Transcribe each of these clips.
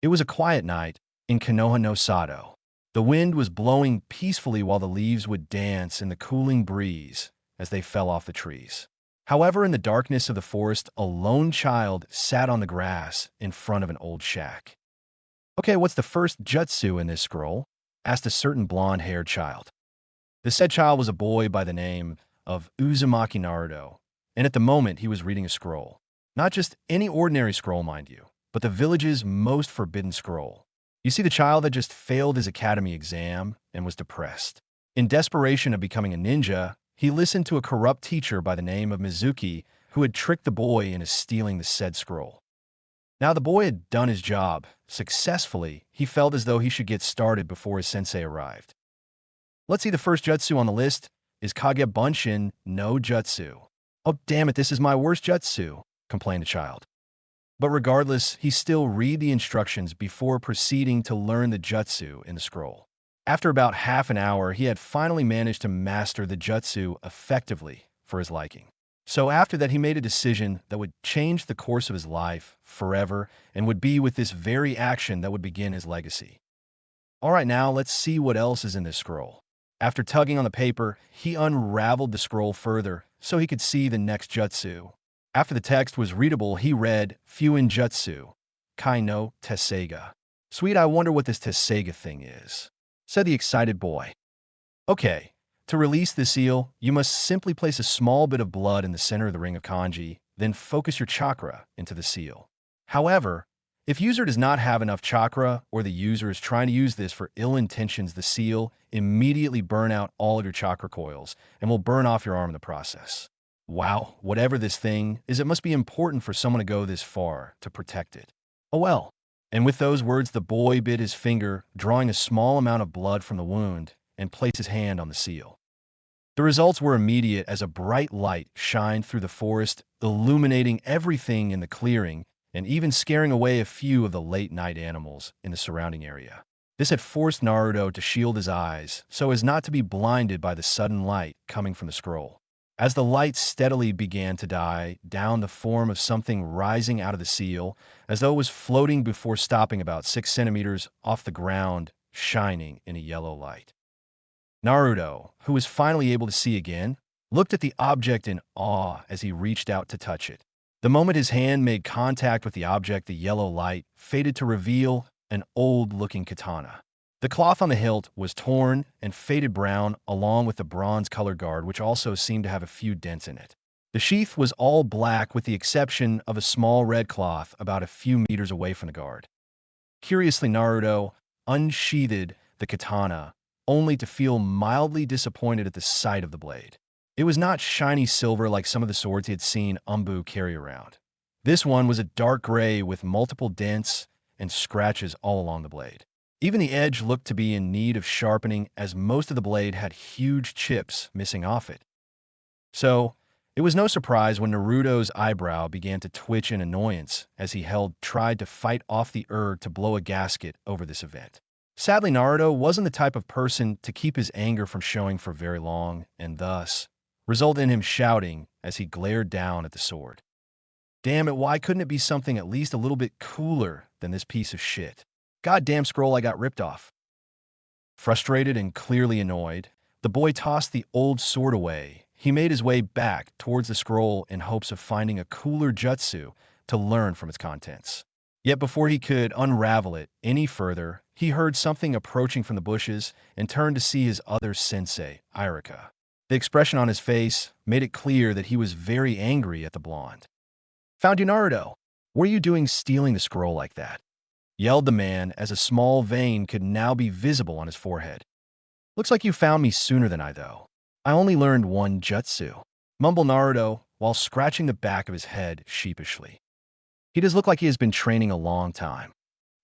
It was a quiet night in Konoha no Sato. The wind was blowing peacefully while the leaves would dance in the cooling breeze as they fell off the trees. However, in the darkness of the forest, a lone child sat on the grass in front of an old shack. "Okay, what's the first jutsu in this scroll?" asked a certain blonde-haired child. The said child was a boy by the name of Uzumaki Naruto, and at the moment he was reading a scroll. Not just any ordinary scroll, mind you, but the village's most forbidden scroll. You see, the child had just failed his academy exam and was depressed. In desperation of becoming a ninja, he listened to a corrupt teacher by the name of Mizuki who had tricked the boy into stealing the said scroll. Now the boy had done his job successfully. He felt as though he should get started before his sensei arrived. Let's see, the first jutsu on the list is Kage Bunshin no Jutsu. "Oh, damn it, this is my worst jutsu," complained the child. But regardless, he still read the instructions before proceeding to learn the jutsu in the scroll. After about half an hour, he had finally managed to master the jutsu effectively for his liking. So after that, he made a decision that would change the course of his life forever and would be with this very action that would begin his legacy. All right, now let's see what else is in this scroll. After tugging on the paper, he unraveled the scroll further so he could see the next jutsu. After the text was readable, he read Fuin Jutsu, Kai no Teseiga. "Sweet, I wonder what this Teseiga thing is," said the excited boy. "Okay, to release the seal, you must simply place a small bit of blood in the center of the ring of kanji, then focus your chakra into the seal. However, if user does not have enough chakra or the user is trying to use this for ill intentions, the seal immediately burn out all of your chakra coils and will burn off your arm in the process." Wow, whatever this thing is, it must be important for someone to go this far to protect it. Oh well. And with those words, the boy bit his finger, drawing a small amount of blood from the wound, and placed his hand on the seal. The results were immediate as a bright light shined through the forest, illuminating everything in the clearing and even scaring away a few of the late-night animals in the surrounding area. This had forced Naruto to shield his eyes so as not to be blinded by the sudden light coming from the scroll. As the light steadily began to die down, the form of something rising out of the seal, as though it was floating before stopping about 6 centimeters off the ground, shining in a yellow light. Naruto, who was finally able to see again, looked at the object in awe as he reached out to touch it. The moment his hand made contact with the object, the yellow light faded to reveal an old-looking katana. The cloth on the hilt was torn and faded brown, along with the bronze-colored guard, which also seemed to have a few dents in it. The sheath was all black with the exception of a small red cloth about a few meters away from the guard. Curiously, Naruto unsheathed the katana, only to feel mildly disappointed at the sight of the blade. It was not shiny silver like some of the swords he had seen Umbu carry around. This one was a dark gray with multiple dents and scratches all along the blade. Even the edge looked to be in need of sharpening, as most of the blade had huge chips missing off it. So, it was no surprise when Naruto's eyebrow began to twitch in annoyance as he tried to fight off the urge to blow a gasket over this event. Sadly, Naruto wasn't the type of person to keep his anger from showing for very long, and thus resulted in him shouting as he glared down at the sword. "Damn it, why couldn't it be something at least a little bit cooler than this piece of shit? Goddamn scroll, I got ripped off." Frustrated and clearly annoyed, the boy tossed the old sword away. He made his way back towards the scroll in hopes of finding a cooler jutsu to learn from its contents. Yet before he could unravel it any further, he heard something approaching from the bushes and turned to see his other sensei, Irika. The expression on his face made it clear that he was very angry at the blonde. "Found you, Naruto. What are you doing stealing the scroll like that?" yelled the man as a small vein could now be visible on his forehead. "Looks like you found me sooner than I, though. I only learned one jutsu," mumbled Naruto while scratching the back of his head sheepishly. "He does look like he has been training a long time,"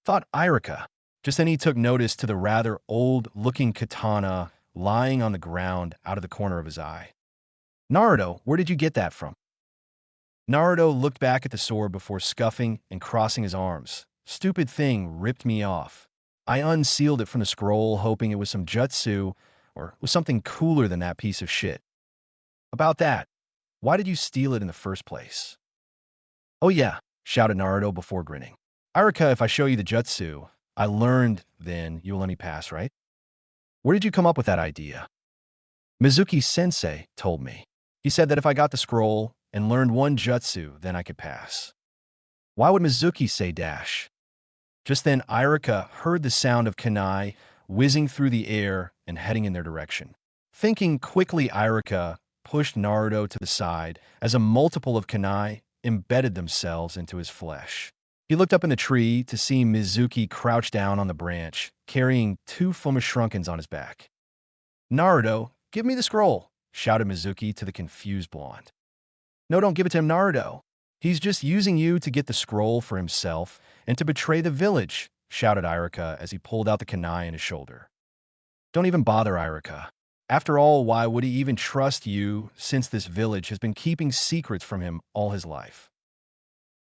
thought Irika. Just then he took notice to the rather old-looking katana lying on the ground out of the corner of his eye. "Naruto, where did you get that from?" Naruto looked back at the sword before scuffing and crossing his arms. "Stupid thing ripped me off. I unsealed it from the scroll, hoping it was some jutsu or was something cooler than that piece of shit. About that, why did you steal it in the first place?" "Oh yeah," shouted Naruto before grinning. Irika, if I show you the jutsu I learned, then you'll let me pass, right? Where did you come up with that idea? Mizuki-sensei told me. He said that if I got the scroll and learned one jutsu, then I could pass. Why would Mizuki say dash? Just then, Irika heard the sound of kunai whizzing through the air and heading in their direction. Thinking quickly, Irika pushed Naruto to the side as a multiple of kunai embedded themselves into his flesh. He looked up in the tree to see Mizuki crouch down on the branch, carrying two Fumashrunkens on his back. Naruto, give me the scroll, shouted Mizuki to the confused blonde. No, don't give it to him, Naruto. He's just using you to get the scroll for himself and to betray the village, shouted Irika as he pulled out the kunai on his shoulder. Don't even bother, Irika. After all, why would he even trust you since this village has been keeping secrets from him all his life?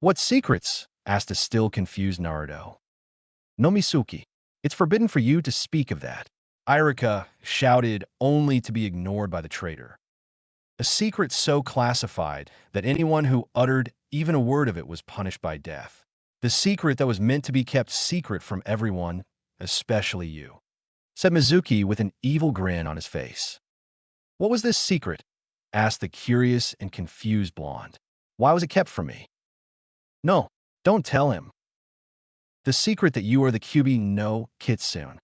What secrets? Asked a still confused Naruto. No, Misuki. It's forbidden for you to speak of that. Irika shouted, only to be ignored by the traitor. A secret so classified that anyone who uttered even a word of it was punished by death. The secret that was meant to be kept secret from everyone, especially you, said Mizuki with an evil grin on his face. What was this secret? Asked the curious and confused blonde. Why was it kept from me? No, don't tell him. The secret that you are the Kyuubi no Kitsune.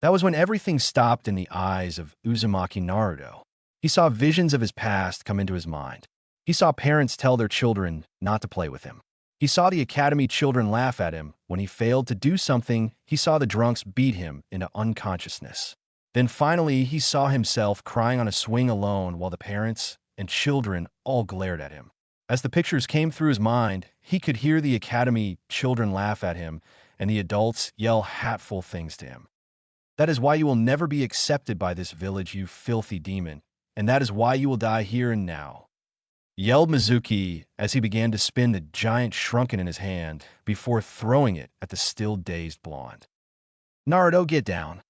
That was when everything stopped in the eyes of Uzumaki Naruto. He saw visions of his past come into his mind. He saw parents tell their children not to play with him. He saw the academy children laugh at him when he failed to do something. He saw the drunks beat him into unconsciousness. Then finally, he saw himself crying on a swing alone while the parents and children all glared at him. As the pictures came through his mind, he could hear the academy children laugh at him and the adults yell hateful things to him. That is why you will never be accepted by this village, you filthy demon, and that is why you will die here and now, yelled Mizuki as he began to spin the giant shrunken in his hand before throwing it at the still dazed blonde. Naruto, get down.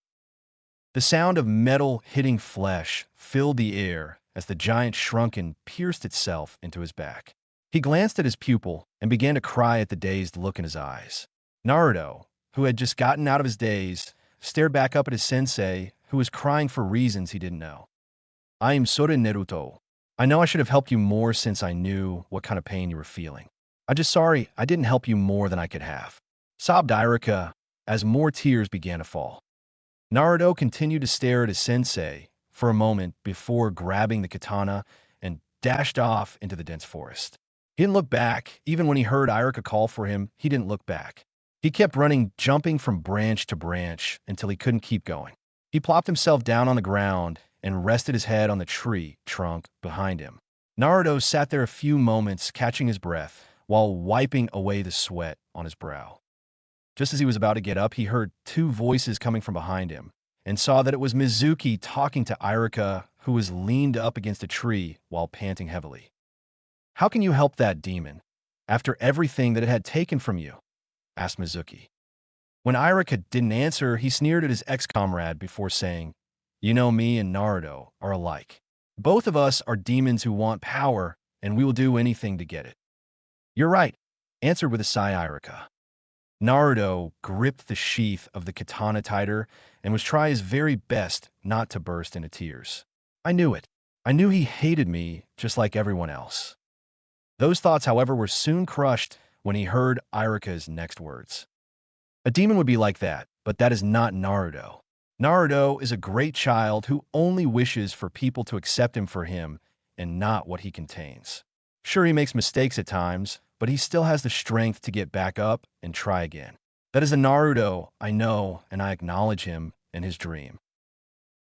The sound of metal hitting flesh filled the air as the giant shrunken pierced itself into his back. He glanced at his pupil and began to cry at the dazed look in his eyes. Naruto, who had just gotten out of his daze, stared back up at his sensei, who was crying for reasons he didn't know. I am sorry, Naruto. I know I should have helped you more since I knew what kind of pain you were feeling. I'm just sorry I didn't help you more than I could have, sobbed Irika as more tears began to fall. Naruto continued to stare at his sensei for a moment before grabbing the katana and dashed off into the dense forest. He didn't look back. Even when he heard Irika call for him, he didn't look back. He kept running, jumping from branch to branch until he couldn't keep going. He plopped himself down on the ground and rested his head on the tree trunk behind him. Naruto sat there a few moments, catching his breath while wiping away the sweat on his brow. Just as he was about to get up, he heard two voices coming from behind him and saw that it was Mizuki talking to Irika, who was leaned up against a tree while panting heavily. How can you help that demon after everything that it had taken from you? Asked Mizuki. When Irika didn't answer, he sneered at his ex-comrade before saying, You know, me and Naruto are alike. Both of us are demons who want power, and we will do anything to get it. You're right, answered with a sigh Irika. Naruto gripped the sheath of the katana tighter and was trying his very best not to burst into tears. I knew it. I knew he hated me just like everyone else. Those thoughts, however, were soon crushed when he heard Irika's next words. A demon would be like that, but that is not Naruto. Naruto is a great child who only wishes for people to accept him for him and not what he contains. Sure, he makes mistakes at times, but he still has the strength to get back up and try again. That is the Naruto I know, and I acknowledge him in his dream.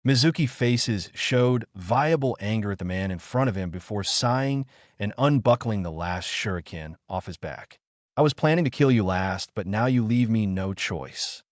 Mizuki's faces showed viable anger at the man in front of him before sighing and unbuckling the last shuriken off his back. I was planning to kill you last, but now you leave me no choice.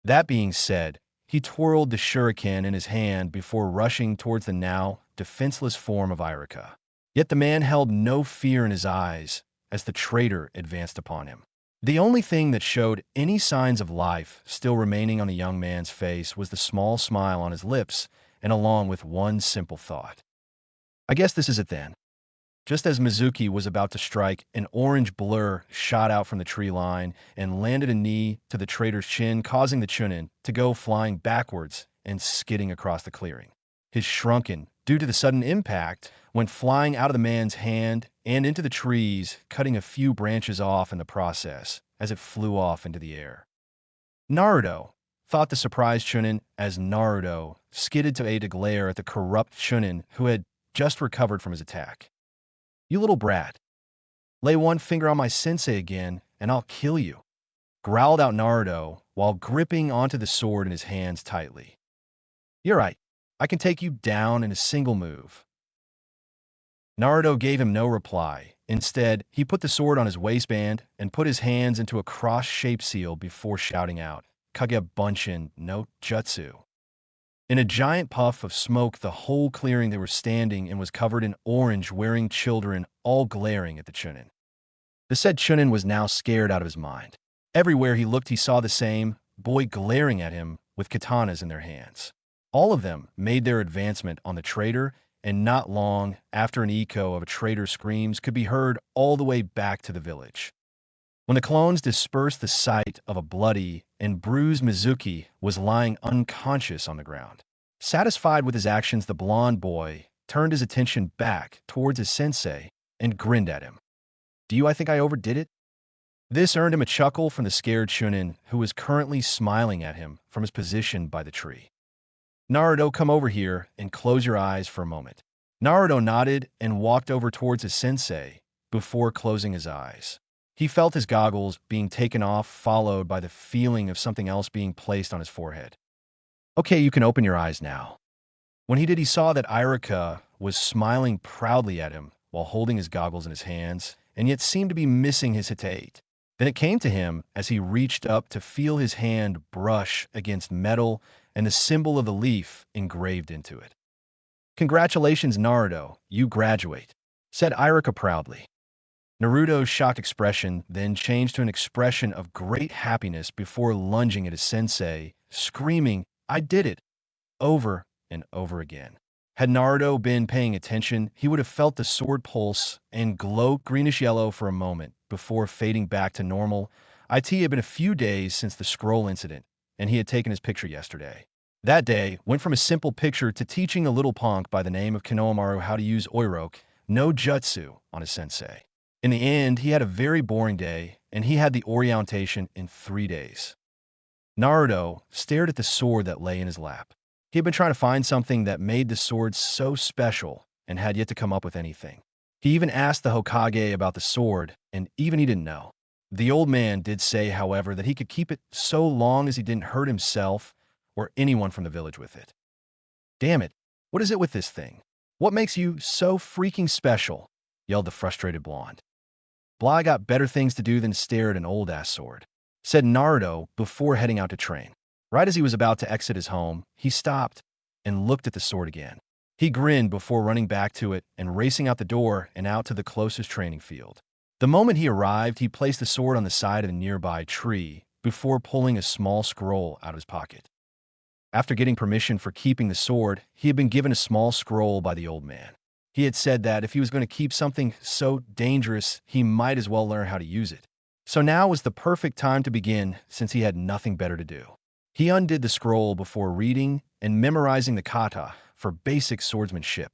That being said, he twirled the shuriken in his hand before rushing towards the now defenseless form of Irika. Yet the man held no fear in his eyes as the traitor advanced upon him. The only thing that showed any signs of life still remaining on the young man's face was the small smile on his lips, and along with one simple thought. I guess this is it then. Just as Mizuki was about to strike, an orange blur shot out from the tree line and landed a knee to the traitor's chin, causing the Chunin to go flying backwards and skidding across the clearing. His shrunken, due to the sudden impact, went flying out of the man's hand and into the trees, cutting a few branches off in the process as it flew off into the air. Naruto, thought the surprised Chunin as Naruto skidded to a glare at the corrupt Chunin who had just recovered from his attack. "You little brat. Lay one finger on my sensei again, and I'll kill you," growled out Naruto while gripping onto the sword in his hands tightly. "You're right. I can take you down in a single move." Naruto gave him no reply. Instead, he put the sword on his waistband and put his hands into a cross-shaped seal before shouting out, "Kage Bunshin no Jutsu." In a giant puff of smoke, the whole clearing they were standing in was covered in orange, wearing children, all glaring at the Chunin. The said Chunin was now scared out of his mind. Everywhere he looked, he saw the same boy glaring at him with katanas in their hands. All of them made their advancement on the traitor, and not long after an echo of a traitor's screams could be heard all the way back to the village. When the clones dispersed, the sight of a bloody and bruised Mizuki was lying unconscious on the ground. Satisfied with his actions, the blonde boy turned his attention back towards his sensei and grinned at him. I think I overdid it?" This earned him a chuckle from the scared Chunin, who was currently smiling at him from his position by the tree. "Naruto, come over here and close your eyes for a moment." Naruto nodded and walked over towards his sensei before closing his eyes. He felt his goggles being taken off, followed by the feeling of something else being placed on his forehead. "Okay, you can open your eyes now." When he did, he saw that Irika was smiling proudly at him while holding his goggles in his hands, and yet seemed to be missing his hitate. Then it came to him as he reached up to feel his hand brush against metal and the symbol of the leaf engraved into it. "Congratulations, Naruto, you graduate," said Irika proudly. Naruto's shocked expression then changed to an expression of great happiness before lunging at his sensei, screaming, "I did it!" over and over again. Had Naruto been paying attention, he would have felt the sword pulse and glow greenish-yellow for a moment before fading back to normal. It had been a few days since the scroll incident, and he had taken his picture yesterday. That day went from a simple picture to teaching a little punk by the name of Konohamaru how to use Oiroke no Jutsu on his sensei. In the end, he had a very boring day, and he had the orientation in 3 days. Naruto stared at the sword that lay in his lap. He had been trying to find something that made the sword so special and had yet to come up with anything. He even asked the Hokage about the sword, and even he didn't know. The old man did say, however, that he could keep it so long as he didn't hurt himself or anyone from the village with it. "Damn it, what is it with this thing? What makes you so freaking special?" yelled the frustrated blonde. "Blah, I got better things to do than stare at an old-ass sword," said Naruto before heading out to train. Right as he was about to exit his home, he stopped and looked at the sword again. He grinned before running back to it and racing out the door and out to the closest training field. The moment he arrived, he placed the sword on the side of a nearby tree before pulling a small scroll out of his pocket. After getting permission for keeping the sword, he had been given a small scroll by the old man. He had said that if he was going to keep something so dangerous, he might as well learn how to use it. So now was the perfect time to begin, since he had nothing better to do. He undid the scroll before reading and memorizing the kata for basic swordsmanship.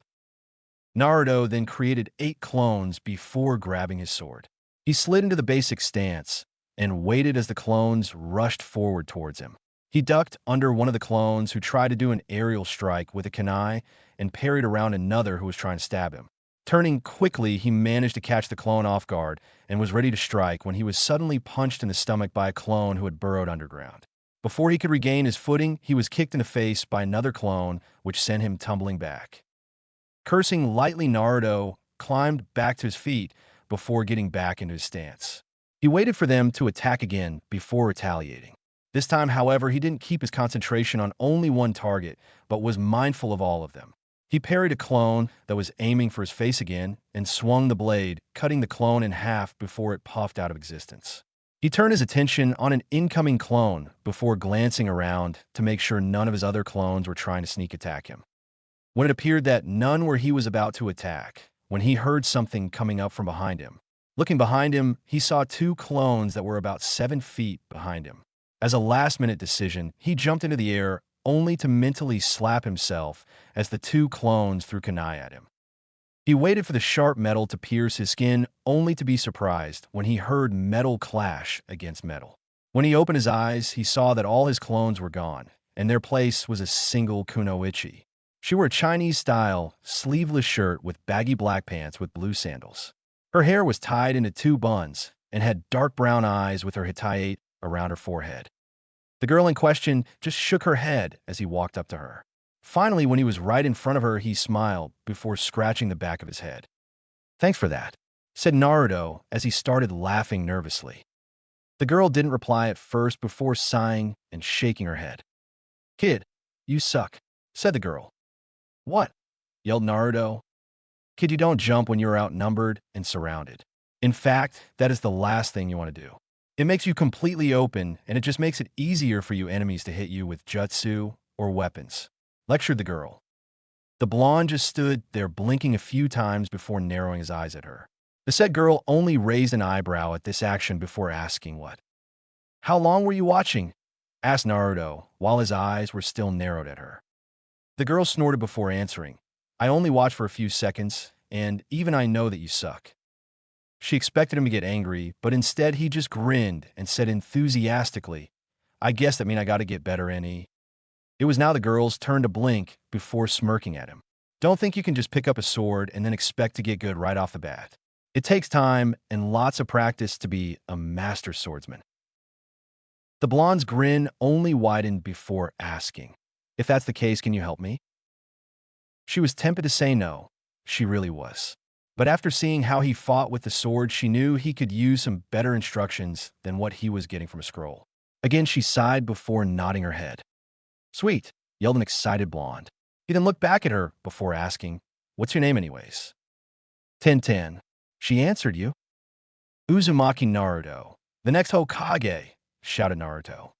Naruto then created 8 clones before grabbing his sword. He slid into the basic stance and waited as the clones rushed forward towards him. He ducked under one of the clones who tried to do an aerial strike with a kunai and parried around another who was trying to stab him. Turning quickly, he managed to catch the clone off guard and was ready to strike when he was suddenly punched in the stomach by a clone who had burrowed underground. Before he could regain his footing, he was kicked in the face by another clone, which sent him tumbling back. Cursing lightly, Naruto climbed back to his feet before getting back into his stance. He waited for them to attack again before retaliating. This time, however, he didn't keep his concentration on only one target, but was mindful of all of them. He parried a clone that was aiming for his face again and swung the blade, cutting the clone in half before it puffed out of existence. He turned his attention on an incoming clone before glancing around to make sure none of his other clones were trying to sneak attack him. When it appeared that none were, he was about to attack, when he heard something coming up from behind him. Looking behind him, he saw two clones that were about 7 feet behind him. As a last-minute decision, he jumped into the air only to mentally slap himself as the two clones threw kunai at him. He waited for the sharp metal to pierce his skin, only to be surprised when he heard metal clash against metal. When he opened his eyes, he saw that all his clones were gone, and their place was a single kunoichi. She wore a Chinese-style, sleeveless shirt with baggy black pants with blue sandals. Her hair was tied into 2 buns and had dark brown eyes with her hitayate around her forehead. The girl in question just shook her head as he walked up to her. Finally, when he was right in front of her, he smiled before scratching the back of his head. "Thanks for that," said Naruto as he started laughing nervously. The girl didn't reply at first before sighing and shaking her head. "Kid, you suck," said the girl. "What?" yelled Naruto. "Kid, you don't jump when you're outnumbered and surrounded. In fact, that is the last thing you want to do. It makes you completely open, and it just makes it easier for you enemies to hit you with jutsu or weapons," lectured the girl. The blonde just stood there blinking a few times before narrowing his eyes at her. The said girl only raised an eyebrow at this action before asking what. "How long were you watching?" asked Naruto, while his eyes were still narrowed at her. The girl snorted before answering. "I only watched for a few seconds, and even I know that you suck." She expected him to get angry, but instead he just grinned and said enthusiastically, "I guess that means I gotta get better, Annie." It was now the girl's turn to blink before smirking at him. "Don't think you can just pick up a sword and then expect to get good right off the bat. It takes time and lots of practice to be a master swordsman." The blonde's grin only widened before asking, "If that's the case, can you help me?" She was tempted to say no. She really was. But after seeing how he fought with the sword, she knew he could use some better instructions than what he was getting from a scroll. Again, she sighed before nodding her head. "Sweet," yelled an excited blonde. He then looked back at her before asking, "What's your name anyways?" "Ten." She answered you. "Uzumaki Naruto, the next Hokage," shouted Naruto.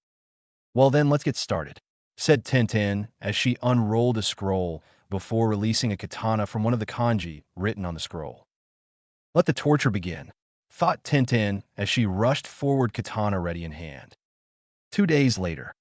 "Well then, let's get started," said Tenten as she unrolled a scroll before releasing a katana from one of the kanji written on the scroll. "Let the torture begin," thought Tenten as she rushed forward, katana ready in hand. 2 days later.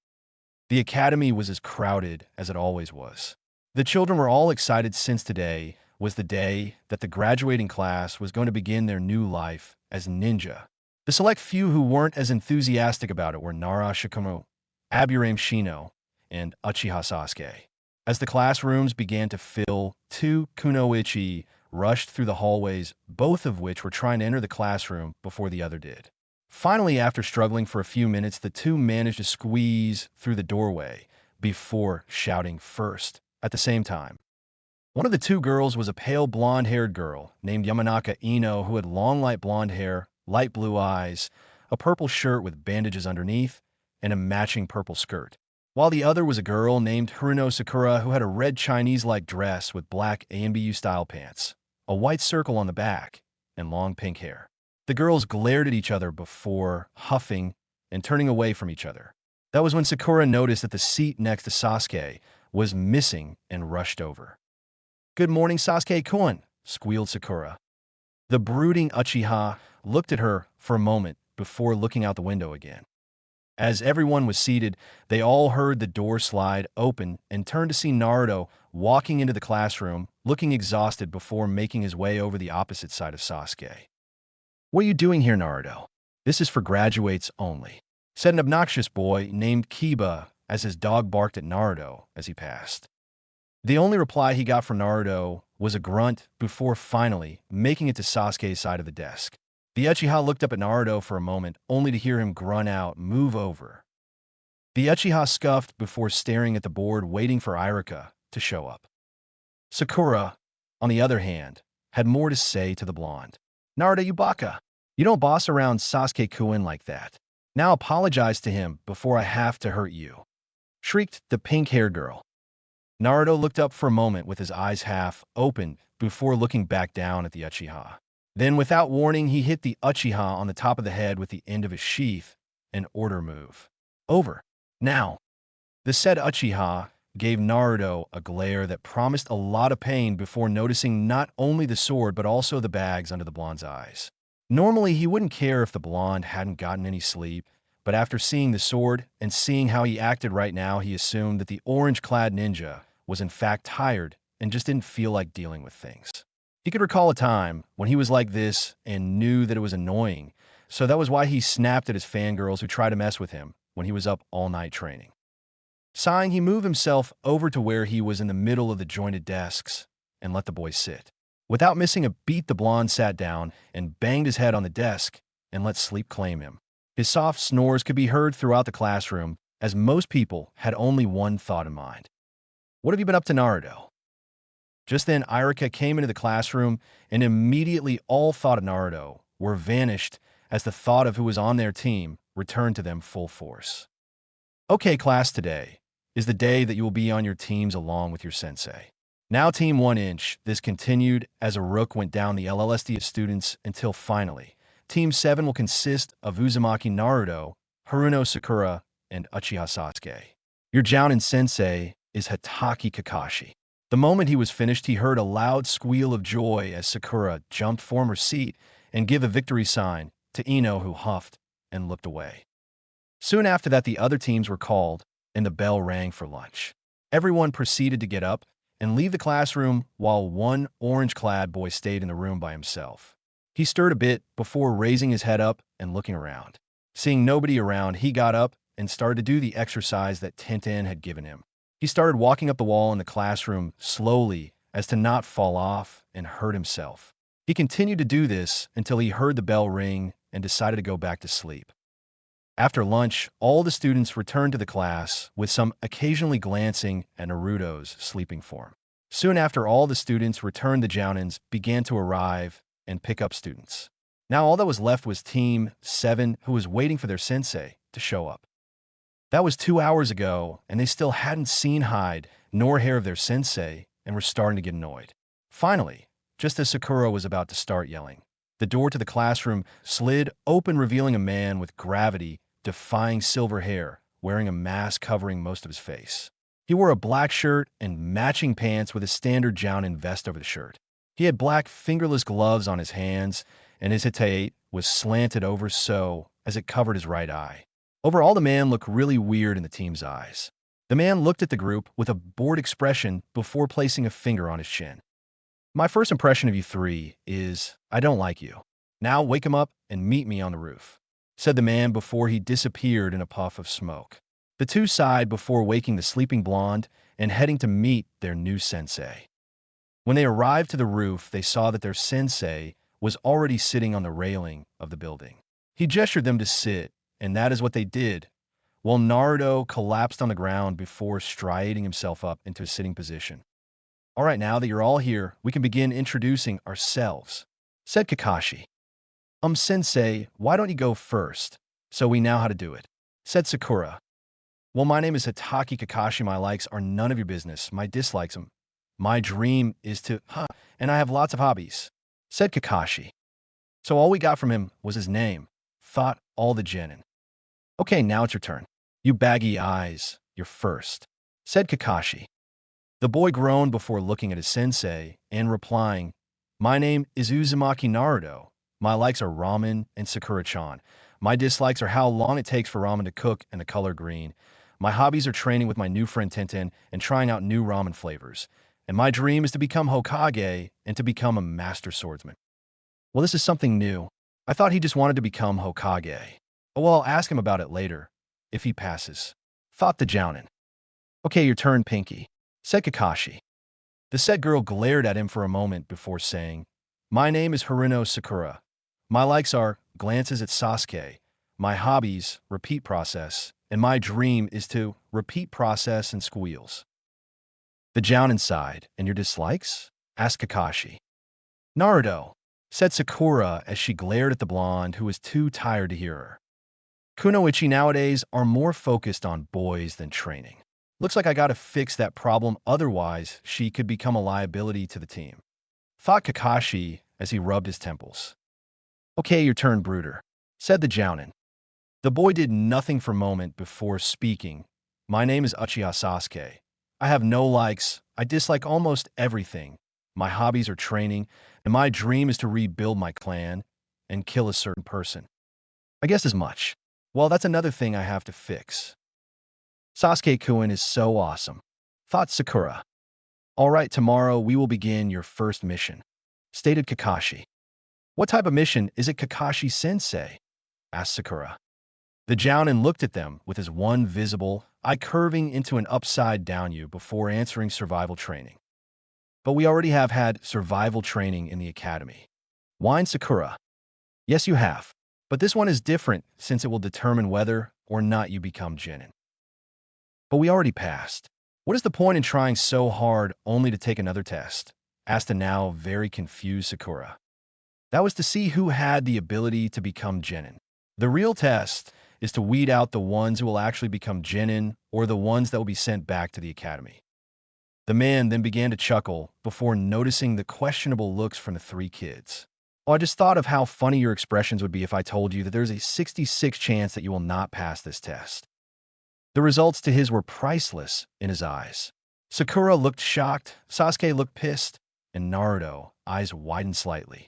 The academy was as crowded as it always was. The children were all excited since today was the day that the graduating class was going to begin their new life as ninja. The select few who weren't as enthusiastic about it were Nara Shikamaru, Aburame Shino, and Uchiha Sasuke. As the classrooms began to fill, 2 kunoichi rushed through the hallways, both of which were trying to enter the classroom before the other did. Finally, after struggling for a few minutes, the 2 managed to squeeze through the doorway before shouting first at the same time. One of the 2 girls was a pale blonde-haired girl named Yamanaka Ino who had long light blonde hair, light blue eyes, a purple shirt with bandages underneath, and a matching purple skirt, while the other was a girl named Haruno Sakura who had a red Chinese-like dress with black AMBU-style pants, a white circle on the back, and long pink hair. The girls glared at each other before huffing and turning away from each other. That was when Sakura noticed that the seat next to Sasuke was missing and rushed over. "Good morning, Sasuke-kun," squealed Sakura. The brooding Uchiha looked at her for a moment before looking out the window again. As everyone was seated, they all heard the door slide open and turned to see Naruto walking into the classroom, looking exhausted before making his way over the opposite side of Sasuke. "What are you doing here, Naruto? This is for graduates only," said an obnoxious boy named Kiba as his dog barked at Naruto as he passed. The only reply he got from Naruto was a grunt before finally making it to Sasuke's side of the desk. The Uchiha looked up at Naruto for a moment, only to hear him grunt out, "Move over." The Uchiha scuffed before staring at the board, waiting for Iruka to show up. Sakura, on the other hand, had more to say to the blonde. "Naruto, you baka. You don't boss around Sasuke-kun like that. Now apologize to him before I have to hurt you," shrieked the pink-haired girl. Naruto looked up for a moment with his eyes half open before looking back down at the Uchiha. Then, without warning, he hit the Uchiha on the top of the head with the end of his sheath, an order move. "Over. Now." The said Uchiha gave Naruto a glare that promised a lot of pain before noticing not only the sword but also the bags under the blonde's eyes. Normally, he wouldn't care if the blonde hadn't gotten any sleep, but after seeing the sword and seeing how he acted right now, he assumed that the orange-clad ninja was in fact tired and just didn't feel like dealing with things. He could recall a time when he was like this and knew that it was annoying, so that was why he snapped at his fangirls who tried to mess with him when he was up all night training. Sighing, he moved himself over to where he was in the middle of the jointed desks and let the boy sit. Without missing a beat, the blonde sat down and banged his head on the desk and let sleep claim him. His soft snores could be heard throughout the classroom, as most people had only one thought in mind. What have you been up to, Naruto? Just then, Irika came into the classroom, and immediately all thought of Naruto were vanished as the thought of who was on their team returned to them full force. Okay, class, today is the day that you will be on your teams along with your sensei. Now Team 1 Inch, this continued as a rook went down the LLSD of students until finally, Team 7 will consist of Uzumaki Naruto, Haruno Sakura, and Uchiha Sasuke. Your Jounin sensei is Hatake Kakashi. The moment he was finished, he heard a loud squeal of joy as Sakura jumped from her seat and gave a victory sign to Ino, who huffed and looked away. Soon after that, the other teams were called and the bell rang for lunch. Everyone proceeded to get up and leave the classroom while one orange-clad boy stayed in the room by himself. He stirred a bit before raising his head up and looking around. Seeing nobody around, he got up and started to do the exercise that Tenten had given him. He started walking up the wall in the classroom slowly as to not fall off and hurt himself. He continued to do this until he heard the bell ring and decided to go back to sleep. After lunch, all the students returned to the class, with some occasionally glancing at Naruto's sleeping form. Soon after, all the students returned, the Jounins began to arrive and pick up students. Now all that was left was Team 7, who was waiting for their sensei to show up. That was 2 hours ago, and they still hadn't seen hide nor hair of their sensei and were starting to get annoyed. Finally, just as Sakura was about to start yelling, the door to the classroom slid open, revealing a man with gravity-defying silver hair, wearing a mask covering most of his face. He wore a black shirt and matching pants with a standard Jounin vest over the shirt. He had black fingerless gloves on his hands, and his hitate was slanted over so as it covered his right eye. Overall, the man looked really weird in the team's eyes. The man looked at the group with a bored expression before placing a finger on his chin. My first impression of you three is, I don't like you. Now wake him up and meet me on the roof, said the man before he disappeared in a puff of smoke. The two sighed before waking the sleeping blonde and heading to meet their new sensei. When they arrived to the roof, they saw that their sensei was already sitting on the railing of the building. He gestured them to sit, and that is what they did, while Naruto collapsed on the ground before striating himself up into a sitting position. All right, now that you're all here, we can begin introducing ourselves, said Kakashi. Sensei, why don't you go first, so we know how to do it, said Sakura. Well, my name is Hatake Kakashi. My likes are none of your business. My dislikes them. My dream is to, and I have lots of hobbies, said Kakashi. So all we got from him was his name, thought all the genin. Okay, now it's your turn. You baggy eyes, you're first, said Kakashi. The boy groaned before looking at his sensei and replying, my name is Uzumaki Naruto. My likes are ramen and Sakura-chan. My dislikes are how long it takes for ramen to cook and the color green. My hobbies are training with my new friend Tenten and trying out new ramen flavors. And my dream is to become Hokage and to become a master swordsman. Well, this is something new. I thought he just wanted to become Hokage. Oh, well, I'll ask him about it later, if he passes, thought the Jounin. Okay, your turn, Pinky, said Kakashi. The said girl glared at him for a moment before saying, my name is Haruno Sakura. My likes are glances at Sasuke. My hobbies, repeat process. And my dream is to repeat process and squeals. The Jounin sighed. And your dislikes? Asked Kakashi. Naruto, said Sakura as she glared at the blonde who was too tired to hear her. Kunoichi nowadays are more focused on boys than training. Looks like I gotta fix that problem, otherwise she could become a liability to the team, thought Kakashi as he rubbed his temples. Okay, your turn, Brooder, said the Jounin. The boy did nothing for a moment before speaking. My name is Uchiha Sasuke. I have no likes. I dislike almost everything. My hobbies are training, and my dream is to rebuild my clan and kill a certain person. I guess as much. Well, that's another thing I have to fix. Sasuke-kun is so awesome, thought Sakura. All right, tomorrow we will begin your first mission, stated Kakashi. What type of mission is it, Kakashi-sensei? Asked Sakura. The Jounin looked at them with his one visible eye curving into an upside-down U before answering survival training. But we already have had survival training in the academy. Whined Sakura. Yes, you have. But this one is different since it will determine whether or not you become Chunin. But we already passed. What is the point in trying so hard only to take another test? Asked a now very confused Sakura. That was to see who had the ability to become Chunin. The real test is to weed out the ones who will actually become Chunin or the ones that will be sent back to the academy. The man then began to chuckle before noticing the questionable looks from the three kids. Oh, I just thought of how funny your expressions would be if I told you that there's a 66 chance that you will not pass this test. The results to his were priceless in his eyes. Sakura looked shocked, Sasuke looked pissed, and Naruto, eyes widened slightly.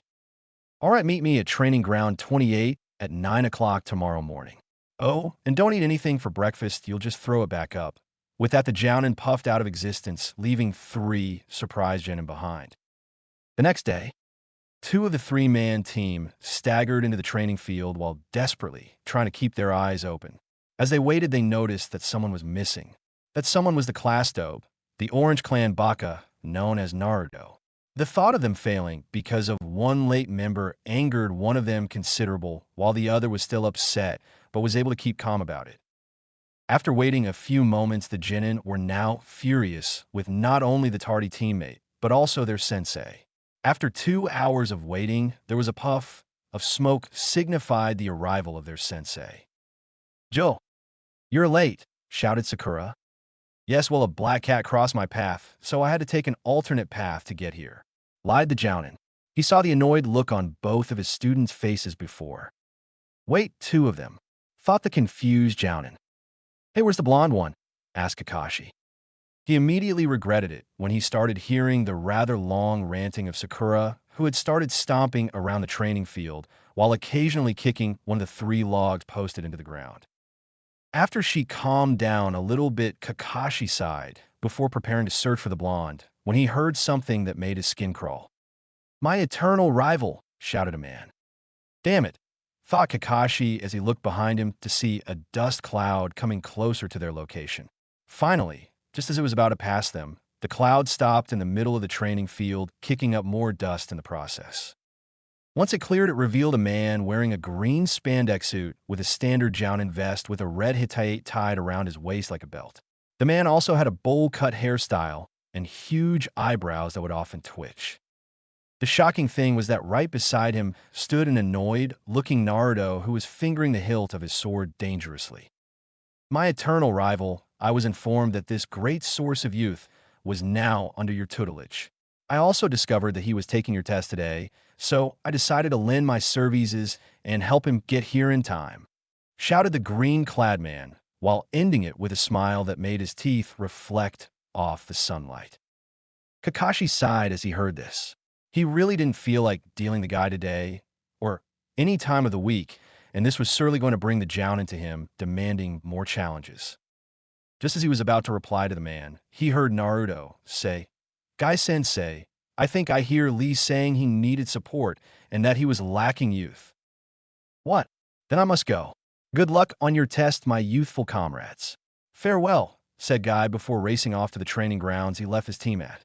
All right, meet me at Training Ground 28 at 9 o'clock tomorrow morning. Oh, and don't eat anything for breakfast, you'll just throw it back up. With that, the Jounin puffed out of existence, leaving 3 surprised Genin behind. The next day, 2 of the 3-man team staggered into the training field while desperately trying to keep their eyes open. As they waited, they noticed that someone was missing. That someone was the class dope, the Orange Clan Baka, known as Naruto. The thought of them failing because of one late member angered one of them considerable, while the other was still upset, but was able to keep calm about it. After waiting a few moments, the Genin were now furious with not only the tardy teammate, but also their sensei. After 2 hours of waiting, there was a puff of smoke signified the arrival of their sensei. Joe, you're late, shouted Sakura. Yes, well, a black cat crossed my path, so I had to take an alternate path to get here, lied the Jounin. He saw the annoyed look on both of his students' faces before. Wait, 2 of them, thought the confused Jounin. Hey, where's the blonde one? Asked Kakashi. He immediately regretted it when he started hearing the rather long ranting of Sakura, who had started stomping around the training field while occasionally kicking one of the 3 logs posted into the ground. After she calmed down a little bit, Kakashi sighed before preparing to search for the blonde when he heard something that made his skin crawl. My eternal rival, shouted a man. Damn it, thought Kakashi as he looked behind him to see a dust cloud coming closer to their location. Finally, just as it was about to pass them, the cloud stopped in the middle of the training field, kicking up more dust in the process. Once it cleared, it revealed a man wearing a green spandex suit with a standard Jounin vest with a red Hittite tied around his waist like a belt. The man also had a bowl-cut hairstyle and huge eyebrows that would often twitch. The shocking thing was that right beside him stood an annoyed-looking Naruto who was fingering the hilt of his sword dangerously. My eternal rival, I was informed that this great source of youth was now under your tutelage. I also discovered that he was taking your test today, so I decided to lend my services and help him get here in time, shouted the green-clad man, while ending it with a smile that made his teeth reflect off the sunlight. Kakashi sighed as he heard this. He really didn't feel like dealing the guy today, or any time of the week, and this was surely going to bring the Jounin to him, demanding more challenges. Just as he was about to reply to the man, he heard Naruto say, Guy-sensei, I think I hear Lee saying he needed support and that he was lacking youth. What? Then I must go. Good luck on your test, my youthful comrades. Farewell, said Guy before racing off to the training grounds he left his team at.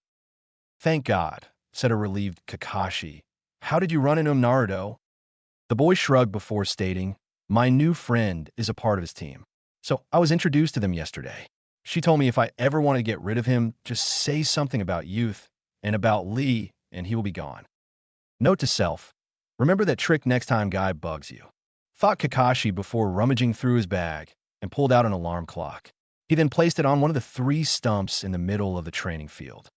Thank God, said a relieved Kakashi. How did you run into him, Naruto? The boy shrugged before stating, my new friend is a part of his team. So I was introduced to them yesterday. She told me if I ever want to get rid of him, just say something about youth and about Lee, and he will be gone. Note to self, remember that trick next time Guy bugs you. Thought Kakashi before rummaging through his bag and pulled out an alarm clock. He then placed it on one of the 3 stumps in the middle of the training field.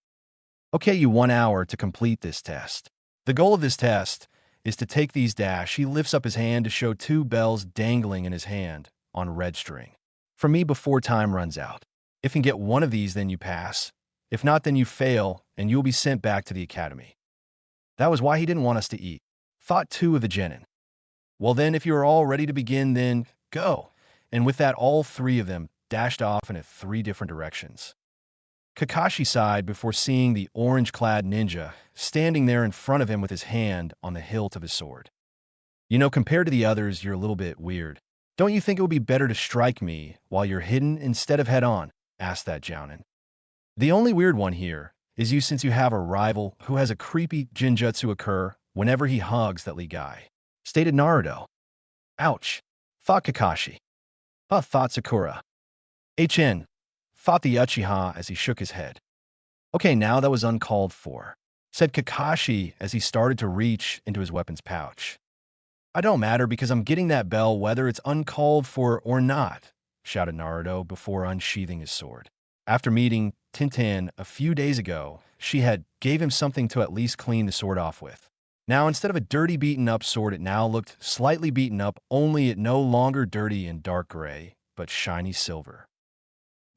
Okay, you 1 hour to complete this test. The goal of this test is to take these dash. He lifts up his hand to show 2 bells dangling in his hand on red string. From me before time runs out. If you can get one of these, then you pass. If not, then you fail, and you will be sent back to the academy. That was why he didn't want us to eat. Thought 2 of the genin. Well then, if you are all ready to begin, then go. And with that, all 3 of them dashed off in 3 different directions. Kakashi sighed before seeing the orange-clad ninja standing there in front of him with his hand on the hilt of his sword. You know, compared to the others, you're a little bit weird. Don't you think it would be better to strike me while you're hidden instead of head-on? Asked that Jounin. The only weird one here is you, since you have a rival who has a creepy jinjutsu occur whenever he hugs that Lee guy, stated Naruto. Ouch, thought Kakashi. Thought Sakura. HN, thought the Uchiha as he shook his head. Okay, now that was uncalled for, said Kakashi as he started to reach into his weapons pouch. I don't matter because I'm getting that bell whether it's uncalled for or not, shouted Naruto before unsheathing his sword. After meeting Tintin a few days ago, she had gave him something to at least clean the sword off with. Now, instead of a dirty, beaten-up sword, it now looked slightly beaten up, only it no longer dirty and dark gray, but shiny silver.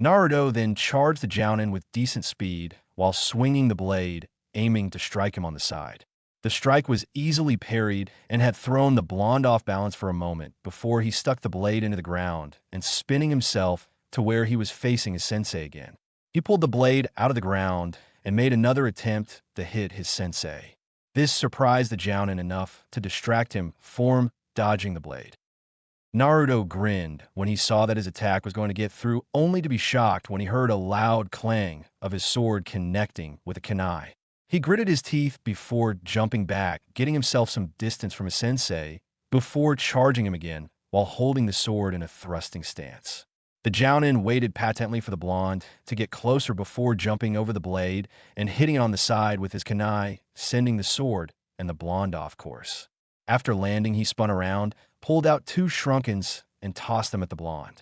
Naruto then charged the Jounin with decent speed while swinging the blade, aiming to strike him on the side. The strike was easily parried and had thrown the blonde off balance for a moment before he stuck the blade into the ground and spinning himself to where he was facing his sensei again. He pulled the blade out of the ground and made another attempt to hit his sensei. This surprised the Jounin enough to distract him from dodging the blade. Naruto grinned when he saw that his attack was going to get through, only to be shocked when he heard a loud clang of his sword connecting with a kunai. He gritted his teeth before jumping back, getting himself some distance from his sensei, before charging him again while holding the sword in a thrusting stance. The Jounin waited patently for the blonde to get closer before jumping over the blade and hitting it on the side with his kunai, sending the sword and the blonde off course. After landing, he spun around, pulled out 2 shrunkens, and tossed them at the blonde.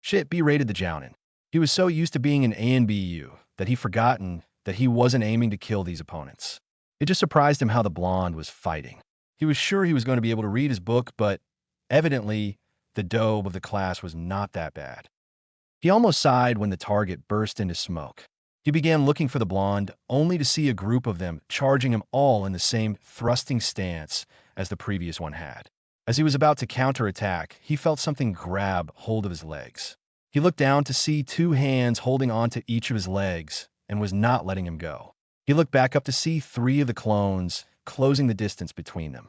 Shit, berated the Jounin. He was so used to being an ANBU that he'd forgotten that he wasn't aiming to kill these opponents. It just surprised him how the blonde was fighting. He was sure he was going to be able to read his book, but evidently, the dobe of the class was not that bad. He almost sighed when the target burst into smoke. He began looking for the blonde, only to see a group of them charging him all in the same thrusting stance as the previous one had. As he was about to counterattack, he felt something grab hold of his legs. He looked down to see 2 hands holding onto each of his legs and was not letting him go. He looked back up to see 3 of the clones closing the distance between them.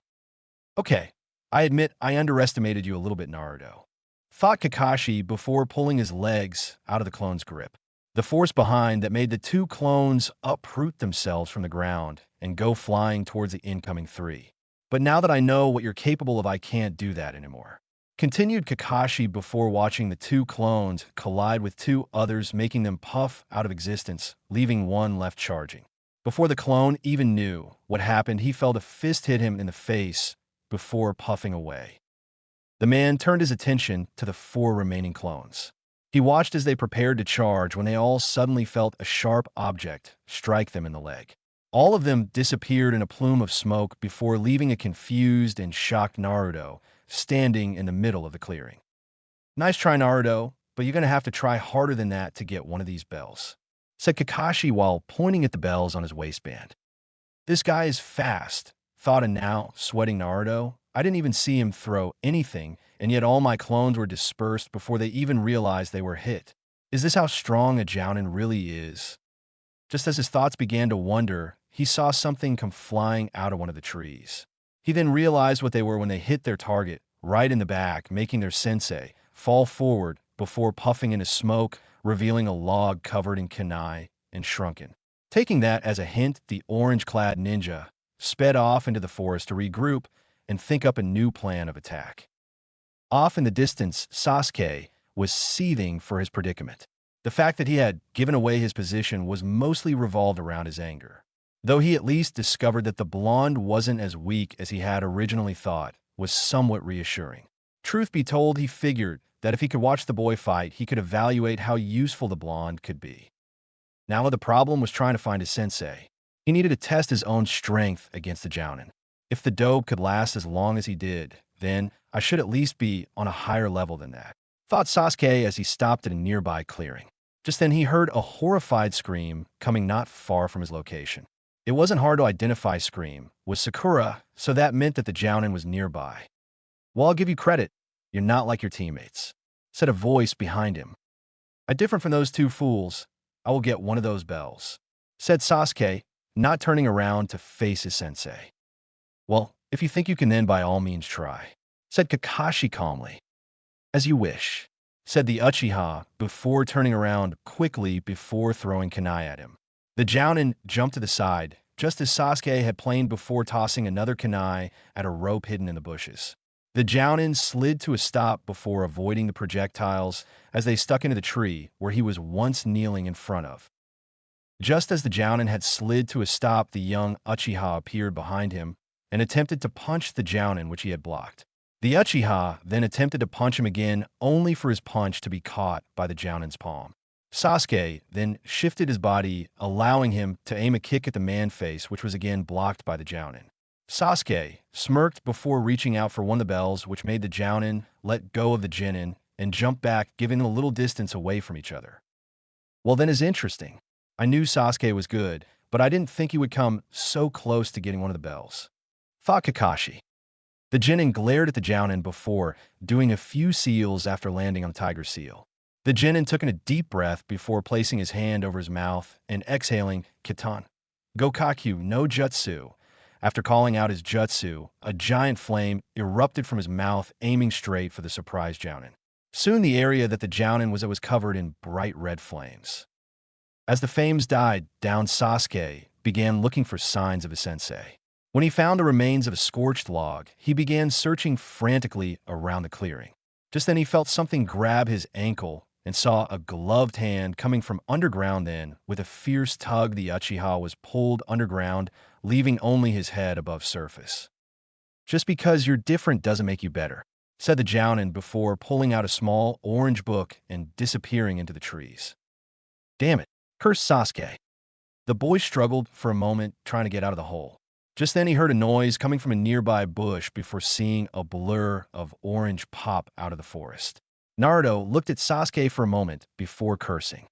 Okay, I admit I underestimated you a little bit, Naruto, thought Kakashi before pulling his legs out of the clone's grip. The force behind that made the 2 clones uproot themselves from the ground and go flying towards the incoming 3. But now that I know what you're capable of, I can't do that anymore, continued Kakashi before watching the 2 clones collide with 2 others, making them puff out of existence, leaving one left charging. Before the clone even knew what happened, he felt a fist hit him in the face before puffing away. The man turned his attention to the 4 remaining clones. He watched as they prepared to charge when they all suddenly felt a sharp object strike them in the leg. All of them disappeared in a plume of smoke before leaving a confused and shocked Naruto standing in the middle of the clearing. Nice try, Naruto, but you're going to have to try harder than that to get one of these bells, said Kakashi while pointing at the bells on his waistband. This guy is fast, thought a now sweating Naruto. I didn't even see him throw anything, and yet all my clones were dispersed before they even realized they were hit. Is this how strong a Jounin really is? Just as his thoughts began to wander, he saw something come flying out of one of the trees. He then realized what they were when they hit their target, right in the back, making their sensei fall forward before puffing into smoke, revealing a log covered in kunai and shrunken. Taking that as a hint, the orange-clad ninja sped off into the forest to regroup and think up a new plan of attack. Off in the distance, Sasuke was seething for his predicament. The fact that he had given away his position was mostly revolved around his anger. Though he at least discovered that the blonde wasn't as weak as he had originally thought, was somewhat reassuring. Truth be told, he figured that if he could watch the boy fight, he could evaluate how useful the blonde could be. Now the problem was trying to find his sensei. He needed to test his own strength against the Jounin. If the dope could last as long as he did, then I should at least be on a higher level than that, thought Sasuke as he stopped at a nearby clearing. Just then he heard a horrified scream coming not far from his location. It wasn't hard to identify Scream was Sakura, so that meant that the Jounin was nearby. "Well, I'll give you credit. You're not like your teammates," said a voice behind him. "I different from those two fools. I will get one of those bells," said Sasuke, not turning around to face his sensei. "Well, if you think you can then by all means try," said Kakashi calmly. "As you wish," said the Uchiha before turning around quickly before throwing kunai at him. The Jounin jumped to the side, just as Sasuke had planned before tossing another kunai at a rope hidden in the bushes. The Jounin slid to a stop before avoiding the projectiles as they stuck into the tree where he was once kneeling in front of. Just as the Jounin had slid to a stop, the young Uchiha appeared behind him and attempted to punch the Jounin which he had blocked. The Uchiha then attempted to punch him again, only for his punch to be caught by the Jounin's palm. Sasuke then shifted his body, allowing him to aim a kick at the man-face, which was again blocked by the Jounin. Sasuke smirked before reaching out for one of the bells, which made the Jounin let go of the Genin and jump back, giving them a little distance away from each other. "Well, then is interesting. I knew Sasuke was good, but I didn't think he would come so close to getting one of the bells," thought Kakashi. The Genin glared at the Jounin before doing a few seals after landing on the Tiger Seal. The Genin took in a deep breath before placing his hand over his mouth and exhaling Kitan Gokaku no Jutsu. After calling out his jutsu, a giant flame erupted from his mouth, aiming straight for the surprised Jounin. Soon the area that the Jounin was covered in bright red flames. As the flames died down, Sasuke began looking for signs of his sensei. When he found the remains of a scorched log, he began searching frantically around the clearing. Just then he felt something grab his ankle and saw a gloved hand coming from underground. Then, with a fierce tug, the Uchiha was pulled underground, leaving only his head above surface. "Just because you're different doesn't make you better," said the Jounin before pulling out a small orange book and disappearing into the trees. "Damn it," cursed Sasuke. The boy struggled for a moment, trying to get out of the hole. Just then he heard a noise coming from a nearby bush before seeing a blur of orange pop out of the forest. Naruto looked at Sasuke for a moment before cursing.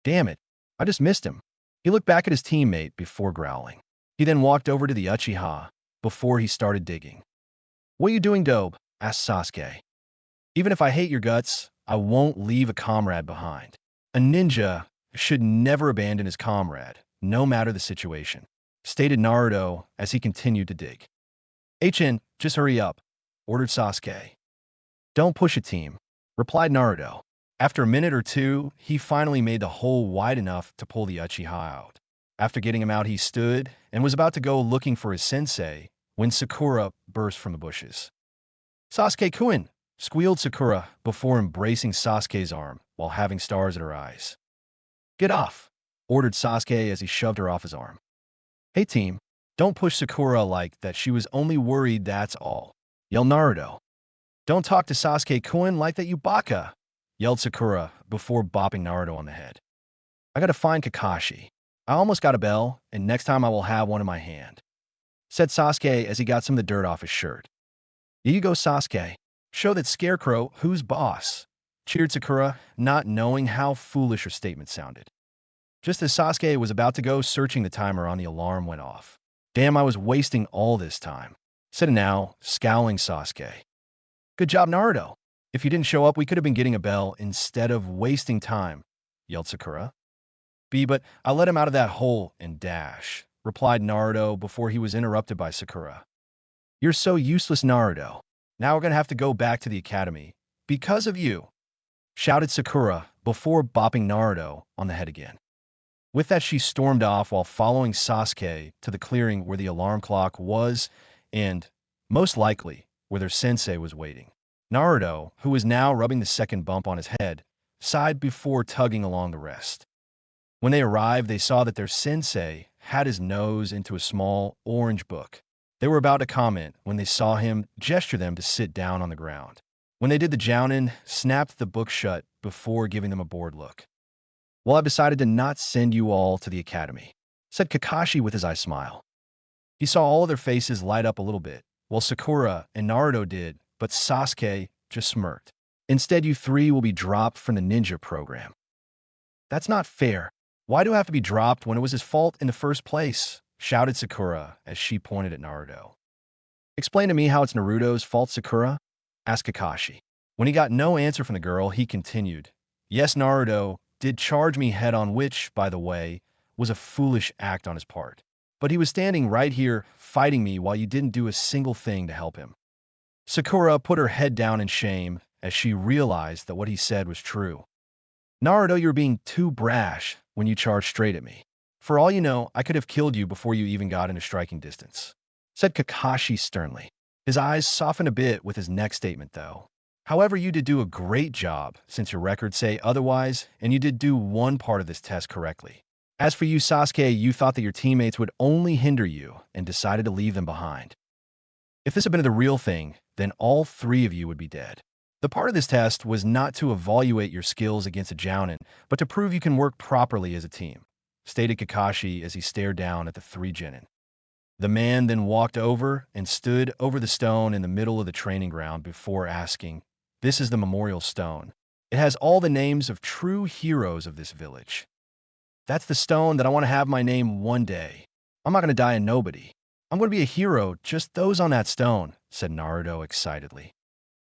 "Damn it, I just missed him." He looked back at his teammate before growling. He then walked over to the Uchiha before he started digging. "What are you doing, Dobe?" asked Sasuke. "Even if I hate your guts, I won't leave a comrade behind. A ninja should never abandon his comrade, no matter the situation," stated Naruto as he continued to dig. "HN, just hurry up," ordered Sasuke. "Don't push it, team," replied Naruto. After a minute or two, he finally made the hole wide enough to pull the Uchiha out. After getting him out, he stood and was about to go looking for his sensei when Sakura burst from the bushes. "Sasuke-kun!" squealed Sakura before embracing Sasuke's arm while having stars in her eyes. "Get off," ordered Sasuke as he shoved her off his arm. "Hey team, don't push Sakura like that. She was only worried, that's all," yelled Naruto. "Don't talk to Sasuke-kun like that, you baka," yelled Sakura before bopping Naruto on the head. "I gotta find Kakashi. I almost got a bell, and next time I will have one in my hand," said Sasuke as he got some of the dirt off his shirt. "Here you go, Sasuke. Show that scarecrow who's boss," cheered Sakura, not knowing how foolish her statement sounded. Just as Sasuke was about to go searching, the timer on the alarm went off. "Damn, I was wasting all this time," said a now scowling Sasuke. "Good job, Naruto. If you didn't show up, we could have been getting a bell instead of wasting time," yelled Sakura. But I let him out of that hole and dash," replied Naruto before he was interrupted by Sakura. "You're so useless, Naruto. Now we're going to have to go back to the academy because of you," shouted Sakura before bopping Naruto on the head again. With that, she stormed off while following Sasuke to the clearing where the alarm clock was and, most likely, where their sensei was waiting. Naruto, who was now rubbing the second bump on his head, sighed before tugging along the rest. When they arrived, they saw that their sensei had his nose into a small orange book. They were about to comment when they saw him gesture them to sit down on the ground. When they did, the Jounin snapped the book shut before giving them a bored look. "Well, I've decided to not send you all to the academy," said Kakashi with his eye smile. He saw all of their faces light up a little bit, while Sakura and Naruto did, but Sasuke just smirked. "Instead, you three will be dropped from the ninja program." That's not fair. Why do I have to be dropped when it was his fault in the first place? Shouted Sakura as she pointed at Naruto. Explain to me how it's Naruto's fault, Sakura? Asked Kakashi. When he got no answer from the girl, he continued. Yes, Naruto did charge me head on, which, by the way, was a foolish act on his part. But he was standing right here fighting me while you didn't do a single thing to help him. Sakura put her head down in shame as she realized that what he said was true. Naruto, you're being too brash when you charged straight at me. For all you know, I could have killed you before you even got into striking distance, said Kakashi sternly. His eyes softened a bit with his next statement, though. However, you did do a great job, since your records say otherwise, and you did do one part of this test correctly. As for you, Sasuke, you thought that your teammates would only hinder you and decided to leave them behind. If this had been the real thing, then all three of you would be dead. The part of this test was not to evaluate your skills against a Jounin, but to prove you can work properly as a team, stated Kakashi as he stared down at the three Genin. The man then walked over and stood over the stone in the middle of the training ground before asking, This is the memorial stone. It has all the names of true heroes of this village. That's the stone that I want to have my name one day. I'm not going to die a nobody. I'm going to be a hero, just those on that stone, said Naruto excitedly.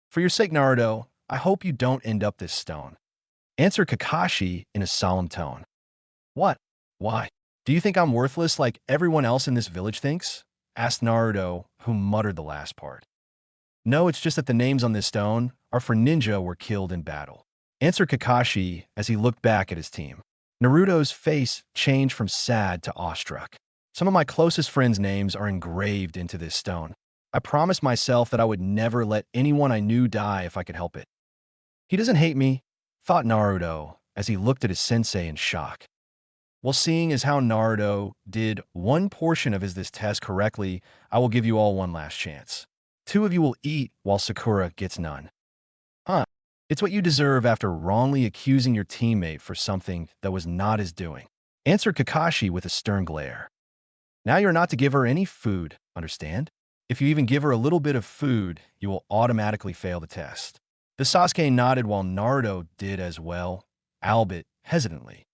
For your sake, Naruto, I hope you don't end up this stone, answered Kakashi in a solemn tone. What? Why? Do you think I'm worthless like everyone else in this village thinks? Asked Naruto, who muttered the last part. No, it's just that the names on this stone are for ninja who were killed in battle, answered Kakashi as he looked back at his team. Naruto's face changed from sad to awestruck. Some of my closest friends' names are engraved into this stone. I promised myself that I would never let anyone I knew die if I could help it. He doesn't hate me, thought Naruto as he looked at his sensei in shock. Well, seeing as how Naruto did one portion of this test correctly, I will give you all one last chance. 2 of you will eat while Sakura gets none. Huh. It's what you deserve after wrongly accusing your teammate for something that was not his doing, answered Kakashi with a stern glare. Now you're not to give her any food, understand? If you even give her a little bit of food, you will automatically fail the test. The Sasuke nodded while Naruto did as well, albeit hesitantly.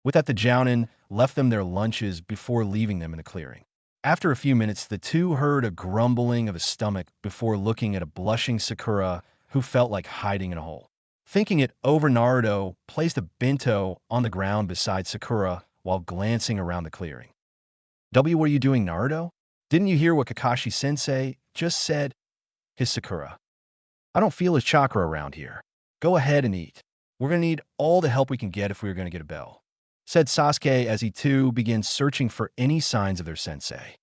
With that, the Jounin left them their lunches before leaving them in the clearing. After a few minutes, the two heard a grumbling of his stomach before looking at a blushing Sakura who felt like hiding in a hole. Thinking it over, Naruto placed a bento on the ground beside Sakura while glancing around the clearing. What are you doing, Naruto? Didn't you hear what Kakashi-sensei just said? Hissed Sakura. I don't feel his chakra around here. Go ahead and eat. We're going to need all the help we can get if we're going to get a bell, said Sasuke as he too began searching for any signs of their sensei.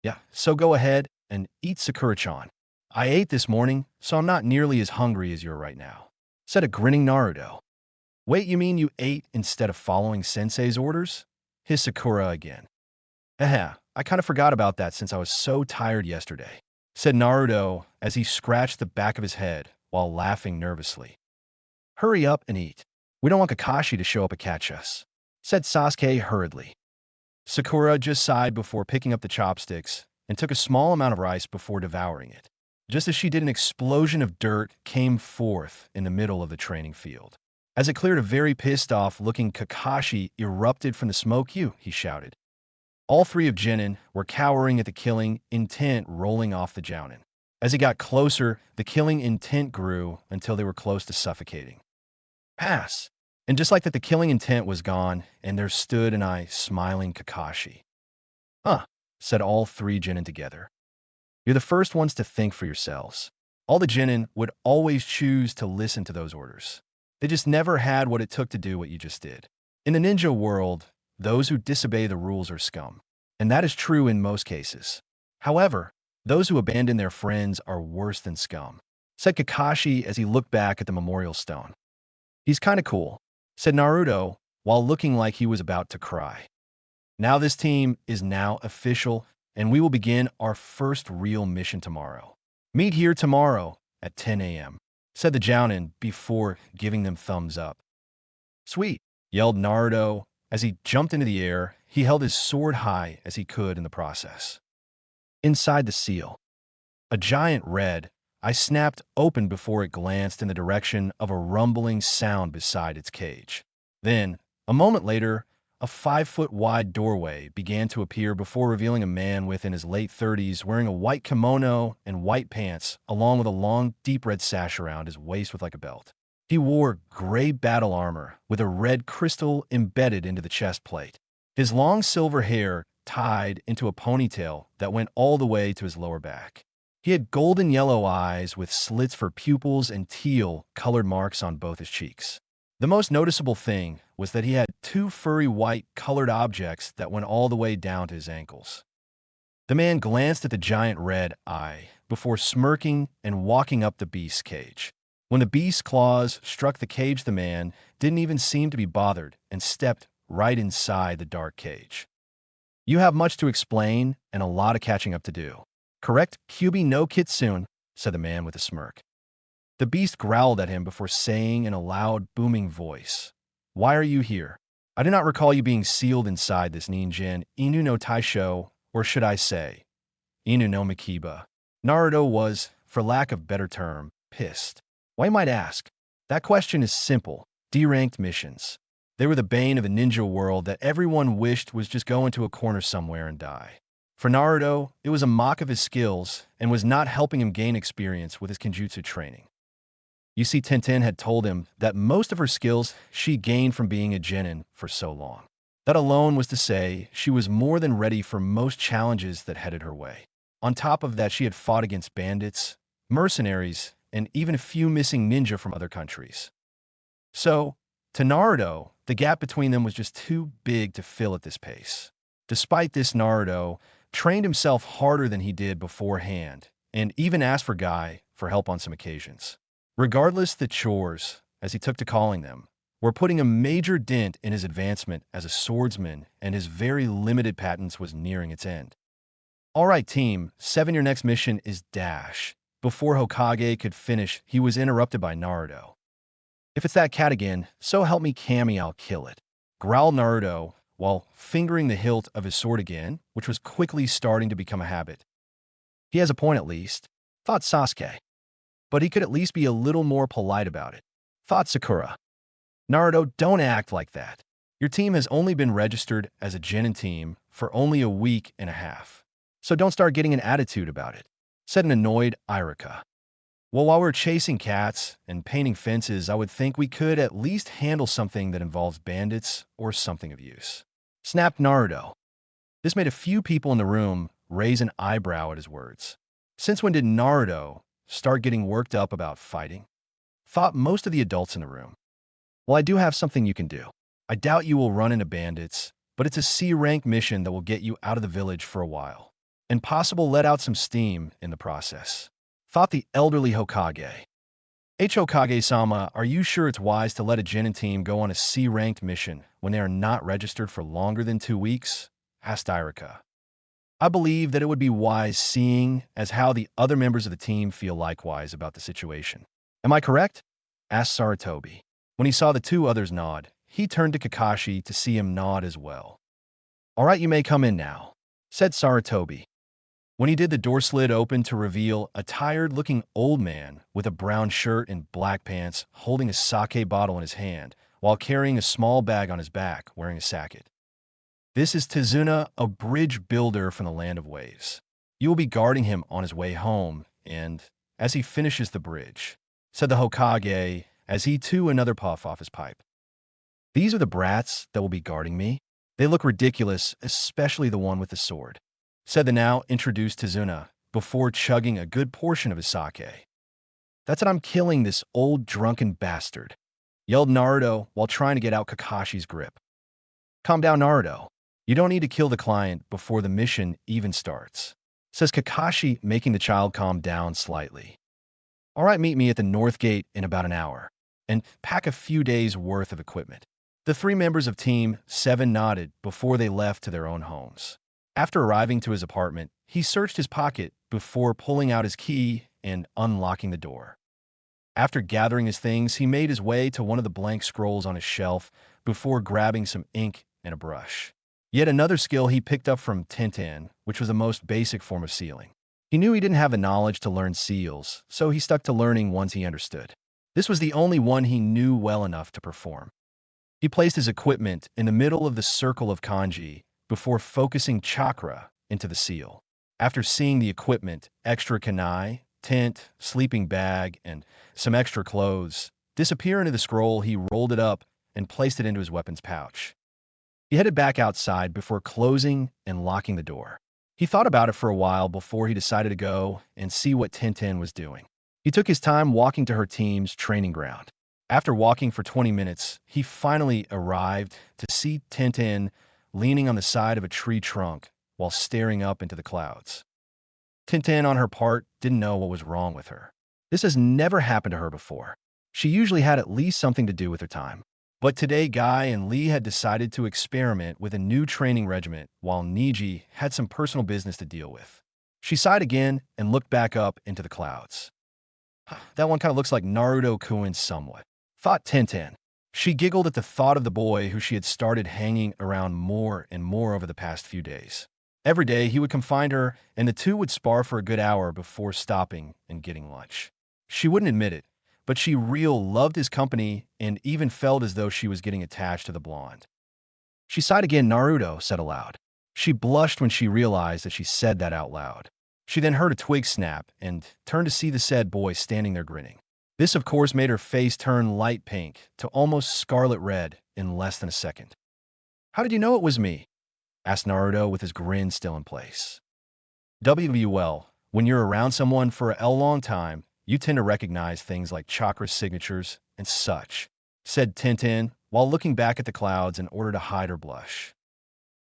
Yeah, so go ahead and eat, Sakura-chan. I ate this morning, so I'm not nearly as hungry as you're right now, said a grinning Naruto. Wait, you mean you ate instead of following sensei's orders? Hissed Sakura again. I kind of forgot about that since I was so tired yesterday, said Naruto as he scratched the back of his head while laughing nervously. Hurry up and eat. We don't want Kakashi to show up and catch us, said Sasuke hurriedly. Sakura just sighed before picking up the chopsticks and took a small amount of rice before devouring it. Just as she did, an explosion of dirt came forth in the middle of the training field. As it cleared, a very pissed-off-looking Kakashi erupted from the smoke. He shouted. All 3 of Genin were cowering at the killing intent rolling off the Jounin. As he got closer, the killing intent grew until they were close to suffocating. Pass! And just like that, the killing intent was gone, and there stood an smiling Kakashi. Huh, said all 3 Genin together. You're the first ones to think for yourselves. All the Genin would always choose to listen to those orders. They just never had what it took to do what you just did. In the ninja world, those who disobey the rules are scum, and that is true in most cases. However, those who abandon their friends are worse than scum, said Kakashi as he looked back at the memorial stone. He's kinda cool, said Naruto while looking like he was about to cry. Now this team is now official, and we will begin our first real mission tomorrow. Meet here tomorrow at 10 a.m., said the Jounin before giving them thumbs up. Sweet, yelled Naruto. As he jumped into the air, he held his sword high as he could in the process. Inside the seal, a giant red eye snapped open before it glanced in the direction of a rumbling sound beside its cage. Then, a moment later, a 5-foot wide doorway began to appear before revealing a man within his late 30s wearing a white kimono and white pants, along with a long, deep red sash around his waist with like a belt. He wore gray battle armor with a red crystal embedded into the chest plate. His long silver hair tied into a ponytail that went all the way to his lower back. He had golden yellow eyes with slits for pupils and teal-colored marks on both his cheeks. The most noticeable thing was that he had two furry white-colored objects that went all the way down to his ankles. The man glanced at the giant red eye before smirking and walking up the beast's cage. When the beast's claws struck the cage, the man didn't even seem to be bothered and stepped right inside the dark cage. "You have much to explain and a lot of catching up to do. Correct, Kyubi no Kitsune," said the man with a smirk. The beast growled at him before saying in a loud, booming voice, "Why are you here? I do not recall you being sealed inside this Ninjin Inu no Taisho, or should I say, Inu no Mikiba." Naruto was, for lack of better term, pissed. Why, you might ask? That question is simple. D-ranked missions. They were the bane of a ninja world that everyone wished was just go into a corner somewhere and die. For Naruto, it was a mock of his skills and was not helping him gain experience with his Kenjutsu training. You see, Tintin had told him that most of her skills she gained from being a genin for so long. That alone was to say she was more than ready for most challenges that headed her way. On top of that, she had fought against bandits, mercenaries, and even a few missing ninja from other countries. So, to Naruto, the gap between them was just too big to fill at this pace. Despite this, Naruto trained himself harder than he did beforehand, and even asked for Guy for help on some occasions. Regardless, the chores, as he took to calling them, were putting a major dent in his advancement as a swordsman, and his very limited patents was nearing its end. "All right, Team 7, your next mission is Dash." Before Hokage could finish, he was interrupted by Naruto. "If it's that cat again, so help me Kami, I'll kill it," growled Naruto, while fingering the hilt of his sword again, which was quickly starting to become a habit. He has a point at least, thought Sasuke. But he could at least be a little more polite about it, thought Sakura. Naruto, don't act like that. Your team has only been registered as a genin team for only a week and a half. So don't start getting an attitude about it, said an annoyed Iruka. Well, while we're chasing cats and painting fences, I would think we could at least handle something that involves bandits or something of use, snapped Naruto. This made a few people in the room raise an eyebrow at his words. Since when did Naruto start getting worked up about fighting? Thought most of the adults in the room. Well, I do have something you can do. I doubt you will run into bandits, but it's a C-rank mission that will get you out of the village for a while, and possible let out some steam in the process, thought the elderly Hokage. Hokage-sama, are you sure it's wise to let a genin team go on a C-ranked mission when they are not registered for longer than 2 weeks? Asked Iruka. I believe that it would be wise, seeing as how the other members of the team feel likewise about the situation. Am I correct? Asked Sarutobi. When he saw the two others nod, he turned to Kakashi to see him nod as well. All right, you may come in now, said Sarutobi. When he did, the door slid open to reveal a tired-looking old man with a brown shirt and black pants, holding a sake bottle in his hand, while carrying a small bag on his back, wearing a sacket. This is Tizuna, a bridge builder from the Land of Waves. You will be guarding him on his way home, and as he finishes the bridge, said the Hokage, as he too another puff off his pipe. These are the brats that will be guarding me. They look ridiculous, especially the one with the sword, said the now introduced Tizuna, before chugging a good portion of his sake. That's it, I'm killing this old drunken bastard, yelled Naruto while trying to get out Kakashi's grip. Calm down, Naruto. You don't need to kill the client before the mission even starts, says Kakashi, making the child calm down slightly. All right, meet me at the North Gate in about an hour, and pack a few days' worth of equipment. The 3 members of Team 7 nodded before they left to their own homes. After arriving to his apartment, he searched his pocket before pulling out his key and unlocking the door. After gathering his things, he made his way to one of the blank scrolls on his shelf before grabbing some ink and a brush. Yet another skill he picked up from Tintin, which was the most basic form of sealing. He knew he didn't have the knowledge to learn seals, so he stuck to learning ones he understood. This was the only one he knew well enough to perform. He placed his equipment in the middle of the circle of kanji before focusing chakra into the seal. After seeing the equipment, extra kanai, tent, sleeping bag, and some extra clothes disappear into the scroll, he rolled it up and placed it into his weapons pouch. He headed back outside before closing and locking the door. He thought about it for a while before he decided to go and see what Tintin was doing. He took his time walking to her team's training ground. After walking for 20 minutes, he finally arrived to see Tintin leaning on the side of a tree trunk while staring up into the clouds. Tintin, on her part, didn't know what was wrong with her. This has never happened to her before. She usually had at least something to do with her time. But today, Guy and Lee had decided to experiment with a new training regimen while Niji had some personal business to deal with. She sighed again and looked back up into the clouds. That one kind of looks like Naruto-kun somewhat, thought Tintin. She giggled at the thought of the boy who she had started hanging around more and more over the past few days. Every day, he would come find her, and the two would spar for a good hour before stopping and getting lunch. She wouldn't admit it, but she real loved his company and even felt as though she was getting attached to the blonde. She sighed again. Naruto said aloud. She blushed when she realized that she said that out loud. She then heard a twig snap and turned to see the said boy standing there grinning. This, of course, made her face turn light pink to almost scarlet red in less than a second. "How did you know it was me?" asked Naruto with his grin still in place. Well, when you're around someone for a long time, you tend to recognize things like chakra signatures and such, said Tintin while looking back at the clouds in order to hide her blush.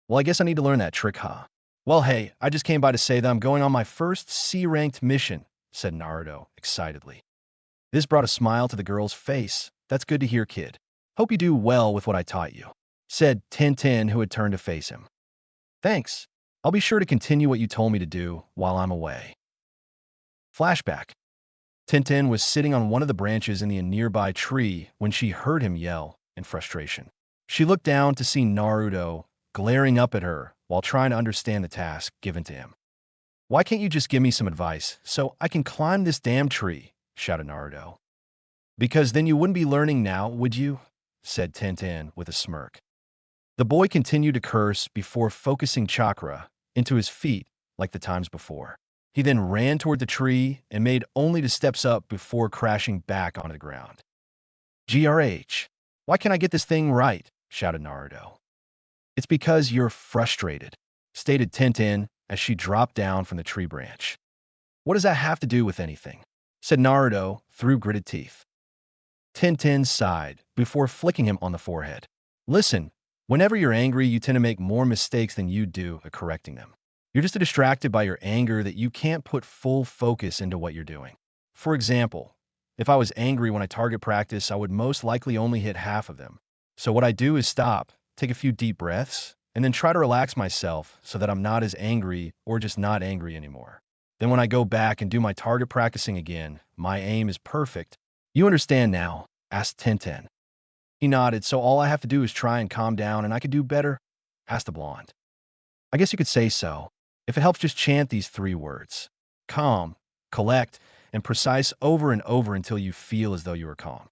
"Well, I guess I need to learn that trick, huh?" "Well, hey, I just came by to say that I'm going on my first C-ranked mission," said Naruto excitedly. This brought a smile to the girl's face. "That's good to hear, kid. Hope you do well with what I taught you," said Tintin, who had turned to face him. "Thanks. I'll be sure to continue what you told me to do while I'm away." Flashback. Tintin was sitting on one of the branches in the nearby tree when she heard him yell in frustration. She looked down to see Naruto glaring up at her while trying to understand the task given to him. "Why can't you just give me some advice so I can climb this damn tree?" shouted Naruto. "Because then you wouldn't be learning now, would you?" said Tintin with a smirk. The boy continued to curse before focusing chakra into his feet like the times before. He then ran toward the tree and made only to steps up before crashing back onto the ground. "GRH, why can't I get this thing right?" shouted Naruto. "It's because you're frustrated," stated Tintin as she dropped down from the tree branch. "What does that have to do with anything?" said Naruto through gritted teeth. Tintin sighed before flicking him on the forehead. "Listen, whenever you're angry, you tend to make more mistakes than you do at correcting them. You're just distracted by your anger that you can't put full focus into what you're doing. For example, if I was angry when I target practice, I would most likely only hit half of them. So what I do is stop, take a few deep breaths, and then try to relax myself so that I'm not as angry or just not angry anymore. Then when I go back and do my target practicing again, my aim is perfect." "You understand now?" asked Tintin. He nodded. "So all I have to do is try and calm down and I could do better?" asked the blonde. "I guess you could say so. If it helps, just chant these 3 words. Calm, collect, and precise over and over until you feel as though you are calm."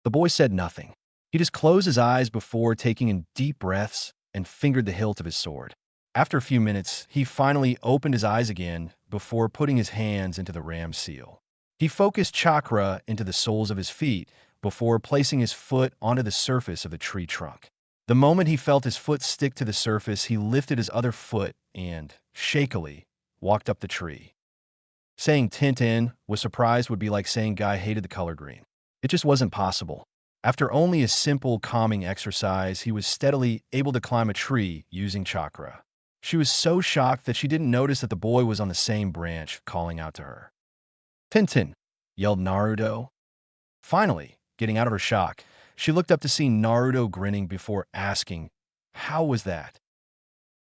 The boy said nothing. He just closed his eyes before taking in deep breaths and fingered the hilt of his sword. After a few minutes, he finally opened his eyes again before putting his hands into the ram seal. He focused chakra into the soles of his feet before placing his foot onto the surface of the tree trunk. The moment he felt his foot stick to the surface, he lifted his other foot and, shakily, walked up the tree. Saying Tintin was surprised would be like saying Guy hated the color green. It just wasn't possible. After only a simple calming exercise, he was steadily able to climb a tree using chakra. She was so shocked that she didn't notice that the boy was on the same branch, calling out to her. "Tintin!" yelled Naruto. Finally, getting out of her shock, she looked up to see Naruto grinning before asking, "How was that?"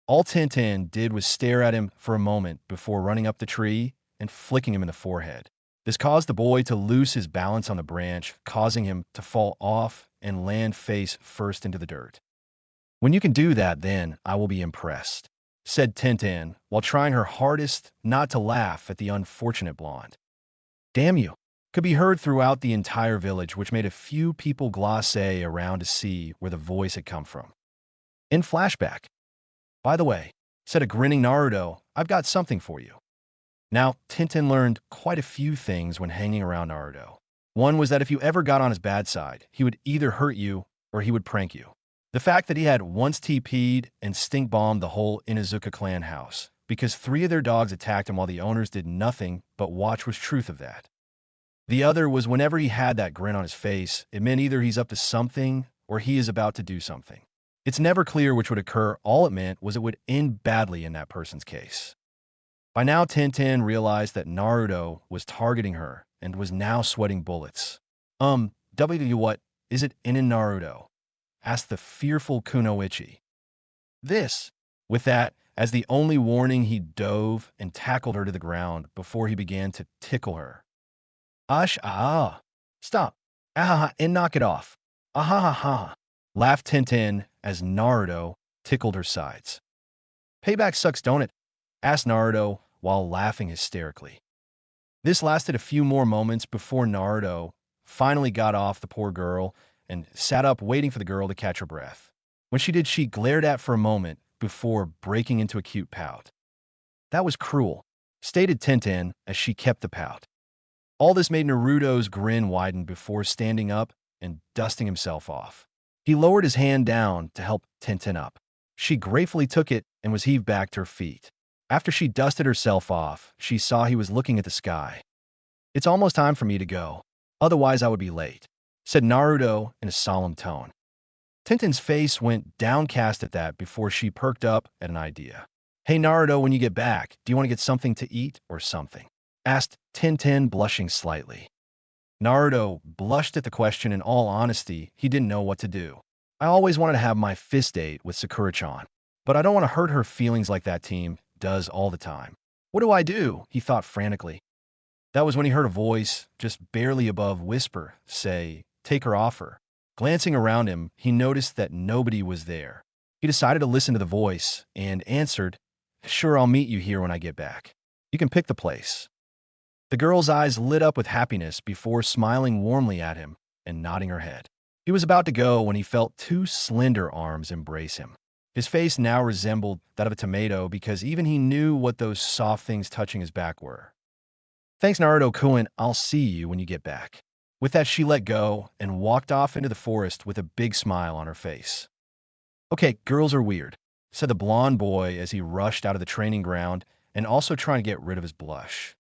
All Tintin did was stare at him for a moment before running up the tree and flicking him in the forehead. This caused the boy to lose his balance on the branch, causing him to fall off and land face first into the dirt. "When you can do that, then I will be impressed," said Tintin while trying her hardest not to laugh at the unfortunate blonde. "Damn you. could be heard throughout the entire village, which made a few people glacé around to see where the voice had come from. In flashback, "By the way," said a grinning Naruto, "I've got something for you." Now, Tintin learned quite a few things when hanging around Naruto. One was that if you ever got on his bad side, he would either hurt you or he would prank you. The fact that he had once TP'd and stink bombed the whole Inuzuka clan house because 3 of their dogs attacked him while the owners did nothing but watch was truth of that. The other was whenever he had that grin on his face, it meant either he's up to something or he is about to do something. It's never clear which would occur. All it meant was it would end badly in that person's case. By now, Tintin realized that Naruto was targeting her and was now sweating bullets. What is it in Naruto?" asked the fearful Kunoichi. This. With that, as the only warning, he dove and tackled her to the ground before he began to tickle her. Stop. And knock it off. Ha, laughed Tintin as Naruto tickled her sides. "Payback sucks, don't it?" asked Naruto while laughing hysterically. This lasted a few more moments before Naruto finally got off the poor girl and sat up waiting for the girl to catch her breath. When she did, she glared at for a moment before breaking into a cute pout. "That was cruel," stated Tintin as she kept the pout. All this made Naruto's grin widen before standing up and dusting himself off. He lowered his hand down to help Tintin up. She gratefully took it and was heaved back to her feet. After she dusted herself off, she saw he was looking at the sky. "It's almost time for me to go. Otherwise, I would be late," said Naruto in a solemn tone. Tintin's face went downcast at that before she perked up at an idea. "Hey, Naruto, when you get back, do you want to get something to eat or something?" asked Tintin, blushing slightly. Naruto blushed at the question. In all honesty, he didn't know what to do. "I always wanted to have my fist date with Sakura-chan, but I don't want to hurt her feelings like that team does all the time. What do I do?" he thought frantically. That was when he heard a voice, just barely above whisper, say, "Take her off her." Glancing around him, he noticed that nobody was there. He decided to listen to the voice and answered, "Sure, I'll meet you here when I get back. You can pick the place." The girl's eyes lit up with happiness before smiling warmly at him and nodding her head. He was about to go when he felt 2 slender arms embrace him. His face now resembled that of a tomato because even he knew what those soft things touching his back were. "Thanks, Naruto-kun. I'll see you when you get back." With that, she let go and walked off into the forest with a big smile on her face. "Okay, girls are weird," said the blonde boy as he rushed out of the training ground and also trying to get rid of his blush.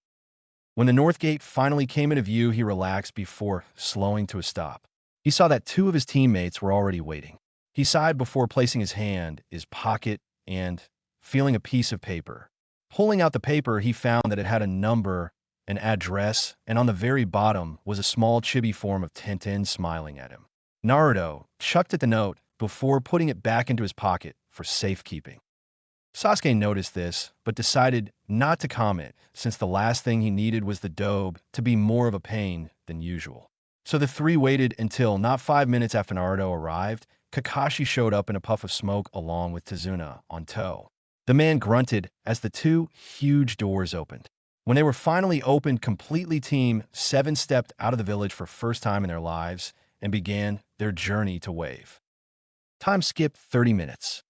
When the north gate finally came into view, he relaxed before slowing to a stop. He saw that 2 of his teammates were already waiting. He sighed before placing his hand in his pocket and feeling a piece of paper. Pulling out the paper, he found that it had a number, an address, and on the very bottom was a small chibi form of Tintin smiling at him. Naruto chucked at the note before putting it back into his pocket for safekeeping. Sasuke noticed this, but decided not to comment since the last thing he needed was the dobe to be more of a pain than usual. So the 3 waited until not 5 minutes after Naruto arrived, Kakashi showed up in a puff of smoke along with Tazuna on tow. The man grunted as the 2 huge doors opened. When they were finally opened completely, Team 7 stepped out of the village for first time in their lives and began their journey to Wave. Time skipped 30 minutes.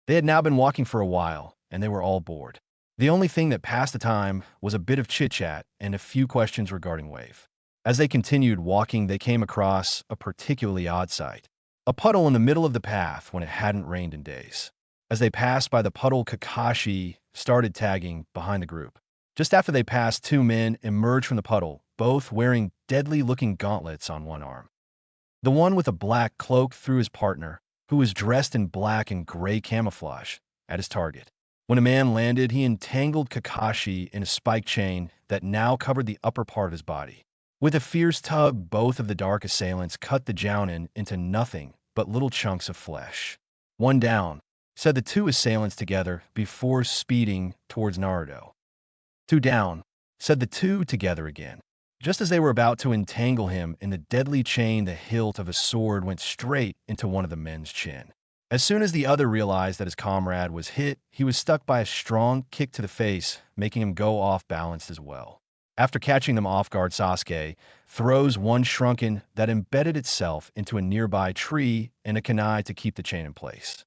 They had now been walking for a while, and they were all bored. The only thing that passed the time was a bit of chit-chat and a few questions regarding Wave. As they continued walking, they came across a particularly odd sight. A puddle in the middle of the path when it hadn't rained in days. As they passed by the puddle, Kakashi started tagging behind the group. Just after they passed, 2 men emerged from the puddle, both wearing deadly-looking gauntlets on one arm. The one with a black cloak threw his partner, who was dressed in black and gray camouflage, at his target. When a man landed, he entangled Kakashi in a spike chain that now covered the upper part of his body. With a fierce tug, both of the dark assailants cut the Jounin into nothing but little chunks of flesh. "One down," said the 2 assailants together before speeding towards Naruto. "2 down," said the 2 together again. Just as they were about to entangle him in the deadly chain, the hilt of a sword went straight into one of the men's chin. As soon as the other realized that his comrade was hit, he was struck by a strong kick to the face, making him go off balanced as well. After catching them off guard, Sasuke throws one shrunken that embedded itself into a nearby tree and a kunai to keep the chain in place.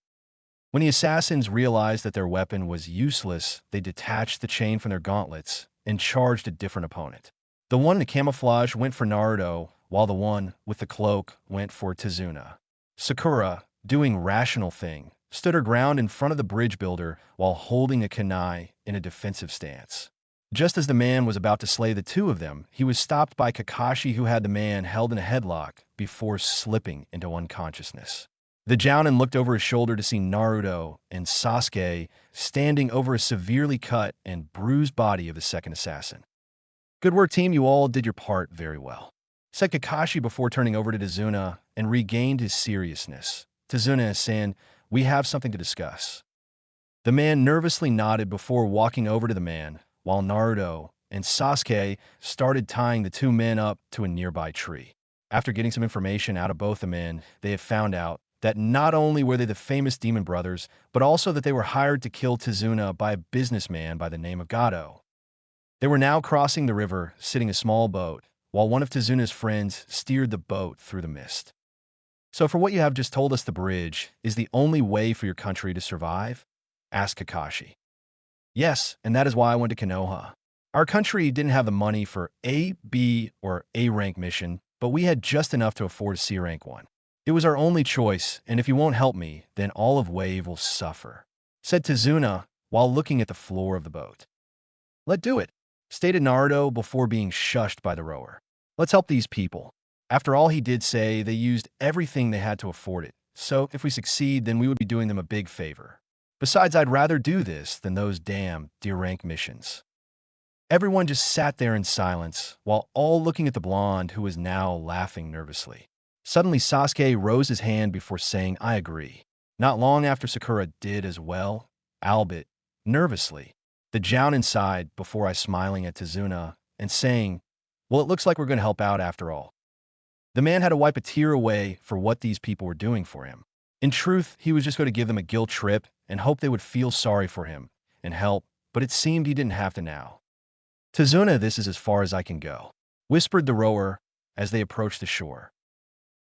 When the assassins realized that their weapon was useless, they detached the chain from their gauntlets and charged a different opponent. The one in the camouflage went for Naruto, while the one with the cloak went for Tizuna. Sakura, doing rational thing, stood her ground in front of the bridge builder while holding a kunai in a defensive stance. Just as the man was about to slay the two of them, he was stopped by Kakashi, who had the man held in a headlock before slipping into unconsciousness. The Jounin looked over his shoulder to see Naruto and Sasuke standing over a severely cut and bruised body of the second assassin. "Good work, team. You all did your part very well," said Kakashi before turning over to Tizuna and regained his seriousness. "Tizuna-san, we have something to discuss." The man nervously nodded before walking over to the man, while Naruto and Sasuke started tying the two men up to a nearby tree. After getting some information out of both the men, they have found out that not only were they the famous demon brothers, but also that they were hired to kill Tizuna by a businessman by the name of Gato. They were now crossing the river, sitting a small boat, while one of Tizuna's friends steered the boat through the mist. "So for what you have just told us, the bridge is the only way for your country to survive?" asked Kakashi. "Yes, and that is why I went to Konoha. Our country didn't have the money for A, B, or A rank mission, but we had just enough to afford a C rank one. It was our only choice, and if you won't help me, then all of Wave will suffer," said Tizuna while looking at the floor of the boat. "Let's do it," stated Naruto before being shushed by the rower. "Let's help these people. After all, he did say they used everything they had to afford it, so if we succeed, then we would be doing them a big favor. Besides, I'd rather do this than those damn D rank missions." Everyone just sat there in silence, while all looking at the blonde, who was now laughing nervously. Suddenly, Sasuke rose his hand before saying, "I agree." Not long after, Sakura did as well, albeit nervously. The Jounin sighed before smiling at Tizuna and saying, "Well, it looks like we're going to help out after all." The man had to wipe a tear away for what these people were doing for him. In truth, he was just going to give them a guilt trip and hope they would feel sorry for him and help, but it seemed he didn't have to now. "Tizuna, this is as far as I can go," whispered the rower as they approached the shore.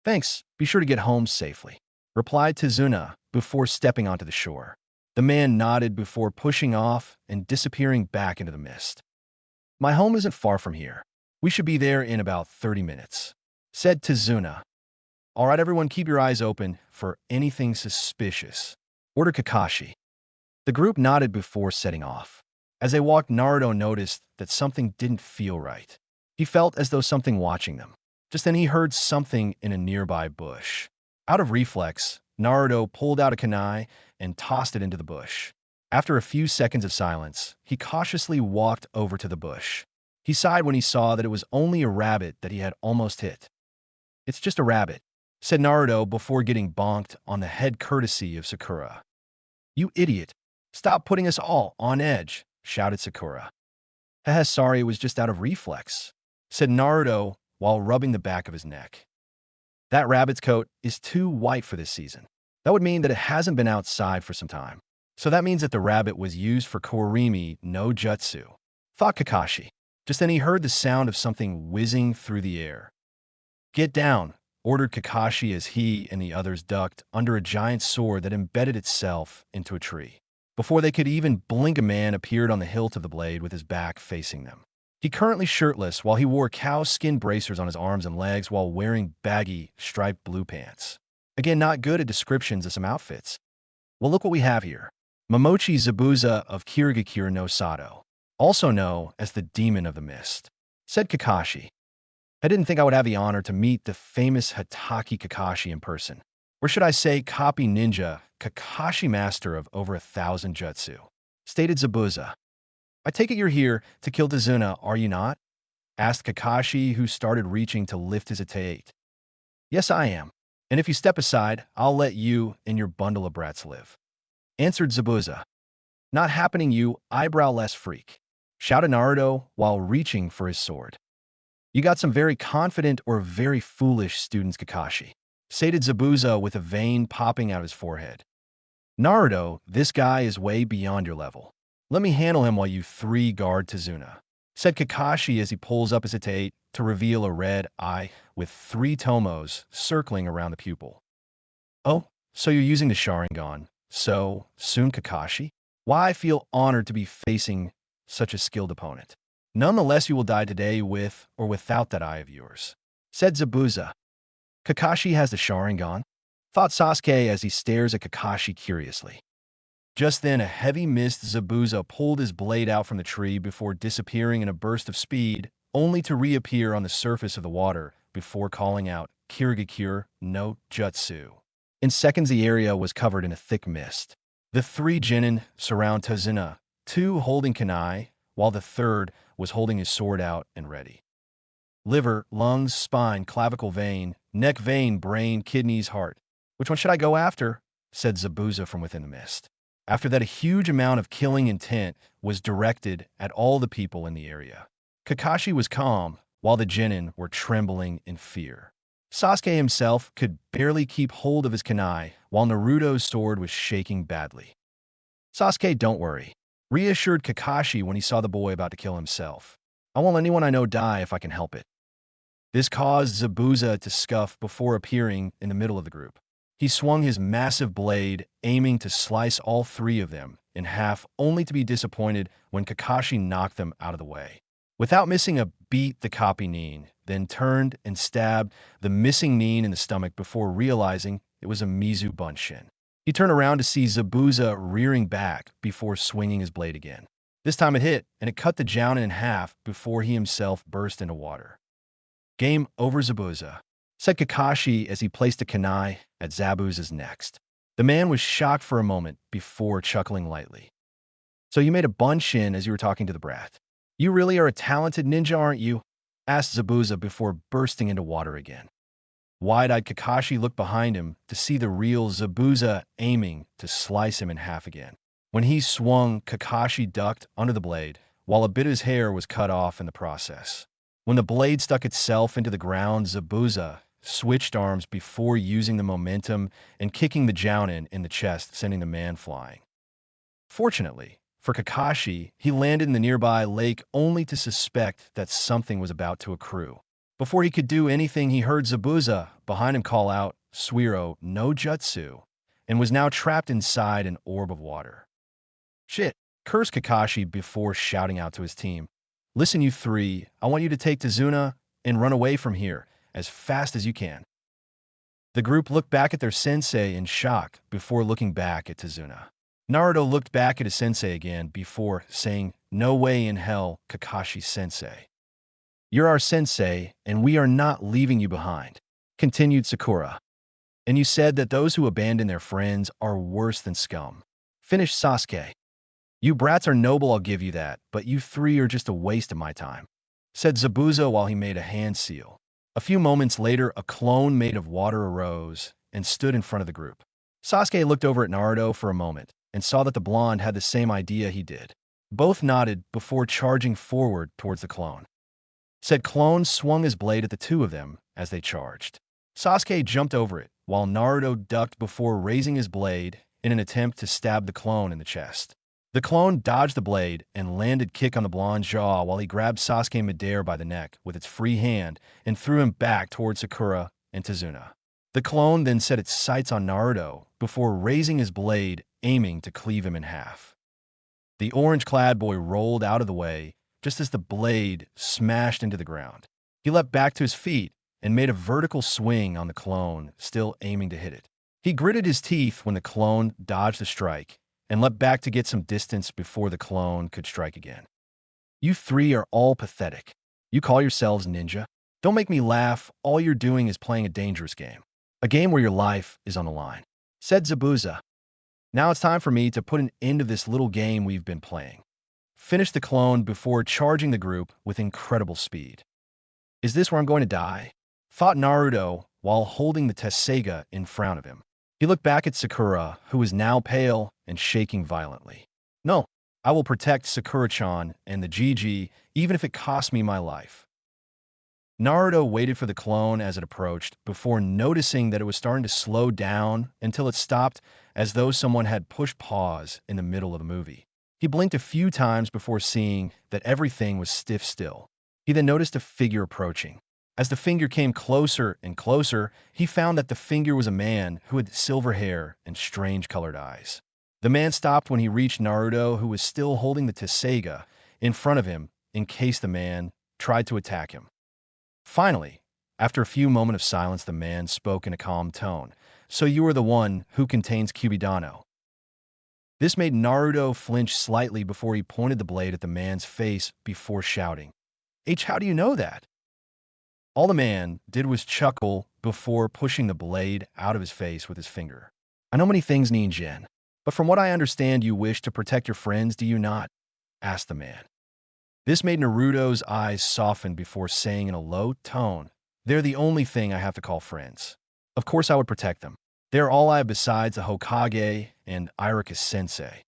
"Thanks, be sure to get home safely," replied Tizuna before stepping onto the shore. The man nodded before pushing off and disappearing back into the mist. "My home isn't far from here. We should be there in about 30 minutes, said Tizuna. "All right, everyone, keep your eyes open for anything suspicious," ordered Kakashi. The group nodded before setting off. As they walked, Naruto noticed that something didn't feel right. He felt as though something watching them. Just then he heard something in a nearby bush. Out of reflex, Naruto pulled out a kunai and tossed it into the bush. After a few seconds of silence, he cautiously walked over to the bush. He sighed when he saw that it was only a rabbit that he had almost hit. "It's just a rabbit," said Naruto before getting bonked on the head courtesy of Sakura. "You idiot! Stop putting us all on edge," shouted Sakura. "Haha, sorry, it was just out of reflex," said Naruto while rubbing the back of his neck. "That rabbit's coat is too white for this season. That would mean that it hasn't been outside for some time. So that means that the rabbit was used for Korimi no Jutsu," thought Kakashi. Just then he heard the sound of something whizzing through the air. "Get down," ordered Kakashi as he and the others ducked under a giant sword that embedded itself into a tree. Before they could even blink, a man appeared on the hilt of the blade with his back facing them. He currently shirtless, while he wore cow skin bracers on his arms and legs while wearing baggy, striped blue pants. Again, not good at descriptions of some outfits. "Well, look what we have here. Momochi Zabuza of Kirigakure no Sato, also known as the Demon of the Mist," said Kakashi. "I didn't think I would have the honor to meet the famous Hatake Kakashi in person. Or should I say copy ninja, Kakashi master of over 1,000 jutsu," stated Zabuza. "I take it you're here to kill Tizuna, are you not?" asked Kakashi, who started reaching to lift his atate. "Yes, I am. And if you step aside, I'll let you and your bundle of brats live," answered Zabuza. "Not happening, you eyebrow-less freak," shouted Naruto while reaching for his sword. "You got some very confident or very foolish students, Kakashi," stated Zabuza with a vein popping out of his forehead. "Naruto, this guy is way beyond your level. Let me handle him while you three guard Tizuna," said Kakashi as he pulls up his Itate to reveal a red eye with 3 tomos circling around the pupil. Oh, so you're using the Sharingan so soon, Kakashi? Why, I feel honored to be facing such a skilled opponent. Nonetheless, you will die today with or without that eye of yours, said Zabuza. Kakashi has the Sharingan? Thought Sasuke as he stares at Kakashi curiously. Just then, a heavy mist Zabuza pulled his blade out from the tree before disappearing in a burst of speed, only to reappear on the surface of the water before calling out Kirigakure no Jutsu. In seconds, the area was covered in a thick mist. The 3 Chunin surround Tazuna, 2 holding kunai, while the 3rd was holding his sword out and ready. Liver, lungs, spine, clavicle vein, neck vein, brain, kidneys, heart. Which one should I go after? Said Zabuza from within the mist. After that, a huge amount of killing intent was directed at all the people in the area. Kakashi was calm, while the Chunin were trembling in fear. Sasuke himself could barely keep hold of his kunai, while Naruto's sword was shaking badly. Sasuke, don't worry, reassured Kakashi when he saw the boy about to kill himself. I won't let anyone I know die if I can help it. This caused Zabuza to scuff before appearing in the middle of the group. He swung his massive blade, aiming to slice all 3 of them in half, only to be disappointed when Kakashi knocked them out of the way. Without missing a beat, the copy Nin then turned and stabbed the missing Nin in the stomach before realizing it was a Mizu Bunshin. He turned around to see Zabuza rearing back before swinging his blade again. This time it hit, and it cut the Jounin in half before he himself burst into water. Game over, Zabuza, said Kakashi as he placed a kunai at Zabuza's neck. The man was shocked for a moment before chuckling lightly. So you made a bunshin as you were talking to the brat. You really are a talented ninja, aren't you? Asked Zabuza before bursting into water again. Wide-eyed Kakashi looked behind him to see the real Zabuza aiming to slice him in half again. When he swung, Kakashi ducked under the blade, while a bit of his hair was cut off in the process. When the blade stuck itself into the ground, Zabuza switched arms before using the momentum and kicking the Jounin in the chest, sending the man flying. Fortunately for Kakashi, he landed in the nearby lake only to suspect that something was about to accrue. Before he could do anything, he heard Zabuza behind him call out, Suiro no Jutsu, and was now trapped inside an orb of water. Shit, cursed Kakashi before shouting out to his team. Listen, you 3, I want you to take Tazuna and run away from here as fast as you can. The group looked back at their sensei in shock before looking back at Tazuna. Naruto looked back at his sensei again before saying, No way in hell, Kakashi-sensei. You're our sensei, and we are not leaving you behind, continued Sakura. And you said that those who abandon their friends are worse than scum. Finished Sasuke. You brats are noble, I'll give you that, but you 3 are just a waste of my time, said Zabuza while he made a hand seal. A few moments later, a clone made of water arose and stood in front of the group. Sasuke looked over at Naruto for a moment and saw that the blonde had the same idea he did. Both nodded before charging forward towards the clone. Said clone swung his blade at the 2 of them as they charged. Sasuke jumped over it, while Naruto ducked before raising his blade in an attempt to stab the clone in the chest. The clone dodged the blade and landed kick on the blonde's jaw while he grabbed Sasuke midair by the neck with its free hand and threw him back towards Sakura and Tazuna. The clone then set its sights on Naruto before raising his blade, aiming to cleave him in half. The orange-clad boy rolled out of the way just as the blade smashed into the ground. He leapt back to his feet and made a vertical swing on the clone, still aiming to hit it. He gritted his teeth when the clone dodged the strike and leapt back to get some distance before the clone could strike again. You 3 are all pathetic. You call yourselves ninja? Don't make me laugh. All you're doing is playing a dangerous game. A game where your life is on the line, said Zabuza. Now it's time for me to put an end to this little game we've been playing. Finished the clone before charging the group with incredible speed. Is this where I'm going to die? Thought Naruto while holding the Tesseiga in front of him. He looked back at Sakura, who was now pale and shaking violently. No, I will protect Sakura-chan and the GG, even if it costs me my life. Naruto waited for the clone as it approached before noticing that it was starting to slow down until it stopped as though someone had pushed pause in the middle of the movie. He blinked a few times before seeing that everything was stiff still. He then noticed a figure approaching. As the figure came closer and closer, he found that the figure was a man who had silver hair and strange-colored eyes. The man stopped when he reached Naruto, who was still holding the Tessega in front of him in case the man tried to attack him. Finally, after a few moments of silence, the man spoke in a calm tone. "So you are the one who contains Kubidano." This made Naruto flinch slightly before he pointed the blade at the man's face before shouting, how do you know that?" All the man did was chuckle before pushing the blade out of his face with his finger. "I know many things, Ninjen, but from what I understand, you wish to protect your friends, do you not?" asked the man. This made Naruto's eyes soften before saying in a low tone, "They're the only thing I have to call friends. Of course I would protect them. They're all I have besides the Hokage and Iruka-sensei."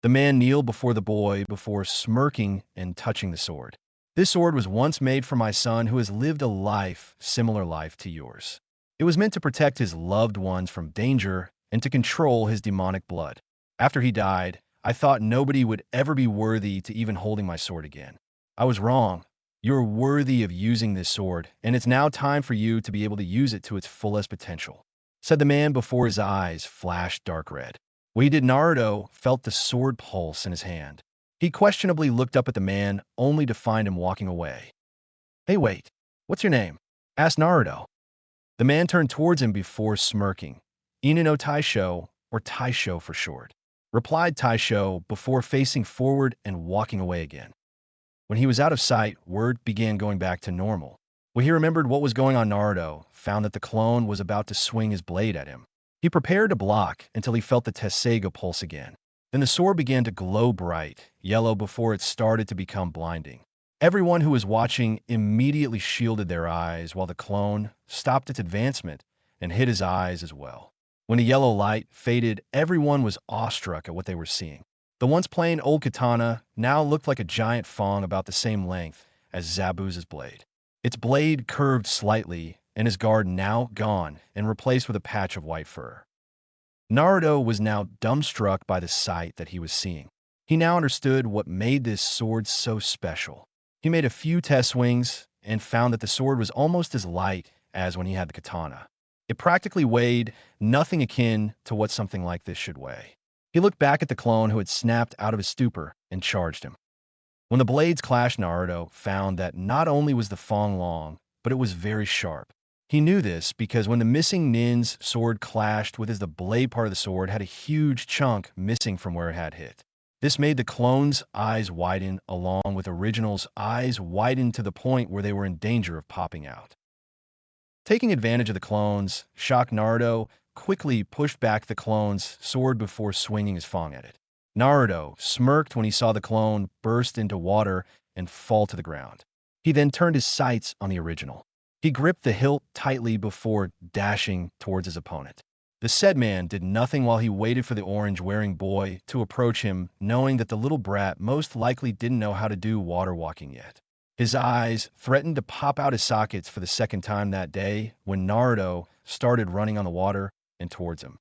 The man kneeled before the boy before smirking and touching the sword. "This sword was once made for my son who has lived a similar life to yours. It was meant to protect his loved ones from danger and to control his demonic blood. After he died, I thought nobody would ever be worthy to even holding my sword again. I was wrong. You're worthy of using this sword, and it's now time for you to be able to use it to its fullest potential," said the man before his eyes flashed dark red. When he did, Naruto felt the sword pulse in his hand. He questionably looked up at the man, only to find him walking away. "Hey, wait. What's your name?" asked Naruto. The man turned towards him before smirking. "Inu Taisho, or Taisho for short," replied Taisho before facing forward and walking away again. When he was out of sight, word began going back to normal. When he remembered what was going on, Naruto found that the clone was about to swing his blade at him. He prepared to block until he felt the Tessega pulse again. Then the sword began to glow bright yellow before it started to become blinding. Everyone who was watching immediately shielded their eyes while the clone stopped its advancement and hid his eyes as well. When the yellow light faded, everyone was awestruck at what they were seeing. The once plain old katana now looked like a giant fang about the same length as Zabuza's blade. Its blade curved slightly, and his guard now gone and replaced with a patch of white fur. Naruto was now dumbstruck by the sight that he was seeing. He now understood what made this sword so special. He made a few test swings and found that the sword was almost as light as when he had the katana. It practically weighed nothing akin to what something like this should weigh. He looked back at the clone who had snapped out of his stupor and charged him. When the blades clashed, Naruto found that not only was the fang long, but it was very sharp. He knew this because when the missing nin's sword clashed with the blade part of the sword had a huge chunk missing from where it had hit. This made the clone's eyes widen along with original's eyes widen to the point where they were in danger of popping out. Taking advantage of the clone's shock, Naruto quickly pushed back the clone's sword before swinging his fang at it. Naruto smirked when he saw the clone burst into water and fall to the ground. He then turned his sights on the original. He gripped the hilt tightly before dashing towards his opponent. The said man did nothing while he waited for the orange-wearing boy to approach him, knowing that the little brat most likely didn't know how to do water walking yet. His eyes threatened to pop out his sockets for the second time that day when Naruto started running on the water and towards him.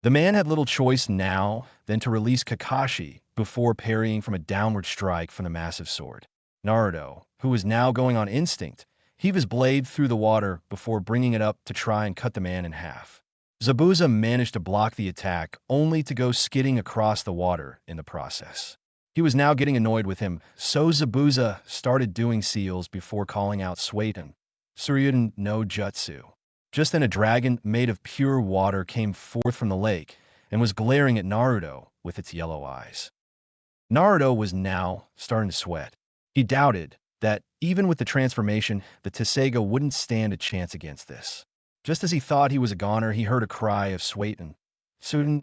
The man had little choice now than to release Kakashi before parrying from a downward strike from the massive sword. Naruto, who was now going on instinct, heaved his blade through the water before bringing it up to try and cut the man in half. Zabuza managed to block the attack, only to go skidding across the water in the process. He was now getting annoyed with him, so Zabuza started doing seals before calling out Suiton, Suryuden no Jutsu. Just then a dragon made of pure water came forth from the lake and was glaring at Naruto with its yellow eyes. Naruto was now starting to sweat. He doubted that even with the transformation, the Tessega wouldn't stand a chance against this. Just as he thought he was a goner, he heard a cry of Suiton,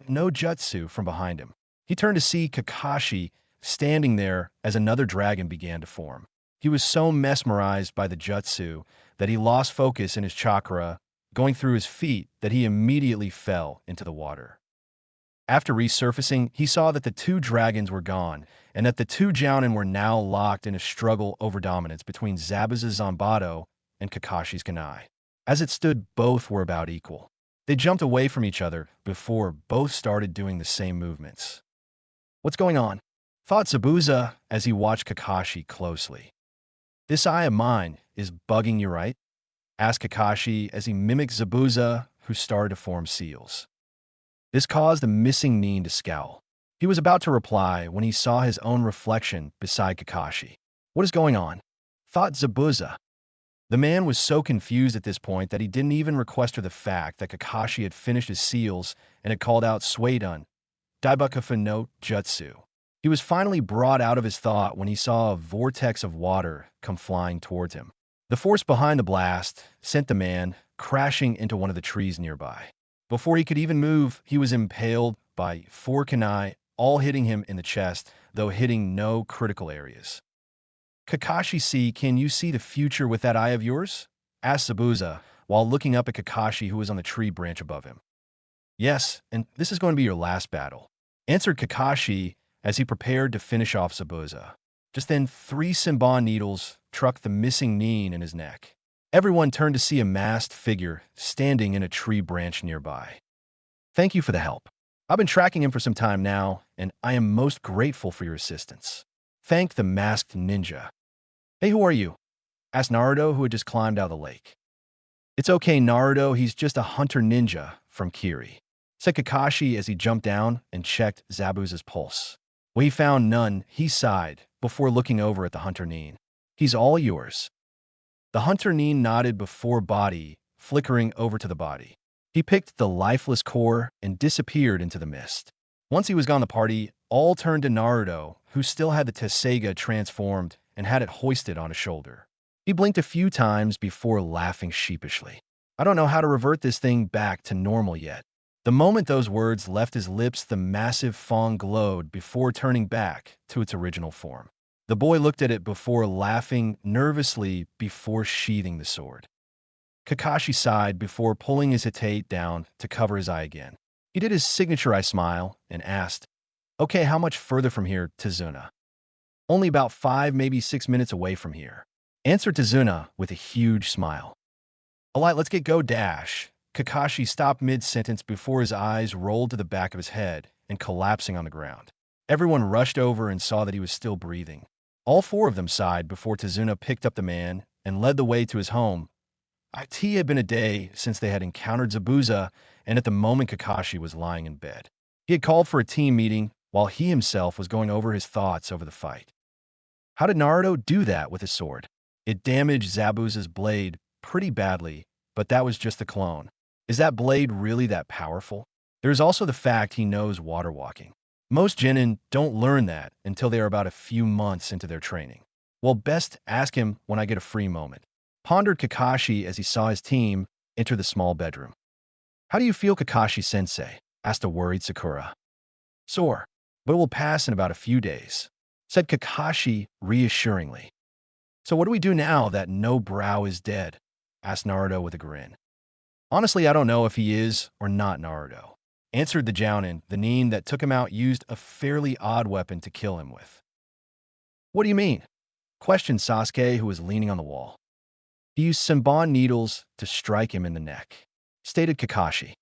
no Jutsu from behind him. He turned to see Kakashi standing there as another dragon began to form. He was so mesmerized by the jutsu that he lost focus in his chakra going through his feet that he immediately fell into the water. After resurfacing, he saw that the two dragons were gone and that the two Jounin were now locked in a struggle over dominance between Zabuza's Zanbato and Kakashi's Kunai. As it stood, both were about equal. They jumped away from each other before both started doing the same movements. "What's going on?" thought Zabuza as he watched Kakashi closely. This eye of mine is bugging you, right? Asked Kakashi as he mimicked Zabuza, who started to form seals. This caused the missing Nin to scowl. He was about to reply when he saw his own reflection beside Kakashi. What is going on? Thought Zabuza. The man was so confused at this point that he didn't even requester the fact that Kakashi had finished his seals and had called out Suidun, Daibukafa no Jutsu. He was finally brought out of his thought when he saw a vortex of water come flying towards him. The force behind the blast sent the man crashing into one of the trees nearby. Before he could even move, he was impaled by 4 kunai, all hitting him in the chest, though hitting no critical areas. Kakashi, can you see the future with that eye of yours? Asked Zabuza, while looking up at Kakashi, who was on the tree branch above him. Yes, and this is going to be your last battle, answered Kakashi as he prepared to finish off Zabuza. Just then, 3 Senbon needles struck the missing Nin in his neck. Everyone turned to see a masked figure standing in a tree branch nearby. Thank you for the help. I've been tracking him for some time now, and I am most grateful for your assistance. Thanked the masked ninja. Hey, who are you? Asked Naruto, who had just climbed out of the lake. It's okay, Naruto, he's just a hunter ninja from Kiri, said Kakashi as he jumped down and checked Zabuza's pulse. When he found none, he sighed before looking over at the hunter Nin. He's all yours. The hunter Nin nodded before body, flickering over to the body. He picked the lifeless core and disappeared into the mist. Once he was gone, the party all turned to Naruto, who still had the Tesseiga transformed and had it hoisted on his shoulder. He blinked a few times before laughing sheepishly. I don't know how to revert this thing back to normal yet. The moment those words left his lips, the massive fang glowed before turning back to its original form. The boy looked at it before laughing nervously before sheathing the sword. Kakashi sighed before pulling his hitate down to cover his eye again. He did his signature eye smile and asked, Okay, how much further from here, Tazuna? Only about 5, maybe 6 minutes away from here, answered Tazuna with a huge smile. Alright, let's get go dash. Kakashi stopped mid-sentence before his eyes rolled to the back of his head and collapsing on the ground. Everyone rushed over and saw that he was still breathing. All 4 of them sighed before Tazuna picked up the man and led the way to his home. It had been a day since they had encountered Zabuza, and at the moment Kakashi was lying in bed. He had called for a team meeting while he himself was going over his thoughts over the fight. How did Naruto do that with his sword? It damaged Zabuza's blade pretty badly, but that was just the clone. Is that blade really that powerful? There's also the fact he knows water walking. Most genin don't learn that until they are about a few months into their training. Well, best ask him when I get a free moment, pondered Kakashi as he saw his team enter the small bedroom. How do you feel, Kakashi-sensei? Asked a worried Sakura. Sore, but it will pass in about a few days, said Kakashi reassuringly. So what do we do now that no brow is dead? Asked Naruto with a grin. Honestly, I don't know if he is or not Naruto, answered the Jounin. The Nin that took him out used a fairly odd weapon to kill him with. What do you mean? Questioned Sasuke, who was leaning on the wall. He used Senbon needles to strike him in the neck, stated Kakashi.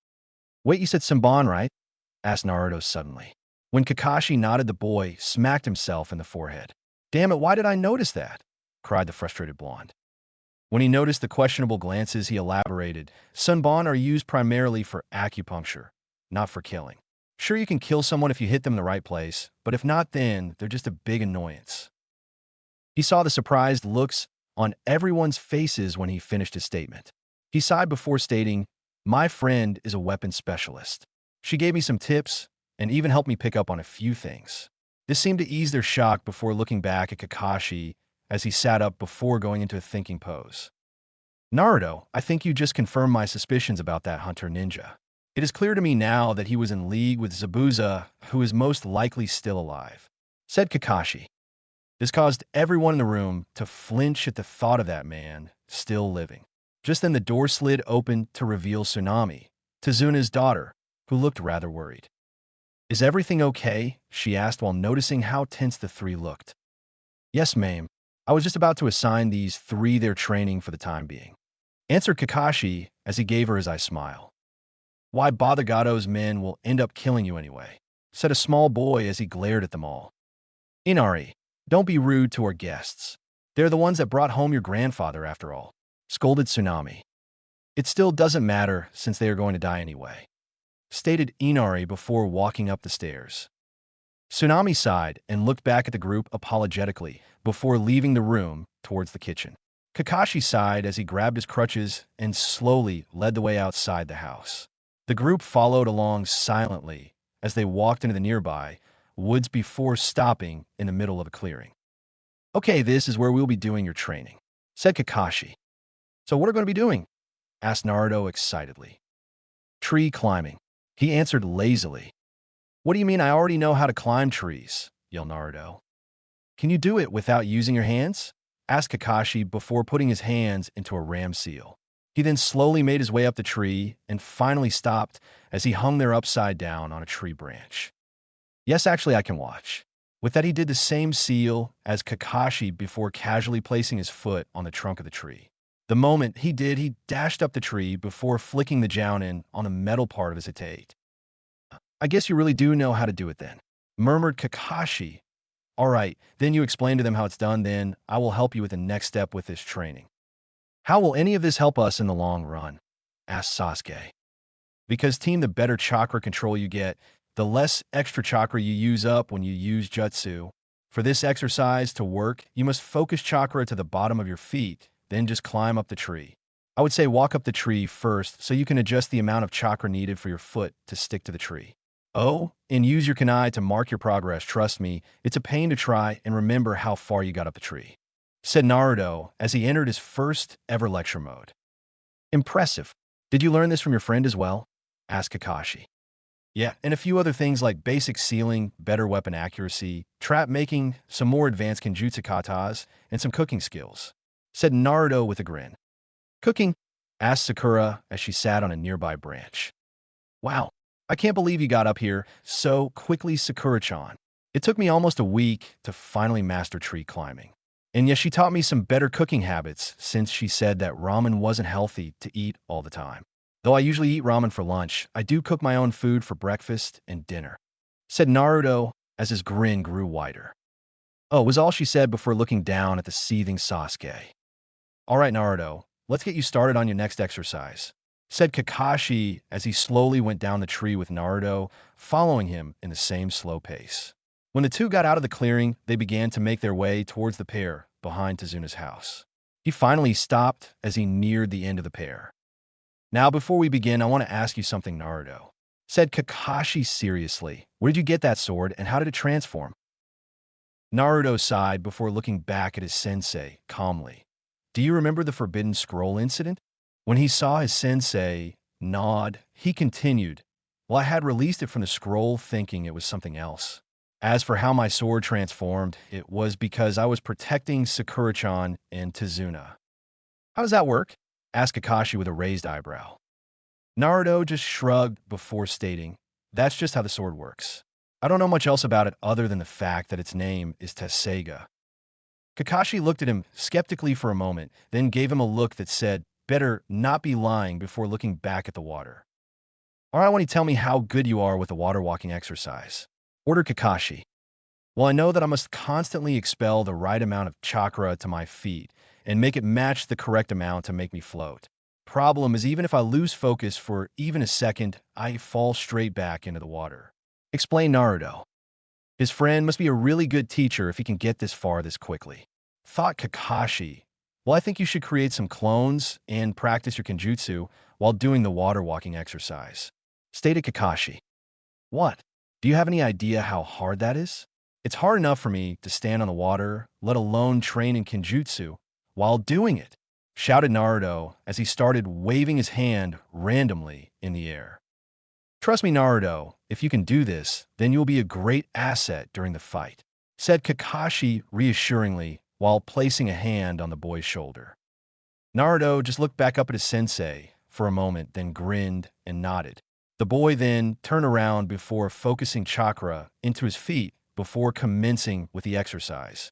Wait, you said Senbon, right? Asked Naruto suddenly. When Kakashi nodded, the boy smacked himself in the forehead. Damn it, why did I notice that? Cried the frustrated blonde. When he noticed the questionable glances, he elaborated. Senbon are used primarily for acupuncture, not for killing. Sure, you can kill someone if you hit them in the right place, but if not, then they're just a big annoyance. He saw the surprised looks on everyone's faces when he finished his statement. He sighed before stating, My friend is a weapons specialist. She gave me some tips and even helped me pick up on a few things. This seemed to ease their shock before looking back at Kakashi as he sat up before going into a thinking pose. Naruto, I think you just confirmed my suspicions about that hunter ninja. It is clear to me now that he was in league with Zabuza, who is most likely still alive, said Kakashi. This caused everyone in the room to flinch at the thought of that man still living. Just then the door slid open to reveal Tsunami, Tazuna's daughter, who looked rather worried. Is everything okay? She asked while noticing how tense the 3 looked. Yes, ma'am. I was just about to assign these 3 their training for the time being, answered Kakashi as he gave her his eye smile. Why bother, Gado's men will end up killing you anyway, said a small boy as he glared at them all. Inari, don't be rude to our guests. They're the ones that brought home your grandfather, after all, scolded Tsunami. It still doesn't matter since they are going to die anyway, stated Inari before walking up the stairs. Tsunami sighed and looked back at the group apologetically before leaving the room towards the kitchen. Kakashi sighed as he grabbed his crutches and slowly led the way outside the house. The group followed along silently as they walked into the nearby woods before stopping in the middle of a clearing. Okay, this is where we'll be doing your training, said Kakashi. So what are we going to be doing? Asked Naruto excitedly. Tree climbing, he answered lazily. What do you mean I already know how to climb trees? Yelled Naruto. Can you do it without using your hands? Asked Kakashi before putting his hands into a ram seal. He then slowly made his way up the tree and finally stopped as he hung there upside down on a tree branch. Yes, actually, I can watch. With that, he did the same seal as Kakashi before casually placing his foot on the trunk of the tree. The moment he did, he dashed up the tree before flicking the jounin on the metal part of his Itate. I guess you really do know how to do it then, murmured Kakashi. All right, then you explain to them how it's done, then I will help you with the next step with this training. How will any of this help us in the long run? Asked Sasuke. Because team, the better chakra control you get, the less extra chakra you use up when you use jutsu. For this exercise to work, you must focus chakra to the bottom of your feet, then just climb up the tree. I would say walk up the tree first so you can adjust the amount of chakra needed for your foot to stick to the tree. Oh, and use your kunai to mark your progress. Trust me, it's a pain to try and remember how far you got up the tree, said Naruto as he entered his first ever lecture mode. Impressive. Did you learn this from your friend as well? Asked Kakashi. Yeah, and a few other things like basic sealing, better weapon accuracy, trap making, some more advanced kenjutsu katas, and some cooking skills, said Naruto with a grin. Cooking? Asked Sakura as she sat on a nearby branch. Wow, I can't believe you got up here so quickly, Sakura-chan. It took me almost a week to finally master tree climbing. And yes, she taught me some better cooking habits since she said that ramen wasn't healthy to eat all the time. Though I usually eat ramen for lunch, I do cook my own food for breakfast and dinner, said Naruto as his grin grew wider. Oh, was all she said before looking down at the seething Sasuke. All right, Naruto, let's get you started on your next exercise, said Kakashi as he slowly went down the tree with Naruto, following him in the same slow pace. When the two got out of the clearing, they began to make their way towards the pair behind Tezuna's house. He finally stopped as he neared the end of the pair. Now, before we begin, I want to ask you something, Naruto, said Kakashi seriously. Where did you get that sword, and how did it transform? Naruto sighed before looking back at his sensei calmly. Do you remember the Forbidden Scroll incident? When he saw his sensei nod, he continued, well, I had released it from the scroll thinking it was something else. As for how my sword transformed, it was because I was protecting Sakura-chan and Tezuna. How does that work? Asked Kakashi with a raised eyebrow. Naruto just shrugged before stating, that's just how the sword works. I don't know much else about it other than the fact that its name is Tesseiga. Kakashi looked at him skeptically for a moment, then gave him a look that said, better not be lying before looking back at the water. All right, why don't you tell me how good you are with the water walking exercise? Ordered Kakashi. Well, I know that I must constantly expel the right amount of chakra to my feet and make it match the correct amount to make me float. Problem is, even if I lose focus for even a second, I fall straight back into the water, explained Naruto. His friend must be a really good teacher if he can get this far this quickly, thought Kakashi. Well, I think you should create some clones and practice your kenjutsu while doing the water walking exercise, stated Kakashi. What? Do you have any idea how hard that is? It's hard enough for me to stand on the water, let alone train in kenjutsu while doing it, shouted Naruto as he started waving his hand randomly in the air. Trust me, Naruto, if you can do this, then you'll be a great asset during the fight, said Kakashi reassuringly while placing a hand on the boy's shoulder. Naruto just looked back up at his sensei for a moment, then grinned and nodded. The boy then turned around before focusing chakra into his feet before commencing with the exercise.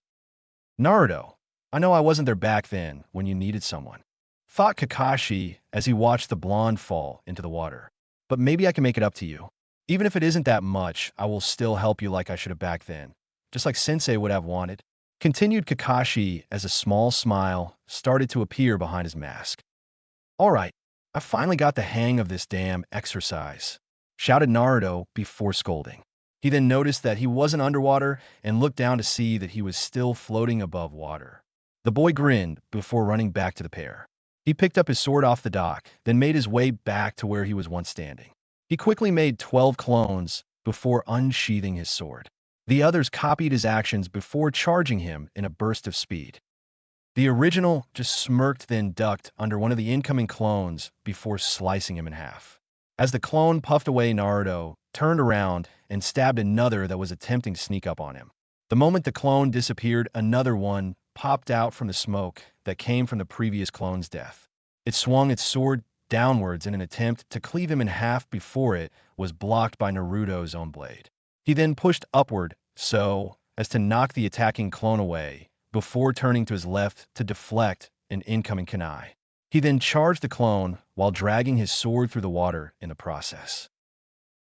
Naruto, I know I wasn't there back then when you needed someone, thought Kakashi as he watched the blonde fall into the water. But maybe I can make it up to you. Even if it isn't that much, I will still help you like I should have back then. just like Sensei would have wanted. Continued Kakashi as a small smile started to appear behind his mask. All right, I finally got the hang of this damn exercise, shouted Naruto before scolding. He then noticed that he wasn't underwater and looked down to see that he was still floating above water. The boy grinned before running back to the pair. He picked up his sword off the dock, then made his way back to where he was once standing. He quickly made 12 clones before unsheathing his sword. The others copied his actions before charging him in a burst of speed. The original just smirked, then ducked under one of the incoming clones before slicing him in half. As the clone puffed away, Naruto turned around and stabbed another that was attempting to sneak up on him. The moment the clone disappeared, another one popped out from the smoke that came from the previous clone's death. It swung its sword downwards in an attempt to cleave him in half before it was blocked by Naruto's own blade. He then pushed upward so as to knock the attacking clone away before turning to his left to deflect an incoming kunai. He then charged the clone while dragging his sword through the water in the process.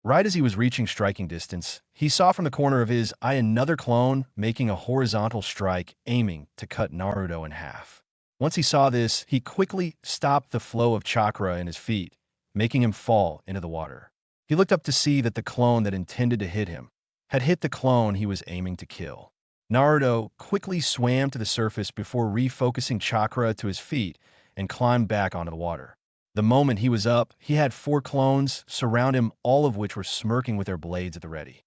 Right as he was reaching striking distance, he saw from the corner of his eye another clone making a horizontal strike aiming to cut Naruto in half. Once he saw this, he quickly stopped the flow of chakra in his feet, making him fall into the water. He looked up to see that the clone that intended to hit him had hit the clone he was aiming to kill. Naruto quickly swam to the surface before refocusing chakra to his feet and climbed back onto the water. The moment he was up, he had 4 clones surround him, all of which were smirking with their blades at the ready.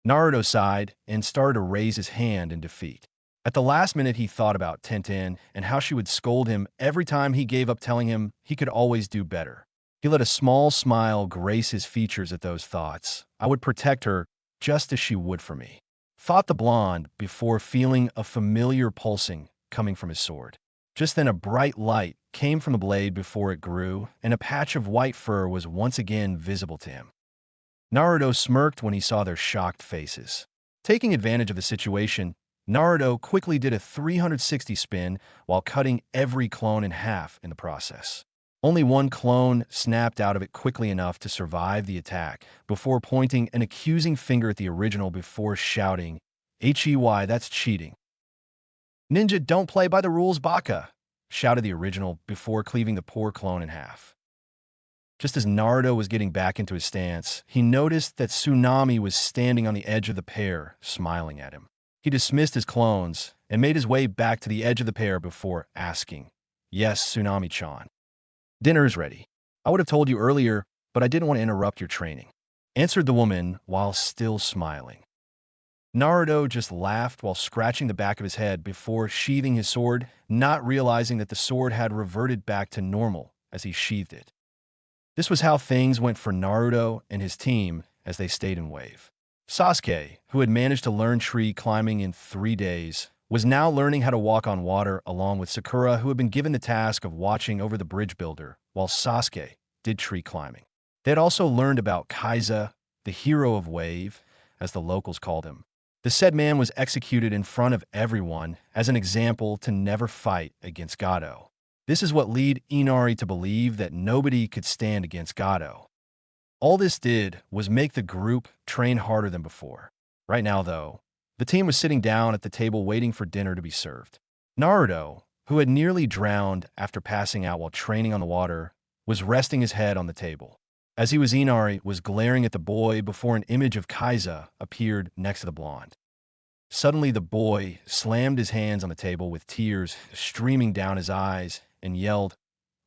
Naruto sighed and started to raise his hand in defeat. At the last minute, he thought about Tenten and how she would scold him every time he gave up, telling him he could always do better. He let a small smile grace his features at those thoughts. I would protect her just as she would for me, thought the blonde before feeling a familiar pulsing coming from his sword. Just then a bright light came from the blade before it grew, and a patch of white fur was once again visible to him. Naruto smirked when he saw their shocked faces. Taking advantage of the situation, Naruto quickly did a 360 spin while cutting every clone in half in the process. Only one clone snapped out of it quickly enough to survive the attack before pointing an accusing finger at the original before shouting, "Hey, that's cheating." "Ninja, don't play by the rules, Baka," shouted the original before cleaving the poor clone in half. Just as Naruto was getting back into his stance, he noticed that Tsunami was standing on the edge of the pair, smiling at him. He dismissed his clones and made his way back to the edge of the pair before asking, "Yes, Tsunami-chan. Dinner's ready. I would have told you earlier, but I didn't want to interrupt your training," answered the woman while still smiling. Naruto just laughed while scratching the back of his head before sheathing his sword, not realizing that the sword had reverted back to normal as he sheathed it. This was how things went for Naruto and his team as they stayed in wave. Sasuke, who had managed to learn tree climbing in 3 days, was now learning how to walk on water along with Sakura, who had been given the task of watching over the bridge builder while Sasuke did tree climbing. They had also learned about Kaiza, the hero of wave, as the locals called him. The said man was executed in front of everyone as an example to never fight against Gato. This is what led Inari to believe that nobody could stand against Gato. All this did was make the group train harder than before. Right now, though, the team was sitting down at the table waiting for dinner to be served. Naruto, who had nearly drowned after passing out while training on the water, was resting his head on the table. As he was, Inari was glaring at the boy before an image of Kaiza appeared next to the blonde. Suddenly, the boy slammed his hands on the table with tears streaming down his eyes and yelled,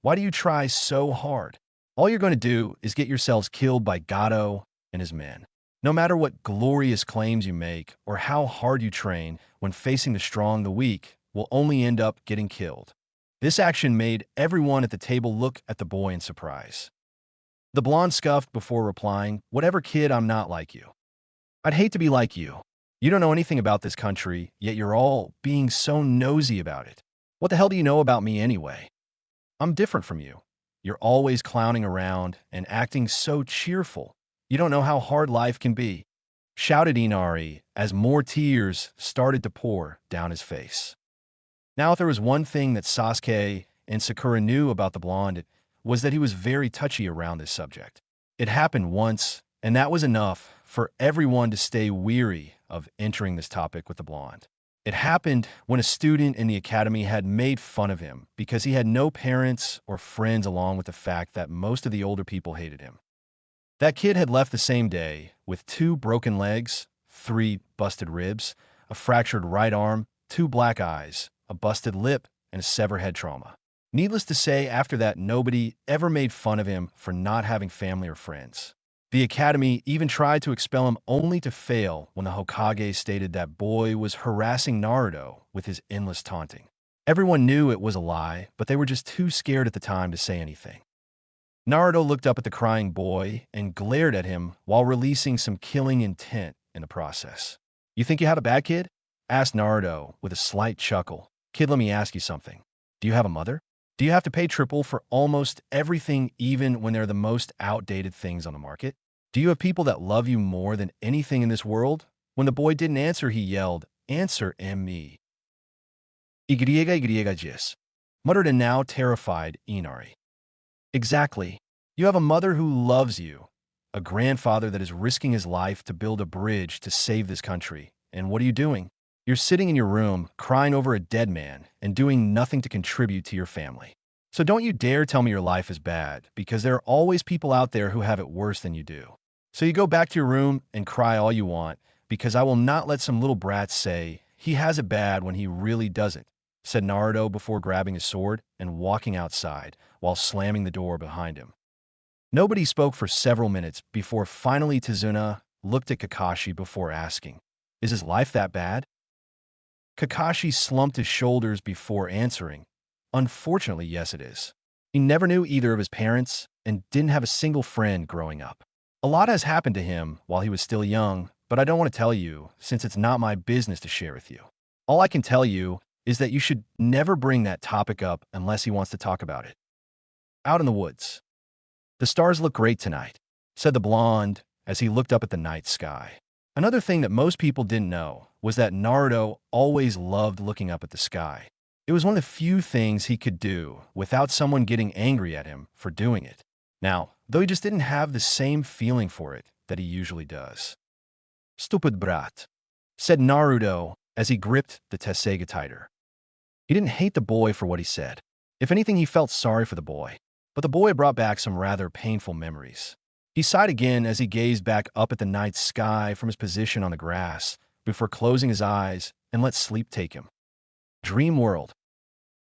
"Why do you try so hard? All you're going to do is get yourselves killed by Gato and his men. No matter what glorious claims you make or how hard you train, when facing the strong, the weak will only end up getting killed." This action made everyone at the table look at the boy in surprise. The blonde scuffed before replying, "Whatever, kid, I'm not like you. I'd hate to be like you. You don't know anything about this country, yet you're all being so nosy about it. What the hell do you know about me anyway? I'm different from you. You're always clowning around and acting so cheerful. You don't know how hard life can be," shouted Inari as more tears started to pour down his face. Now, if there was one thing that Sasuke and Sakura knew about the blonde, it was that he was very touchy around this subject. It happened once, and that was enough for everyone to stay weary of entering this topic with the blonde. It happened when a student in the academy had made fun of him because he had no parents or friends, along with the fact that most of the older people hated him. That kid had left the same day with 2 broken legs, 3 busted ribs, a fractured right arm, 2 black eyes, a busted lip, and a severed head trauma. Needless to say, after that, nobody ever made fun of him for not having family or friends. The academy even tried to expel him, only to fail when the Hokage stated that boy was harassing Naruto with his endless taunting. Everyone knew it was a lie, but they were just too scared at the time to say anything. Naruto looked up at the crying boy and glared at him while releasing some killing intent in the process. "You think you have a bad kid?" asked Naruto with a slight chuckle. "Kid, let me ask you something. Do you have a mother? Do you have to pay triple for almost everything, even when they're the most outdated things on the market? Do you have people that love you more than anything in this world?" When the boy didn't answer, he yelled, "Answer me." "Yggis," muttered a now terrified Inari. "Exactly. You have a mother who loves you, a grandfather that is risking his life to build a bridge to save this country. And what are you doing? You're sitting in your room, crying over a dead man, and doing nothing to contribute to your family. So don't you dare tell me your life is bad, because there are always people out there who have it worse than you do. So you go back to your room and cry all you want, because I will not let some little brat say he has it bad when he really doesn't," said Naruto before grabbing his sword and walking outside while slamming the door behind him. Nobody spoke for several minutes before finally Tazuna looked at Kakashi before asking, "Is his life that bad?" Kakashi slumped his shoulders before answering, "Unfortunately, yes, it is. He never knew either of his parents and didn't have a single friend growing up. A lot has happened to him while he was still young, but I don't want to tell you since it's not my business to share with you. All I can tell you is that you should never bring that topic up unless he wants to talk about it." Out in the woods. "The stars look great tonight," said the blonde as he looked up at the night sky. Another thing that most people didn't know was that Naruto always loved looking up at the sky. It was one of the few things he could do without someone getting angry at him for doing it. Now, though he just didn't have the same feeling for it that he usually does. "Stupid brat," said Naruto as he gripped the Tessega tighter. He didn't hate the boy for what he said. If anything, he felt sorry for the boy. But the boy brought back some rather painful memories. He sighed again as he gazed back up at the night sky from his position on the grass before closing his eyes and let sleep take him. Dream world.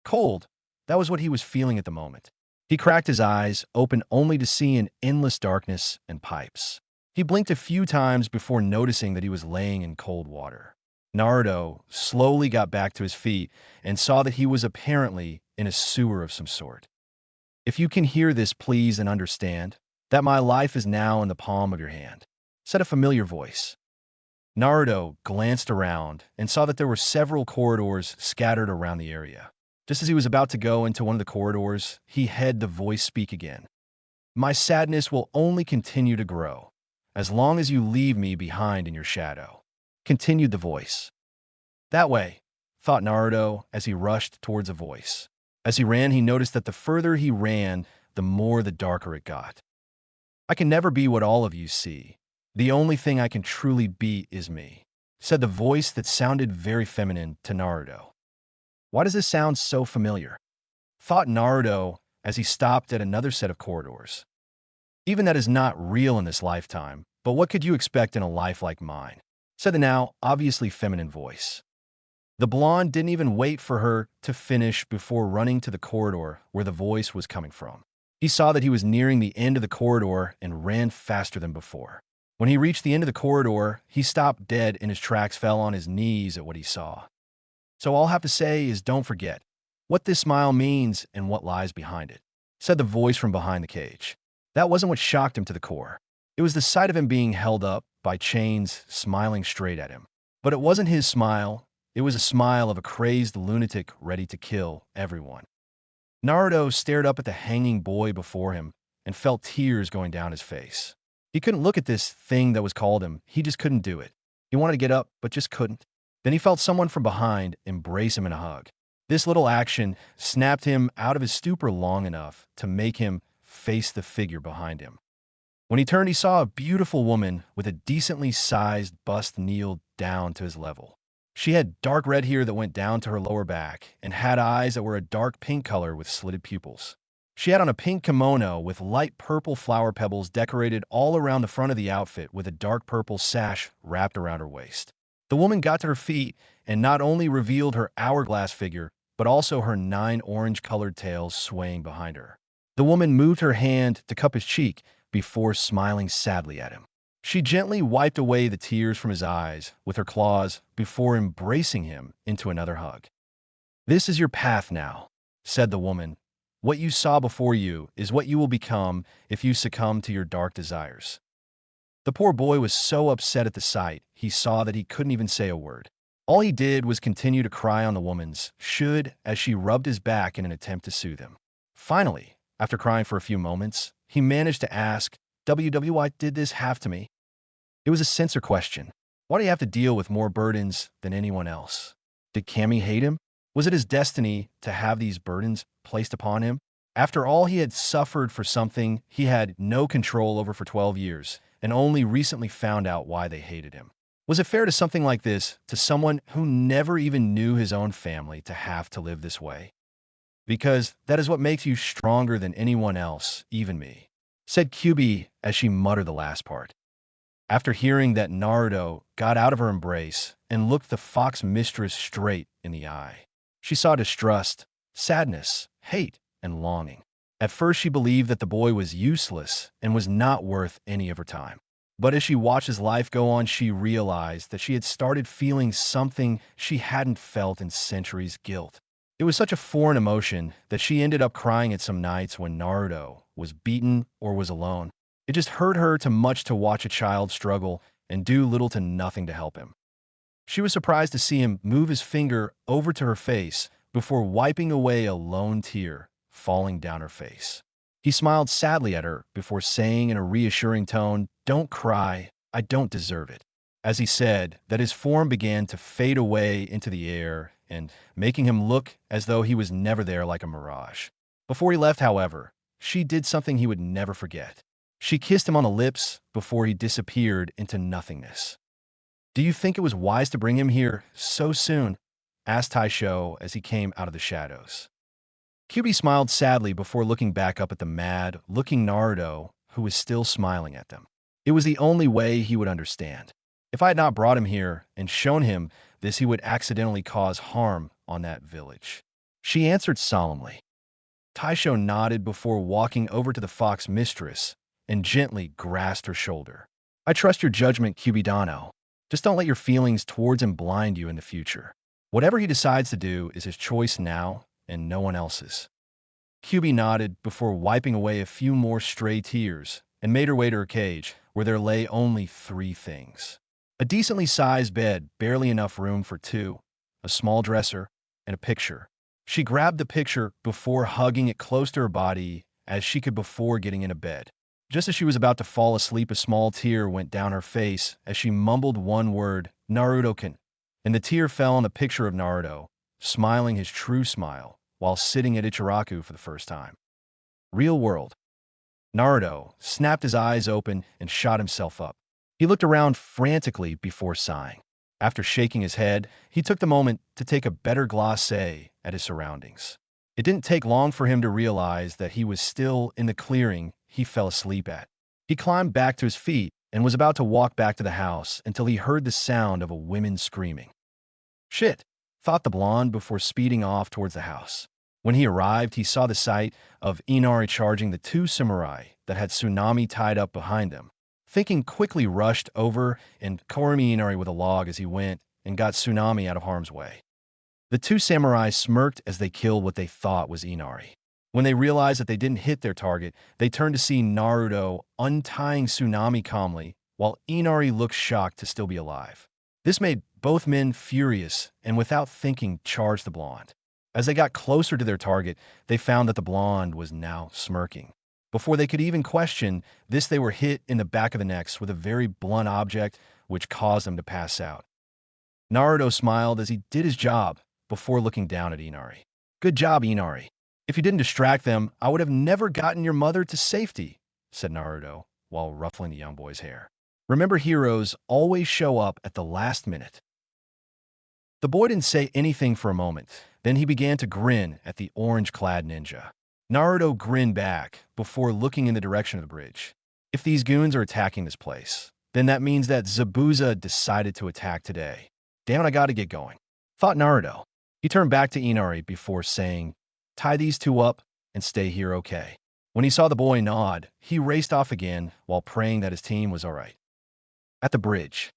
Cold. That was what he was feeling at the moment. He cracked his eyes, open only to see an endless darkness and pipes. He blinked a few times before noticing that he was laying in cold water. Naruto slowly got back to his feet and saw that he was apparently in a sewer of some sort. "If you can hear this, please, and understand that my life is now in the palm of your hand," said a familiar voice. Naruto glanced around and saw that there were several corridors scattered around the area. Just as he was about to go into one of the corridors, he heard the voice speak again. "My sadness will only continue to grow as long as you leave me behind in your shadow," continued the voice. "That way," thought Naruto as he rushed towards the voice. As he ran, he noticed that the further he ran, the more the darker it got. "I can never be what all of you see. The only thing I can truly be is me," said the voice that sounded very feminine to Naruto. Why does this sound so familiar? Thought Naruto as he stopped at another set of corridors. Even that is not real in this lifetime, but what could you expect in a life like mine? Said the now obviously feminine voice. The blonde didn't even wait for her to finish before running to the corridor where the voice was coming from. He saw that he was nearing the end of the corridor and ran faster than before. When he reached the end of the corridor, he stopped dead in his tracks, fell on his knees at what he saw. "So all I have to say is don't forget what this smile means and what lies behind it," said the voice from behind the cage. That wasn't what shocked him to the core. It was the sight of him being held up by chains smiling straight at him. But it wasn't his smile. It was a smile of a crazed lunatic ready to kill everyone. Naruto stared up at the hanging boy before him and felt tears going down his face. He couldn't look at this thing that was called him. He just couldn't do it. He wanted to get up, but just couldn't. Then he felt someone from behind embrace him in a hug. This little action snapped him out of his stupor long enough to make him face the figure behind him. When he turned, he saw a beautiful woman with a decently sized bust kneel down to his level. She had dark red hair that went down to her lower back and had eyes that were a dark pink color with slitted pupils. She had on a pink kimono with light purple flower pebbles decorated all around the front of the outfit with a dark purple sash wrapped around her waist. The woman got to her feet and not only revealed her hourglass figure, but also her 9 orange-colored tails swaying behind her. The woman moved her hand to cup his cheek before smiling sadly at him. She gently wiped away the tears from his eyes with her claws before embracing him into another hug. "This is your path now," said the woman. "What you saw before you is what you will become if you succumb to your dark desires." The poor boy was so upset at the sight, he saw that he couldn't even say a word. All he did was continue to cry on the woman's should as she rubbed his back in an attempt to soothe him. Finally, after crying for a few moments, he managed to ask, "Why did this have to me?" It was a censor question. Why do you have to deal with more burdens than anyone else? Did Cammy hate him? Was it his destiny to have these burdens placed upon him? After all, he had suffered for something he had no control over for 12 years, and only recently found out why they hated him. Was it fair to something like this, to someone who never even knew his own family, to have to live this way? "Because that is what makes you stronger than anyone else, even me," said QB as she muttered the last part. After hearing that, Naruto got out of her embrace and looked the fox mistress straight in the eye. She saw distrust, sadness, hate, and longing. At first, she believed that the boy was useless and was not worth any of her time. But as she watched his life go on, she realized that she had started feeling something she hadn't felt in centuries: guilt. It was such a foreign emotion that she ended up crying at some nights when Naruto was beaten or was alone. It just hurt her too much to watch a child struggle and do little to nothing to help him. She was surprised to see him move his finger over to her face before wiping away a lone tear falling down her face. He smiled sadly at her before saying in a reassuring tone, "Don't cry, I don't deserve it." As he said that, his form began to fade away into the air and making him look as though he was never there, like a mirage. Before he left, however, she did something he would never forget. She kissed him on the lips before he disappeared into nothingness. "Do you think it was wise to bring him here so soon?" asked Taisho as he came out of the shadows. QB smiled sadly before looking back up at the mad-looking Naruto, who was still smiling at them. It was the only way he would understand. If I had not brought him here and shown him this, he would accidentally cause harm on that village. She answered solemnly. Taisho nodded before walking over to the fox mistress and gently grasped her shoulder. "I trust your judgment, Cubidano. Just don't let your feelings towards him blind you in the future. Whatever he decides to do is his choice now and no one else's." QB nodded before wiping away a few more stray tears and made her way to her cage, where there lay only 3 things. A decently sized bed, barely enough room for 2, a small dresser, and a picture. She grabbed the picture before hugging it close to her body as she could before getting into bed. Just as she was about to fall asleep, a small tear went down her face as she mumbled one word, "Naruto-kun," and the tear fell on the picture of Naruto, smiling his true smile while sitting at Ichiraku for the first time. Real world. Naruto snapped his eyes open and shot himself up. He looked around frantically before sighing. After shaking his head, he took the moment to take a better glacé at his surroundings. It didn't take long for him to realize that he was still in the clearing he fell asleep at. He climbed back to his feet and was about to walk back to the house until he heard the sound of a woman screaming. "Shit," thought the blonde before speeding off towards the house. When he arrived, he saw the sight of Inari charging the 2 samurai that had Tsunami tied up behind them. Thinking, quickly rushed over and Korimi Inari with a log as he went and got Tsunami out of harm's way. The 2 samurai smirked as they killed what they thought was Inari. When they realized that they didn't hit their target, they turned to see Naruto untying Tsunami calmly, while Inari looked shocked to still be alive. This made both men furious and, without thinking, charged the blonde. As they got closer to their target, they found that the blonde was now smirking. Before they could even question this, they were hit in the back of the neck with a very blunt object, which caused them to pass out. Naruto smiled as he did his job before looking down at Inari. "Good job, Inari. If you didn't distract them, I would have never gotten your mother to safety," said Naruto, while ruffling the young boy's hair. Remember, heroes always show up at the last minute. The boy didn't say anything for a moment. Then he began to grin at the orange-clad ninja. Naruto grinned back before looking in the direction of the bridge. If these goons are attacking this place, then that means that Zabuza decided to attack today. Damn it, I gotta get going, thought Naruto. He turned back to Inari before saying, tie these two up and stay here, okay? When he saw the boy nod, he raced off again while praying that his team was all right. At the bridge.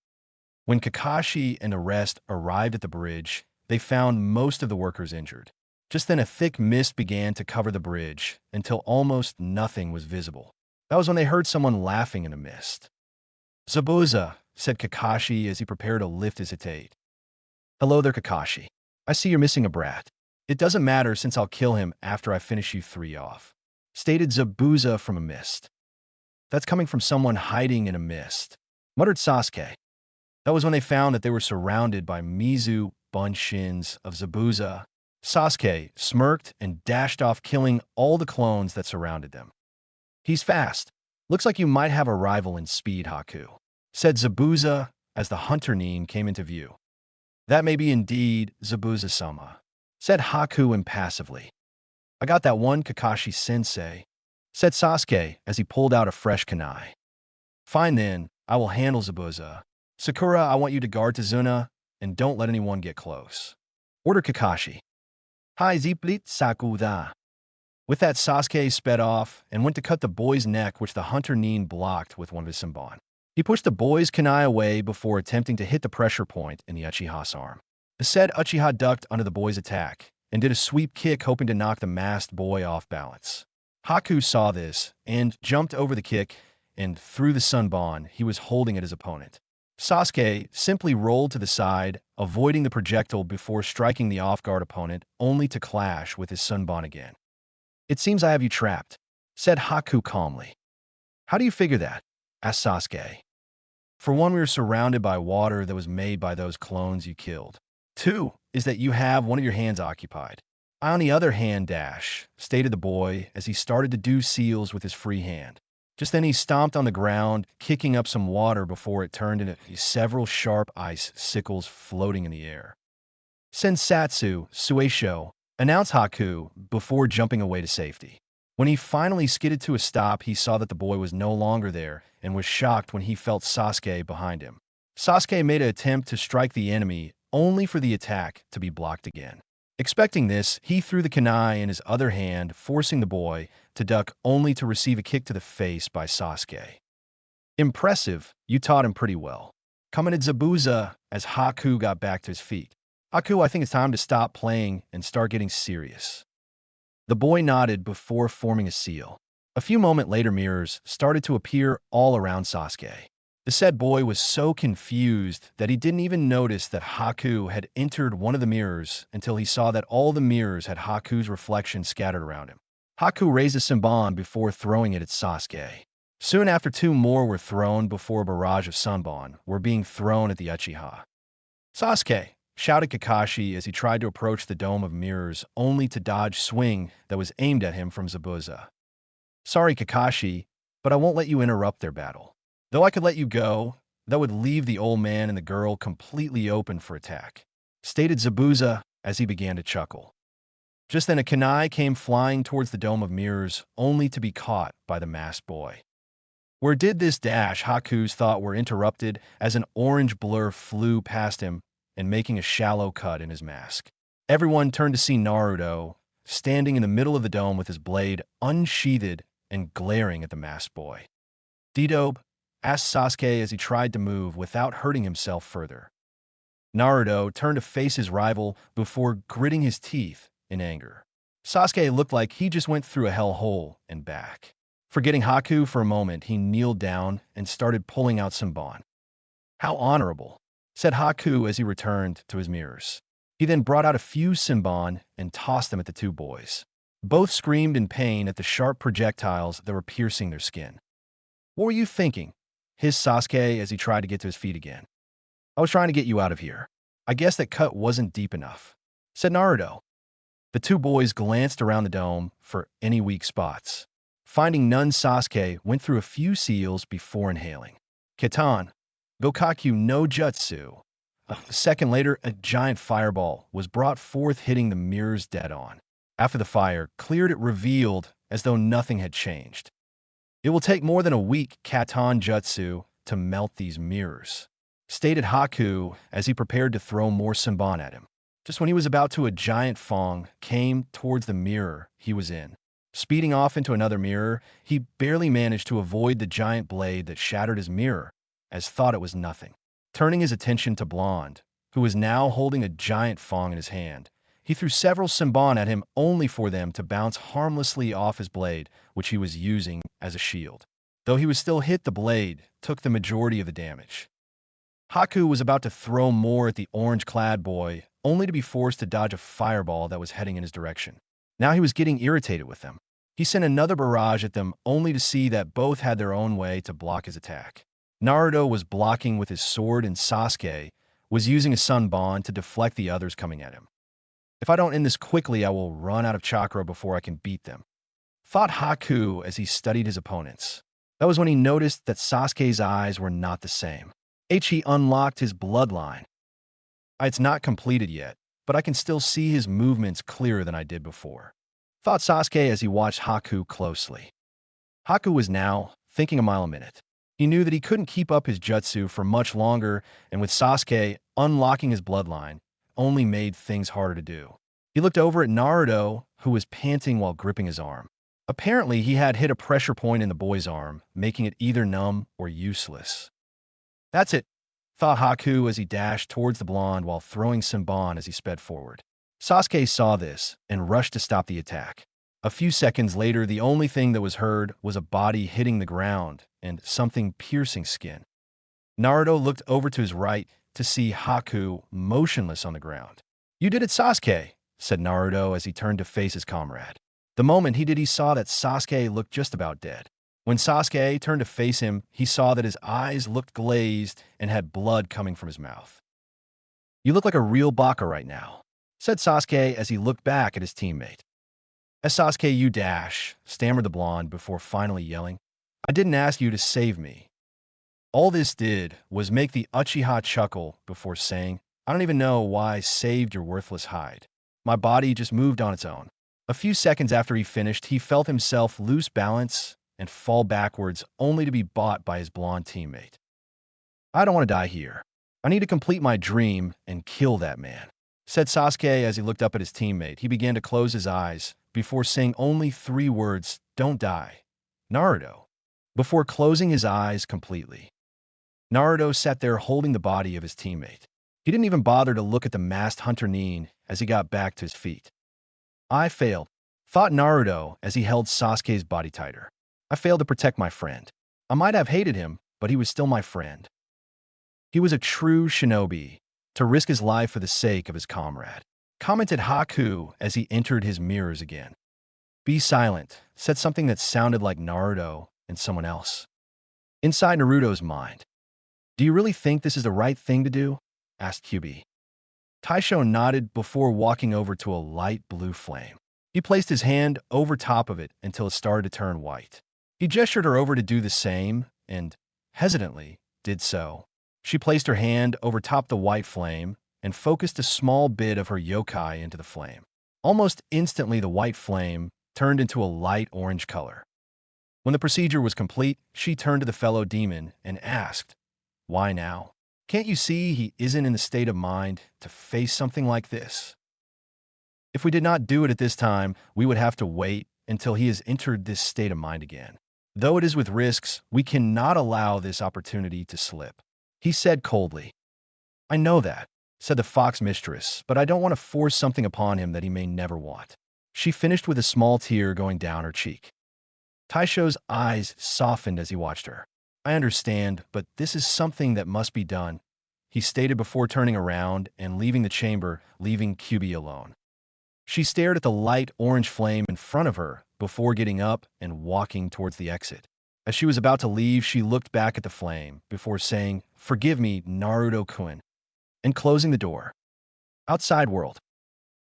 When Kakashi and the rest arrived at the bridge, they found most of the workers injured. Just then a thick mist began to cover the bridge until almost nothing was visible. That was when they heard someone laughing in the mist. Zabuza, said Kakashi as he prepared to lift his Hitate. Hello there, Kakashi. I see you're missing a brat. It doesn't matter since I'll kill him after I finish you three off, stated Zabuza from a mist. That's coming from someone hiding in a mist, muttered Sasuke. That was when they found that they were surrounded by Mizu Bunshins of Zabuza. Sasuke smirked and dashed off, killing all the clones that surrounded them. He's fast. Looks like you might have a rival in speed, Haku, said Zabuza as the Hunter Nin came into view. That may be indeed, Zabuza-sama, said Haku impassively. I got that one, Kakashi-sensei, said Sasuke as he pulled out a fresh kunai. Fine then, I will handle Zabuza. Sakura, I want you to guard Tazuna, and don't let anyone get close, ordered Kakashi. Hi Ziplit Sakuda. With that, Sasuke sped off and went to cut the boy's neck, which the Hunter Nin blocked with one of his Senbon. He pushed the boy's kunai away before attempting to hit the pressure point in the Uchiha's arm. The said Uchiha ducked under the boy's attack and did a sweep kick, hoping to knock the masked boy off balance. Haku saw this and jumped over the kick and threw the Senbon he was holding at his opponent. Sasuke simply rolled to the side, avoiding the projectile before striking the off-guard opponent, only to clash with his Senbon again. It seems I have you trapped, said Haku calmly. How do you figure that? Asked Sasuke. For one, we were surrounded by water that was made by those clones you killed. Two is that you have one of your hands occupied. I, on the other hand, stated the boy as he started to do seals with his free hand. Just then he stomped on the ground, kicking up some water before it turned into several sharp ice sickles floating in the air. Sensatsu, Sueisho, announced Haku before jumping away to safety. When he finally skidded to a stop, he saw that the boy was no longer there and was shocked when he felt Sasuke behind him. Sasuke made an attempt to strike the enemy, only for the attack to be blocked again. Expecting this, he threw the kunai in his other hand, forcing the boy to duck only to receive a kick to the face by Sasuke. Impressive, you taught him pretty well, commented Zabuza as Haku got back to his feet. Haku, I think it's time to stop playing and start getting serious. The boy nodded before forming a seal. A few moments later, mirrors started to appear all around Sasuke. The said boy was so confused that he didn't even notice that Haku had entered one of the mirrors until he saw that all the mirrors had Haku's reflection scattered around him. Haku raised a Senbon before throwing it at Sasuke. Soon after, two more were thrown before a barrage of Senbon were being thrown at the Uchiha. Sasuke, shouted Kakashi as he tried to approach the dome of mirrors, only to dodge swing that was aimed at him from Zabuza. Sorry, Kakashi, but I won't let you interrupt their battle. Though I could let you go, that would leave the old man and the girl completely open for attack, stated Zabuza as he began to chuckle. Just then a kunai came flying towards the dome of mirrors, only to be caught by the masked boy. Where did this dash, Haku's thought were interrupted as an orange blur flew past him and making a shallow cut in his mask. Everyone turned to see Naruto, standing in the middle of the dome with his blade unsheathed and glaring at the masked boy. D-Dope, asked Sasuke as he tried to move without hurting himself further. Naruto turned to face his rival before gritting his teeth in anger. Sasuke looked like he just went through a hellhole and back. Forgetting Haku for a moment, he kneeled down and started pulling out Senbon. How honorable, said Haku as he returned to his mirrors. He then brought out a few Senbon and tossed them at the two boys. Both screamed in pain at the sharp projectiles that were piercing their skin. What were you thinking? Hissed Sasuke as he tried to get to his feet again. I was trying to get you out of here. I guess that cut wasn't deep enough, said Naruto. The two boys glanced around the dome for any weak spots. Finding none, Sasuke went through a few seals before inhaling. Kitan, Gokakyu no Jutsu. A second later, a giant fireball was brought forth, hitting the mirrors dead on. After the fire cleared, it revealed as though nothing had changed. It will take more than a week, Katan Jutsu, to melt these mirrors, stated Haku as he prepared to throw more Senbon at him. Just when he was about to, a giant Fong came towards the mirror he was in. Speeding off into another mirror, he barely managed to avoid the giant blade that shattered his mirror, as thought it was nothing. Turning his attention to Blonde, who was now holding a giant Fong in his hand, he threw several Senbon at him only for them to bounce harmlessly off his blade, which he was using as a shield. Though he was still hit, the blade took the majority of the damage. Haku was about to throw more at the orange-clad boy, only to be forced to dodge a fireball that was heading in his direction. Now he was getting irritated with them. He sent another barrage at them, only to see that both had their own way to block his attack. Naruto was blocking with his sword, and Sasuke was using a Senbon to deflect the others coming at him. If I don't end this quickly, I will run out of chakra before I can beat them, thought Haku as he studied his opponents. That was when he noticed that Sasuke's eyes were not the same. He unlocked his bloodline. It's not completed yet, but I can still see his movements clearer than I did before, thought Sasuke as he watched Haku closely. Haku was now thinking a mile a minute. He knew that he couldn't keep up his jutsu for much longer, and with Sasuke unlocking his bloodline, only made things harder to do. He looked over at Naruto, who was panting while gripping his arm. Apparently, he had hit a pressure point in the boy's arm, making it either numb or useless. That's it, thought Haku as he dashed towards the blonde while throwing Senbon as he sped forward. Sasuke saw this and rushed to stop the attack. A few seconds later, the only thing that was heard was a body hitting the ground and something piercing skin. Naruto looked over to his right to see Haku motionless on the ground. "You did it, Sasuke," said Naruto as he turned to face his comrade. The moment he did, he saw that Sasuke looked just about dead. When Sasuke turned to face him, he saw that his eyes looked glazed and had blood coming from his mouth. "You look like a real baka right now," said Sasuke as he looked back at his teammate. "As Sasuke, you dash," stammered the blonde before finally yelling, "I didn't ask you to save me." All this did was make the Uchiha chuckle before saying, "I don't even know why I saved your worthless hide. My body just moved on its own." A few seconds after he finished, he felt himself lose balance and fall backwards, only to be bought by his blonde teammate. "I don't want to die here. I need to complete my dream and kill that man," said Sasuke as he looked up at his teammate. He began to close his eyes before saying only 3 words, "Don't die, Naruto," before closing his eyes completely. Naruto sat there holding the body of his teammate. He didn't even bother to look at the masked hunter Nin as he got back to his feet. "I failed," thought Naruto as he held Sasuke's body tighter. "I failed to protect my friend. I might have hated him, but he was still my friend. He was a true shinobi, to risk his life for the sake of his comrade," commented Haku as he entered his mirrors again. "Be silent," said something that sounded like Naruto and someone else. Inside Naruto's mind, "Do you really think this is the right thing to do?" asked QB. Taisho nodded before walking over to a light blue flame. He placed his hand over top of it until it started to turn white. He gestured her over to do the same and, hesitantly, did so. She placed her hand over top the white flame and focused a small bit of her yokai into the flame. Almost instantly, the white flame turned into a light orange color. When the procedure was complete, she turned to the fellow demon and asked, "Why now? Can't you see he isn't in the state of mind to face something like this? If we did not do it at this time, we would have to wait until he has entered this state of mind again. Though it is with risks, we cannot allow this opportunity to slip," he said coldly. "I know that," said the fox mistress, "but I don't want to force something upon him that he may never want." She finished with a small tear going down her cheek. Taisho's eyes softened as he watched her. "I understand, but this is something that must be done," he stated before turning around and leaving the chamber, leaving QB alone. She stared at the light orange flame in front of her before getting up and walking towards the exit. As she was about to leave, she looked back at the flame before saying, "Forgive me, Naruto-kun," and closing the door. Outside world.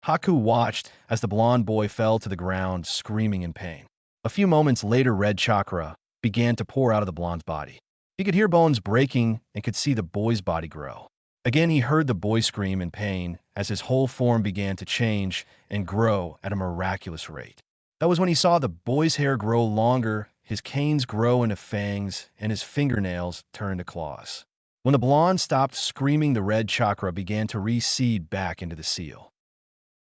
Haku watched as the blonde boy fell to the ground, screaming in pain. A few moments later, red chakra began to pour out of the blonde's body. He could hear bones breaking and could see the boy's body grow. Again, he heard the boy scream in pain as his whole form began to change and grow at a miraculous rate. That was when he saw the boy's hair grow longer, his canes grow into fangs, and his fingernails turn into claws. When the blonde stopped screaming, the red chakra began to reseed back into the seal.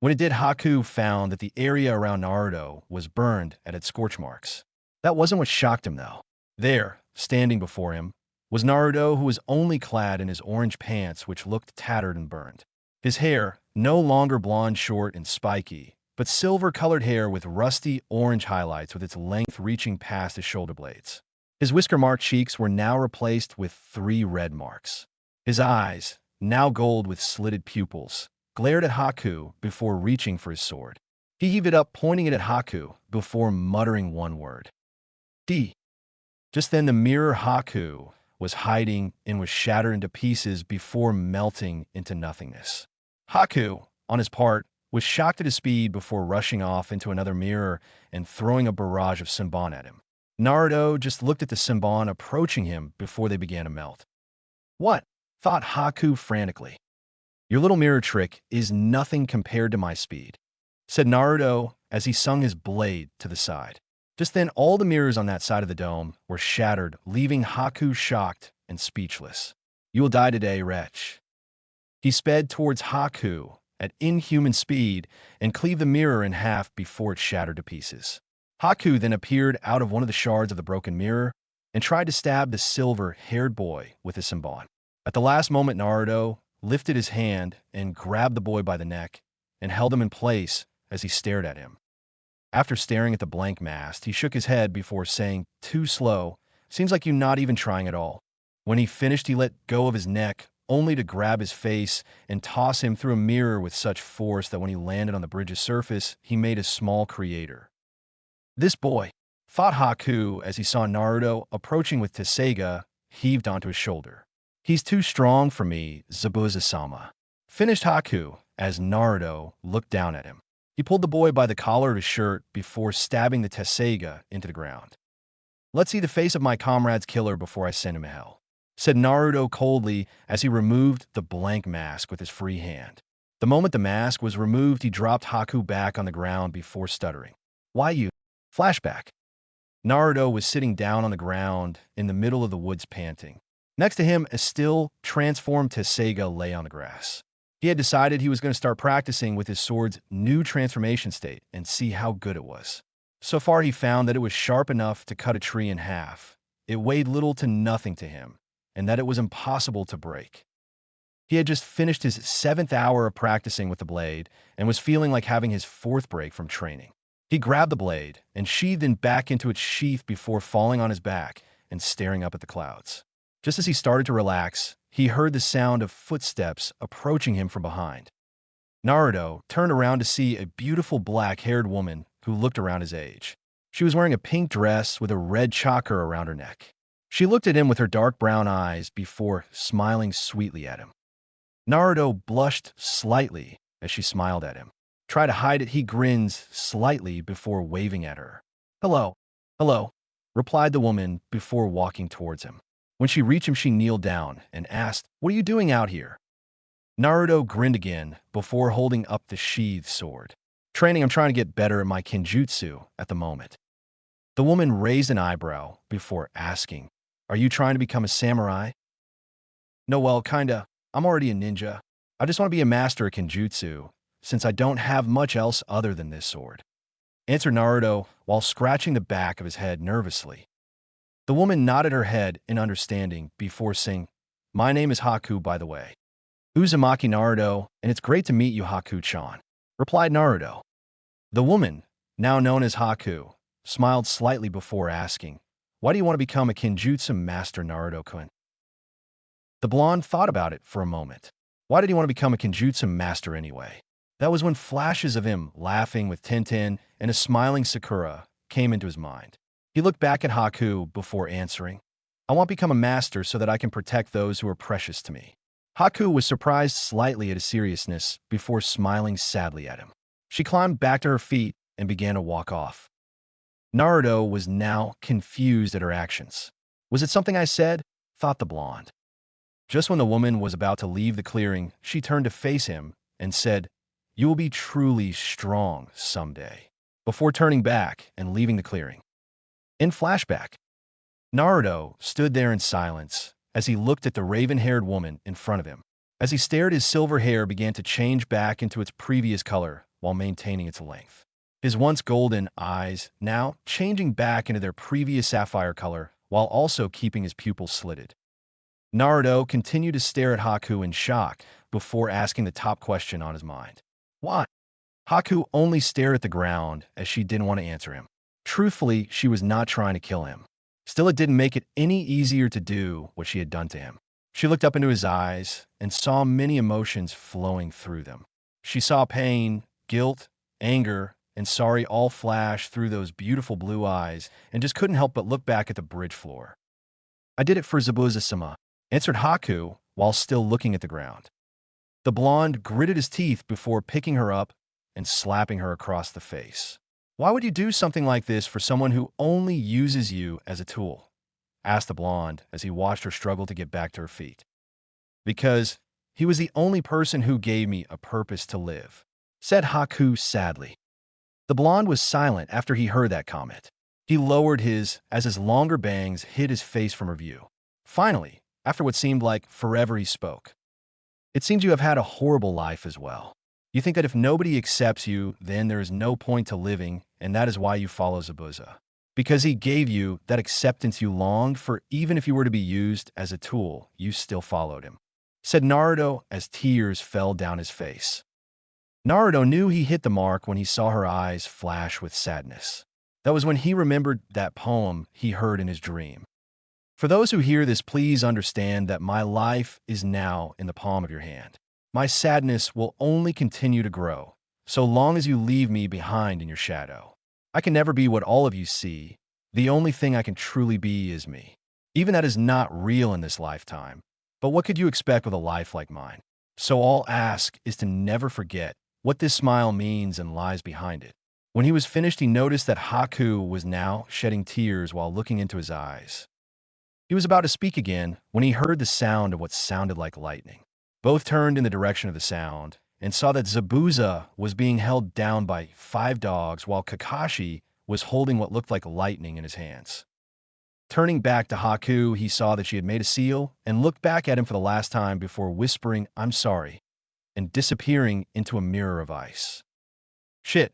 When it did, Haku found that the area around Naruto was burned at its scorch marks. That wasn't what shocked him, though. There, standing before him, was Naruto, who was only clad in his orange pants, which looked tattered and burned. His hair, no longer blonde, short, and spiky, but silver-colored hair with rusty orange highlights with its length reaching past his shoulder blades. His whisker-marked cheeks were now replaced with 3 red marks. His eyes, now gold with slitted pupils, glared at Haku before reaching for his sword. He heaved it up, pointing it at Haku, before muttering one word. D. Just then the mirror Haku was hiding in was shattered into pieces before melting into nothingness. Haku, on his part, was shocked at his speed before rushing off into another mirror and throwing a barrage of Senbon at him. Naruto just looked at the Senbon approaching him before they began to melt. What? Thought Haku frantically. Your little mirror trick is nothing compared to my speed, said Naruto as he swung his blade to the side. Just then, all the mirrors on that side of the dome were shattered, leaving Haku shocked and speechless. You will die today, wretch. He sped towards Haku at inhuman speed and cleaved the mirror in half before it shattered to pieces. Haku then appeared out of one of the shards of the broken mirror and tried to stab the silver-haired boy with his Senbon. At the last moment, Naruto lifted his hand and grabbed the boy by the neck and held him in place as he stared at him. After staring at the blank mast, he shook his head before saying, "Too slow. Seems like you're not even trying at all." When he finished, he let go of his neck, only to grab his face and toss him through a mirror with such force that when he landed on the bridge's surface, he made a small crater. This boy, thought Haku as he saw Naruto approaching with Tesseiga heaved onto his shoulder. He's too strong for me, Zabuza-sama, finished Haku as Naruto looked down at him. He pulled the boy by the collar of his shirt before stabbing the Tesseiga into the ground. Let's see the face of my comrade's killer before I send him to hell, said Naruto coldly as he removed the blank mask with his free hand. The moment the mask was removed, he dropped Haku back on the ground before stuttering. Why you? Flashback. Naruto was sitting down on the ground in the middle of the woods panting. Next to him, a still transformed Tesseiga lay on the grass. He had decided he was going to start practicing with his sword's new transformation state and see how good it was. So far, he found that it was sharp enough to cut a tree in half. It weighed little to nothing to him, and that it was impossible to break. He had just finished his 7th hour of practicing with the blade and was feeling like having his 4th break from training. He grabbed the blade and sheathed it back into its sheath before falling on his back and staring up at the clouds. Just as he started to relax, he heard the sound of footsteps approaching him from behind. Naruto turned around to see a beautiful black-haired woman who looked around his age. She was wearing a pink dress with a red chakra around her neck. She looked at him with her dark brown eyes before smiling sweetly at him. Naruto blushed slightly as she smiled at him. Try to hide it, he grins slightly before waving at her. "Hello, hello," replied the woman before walking towards him. When she reached him, she kneeled down and asked, "What are you doing out here?" Naruto grinned again before holding up the sheathed sword. "Training, I'm trying to get better at my kenjutsu at the moment." The woman raised an eyebrow before asking, "Are you trying to become a samurai?" "No, well, kinda. I'm already a ninja. I just want to be a master at kenjutsu, since I don't have much else other than this sword," answered Naruto while scratching the back of his head nervously. The woman nodded her head in understanding before saying, "My name is Haku, by the way. Uzumaki Naruto, and it's great to meet you, Haku-chan," replied Naruto. The woman, now known as Haku, smiled slightly before asking, "Why do you want to become a kenjutsu master, Naruto-kun?" The blonde thought about it for a moment. Why did he want to become a kenjutsu master anyway? That was when flashes of him laughing with Tenten and a smiling Sakura came into his mind. He looked back at Haku before answering, "I want to become a master so that I can protect those who are precious to me." Haku was surprised slightly at his seriousness before smiling sadly at him. She climbed back to her feet and began to walk off. Naruto was now confused at her actions. Was it something I said? Thought the blonde. Just when the woman was about to leave the clearing, she turned to face him and said, "You will be truly strong someday," before turning back and leaving the clearing. In flashback, Naruto stood there in silence as he looked at the raven-haired woman in front of him. As he stared, his silver hair began to change back into its previous color while maintaining its length. His once golden eyes now changing back into their previous sapphire color while also keeping his pupils slitted. Naruto continued to stare at Haku in shock before asking the top question on his mind. Why? Haku only stared at the ground as she didn't want to answer him. Truthfully, she was not trying to kill him. Still, it didn't make it any easier to do what she had done to him. She looked up into his eyes and saw many emotions flowing through them. She saw pain, guilt, anger, and sorry all flash through those beautiful blue eyes and just couldn't help but look back at the bridge floor. "I did it for Zabuza-sama," answered Haku while still looking at the ground. The blonde gritted his teeth before picking her up and slapping her across the face. "Why would you do something like this for someone who only uses you as a tool?" asked the blonde as he watched her struggle to get back to her feet. "Because he was the only person who gave me a purpose to live," said Haku sadly. The blonde was silent after he heard that comment. He lowered his as his longer bangs hid his face from her view. Finally, after what seemed like forever, he spoke. "It seems you have had a horrible life as well. You think that if nobody accepts you, then there is no point to living, and that is why you follow Zabuza. Because he gave you that acceptance you longed for, even if you were to be used as a tool, you still followed him," said Naruto as tears fell down his face. Naruto knew he hit the mark when he saw her eyes flash with sadness. That was when he remembered that poem he heard in his dream. "For those who hear this, please understand that my life is now in the palm of your hand. My sadness will only continue to grow, so long as you leave me behind in your shadow. I can never be what all of you see. The only thing I can truly be is me. Even that is not real in this lifetime. But what could you expect with a life like mine? So all ask is to never forget what this smile means and lies behind it." When he was finished, he noticed that Haku was now shedding tears while looking into his eyes. He was about to speak again when he heard the sound of what sounded like lightning. Both turned in the direction of the sound and saw that Zabuza was being held down by 5 dogs while Kakashi was holding what looked like lightning in his hands. Turning back to Haku, he saw that she had made a seal and looked back at him for the last time before whispering, "I'm sorry," and disappearing into a mirror of ice. Shit,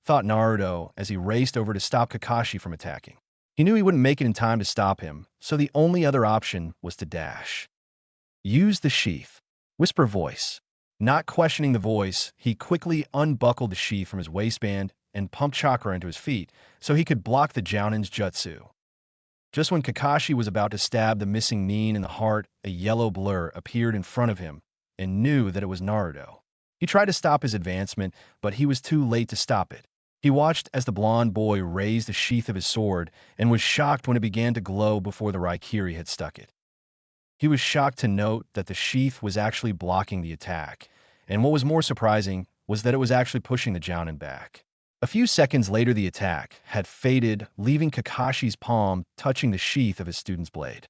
thought Naruto as he raced over to stop Kakashi from attacking. He knew he wouldn't make it in time to stop him, so the only other option was to dash. "Use the sheath," whisper voice. Not questioning the voice, he quickly unbuckled the sheath from his waistband and pumped chakra into his feet so he could block the Jounin's jutsu. Just when Kakashi was about to stab the missing Nin in the heart, a yellow blur appeared in front of him and knew that it was Naruto. He tried to stop his advancement, but he was too late to stop it. He watched as the blonde boy raised the sheath of his sword and was shocked when it began to glow before the Raikiri had stuck it. He was shocked to note that the sheath was actually blocking the attack, and what was more surprising was that it was actually pushing the Jounin back. A few seconds later, the attack had faded, leaving Kakashi's palm touching the sheath of his student's blade.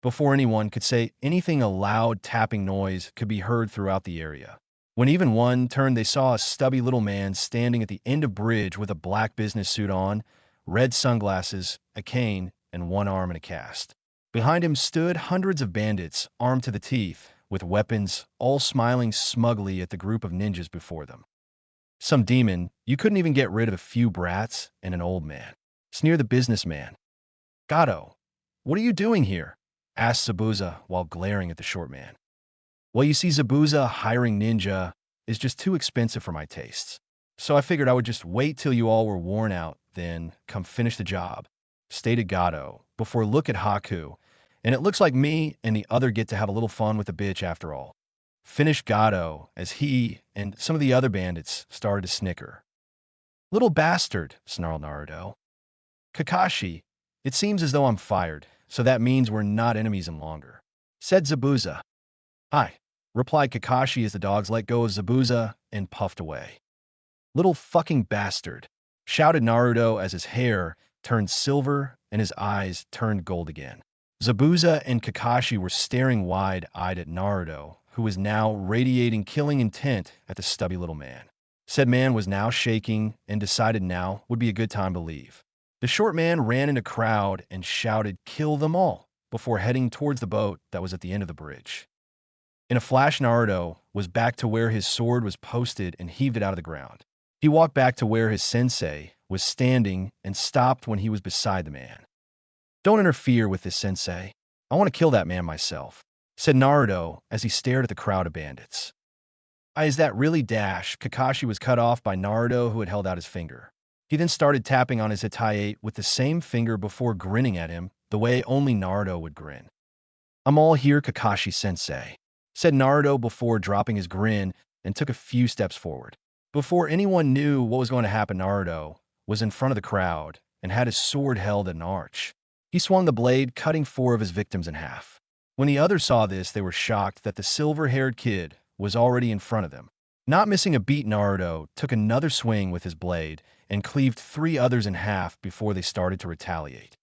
Before anyone could say anything, a loud tapping noise could be heard throughout the area. When even one turned, they saw a stubby little man standing at the end of bridge with a black business suit on, red sunglasses, a cane, and one arm in a cast. Behind him stood hundreds of bandits, armed to the teeth, with weapons, all smiling smugly at the group of ninjas before them. "Some demon, you couldn't even get rid of a few brats and an old man," sneered the businessman. "Gato, what are you doing here?" asked Zabuza while glaring at the short man. "Well, you see, Zabuza hiring ninja is just too expensive for my tastes. So I figured I would just wait till you all were worn out, then come finish the job," stated Gato, before look at Haku, "and it looks like me and the other get to have a little fun with the bitch after all," finished Gato as he and some of the other bandits started to snicker. "Little bastard," snarled Naruto. "Kakashi, it seems as though I'm fired, so that means we're not enemies any longer," said Zabuza. "Hi," replied Kakashi as the dogs let go of Zabuza and puffed away. "Little fucking bastard," shouted Naruto as his hair turned silver and his eyes turned gold again. Zabuza and Kakashi were staring wide-eyed at Naruto, who was now radiating killing intent at the stubby little man. Said man was now shaking and decided now would be a good time to leave. The short man ran in a crowd and shouted, "Kill them all," before heading towards the boat that was at the end of the bridge. In a flash, Naruto was back to where his sword was posted and heaved it out of the ground. He walked back to where his sensei was standing and stopped when he was beside the man. "Don't interfere with this, sensei. I want to kill that man myself," said Naruto as he stared at the crowd of bandits. Is that really Dash?" Kakashi was cut off by Naruto, who had held out his finger. He then started tapping on his Hitachi with the same finger before grinning at him the way only Naruto would grin. "I'm all here, Kakashi-sensei," said Naruto before dropping his grin and took a few steps forward. Before anyone knew what was going to happen, Naruto was in front of the crowd and had his sword held at an arch. He swung the blade, cutting 4 of his victims in half. When the others saw this, they were shocked that the silver-haired kid was already in front of them. Not missing a beat, Naruto took another swing with his blade and cleaved 3 others in half before they started to retaliate.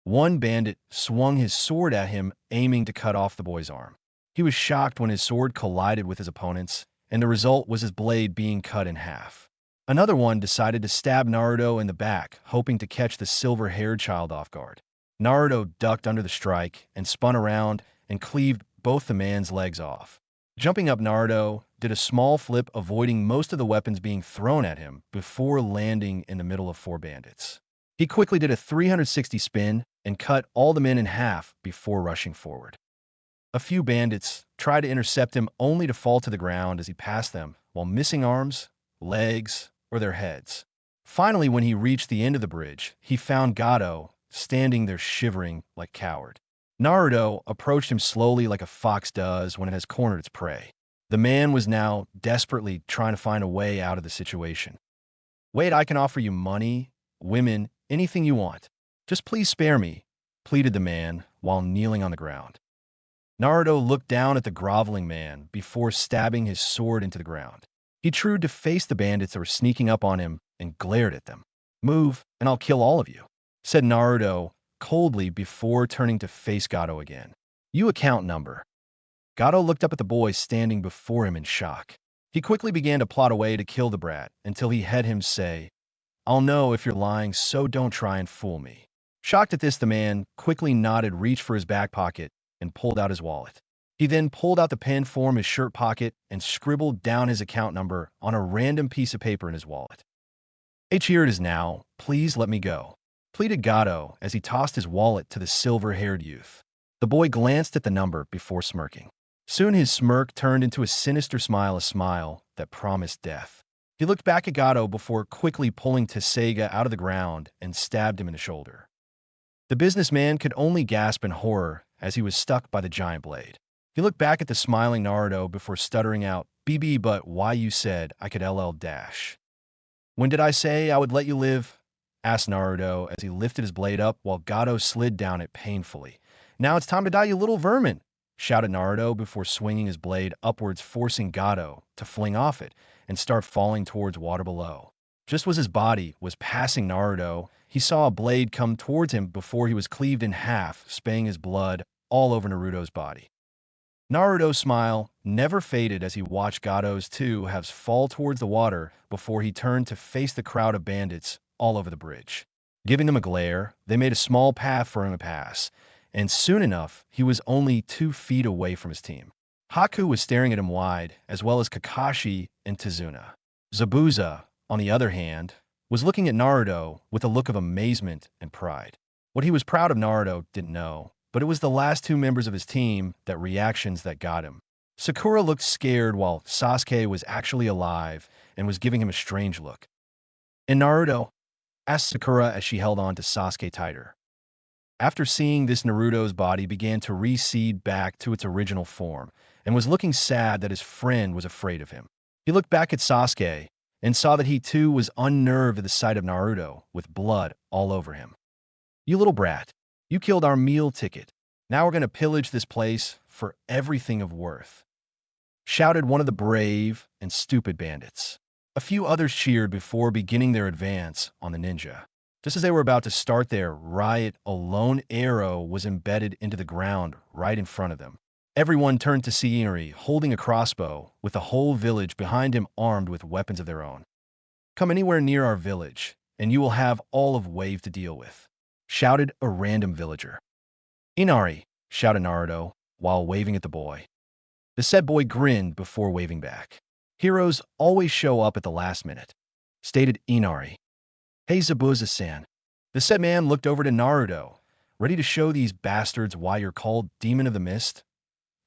One bandit swung his sword at him, aiming to cut off the boy's arm. He was shocked when his sword collided with his opponent's, and the result was his blade being cut in half. Another one decided to stab Naruto in the back, hoping to catch the silver-haired child off guard. Naruto ducked under the strike and spun around and cleaved both the man's legs off. Jumping up, Naruto did a small flip, avoiding most of the weapons being thrown at him before landing in the middle of 4 bandits. He quickly did a 360 spin and cut all the men in half before rushing forward. A few bandits tried to intercept him, only to fall to the ground as he passed them while missing arms, legs, or their heads. Finally, when he reached the end of the bridge, he found Gato standing there shivering like a coward. Naruto approached him slowly like a fox does when it has cornered its prey. The man was now desperately trying to find a way out of the situation. "Wait, I can offer you money, women, anything you want. Just please spare me," pleaded the man while kneeling on the ground. Naruto looked down at the groveling man before stabbing his sword into the ground. He tried to face the bandits that were sneaking up on him and glared at them. "Move, and I'll kill all of you," said Naruto coldly before turning to face Gato again. "You account number." Gato looked up at the boy standing before him in shock. He quickly began to plot a way to kill the brat until he heard him say, "I'll know if you're lying, so don't try and fool me." Shocked at this, the man quickly nodded, reached for his back pocket, and pulled out his wallet. He then pulled out the pen from his shirt pocket and scribbled down his account number on a random piece of paper in his wallet. "Here it is now. Please let me go," pleaded Gato as he tossed his wallet to the silver-haired youth. The boy glanced at the number before smirking. Soon his smirk turned into a sinister smile, a smile that promised death. He looked back at Gato before quickly pulling Tessega out of the ground and stabbed him in the shoulder. The businessman could only gasp in horror as he was stuck by the giant blade. He looked back at the smiling Naruto before stuttering out, "BB, but why you said I could LL dash." "When did I say I would let you live?" asked Naruto as he lifted his blade up while Gato slid down it painfully. "Now it's time to die, you little vermin," shouted Naruto before swinging his blade upwards, forcing Gato to fling off it and start falling towards water below. Just as his body was passing Naruto, he saw a blade come towards him before he was cleaved in half, spraying his blood all over Naruto's body. Naruto's smile never faded as he watched Gato's 2 halves fall towards the water before he turned to face the crowd of bandits all over the bridge. Giving them a glare, they made a small path for him to pass, and soon enough, he was only 2 feet away from his team. Haku was staring at him wide, as well as Kakashi and Tizuna. Zabuza, on the other hand, was looking at Naruto with a look of amazement and pride. What he was proud of, Naruto didn't know, but it was the last 2 members of his team that reactions that got him. Sakura looked scared while Sasuke was actually alive and was giving him a strange look. "And Naruto?" asked Sakura as she held on to Sasuke tighter. After seeing this, Naruto's body began to recede back to its original form and was looking sad that his friend was afraid of him. He looked back at Sasuke and saw that he too was unnerved at the sight of Naruto with blood all over him. "You little brat, you killed our meal ticket. Now we're going to pillage this place for everything of worth," shouted one of the brave and stupid bandits. A few others cheered before beginning their advance on the ninja. Just as they were about to start their riot, a lone arrow was embedded into the ground right in front of them. Everyone turned to see Inari holding a crossbow, with the whole village behind him armed with weapons of their own. "Come anywhere near our village, and you will have all of Wave to deal with," shouted a random villager. "Inari," shouted Naruto, while waving at the boy. The said boy grinned before waving back. "Heroes always show up at the last minute," stated Inari. "Hey Zabuza-san." The said man looked over to Naruto. "Ready to show these bastards why you're called Demon of the Mist?"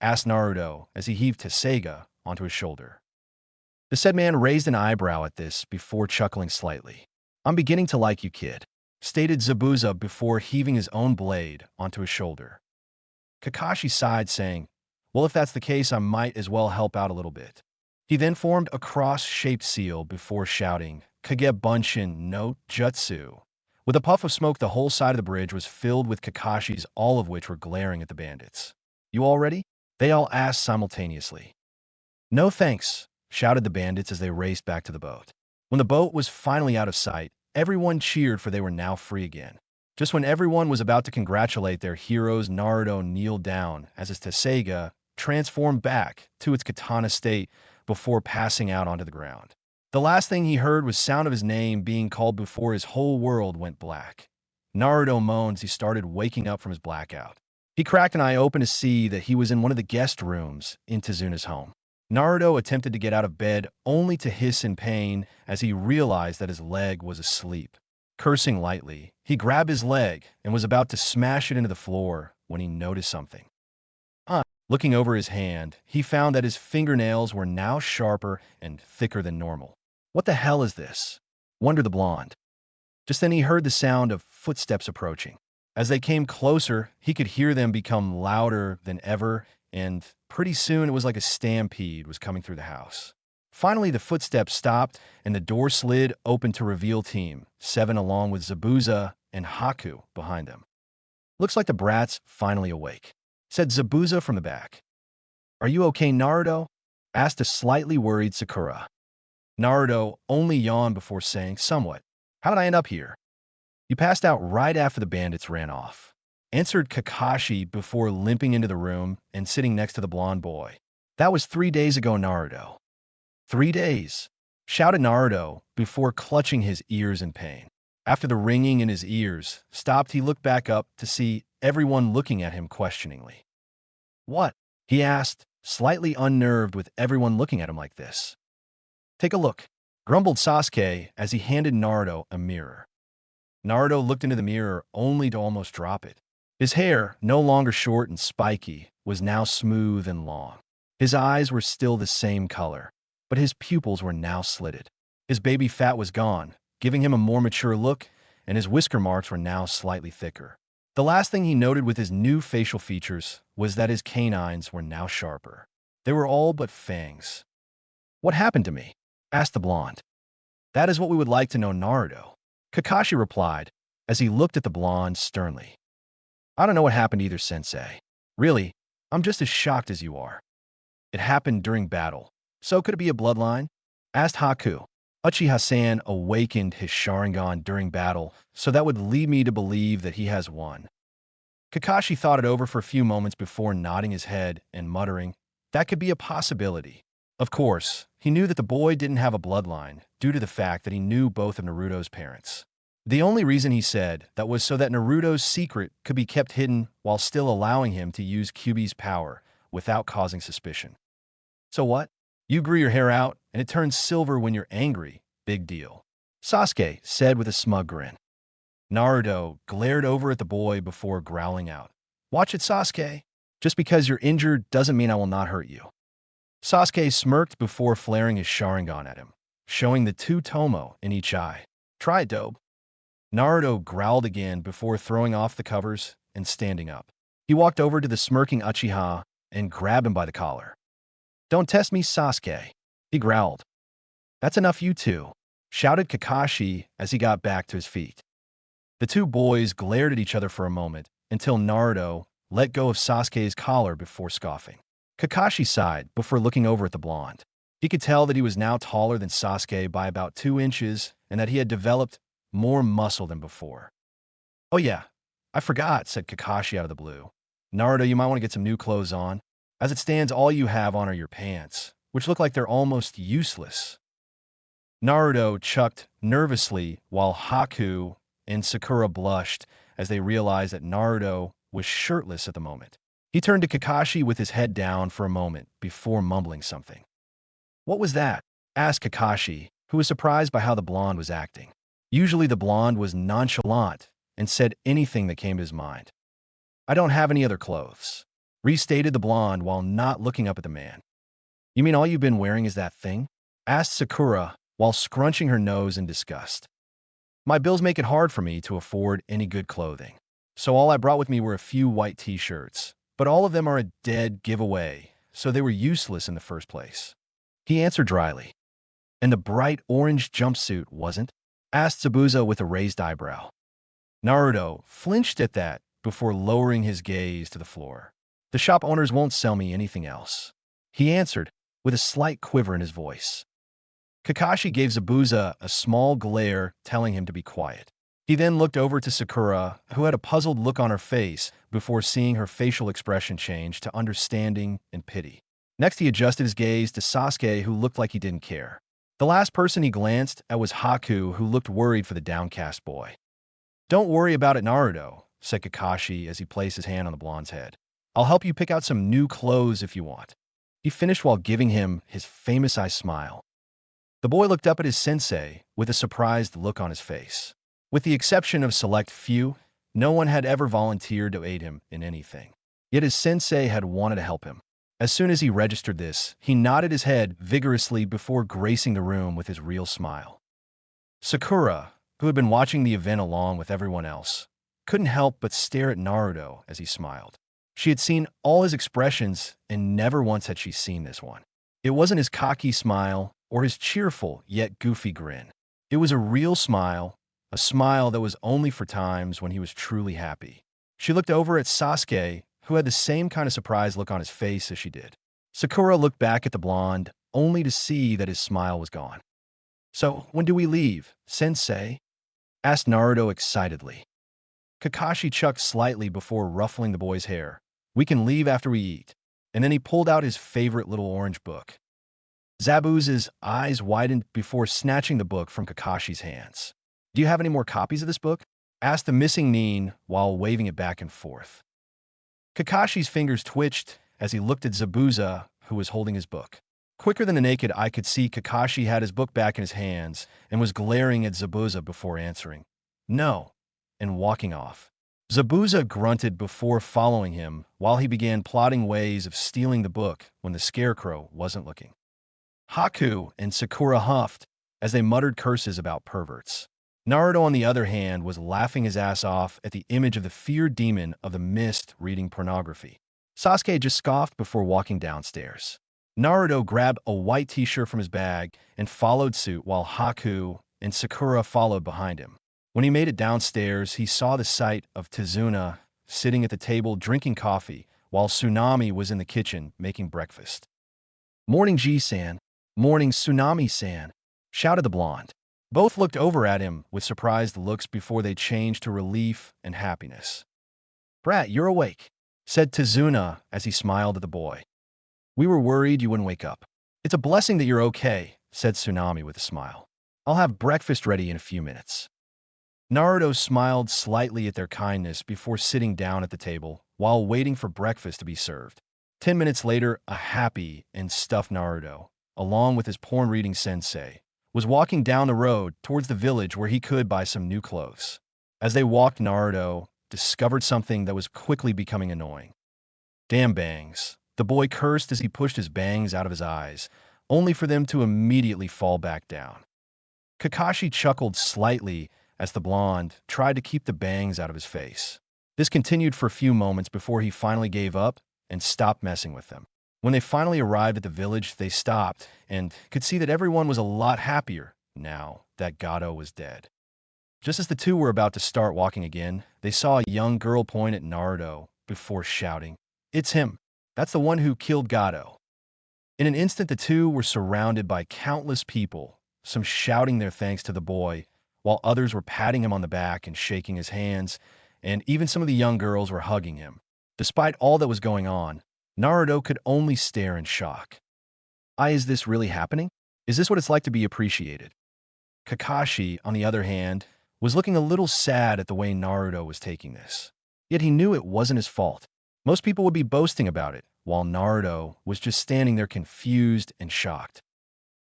asked Naruto as he heaved Teseiga onto his shoulder. The said man raised an eyebrow at this before chuckling slightly. "I'm beginning to like you, kid," stated Zabuza before heaving his own blade onto his shoulder. Kakashi sighed, saying, "Well, if that's the case, I might as well help out a little bit." He then formed a cross-shaped seal before shouting, "Kage Bunshin no Jutsu." With a puff of smoke, the whole side of the bridge was filled with Kakashis, all of which were glaring at the bandits. "You all ready?" they all asked simultaneously. "No thanks," shouted the bandits as they raced back to the boat. When the boat was finally out of sight, everyone cheered, for they were now free again. Just when everyone was about to congratulate their heroes, Naruto kneeled down as his Teseiga transformed back to its katana state before passing out onto the ground. The last thing he heard was sound of his name being called before his whole world went black. Naruto moaned as he started waking up from his blackout. He cracked an eye open to see that he was in one of the guest rooms in Tezuna's home. Naruto attempted to get out of bed, only to hiss in pain as he realized that his leg was asleep. Cursing lightly, he grabbed his leg and was about to smash it into the floor when he noticed something. Looking over his hand, he found that his fingernails were now sharper and thicker than normal. "What the hell is this?" wondered the blonde. Just then he heard the sound of footsteps approaching. As they came closer, he could hear them become louder than ever, and pretty soon it was like a stampede was coming through the house. Finally, the footsteps stopped, and the door slid open to reveal Team 7 along with Zabuza and Haku behind them. "Looks like the brat's finally awake," said Zabuza from the back. "Are you okay, Naruto?" asked a slightly worried Sakura. Naruto only yawned before saying, "Somewhat. How did I end up here?" "You passed out right after the bandits ran off," answered Kakashi before limping into the room and sitting next to the blonde boy. "That was 3 days ago, Naruto." 3 days, shouted Naruto before clutching his ears in pain. After the ringing in his ears stopped, he looked back up to see everyone looking at him questioningly. "What?" he asked, slightly unnerved with everyone looking at him like this. "Take a look," grumbled Sasuke as he handed Naruto a mirror. Naruto looked into the mirror only to almost drop it. His hair, no longer short and spiky, was now smooth and long. His eyes were still the same color, but his pupils were now slitted. His baby fat was gone, giving him a more mature look, and his whisker marks were now slightly thicker. The last thing he noted with his new facial features was that his canines were now sharper. They were all but fangs. "What happened to me?" asked the blonde. "That is what we would like to know, Naruto," Kakashi replied as he looked at the blonde sternly. "I don't know what happened either, Sensei. Really, I'm just as shocked as you are. It happened during battle. So could it be a bloodline?" asked Haku. "Uchiha-san awakened his Sharingan during battle, so that would lead me to believe that he has one." Kakashi thought it over for a few moments before nodding his head and muttering, "That could be a possibility." Of course, he knew that the boy didn't have a bloodline due to the fact that he knew both of Naruto's parents. The only reason he said that was so that Naruto's secret could be kept hidden while still allowing him to use Kyuubi's power without causing suspicion. "So what? You grew your hair out, and it turns silver when you're angry. Big deal," Sasuke said with a smug grin. Naruto glared over at the boy before growling out, "Watch it, Sasuke. Just because you're injured doesn't mean I will not hurt you." Sasuke smirked before flaring his Sharingan at him, showing the two Tomo in each eye. "Try it, dope." Naruto growled again before throwing off the covers and standing up. He walked over to the smirking Uchiha and grabbed him by the collar. "Don't test me, Sasuke," he growled. "That's enough, you two," shouted Kakashi as he got back to his feet. The two boys glared at each other for a moment until Naruto let go of Sasuke's collar before scoffing. Kakashi sighed before looking over at the blonde. He could tell that he was now taller than Sasuke by about 2 inches and that he had developed more muscle than before. "Oh yeah, I forgot," said Kakashi out of the blue. "Naruto, you might want to get some new clothes on. As it stands, all you have on are your pants, which look like they're almost useless." Naruto chucked nervously while Haku and Sakura blushed as they realized that Naruto was shirtless at the moment. He turned to Kakashi with his head down for a moment before mumbling something. "What was that?" asked Kakashi, who was surprised by how the blonde was acting. Usually the blonde was nonchalant and said anything that came to his mind. "I don't have any other clothes," restated the blonde while not looking up at the man. "You mean all you've been wearing is that thing?" asked Sakura while scrunching her nose in disgust. "My bills make it hard for me to afford any good clothing, so all I brought with me were a few white t-shirts, but all of them are a dead giveaway, so they were useless in the first place," he answered dryly. "And the bright orange jumpsuit wasn't?" asked Zabuza with a raised eyebrow. Naruto flinched at that before lowering his gaze to the floor. "The shop owners won't sell me anything else," he answered with a slight quiver in his voice. Kakashi gave Zabuza a small glare, telling him to be quiet. He then looked over to Sakura, who had a puzzled look on her face before seeing her facial expression change to understanding and pity. Next, he adjusted his gaze to Sasuke, who looked like he didn't care. The last person he glanced at was Haku, who looked worried for the downcast boy. "Don't worry about it, Naruto," said Kakashi as he placed his hand on the blonde's head. "I'll help you pick out some new clothes if you want." He finished while giving him his famous eye smile. The boy looked up at his sensei with a surprised look on his face. With the exception of select few, no one had ever volunteered to aid him in anything. Yet his sensei had wanted to help him. As soon as he registered this, he nodded his head vigorously before gracing the room with his real smile. Sakura, who had been watching the event along with everyone else, couldn't help but stare at Naruto as he smiled. She had seen all his expressions, and never once had she seen this one. It wasn't his cocky smile or his cheerful yet goofy grin. It was a real smile, a smile that was only for times when he was truly happy. She looked over at Sasuke, who had the same kind of surprised look on his face as she did. Sakura looked back at the blonde, only to see that his smile was gone. "So, when do we leave, sensei?" asked Naruto excitedly. Kakashi chucked slightly before ruffling the boy's hair. "We can leave after we eat." And then he pulled out his favorite little orange book. Zabuza's eyes widened before snatching the book from Kakashi's hands. "Do you have any more copies of this book?" asked the missing Nin while waving it back and forth. Kakashi's fingers twitched as he looked at Zabuza, who was holding his book. Quicker than the naked eye could see, Kakashi had his book back in his hands and was glaring at Zabuza before answering, "No," and walking off. Zabuza grunted before following him while he began plotting ways of stealing the book when the scarecrow wasn't looking. Haku and Sakura huffed as they muttered curses about perverts. Naruto, on the other hand, was laughing his ass off at the image of the feared demon of the mist reading pornography. Sasuke just scoffed before walking downstairs. Naruto grabbed a white t-shirt from his bag and followed suit while Haku and Sakura followed behind him. When he made it downstairs, he saw the sight of Tazuna sitting at the table drinking coffee while Tsunami was in the kitchen making breakfast. "Morning, G-san. Morning, Tsunami-san," shouted the blonde. Both looked over at him with surprised looks before they changed to relief and happiness. "Brat, you're awake," said Tazuna as he smiled at the boy. "We were worried you wouldn't wake up." "It's a blessing that you're okay," said Tsunami with a smile. "I'll have breakfast ready in a few minutes." Naruto smiled slightly at their kindness before sitting down at the table while waiting for breakfast to be served. 10 minutes later, a happy and stuffed Naruto, along with his porn-reading sensei, was walking down the road towards the village where he could buy some new clothes. As they walked, Naruto discovered something that was quickly becoming annoying. "Damn bangs," the boy cursed as he pushed his bangs out of his eyes, only for them to immediately fall back down. Kakashi chuckled slightly as the blonde tried to keep the bangs out of his face. This continued for a few moments before he finally gave up and stopped messing with them. When they finally arrived at the village, they stopped and could see that everyone was a lot happier now that Gato was dead. Just as the two were about to start walking again, they saw a young girl point at Naruto before shouting, "It's him! That's the one who killed Gato!" In an instant, the two were surrounded by countless people, some shouting their thanks to the boy, while others were patting him on the back and shaking his hands, and even some of the young girls were hugging him. Despite all that was going on, Naruto could only stare in shock. Is this really happening? Is this what it's like to be appreciated? Kakashi, on the other hand, was looking a little sad at the way Naruto was taking this. Yet he knew it wasn't his fault. Most people would be boasting about it, while Naruto was just standing there confused and shocked.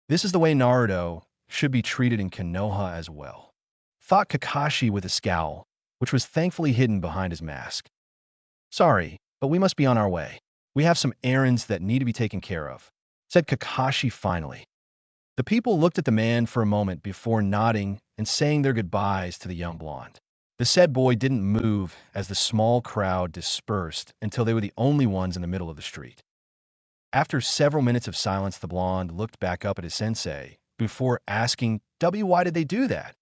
This is the way Naruto should be treated in Konoha as well, thought Kakashi with a scowl, which was thankfully hidden behind his mask. Sorry, but we must be on our way. We have some errands that need to be taken care of, said Kakashi finally. The people looked at the man for a moment before nodding and saying their goodbyes to the young blonde. The said boy didn't move as the small crowd dispersed until they were the only ones in the middle of the street. After several minutes of silence, the blonde looked back up at his sensei before asking, why did they do that?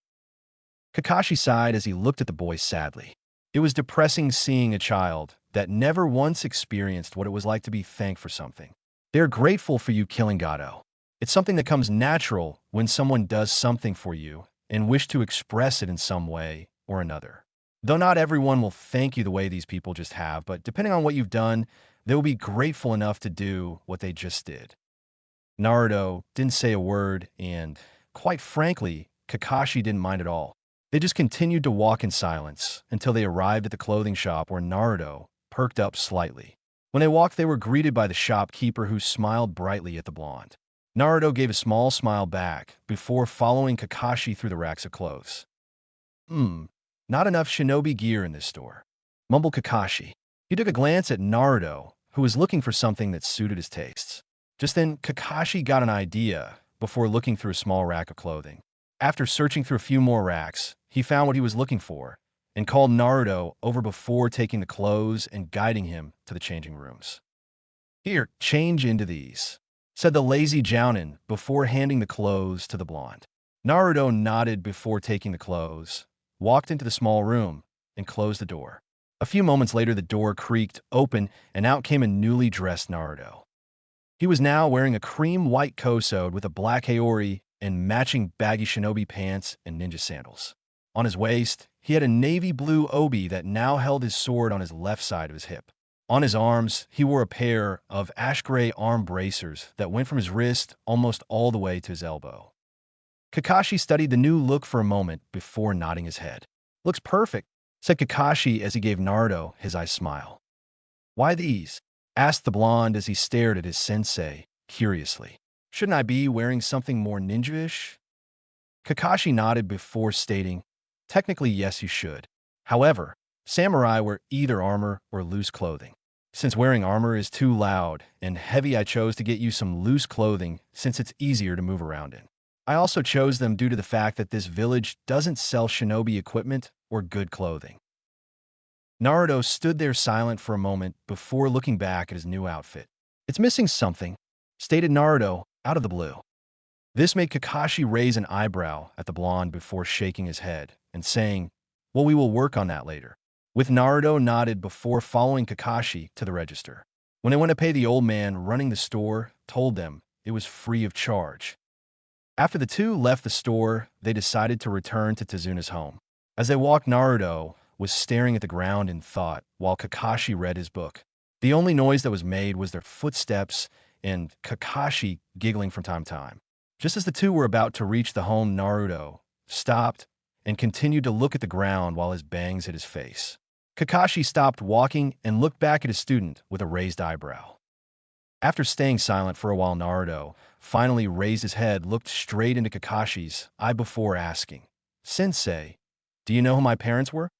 Kakashi sighed as he looked at the boy sadly. It was depressing seeing a child that never once experienced what it was like to be thanked for something. They're grateful for you killing Gato. It's something that comes natural when someone does something for you and wish to express it in some way or another. Though not everyone will thank you the way these people just have, but depending on what you've done, they will be grateful enough to do what they just did. Naruto didn't say a word, and, quite frankly, Kakashi didn't mind at all. They just continued to walk in silence until they arrived at the clothing shop where Naruto perked up slightly. When they walked, they were greeted by the shopkeeper who smiled brightly at the blonde. Naruto gave a small smile back before following Kakashi through the racks of clothes. Not enough shinobi gear in this store, mumbled Kakashi. He took a glance at Naruto, who was looking for something that suited his tastes. Just then, Kakashi got an idea before looking through a small rack of clothing. After searching through a few more racks, he found what he was looking for and called Naruto over before taking the clothes and guiding him to the changing rooms. Here, change into these, said the lazy Chunin before handing the clothes to the blonde. Naruto nodded before taking the clothes, walked into the small room, and closed the door. A few moments later, the door creaked open, and out came a newly dressed Naruto. He was now wearing a cream-white kosode with a black haori and matching baggy shinobi pants and ninja sandals. On his waist, he had a navy blue obi that now held his sword on his left side of his hip. On his arms, he wore a pair of ash-gray arm bracers that went from his wrist almost all the way to his elbow. Kakashi studied the new look for a moment before nodding his head. Looks perfect, said Kakashi as he gave Naruto his eye smile. Why these? Asked the blonde as he stared at his sensei curiously. Shouldn't I be wearing something more ninja-ish? Kakashi nodded before stating, technically yes you should. However, samurai wear either armor or loose clothing. Since wearing armor is too loud and heavy, I chose to get you some loose clothing since it's easier to move around in. I also chose them due to the fact that this village doesn't sell shinobi equipment or good clothing. Naruto stood there silent for a moment before looking back at his new outfit. It's missing something, stated Naruto out of the blue. This made Kakashi raise an eyebrow at the blonde before shaking his head and saying, well, we will work on that later. With Naruto nodded before following Kakashi to the register. When they went to pay, the old man running the store told them it was free of charge. After the two left the store, they decided to return to Tezuna's home. As they walked, Naruto was staring at the ground in thought while Kakashi read his book. The only noise that was made was their footsteps and Kakashi giggling from time to time. Just as the two were about to reach the home, Naruto stopped and continued to look at the ground while his bangs hit his face. Kakashi stopped walking and looked back at his student with a raised eyebrow. After staying silent for a while, Naruto finally raised his head, looked straight into Kakashi's eye before asking, Sensei, do you know who my parents were?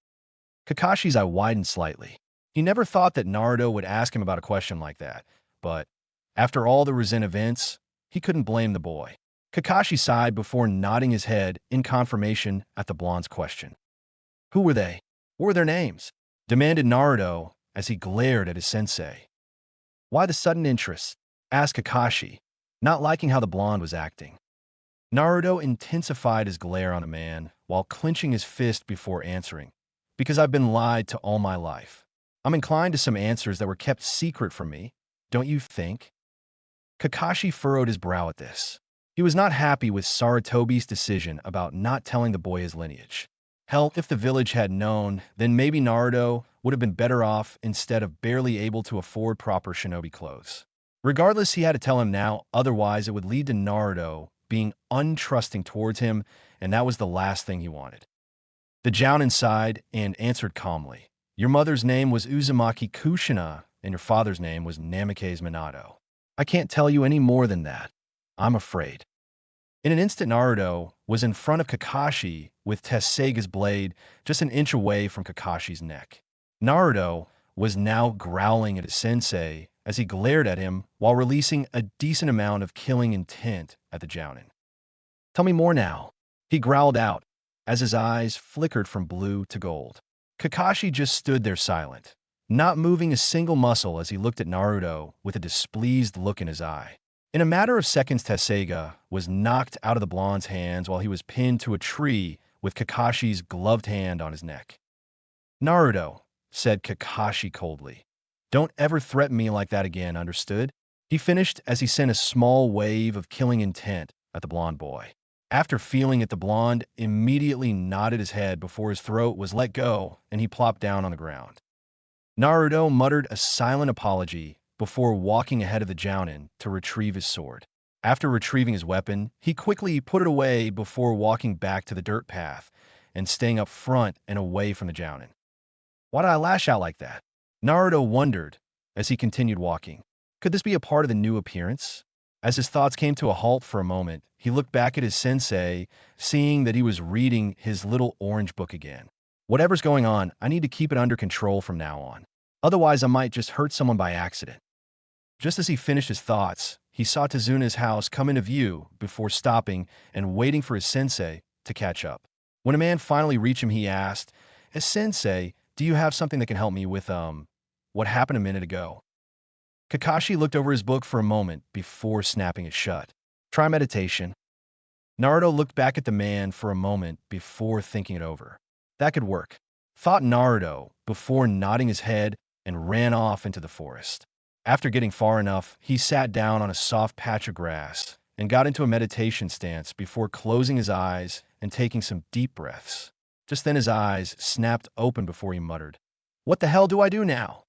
Kakashi's eye widened slightly. He never thought that Naruto would ask him about a question like that, but after all the recent events, he couldn't blame the boy. Kakashi sighed before nodding his head in confirmation at the blonde's question. Who were they? What were their names? Demanded Naruto as he glared at his sensei. Why the sudden interest? Asked Kakashi, not liking how the blonde was acting. Naruto intensified his glare on the man while clenching his fist before answering. Because I've been lied to all my life. I'm inclined to some answers that were kept secret from me, don't you think? Kakashi furrowed his brow at this. He was not happy with Sarutobi's decision about not telling the boy his lineage. Hell, if the village had known, then maybe Naruto would have been better off instead of barely able to afford proper shinobi clothes. Regardless, he had to tell him now, otherwise it would lead to Naruto being untrusting towards him, and that was the last thing he wanted. The Jounin sighed and answered calmly. Your mother's name was Uzumaki Kushina, and your father's name was Namikaze Minato. I can't tell you any more than that. I'm afraid. In an instant, Naruto was in front of Kakashi with Tesega's blade just an inch away from Kakashi's neck. Naruto was now growling at his sensei as he glared at him while releasing a decent amount of killing intent at the Jounin. Tell me more now, he growled out as his eyes flickered from blue to gold. Kakashi just stood there silent, not moving a single muscle as he looked at Naruto with a displeased look in his eye. In a matter of seconds, Tesega was knocked out of the blonde's hands while he was pinned to a tree with Kakashi's gloved hand on his neck. Naruto, said Kakashi coldly, don't ever threaten me like that again, understood? He finished as he sent a small wave of killing intent at the blonde boy. After feeling it, the blonde immediately nodded his head before his throat was let go and he plopped down on the ground. Naruto muttered a silent apology before walking ahead of the Jounin to retrieve his sword. After retrieving his weapon, he quickly put it away before walking back to the dirt path and staying up front and away from the Jounin. Why did I lash out like that? Naruto wondered as he continued walking. Could this be a part of the new appearance? As his thoughts came to a halt for a moment, he looked back at his sensei, seeing that he was reading his little orange book again. Whatever's going on, I need to keep it under control from now on. Otherwise, I might just hurt someone by accident. Just as he finished his thoughts, he saw Tazuna's house come into view before stopping and waiting for his sensei to catch up. When a man finally reached him, he asked, Sensei, do you have something that can help me with, what happened a minute ago? Kakashi looked over his book for a moment before snapping it shut. Try meditation. Naruto looked back at the man for a moment before thinking it over. That could work, thought Naruto before nodding his head and ran off into the forest. After getting far enough, he sat down on a soft patch of grass and got into a meditation stance before closing his eyes and taking some deep breaths. Just then his eyes snapped open before he muttered, What the hell do I do now?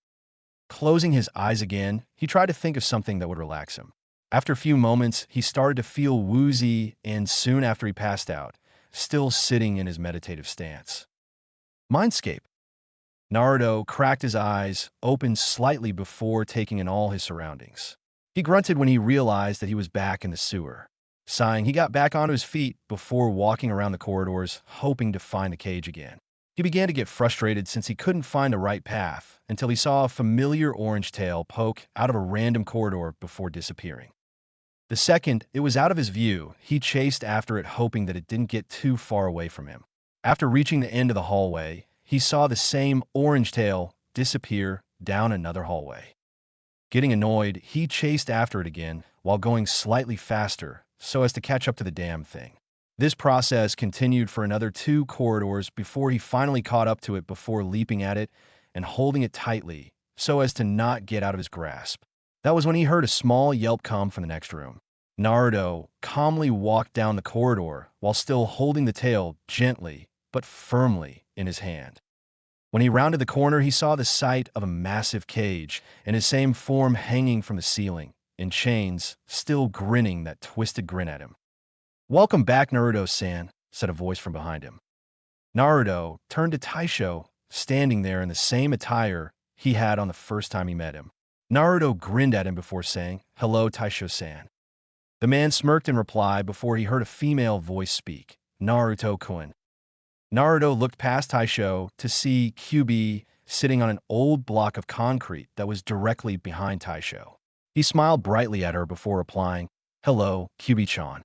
Closing his eyes again, he tried to think of something that would relax him. After a few moments, he started to feel woozy, and soon after he passed out, still sitting in his meditative stance. Mindscape. Naruto cracked his eyes open slightly before taking in all his surroundings. He grunted when he realized that he was back in the sewer. Sighing, he got back onto his feet before walking around the corridors, hoping to find the cage again. He began to get frustrated since he couldn't find the right path until he saw a familiar orange tail poke out of a random corridor before disappearing. The second it was out of his view, he chased after it, hoping that it didn't get too far away from him. After reaching the end of the hallway, he saw the same orange tail disappear down another hallway. Getting annoyed, he chased after it again while going slightly faster so as to catch up to the damn thing. This process continued for another 2 corridors before he finally caught up to it before leaping at it and holding it tightly so as to not get out of his grasp. That was when he heard a small yelp come from the next room. Naruto calmly walked down the corridor while still holding the tail gently but firmly in his hand. When he rounded the corner, he saw the sight of a massive cage in his same form hanging from the ceiling, in chains, still grinning that twisted grin at him. Welcome back, Naruto-san, said a voice from behind him. Naruto turned to Taisho, standing there in the same attire he had on the first time he met him. Naruto grinned at him before saying, Hello, Taisho-san. The man smirked in reply before he heard a female voice speak, Naruto-kun. Naruto looked past Taisho to see Kyubi sitting on an old block of concrete that was directly behind Taisho. He smiled brightly at her before replying, Hello, Kyubi-chan.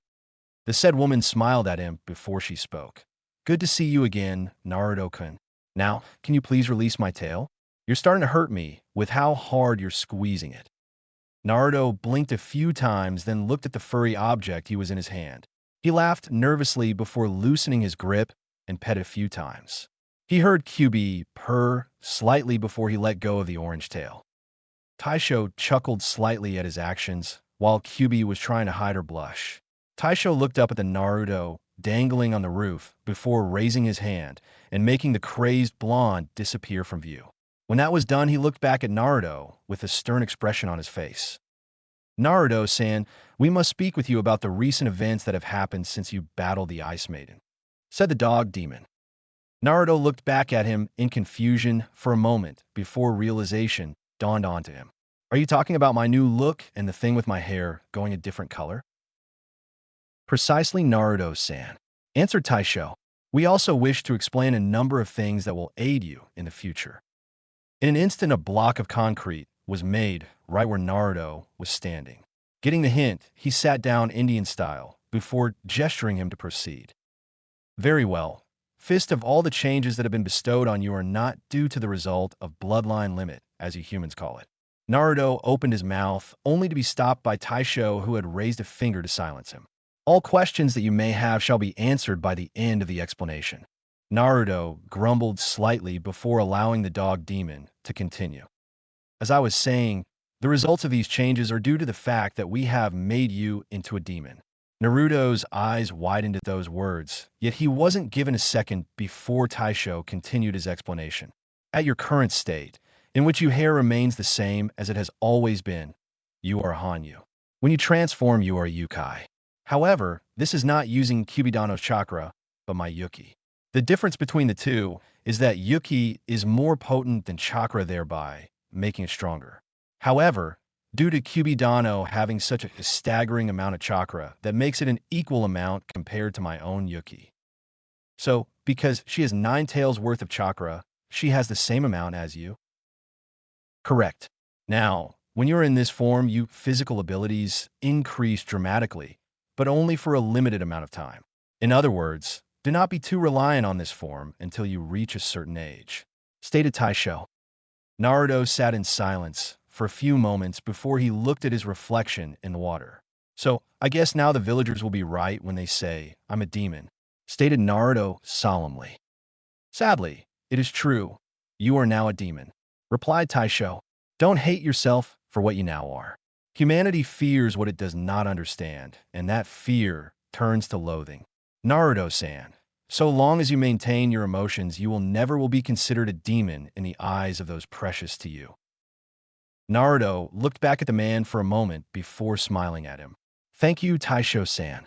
The said woman smiled at him before she spoke. Good to see you again, Naruto-kun. Now, can you please release my tail? You're starting to hurt me with how hard you're squeezing it. Naruto blinked a few times, then looked at the furry object he was in his hand. He laughed nervously before loosening his grip and pet a few times. He heard Kyubi purr slightly before he let go of the orange tail. Taisho chuckled slightly at his actions while Kyubi was trying to hide her blush. Taisho looked up at the Naruto dangling on the roof before raising his hand and making the crazed blonde disappear from view. When that was done, he looked back at Naruto with a stern expression on his face. Naruto-san, we must speak with you about the recent events that have happened since you battled the Ice Maiden, said the dog demon. Naruto looked back at him in confusion for a moment before realization dawned onto him. Are you talking about my new look and the thing with my hair going a different color? Precisely, Naruto-san, answered Taisho. We also wish to explain a number of things that will aid you in the future. In an instant, a block of concrete was made right where Naruto was standing. Getting the hint, he sat down Indian style before gesturing him to proceed. Very well. Fist, of all the changes that have been bestowed on you are not due to the result of bloodline limit, as you humans call it. Naruto opened his mouth, only to be stopped by Taisho, who had raised a finger to silence him. All questions that you may have shall be answered by the end of the explanation. Naruto grumbled slightly before allowing the dog demon to continue. As I was saying, the results of these changes are due to the fact that we have made you into a demon. Naruto's eyes widened at those words, yet he wasn't given a second before Taisho continued his explanation. At your current state, in which your hair remains the same as it has always been, you are a Hanyu. When you transform, you are a Yukai. However, this is not using Kyubidano's chakra, but my Yuki. The difference between the two is that Yuki is more potent than chakra, thereby making it stronger. However, due to Kyubidano having such a staggering amount of chakra, that makes it an equal amount compared to my own Yuki. So, because she has 9 tails worth of chakra, she has the same amount as you? Correct. Now, when you're in this form, your physical abilities increase dramatically, but only for a limited amount of time. In other words, do not be too reliant on this form until you reach a certain age, stated Taisho. Naruto sat in silence for a few moments before he looked at his reflection in the water. So, I guess now the villagers will be right when they say, I'm a demon, stated Naruto solemnly. Sadly, it is true. You are now a demon, replied Taisho. Don't hate yourself for what you now are. Humanity fears what it does not understand, and that fear turns to loathing. Naruto-san, so long as you maintain your emotions, you will never be considered a demon in the eyes of those precious to you. Naruto looked back at the man for a moment before smiling at him. Thank you, Taisho-san.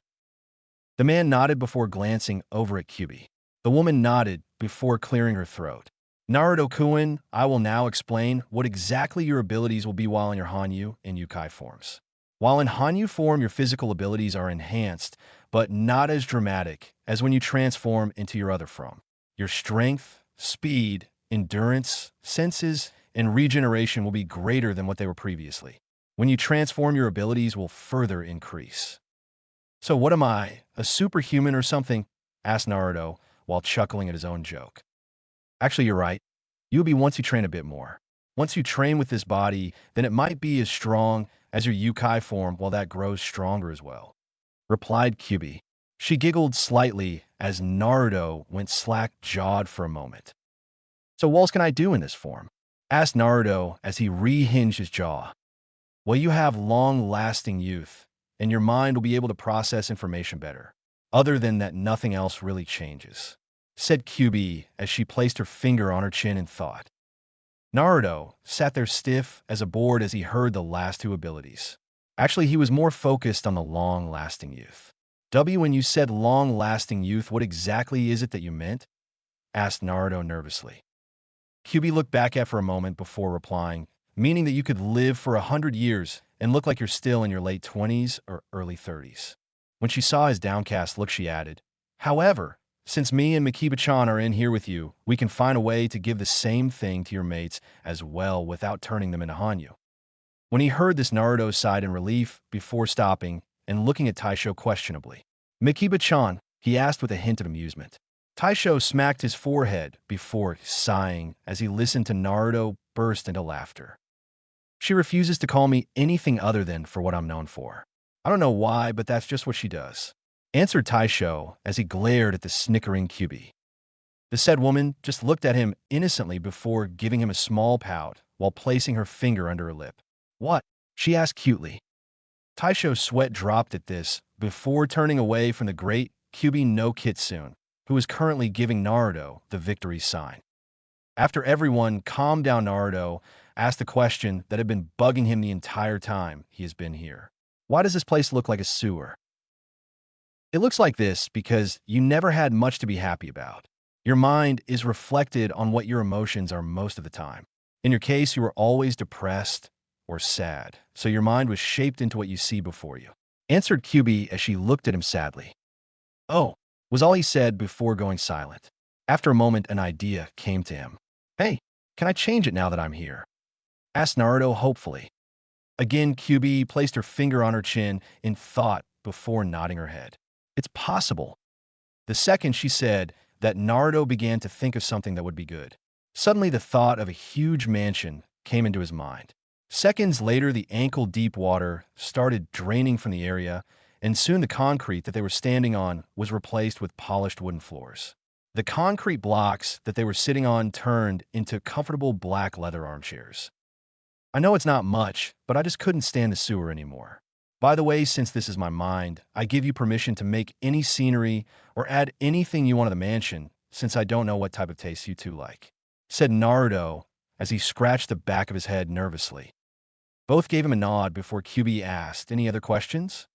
The man nodded before glancing over at Kyubi. The woman nodded before clearing her throat. Naruto-kun, I will now explain what exactly your abilities will be while in your Hanyu and Yukai forms. While in Hanyu form, your physical abilities are enhanced, but not as dramatic as when you transform into your other form. Your strength, speed, endurance, senses, and regeneration will be greater than what they were previously. When you transform, your abilities will further increase. So what am I, a superhuman or something? Asked Naruto while chuckling at his own joke. Actually, you're right. You'll be once you train a bit more. Once you train with this body, then it might be as strong as your Yukai form while that grows stronger as well, replied Kyubi. She giggled slightly as Naruto went slack-jawed for a moment. So what else can I do in this form? Asked Naruto as he re-hinged his jaw. Well, you have long-lasting youth, and your mind will be able to process information better. Other than that, nothing else really changes, said Kyubi as she placed her finger on her chin in thought. Naruto sat there stiff as a board as he heard the last 2 abilities. Actually, he was more focused on the long-lasting youth. When you said long-lasting youth, what exactly is it that you meant? Asked Naruto nervously. Kyubi looked back at for a moment before replying, meaning that you could live for 100 years and look like you're still in your late 20s or early 30s. When she saw his downcast look, she added, however, since me and Makiba-chan are in here with you, we can find a way to give the same thing to your mates as well without turning them into Hanyu. When he heard this, Naruto sighed in relief before stopping and looking at Taisho questionably. Makiba-chan, he asked with a hint of amusement. Taisho smacked his forehead before sighing as he listened to Naruto burst into laughter. She refuses to call me anything other than for what I'm known for. I don't know why, but that's just what she does, answered Taisho as he glared at the snickering Kyubi. The said woman just looked at him innocently before giving him a small pout while placing her finger under her lip. What? She asked cutely. Taisho's sweat dropped at this before turning away from the great Kyuubi no Kitsune, who was currently giving Naruto the victory sign. After everyone calmed down, Naruto asked the question that had been bugging him the entire time he has been here. Why does this place look like a sewer? It looks like this because you never had much to be happy about. Your mind is reflected on what your emotions are most of the time. In your case, you were always depressed or sad, so your mind was shaped into what you see before you, answered Kyuubi as she looked at him sadly. Oh, was all he said before going silent. After a moment, an idea came to him. Hey, can I change it now that I'm here? Asked Naruto hopefully. Again, Kyuubi placed her finger on her chin in thought before nodding her head. It's possible. The second she said that, Naruto began to think of something that would be good. Suddenly, the thought of a huge mansion came into his mind. Seconds later, the ankle-deep water started draining from the area, and soon the concrete that they were standing on was replaced with polished wooden floors. The concrete blocks that they were sitting on turned into comfortable black leather armchairs. I know it's not much, but I just couldn't stand the sewer anymore. By the way, since this is my mind, I give you permission to make any scenery or add anything you want to the mansion, since I don't know what type of taste you two like, said Naruto as he scratched the back of his head nervously. Both gave him a nod before Kyuubi asked, any other questions?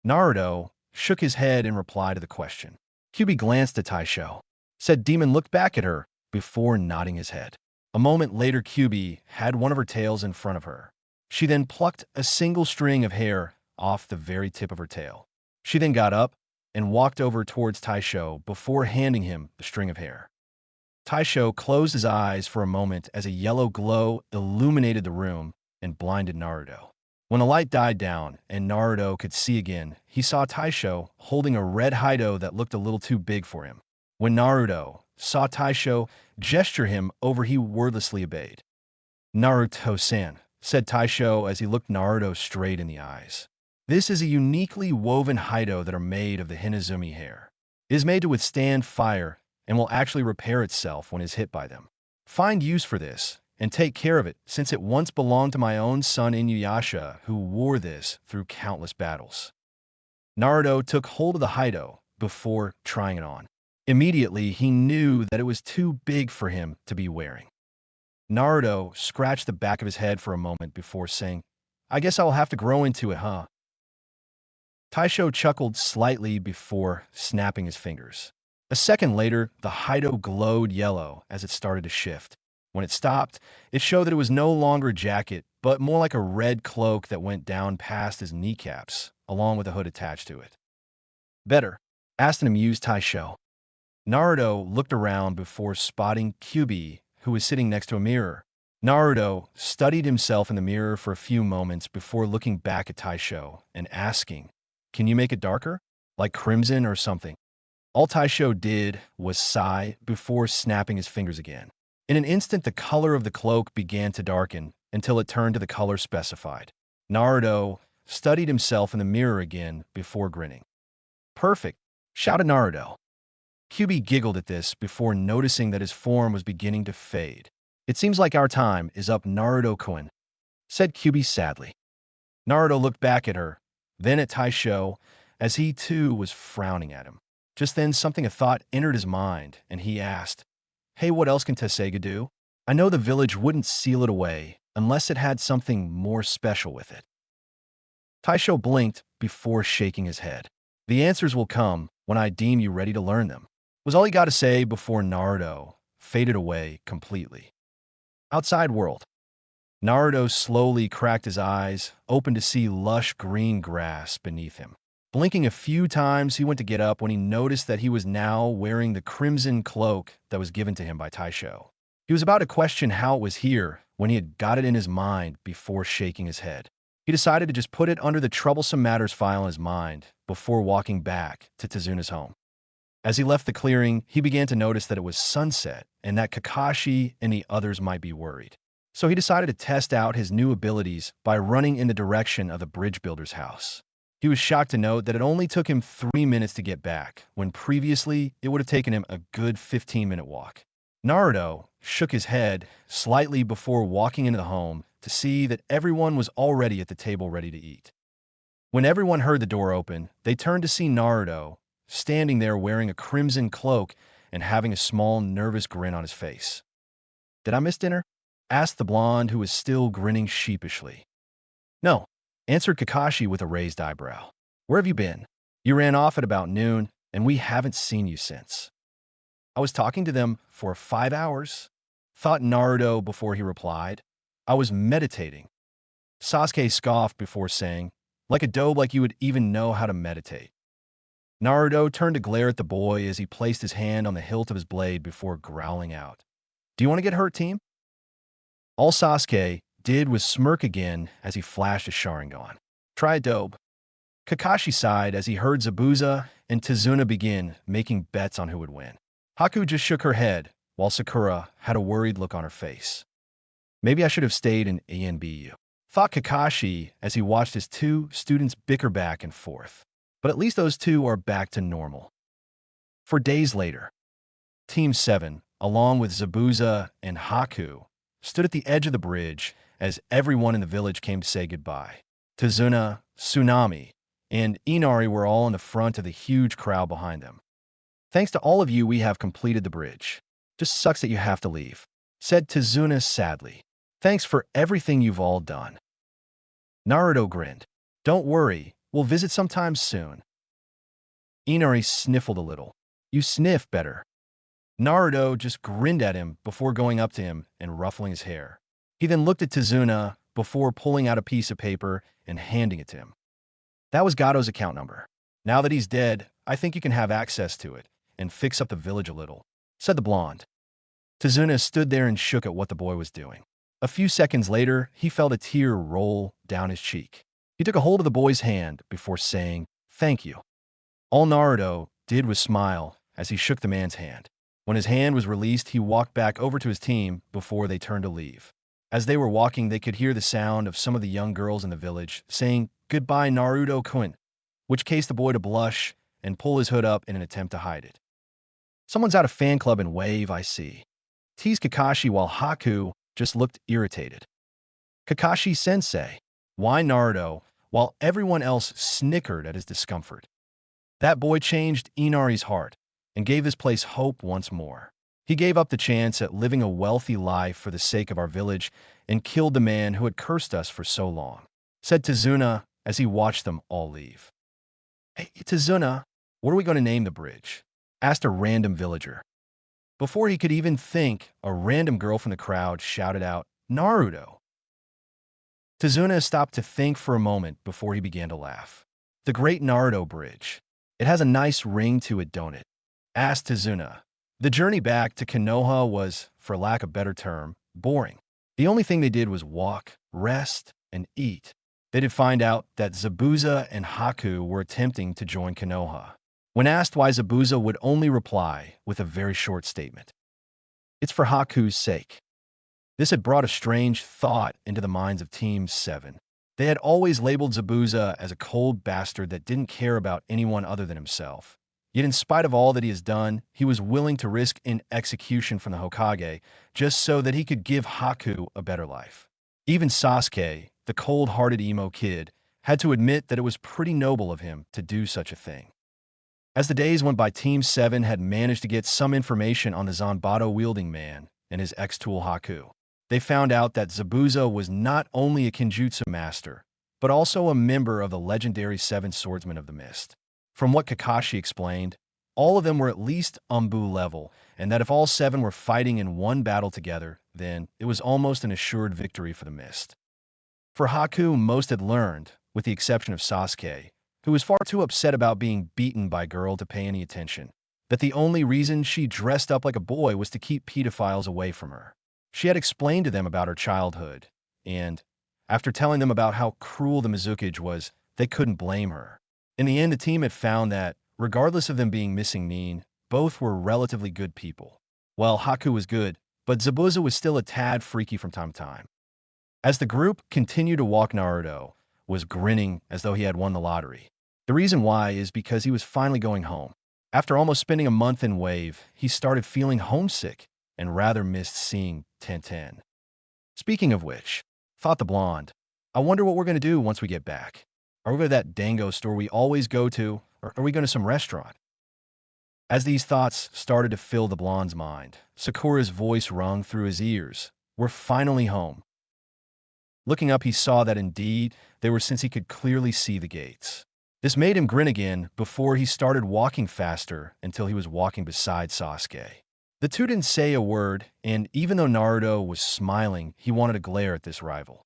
Naruto shook his head in reply to the question. Kyuubi glanced at Taisho, said Demon looked back at her before nodding his head. A moment later, Kyuubi had one of her tails in front of her. She then plucked a single string of hair off the very tip of her tail. She then got up and walked over towards Taisho before handing him the string of hair. Taisho closed his eyes for a moment as a yellow glow illuminated the room and blinded Naruto. When the light died down and Naruto could see again, he saw Taisho holding a red Haido that looked a little too big for him. When Naruto saw Taisho gesture him over, he wordlessly obeyed. Naruto-san, said Taisho as he looked Naruto straight in the eyes. This is a uniquely woven Haido that are made of the Hinazumi hair. It is made to withstand fire and will actually repair itself when it is hit by them. Find use for this and take care of it, since it once belonged to my own son Inuyasha, who wore this through countless battles. Naruto took hold of the Haido before trying it on. Immediately, he knew that it was too big for him to be wearing. Naruto scratched the back of his head for a moment before saying, I guess I will have to grow into it, huh? Taisho chuckled slightly before snapping his fingers. A second later, the Haido glowed yellow as it started to shift. When it stopped, it showed that it was no longer a jacket, but more like a red cloak that went down past his kneecaps, along with a hood attached to it. Better? Asked an amused Taisho. Naruto looked around before spotting Kyuubi, who was sitting next to a mirror. Naruto studied himself in the mirror for a few moments before looking back at Taisho and asking, can you make it darker? Like crimson or something? All Taisho did was sigh before snapping his fingers again. In an instant, the color of the cloak began to darken until it turned to the color specified. Naruto studied himself in the mirror again before grinning. Perfect, shouted Naruto. Kyuubi giggled at this before noticing that his form was beginning to fade. It seems like our time is up, Naruto-kun, said Kyuubi sadly. Naruto looked back at her, then at Taisho, as he too was frowning at him. Just then, something a thought entered his mind, and he asked, hey, what else can Tessega do? I know the village wouldn't seal it away unless it had something more special with it. Taisho blinked before shaking his head. The answers will come when I deem you ready to learn them, was all he got to say before Naruto faded away completely. Outside world. Naruto slowly cracked his eyes, open to see lush green grass beneath him. Blinking a few times, he went to get up when he noticed that he was now wearing the crimson cloak that was given to him by Taisho. He was about to question how it was here when he had got it in his mind before shaking his head. He decided to just put it under the troublesome matters file in his mind before walking back to Tezuna's home. As he left the clearing, he began to notice that it was sunset and that Kakashi and the others might be worried. So he decided to test out his new abilities by running in the direction of the bridge builder's house. He was shocked to note that it only took him 3 minutes to get back, when previously it would have taken him a good 15-minute walk. Naruto shook his head slightly before walking into the home to see that everyone was already at the table ready to eat. When everyone heard the door open, they turned to see Naruto, standing there wearing a crimson cloak and having a small, nervous grin on his face. "Did I miss dinner?" asked the blonde, who was still grinning sheepishly. "No," answered Kakashi with a raised eyebrow. "Where have you been? You ran off at about noon, and we haven't seen you since." "I was talking to them for 5 hours," thought Naruto before he replied. "I was meditating." Sasuke scoffed before saying, "Like a dope, like you would even know how to meditate." Naruto turned to glare at the boy as he placed his hand on the hilt of his blade before growling out, "Do you want to get hurt, team?" All Sasuke did was smirk again as he flashed his Sharingan. "Try a dope." Kakashi sighed as he heard Zabuza and Tazuna begin making bets on who would win. Haku just shook her head, while Sakura had a worried look on her face. "Maybe I should have stayed in ANBU," thought Kakashi as he watched his two students bicker back and forth. But at least those two are back to normal. For days later, Team 7, along with Zabuza and Haku, stood at the edge of the bridge as everyone in the village came to say goodbye. Tazuna, Tsunami, and Inari were all in the front of the huge crowd behind them. "Thanks to all of you, we have completed the bridge. Just sucks that you have to leave," said Tazuna sadly. "Thanks for everything you've all done." Naruto grinned. "Don't worry, we'll visit sometime soon." Inari sniffled a little. "You sniff better." Naruto just grinned at him before going up to him and ruffling his hair. He then looked at Tazuna before pulling out a piece of paper and handing it to him. "That was Gato's account number. Now that he's dead, I think you can have access to it and fix up the village a little," said the blonde. Tazuna stood there and shook at what the boy was doing. A few seconds later, he felt a tear roll down his cheek. He took a hold of the boy's hand before saying, "Thank you." All Naruto did was smile as he shook the man's hand. When his hand was released, he walked back over to his team before they turned to leave. As they were walking, they could hear the sound of some of the young girls in the village saying, "Goodbye, Naruto-kun," which caused the boy to blush and pull his hood up in an attempt to hide it. "Someone's at a fan club and wave, I see," teased Kakashi while Haku just looked irritated. "Kakashi-sensei, why Naruto?" while everyone else snickered at his discomfort. That boy changed Inari's heart and gave this place hope once more. He gave up the chance at living a wealthy life for the sake of our village and killed the man who had cursed us for so long, said Tazuna as he watched them all leave. "Hey, Tazuna, what are we going to name the bridge?" asked a random villager. Before he could even think, a random girl from the crowd shouted out, "Naruto!" Tazuna stopped to think for a moment before he began to laugh. "The Great Naruto Bridge. It has a nice ring to it, don't it?" asked Tazuna. The journey back to Konoha was, for lack of a better term, boring. The only thing they did was walk, rest, and eat. They did find out that Zabuza and Haku were attempting to join Konoha. When asked why, Zabuza would only reply with a very short statement. "It's for Haku's sake." This had brought a strange thought into the minds of Team 7. They had always labeled Zabuza as a cold bastard that didn't care about anyone other than himself. Yet in spite of all that he has done, he was willing to risk an execution from the Hokage just so that he could give Haku a better life. Even Sasuke, the cold-hearted emo kid, had to admit that it was pretty noble of him to do such a thing. As the days went by, Team 7 had managed to get some information on the Zanbato-wielding man and his ex-tool Haku. They found out that Zabuza was not only a Kenjutsu master, but also a member of the legendary Seven Swordsmen of the Mist. From what Kakashi explained, all of them were at least Umbu level, and that if all 7 were fighting in one battle together, then it was almost an assured victory for the Mist. For Haku, most had learned, with the exception of Sasuke, who was far too upset about being beaten by a girl to pay any attention, that the only reason she dressed up like a boy was to keep pedophiles away from her. She had explained to them about her childhood, and, after telling them about how cruel the Mizukage was, they couldn't blame her. In the end, the team had found that, regardless of them being missing Nin, both were relatively good people. Well, Haku was good, but Zabuza was still a tad freaky from time to time. As the group continued to walk, Naruto was grinning as though he had won the lottery. The reason why is because he was finally going home. After almost spending a month in Wave, he started feeling homesick and rather missed seeing Tenten. Speaking of which, thought the blonde, I wonder what we're going to do once we get back. Are we going to that dango store we always go to, or are we going to some restaurant? As these thoughts started to fill the blonde's mind, Sakura's voice rung through his ears. We're finally home. Looking up, he saw that indeed they were, since he could clearly see the gates. This made him grin again before he started walking faster until he was walking beside Sasuke. The two didn't say a word, and even though Naruto was smiling, he wanted to glare at this rival.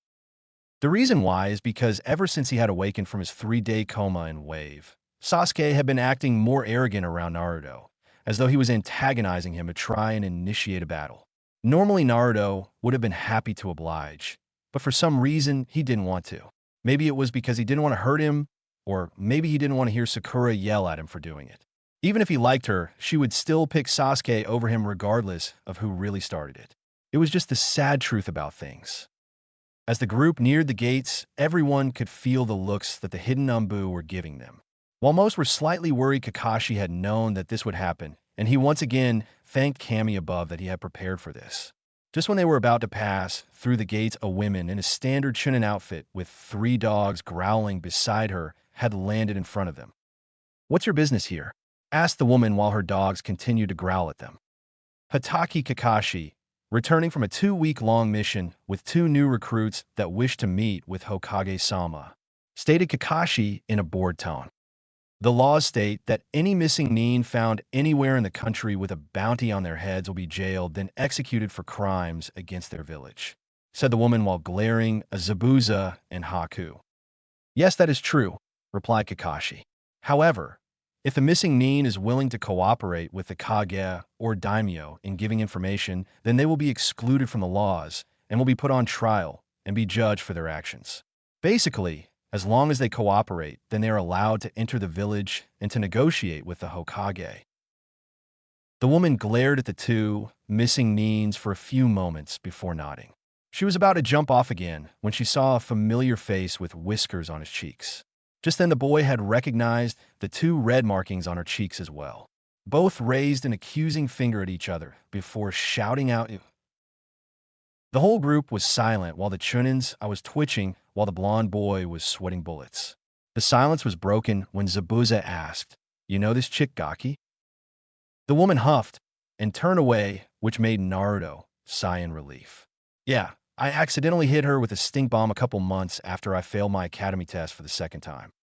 The reason why is because ever since he had awakened from his 3-day coma in Wave, Sasuke had been acting more arrogant around Naruto, as though he was antagonizing him to try and initiate a battle. Normally Naruto would have been happy to oblige, but for some reason he didn't want to. Maybe it was because he didn't want to hurt him, or maybe he didn't want to hear Sakura yell at him for doing it. Even if he liked her, she would still pick Sasuke over him regardless of who really started it. It was just the sad truth about things. As the group neared the gates, everyone could feel the looks that the hidden Umbu were giving them. While most were slightly worried, Kakashi had known that this would happen, and he once again thanked Kami above that he had prepared for this. Just when they were about to pass through the gates, a woman in a standard Chunin outfit with 3 dogs growling beside her had landed in front of them. "What's your business here?" asked the woman while her dogs continued to growl at them. Hatake Kakashi, returning from a 2-week-long mission with 2 new recruits that wished to meet with Hokage-sama, stated Kakashi in a bored tone. The laws state that any missing nin found anywhere in the country with a bounty on their heads will be jailed, then executed for crimes against their village, said the woman while glaring at Zabuza and Haku. "Yes, that is true," replied Kakashi. "However, if the missing nin is willing to cooperate with the Kage or Daimyo in giving information, then they will be excluded from the laws and will be put on trial and be judged for their actions. Basically, as long as they cooperate, then they are allowed to enter the village and to negotiate with the Hokage." The woman glared at the 2 missing nins for a few moments before nodding. She was about to jump off again when she saw a familiar face with whiskers on his cheeks. Just then the boy had recognized the 2 red markings on her cheeks as well. Both raised an accusing finger at each other before shouting out. The whole group was silent while the Chunins I was twitching while the blonde boy was sweating bullets. The silence was broken when Zabuza asked, "You know this chick Gaki?" The woman huffed and turned away, which made Naruto sigh in relief. "Yeah, I accidentally hit her with a stink bomb a couple months after I failed my academy test for the 2nd time."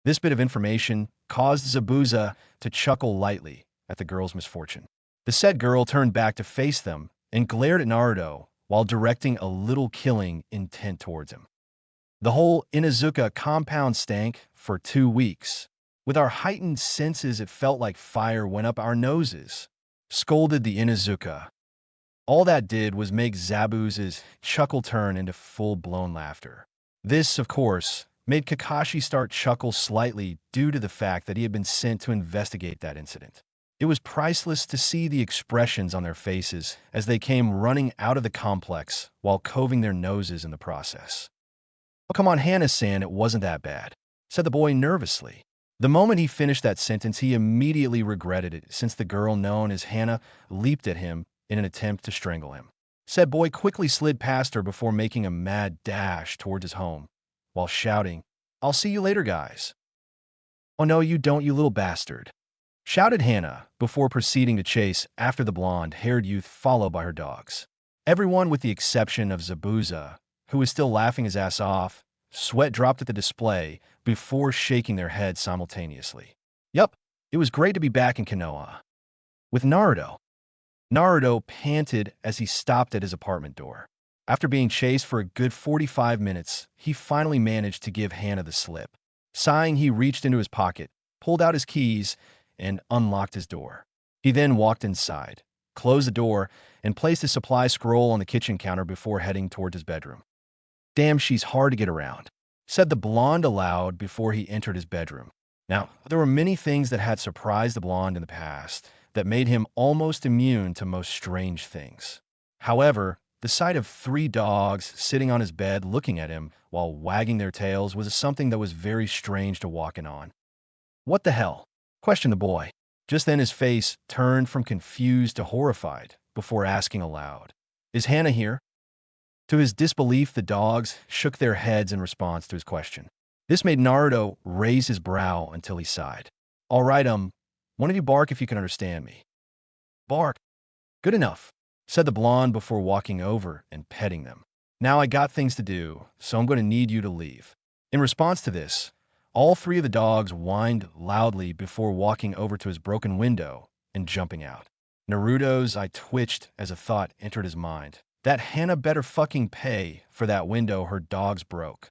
This bit of information caused Zabuza to chuckle lightly at the girl's misfortune. The said girl turned back to face them and glared at Naruto while directing a little killing intent towards him. The whole Inuzuka compound stank for 2 weeks. With our heightened senses, it felt like fire went up our noses, scolded the Inuzuka. All that did was make Zabuza's chuckle turn into full-blown laughter. This, of course, made Kakashi start chuckle slightly due to the fact that he had been sent to investigate that incident. It was priceless to see the expressions on their faces as they came running out of the complex while coving their noses in the process. "Oh, come on, Hana-san, it wasn't that bad," said the boy nervously. The moment he finished that sentence, he immediately regretted it, since the girl known as Hana leaped at him in an attempt to strangle him. Said boy quickly slid past her before making a mad dash towards his home, while shouting, "I'll see you later, guys." "Oh no, you don't, you little bastard," shouted Hana before proceeding to chase after the blonde-haired youth followed by her dogs. Everyone, with the exception of Zabuza, who was still laughing his ass off, sweat dropped at the display before shaking their heads simultaneously. Yup, it was great to be back in Konoha. With Naruto. Naruto panted as he stopped at his apartment door. After being chased for a good 45 minutes, he finally managed to give Hana the slip. Sighing, he reached into his pocket, pulled out his keys, and unlocked his door. He then walked inside, closed the door, and placed his supply scroll on the kitchen counter before heading toward his bedroom. "Damn, she's hard to get around," said the blonde aloud before he entered his bedroom. Now, there were many things that had surprised the blonde in the past that made him almost immune to most strange things. However, the sight of 3 dogs sitting on his bed looking at him while wagging their tails was something that was very strange to walk in on. "What the hell?" questioned the boy. Just then his face turned from confused to horrified before asking aloud, "Is Hana here?" To his disbelief, the dogs shook their heads in response to his question. This made Naruto raise his brow until he sighed. All right, one of you bark if you can understand me. Bark. Good enough, said the blonde before walking over and petting them. Now I got things to do, so I'm going to need you to leave. In response to this, all three of the dogs whined loudly before walking over to his broken window and jumping out. Naruto's eye twitched as a thought entered his mind. That Hannah better fucking pay for that window her dogs broke.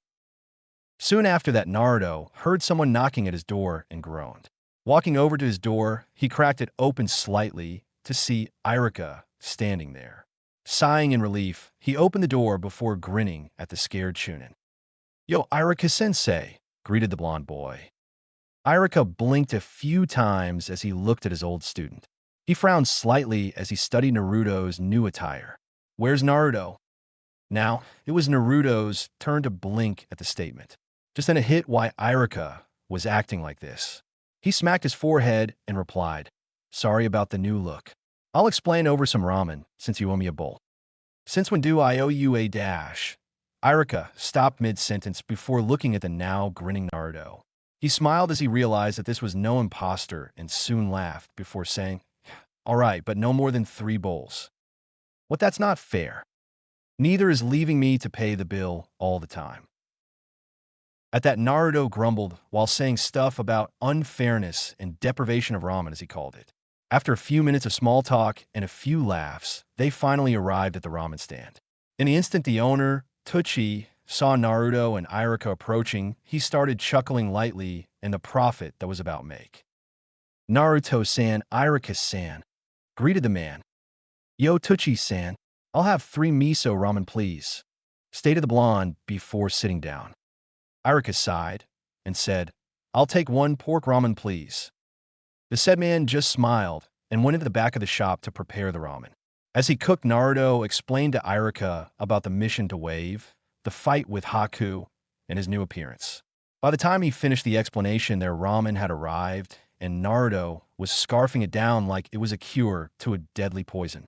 Soon after that, Naruto heard someone knocking at his door and groaned. Walking over to his door, he cracked it open slightly to see Irika standing there. Sighing in relief, he opened the door before grinning at the scared Chunin. Yo, Irika-sensei, greeted the blonde boy. Irika blinked a few times as he looked at his old student. He frowned slightly as he studied Naruto's new attire. Where's Naruto? Now, it was Naruto's turn to blink at the statement. Just then it hit why Irika was acting like this. He smacked his forehead and replied, Sorry about the new look. I'll explain over some ramen, since you owe me a bowl. Since when do I owe you a dash? Irika stopped mid-sentence before looking at the now grinning Naruto. He smiled as he realized that this was no imposter and soon laughed before saying, All right, but no more than 3 bowls. What, that's not fair. Neither is leaving me to pay the bill all the time. At that, Naruto grumbled while saying stuff about unfairness and deprivation of ramen, as he called it. After a few minutes of small talk and a few laughs, they finally arrived at the ramen stand. In the instant the owner, Tucci, saw Naruto and Irika approaching, he started chuckling lightly in the profit that was about to make. Naruto-san, Irika-san, greeted the man. Yo, Tucci-san, I'll have 3 miso ramen, please, stated the blonde before sitting down. Irika sighed and said, I'll take 1 pork ramen, please. The said man just smiled and went into the back of the shop to prepare the ramen. As he cooked, Naruto explained to Irika about the mission to Wave, the fight with Haku, and his new appearance. By the time he finished the explanation, their ramen had arrived, and Naruto was scarfing it down like it was a cure to a deadly poison.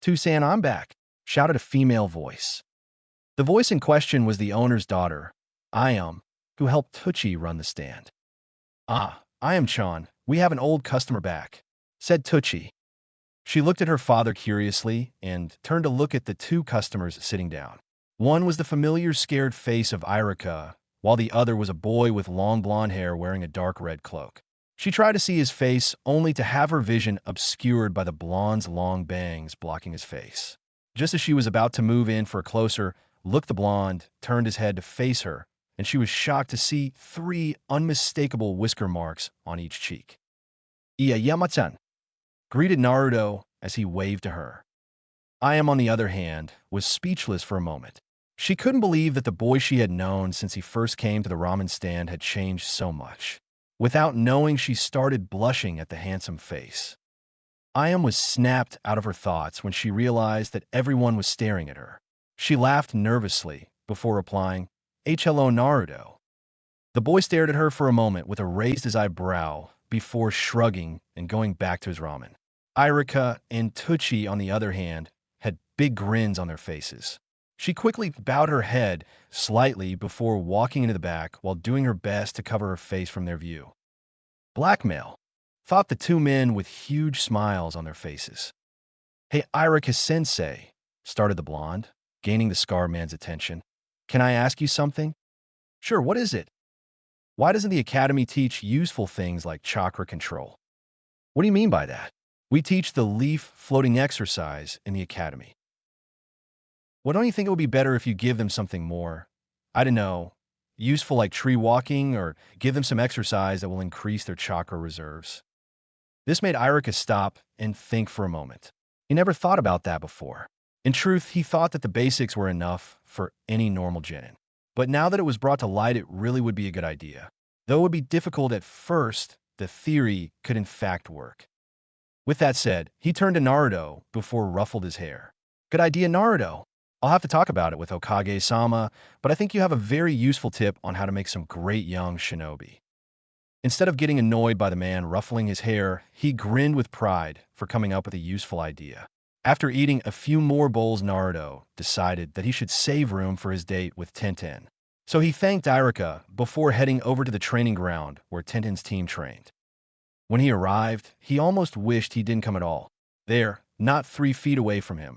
Tusan, I'm back, shouted a female voice. The voice in question was the owner's daughter, Ayam, who helped Tucci run the stand. Ah, Ayam-chan, we have an old customer back, said Tucci. She looked at her father curiously and turned to look at the 2 customers sitting down. One was the familiar scared face of Irika, while the other was a boy with long blonde hair wearing a dark red cloak. She tried to see his face only to have her vision obscured by the blonde's long bangs blocking his face. Just as she was about to move in for a closer look, the blonde turned his head to face her, and she was shocked to see 3 unmistakable whisker marks on each cheek. Iya-yama-chan, greeted Naruto as he waved to her. Ayam, on the other hand, was speechless for a moment. She couldn't believe that the boy she had known since he first came to the ramen stand had changed so much. Without knowing, she started blushing at the handsome face. Ayam was snapped out of her thoughts when she realized that everyone was staring at her. She laughed nervously before replying, Hello, Naruto. The boy stared at her for a moment with a raised his eyebrow before shrugging and going back to his ramen. Irika and Tucci, on the other hand, had big grins on their faces. She quickly bowed her head slightly before walking into the back while doing her best to cover her face from their view. Blackmail, thought the 2 men with huge smiles on their faces. Hey, Irika-sensei, started the blonde, gaining the scar man's attention. Can I ask you something? Sure, what is it? Why doesn't the academy teach useful things like chakra control? What do you mean by that? We teach the leaf floating exercise in the academy. Well, don't you think it would be better if you give them something more, I don't know, useful like tree walking, or give them some exercise that will increase their chakra reserves? This made Irika stop and think for a moment. He never thought about that before. In truth, he thought that the basics were enough for any normal genin. But now that it was brought to light, it really would be a good idea. Though it would be difficult at first, the theory could in fact work. With that said, he turned to Naruto before ruffled his hair. Good idea, Naruto. I'll have to talk about it with Hokage-sama, but I think you have a very useful tip on how to make some great young shinobi. Instead of getting annoyed by the man ruffling his hair, he grinned with pride for coming up with a useful idea. After eating a few more bowls, Naruto decided that he should save room for his date with Tenten. So he thanked Irika before heading over to the training ground where Tintin's team trained. When he arrived, he almost wished he didn't come at all. There, not 3 feet away from him,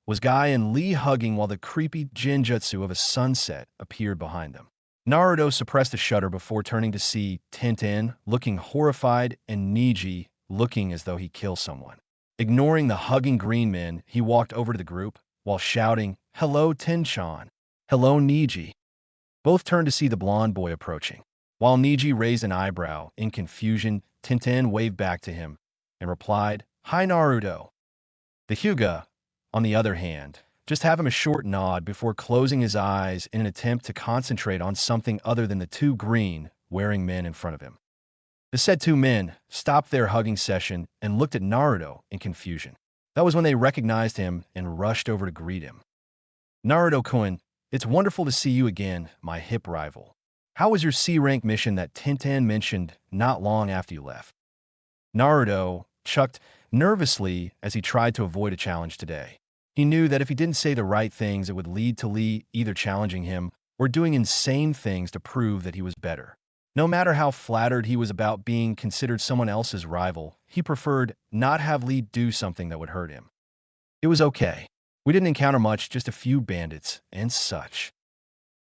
was Guy and Lee hugging while the creepy genjutsu of a sunset appeared behind them. Naruto suppressed a shudder before turning to see Tintin looking horrified and Niji looking as though he killed someone. Ignoring the hugging green men, he walked over to the group while shouting, "Hello, Tinchan. Hello, Niji." Both turned to see the blonde boy approaching. While Niji raised an eyebrow in confusion, Tintin waved back to him and replied, "Hi, Naruto." The Hyuga, on the other hand, just have him a short nod before closing his eyes in an attempt to concentrate on something other than the two green-wearing men in front of him. The said two men stopped their hugging session and looked at Naruto in confusion. That was when they recognized him and rushed over to greet him. "Naruto-kun, it's wonderful to see you again, my hip rival. How was your C-rank mission that Tintin mentioned not long after you left?" Naruto chucked nervously as he tried to avoid a challenge today. He knew that if he didn't say the right things, it would lead to Lee either challenging him or doing insane things to prove that he was better. No matter how flattered he was about being considered someone else's rival, he preferred not have Lee do something that would hurt him. "It was okay. We didn't encounter much, just a few bandits and such."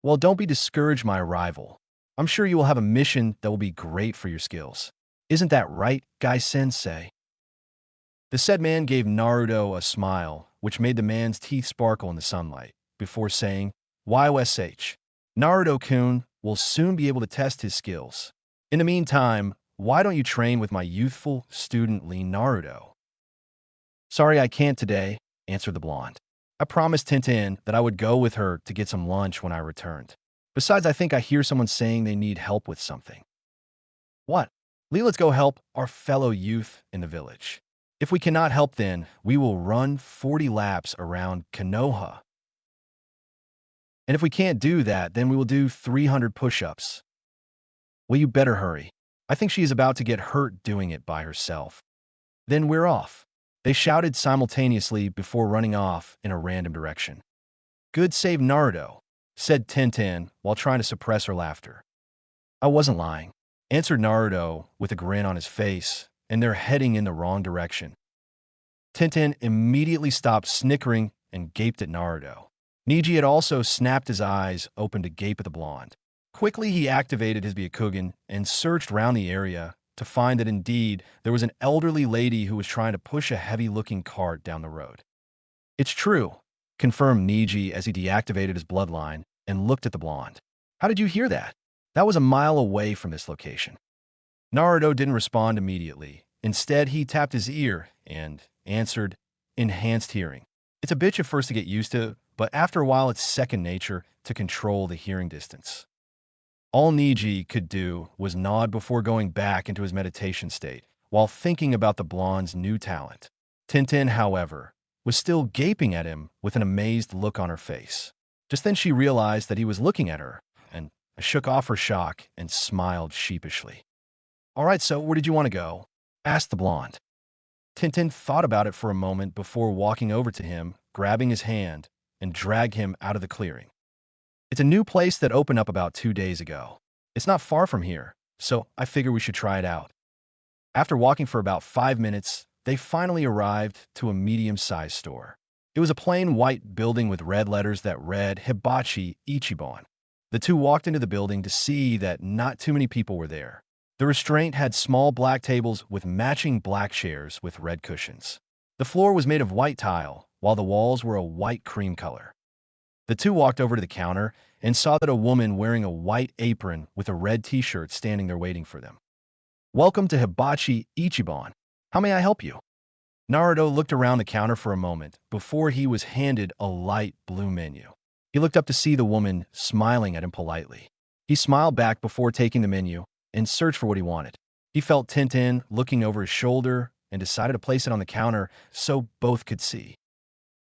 "Well, don't be discouraged, my rival. I'm sure you will have a mission that will be great for your skills. Isn't that right, Guy-sensei?" The said man gave Naruto a smile, which made the man's teeth sparkle in the sunlight, before saying, "YOSH. Naruto-kun will soon be able to test his skills. In the meantime, why don't you train with my youthful student Lee Naruto?" "Sorry, I can't today," answered the blonde. "I promised Tintin that I would go with her to get some lunch when I returned. Besides, I think I hear someone saying they need help with something." "What?" "Lee, let's go help our fellow youth in the village. If we cannot help, then we will run 40 laps around Konoha. And if we can't do that, then we will do 300 push-ups." "Well, you better hurry. I think she is about to get hurt doing it by herself." "Then we're off." They shouted simultaneously before running off in a random direction. "Good save, Naruto," said Tintin while trying to suppress her laughter. "I wasn't lying," answered Naruto with a grin on his face, and they're heading in the wrong direction. Tintin immediately stopped snickering and gaped at Naruto. Niji had also snapped his eyes open to gape at the blonde. Quickly, he activated his Byakugan and searched around the area to find that indeed there was an elderly lady who was trying to push a heavy-looking cart down the road. "It's true," confirmed Niji as he deactivated his bloodline and looked at the blonde. "How did you hear that? That was a mile away from this location." Naruto didn't respond immediately. Instead, he tapped his ear and answered, "Enhanced hearing. It's a bitch at first to get used to, but after a while it's second nature to control the hearing distance." All Niji could do was nod before going back into his meditation state, while thinking about the blonde's new talent. Tintin, however, was still gaping at him with an amazed look on her face. Just then she realized that he was looking at her, and shook off her shock and smiled sheepishly. "All right, so where did you want to go?" asked the blonde. Tintin thought about it for a moment before walking over to him, grabbing his hand, and dragged him out of the clearing. "It's a new place that opened up about 2 days ago. It's not far from here, so I figure we should try it out." After walking for about 5 minutes, they finally arrived to a medium-sized store. It was a plain white building with red letters that read Hibachi Ichiban. The two walked into the building to see that not too many people were there. The restaurant had small black tables with matching black chairs with red cushions. The floor was made of white tile, while the walls were a white cream color. The two walked over to the counter and saw that a woman wearing a white apron with a red t-shirt standing there waiting for them. "Welcome to Hibachi Ichiban. How may I help you?" Naruto looked around the counter for a moment before he was handed a light blue menu. He looked up to see the woman smiling at him politely. He smiled back before taking the menu and searched for what he wanted. He felt Tintin looking over his shoulder and decided to place it on the counter so both could see.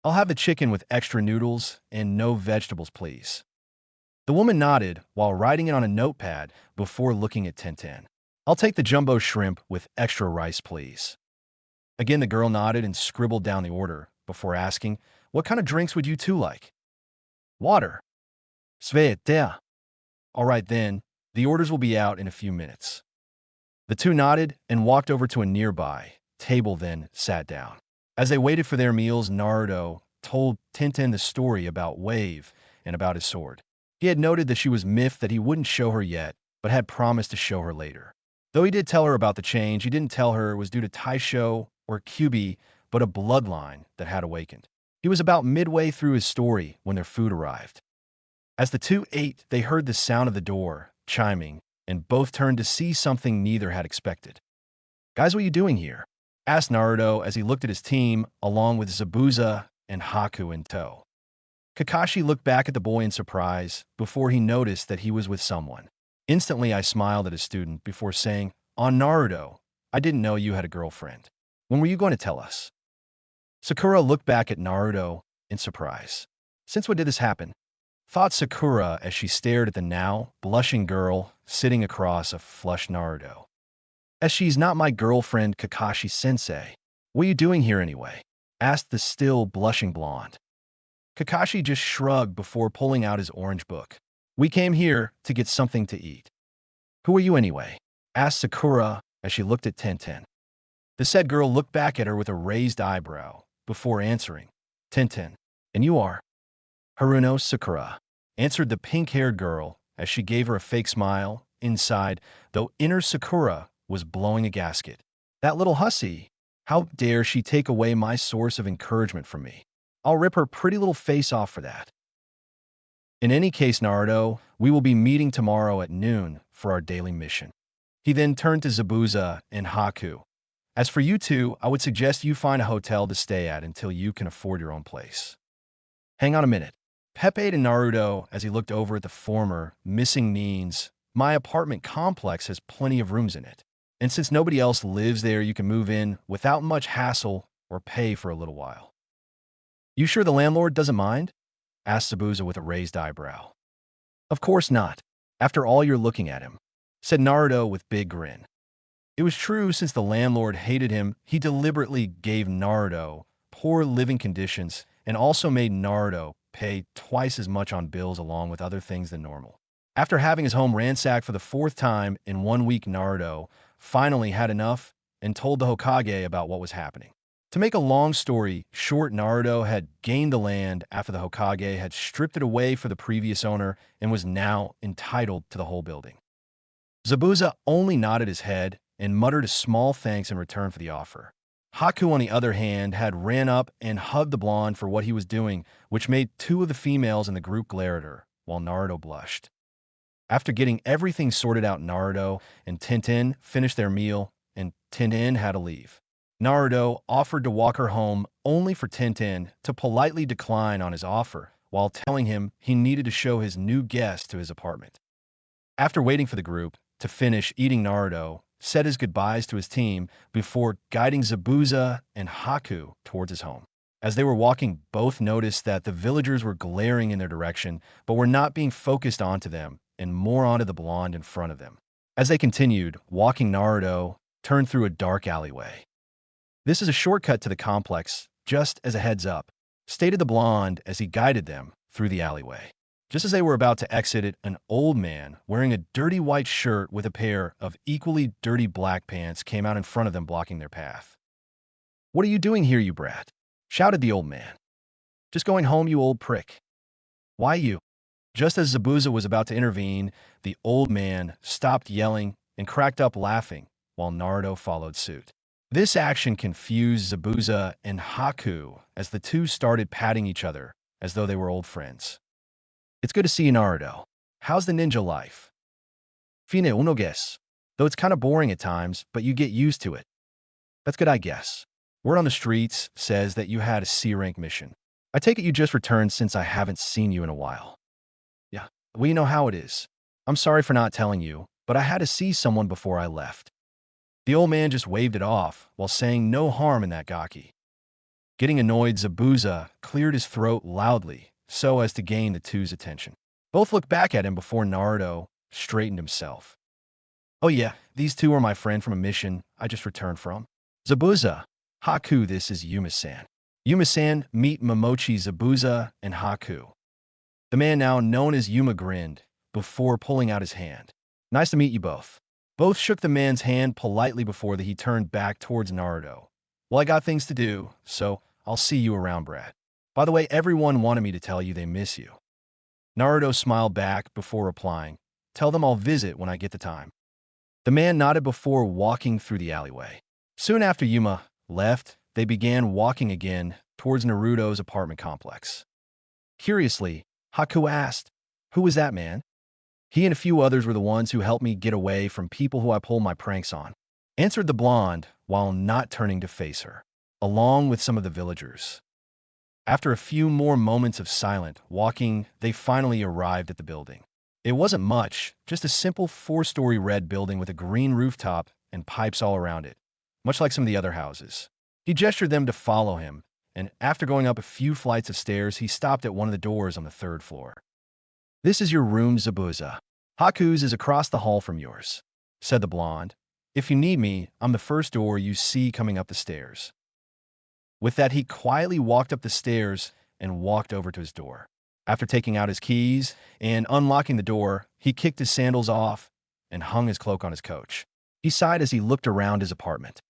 "I'll have the chicken with extra noodles and no vegetables, please." The woman nodded while writing it on a notepad before looking at Tintin. "I'll take the jumbo shrimp with extra rice, please." Again, the girl nodded and scribbled down the order before asking, "What kind of drinks would you two like?" "Water." "Svetea." All right then, the orders will be out in a few minutes. The two nodded and walked over to a nearby table, then sat down. As they waited for their meals, Naruto told Tintin the story about Wave and about his sword. He had noted that she was miffed that he wouldn't show her yet, but had promised to show her later. Though he did tell her about the change, he didn't tell her it was due to Taisho or Kyubi, but a bloodline that had awakened. He was about midway through his story when their food arrived. As the two ate, they heard the sound of the door chiming, and both turned to see something neither had expected. "Guys, what are you doing here?" asked Naruto as he looked at his team, along with Zabuza and Haku in tow. Kakashi looked back at the boy in surprise before he noticed that he was with someone. Instantly, I smiled at his student before saying, "On Naruto, I didn't know you had a girlfriend. When were you going to tell us?" Sakura looked back at Naruto in surprise. "Since when did this happen?" thought Sakura as she stared at the now blushing girl sitting across a flushed Naruto. "As she's not my girlfriend, Kakashi-sensei. What are you doing here anyway?" asked the still blushing blonde. Kakashi just shrugged before pulling out his orange book. "We came here to get something to eat." "Who are you anyway?" asked Sakura as she looked at Tintin. The said girl looked back at her with a raised eyebrow before answering, "Tintin. And you are?" "Haruno Sakura," answered the pink-haired girl as she gave her a fake smile inside, though inner Sakura was blowing a gasket. "That little hussy. How dare she take away my source of encouragement from me? I'll rip her pretty little face off for that. In any case, Naruto, we will be meeting tomorrow at noon for our daily mission." He then turned to Zabuza and Haku. "As for you two, I would suggest you find a hotel to stay at until you can afford your own place." "Hang on a minute." Pepe to Naruto as he looked over at the former, missing means, "My apartment complex has plenty of rooms in it. And since nobody else lives there, you can move in without much hassle or pay for a little while." "You sure the landlord doesn't mind?" asked Zabuza with a raised eyebrow. "Of course not. After all, you're looking at him," said Naruto with big grin. It was true, since the landlord hated him, he deliberately gave Naruto poor living conditions and also made Naruto pay twice as much on bills along with other things than normal. After having his home ransacked for the 4th time in 1 week, Naruto finally had enough and told the Hokage about what was happening. To make a long story short, Naruto had gained the land after the Hokage had stripped it away for the previous owner and was now entitled to the whole building. Zabuza only nodded his head and muttered a small thanks in return for the offer. Haku, on the other hand, had ran up and hugged the blonde for what he was doing, which made 2 of the females in the group glare at her, while Naruto blushed. After getting everything sorted out, Naruto and Tintin finished their meal, and Tintin had to leave. Naruto offered to walk her home, only for Tintin to politely decline on his offer, while telling him he needed to show his new guest to his apartment. After waiting for the group to finish eating, Naruto said his goodbyes to his team before guiding Zabuza and Haku towards his home. As they were walking, both noticed that the villagers were glaring in their direction, but were not being focused onto them and more onto the blonde in front of them. As they continued walking, Naruto turned through a dark alleyway. "This is a shortcut to the complex, just as a heads up," stated the blonde as he guided them through the alleyway. Just as they were about to exit it, an old man wearing a dirty white shirt with a pair of equally dirty black pants came out in front of them, blocking their path. "What are you doing here, you brat?" shouted the old man. "Just going home, you old prick." "Why you?" Just as Zabuza was about to intervene, the old man stopped yelling and cracked up laughing, while Naruto followed suit. This action confused Zabuza and Haku as the two started patting each other as though they were old friends. "It's good to see you, Naruto. How's the ninja life?" "Fine uno guess. Though it's kind of boring at times, but you get used to it." "That's good, I guess. Word on the streets says that you had a C-rank mission. I take it you just returned since I haven't seen you in a while." "Yeah, well, you know how it is. I'm sorry for not telling you, but I had to see someone before I left." The old man just waved it off while saying no harm in that gaki. Getting annoyed, Zabuza cleared his throat loudly so as to gain the two's attention. Both looked back at him before Naruto straightened himself. "Oh yeah, these two are my friend from a mission I just returned from. Zabuza, Haku, this is Yuma-san. Yuma-san, meet Momochi, Zabuza, and Haku." The man now known as Yuma grinned before pulling out his hand. Nice to meet you both. Both shook the man's hand politely before he turned back towards Naruto. Well, I got things to do, so I'll see you around, Brad. By the way, everyone wanted me to tell you they miss you. Naruto smiled back before replying, tell them I'll visit when I get the time. The man nodded before walking through the alleyway. Soon after Yuma left, they began walking again towards Naruto's apartment complex. Curiously, Haku asked, who was that man? He and a few others were the ones who helped me get away from people who I pulled my pranks on, answered the blonde while not turning to face her, along with some of the villagers. After a few more moments of silent walking, they finally arrived at the building. It wasn't much, just a simple 4-story red building with a green rooftop and pipes all around it, much like some of the other houses. He gestured them to follow him, and after going up a few flights of stairs, he stopped at one of the doors on the 3rd floor. This is your room, Zabuza. Haku's is across the hall from yours, said the blonde. If you need me, I'm the first door you see coming up the stairs. With that, he quietly walked up the stairs and walked over to his door. After taking out his keys and unlocking the door, he kicked his sandals off and hung his cloak on his couch. He sighed as he looked around his apartment.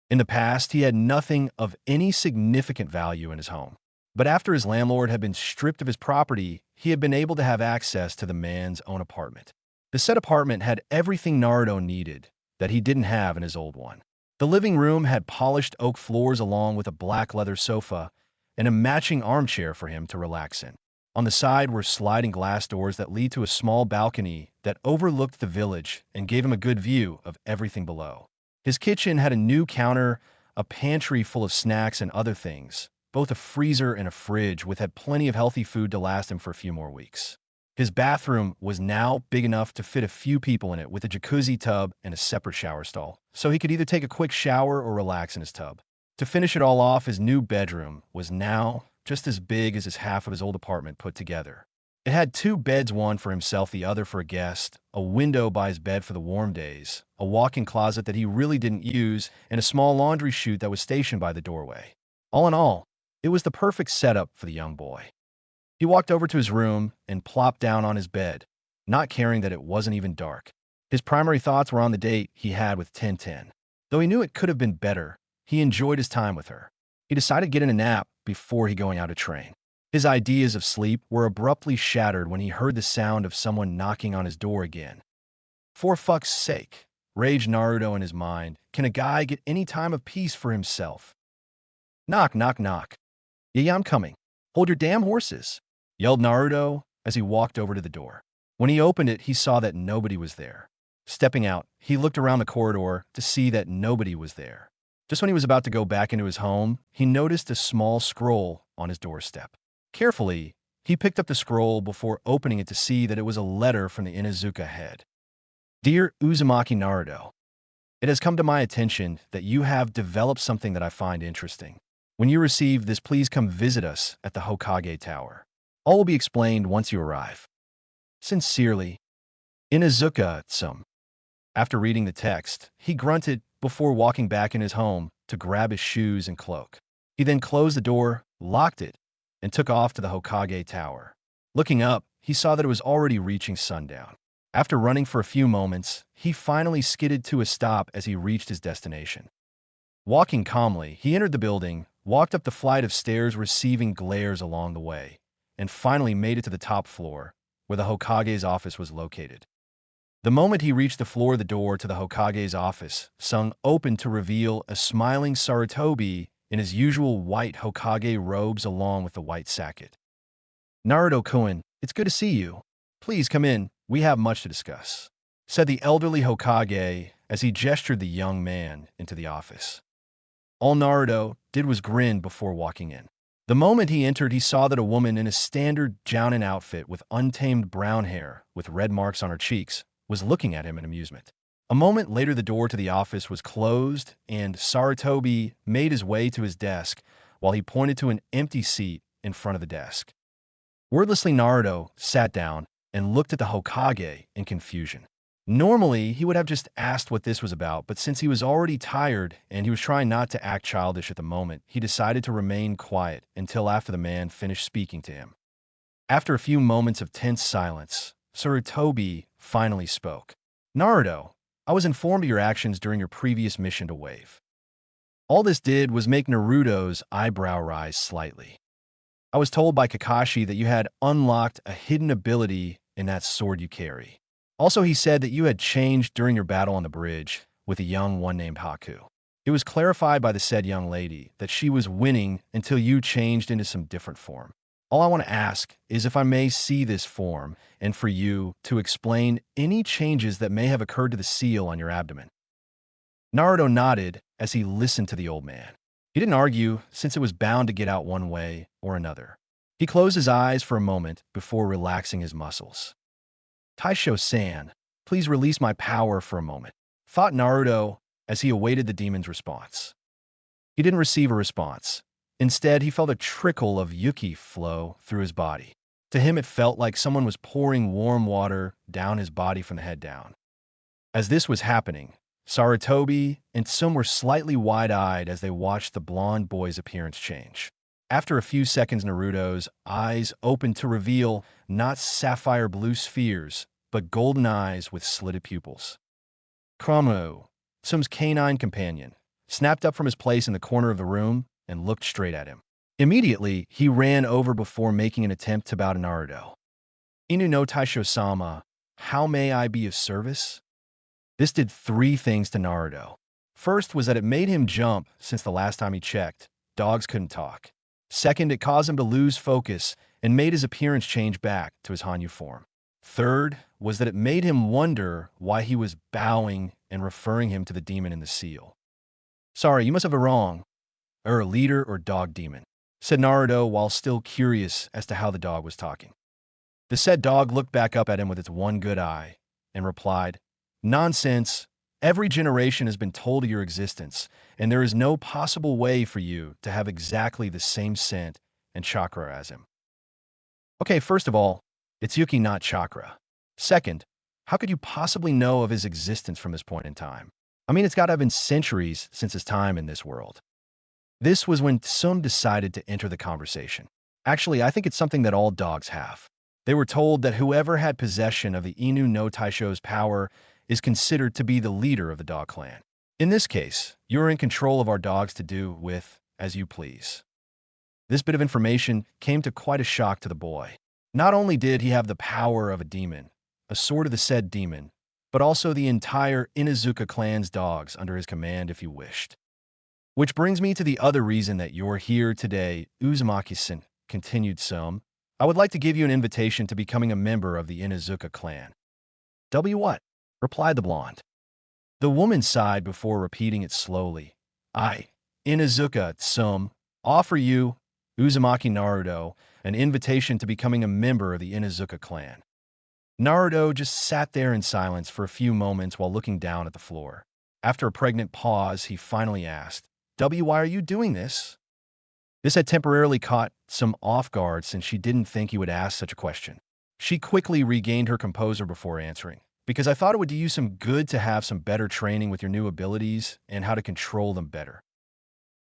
In the past, he had nothing of any significant value in his home. But after his landlord had been stripped of his property, he had been able to have access to the man's own apartment. The said apartment had everything Naruto needed that he didn't have in his old one. The living room had polished oak floors along with a black leather sofa and a matching armchair for him to relax in. On the side were sliding glass doors that lead to a small balcony that overlooked the village and gave him a good view of everything below. His kitchen had a new counter, a pantry full of snacks and other things, both a freezer and a fridge which had plenty of healthy food to last him for a few more weeks. His bathroom was now big enough to fit a few people in it with a jacuzzi tub and a separate shower stall, so he could either take a quick shower or relax in his tub. To finish it all off, his new bedroom was now just as big as his half of his old apartment put together. It had 2 beds, one for himself, the other for a guest, a window by his bed for the warm days, a walk-in closet that he really didn't use, and a small laundry chute that was stationed by the doorway. All in all, it was the perfect setup for the young boy. He walked over to his room and plopped down on his bed, not caring that it wasn't even dark. His primary thoughts were on the date he had with Tintin. Though he knew it could have been better, he enjoyed his time with her. He decided to get in a nap before he going out to train. His ideas of sleep were abruptly shattered when he heard the sound of someone knocking on his door again. For fuck's sake, raged Naruto in his mind, can a guy get any time of peace for himself? Knock, knock, knock. Yeah, I'm coming. Hold your damn horses, yelled Naruto as he walked over to the door. When he opened it, he saw that nobody was there. Stepping out, he looked around the corridor to see that nobody was there. Just when he was about to go back into his home, he noticed a small scroll on his doorstep. Carefully, he picked up the scroll before opening it to see that it was a letter from the Inuzuka head. Dear Uzumaki Naruto, it has come to my attention that you have developed something that I find interesting. When you receive this, please come visit us at the Hokage Tower. All will be explained once you arrive. Sincerely, Inuzuka-sama. After reading the text, he grunted before walking back in his home to grab his shoes and cloak. He then closed the door, locked it, and took off to the Hokage Tower. Looking up, he saw that it was already reaching sundown. After running for a few moments, he finally skidded to a stop as he reached his destination. Walking calmly, he entered the building, walked up the flight of stairs receiving glares along the way, and finally made it to the top floor, where the Hokage's office was located. The moment he reached the floor, the door to the Hokage's office swung open to reveal a smiling Sarutobi in his usual white Hokage robes along with the white sacket. Naruto-kun, it's good to see you. Please come in, we have much to discuss, said the elderly Hokage as he gestured the young man into the office. All Naruto did was grin before walking in. The moment he entered, he saw that a woman in a standard Jounin outfit with untamed brown hair with red marks on her cheeks was looking at him in amusement. A moment later, the door to the office was closed, and Sarutobi made his way to his desk while he pointed to an empty seat in front of the desk. Wordlessly, Naruto sat down and looked at the Hokage in confusion. Normally, he would have just asked what this was about, but since he was already tired and he was trying not to act childish at the moment, he decided to remain quiet until after the man finished speaking to him. After a few moments of tense silence, Sarutobi finally spoke. Naruto, I was informed of your actions during your previous mission to Wave. All this did was make Naruto's eyebrow rise slightly. I was told by Kakashi that you had unlocked a hidden ability in that sword you carry. Also, he said that you had changed during your battle on the bridge with a young one named Haku. It was clarified by the said young lady that she was winning until you changed into some different form. All I want to ask is if I may see this form and for you to explain any changes that may have occurred to the seal on your abdomen. Naruto nodded as he listened to the old man. He didn't argue, since it was bound to get out one way or another. He closed his eyes for a moment before relaxing his muscles. Taisho-san, please release my power for a moment, thought Naruto as he awaited the demon's response. He didn't receive a response. Instead, he felt a trickle of yuki flow through his body. To him, it felt like someone was pouring warm water down his body from the head down. As this was happening, Sarutobi and Tsum were slightly wide-eyed as they watched the blonde boy's appearance change. After a few seconds, Naruto's eyes opened to reveal not sapphire blue spheres, but golden eyes with slitted pupils. Kramo, Tsum's canine companion, snapped up from his place in the corner of the room and looked straight at him. Immediately, he ran over before making an attempt to bow to Naruto. Inu no Taisho-sama, how may I be of service? This did 3 things to Naruto. First was that it made him jump since the last time he checked, dogs couldn't talk. Second, it caused him to lose focus and made his appearance change back to his Hanyu form. Third was that it made him wonder why he was bowing and referring him to the demon in the seal. Sorry, you must have it wrong. Leader or dog demon, said Naruto while still curious as to how the dog was talking. The said dog looked back up at him with its one good eye and replied, Nonsense. Every generation has been told of your existence, and there is no possible way for you to have exactly the same scent and chakra as him. Okay, first of all, it's Yuki, not chakra. Second, how could you possibly know of his existence from this point in time? I mean, it's got to have been centuries since his time in this world. This was when Tsum decided to enter the conversation. Actually, I think it's something that all dogs have. They were told that whoever had possession of the Inu no Taisho's power is considered to be the leader of the dog clan. In this case, you're in control of our dogs to do with as you please. This bit of information came to quite a shock to the boy. Not only did he have the power of a demon, a sword of the said demon, but also the entire Inuzuka clan's dogs under his command if he wished. Which brings me to the other reason that you're here today, Uzumaki-san, continued Tsum. I would like to give you an invitation to becoming a member of the Inuzuka clan. What? Replied the blonde. The woman sighed before repeating it slowly. I, Inuzuka Tsum, offer you, Uzumaki Naruto, an invitation to becoming a member of the Inuzuka clan. Naruto just sat there in silence for a few moments while looking down at the floor. After a pregnant pause, he finally asked, why are you doing this? This had temporarily caught Tsum off guard since she didn't think he would ask such a question. She quickly regained her composure before answering, because I thought it would do you some good to have some better training with your new abilities and how to control them better.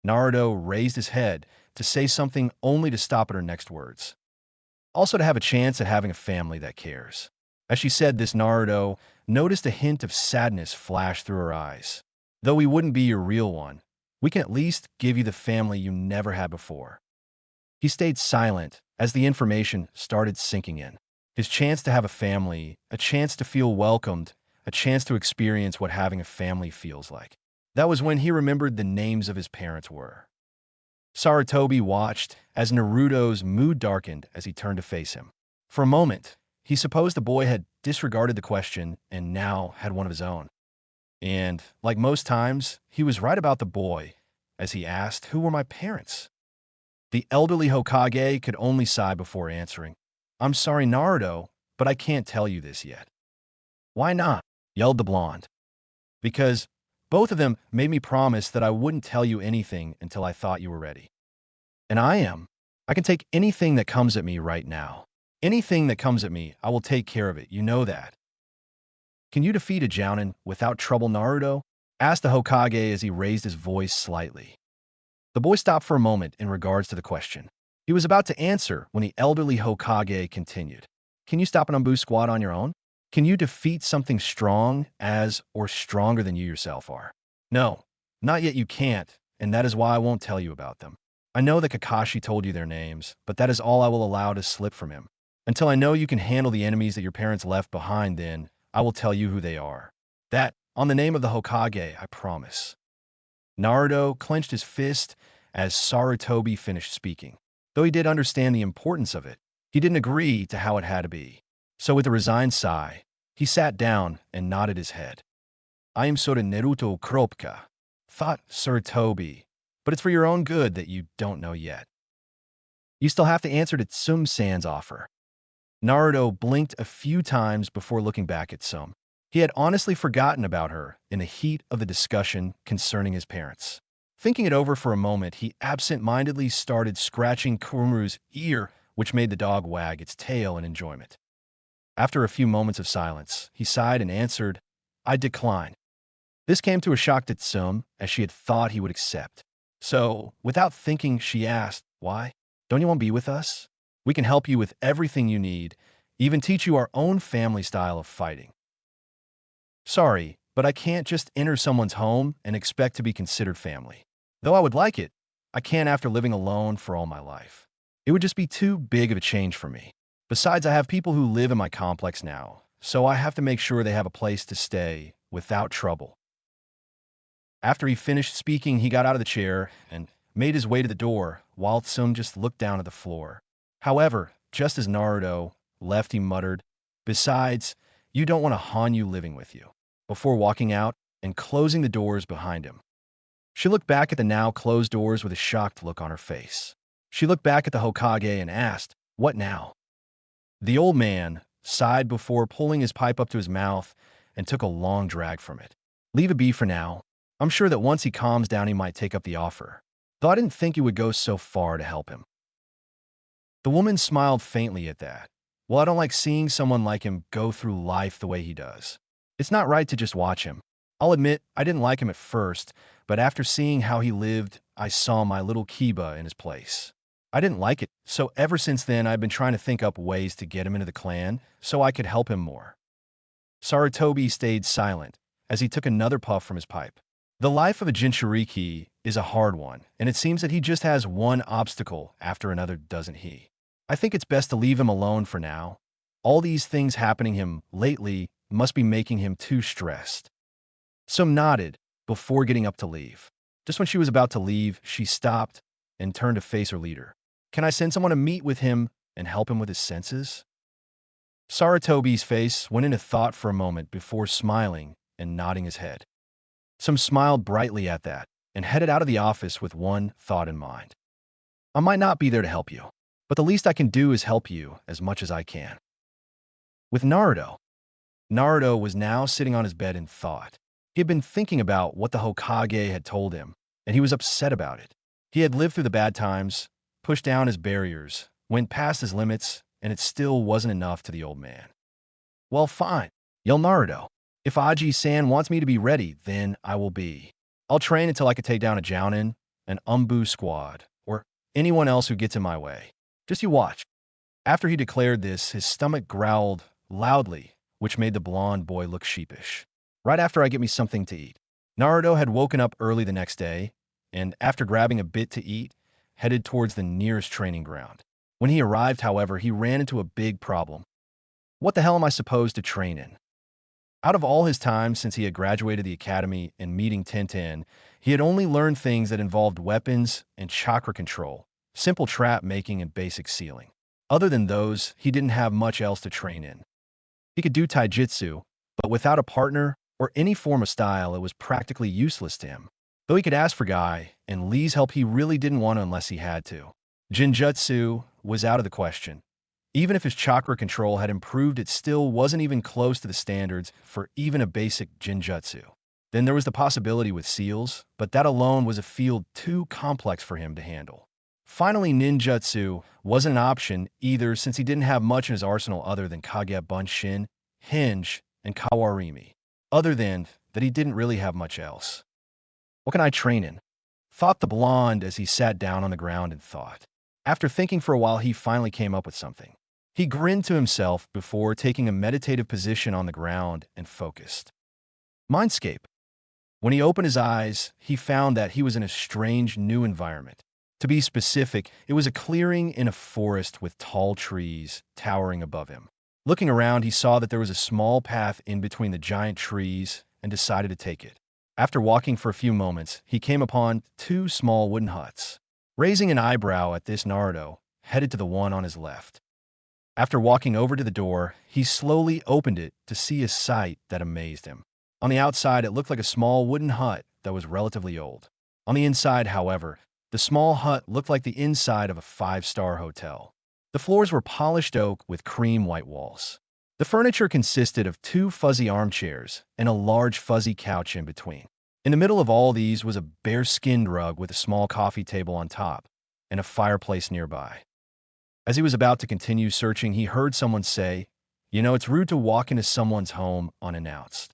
Naruto raised his head to say something only to stop at her next words. Also to have a chance at having a family that cares. As she said this, Naruto noticed a hint of sadness flash through her eyes. Though we wouldn't be your real one, we can at least give you the family you never had before. He stayed silent as the information started sinking in. His chance to have a family, a chance to feel welcomed, a chance to experience what having a family feels like. That was when he remembered the names of his parents were. Sarutobi watched as Naruto's mood darkened as he turned to face him. For a moment, he supposed the boy had disregarded the question and now had one of his own. And, like most times, he was right about the boy, as he asked, who were my parents? The elderly Hokage could only sigh before answering. I'm sorry, Naruto, but I can't tell you this yet. Why not? Yelled the blonde. Because both of them made me promise that I wouldn't tell you anything until I thought you were ready. And I am. I can take anything that comes at me right now. Anything that comes at me, I will take care of it, you know that. Can you defeat a Jounin without trouble, Naruto? Asked the Hokage as he raised his voice slightly. The boy stopped for a moment in regards to the question. He was about to answer when the elderly Hokage continued. Can you stop an Umbu squad on your own? Can you defeat something strong as or stronger than you yourself are? No, not yet you can't, and that is why I won't tell you about them. I know that Kakashi told you their names, but that is all I will allow to slip from him. Until I know you can handle the enemies that your parents left behind, then I will tell you who they are. That, on the name of the Hokage, I promise. Naruto clenched his fist as Sarutobi finished speaking. Though he did understand the importance of it, he didn't agree to how it had to be. So with a resigned sigh, he sat down and nodded his head. I am Sora Naruto Kropka, thought Sarutobi, but it's for your own good that you don't know yet. You still have to answer to Tsum-san's offer. Naruto blinked a few times before looking back at Tsum. He had honestly forgotten about her in the heat of the discussion concerning his parents. Thinking it over for a moment, he absent-mindedly started scratching Kurumaru's ear, which made the dog wag its tail in enjoyment. After a few moments of silence, he sighed and answered, I decline. This came to a shock to Tsum, as she had thought he would accept. So, without thinking, she asked, why? Don't you want to be with us? We can help you with everything you need, even teach you our own family style of fighting. Sorry, but I can't just enter someone's home and expect to be considered family. Though I would like it, I can't after living alone for all my life. It would just be too big of a change for me. Besides, I have people who live in my complex now, so I have to make sure they have a place to stay without trouble. After he finished speaking, he got out of the chair and made his way to the door, while Tsum just looked down at the floor. However, just as Naruto left, he muttered, besides, you don't want a Hanyu living with you, before walking out and closing the doors behind him. She looked back at the now closed doors with a shocked look on her face. She looked back at the Hokage and asked, what now? The old man sighed before pulling his pipe up to his mouth and took a long drag from it. Leave it be for now. I'm sure that once he calms down he might take up the offer, though I didn't think he would go so far to help him. The woman smiled faintly at that. Well, I don't like seeing someone like him go through life the way he does. It's not right to just watch him. I'll admit, I didn't like him at first, but after seeing how he lived, I saw my little Kiba in his place. I didn't like it, so ever since then I've been trying to think up ways to get him into the clan so I could help him more. Sarutobi stayed silent as he took another puff from his pipe. The life of a Jinchuriki is a hard one, and it seems that he just has one obstacle after another, doesn't he? I think it's best to leave him alone for now. All these things happening him lately must be making him too stressed. Tsum nodded before getting up to leave. Just when she was about to leave, she stopped and turned to face her leader. Can I send someone to meet with him and help him with his senses? Sarutobi's face went into thought for a moment before smiling and nodding his head. Tsum smiled brightly at that and headed out of the office with one thought in mind. I might not be there to help you, but the least I can do is help you as much as I can. With Naruto was now sitting on his bed in thought. He had been thinking about what the Hokage had told him, and he was upset about it. He had lived through the bad times, pushed down his barriers, went past his limits, and it still wasn't enough to the old man. Well, fine, yelled Naruto. If Aji-san wants me to be ready, then I will be. I'll train until I can take down a Jounin, an Umbu squad, or anyone else who gets in my way. Just you watch. After he declared this, his stomach growled loudly, which made the blonde boy look sheepish. Right after I get me something to eat. Naruto had woken up early the next day, and after grabbing a bit to eat, headed towards the nearest training ground. When he arrived, however, he ran into a big problem. What the hell am I supposed to train in? Out of all his time since he had graduated the academy and meeting Tenten, he had only learned things that involved weapons and chakra control, simple trap making and basic sealing. Other than those, he didn't have much else to train in. He could do taijutsu, but without a partner or any form of style, it was practically useless to him. Though he could ask for Guy and Lee's help, he really didn't want to unless he had to. Jinjutsu was out of the question. Even if his chakra control had improved, it still wasn't even close to the standards for even a basic Jinjutsu. Then there was the possibility with seals, but that alone was a field too complex for him to handle. Finally, ninjutsu wasn't an option either, since he didn't have much in his arsenal other than Kage Bunshin, Hinge, and Kawarimi. Other than that, he didn't really have much else. What can I train in? Thought the blonde as he sat down on the ground and thought. After thinking for a while, he finally came up with something. He grinned to himself before taking a meditative position on the ground and focused. Mindscape. When he opened his eyes, he found that he was in a strange new environment. To be specific, it was a clearing in a forest with tall trees towering above him. Looking around, he saw that there was a small path in between the giant trees and decided to take it. After walking for a few moments, he came upon two small wooden huts. Raising an eyebrow at this, Naruto headed to the one on his left. After walking over to the door, he slowly opened it to see a sight that amazed him. On the outside, it looked like a small wooden hut that was relatively old. On the inside, however, the small hut looked like the inside of a five-star hotel. The floors were polished oak with cream white walls. The furniture consisted of two fuzzy armchairs and a large fuzzy couch in between. In the middle of all these was a bear-skinned rug with a small coffee table on top and a fireplace nearby. As he was about to continue searching, he heard someone say, it's rude to walk into someone's home unannounced."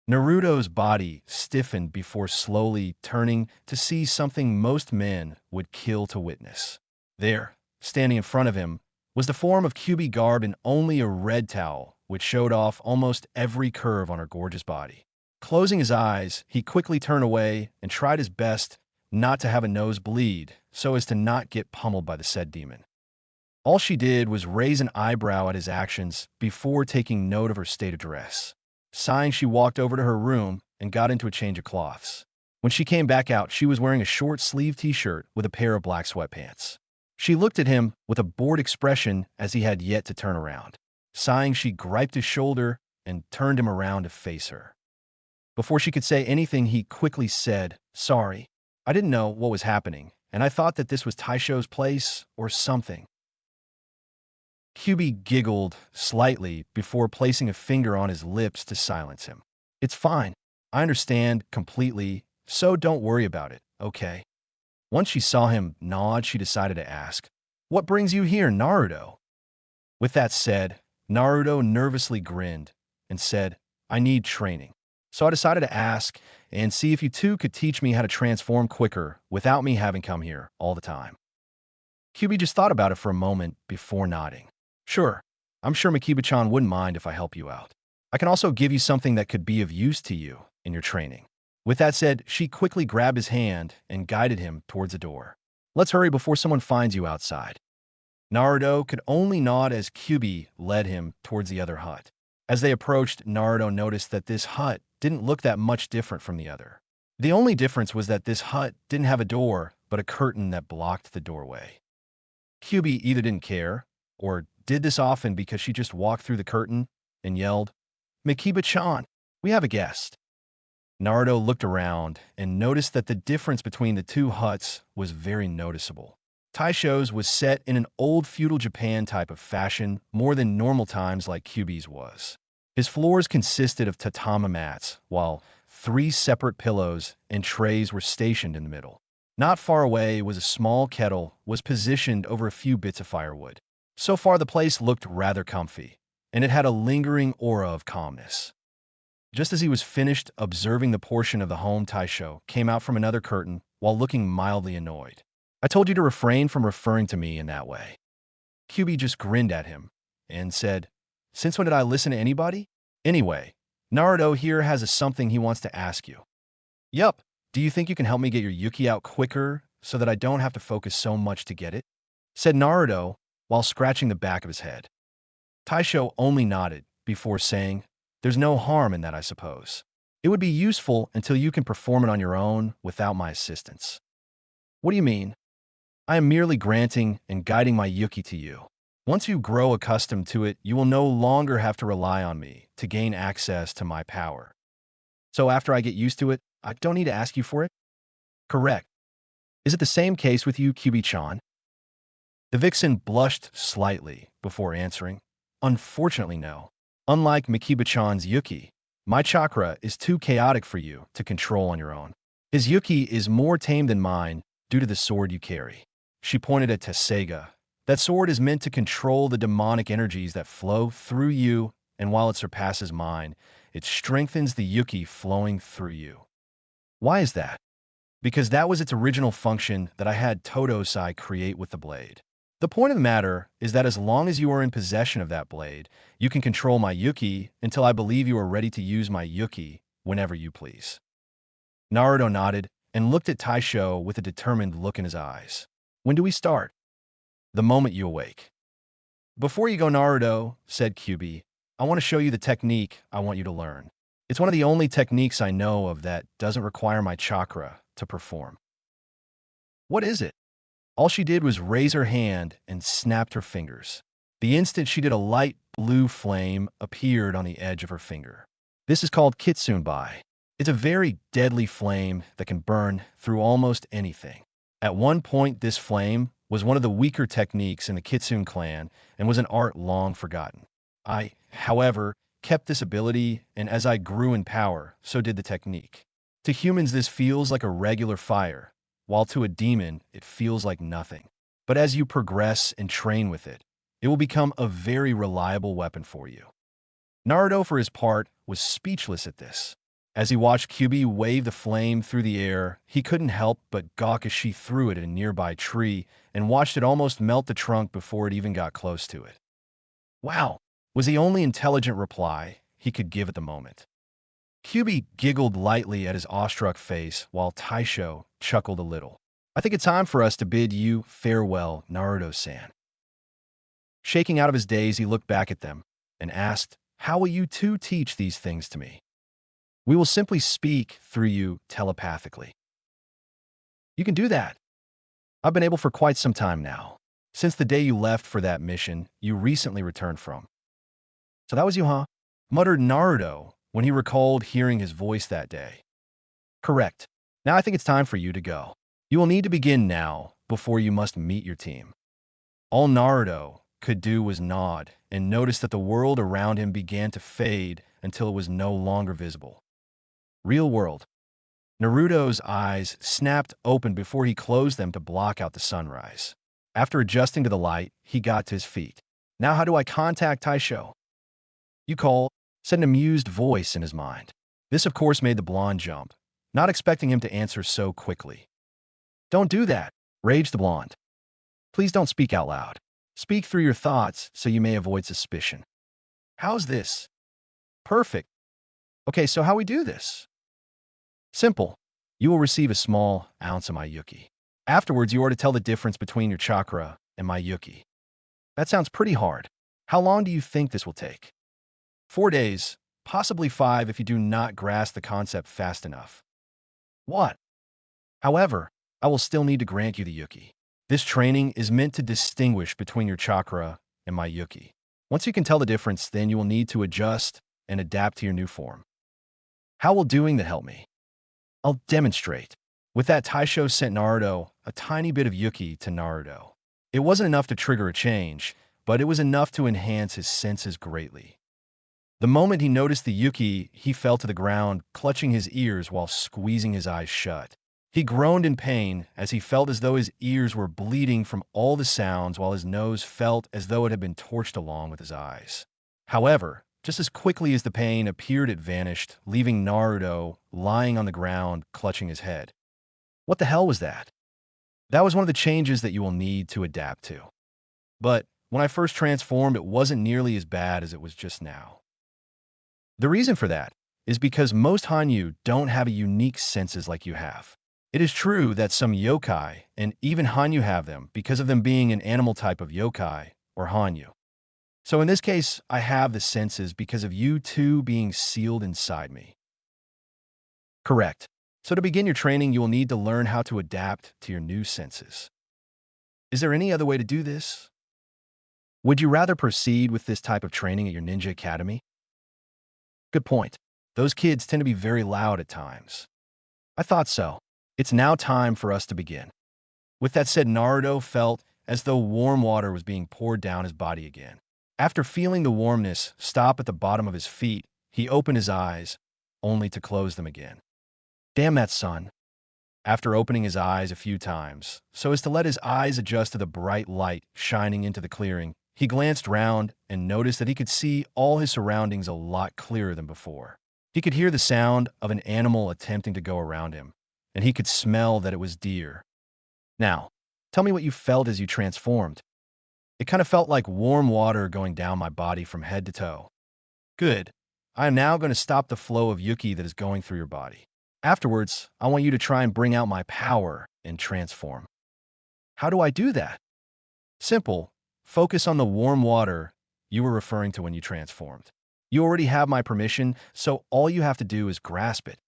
Naruto's body stiffened before slowly turning to see something most men would kill to witness. There, standing in front of him, was the form of Kyubi garb in only a red towel, which showed off almost every curve on her gorgeous body. Closing his eyes, he quickly turned away and tried his best not to have a nose bleed so as to not get pummeled by the said demon. All she did was raise an eyebrow at his actions before taking note of her state of dress. Sighing, she walked over to her room and got into a change of cloths. When she came back out, she was wearing a short-sleeved t-shirt with a pair of black sweatpants. She looked at him with a bored expression as he had yet to turn around. Sighing, she griped his shoulder and turned him around to face her. Before she could say anything, he quickly said, "Sorry, I didn't know what was happening, and I thought that this was Taisho's place or something." Kyubi giggled slightly before placing a finger on his lips to silence him. "It's fine. I understand completely, so don't worry about it, okay?" Once she saw him nod, she decided to ask, "What brings you here, Naruto?" With that said, Naruto nervously grinned and said, "I need training. So I decided to ask and see if you two could teach me how to transform quicker without me having come here all the time." Kyubi just thought about it for a moment before nodding. "Sure, I'm sure Makiba-chan wouldn't mind if I help you out. I can also give you something that could be of use to you in your training." With that said, she quickly grabbed his hand and guided him towards the door. "Let's hurry before someone finds you outside." Naruto could only nod as Kyubi led him towards the other hut. As they approached, Naruto noticed that this hut didn't look that much different from the other. The only difference was that this hut didn't have a door, but a curtain that blocked the doorway. Kyubi either didn't care, or did this often because she just walked through the curtain and yelled, "Makiba-chan, we have a guest." Naruto looked around and noticed that the difference between the two huts was very noticeable. Taisho's was set in an old feudal Japan type of fashion more than normal times like Kyubi's was. His floors consisted of tatami mats, while 3 separate pillows and trays were stationed in the middle. Not far away was a small kettle was positioned over a few bits of firewood. So far, the place looked rather comfy, and it had a lingering aura of calmness. Just as he was finished observing the portion of the home, Taisho came out from another curtain while looking mildly annoyed. "I told you to refrain from referring to me in that way." Kyubi just grinned at him and said, "Since when did I listen to anybody? Anyway, Naruto here has something he wants to ask you." "Yup, do you think you can help me get your Yuki out quicker so that I don't have to focus so much to get it?" said Naruto while scratching the back of his head. Taisho only nodded before saying, "There's no harm in that, I suppose. It would be useful until you can perform it on your own without my assistance." "What do you mean?" "I am merely granting and guiding my Yuki to you. Once you grow accustomed to it, you will no longer have to rely on me to gain access to my power. So after I get used to it, I don't need to ask you for it?" "Correct. Is it the same case with you, Kyubi-chan?" The vixen blushed slightly before answering, "Unfortunately, no. Unlike Makiba-chan's Yuki, my chakra is too chaotic for you to control on your own. His Yuki is more tame than mine due to the sword you carry." She pointed at Tesega. "That sword is meant to control the demonic energies that flow through you, and while it surpasses mine, it strengthens the Yuki flowing through you." "Why is that?" "Because that was its original function that I had Totosai create with the blade. The point of the matter is that as long as you are in possession of that blade, you can control my Yuki until I believe you are ready to use my Yuki whenever you please. Naruto nodded and looked at Taisho with a determined look in his eyes. When do we start? The moment you awake. Before you go, Naruto, said Kyubi, I want to show you the technique I want you to learn. It's one of the only techniques I know of that doesn't require my chakra to perform. What is it? All she did was raise her hand and snapped her fingers. The instant she did, a light blue flame appeared on the edge of her finger. This is called Kitsunbai. It's a very deadly flame that can burn through almost anything. At one point, this flame was one of the weaker techniques in the Kitsune clan and was an art long forgotten. I, however, kept this ability, and as I grew in power, so did the technique. To humans, this feels like a regular fire, while to a demon, it feels like nothing. But as you progress and train with it, it will become a very reliable weapon for you. Naruto, for his part, was speechless at this. As he watched Kyubi wave the flame through the air, he couldn't help but gawk as she threw it at a nearby tree and watched it almost melt the trunk before it even got close to it. Wow, was the only intelligent reply he could give at the moment. Kyubi giggled lightly at his awestruck face while Taisho chuckled a little. I think it's time for us to bid you farewell, Naruto-san. Shaking out of his daze, he looked back at them and asked, how will you two teach these things to me? We will simply speak through you telepathically. You can do that. I've been able for quite some time now, since the day you left for that mission you recently returned from. So that was you, huh? Muttered Naruto when he recalled hearing his voice that day. Correct. Now I think it's time for you to go. You will need to begin now before you must meet your team. All Naruto could do was nod and notice that the world around him began to fade until it was no longer visible. Real world. Naruto's eyes snapped open before he closed them to block out the sunrise. After adjusting to the light, he got to his feet. Now how do I contact Taisho? You call, said an amused voice in his mind. This, of course, made the blonde jump, not expecting him to answer so quickly. Don't do that, raged the blonde. Please don't speak out loud. Speak through your thoughts so you may avoid suspicion. How's this? Perfect. Okay, so how we do this? Simple. You will receive a small ounce of my Yuki. Afterwards, you are to tell the difference between your chakra and my Yuki. That sounds pretty hard. How long do you think this will take? 4 days, possibly 5 if you do not grasp the concept fast enough. What? However, I will still need to grant you the Yuki. This training is meant to distinguish between your chakra and my Yuki. Once you can tell the difference, then you will need to adjust and adapt to your new form. How will doing that help me? I'll demonstrate. With that, Taisho sent Naruto a tiny bit of Yuki to Naruto. It wasn't enough to trigger a change, but it was enough to enhance his senses greatly. The moment he noticed the Yuki, he fell to the ground, clutching his ears while squeezing his eyes shut. He groaned in pain as he felt as though his ears were bleeding from all the sounds while his nose felt as though it had been torched along with his eyes. However, just as quickly as the pain appeared, it vanished, leaving Naruto lying on the ground, clutching his head. What the hell was that? That was one of the changes that you will need to adapt to. But when I first transformed, it wasn't nearly as bad as it was just now. The reason for that is because most Hanyu don't have a unique senses like you have. It is true that some yokai and even Hanyu have them because of them being an animal type of yokai or Hanyu. So in this case, I have the senses because of you two being sealed inside me. Correct. So to begin your training, you will need to learn how to adapt to your new senses. Is there any other way to do this? Would you rather proceed with this type of training at your ninja academy? Good point. Those kids tend to be very loud at times. I thought so. It's now time for us to begin. With that said, Naruto felt as though warm water was being poured down his body again. After feeling the warmness stop at the bottom of his feet, he opened his eyes, only to close them again. Damn that sun. After opening his eyes a few times, so as to let his eyes adjust to the bright light shining into the clearing, he glanced round and noticed that he could see all his surroundings a lot clearer than before. He could hear the sound of an animal attempting to go around him, and he could smell that it was deer. Now, tell me what you felt as you transformed. It kind of felt like warm water going down my body from head to toe. Good. I am now going to stop the flow of Yuki that is going through your body. Afterwards, I want you to try and bring out my power and transform. How do I do that? Simple. Focus on the warm water you were referring to when you transformed. You already have my permission, so all you have to do is grasp it.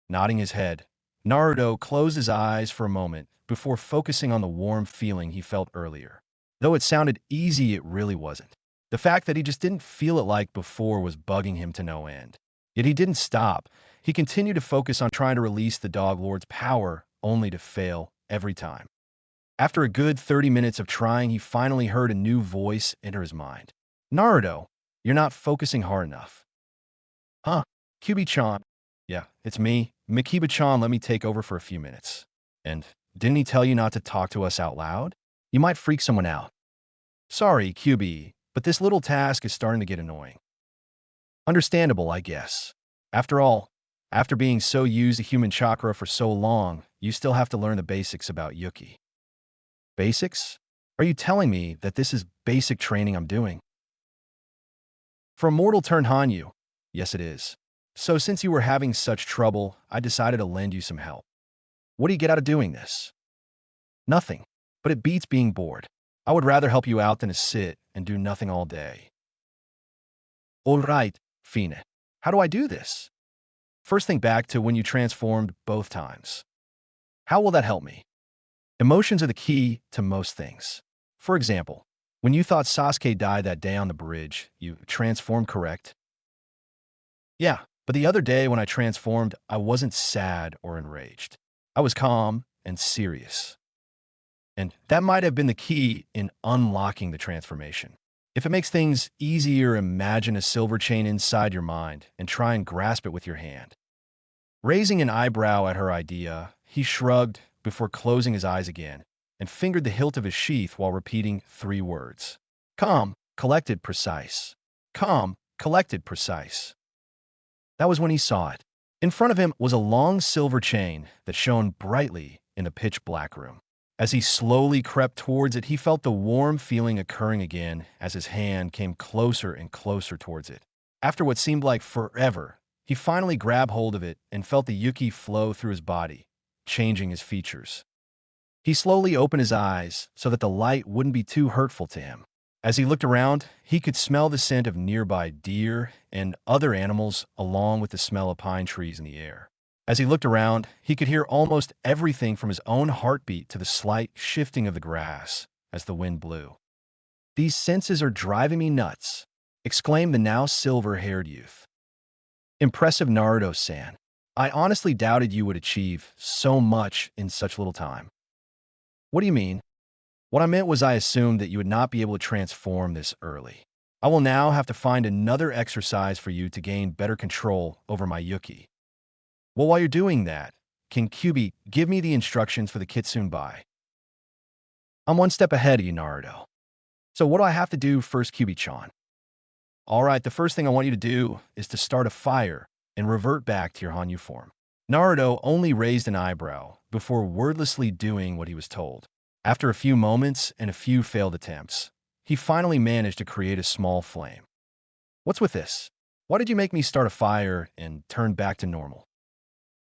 Nodding his head, Naruto closed his eyes for a moment before focusing on the warm feeling he felt earlier. Though it sounded easy, it really wasn't. The fact that he just didn't feel it like before was bugging him to no end. Yet he didn't stop. He continued to focus on trying to release the Dog Lord's power, only to fail every time. After a good 30 minutes of trying, he finally heard a new voice enter his mind. Naruto, you're not focusing hard enough. Huh? Kyubi-chan. Yeah, it's me. Mikiba-chan let me take over for a few minutes. And didn't he tell you not to talk to us out loud? You might freak someone out. Sorry, Kyubi, but this little task is starting to get annoying. Understandable, I guess. After all, after being so used to human chakra for so long, you still have to learn the basics about Yuki. Basics? Are you telling me that this is basic training I'm doing? For a mortal turned Hanyu, yes it is. So since you were having such trouble, I decided to lend you some help. What do you get out of doing this? Nothing, but it beats being bored. I would rather help you out than to sit and do nothing all day. All right, Fine. How do I do this? First think back to when you transformed both times. How will that help me? Emotions are the key to most things. For example, when you thought Sasuke died that day on the bridge, you transformed, correct? Yeah, but the other day when I transformed, I wasn't sad or enraged. I was calm and serious. And that might have been the key in unlocking the transformation. If it makes things easier, imagine a silver chain inside your mind and try and grasp it with your hand. Raising an eyebrow at her idea, he shrugged before closing his eyes again and fingered the hilt of his sheath while repeating 3 words. Calm, collected, precise. Calm, collected, precise. That was when he saw it. In front of him was a long silver chain that shone brightly in the pitch-black room. As he slowly crept towards it, he felt the warm feeling occurring again as his hand came closer and closer towards it. After what seemed like forever, he finally grabbed hold of it and felt the Yuki flow through his body, changing his features. He slowly opened his eyes so that the light wouldn't be too hurtful to him. As he looked around, he could smell the scent of nearby deer and other animals along with the smell of pine trees in the air. As he looked around, he could hear almost everything from his own heartbeat to the slight shifting of the grass as the wind blew. These senses are driving me nuts, exclaimed the now silver-haired youth. Impressive, Naruto-san. I honestly doubted you would achieve so much in such little time. What do you mean? What I meant was I assumed that you would not be able to transform this early. I will now have to find another exercise for you to gain better control over my Yuki. Well, while you're doing that, can Kyubi give me the instructions for the Kitsune Bai? I'm one step ahead of you, Naruto. So what do I have to do first, Kyubi-chan? All right, the first thing I want you to do is to start a fire and revert back to your Hanyu form. Naruto only raised an eyebrow before wordlessly doing what he was told. After a few moments and a few failed attempts, he finally managed to create a small flame. What's with this? Why did you make me start a fire and turn back to normal?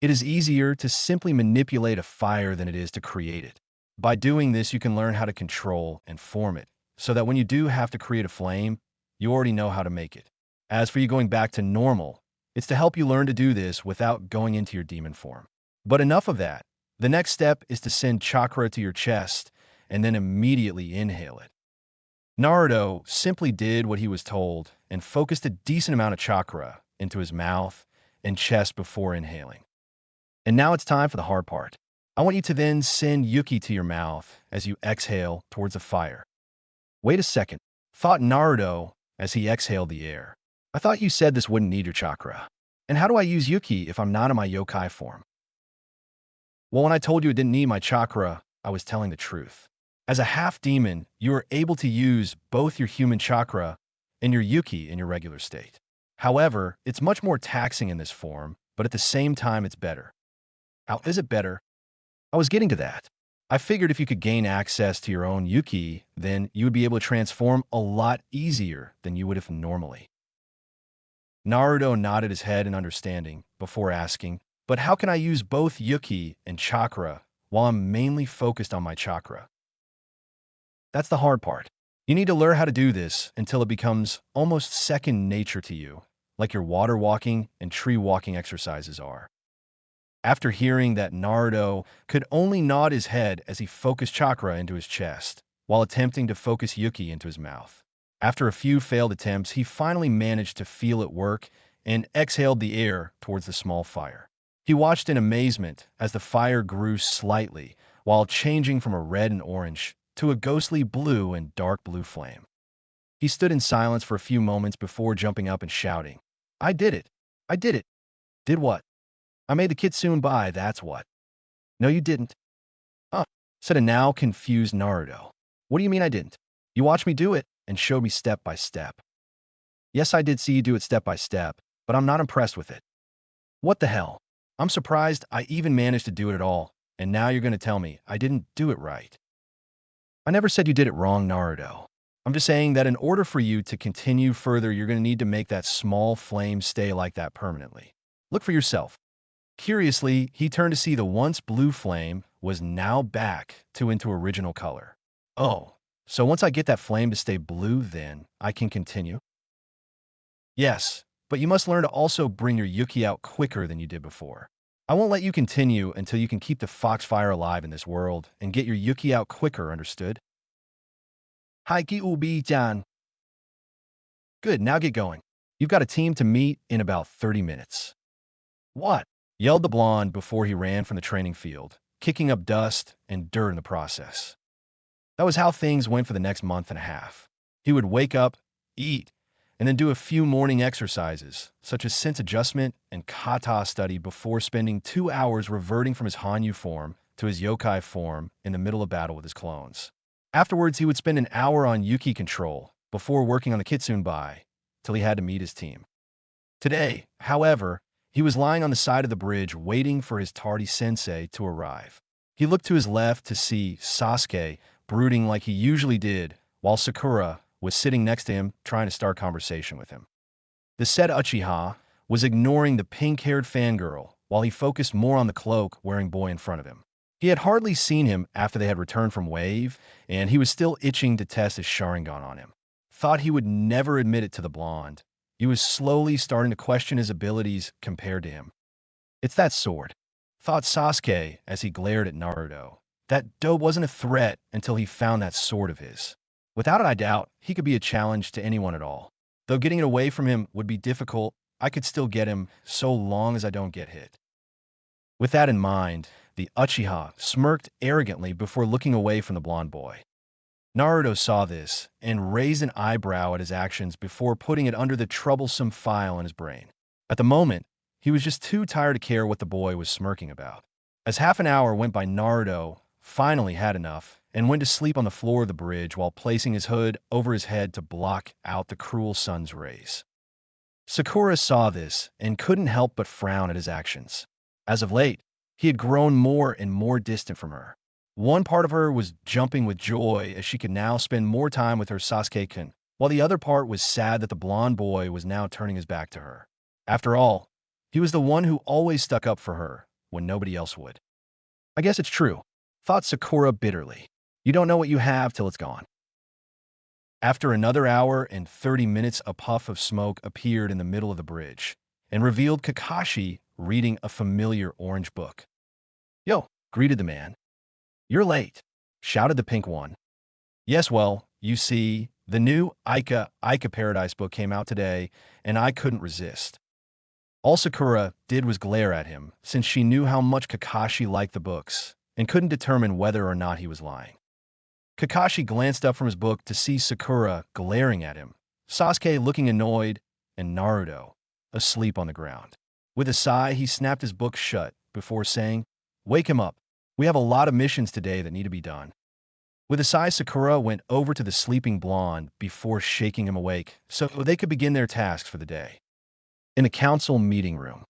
It is easier to simply manipulate a fire than it is to create it. By doing this, you can learn how to control and form it, so that when you do have to create a flame, you already know how to make it. As for you going back to normal, it's to help you learn to do this without going into your demon form. But enough of that. The next step is to send chakra to your chest and then immediately inhale it. Naruto simply did what he was told and focused a decent amount of chakra into his mouth and chest before inhaling. And now it's time for the hard part. I want you to then send Yuki to your mouth as you exhale towards the fire. Wait a second, thought Naruto as he exhaled the air. I thought you said this wouldn't need your chakra. And how do I use Yuki if I'm not in my yokai form? Well, when I told you it didn't need my chakra, I was telling the truth. As a half-demon, you are able to use both your human chakra and your Yuki in your regular state. However, it's much more taxing in this form, but at the same time it's better. How is it better? I was getting to that. I figured if you could gain access to your own Yuki, then you would be able to transform a lot easier than you would if normally. Naruto nodded his head in understanding before asking, but how can I use both Yuki and chakra while I'm mainly focused on my chakra? That's the hard part. You need to learn how to do this until it becomes almost second nature to you, like your water walking and tree walking exercises are. After hearing that, Naruto could only nod his head as he focused chakra into his chest, while attempting to focus Yuki into his mouth. After a few failed attempts, he finally managed to feel it work and exhaled the air towards the small fire. He watched in amazement as the fire grew slightly, while changing from a red and orange to a ghostly blue and dark blue flame. He stood in silence for a few moments before jumping up and shouting, "I did it! I did it!" "Did what?" "I made the kitsune buy, that's what." "No, you didn't." "Huh," said a now confused Naruto. "What do you mean I didn't? You watched me do it and showed me step by step." "Yes, I did see you do it step by step, but I'm not impressed with it." "What the hell? I'm surprised I even managed to do it at all, and now you're going to tell me I didn't do it right." "I never said you did it wrong, Naruto. I'm just saying that in order for you to continue further, you're going to need to make that small flame stay like that permanently. Look for yourself." Curiously, he turned to see the once blue flame was now back to into original color. "Oh, so once I get that flame to stay blue, then I can continue?" "Yes, but you must learn to also bring your Yuki out quicker than you did before. I won't let you continue until you can keep the foxfire alive in this world and get your Yuki out quicker, understood?" "Haiki ubi-chan." "Good, now get going. You've got a team to meet in about 30 minutes. "What?" yelled the blonde before he ran from the training field, kicking up dust and dirt in the process. That was how things went for the next month and a half. He would wake up, eat, and then do a few morning exercises, such as sense adjustment and kata study before spending 2 hours reverting from his Hanyu form to his yokai form in the middle of battle with his clones. Afterwards, he would spend an hour on Yuki control before working on the Kitsune Bai till he had to meet his team. Today, however, he was lying on the side of the bridge waiting for his tardy sensei to arrive. He looked to his left to see Sasuke brooding like he usually did, while Sakura was sitting next to him trying to start conversation with him. The said Uchiha was ignoring the pink-haired fangirl while he focused more on the cloak-wearing boy in front of him. He had hardly seen him after they had returned from Wave, and he was still itching to test his Sharingan on him. Thought he would never admit it to the blonde. He was slowly starting to question his abilities compared to him. "It's that sword," thought Sasuke as he glared at Naruto. That dope wasn't a threat until he found that sword of his. Without a doubt, he could be a challenge to anyone at all. Though getting it away from him would be difficult, I could still get him so long as I don't get hit. With that in mind, the Uchiha smirked arrogantly before looking away from the blonde boy. Naruto saw this and raised an eyebrow at his actions before putting it under the troublesome file in his brain. At the moment, he was just too tired to care what the boy was smirking about. As half an hour went by, Naruto finally had enough and went to sleep on the floor of the bridge while placing his hood over his head to block out the cruel sun's rays. Sakura saw this and couldn't help but frown at his actions. As of late, he had grown more and more distant from her. One part of her was jumping with joy as she could now spend more time with her Sasuke-kun, while the other part was sad that the blonde boy was now turning his back to her. After all, he was the one who always stuck up for her when nobody else would. "I guess it's true," thought Sakura bitterly. "You don't know what you have till it's gone." After another hour and 30 minutes, a puff of smoke appeared in the middle of the bridge and revealed Kakashi reading a familiar orange book. "Yo," greeted the man. "You're late," shouted the pink one. "Yes, well, you see, the new Ica Paradise book came out today, and I couldn't resist." All Sakura did was glare at him, since she knew how much Kakashi liked the books, and couldn't determine whether or not he was lying. Kakashi glanced up from his book to see Sakura glaring at him, Sasuke looking annoyed, and Naruto asleep on the ground. With a sigh, he snapped his book shut before saying, "Wake him up. We have a lot of missions today that need to be done." With a sigh, Sakura went over to the sleeping blonde before shaking him awake so they could begin their tasks for the day. In the council meeting room,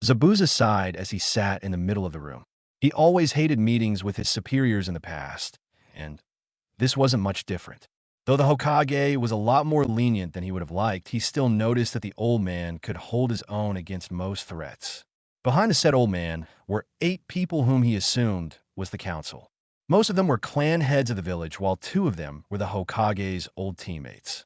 Zabuza sighed as he sat in the middle of the room. He always hated meetings with his superiors in the past, and this wasn't much different. Though the Hokage was a lot more lenient than he would have liked, he still noticed that the old man could hold his own against most threats. Behind the said old man were 8 people whom he assumed was the council. Most of them were clan heads of the village, while 2 of them were the Hokage's old teammates.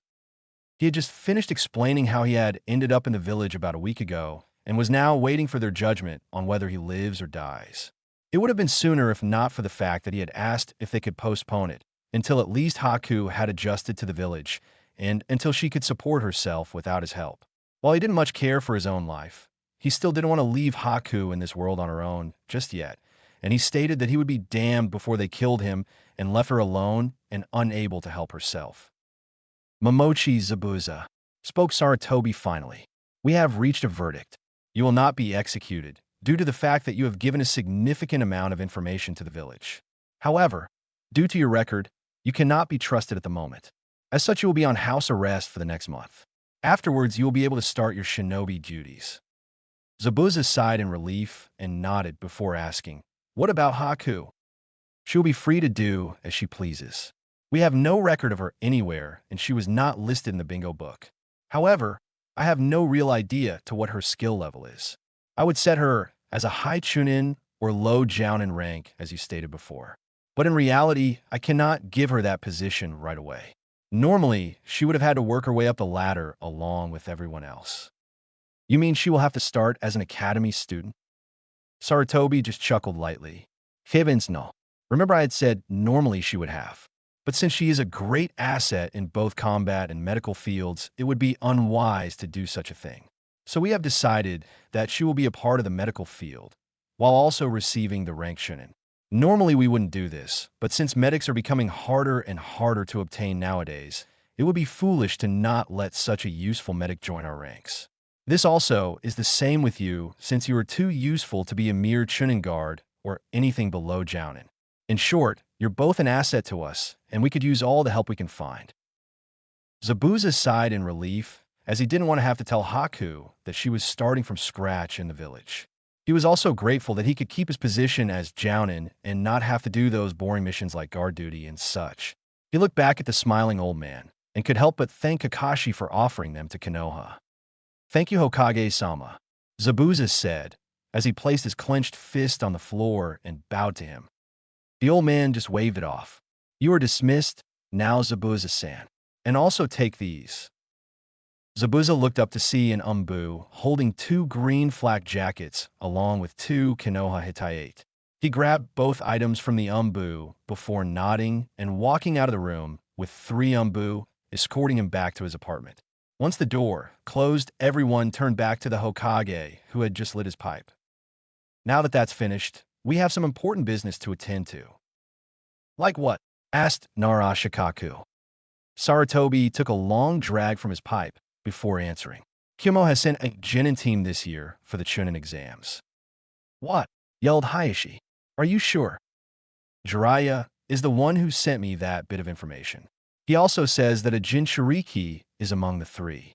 He had just finished explaining how he had ended up in the village about a week ago and was now waiting for their judgment on whether he lives or dies. It would have been sooner if not for the fact that he had asked if they could postpone it until at least Haku had adjusted to the village and until she could support herself without his help. While he didn't much care for his own life, he still didn't want to leave Haku in this world on her own just yet, and he stated that he would be damned before they killed him and left her alone and unable to help herself. Momochi Zabuza, spoke Saratobi finally. We have reached a verdict. You will not be executed, due to the fact that you have given a significant amount of information to the village. However, due to your record, you cannot be trusted at the moment. As such, you will be on house arrest for the next month. Afterwards, you will be able to start your shinobi duties. Zabuza sighed in relief and nodded before asking, "What about Haku?" "She will be free to do as she pleases. We have no record of her anywhere, and she was not listed in the bingo book. However, I have no real idea to what her skill level is. I would set her as a high Chunin or low Jounin rank, as you stated before. But in reality, I cannot give her that position right away. Normally, she would have had to work her way up the ladder along with everyone else." "You mean she will have to start as an academy student?" Saratobi just chuckled lightly. "Heavens no. Remember I had said normally she would have. But since she is a great asset in both combat and medical fields, it would be unwise to do such a thing. So we have decided that she will be a part of the medical field, while also receiving the rank Chunin. Normally we wouldn't do this, but since medics are becoming harder and harder to obtain nowadays, it would be foolish to not let such a useful medic join our ranks. This also is the same with you, since you are too useful to be a mere Chunin guard or anything below Jounin. In short, you're both an asset to us, and we could use all the help we can find." Zabuza sighed in relief, as he didn't want to have to tell Haku that she was starting from scratch in the village. He was also grateful that he could keep his position as Jounin and not have to do those boring missions like guard duty and such. He looked back at the smiling old man and could help but thank Kakashi for offering them to Konoha. "Thank you, Hokage-sama," Zabuza said, as he placed his clenched fist on the floor and bowed to him. The old man just waved it off. "You are dismissed, now Zabuza-san. And also take these." Zabuza looked up to see an umbu holding 2 green flak jackets along with 2 Konoha Hitayate. He grabbed both items from the umbu before nodding and walking out of the room with 3 umbu escorting him back to his apartment. Once the door closed, everyone turned back to the Hokage, who had just lit his pipe. "Now that that's finished, we have some important business to attend to." "Like what?" asked Narashikaku. Saratobi took a long drag from his pipe before answering. "Kumo has sent a Genin team this year for the Chunin exams." "What?" yelled Hayashi. "Are you sure?" "Jiraiya is the one who sent me that bit of information. He also says that a Jinchuriki is among the 3.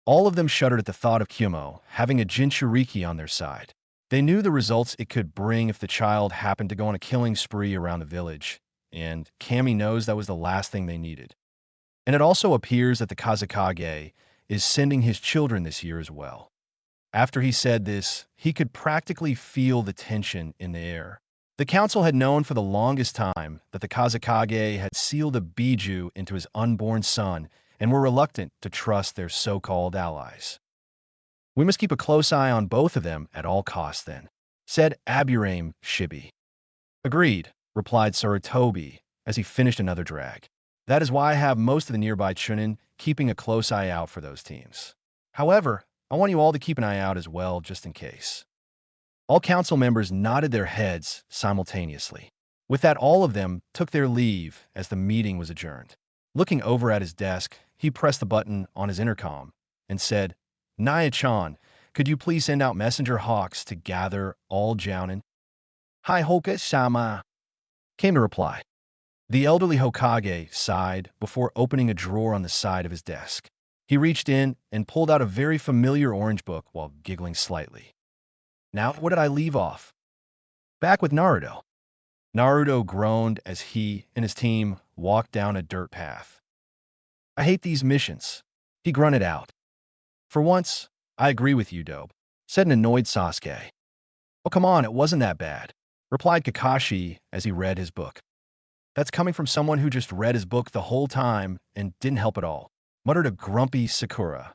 All of them shuddered at the thought of Kumo having a Jinchuriki on their side. They knew the results it could bring if the child happened to go on a killing spree around the village, and Kami knows that was the last thing they needed. And it also appears that the Kazekage is sending his children this year as well. After he said this, he could practically feel the tension in the air. The council had known for the longest time that the Kazekage had sealed a Biju into his unborn son and were reluctant to trust their so-called allies. "We must keep a close eye on both of them at all costs then," said Aburame Shibi. "Agreed," replied Saratobi as he finished another drag. "That is why I have most of the nearby Chunin keeping a close eye out for those teams. However, I want you all to keep an eye out as well, just in case." All council members nodded their heads simultaneously. With that, all of them took their leave as the meeting was adjourned. Looking over at his desk, he pressed the button on his intercom and said, "Naya-chan, could you please send out messenger hawks to gather all Jounin?" "Hi, Hoka-sama," came the reply. The elderly Hokage sighed before opening a drawer on the side of his desk. He reached in and pulled out a very familiar orange book while giggling slightly. "Now, what did I leave off?" Back with Naruto. Naruto groaned as he and his team walked down a dirt path. I hate these missions, he grunted out. For once, I agree with you, Dope, said an annoyed Sasuke. Oh, come on, it wasn't that bad, replied Kakashi as he read his book. That's coming from someone who just read his book the whole time and didn't help at all, muttered a grumpy Sakura.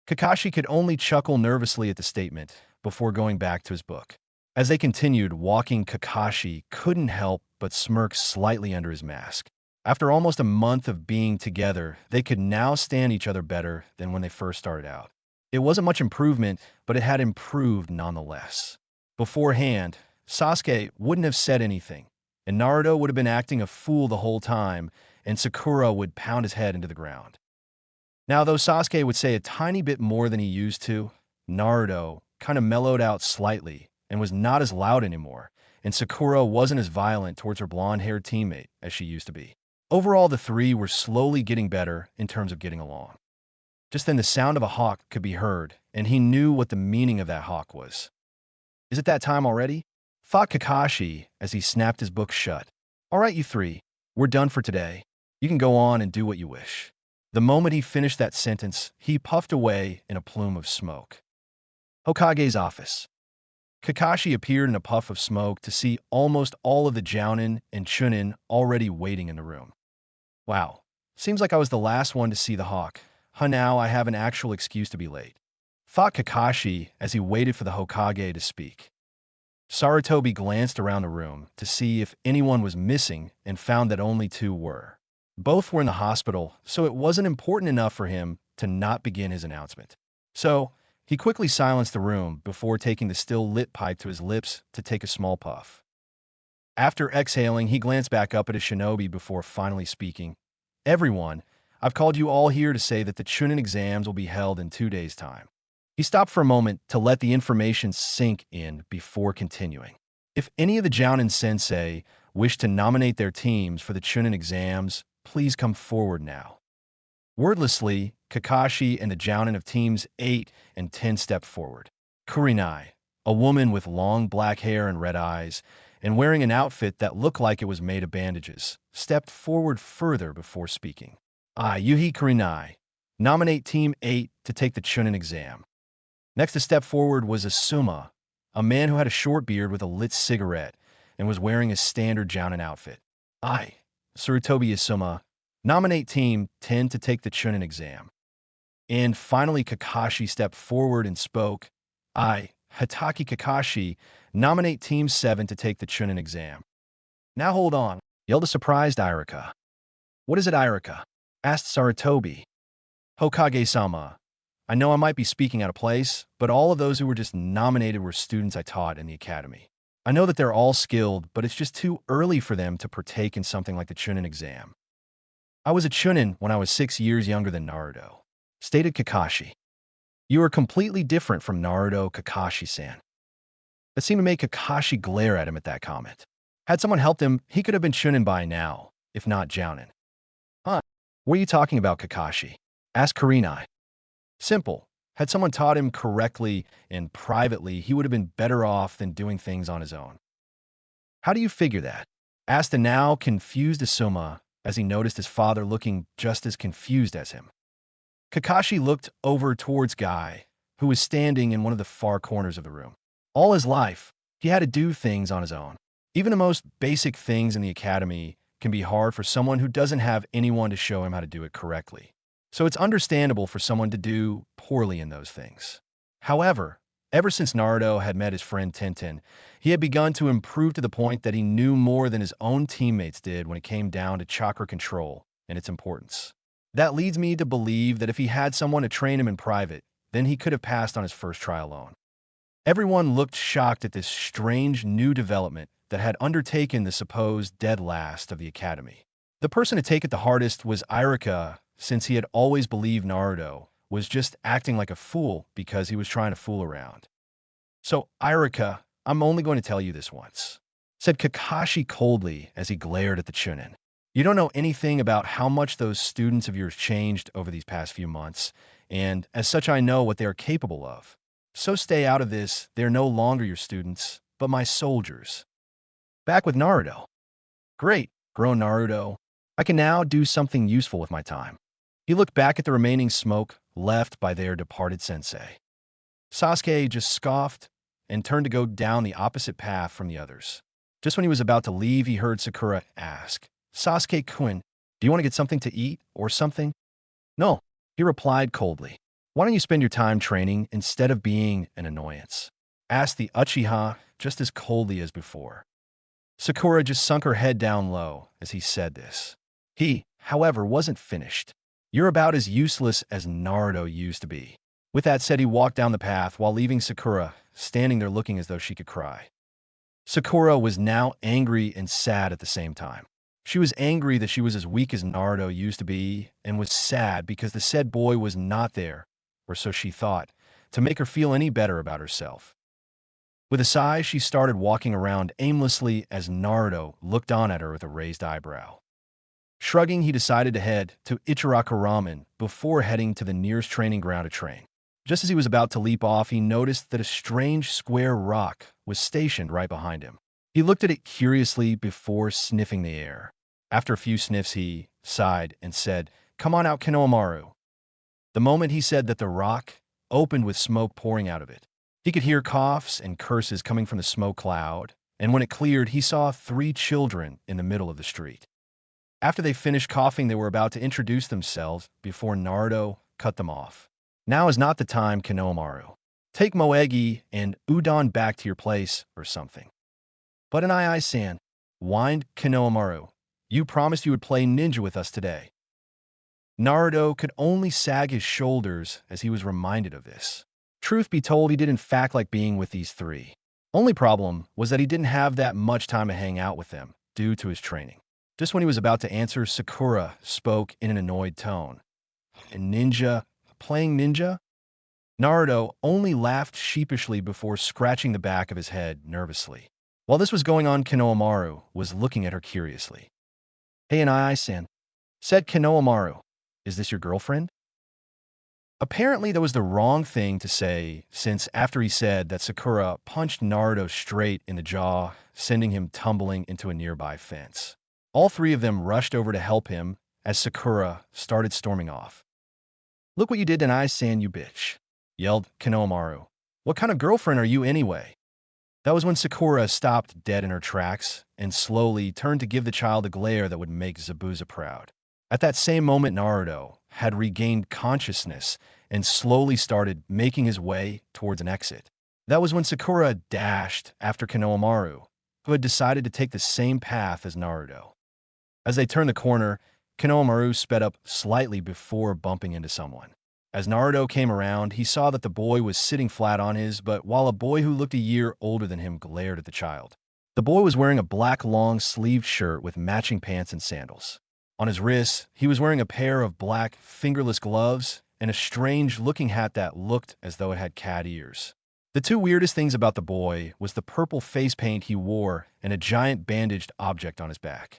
Kakashi could only chuckle nervously at the statement before going back to his book. As they continued walking, Kakashi couldn't help but smirk slightly under his mask. After almost a month of being together, they could now stand each other better than when they first started out. It wasn't much improvement, but it had improved nonetheless. Beforehand, Sasuke wouldn't have said anything, and Naruto would have been acting a fool the whole time, and Sakura would pound his head into the ground. Now, though Sasuke would say a tiny bit more than he used to, Naruto kind of mellowed out slightly and was not as loud anymore, and Sakura wasn't as violent towards her blonde-haired teammate as she used to be. Overall, the three were slowly getting better in terms of getting along. Just then, the sound of a hawk could be heard, and he knew what the meaning of that hawk was. Is it that time already? Thought Kakashi as he snapped his book shut. All right, you three, we're done for today. You can go on and do what you wish. The moment he finished that sentence, he puffed away in a plume of smoke. Hokage's office. Kakashi appeared in a puff of smoke to see almost all of the Jounin and Chunin already waiting in the room. Wow, seems like I was the last one to see the hawk. Now I have an actual excuse to be late, thought Kakashi as he waited for the Hokage to speak. Sarutobi glanced around the room to see if anyone was missing and found that only two were. Both were in the hospital, so it wasn't important enough for him to not begin his announcement. So, he quickly silenced the room before taking the still-lit pipe to his lips to take a small puff. After exhaling, he glanced back up at his shinobi before finally speaking. Everyone, I've called you all here to say that the Chunin exams will be held in 2 days' time. He stopped for a moment to let the information sink in before continuing. If any of the Jounin sensei wish to nominate their teams for the Chunin exams, please come forward now. Wordlessly, Kakashi and the Jounin of teams 8 and 10 stepped forward. Kurenai, a woman with long black hair and red eyes, and wearing an outfit that looked like it was made of bandages, stepped forward further before speaking. I, Yuhi Kurenai, nominate Team 8 to take the Chunin exam. Next to step forward was Asuma, a man who had a short beard with a lit cigarette and was wearing a standard Jounin outfit. I, Sarutobi Asuma, nominate Team 10 to take the Chunin exam. And finally, Kakashi stepped forward and spoke. I, Hatake Kakashi, nominate Team 7 to take the Chunin exam. Now hold on, yelled a surprised Irika. What is it, Irika? Asked Sarutobi. Hokage-sama, I know I might be speaking out of place, but all of those who were just nominated were students I taught in the academy. I know that they're all skilled, but it's just too early for them to partake in something like the Chunin exam. I was a Chunin when I was 6 years younger than Naruto, stated Kakashi. You are completely different from Naruto, Kakashi-san. That seemed to make Kakashi glare at him at that comment. Had someone helped him, he could have been Chunin by now, if not Jounin. Huh, what are you talking about, Kakashi? Asked Kurenai. Simple. Had someone taught him correctly and privately, he would have been better off than doing things on his own. How do you figure that? Asked a now confused Asuma as he noticed his father looking just as confused as him. Kakashi looked over towards Guy, who was standing in one of the far corners of the room. All his life, he had to do things on his own. Even the most basic things in the academy can be hard for someone who doesn't have anyone to show him how to do it correctly. So it's understandable for someone to do poorly in those things. However, ever since Naruto had met his friend Tenten, he had begun to improve to the point that he knew more than his own teammates did when it came down to chakra control and its importance. That leads me to believe that if he had someone to train him in private, then he could have passed on his first try alone. Everyone looked shocked at this strange new development that had undertaken the supposed dead last of the academy. The person to take it the hardest was Irika, since he had always believed Naruto was just acting like a fool because he was trying to fool around. So, Irika, I'm only going to tell you this once, said Kakashi coldly as he glared at the Chunin. You don't know anything about how much those students of yours changed over these past few months, and as such I know what they are capable of. So stay out of this, they're no longer your students, but my soldiers. Back with Naruto. Great, groaned Naruto. I can now do something useful with my time. He looked back at the remaining smoke left by their departed sensei. Sasuke just scoffed and turned to go down the opposite path from the others. Just when he was about to leave, he heard Sakura ask, Sasuke-kun, do you want to get something to eat or something? No, he replied coldly. Why don't you spend your time training instead of being an annoyance? Asked the Uchiha just as coldly as before. Sakura just sunk her head down low as he said this. He, however, wasn't finished. You're about as useless as Naruto used to be. With that said, he walked down the path while leaving Sakura standing there looking as though she could cry. Sakura was now angry and sad at the same time. She was angry that she was as weak as Naruto used to be, and was sad because the said boy was not there, or so she thought, to make her feel any better about herself. With a sigh, she started walking around aimlessly as Naruto looked on at her with a raised eyebrow. Shrugging, he decided to head to Ichiraku Ramen before heading to the nearest training ground to train. Just as he was about to leap off, he noticed that a strange square rock was stationed right behind him. He looked at it curiously before sniffing the air. After a few sniffs, he sighed and said, Come on out, Konohamaru. The moment he said that, the rock opened with smoke pouring out of it. He could hear coughs and curses coming from the smoke cloud, and when it cleared, he saw 3 children in the middle of the street. After they finished coughing, they were about to introduce themselves before Naruto cut them off. Now is not the time, Konohamaru. Take Moegi and Udon back to your place or something. But an Ai-san, whined Konohamaru. You promised you would play ninja with us today. Naruto could only sag his shoulders as he was reminded of this. Truth be told, he did in fact like being with these 3. Only problem was that he didn't have that much time to hang out with them due to his training. Just when he was about to answer, Sakura spoke in an annoyed tone. And ninja? Playing ninja? Naruto only laughed sheepishly before scratching the back of his head nervously. While this was going on, Konohamaru was looking at her curiously. Hey, Anai-san, said Konohamaru. Is this your girlfriend? Apparently, that was the wrong thing to say, since after he said that, Sakura punched Naruto straight in the jaw, sending him tumbling into a nearby fence. All 3 of them rushed over to help him as Sakura started storming off. Look what you did to Anai-san, you bitch, yelled Konohamaru. What kind of girlfriend are you anyway? That was when Sakura stopped dead in her tracks and slowly turned to give the child a glare that would make Zabuza proud. At that same moment, Naruto had regained consciousness and slowly started making his way towards an exit. That was when Sakura dashed after Konohamaru, who had decided to take the same path as Naruto. As they turned the corner, Konohamaru sped up slightly before bumping into someone. As Naruto came around, he saw that the boy was sitting flat on his butt while a boy who looked a year older than him glared at the child. The boy was wearing a black long-sleeved shirt with matching pants and sandals. On his wrists, he was wearing a pair of black, fingerless gloves and a strange-looking hat that looked as though it had cat ears. The 2 weirdest things about the boy was the purple face paint he wore and a giant bandaged object on his back.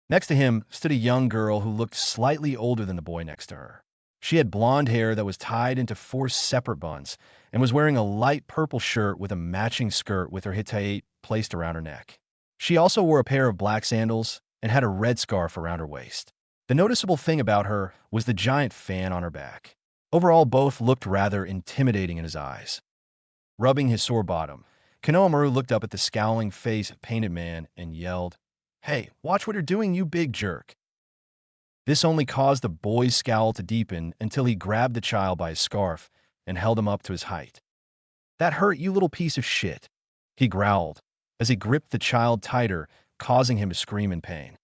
Next to him stood a young girl who looked slightly older than the boy next to her. She had blonde hair that was tied into 4 separate buns and was wearing a light purple shirt with a matching skirt with her hitai placed around her neck. She also wore a pair of black sandals and had a red scarf around her waist. The noticeable thing about her was the giant fan on her back. Overall, both looked rather intimidating in his eyes. Rubbing his sore bottom, Konohamaru looked up at the scowling face painted man and yelled, Hey, watch what you're doing, you big jerk. This only caused the boy's scowl to deepen until he grabbed the child by his scarf and held him up to his height. That hurt, you little piece of shit, he growled as he gripped the child tighter, causing him to scream in pain.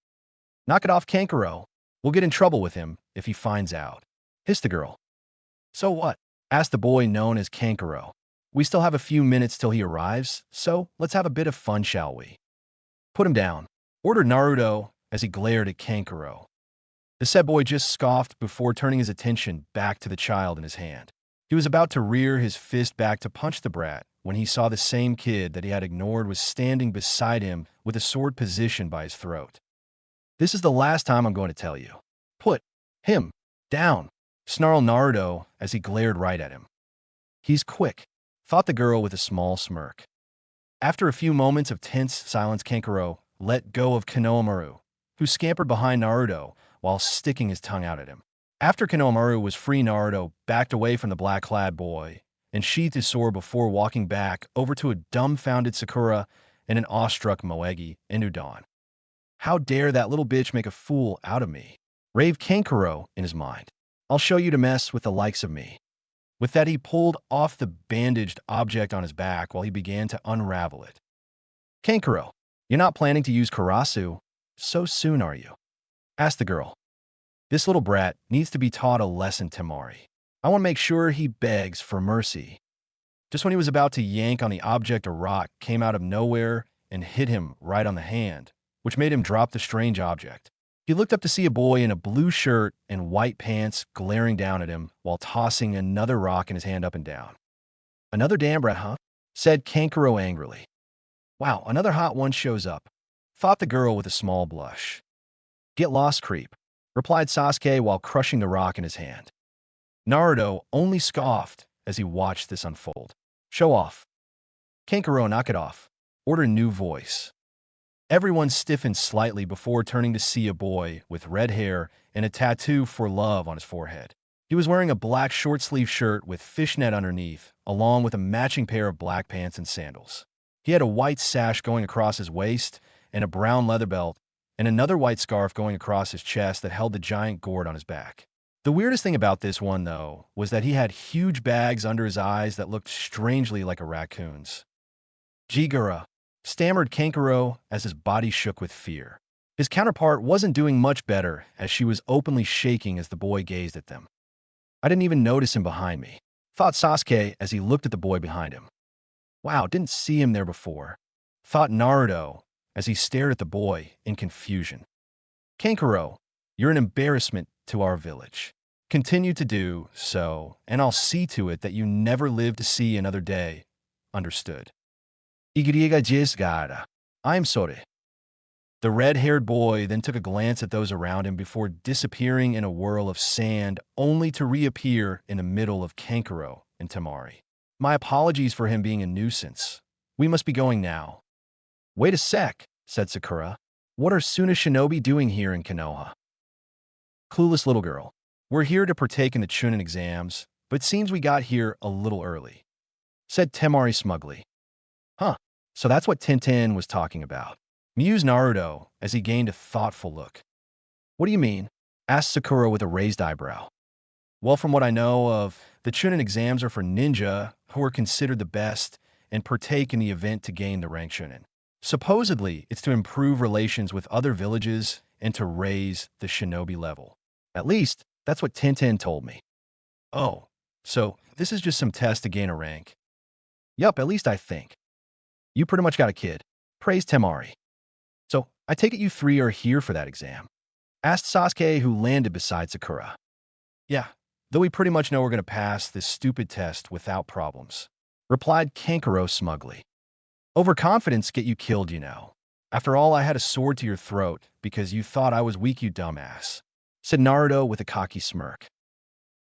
Knock it off, Kankuro. We'll get in trouble with him if he finds out, hissed the girl. So what? Asked the boy known as Kankuro. We still have a few minutes till he arrives, so let's have a bit of fun, shall we? Put him down, ordered Naruto as he glared at Kankuro. The said boy just scoffed before turning his attention back to the child in his hand. He was about to rear his fist back to punch the brat when he saw the same kid that he had ignored was standing beside him with a sword positioned by his throat. This is the last time I'm going to tell you. Put him down, snarled Naruto as he glared right at him. He's quick, thought the girl with a small smirk. After a few moments of tense silence, Kankuro let go of Konohamaru, who scampered behind Naruto while sticking his tongue out at him. After Konohamaru was free, Naruto backed away from the black-clad boy and sheathed his sword before walking back over to a dumbfounded Sakura and an awestruck Moegi Inudon. How dare that little bitch make a fool out of me? Raved Kankuro in his mind. I'll show you to mess with the likes of me. With that, he pulled off the bandaged object on his back while he began to unravel it. Kankuro, you're not planning to use Karasu so soon, are you? Asked the girl. This little brat needs to be taught a lesson, Temari. I want to make sure he begs for mercy. Just when he was about to yank on the object, a rock came out of nowhere and hit him right on the hand, which made him drop the strange object. He looked up to see a boy in a blue shirt and white pants glaring down at him while tossing another rock in his hand up and down. Another damn brat, huh? Said Kankuro angrily. Wow, another hot one shows up, thought the girl with a small blush. Get lost, creep, replied Sasuke while crushing the rock in his hand. Naruto only scoffed as he watched this unfold. Show off. Kankuro, knock it off, ordered a new voice. Everyone stiffened slightly before turning to see a boy with red hair and a tattoo for love on his forehead. He was wearing a black short-sleeved shirt with fishnet underneath, along with a matching pair of black pants and sandals. He had a white sash going across his waist and a brown leather belt, and another white scarf going across his chest that held the giant gourd on his back. The weirdest thing about this one, though, was that he had huge bags under his eyes that looked strangely like a raccoon's. Jigara, stammered Kankuro as his body shook with fear. His counterpart wasn't doing much better as she was openly shaking as the boy gazed at them. I didn't even notice him behind me, thought Sasuke as he looked at the boy behind him. Wow, didn't see him there before, thought Naruto as he stared at the boy in confusion. Kankuro, you're an embarrassment to our village. Continue to do so, and I'll see to it that you never live to see another day. Understood. I'm sorry. The red-haired boy then took a glance at those around him before disappearing in a whirl of sand, only to reappear in the middle of Kankuro and Temari. My apologies for him being a nuisance. We must be going now. Wait a sec, said Sakura. What are Suna Shinobi doing here in Konoha? Clueless little girl. We're here to partake in the Chunin exams, but it seems we got here a little early, said Temari smugly. Huh, so that's what Tintin was talking about, mused Naruto as he gained a thoughtful look. What do you mean? Asked Sakura with a raised eyebrow. Well, from what I know of, the Chunin exams are for ninja who are considered the best and partake in the event to gain the rank Chunin. Supposedly, it's to improve relations with other villages and to raise the shinobi level. At least, that's what Tintin told me. Oh, so this is just some test to gain a rank. Yup, at least I think. You pretty much got a kid, praised Temari. So, I take it you three are here for that exam? Asked Sasuke, who landed beside Sakura. Yeah, though we pretty much know we're going to pass this stupid test without problems, replied Kankuro smugly. Overconfidence get you killed, you know. After all, I had a sword to your throat because you thought I was weak, you dumbass, said Naruto with a cocky smirk.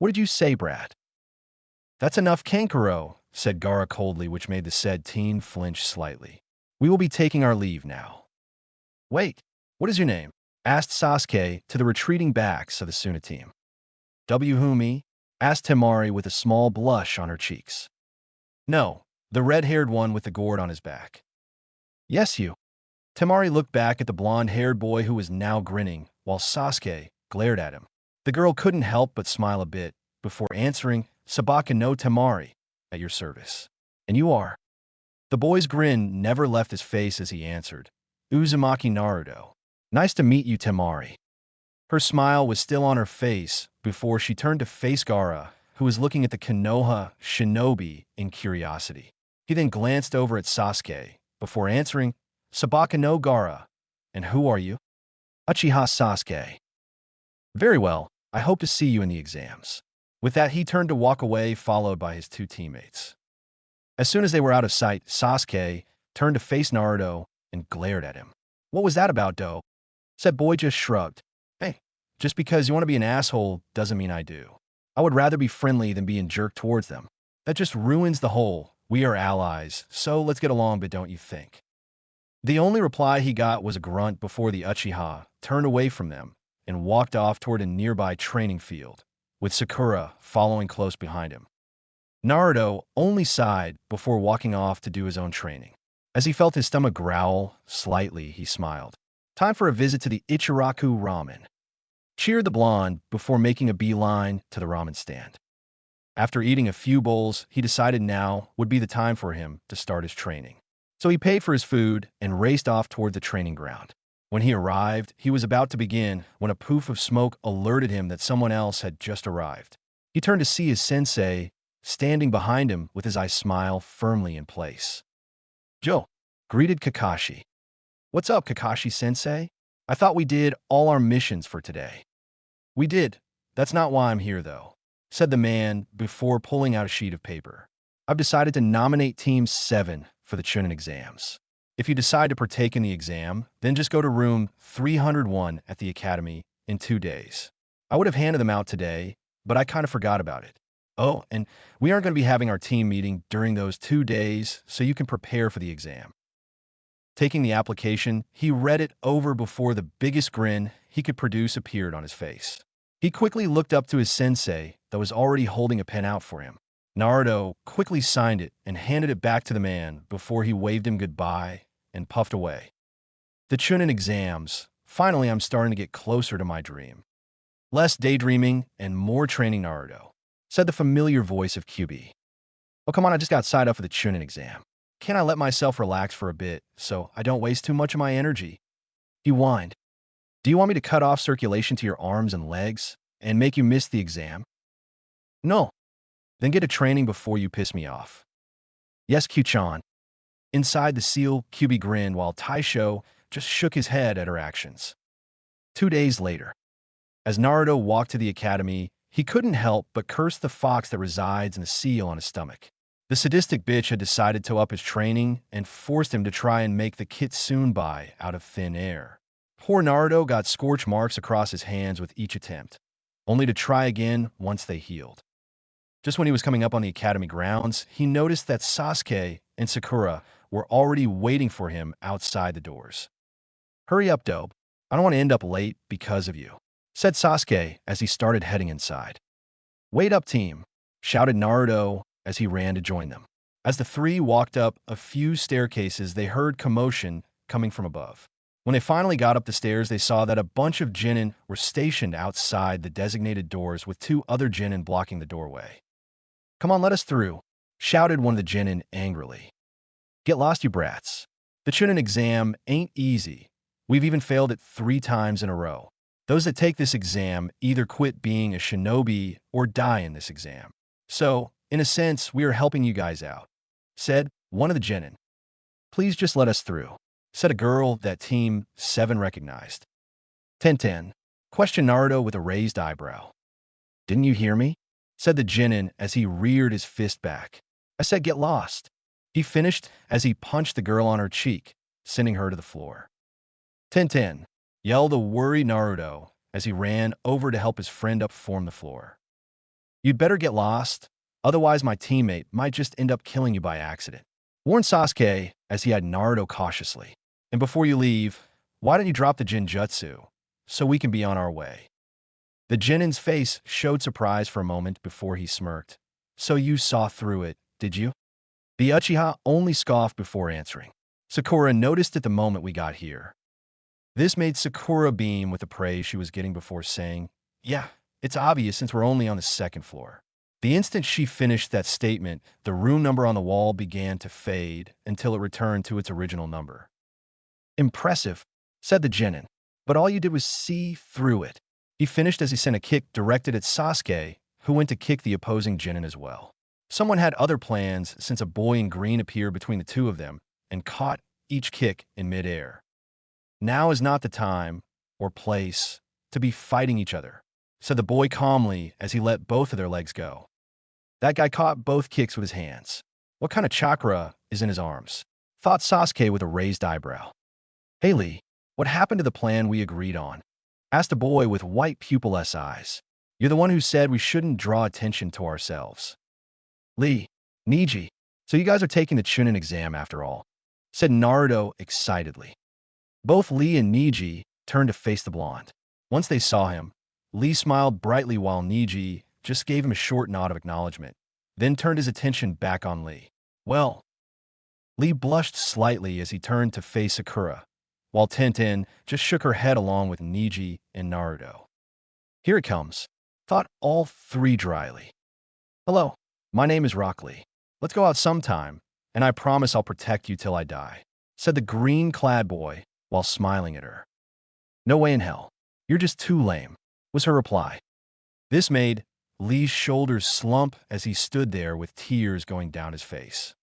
What did you say, Brad? That's enough, Kankuro, said Gaara coldly, which made the said teen flinch slightly. We will be taking our leave now. Wait, what is your name? Asked Sasuke to the retreating backs of the Suna team. Who, me? Asked Temari with a small blush on her cheeks. No, the red-haired one with the gourd on his back. Yes, you. Temari looked back at the blonde-haired boy who was now grinning, while Sasuke glared at him. The girl couldn't help but smile a bit before answering, Sabaka no Temari, at your service. And you are? The boy's grin never left his face as he answered, Uzumaki Naruto. Nice to meet you, Temari. Her smile was still on her face before she turned to face Gaara, who was looking at the Konoha shinobi in curiosity. He then glanced over at Sasuke before answering, Sabaka no Gaara. And who are you? Uchiha Sasuke. Very well, I hope to see you in the exams. With that, he turned to walk away, followed by his two teammates. As soon as they were out of sight, Sasuke turned to face Naruto and glared at him. What was that about, Do? Said boy just shrugged. Hey, just because you want to be an asshole doesn't mean I do. I would rather be friendly than being jerked towards them. That just ruins the whole We are allies, so let's get along, but don't you think? The only reply he got was a grunt before the Uchiha turned away from them and walked off toward a nearby training field, with Sakura following close behind him. Naruto only sighed before walking off to do his own training. As he felt his stomach growl slightly, he smiled. Time for a visit to the Ichiraku Ramen. Cheered the blonde before making a beeline to the ramen stand. After eating a few bowls, he decided now would be the time for him to start his training. So he paid for his food and raced off toward the training ground. When he arrived, he was about to begin when a poof of smoke alerted him that someone else had just arrived. He turned to see his sensei standing behind him with his eyes smile firmly in place. "Joe," greeted Kakashi. "What's up, Kakashi-sensei? I thought we did all our missions for today." "We did. That's not why I'm here, though," said the man before pulling out a sheet of paper. "I've decided to nominate Team 7 for the Chunin exams. If you decide to partake in the exam, then just go to room 301 at the academy in 2 days. I would have handed them out today, but I kind of forgot about it. Oh, and we aren't going to be having our team meeting during those 2 days, so you can prepare for the exam." Taking the application, he read it over before the biggest grin he could produce appeared on his face. He quickly looked up to his sensei that was already holding a pen out for him. Naruto quickly signed it and handed it back to the man before he waved him goodbye and puffed away. The Chunin exams. Finally, I'm starting to get closer to my dream. Less daydreaming and more training, Naruto, said the familiar voice of QB. "Oh, come on, I just got signed up for the Chunin exam. Can't I let myself relax for a bit so I don't waste too much of my energy?" He whined. "Do you want me to cut off circulation to your arms and legs and make you miss the exam?" "No." "Then get a training before you piss me off." "Yes, Q-chan." Inside the seal, QB grinned while Taisho just shook his head at her actions. 2 days later, as Naruto walked to the academy, he couldn't help but curse the fox that resides in the seal on his stomach. The sadistic bitch had decided to up his training and forced him to try and make the Kitsunbai out of thin air. Poor Naruto got scorch marks across his hands with each attempt, only to try again once they healed. Just when he was coming up on the academy grounds, he noticed that Sasuke and Sakura were already waiting for him outside the doors. "Hurry up, dope. I don't want to end up late because of you," said Sasuke as he started heading inside. "Wait up, team," shouted Naruto as he ran to join them. As the three walked up a few staircases, they heard commotion coming from above. When they finally got up the stairs, they saw that a bunch of genin were stationed outside the designated doors with 2 other genin blocking the doorway. "Come on, let us through," shouted one of the genin angrily. "Get lost, you brats. The Chunin exam ain't easy. We've even failed it 3 times in a row. Those that take this exam either quit being a shinobi or die in this exam. So, in a sense, we are helping you guys out," said one of the genin. "Please just let us through," said a girl that Team 7 recognized. "Ten," questioned Naruto with a raised eyebrow. "Didn't you hear me?" said the genin as he reared his fist back. "I said get lost." He finished as he punched the girl on her cheek, sending her to the floor. Ten, yelled a worried Naruto as he ran over to help his friend up form the floor. "You'd better get lost, otherwise my teammate might just end up killing you by accident," warned Sasuke as he eyed Naruto cautiously. "And before you leave, why don't you drop the Jinjutsu so we can be on our way?" The genin's face showed surprise for a moment before he smirked. "So you saw through it, did you?" The Uchiha only scoffed before answering. Sakura noticed at the moment we got here. This made Sakura beam with the praise she was getting before saying, "Yeah, it's obvious since we're only on the 2nd floor." The instant she finished that statement, the room number on the wall began to fade until it returned to its original number. "Impressive," said the genin, "but all you did was see through it." He finished as he sent a kick directed at Sasuke, who went to kick the opposing genin as well. Someone had other plans since a boy in green appeared between the 2 of them and caught each kick in midair. "Now is not the time or place to be fighting each other," said the boy calmly as he let both of their legs go. That guy caught both kicks with his hands. What kind of chakra is in his arms? Thought Sasuke with a raised eyebrow. "Hey Lee, what happened to the plan we agreed on?" asked a boy with white pupilless eyes. "You're the one who said we shouldn't draw attention to ourselves." "Lee, Niji," So you guys are taking the Chunin exam after all, said Naruto excitedly. Both Lee and Niji turned to face the blonde. Once they saw him, Lee smiled brightly while Niji just gave him a short nod of acknowledgement, then turned his attention back on Lee. Well, Lee blushed slightly as he turned to face Sakura, while Tenten just shook her head along with Niji and Naruto. Here it comes, thought all three dryly. Hello, my name is Rock Lee. Let's go out sometime, and I promise I'll protect you till I die, said the green-clad boy while smiling at her. No way in hell. You're just too lame, was her reply. This made Lee's shoulders slump as he stood there with tears going down his face.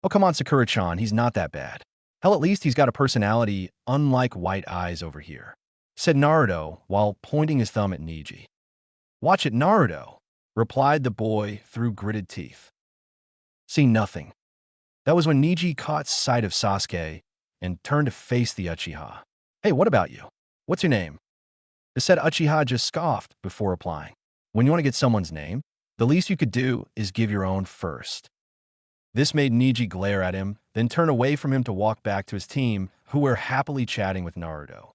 Oh, come on, Sakura-chan, he's not that bad. Hell, at least he's got a personality unlike White Eyes over here, said Naruto while pointing his thumb at Niji. Watch it, Naruto, replied the boy through gritted teeth. See nothing. That was when Niji caught sight of Sasuke and turned to face the Uchiha. Hey, what about you? What's your name? The said Uchiha just scoffed before replying. When you want to get someone's name, the least you could do is give your own first. This made Niji glare at him, then turn away from him to walk back to his team, who were happily chatting with Naruto.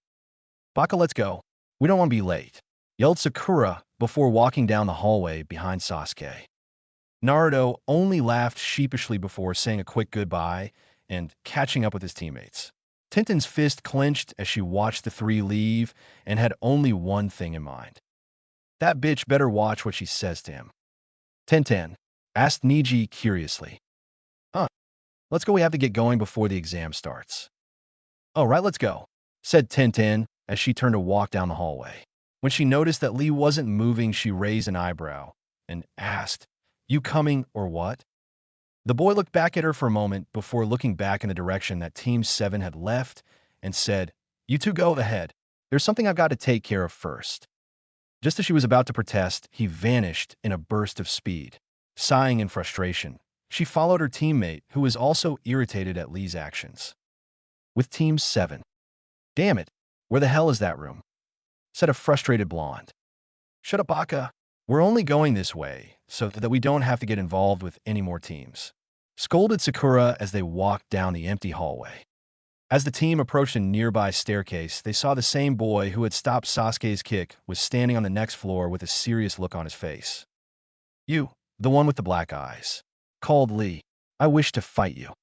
Baka, let's go. We don't want to be late, yelled Sakura before walking down the hallway behind Sasuke. Naruto only laughed sheepishly before saying a quick goodbye and catching up with his teammates. Tenten's fist clenched as she watched the three leave and had only one thing in mind. That bitch better watch what she says to him. Tenten asked Niji curiously. Let's go, we have to get going before the exam starts. Oh, right, let's go, said Tenten as she turned to walk down the hallway. When she noticed that Lee wasn't moving, she raised an eyebrow and asked, You coming or what? The boy looked back at her for a moment before looking back in the direction that Team 7 had left and said, You two go ahead. There's something I've got to take care of first. Just as she was about to protest, he vanished in a burst of speed. Sighing in frustration, she followed her teammate, who was also irritated at Lee's actions. With Team 7. Damn it, where the hell is that room? Said a frustrated blonde. Shut up, Baka. We're only going this way, so that we don't have to get involved with any more teams. Scolded Sakura as they walked down the empty hallway. As the team approached a nearby staircase, they saw the same boy who had stopped Sasuke's kick was standing on the next floor with a serious look on his face. You, the one with the black eyes, called Lee. I wish to fight you.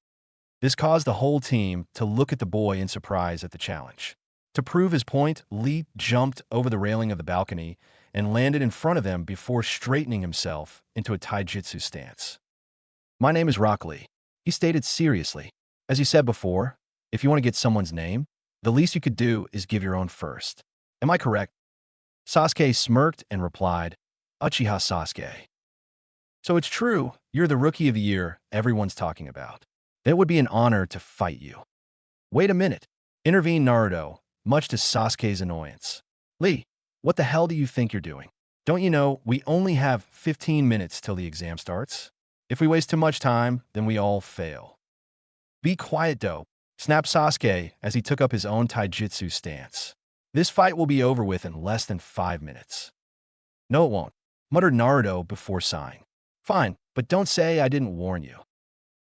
This caused the whole team to look at the boy in surprise at the challenge. To prove his point, Lee jumped over the railing of the balcony and landed in front of them before straightening himself into a taijutsu stance. My name is Rock Lee, he stated seriously. As you said before, if you want to get someone's name, the least you could do is give your own first. Am I correct? Sasuke smirked and replied, Uchiha Sasuke. So it's true, you're the rookie of the year everyone's talking about. It would be an honor to fight you. Wait a minute, intervened Naruto, much to Sasuke's annoyance. Lee, what the hell do you think you're doing? Don't you know we only have 15 minutes till the exam starts? If we waste too much time, then we all fail. Be quiet, though, snapped Sasuke as he took up his own taijutsu stance. This fight will be over with in less than 5 minutes. No, it won't, muttered Naruto before sighing. Fine, but don't say I didn't warn you.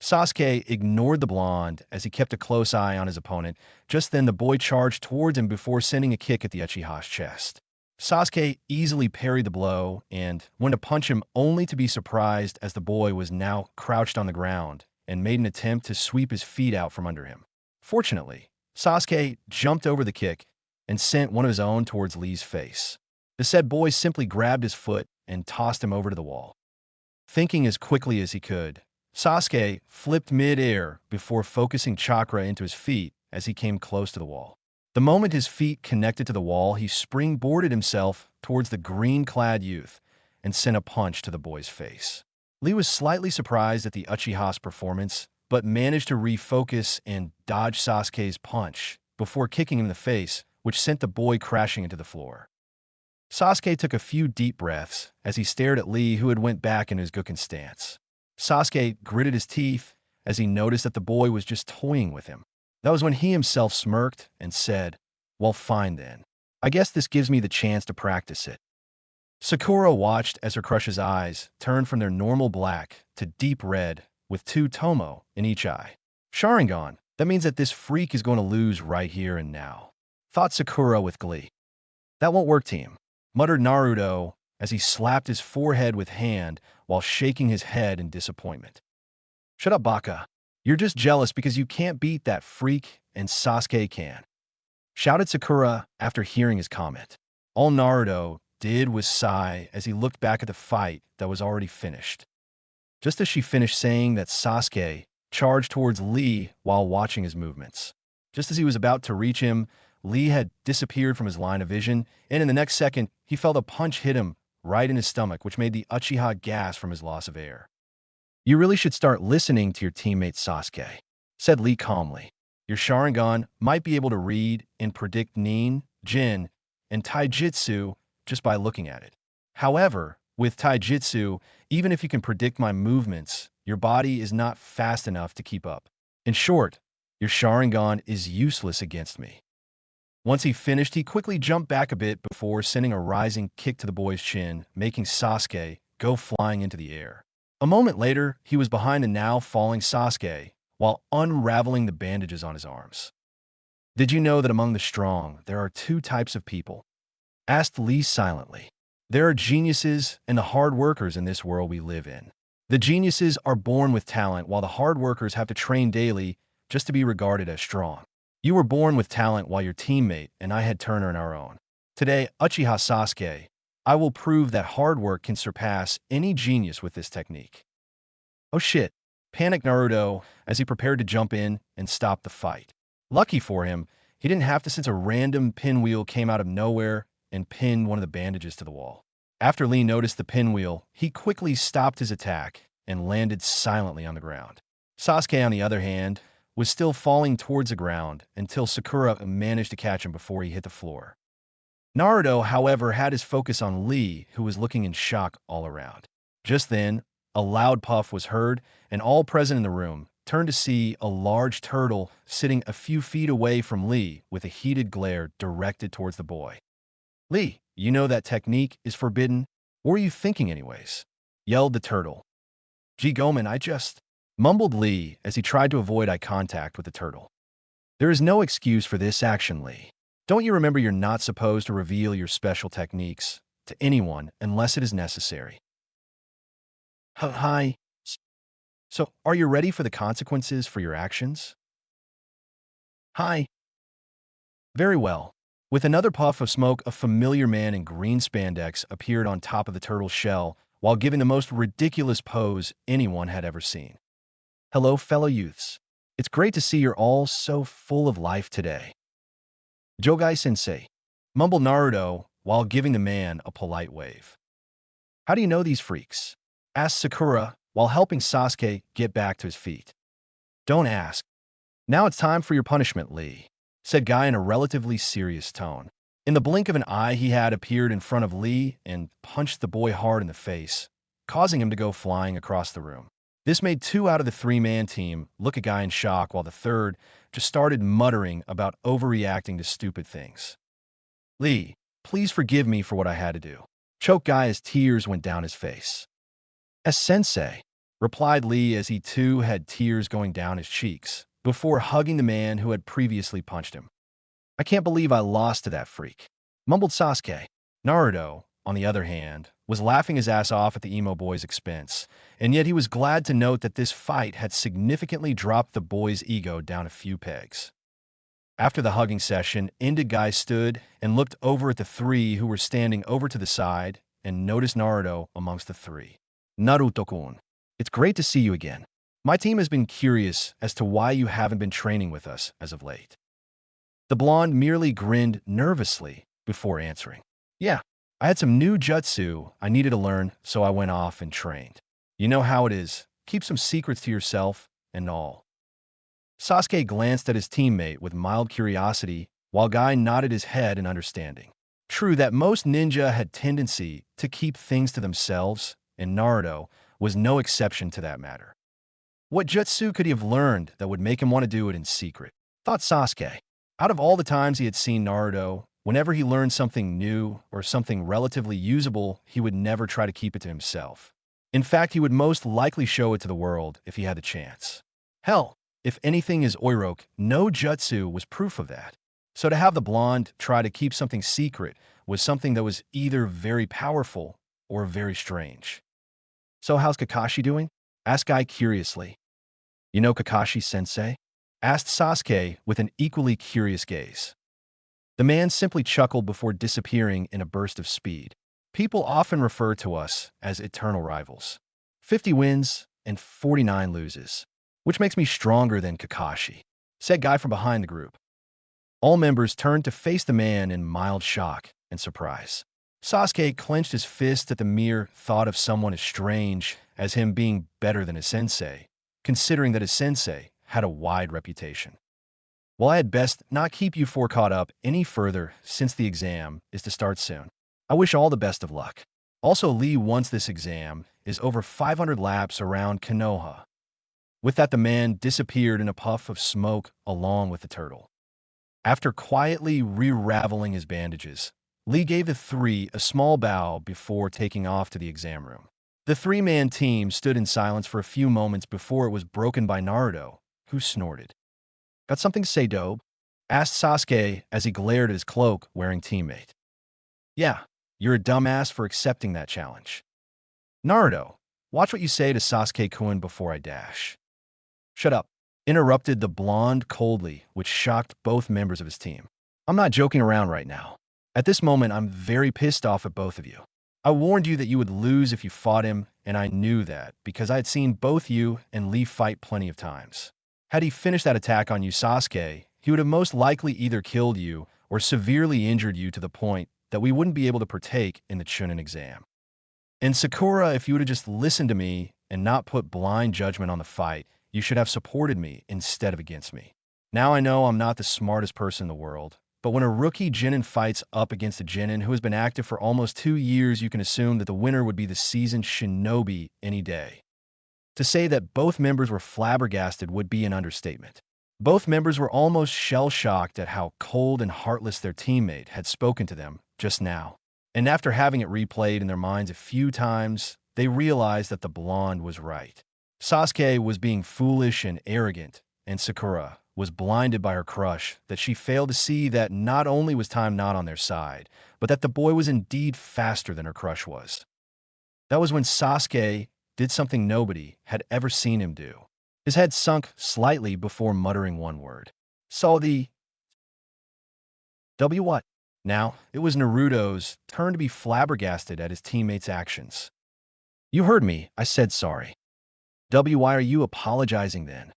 Sasuke ignored the blonde as he kept a close eye on his opponent. Just then, the boy charged towards him before sending a kick at the Uchiha's chest. Sasuke easily parried the blow and went to punch him, only to be surprised as the boy was now crouched on the ground and made an attempt to sweep his feet out from under him. Fortunately, Sasuke jumped over the kick and sent one of his own towards Lee's face. The said boy simply grabbed his foot and tossed him over to the wall. Thinking as quickly as he could, Sasuke flipped mid-air before focusing chakra into his feet as he came close to the wall. The moment his feet connected to the wall, he springboarded himself towards the green-clad youth and sent a punch to the boy's face. Lee was slightly surprised at the Uchiha's performance, but managed to refocus and dodge Sasuke's punch before kicking him in the face, which sent the boy crashing into the floor. Sasuke took a few deep breaths as he stared at Lee, who had went back in his Gukken stance. Sasuke gritted his teeth as he noticed that the boy was just toying with him. That was when he himself smirked and said, Well, fine then. I guess this gives me the chance to practice it. Sakura watched as her crush's eyes turned from their normal black to deep red with 2 Tomo in each eye. Sharingan, that means that this freak is going to lose right here and now, thought Sakura with glee. That won't work, team, muttered Naruto as he slapped his forehead with hand while shaking his head in disappointment. Shut up, Baka. You're just jealous because you can't beat that freak and Sasuke can, shouted Sakura after hearing his comment. All Naruto did was sigh as he looked back at the fight that was already finished. Just as she finished saying that, Sasuke charged towards Lee while watching his movements. Just as he was about to reach him, Lee had disappeared from his line of vision, and in the next second, he felt a punch hit him right in his stomach, which made the Uchiha gasp from his loss of air. You really should start listening to your teammate Sasuke, said Lee calmly. Your Sharingan might be able to read and predict Nin, Jin, and Taijutsu just by looking at it. However, with Taijutsu, even if you can predict my movements, your body is not fast enough to keep up. In short, your Sharingan is useless against me. Once he finished, he quickly jumped back a bit before sending a rising kick to the boy's chin, making Sasuke go flying into the air. A moment later, he was behind the now falling Sasuke while unraveling the bandages on his arms. Did you know that among the strong, there are 2 types of people? Asked Lee silently. There are geniuses and the hard workers in this world we live in. The geniuses are born with talent, while the hard workers have to train daily just to be regarded as strong. You were born with talent while your teammate and I had Turner in our own. Today, Uchiha Sasuke, I will prove that hard work can surpass any genius with this technique. Oh shit, panicked Naruto as he prepared to jump in and stop the fight. Lucky for him, he didn't have to, since a random pinwheel came out of nowhere and pinned one of the bandages to the wall. After Lee noticed the pinwheel, he quickly stopped his attack and landed silently on the ground. Sasuke, on the other hand, was still falling towards the ground until Sakura managed to catch him before he hit the floor. Naruto, however, had his focus on Lee, who was looking in shock all around. Just then, a loud puff was heard, and all present in the room turned to see a large turtle sitting a few feet away from Lee with a heated glare directed towards the boy. Lee, you know that technique is forbidden? What were you thinking anyways? Yelled the turtle. Gee Gomen, I just... mumbled Lee as he tried to avoid eye contact with the turtle. There is no excuse for this action, Lee. Don't you remember you're not supposed to reveal your special techniques to anyone unless it is necessary? Hi. So, are you ready for the consequences for your actions? Hi. Very well. With another puff of smoke, a familiar man in green spandex appeared on top of the turtle's shell while giving the most ridiculous pose anyone had ever seen. Hello, fellow youths. It's great to see you're all so full of life today. Jogai-sensei, mumbled Naruto while giving the man a polite wave. How do you know these freaks? Asked Sakura while helping Sasuke get back to his feet. Don't ask. Now it's time for your punishment, Lee, said Guy in a relatively serious tone. In the blink of an eye, he had appeared in front of Lee and punched the boy hard in the face, causing him to go flying across the room. This made 2 out of the 3-man team look at Guy in shock, while the third just started muttering about overreacting to stupid things. Lee, please forgive me for what I had to do, choked Guy as tears went down his face. As sensei, replied Lee as he too had tears going down his cheeks, before hugging the man who had previously punched him. I can't believe I lost to that freak, mumbled Sasuke. Naruto, on the other hand, was laughing his ass off at the emo boy's expense, and yet he was glad to note that this fight had significantly dropped the boy's ego down a few pegs. After the hugging session ended, Guy stood and looked over at the 3 who were standing over to the side and noticed Naruto amongst the 3. Naruto-kun, it's great to see you again. My team has been curious as to why you haven't been training with us as of late. The blonde merely grinned nervously before answering. Yeah, I had some new jutsu I needed to learn, so I went off and trained. You know how it is. Keep some secrets to yourself and all. Sasuke glanced at his teammate with mild curiosity, while Guy nodded his head in understanding. True that most ninja had tendency to keep things to themselves, and Naruto was no exception to that matter. What jutsu could he have learned that would make him want to do it in secret? Thought Sasuke. Out of all the times he had seen Naruto, whenever he learned something new or something relatively usable, he would never try to keep it to himself. In fact, he would most likely show it to the world if he had the chance. Hell, if anything is Oiroke, no jutsu was proof of that. So to have the blonde try to keep something secret was something that was either very powerful or very strange. "So how's Kakashi doing?" asked Guy curiously. "You know Kakashi-sensei?" asked Sasuke with an equally curious gaze. The man simply chuckled before disappearing in a burst of speed. "People often refer to us as eternal rivals. 50 wins and 49 loses, which makes me stronger than Kakashi," said Guy from behind the group. All members turned to face the man in mild shock and surprise. Sasuke clenched his fist at the mere thought of someone as strange as him being better than his sensei, considering that his sensei had a wide reputation. "Well, I had best not keep you four caught up any further since the exam is to start soon. I wish all the best of luck. Also, Lee, once this exam is over 500 laps around Konoha." With that, the man disappeared in a puff of smoke along with the turtle. After quietly re-raveling his bandages, Lee gave the three a small bow before taking off to the exam room. The three-man team stood in silence for a few moments before it was broken by Naruto, who snorted. "Got something to say, Dobe?" asked Sasuke as he glared at his cloak-wearing teammate. "Yeah, you're a dumbass for accepting that challenge." "Naruto, watch what you say to Sasuke-kun before I dash." "Shut up," interrupted the blonde coldly, which shocked both members of his team. "I'm not joking around right now. At this moment, I'm very pissed off at both of you. I warned you that you would lose if you fought him, and I knew that because I had seen both you and Lee fight plenty of times. Had he finished that attack on you, Sasuke, he would have most likely either killed you or severely injured you to the point that we wouldn't be able to partake in the Chunin exam. And Sakura, if you would have just listened to me and not put blind judgment on the fight, you should have supported me instead of against me. Now I know I'm not the smartest person in the world, but when a rookie Genin fights up against a Genin who has been active for almost 2 years, you can assume that the winner would be the seasoned shinobi any day. To say that both members were flabbergasted would be an understatement. Both members were almost shell-shocked at how cold and heartless their teammate had spoken to them just now. And after having it replayed in their minds a few times, they realized that the blonde was right. Sasuke was being foolish and arrogant, and Sakura was blinded by her crush that she failed to see that not only was time not on their side, but that the boy was indeed faster than her crush was. That was when Sasuke did something nobody had ever seen him do. His head sunk slightly before muttering one word. "Saw the W what?" Now, it was Naruto's turn to be flabbergasted at his teammates' actions. "You heard me, I said sorry." "W, why are you apologizing then?"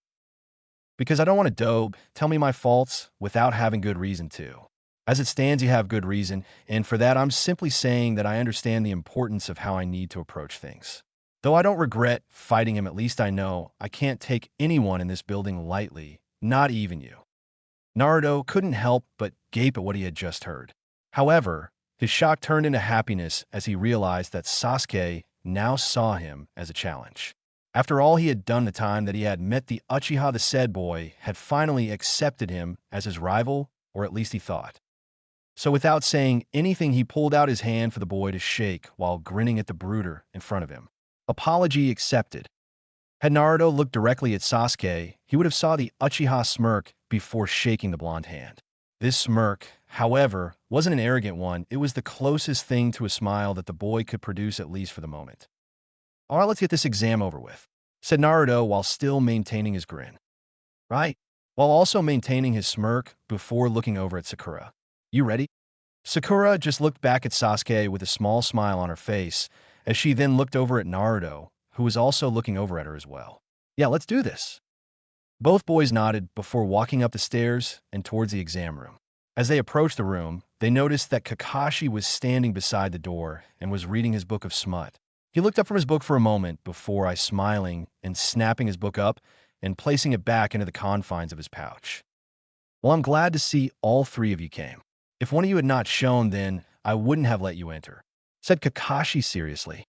"Because I don't want to dope, tell me my faults without having good reason to. As it stands, you have good reason, and for that I'm simply saying that I understand the importance of how I need to approach things. Though I don't regret fighting him, at least I know I can't take anyone in this building lightly, not even you." Naruto couldn't help but gape at what he had just heard. However, his shock turned into happiness as he realized that Sasuke now saw him as a challenge. After all he had done, the time that he had met the Uchiha, the said boy had finally accepted him as his rival, or at least he thought. So without saying anything, he pulled out his hand for the boy to shake while grinning at the brooder in front of him. Apology accepted. Had Naruto looked directly at Sasuke, he would have saw the Uchiha smirk before shaking the blonde hand. This smirk, however, wasn't an arrogant one. It was the closest thing to a smile that the boy could produce, at least for the moment. "All right, let's get this exam over with," said Naruto while still maintaining his grin. "Right," while also maintaining his smirk before looking over at Sakura. "You ready?" Sakura just looked back at Sasuke with a small smile on her face, as she then looked over at Naruto, who was also looking over at her as well. "Yeah, let's do this." Both boys nodded before walking up the stairs and towards the exam room. As they approached the room, they noticed that Kakashi was standing beside the door and was reading his book of smut. He looked up from his book for a moment before smiling and snapping his book up and placing it back into the confines of his pouch. "Well, I'm glad to see all three of you came. If one of you had not shown, then I wouldn't have let you enter," said Kakashi seriously.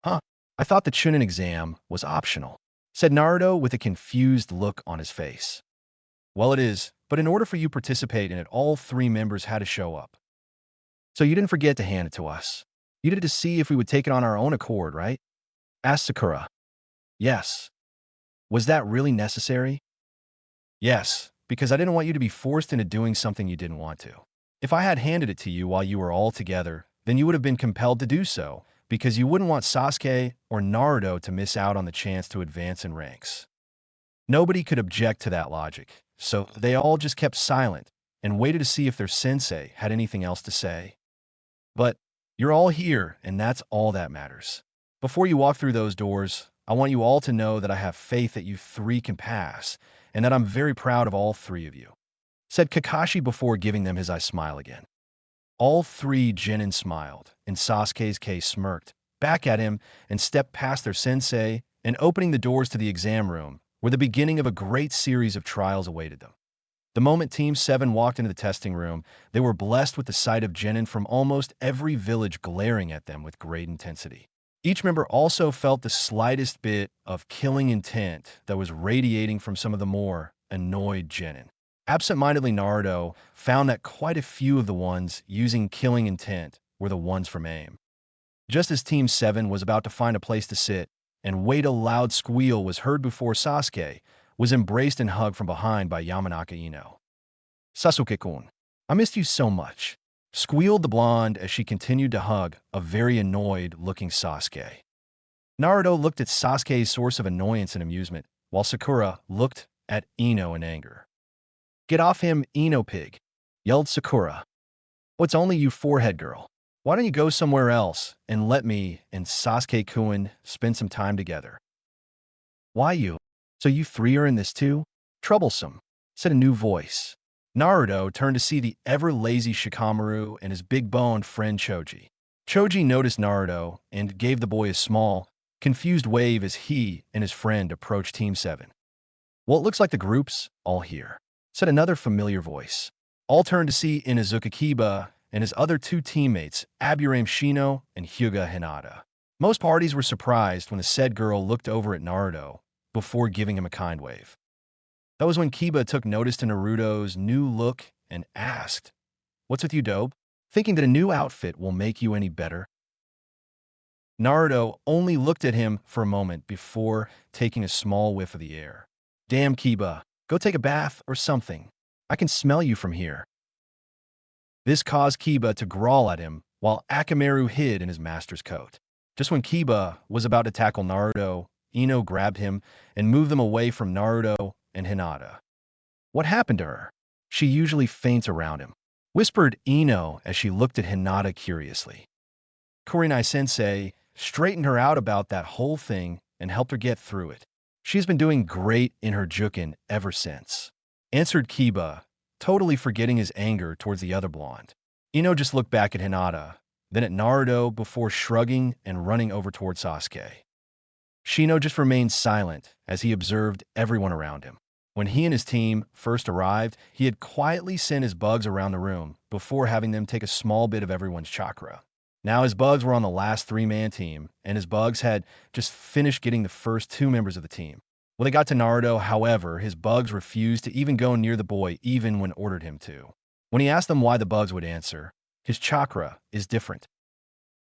"Huh, I thought the Chunin exam was optional," said Naruto with a confused look on his face. "Well, it is, but in order for you to participate in it, all three members had to show up. So you didn't forget to hand it to us. You did it to see if we would take it on our own accord, right?" asked Sakura. Yes. Was that really necessary? Yes, because I didn't want you to be forced into doing something you didn't want to. If I had handed it to you while you were all together, then you would have been compelled to do so, because you wouldn't want Sasuke or Naruto to miss out on the chance to advance in ranks. Nobody could object to that logic, so they all just kept silent and waited to see if their sensei had anything else to say. But you're all here, and that's all that matters. Before you walk through those doors, I want you all to know that I have faith that you three can pass, and that I'm very proud of all three of you, said Kakashi before giving them his eye smile again. All three Genin smiled, and Sasuke's case smirked back at him and stepped past their sensei and opening the doors to the exam room, where the beginning of a great series of trials awaited them. The moment Team 7 walked into the testing room, they were blessed with the sight of Genin from almost every village glaring at them with great intensity. Each member also felt the slightest bit of killing intent that was radiating from some of the more annoyed Genin. Absent-mindedly, Naruto found that quite a few of the ones using killing intent were the ones from AIM. Just as Team 7 was about to find a place to sit and wait, a loud squeal was heard before Sasuke was embraced and hugged from behind by Yamanaka Ino. "Sasuke-kun, I missed you so much," squealed the blonde as she continued to hug a very annoyed-looking Sasuke. Naruto looked at Sasuke's source of annoyance and amusement, while Sakura looked at Ino in anger. "Get off him, Ino pig," yelled Sakura. "Oh, it's only you, forehead girl. Why don't you go somewhere else and let me and Sasuke-kun spend some time together?" "Why you? So you three are in this too? Troublesome," said a new voice. Naruto turned to see the ever-lazy Shikamaru and his big-boned friend Choji. Choji noticed Naruto and gave the boy a small, confused wave as he and his friend approached Team 7. "Well, it looks like the group's all here," said another familiar voice. All turned to see Inuzuka Kiba and his other two teammates, Aburame Shino and Hyuga Hinata. Most parties were surprised when the said girl looked over at Naruto before giving him a kind wave. That was when Kiba took notice to Naruto's new look and asked, "What's with you, dope? Thinking that a new outfit will make you any better?" Naruto only looked at him for a moment before taking a small whiff of the air. "Damn, Kiba, go take a bath or something. I can smell you from here." This caused Kiba to growl at him while Akamaru hid in his master's coat. Just when Kiba was about to tackle Naruto, Ino grabbed him and moved them away from Naruto and Hinata. "What happened to her? She usually faints around him," whispered Ino as she looked at Hinata curiously. Kurenai-sensei straightened her out about that whole thing and helped her get through it. "She's been doing great in her Jukin ever since," answered Kiba, totally forgetting his anger towards the other blonde. Ino just looked back at Hinata, then at Naruto before shrugging and running over toward Sasuke. Shino just remained silent as he observed everyone around him. When he and his team first arrived, he had quietly sent his bugs around the room before having them take a small bit of everyone's chakra. Now his bugs were on the last three-man team, and his bugs had just finished getting the first two members of the team. When they got to Naruto, however, his bugs refused to even go near the boy even when ordered him to. When he asked them why, the bugs would answer, "His chakra is different."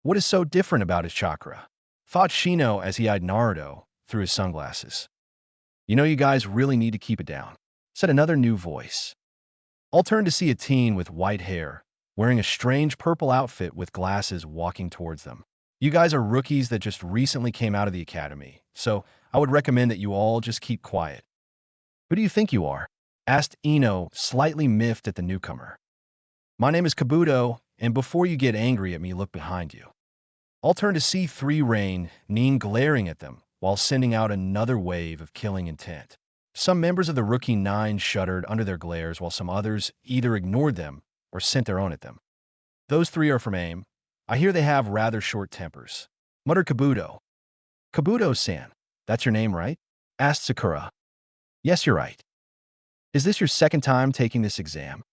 "What is so different about his chakra?" thought Shino as he eyed Naruto through his sunglasses. "You know, you guys really need to keep it down," said another new voice. All turned to see a teen with white hair, wearing a strange purple outfit with glasses walking towards them. "You guys are rookies that just recently came out of the academy, so I would recommend that you all just keep quiet." "Who do you think you are?" asked Ino, slightly miffed at the newcomer. "My name is Kabuto, and before you get angry at me, look behind you." All turned to see three Rain Nin glaring at them while sending out another wave of killing intent. Some members of the Rookie Nine shuddered under their glares, while some others either ignored them or sent their own at them. "Those three are from AIM. I hear they have rather short tempers," muttered Kabuto. "Kabuto-san, that's your name, right?" asked Sakura. "Yes, you're right. Is this your second time taking this exam?"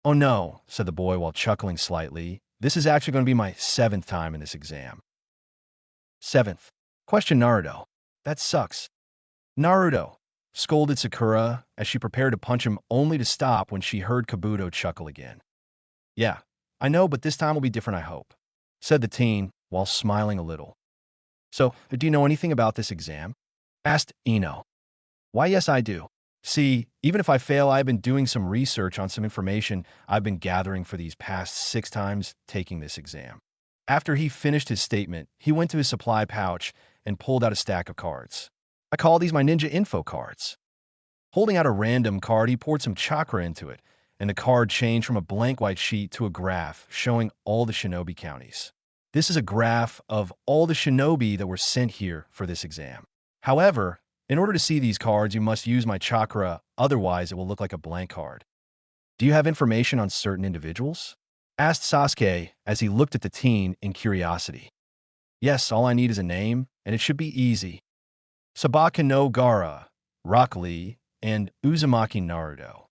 "Oh no," said the boy while chuckling slightly. "This is actually going to be my 7th time in this exam." "7th?" questioned Naruto. "That sucks." "Naruto," scolded Sakura as she prepared to punch him, only to stop when she heard Kabuto chuckle again. "Yeah, I know, but this time will be different, I hope," said the teen while smiling a little. So, do you know anything about this exam? Asked Ino. Why, yes, I do. See, even if I fail, I've been doing some research on some information I've been gathering for these past 6 times taking this exam. After he finished his statement, he went to his supply pouch and pulled out a stack of cards. I call these my ninja info cards. Holding out a random card, he poured some chakra into it, and the card changed from a blank white sheet to a graph showing all the shinobi counties. This is a graph of all the shinobi that were sent here for this exam. However, in order to see these cards, you must use my chakra, otherwise it will look like a blank card. Do you have information on certain individuals? Asked Sasuke as he looked at the teen in curiosity. Yes, all I need is a name, and it should be easy. Sabaka no Gaara, Rock Lee, and Uzumaki Naruto.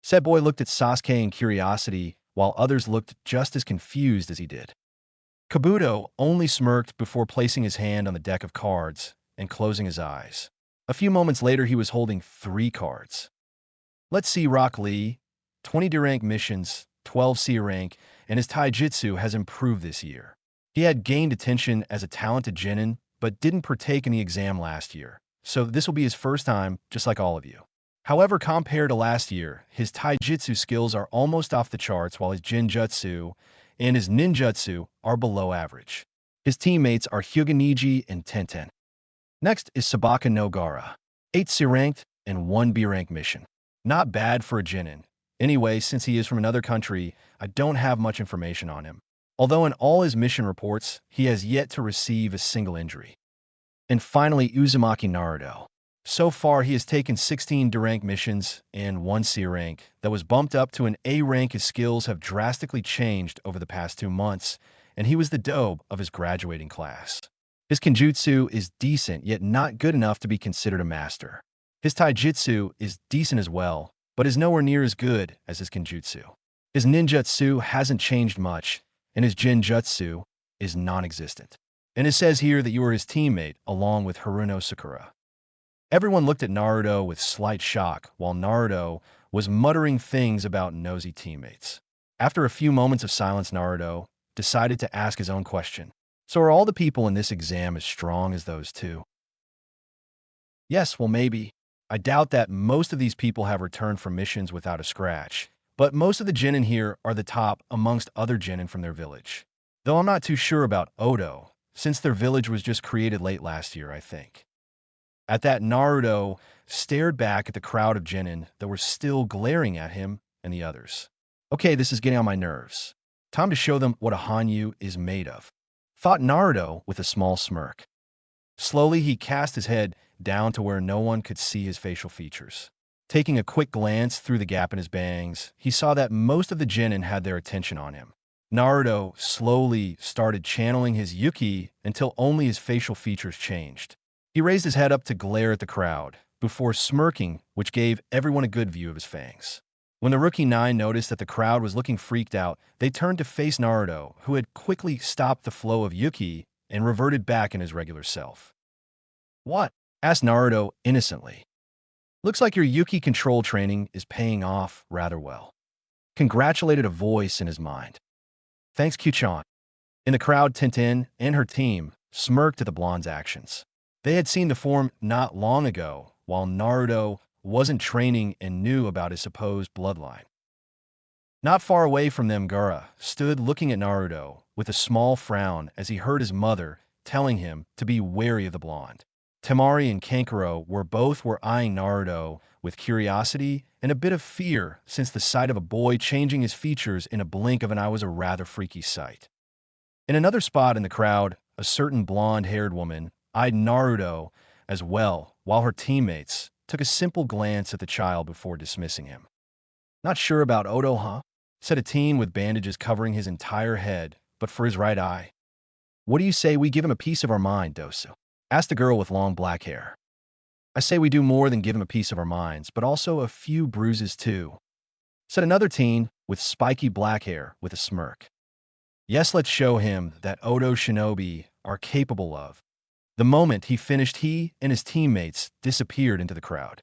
Said boy looked at Sasuke in curiosity, while others looked just as confused as he did. Kabuto only smirked before placing his hand on the deck of cards and closing his eyes. A few moments later, he was holding 3 cards. Let's see Rock Lee, 20 D rank missions, 12 C rank, and his taijutsu has improved this year. He had gained attention as a talented genin, but didn't partake in the exam last year, so this will be his first time, just like all of you. However, compared to last year, his taijutsu skills are almost off the charts, while his jinjutsu and his ninjutsu are below average. His teammates are Hyuga and Tenten. Next is Sabaka no Gaara, 8 C ranked and 1 B rank mission. Not bad for a genin. Anyway, since he is from another country, I don't have much information on him. Although in all his mission reports, he has yet to receive a single injury. And finally, Uzumaki Naruto. So far, he has taken 16 D rank missions and 1 C rank that was bumped up to an A rank. His skills have drastically changed over the past 2 months, and he was the dobe of his graduating class. His kenjutsu is decent, yet not good enough to be considered a master. His taijutsu is decent as well, but is nowhere near as good as his kenjutsu. His ninjutsu hasn't changed much, and his jinjutsu is non-existent. And it says here that you are his teammate, along with Haruno Sakura. Everyone looked at Naruto with slight shock, while Naruto was muttering things about nosy teammates. After a few moments of silence, Naruto decided to ask his own question. So are all the people in this exam as strong as those two? Yes, well maybe. I doubt that most of these people have returned from missions without a scratch, but most of the genin here are the top amongst other genin from their village. Though I'm not too sure about Odo, since their village was just created late last year, I think. At that, Naruto stared back at the crowd of genin that were still glaring at him and the others. Okay, this is getting on my nerves. Time to show them what a Hanyu is made of, thought Naruto with a small smirk. Slowly, he cast his head down to where no one could see his facial features. Taking a quick glance through the gap in his bangs, he saw that most of the genin had their attention on him. Naruto slowly started channeling his Yuki until only his facial features changed. He raised his head up to glare at the crowd, before smirking, which gave everyone a good view of his fangs. When the Rookie 9 noticed that the crowd was looking freaked out, they turned to face Naruto, who had quickly stopped the flow of Yuki and reverted back in his regular self. What? Asked Naruto innocently. Looks like your Yuki control training is paying off rather well. Congratulated a voice in his mind. Thanks, Q-chan. In the crowd, Tenten and her team smirked at the blonde's actions. They had seen the form not long ago, while Naruto wasn't training and knew about his supposed bloodline. Not far away from them, Gaara stood looking at Naruto with a small frown as he heard his mother telling him to be wary of the blonde. Temari and Kankuro were eyeing Naruto with curiosity and a bit of fear, since the sight of a boy changing his features in a blink of an eye was a rather freaky sight. In another spot in the crowd, a certain blonde-haired woman eyed Naruto as well, while her teammates took a simple glance at the child before dismissing him. Not sure about Odo, huh? Said a teen with bandages covering his entire head, but for his right eye. What do you say we give him a piece of our mind, Dosu? Asked the girl with long black hair. I say we do more than give him a piece of our minds, but also a few bruises too, said another teen with spiky black hair with a smirk. Yes, let's show him that Odo shinobi are capable of. The moment he finished, he and his teammates disappeared into the crowd.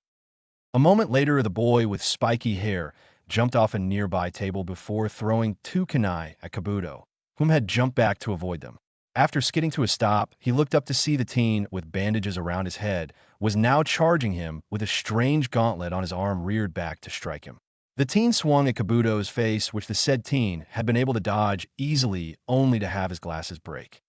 A moment later, the boy with spiky hair jumped off a nearby table before throwing 2 kunai at Kabuto, whom had jumped back to avoid them. After skidding to a stop, he looked up to see the teen with bandages around his head was now charging him with a strange gauntlet on his arm reared back to strike him. The teen swung at Kabuto's face, which the said teen had been able to dodge easily only to have his glasses break.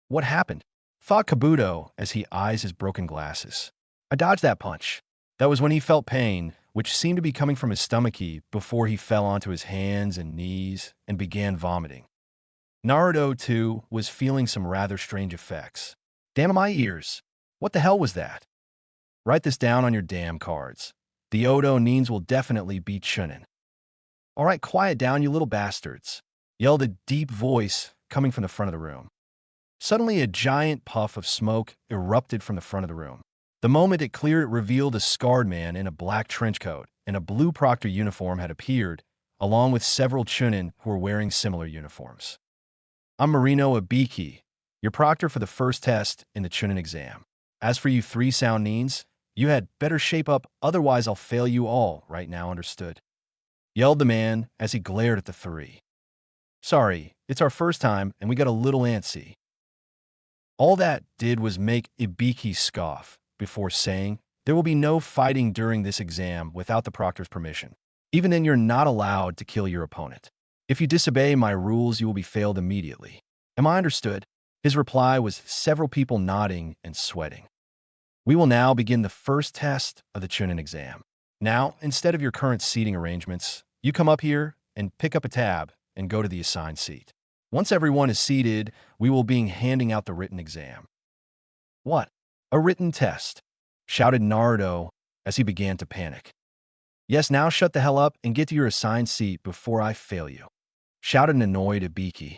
What happened? Thought Kabuto as he eyes his broken glasses. I dodged that punch. That was when he felt pain, which seemed to be coming from his stomachy before he fell onto his hands and knees and began vomiting. Naruto, too, was feeling some rather strange effects. Damn my ears. What the hell was that? Write this down on your damn cards. The Odo Neens will definitely beat Chunin. All right, quiet down, you little bastards, yelled a deep voice coming from the front of the room. Suddenly, a giant puff of smoke erupted from the front of the room. The moment it cleared, it revealed a scarred man in a black trench coat and a blue Proctor uniform had appeared, along with several Chunin who were wearing similar uniforms. I'm Marino Ibiki, your proctor for the first test in the Chunin exam. As for you three sound Neens, you had better shape up, otherwise I'll fail you all right now, understood? Yelled the man as he glared at the three. Sorry, it's our first time and we got a little antsy. All that did was make Ibiki scoff before saying, there will be no fighting during this exam without the proctor's permission. Even then, you're not allowed to kill your opponent. If you disobey my rules, you will be failed immediately. Am I understood? His reply was several people nodding and sweating. We will now begin the first test of the Chunin exam. Now, instead of your current seating arrangements, you come up here and pick up a tab and go to the assigned seat. Once everyone is seated, we will be handing out the written exam. What? A written test? Shouted Naruto as he began to panic. Yes, now shut the hell up and get to your assigned seat before I fail you, shouted an annoyed Ibiki.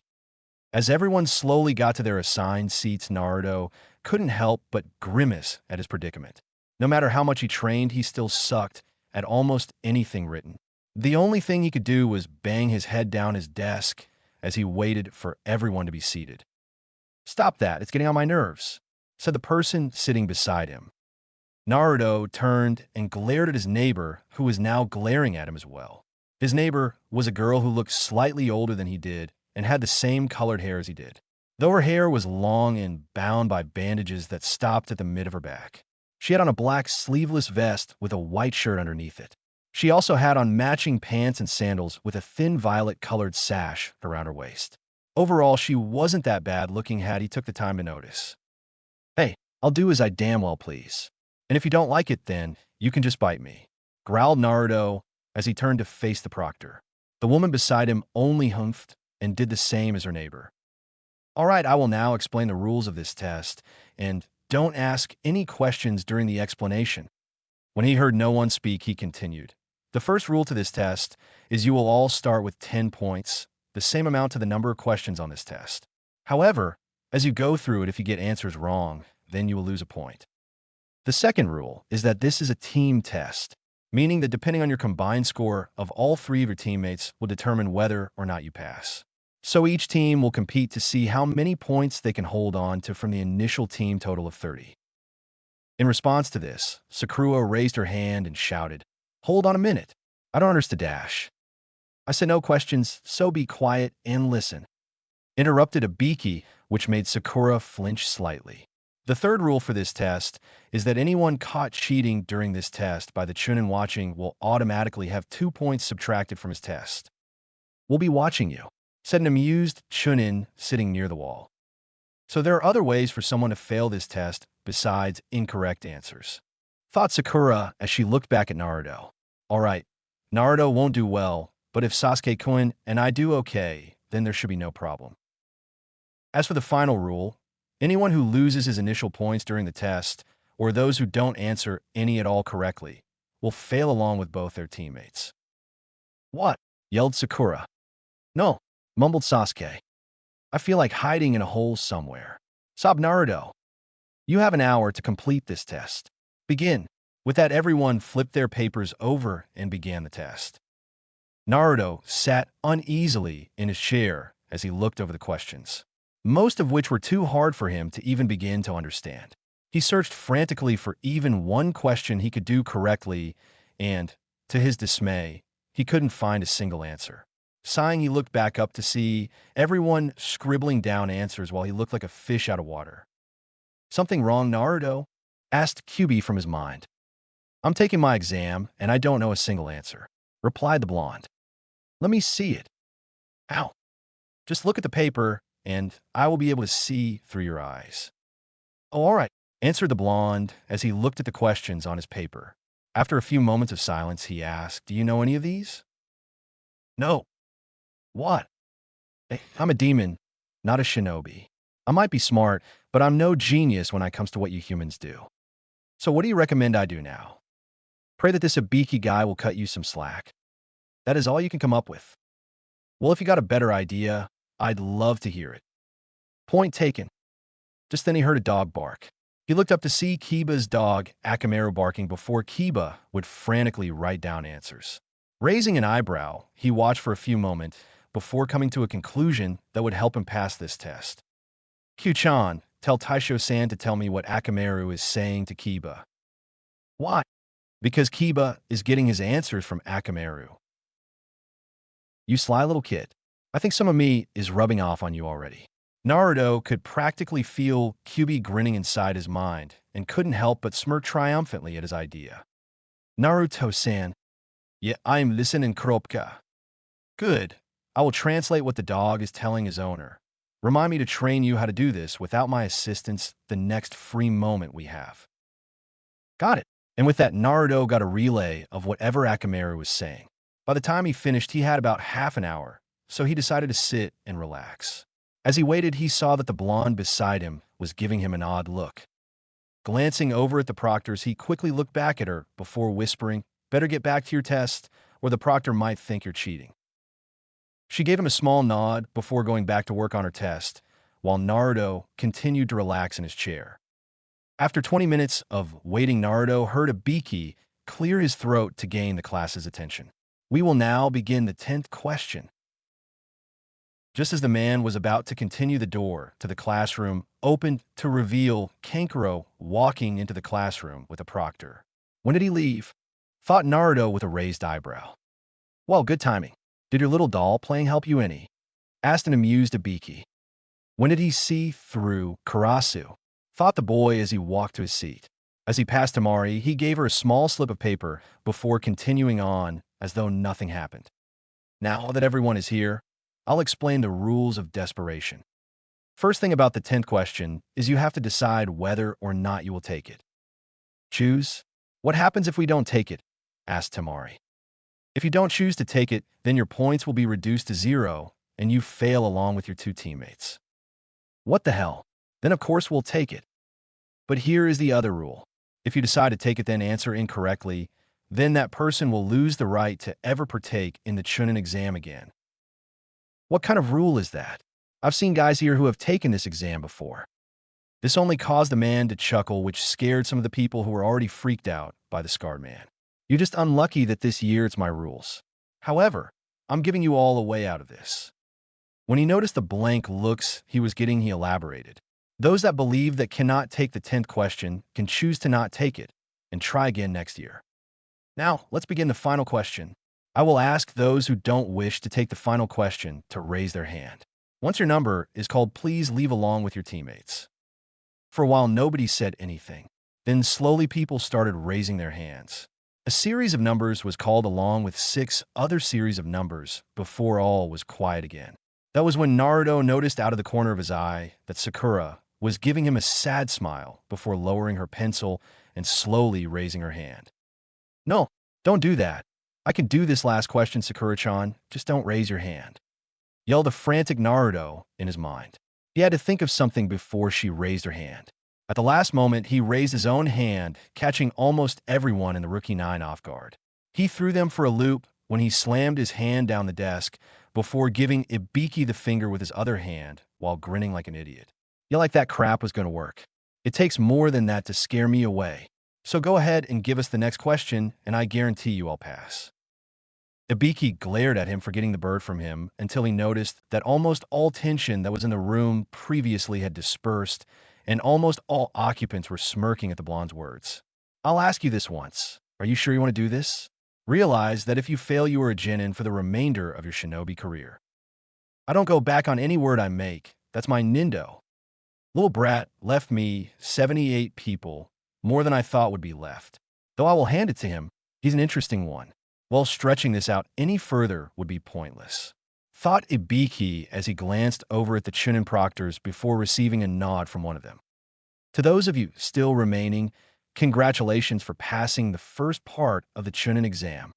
As everyone slowly got to their assigned seats, Naruto couldn't help but grimace at his predicament. No matter how much he trained, he still sucked at almost anything written. The only thing he could do was bang his head down his desk as he waited for everyone to be seated. Stop that, it's getting on my nerves, said the person sitting beside him. Naruto turned and glared at his neighbor, who was now glaring at him as well. His neighbor was a girl who looked slightly older than he did and had the same colored hair as he did, though her hair was long and bound by bandages that stopped at the mid of her back. She had on a black sleeveless vest with a white shirt underneath it. She also had on matching pants and sandals with a thin violet-colored sash around her waist. Overall, she wasn't that bad looking had he took the time to notice. Hey, I'll do as I damn well please. And if you don't like it, then you can just bite me, growled Naruto as he turned to face the proctor. The woman beside him only humphed and did the same as her neighbor. All right, I will now explain the rules of this test, and don't ask any questions during the explanation. When he heard no one speak, he continued. The first rule to this test is you will all start with 10 points, the same amount to the number of questions on this test. However, as you go through it, if you get answers wrong, then you will lose a point. The second rule is that this is a team test, meaning that depending on your combined score of all three of your teammates will determine whether or not you pass. So each team will compete to see how many points they can hold on to from the initial team total of 30. In response to this, Sakura raised her hand and shouted, Hold on a minute. I don't understand dash. I said no questions, so be quiet and listen. Interrupted Ibiki, which made Sakura flinch slightly. The third rule for this test is that anyone caught cheating during this test by the Chunin watching will automatically have 2 points subtracted from his test. We'll be watching you, said an amused Chunin sitting near the wall. So there are other ways for someone to fail this test besides incorrect answers, thought Sakura as she looked back at Naruto. All right, Naruto won't do well, but if Sasuke-kun and I do okay, then there should be no problem. As for the final rule, anyone who loses his initial points during the test, or those who don't answer any at all correctly, will fail along with both their teammates. What? Yelled Sakura. No, mumbled Sasuke. I feel like hiding in a hole somewhere. Sobbed Naruto. You have an hour to complete this test. Begin. With that, everyone flipped their papers over and began the test. Naruto sat uneasily in his chair as he looked over the questions, most of which were too hard for him to even begin to understand. He searched frantically for even one question he could do correctly, and, to his dismay, he couldn't find a single answer. Sighing, he looked back up to see everyone scribbling down answers while he looked like a fish out of water. "Something wrong, Naruto?" asked QB from his mind. "I'm taking my exam, and I don't know a single answer," replied the blonde. "Let me see it." "Ow. Just look at the paper, and I will be able to see through your eyes." "Oh, all right," answered the blonde as he looked at the questions on his paper. After a few moments of silence, he asked, "Do you know any of these?" "No." "What?" I'm a demon, not a shinobi. I might be smart, but I'm no genius when it comes to what you humans do. So what do you recommend I do now?" "Pray that this Ibiki guy will cut you some slack." "That is all you can come up with?" "Well, if you got a better idea, I'd love to hear it." "Point taken." Just then he heard a dog bark. He looked up to see Kiba's dog, Akamaru, barking before Kiba would frantically write down answers. Raising an eyebrow, he watched for a few moments before coming to a conclusion that would help him pass this test. "Q-chan, tell Taisho-san to tell me what Akamaru is saying to Kiba." "Why?" "Because Kiba is getting his answers from Akamaru." "You sly little kid. I think some of me is rubbing off on you already." Naruto could practically feel Kyubi grinning inside his mind and couldn't help but smirk triumphantly at his idea. "Naruto-san, yeah, I'm listening, Kropka." "Good. I will translate what the dog is telling his owner. Remind me to train you how to do this without my assistance the next free moment we have." "Got it." And with that, Naruto got a relay of whatever Akamaru was saying. By the time he finished, he had about half an hour, so he decided to sit and relax. As he waited, he saw that the blonde beside him was giving him an odd look. Glancing over at the proctors, he quickly looked back at her before whispering, "Better get back to your test, or the proctor might think you're cheating." She gave him a small nod before going back to work on her test, while Naruto continued to relax in his chair. After 20 minutes of waiting, Naruto heard Ibiki clear his throat to gain the class's attention. "We will now begin the 10th question." Just as the man was about to continue, the door to the classroom opened to reveal Kankuro walking into the classroom with a proctor. "When did he leave?" thought Naruto with a raised eyebrow. "Well, good timing. Did your little doll playing help you any?" asked an amused Ibiki. "When did he see through Karasu?" thought the boy as he walked to his seat. As he passed Tamari, he gave her a small slip of paper before continuing on as though nothing happened. "Now that everyone is here, I'll explain the rules of desperation. First thing about the 10th question is you have to decide whether or not you will take it. Choose. What happens if we don't take it?" asked Tamari. "If you don't choose to take it, then your points will be reduced to 0, and you fail along with your 2 teammates. "What the hell? Then of course we'll take it. But here is the other rule. If you decide to take it then answer incorrectly, then that person will lose the right to ever partake in the Chunin exam again." "What kind of rule is that? I've seen guys here who have taken this exam before." This only caused the man to chuckle, which scared some of the people who were already freaked out by the scarred man. "You're just unlucky that this year it's my rules. However, I'm giving you all a way out of this." When he noticed the blank looks he was getting, he elaborated. "Those that believe that cannot take the 10th question can choose to not take it and try again next year. Now, let's begin the final question. I will ask those who don't wish to take the final question to raise their hand. Once your number is called, please leave along with your teammates." For a while, nobody said anything. Then slowly people started raising their hands. A series of numbers was called along with 6 other series of numbers before all was quiet again. That was when Naruto noticed out of the corner of his eye that Sakura was giving him a sad smile before lowering her pencil and slowly raising her hand. "No, don't do that. I can do this last question, Sakura-chan. Just don't raise your hand," yelled the frantic Naruto in his mind. He had to think of something before she raised her hand. At the last moment, he raised his own hand, catching almost everyone in the Rookie 9 off guard. He threw them for a loop when he slammed his hand down the desk before giving Ibiki the finger with his other hand while grinning like an idiot. "You like that crap was going to work. It takes more than that to scare me away. So go ahead and give us the next question, and I guarantee you I'll pass." Ibiki glared at him for getting the bird from him until he noticed that almost all tension that was in the room previously had dispersed, and almost all occupants were smirking at the blonde's words. "I'll ask you this once. Are you sure you want to do this?" Realize that if you fail, you are a genin for the remainder of your shinobi career. I don't go back on any word I make. That's my nindo. Little brat left me 78 people, more than I thought would be left. Though I will hand it to him, he's an interesting one. While stretching this out any further would be pointless. Thought Ibiki as he glanced over at the Chunin proctors before receiving a nod from one of them. To those of you still remaining, congratulations for passing the first part of the Chunin exam.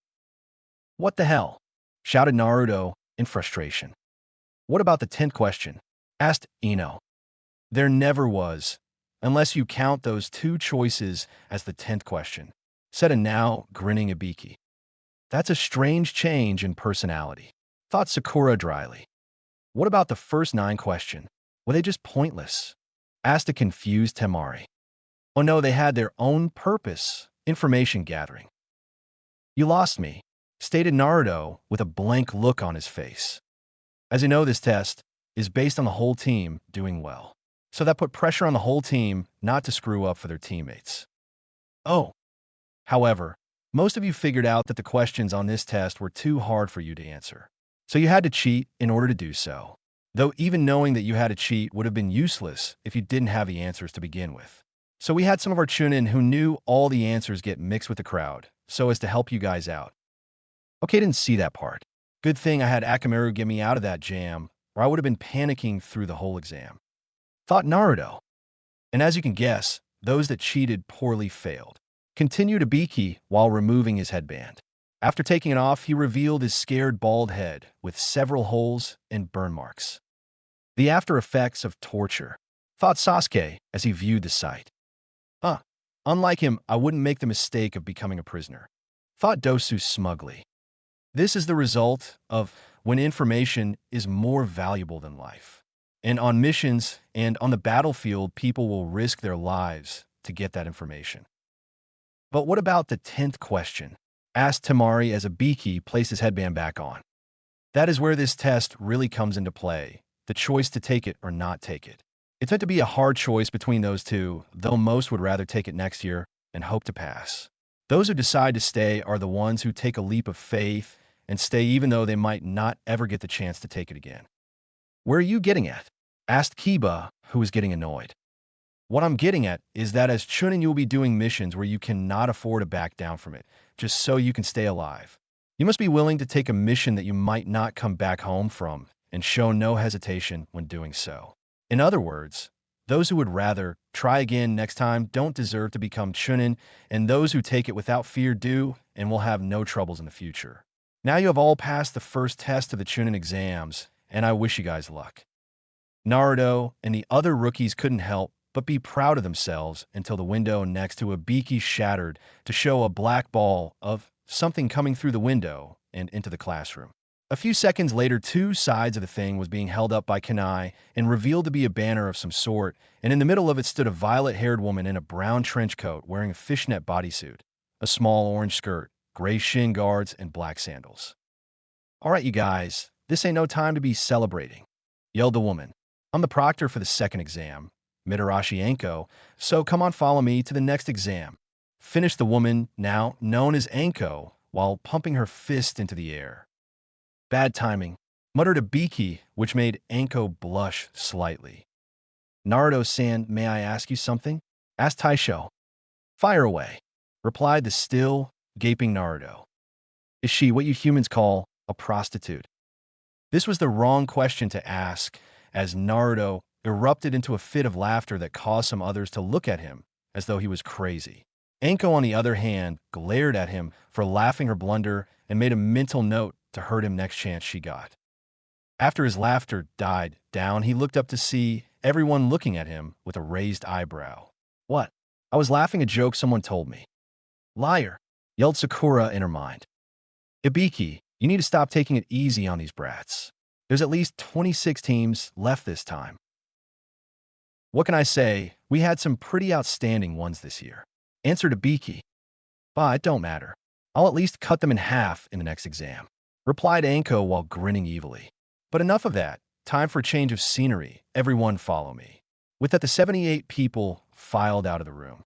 What the hell? Shouted Naruto in frustration. What about the 10th question? Asked Ino. There never was, unless you count those two choices as the 10th question, said a now grinning Ibiki. That's a strange change in personality, thought Sakura dryly. What about the first 9 questions? Were they just pointless? Asked a confused Temari. Oh no, they had their own purpose, information gathering. You lost me, stated Naruto with a blank look on his face. As you know, this test is based on the whole team doing well. So that put pressure on the whole team not to screw up for their teammates. Oh. However, most of you figured out that the questions on this test were too hard for you to answer. So you had to cheat in order to do so. Though even knowing that you had to cheat would have been useless if you didn't have the answers to begin with. So we had some of our Chunin who knew all the answers get mixed with the crowd, so as to help you guys out. Okay, didn't see that part. Good thing I had Akamaru get me out of that jam, or I would have been panicking through the whole exam. Thought Naruto. And as you can guess, those that cheated poorly failed. Continued Ibiki while removing his headband. After taking it off, he revealed his scared bald head with several holes and burn marks. The after effects of torture, thought Sasuke as he viewed the sight. Unlike him, I wouldn't make the mistake of becoming a prisoner, thought Dosu smugly. This is the result of when information is more valuable than life. And on missions and on the battlefield, people will risk their lives to get that information. But what about the 10th question? Asked Temari as Ibiki placed his headband back on. That is where this test really comes into play, the choice to take it or not take it. It's meant to be a hard choice between those two, though most would rather take it next year and hope to pass. Those who decide to stay are the ones who take a leap of faith and stay even though they might not ever get the chance to take it again. Where are you getting at? Asked Kiba, who was getting annoyed. What I'm getting at is that as Chunin you will be doing missions where you cannot afford to back down from it, just so you can stay alive. You must be willing to take a mission that you might not come back home from and show no hesitation when doing so. In other words, those who would rather try again next time don't deserve to become Chunin, and those who take it without fear do and will have no troubles in the future. Now you have all passed the first test of the Chunin exams, and I wish you guys luck. Naruto and the other rookies couldn't help but be proud of themselves until the window next to Ibiki shattered to show a black ball of something coming through the window and into the classroom. A few seconds later, 2 sides of the thing was being held up by Kanai and revealed to be a banner of some sort, and in the middle of it stood a violet-haired woman in a brown trench coat wearing a fishnet bodysuit, a small orange skirt, gray shin guards, and black sandals. All right, you guys, this ain't no time to be celebrating, yelled the woman. I'm the proctor for the second exam, Mitarashi Anko, so come on, follow me to the next exam. Finished the woman, now known as Anko, while pumping her fist into the air. Bad timing, muttered Ibiki, which made Anko blush slightly. Naruto-san, may I ask you something? Asked Taisho. Fire away, replied the still, gaping Naruto. Is she what you humans call a prostitute? This was the wrong question to ask, as Naruto erupted into a fit of laughter that caused some others to look at him as though he was crazy. Anko, on the other hand, glared at him for laughing her blunder and made a mental note to hurt him next chance she got. After his laughter died down, he looked up to see everyone looking at him with a raised eyebrow. What? I was laughing a joke someone told me. Liar, yelled Sakura in her mind. Ibiki, you need to stop taking it easy on these brats. There's at least 26 teams left this time. What can I say? We had some pretty outstanding ones this year, answered Ibiki. But it don't matter. I'll at least cut them in half in the next exam, replied Anko while grinning evilly. But enough of that. Time for a change of scenery. Everyone follow me. With that, the 78 people filed out of the room.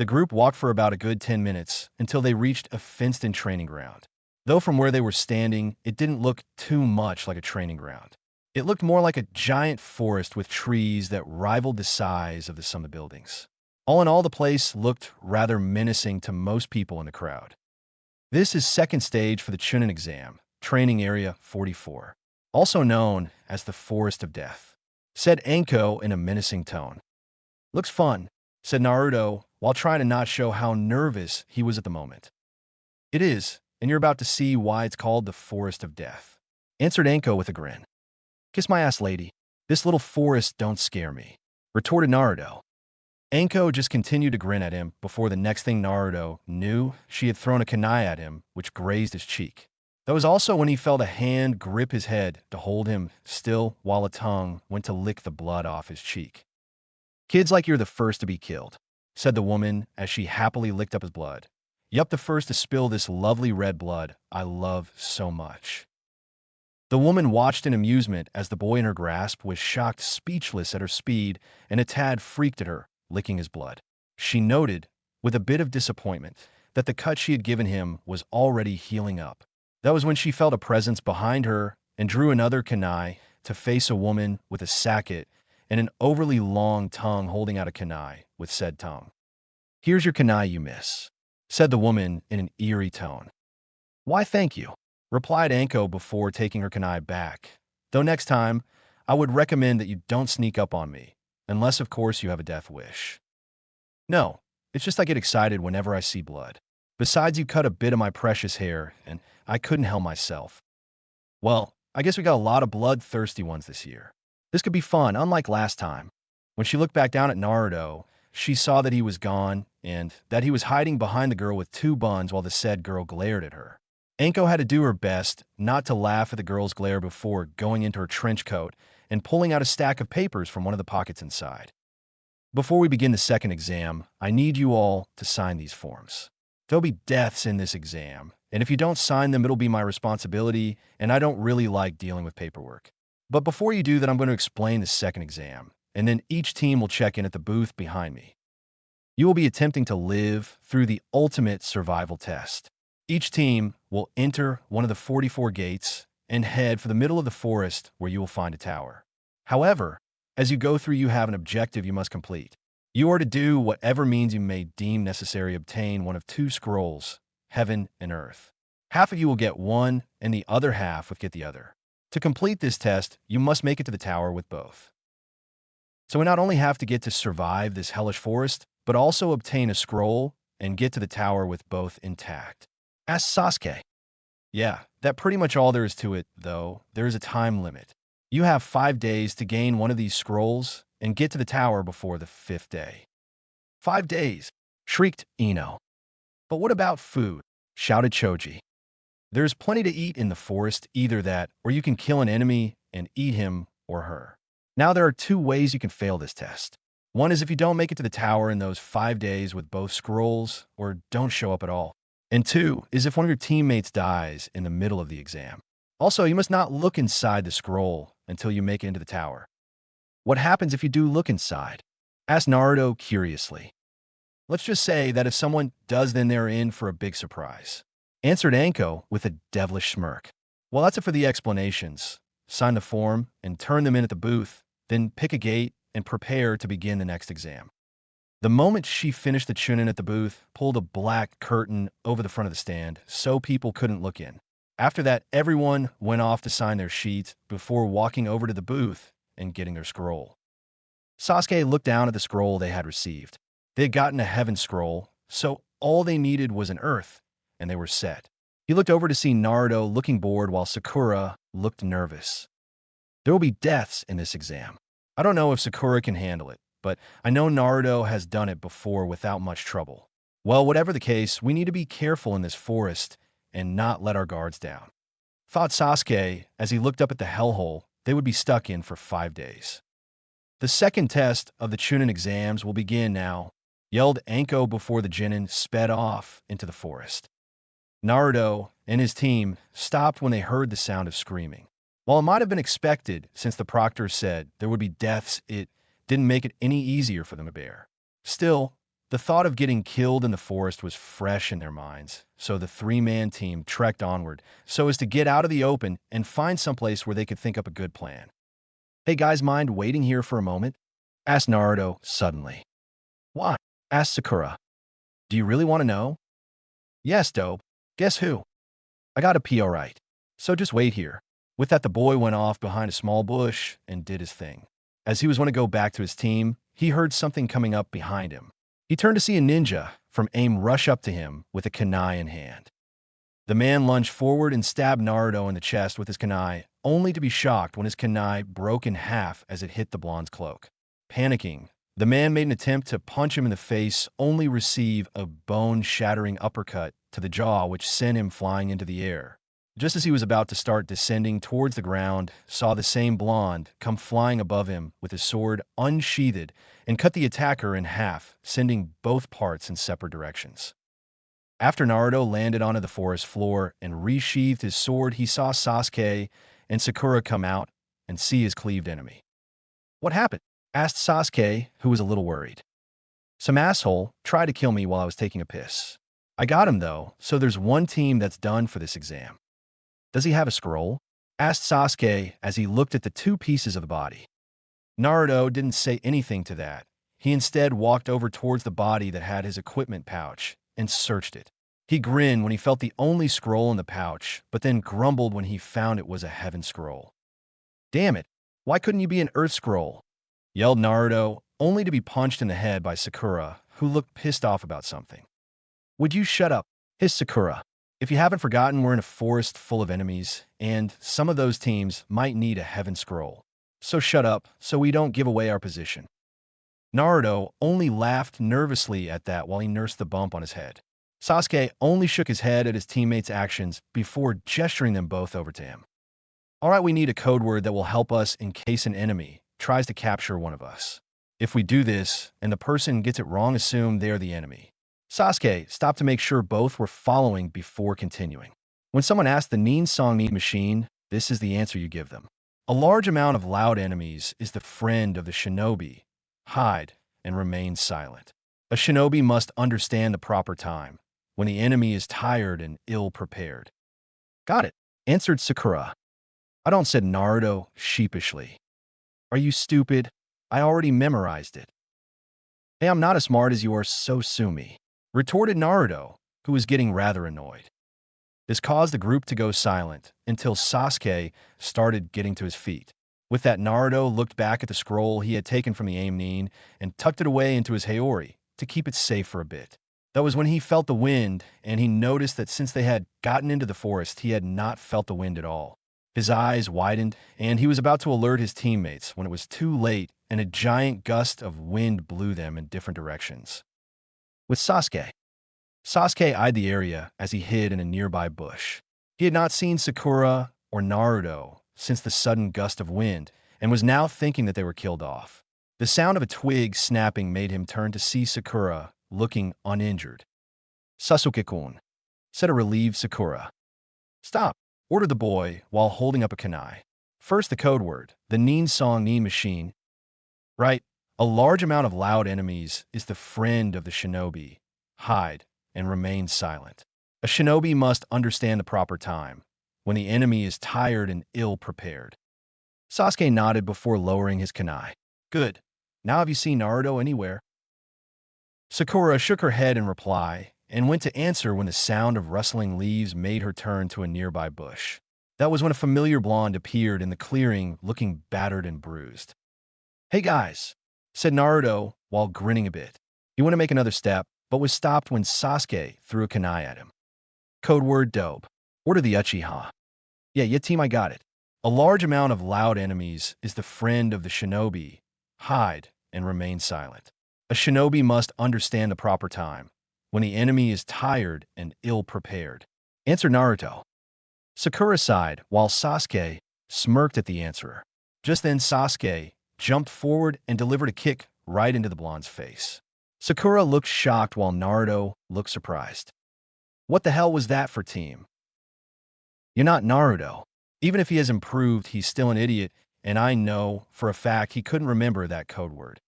The group walked for about a good 10 minutes until they reached a fenced-in training ground. Though from where they were standing, it didn't look too much like a training ground. It looked more like a giant forest with trees that rivaled the size of the sum of buildings. All in all, the place looked rather menacing to most people in the crowd. This is second stage for the Chunin exam, Training Area 44, also known as the Forest of Death, said Anko in a menacing tone. Looks fun, said Naruto, while trying to not show how nervous he was at the moment. It is, and you're about to see why it's called the Forest of Death, answered Anko with a grin. Kiss my ass, lady. This little forest don't scare me, retorted Naruto. Anko just continued to grin at him before the next thing Naruto knew, she had thrown a kunai at him, which grazed his cheek. That was also when he felt a hand grip his head to hold him still while a tongue went to lick the blood off his cheek. Kid's like you're the first to be killed, said the woman as she happily licked up his blood. Yup, the first to spill this lovely red blood I love so much. The woman watched in amusement as the boy in her grasp was shocked speechless at her speed and a tad freaked at her, licking his blood. She noted, with a bit of disappointment, that the cut she had given him was already healing up. That was when she felt a presence behind her and drew another kunai to face a woman with a sacket and an overly long tongue holding out a kunai with said tongue. Here's your kunai, you miss, said the woman in an eerie tone. Why, thank you, replied Anko before taking her kunai back. Though next time, I would recommend that you don't sneak up on me, unless of course you have a death wish. No, it's just I get excited whenever I see blood. Besides, you cut a bit of my precious hair, and I couldn't help myself. Well, I guess we got a lot of bloodthirsty ones this year. This could be fun, unlike last time. When she looked back down at Naruto, she saw that he was gone, and that he was hiding behind the girl with two buns while the said girl glared at her. Anko had to do her best not to laugh at the girl's glare before going into her trench coat and pulling out a stack of papers from one of the pockets inside. Before we begin the second exam, I need you all to sign these forms. There'll be deaths in this exam, and if you don't sign them, it'll be my responsibility, and I don't really like dealing with paperwork. But before you do that, I'm going to explain the second exam, and then each team will check in at the booth behind me. You will be attempting to live through the ultimate survival test. Each team will enter one of the 44 gates and head for the middle of the forest where you will find a tower. However, as you go through, you have an objective you must complete. You are to do whatever means you may deem necessary obtain one of two scrolls, heaven and earth. Half of you will get one, and the other half will get the other. To complete this test, you must make it to the tower with both. So we not only have to get to survive this hellish forest, but also obtain a scroll and get to the tower with both intact. Asked Sasuke. Yeah, that's pretty much all there is to it, though. There is a time limit. You have 5 days to gain one of these scrolls and get to the tower before the 5th day. 5 days, shrieked Ino. But what about food? Shouted Choji. There's plenty to eat in the forest, either that, or you can kill an enemy and eat him or her. Now there are 2 ways you can fail this test. One is if you don't make it to the tower in those 5 days with both scrolls, or don't show up at all. And 2 is if one of your teammates dies in the middle of the exam. Also, you must not look inside the scroll until you make it into the tower. What happens if you do look inside? Asked Naruto curiously. Let's just say that if someone does, then they're in for a big surprise. Answered Anko with a devilish smirk. Well, that's it for the explanations. Sign the form and turn them in at the booth, then pick a gate and prepare to begin the next exam. The moment she finished, the Chunin at the booth pulled a black curtain over the front of the stand so people couldn't look in. After that, everyone went off to sign their sheets before walking over to the booth and getting their scroll. Sasuke looked down at the scroll they had received. They had gotten a heaven scroll, so all they needed was an earth, and they were set. He looked over to see Naruto looking bored while Sakura looked nervous. There will be deaths in this exam. I don't know if Sakura can handle it, but I know Naruto has done it before without much trouble. Well, whatever the case, we need to be careful in this forest and not let our guards down. Thought Sasuke as he looked up at the hellhole they would be stuck in for 5 days. The second test of the Chunin exams will begin now, yelled Anko before the Genin sped off into the forest. Naruto and his team stopped when they heard the sound of screaming. While it might have been expected since the proctor said there would be deaths, it didn't make it any easier for them to bear. Still, The thought of getting killed in the forest was fresh in their minds, so the three-man team trekked onward so as to get out of the open and find someplace where they could think up a good plan. "Hey guys, mind waiting here for a moment?" asked Naruto suddenly. "Why?" asked Sakura. "Do you really want to know?" "Yes, dope. Guess who? I gotta pee alright. So just wait here." With that, the boy went off behind a small bush and did his thing. As he was going to go back to his team, he heard something coming up behind him. He turned to see a ninja from AIM rush up to him with a kunai in hand. The man lunged forward and stabbed Naruto in the chest with his kunai, only to be shocked when his kunai broke in half as it hit the blonde's cloak. Panicking, the man made an attempt to punch him in the face, only receive a bone-shattering uppercut to the jaw which sent him flying into the air. Just as he was about to start descending towards the ground, saw the same blonde come flying above him with his sword unsheathed and cut the attacker in half, sending both parts in separate directions. After Naruto landed onto the forest floor and resheathed his sword, he saw Sasuke and Sakura come out and see his cleaved enemy. "What happened?" asked Sasuke, who was a little worried. "Some asshole tried to kill me while I was taking a piss. I got him though, so there's one team that's done for this exam." "Does he have a scroll?" asked Sasuke as he looked at the two pieces of the body. Naruto didn't say anything to that. He instead walked over towards the body that had his equipment pouch and searched it. He grinned when he felt the only scroll in the pouch, but then grumbled when he found it was a heaven scroll. "Damn it, why couldn't you be an earth scroll?" yelled Naruto, only to be punched in the head by Sakura, who looked pissed off about something. "Would you shut up?" hissed Sakura. "If you haven't forgotten, we're in a forest full of enemies, and some of those teams might need a heaven scroll. So shut up, so we don't give away our position." Naruto only laughed nervously at that while he nursed the bump on his head. Sasuke only shook his head at his teammates' actions before gesturing them both over to him. "All right, we need a code word that will help us in case an enemy tries to capture one of us. If we do this, and the person gets it wrong, assume they are the enemy." Sasuke stopped to make sure both were following before continuing. "When someone asks the Nin Song Nin machine, this is the answer you give them. A large amount of loud enemies is the friend of the shinobi. Hide and remain silent. A shinobi must understand the proper time, when the enemy is tired and ill-prepared." "Got it," answered Sakura. "I don't," said Naruto sheepishly. "Are you stupid? I already memorized it." "Hey, I'm not as smart as you are, so sue me," retorted Naruto, who was getting rather annoyed. This caused the group to go silent until Sasuke started getting to his feet. With that, Naruto looked back at the scroll he had taken from the Aim Nin and tucked it away into his Haori to keep it safe for a bit. That was when he felt the wind, and he noticed that since they had gotten into the forest, he had not felt the wind at all. His eyes widened, and he was about to alert his teammates when it was too late and a giant gust of wind blew them in different directions. With Sasuke eyed the area as he hid in a nearby bush. He had not seen Sakura or Naruto since the sudden gust of wind and was now thinking that they were killed off. The sound of a twig snapping made him turn to see Sakura looking uninjured. "Sasuke-kun," said a relieved Sakura. "Stop," ordered the boy while holding up a kunai. "First the code word, the Nin Song Nin machine." "Right. A large amount of loud enemies is the friend of the shinobi. Hide and remain silent. A shinobi must understand the proper time, when the enemy is tired and ill-prepared." Sasuke nodded before lowering his kunai. "Good. Now have you seen Naruto anywhere?" Sakura shook her head in reply and went to answer when the sound of rustling leaves made her turn to a nearby bush. That was when a familiar blonde appeared in the clearing looking battered and bruised. "Hey guys," said Naruto while grinning a bit. He went to make another step, but was stopped when Sasuke threw a kunai at him. "Code word dope. Order the Uchiha." Yeah, team, I got it. A large amount of loud enemies is the friend of the shinobi. Hide and remain silent. A shinobi must understand the proper time, when the enemy is tired and ill-prepared. Answer Naruto. Sakura sighed while Sasuke smirked at the answerer. Just then Sasuke jumped forward and delivered a kick right into the blonde's face. Sakura looked shocked while Naruto looked surprised. What the hell was that for, team? You're not Naruto. Even if he has improved, he's still an idiot, and I know for a fact he couldn't remember that code word.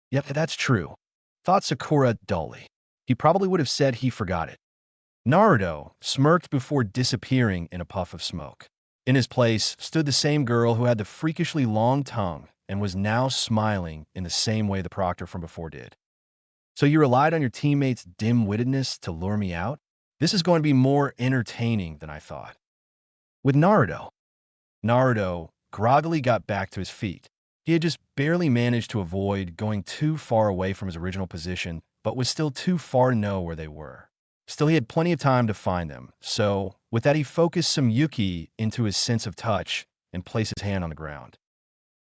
Yep, that's true. thought Sakura dully. He probably would have said he forgot it. Naruto smirked before disappearing in a puff of smoke. In his place stood the same girl who had the freakishly long tongue and was now smiling in the same way the proctor from before did. So you relied on your teammates' dim-wittedness to lure me out? This is going to be more entertaining than I thought. With Naruto groggily got back to his feet. He had just barely managed to avoid going too far away from his original position, but was still too far to know where they were. Still, he had plenty of time to find them, so with that he focused some Yuki into his sense of touch and placed his hand on the ground.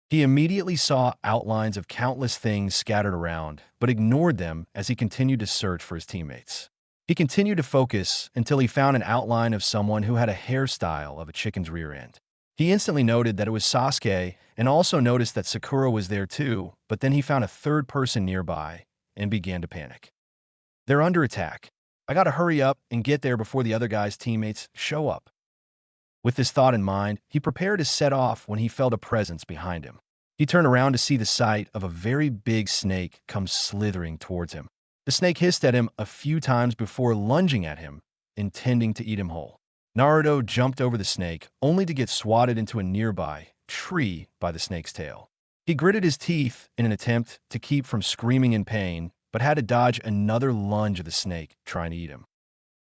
He immediately saw outlines of countless things scattered around, but ignored them as he continued to search for his teammates. He continued to focus until he found an outline of someone who had a hairstyle of a chicken's rear end. He instantly noted that it was Sasuke and also noticed that Sakura was there too, but then he found a third person nearby and began to panic. They're under attack. I gotta hurry up and get there before the other guy's teammates show up. With this thought in mind, he prepared to set off when he felt a presence behind him. He turned around to see the sight of a very big snake come slithering towards him. The snake hissed at him a few times before lunging at him, intending to eat him whole. Naruto jumped over the snake, only to get swatted into a nearby tree by the snake's tail. He gritted his teeth in an attempt to keep from screaming in pain, but had to dodge another lunge of the snake trying to eat him.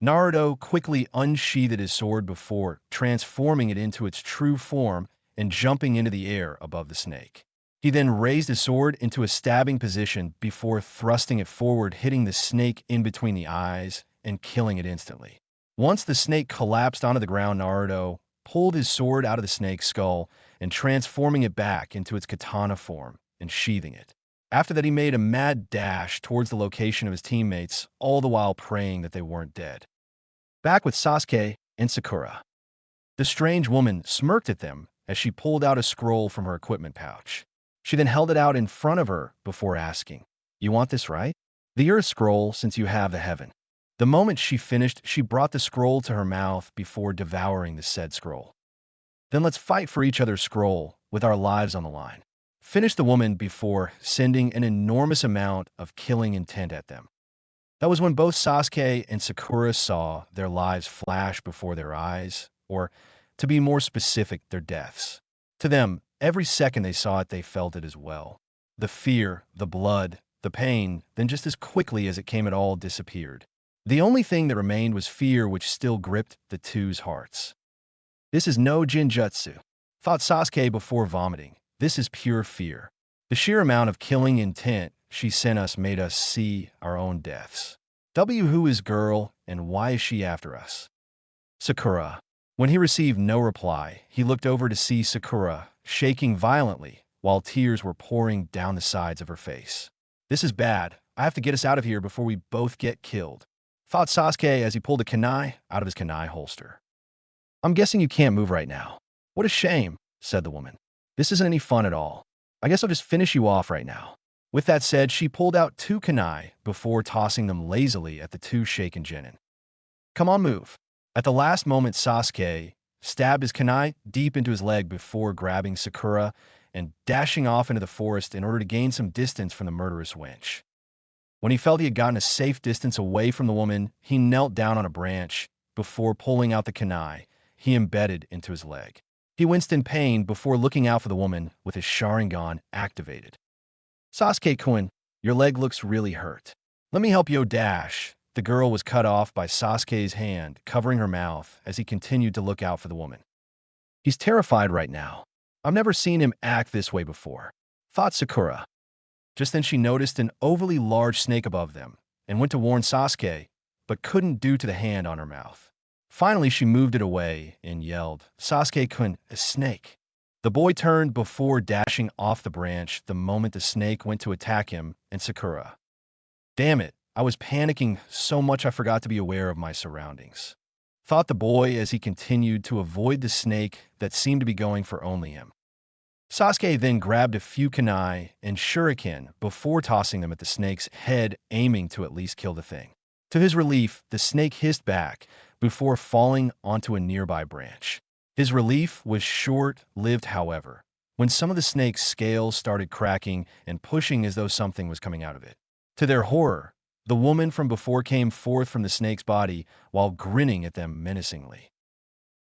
Naruto quickly unsheathed his sword before transforming it into its true form and jumping into the air above the snake. He then raised his sword into a stabbing position before thrusting it forward, hitting the snake in between the eyes and killing it instantly. Once the snake collapsed onto the ground, Naruto pulled his sword out of the snake's skull and transforming it back into its katana form and sheathing it. After that, he made a mad dash towards the location of his teammates, all the while praying that they weren't dead. Back with Sasuke and Sakura. The strange woman smirked at them as she pulled out a scroll from her equipment pouch. She then held it out in front of her before asking, "You want this, right? The Earth Scroll, since you have the heaven." The moment she finished, she brought the scroll to her mouth before devouring the said scroll. "Then let's fight for each other's scroll with our lives on the line," finished the woman before sending an enormous amount of killing intent at them. That was when both Sasuke and Sakura saw their lives flash before their eyes, or, to be more specific, their deaths. To them, every second they saw it, they felt it as well. The fear, the blood, the pain, then just as quickly as it came, it all disappeared. The only thing that remained was fear, which still gripped the two's hearts. "This is no Jinjutsu," thought Sasuke before vomiting. "This is pure fear. The sheer amount of killing intent she sent us made us see our own deaths. Who is girl, and why is she after us?" Sakura. When he received no reply, he looked over to see Sakura shaking violently while tears were pouring down the sides of her face. "This is bad. I have to get us out of here before we both get killed," thought Sasuke as he pulled a kunai out of his kunai holster. "I'm guessing you can't move right now." "What a shame," said the woman. "This isn't any fun at all. I guess I'll just finish you off right now." With that said, she pulled out two kunai before tossing them lazily at the two shaken genin. "Come on, move." At the last moment, Sasuke stabbed his kunai deep into his leg before grabbing Sakura and dashing off into the forest in order to gain some distance from the murderous wench. When he felt he had gotten a safe distance away from the woman, he knelt down on a branch before pulling out the kunai he embedded into his leg. He winced in pain before looking out for the woman with his Sharingan activated. "Sasuke-kun, your leg looks really hurt. Let me help you dash." The girl was cut off by Sasuke's hand, covering her mouth as he continued to look out for the woman. "He's terrified right now. I've never seen him act this way before," thought Sakura. Just then she noticed an overly large snake above them and went to warn Sasuke, but couldn't due to the hand on her mouth. Finally, she moved it away and yelled, "Sasuke-kun, a snake." The boy turned before dashing off the branch the moment the snake went to attack him and Sakura. "Damn it, I was panicking so much I forgot to be aware of my surroundings," thought the boy as he continued to avoid the snake that seemed to be going for only him. Sasuke then grabbed a few kunai and shuriken before tossing them at the snake's head, aiming to at least kill the thing. To his relief, the snake hissed back before falling onto a nearby branch. His relief was short-lived, however, when some of the snake's scales started cracking and pushing as though something was coming out of it. To their horror, the woman from before came forth from the snake's body while grinning at them menacingly.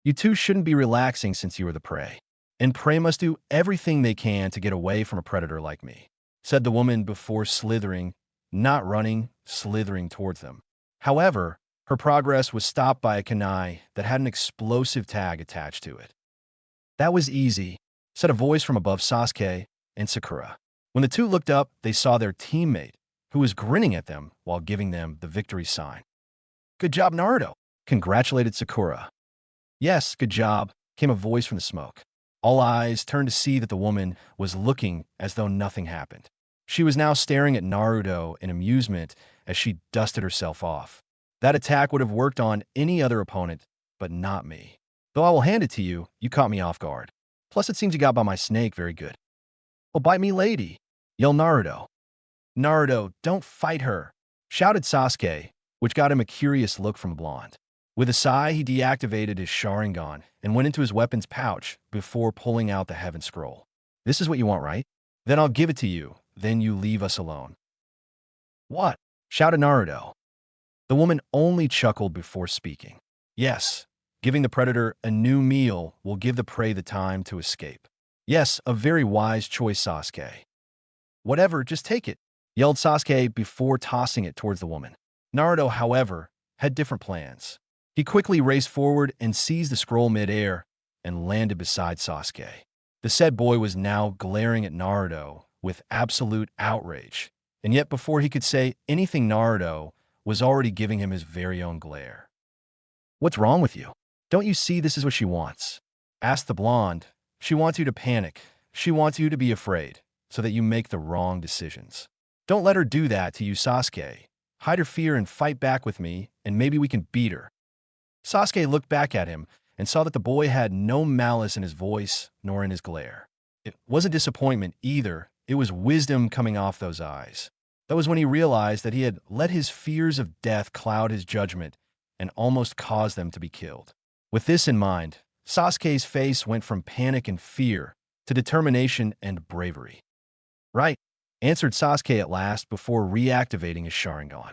You two shouldn't be relaxing since you are the prey. And prey must do everything they can to get away from a predator like me, said the woman before slithering, not running, slithering towards them. However, her progress was stopped by a kunai that had an explosive tag attached to it. That was easy, said a voice from above Sasuke and Sakura. When the two looked up, they saw their teammate, who was grinning at them while giving them the victory sign. Good job, Naruto, congratulated Sakura. Yes, good job, came a voice from the smoke. All eyes turned to see that the woman was looking as though nothing happened. She was now staring at Naruto in amusement as she dusted herself off. That attack would have worked on any other opponent, but not me. Though I will hand it to you, you caught me off guard. Plus it seems you got by my snake very good. Oh, bite me, lady, yelled Naruto. Naruto, don't fight her, shouted Sasuke, which got him a curious look from Blonde. With a sigh, he deactivated his Sharingan and went into his weapon's pouch before pulling out the Heaven Scroll. This is what you want, right? Then I'll give it to you, then you leave us alone. What? Shouted Naruto. The woman only chuckled before speaking. Yes, giving the predator a new meal will give the prey the time to escape. Yes, a very wise choice, Sasuke. Whatever, just take it, yelled Sasuke before tossing it towards the woman. Naruto, however, had different plans. He quickly raced forward and seized the scroll mid-air and landed beside Sasuke. The said boy was now glaring at Naruto with absolute outrage, and yet before he could say anything, Naruto was already giving him his very own glare. What's wrong with you? Don't you see this is what she wants? Asked the blonde. She wants you to panic. She wants you to be afraid, so that you make the wrong decisions. Don't let her do that to you, Sasuke. Hide her fear and fight back with me, and maybe we can beat her. Sasuke looked back at him and saw that the boy had no malice in his voice nor in his glare. It wasn't disappointment either, it was wisdom coming off those eyes. That was when he realized that he had let his fears of death cloud his judgment and almost caused them to be killed. With this in mind, Sasuke's face went from panic and fear to determination and bravery. Right, answered Sasuke at last before reactivating his Sharingan.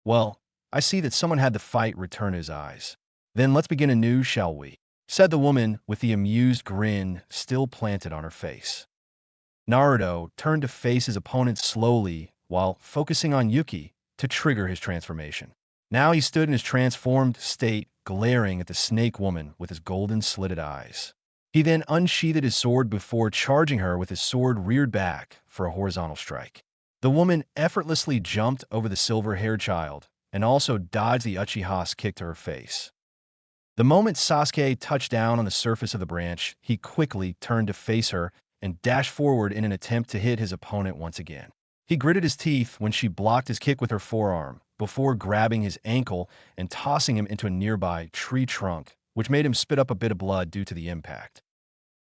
Well, I see that someone had the fight return his eyes. Then let's begin anew, shall we? Said the woman with the amused grin still planted on her face. Naruto turned to face his opponent slowly while focusing on Yuki to trigger his transformation. Now he stood in his transformed state, glaring at the snake woman with his golden slitted eyes. He then unsheathed his sword before charging her with his sword reared back for a horizontal strike. The woman effortlessly jumped over the silver-haired child and also dodged the Uchiha's kick to her face. The moment Sasuke touched down on the surface of the branch, he quickly turned to face her and dashed forward in an attempt to hit his opponent once again. He gritted his teeth when she blocked his kick with her forearm, before grabbing his ankle and tossing him into a nearby tree trunk, which made him spit up a bit of blood due to the impact.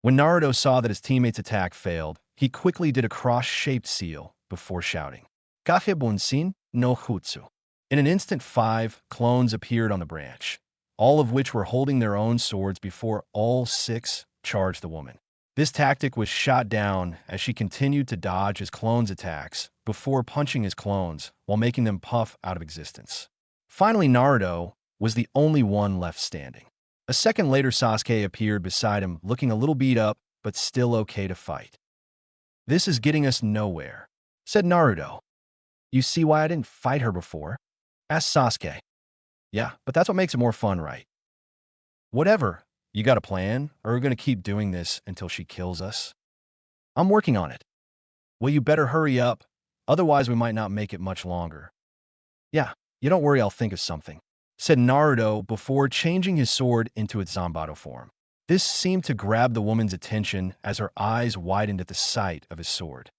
When Naruto saw that his teammate's attack failed, he quickly did a cross-shaped seal before shouting, Kage Bunsin no Jutsu. In an instant, 5 clones appeared on the branch, all of which were holding their own swords before all 6 charged the woman. This tactic was shot down as she continued to dodge his clones' attacks before punching his clones while making them puff out of existence. Finally, Naruto was the only one left standing. A second later, Sasuke appeared beside him, looking a little beat up, but still okay to fight. This is getting us nowhere, said Naruto. You see why I didn't fight her before? Asked Sasuke. Yeah, but that's what makes it more fun, right? Whatever. You got a plan, or are we going to keep doing this until she kills us? I'm working on it. Well, you better hurry up, otherwise we might not make it much longer. Yeah, you don't worry, I'll think of something, said Naruto before changing his sword into its Zanbato form. This seemed to grab the woman's attention as her eyes widened at the sight of his sword.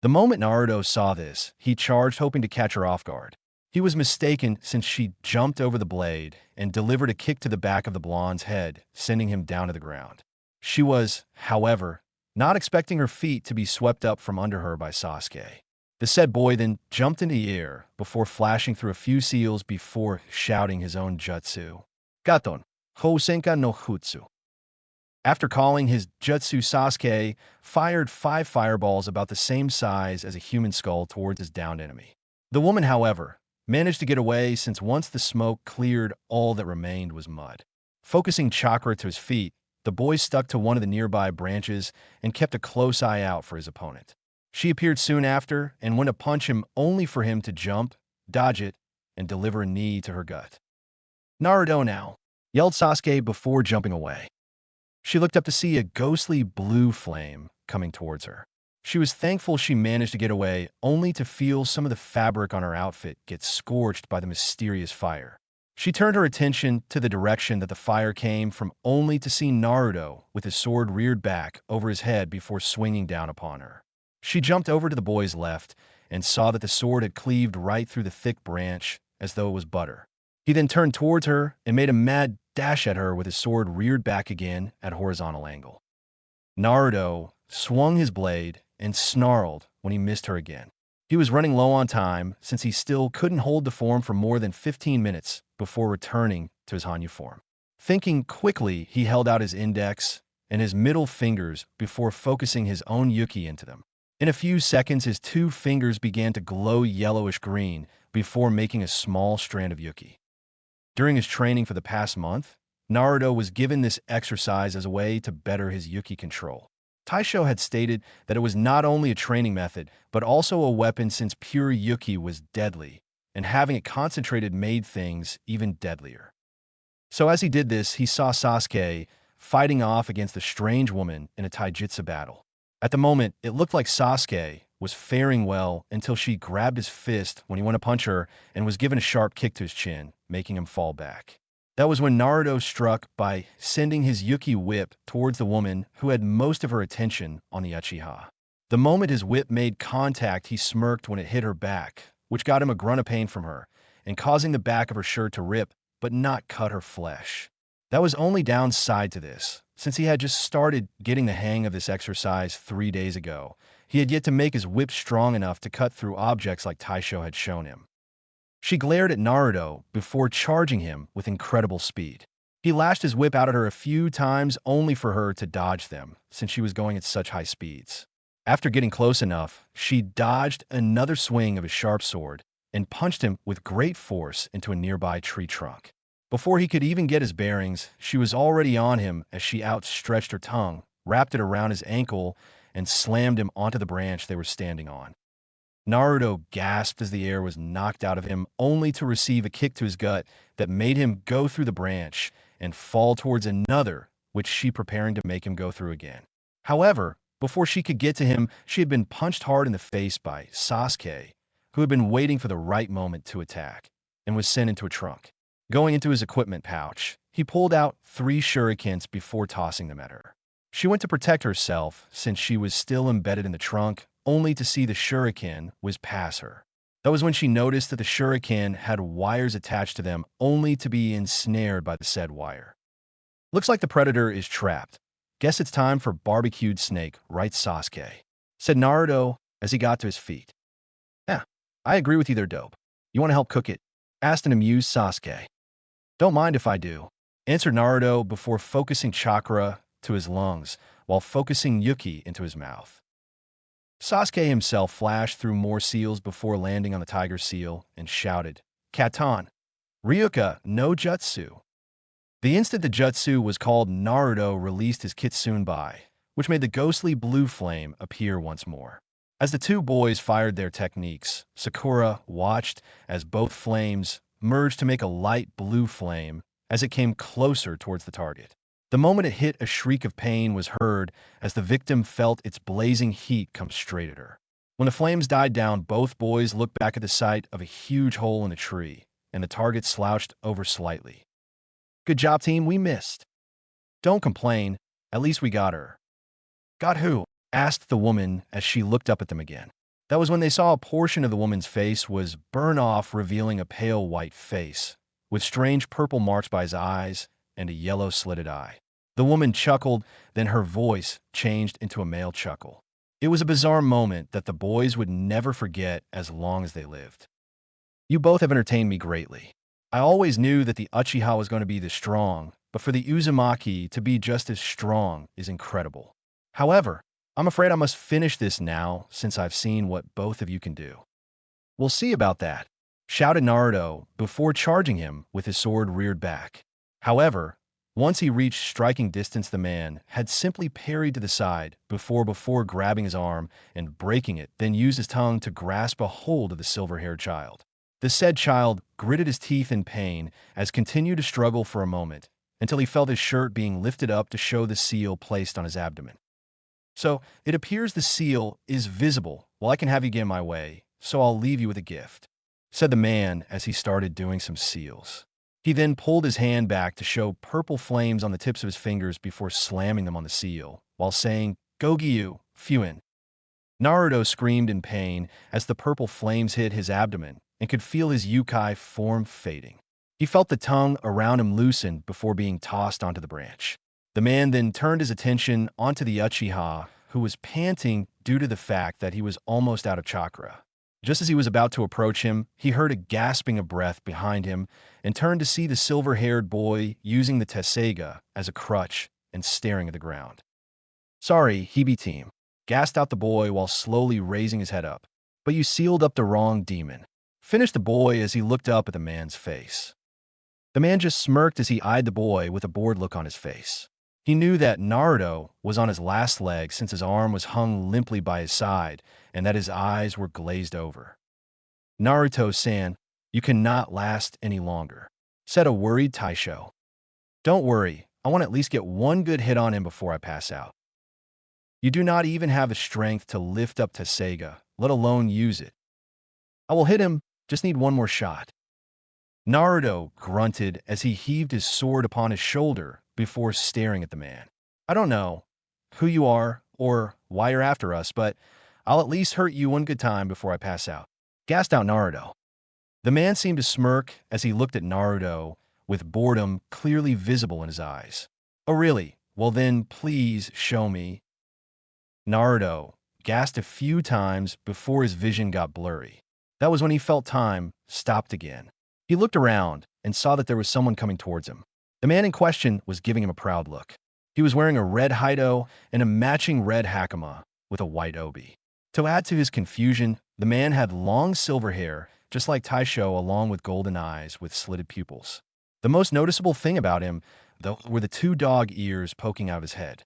The moment Naruto saw this, he charged, hoping to catch her off guard. He was mistaken since she jumped over the blade and delivered a kick to the back of the blonde's head, sending him down to the ground. She was, however, not expecting her feet to be swept up from under her by Sasuke. The said boy then jumped into the air before flashing through a few seals before shouting his own jutsu. Gaton, Housenka no Jutsu. After calling his jutsu, Sasuke fired 5 fireballs about the same size as a human skull towards his downed enemy. The woman, however, managed to get away since once the smoke cleared, all that remained was mud. Focusing chakra to his feet, the boy stuck to one of the nearby branches and kept a close eye out for his opponent. She appeared soon after and went to punch him only for him to jump, dodge it, and deliver a knee to her gut. "Naruto now!" yelled Sasuke before jumping away. She looked up to see a ghostly blue flame coming towards her. She was thankful she managed to get away, only to feel some of the fabric on her outfit get scorched by the mysterious fire. She turned her attention to the direction that the fire came from, only to see Naruto with his sword reared back over his head before swinging down upon her. She jumped over to the boy's left and saw that the sword had cleaved right through the thick branch as though it was butter. He then turned towards her and made a mad dash at her with his sword reared back again at a horizontal angle. Naruto swung his blade and snarled when he missed her again. He was running low on time since he still couldn't hold the form for more than 15 minutes before returning to his Hanyu form. Thinking quickly, he held out his index and his middle fingers before focusing his own Yuki into them. In a few seconds, his 2 fingers began to glow yellowish green before making a small strand of Yuki. During his training for the past month, Naruto was given this exercise as a way to better his Yuki control. Taisho had stated that it was not only a training method, but also a weapon since pure Yuki was deadly, and having it concentrated made things even deadlier. So as he did this, he saw Sasuke fighting off against the strange woman in a taijutsu battle. At the moment, it looked like Sasuke was faring well until she grabbed his fist when he went to punch her and was given a sharp kick to his chin, making him fall back. That was when Naruto struck by sending his Yuki whip towards the woman who had most of her attention on the Uchiha. The moment his whip made contact, he smirked when it hit her back, which got him a grunt of pain from her, and causing the back of her shirt to rip, but not cut her flesh. That was only downside to this, since he had just started getting the hang of this exercise 3 days ago. He had yet to make his whip strong enough to cut through objects like Taisho had shown him. She glared at Naruto before charging him with incredible speed. He lashed his whip out at her a few times only for her to dodge them, since she was going at such high speeds. After getting close enough, she dodged another swing of his sharp sword and punched him with great force into a nearby tree trunk. Before he could even get his bearings, she was already on him as she outstretched her tongue, wrapped it around his ankle, and slammed him onto the branch they were standing on. Naruto gasped as the air was knocked out of him, only to receive a kick to his gut that made him go through the branch and fall towards another, which she preparing to make him go through again. However, before she could get to him, she had been punched hard in the face by Sasuke, who had been waiting for the right moment to attack, and was sent into a trunk. Going into his equipment pouch, he pulled out 3 shurikens before tossing them at her. She went to protect herself since she was still embedded in the trunk, only to see the shuriken whiz past her. That was when she noticed that the shuriken had wires attached to them, only to be ensnared by the said wire. "Looks like the predator is trapped. Guess it's time for barbecued snake, right, Sasuke?" said Naruto as he got to his feet. "Yeah, I agree with you there, dope. You want to help cook it?" asked an amused Sasuke. "Don't mind if I do," answered Naruto before focusing chakra to his lungs, while focusing Yuki into his mouth. Sasuke himself flashed through more seals before landing on the tiger seal and shouted, "Katan, Ryuka no Jutsu." The instant the jutsu was called, Naruto released his Kitsunbai, which made the ghostly blue flame appear once more. As the 2 boys fired their techniques, Sakura watched as both flames merged to make a light blue flame as it came closer towards the target. The moment it hit, a shriek of pain was heard as the victim felt its blazing heat come straight at her. When the flames died down, both boys looked back at the sight of a huge hole in the tree, and the target slouched over slightly. "Good job, team, we missed." "Don't complain, at least we got her." "Got who?" asked the woman as she looked up at them again. That was when they saw a portion of the woman's face was burned off, revealing a pale white face, with strange purple marks by his eyes and a yellow slitted eye. The woman chuckled, then her voice changed into a male chuckle. It was a bizarre moment that the boys would never forget as long as they lived. "You both have entertained me greatly. I always knew that the Uchiha was going to be this strong, but for the Uzumaki to be just as strong is incredible. However, I'm afraid I must finish this now since I've seen what both of you can do. We'll see about that, shouted Naruto before charging him with his sword reared back. However, once he reached striking distance, the man had simply parried to the side before grabbing his arm and breaking it, then used his tongue to grasp a hold of the silver-haired child. The said child gritted his teeth in pain as continued to struggle for a moment until he felt his shirt being lifted up to show the seal placed on his abdomen. So, it appears the seal is visible. Well, I can have you get in my way, so I'll leave you with a gift, said the man as he started doing some seals. He then pulled his hand back to show purple flames on the tips of his fingers before slamming them on the seal, while saying, "Gogyu, Fuin." Naruto screamed in pain as the purple flames hit his abdomen and could feel his yukai form fading. He felt the tongue around him loosen before being tossed onto the branch. The man then turned his attention onto the Uchiha, who was panting due to the fact that he was almost out of chakra. Just as he was about to approach him, he heard a gasping of breath behind him and turned to see the silver-haired boy using the Tessega as a crutch and staring at the ground. "Sorry, Hebe team," gasped out the boy while slowly raising his head up. "But you sealed up the wrong demon," finished the boy as he looked up at the man's face. The man just smirked as he eyed the boy with a bored look on his face. He knew that Naruto was on his last leg since his arm was hung limply by his side and that his eyes were glazed over. "Naruto-san, you cannot last any longer," said a worried Taisho. "Don't worry, I want to at least get one good hit on him before I pass out. You do not even have the strength to lift up Tessega, let alone use it." "I will hit him, just need one more shot." Naruto grunted as he heaved his sword upon his shoulder before staring at the man. "I don't know who you are or why you're after us, but I'll at least hurt you one good time before I pass out," gasped out Naruto. The man seemed to smirk as he looked at Naruto with boredom clearly visible in his eyes. "Oh really? Well then, please show me." Naruto gasped a few times before his vision got blurry. That was when he felt time stopped again. He looked around and saw that there was someone coming towards him. The man in question was giving him a proud look. He was wearing a red Haido and a matching red hakama with a white obi. To add to his confusion, the man had long silver hair, just like Taisho, along with golden eyes with slitted pupils. The most noticeable thing about him, though, were the two dog ears poking out of his head.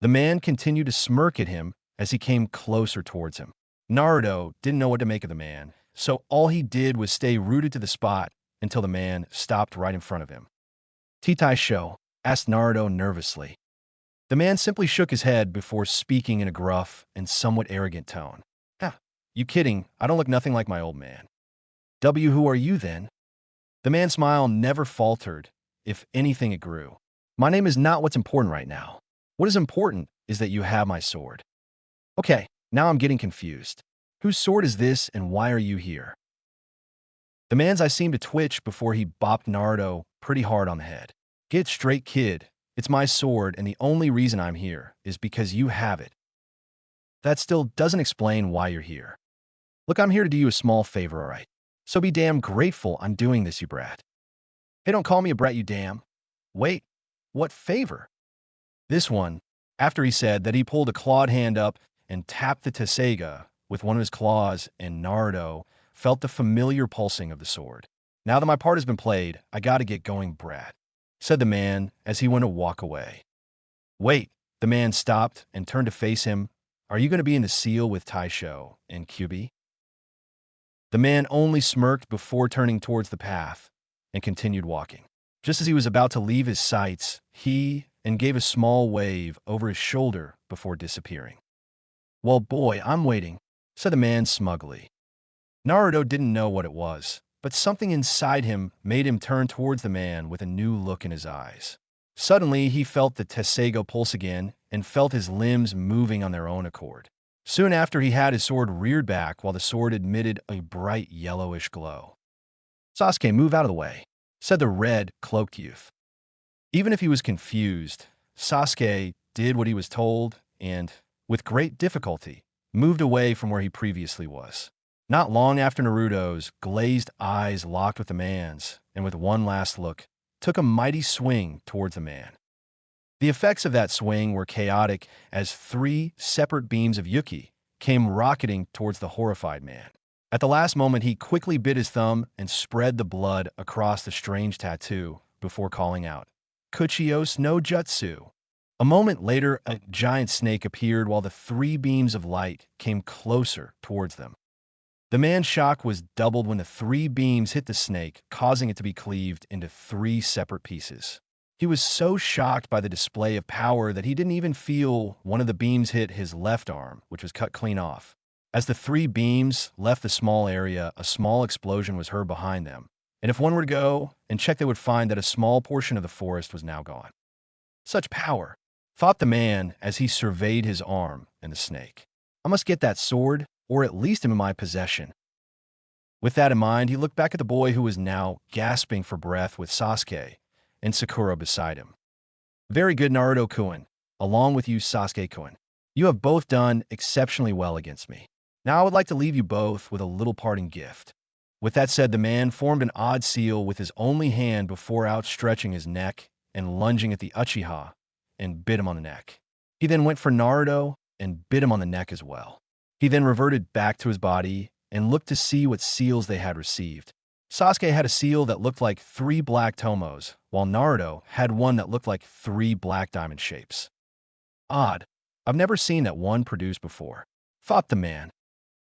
The man continued to smirk at him as he came closer towards him. Naruto didn't know what to make of the man, so all he did was stay rooted to the spot until the man stopped right in front of him. "Taisho?" asked Naruto nervously. The man simply shook his head before speaking in a gruff and somewhat arrogant tone. "Ah, you kidding? I don't look nothing like my old man." Who are you then?" The man's smile never faltered. If anything, it grew. "My name is not what's important right now. What is important is that you have my sword." "Okay, now I'm getting confused. Whose sword is this and why are you here?" The man's eyes seemed to twitch before he bopped Naruto pretty hard on the head. "Get straight, kid. It's my sword, and the only reason I'm here is because you have it. That still doesn't explain why you're here. Look, I'm here to do you a small favor, all right? So be damn grateful I'm doing this, you brat." "Hey, don't call me a brat, you damn." "Wait, what favor?" This one, after he said that, he pulled a clawed hand up and tapped the Tessega with one of his claws, and Naruto felt the familiar pulsing of the sword. "Now that my part has been played, I gotta get going, brat," said the man as he went to walk away. "Wait," the man stopped and turned to face him. "Are you going to be in the seal with Taisho and Kyubi?" The man only smirked before turning towards the path and continued walking. Just as he was about to leave his sights, he gave a small wave over his shoulder before disappearing. "Well, boy, I'm waiting," said the man smugly. Naruto didn't know what it was, but something inside him made him turn towards the man with a new look in his eyes. Suddenly, he felt the Tessego pulse again and felt his limbs moving on their own accord. Soon after, he had his sword reared back while the sword emitted a bright yellowish glow. "Sasuke, move out of the way," said the red-cloaked youth. Even if he was confused, Sasuke did what he was told and, with great difficulty, moved away from where he previously was. Not long after, Naruto's glazed eyes locked with the man's, and with one last look, took a mighty swing towards the man. The effects of that swing were chaotic as 3 separate beams of Yuki came rocketing towards the horrified man. At the last moment, he quickly bit his thumb and spread the blood across the strange tattoo before calling out, "Kuchios no Jutsu." A moment later, a giant snake appeared while the 3 beams of light came closer towards them. The man's shock was doubled when the 3 beams hit the snake, causing it to be cleaved into 3 separate pieces. He was so shocked by the display of power that he didn't even feel one of the beams hit his left arm, which was cut clean off. As the 3 beams left the small area, a small explosion was heard behind them, and if one were to go and check, they would find that a small portion of the forest was now gone. Such power, thought the man as he surveyed his arm and the snake. I must get that sword, or at least him in my possession. With that in mind, he looked back at the boy who was now gasping for breath with Sasuke and Sakura beside him. "Very good, Naruto-kun, along with you, Sasuke-kun. You have both done exceptionally well against me. Now I would like to leave you both with a little parting gift." With that said, the man formed an odd seal with his only hand before outstretching his neck and lunging at the Uchiha and bit him on the neck. He then went for Naruto and bit him on the neck as well. He then reverted back to his body and looked to see what seals they had received. Sasuke had a seal that looked like 3 black tomos, while Naruto had one that looked like 3 black diamond shapes. Odd. I've never seen that one produced before, thought the man.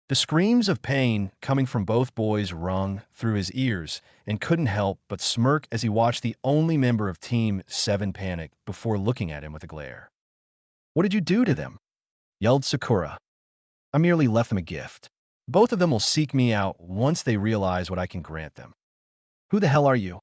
The screams of pain coming from both boys rung through his ears and couldn't help but smirk as he watched the only member of Team 7 panic before looking at him with a glare. "What did you do to them?" yelled Sakura. "I merely left them a gift. Both of them will seek me out once they realize what I can grant them." "Who the hell are you?"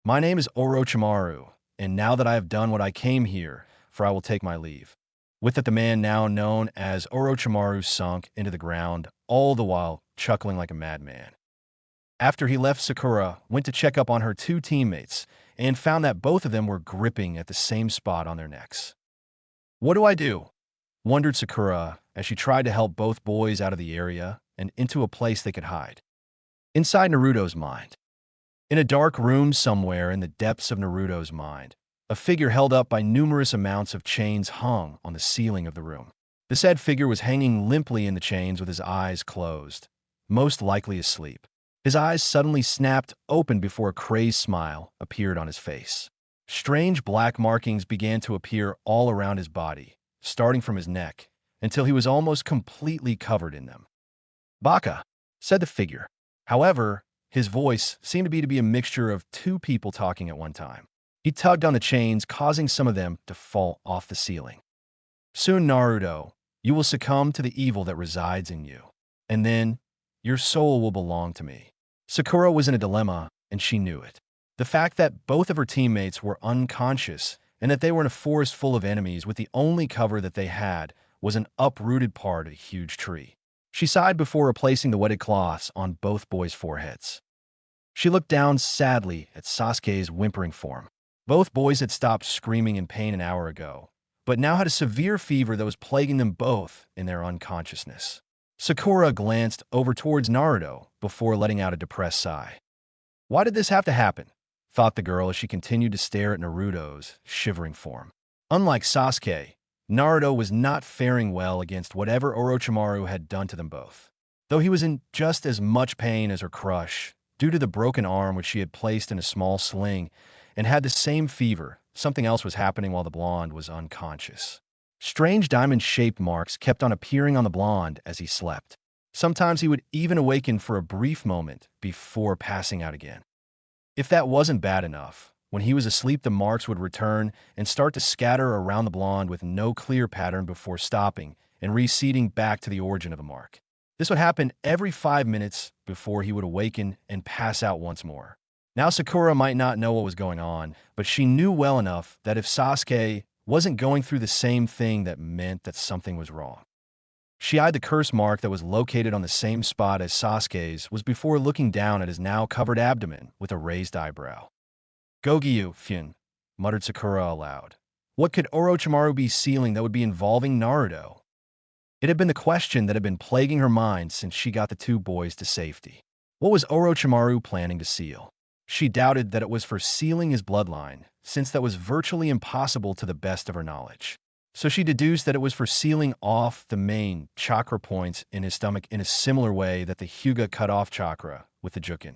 "My name is Orochimaru, and now that I have done what I came here for, I will take my leave." With that, the man now known as Orochimaru sunk into the ground, all the while chuckling like a madman. After he left, Sakura went to check up on her 2 teammates and found that both of them were gripping at the same spot on their necks. "What do I do?" wondered Sakura as she tried to help both boys out of the area and into a place they could hide. Inside Naruto's mind. In a dark room somewhere in the depths of Naruto's mind, a figure held up by numerous amounts of chains hung on the ceiling of the room. The said figure was hanging limply in the chains with his eyes closed, most likely asleep. His eyes suddenly snapped open before a crazed smile appeared on his face. Strange black markings began to appear all around his body, starting from his neck, until he was almost completely covered in them. "Baka," said the figure. However, his voice seemed to be a mixture of 2 people talking at one time. He tugged on the chains, causing some of them to fall off the ceiling. "Soon, Naruto, you will succumb to the evil that resides in you, and then your soul will belong to me." Sakura was in a dilemma, and she knew it. The fact that both of her teammates were unconscious and that they were in a forest full of enemies with the only cover that they had was an uprooted part of a huge tree. She sighed before replacing the wetted cloths on both boys' foreheads. She looked down sadly at Sasuke's whimpering form. Both boys had stopped screaming in pain an hour ago, but now had a severe fever that was plaguing them both in their unconsciousness. Sakura glanced over towards Naruto before letting out a depressed sigh. "Why did this have to happen?" thought the girl as she continued to stare at Naruto's shivering form. Unlike Sasuke, Naruto was not faring well against whatever Orochimaru had done to them both. Though he was in just as much pain as her crush, due to the broken arm which she had placed in a small sling, and had the same fever, something else was happening while the blonde was unconscious. Strange diamond-shaped marks kept on appearing on the blonde as he slept. Sometimes he would even awaken for a brief moment before passing out again. If that wasn't bad enough, when he was asleep, the marks would return and start to scatter around the blonde with no clear pattern before stopping and receding back to the origin of the mark. This would happen every 5 minutes before he would awaken and pass out once more. Now Sakura might not know what was going on, but she knew well enough that if Sasuke wasn't going through the same thing, that meant that something was wrong. She eyed the curse mark that was located on the same spot as Sasuke's was before looking down at his now covered abdomen with a raised eyebrow. "Gogyu, Fyun," muttered Sakura aloud. What could Orochimaru be sealing that would be involving Naruto? It had been the question that had been plaguing her mind since she got the 2 boys to safety. What was Orochimaru planning to seal? She doubted that it was for sealing his bloodline, since that was virtually impossible to the best of her knowledge. So she deduced that it was for sealing off the main chakra points in his stomach in a similar way that the Hyuga cut off chakra with the Jukin.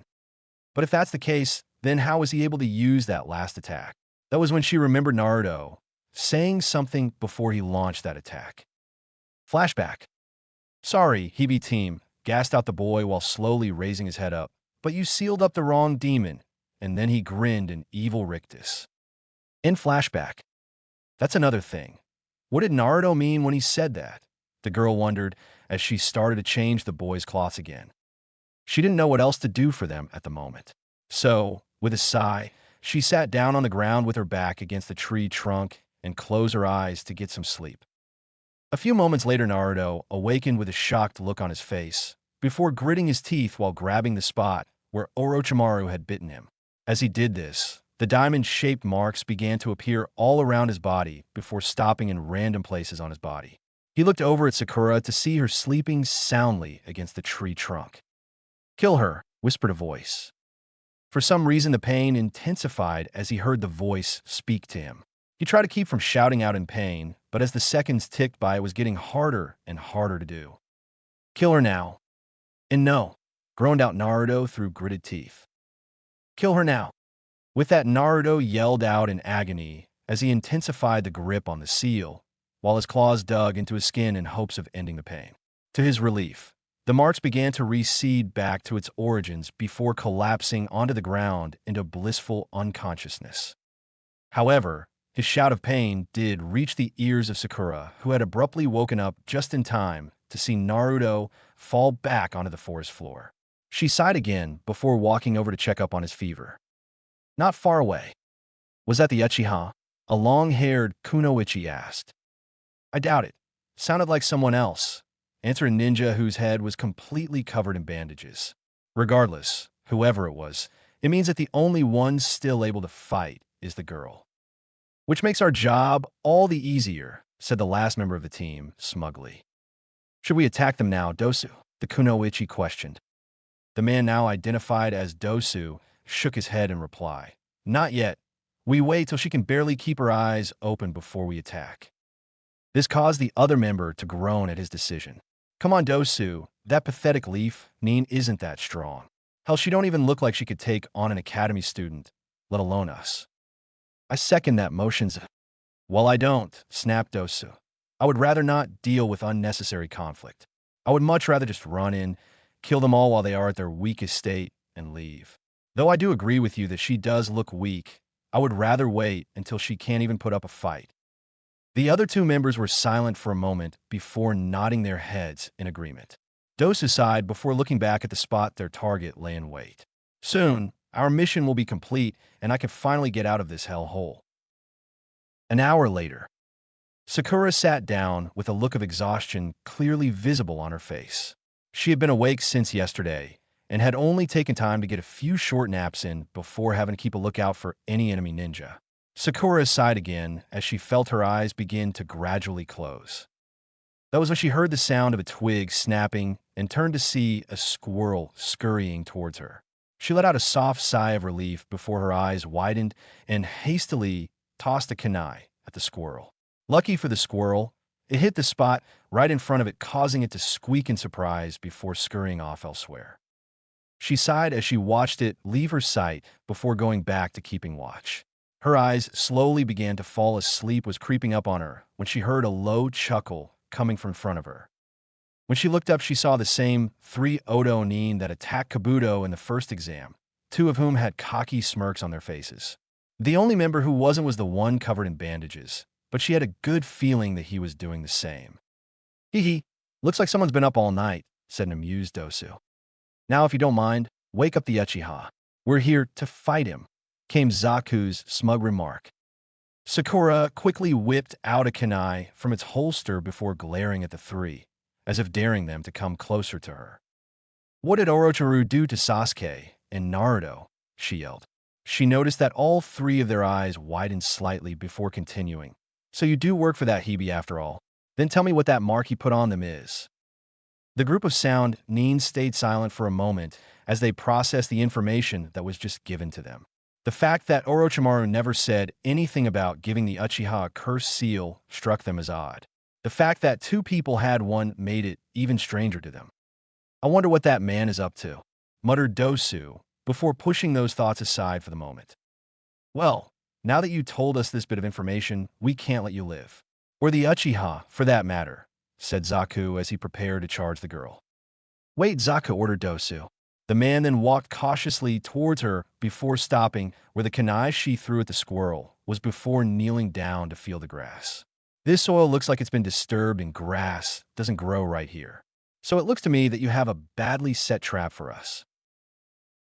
But if that's the case, then how was he able to use that last attack? That was when she remembered Naruto saying something before he launched that attack. Flashback. Sorry, Hebe team, gasped out the boy while slowly raising his head up. But you sealed up the wrong demon. And then he grinned in evil rictus. In flashback. That's another thing. What did Naruto mean when he said that? The girl wondered as she started to change the boy's cloths again. She didn't know what else to do for them at the moment. So, with a sigh, she sat down on the ground with her back against the tree trunk and closed her eyes to get some sleep. A few moments later, Naruto awakened with a shocked look on his face, before gritting his teeth while grabbing the spot where Orochimaru had bitten him. As he did this, the diamond-shaped marks began to appear all around his body before stopping in random places on his body. He looked over at Sakura to see her sleeping soundly against the tree trunk. "Kill her," whispered a voice. For some reason, the pain intensified as he heard the voice speak to him. He tried to keep from shouting out in pain, but as the seconds ticked by, it was getting harder and harder to do. "Kill her now." "And no," groaned out Naruto through gritted teeth. "Kill her now." With that, Naruto yelled out in agony as he intensified the grip on the seal, while his claws dug into his skin in hopes of ending the pain. To his relief, the marks began to recede back to its origins before collapsing onto the ground into blissful unconsciousness. However, his shout of pain did reach the ears of Sakura, who had abruptly woken up just in time to see Naruto fall back onto the forest floor. She sighed again before walking over to check up on his fever. Not far away. "Was that the Uchiha?" a long-haired Kunoichi asked. "I doubt it. Sounded like someone else," answered a ninja whose head was completely covered in bandages. "Regardless, whoever it was, it means that the only one still able to fight is the girl. Which makes our job all the easier," said the last member of the team, smugly. "Should we attack them now, Dosu?" the Kunoichi questioned. The man now identified as Dosu shook his head in reply. "Not yet. We wait till she can barely keep her eyes open before we attack." This caused the other member to groan at his decision. "Come on, Dosu. That pathetic leaf, Nin, isn't that strong. Hell, she don't even look like she could take on an academy student, let alone us." "I second that motion." "Well, I don't," snapped Dosu. "I would rather not deal with unnecessary conflict. I would much rather just run in, kill them all while they are at their weakest state, and leave. Though I do agree with you that she does look weak, I would rather wait until she can't even put up a fight." The other two members were silent for a moment before nodding their heads in agreement. Dosu sighed before looking back at the spot their target lay in wait. "Soon, our mission will be complete, and I can finally get out of this hellhole." An hour later, Sakura sat down with a look of exhaustion clearly visible on her face. She had been awake since yesterday, and had only taken time to get a few short naps in before having to keep a lookout for any enemy ninja. Sakura sighed again as she felt her eyes begin to gradually close. That was when she heard the sound of a twig snapping and turned to see a squirrel scurrying towards her. She let out a soft sigh of relief before her eyes widened and hastily tossed a kunai at the squirrel. Lucky for the squirrel, it hit the spot right in front of it, causing it to squeak in surprise before scurrying off elsewhere. She sighed as she watched it leave her sight before going back to keeping watch. Her eyes slowly began to fall as sleep was creeping up on her when she heard a low chuckle coming from in front of her. When she looked up, she saw the same 3 Odo Nin that attacked Kabuto in the first exam, 2 of whom had cocky smirks on their faces. The only member who wasn't was the one covered in bandages, but she had a good feeling that he was doing the same. "Hee hee, looks like someone's been up all night," said an amused Dosu. "Now, if you don't mind, wake up the Uchiha. We're here to fight him," came Zaku's smug remark. Sakura quickly whipped out a kunai from its holster before glaring at the 3, as if daring them to come closer to her. "What did Orochimaru do to Sasuke and Naruto?" she yelled. She noticed that all 3 of their eyes widened slightly before continuing. "So you do work for that Hebe after all? Then tell me what that mark he put on them is." The group of sound Nins stayed silent for a moment as they processed the information that was just given to them. The fact that Orochimaru never said anything about giving the Uchiha a cursed seal struck them as odd. The fact that two people had one made it even stranger to them. I wonder what that man is up to, muttered Dosu, before pushing those thoughts aside for the moment. Well, now that you told us this bit of information, we can't let you live. Or the Uchiha, for that matter, said Zaku as he prepared to charge the girl. Wait, Zaku ordered Dosu. The man then walked cautiously towards her before stopping where the kunai she threw at the squirrel was before kneeling down to feel the grass. This soil looks like it's been disturbed and grass doesn't grow right here. So it looks to me that you have a badly set trap for us.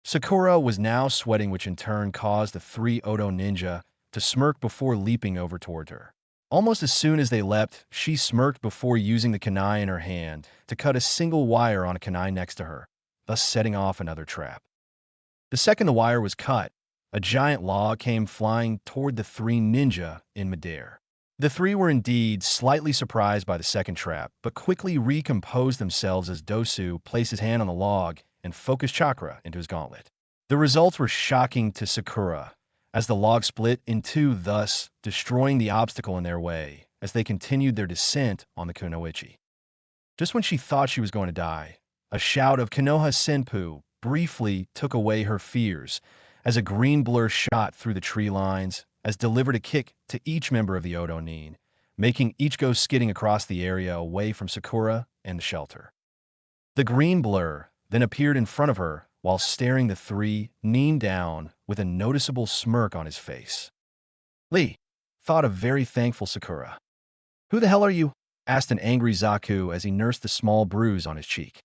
Sakura was now sweating, which in turn caused the three Odo ninja to smirk before leaping over toward her. Almost as soon as they leapt, she smirked before using the kunai in her hand to cut a single wire on a kunai next to her, thus setting off another trap. The second the wire was cut, a giant log came flying toward the three ninja in midair. The three were indeed slightly surprised by the second trap, but quickly recomposed themselves as Dosu placed his hand on the log and focused chakra into his gauntlet. The results were shocking to Sakura, as the log split in two, thus destroying the obstacle in their way as they continued their descent on the kunoichi. Just when she thought she was going to die, a shout of Konoha Senpu briefly took away her fears as a green blur shot through the tree lines as delivered a kick to each member of the Odo Nin, making each go skidding across the area away from Sakura and the shelter. The green blur then appeared in front of her while staring the three Nin down with a noticeable smirk on his face. Lee, thought a very thankful Sakura. Who the hell are you? Asked an angry Zaku as he nursed the small bruise on his cheek.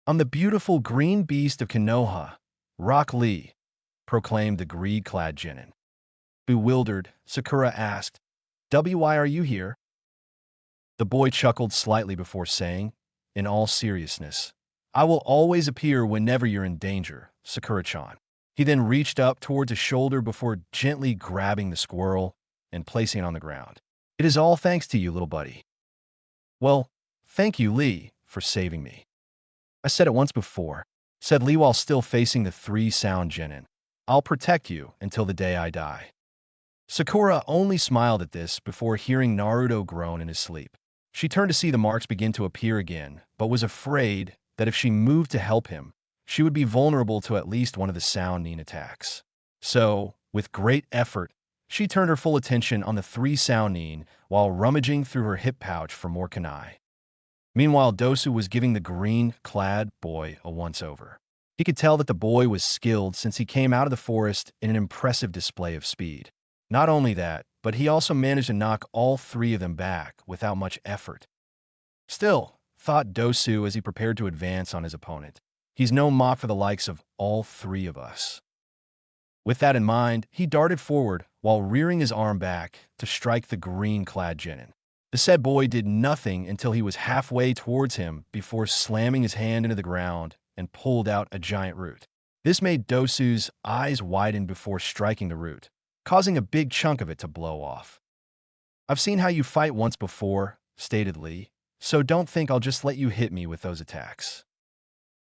I'm the beautiful green beast of Konoha, Rock Lee, proclaimed the greed-clad genin. Bewildered, Sakura asked, why are you here? The boy chuckled slightly before saying, in all seriousness, I will always appear whenever you're in danger, Sakura-chan. He then reached up towards his shoulder before gently grabbing the squirrel and placing it on the ground. It is all thanks to you, little buddy. Well, thank you, Lee, for saving me. I said it once before, said Lee while still facing the three sound genin. I'll protect you until the day I die. Sakura only smiled at this before hearing Naruto groan in his sleep. She turned to see the marks begin to appear again, but was afraid that if she moved to help him, she would be vulnerable to at least one of the sound Nin attacks. So, with great effort, she turned her full attention on the three sound Nin while rummaging through her hip pouch for more kunai. Meanwhile, Dosu was giving the green-clad boy a once-over. He could tell that the boy was skilled since he came out of the forest in an impressive display of speed. Not only that, but he also managed to knock all three of them back without much effort. Still, thought Dosu as he prepared to advance on his opponent, he's no mock for the likes of all three of us. With that in mind, he darted forward while rearing his arm back to strike the green-clad genin. The said boy did nothing until he was halfway towards him before slamming his hand into the ground and pulled out a giant root. This made Dosu's eyes widen before striking the root, causing a big chunk of it to blow off. I've seen how you fight once before, stated Lee, so don't think I'll just let you hit me with those attacks.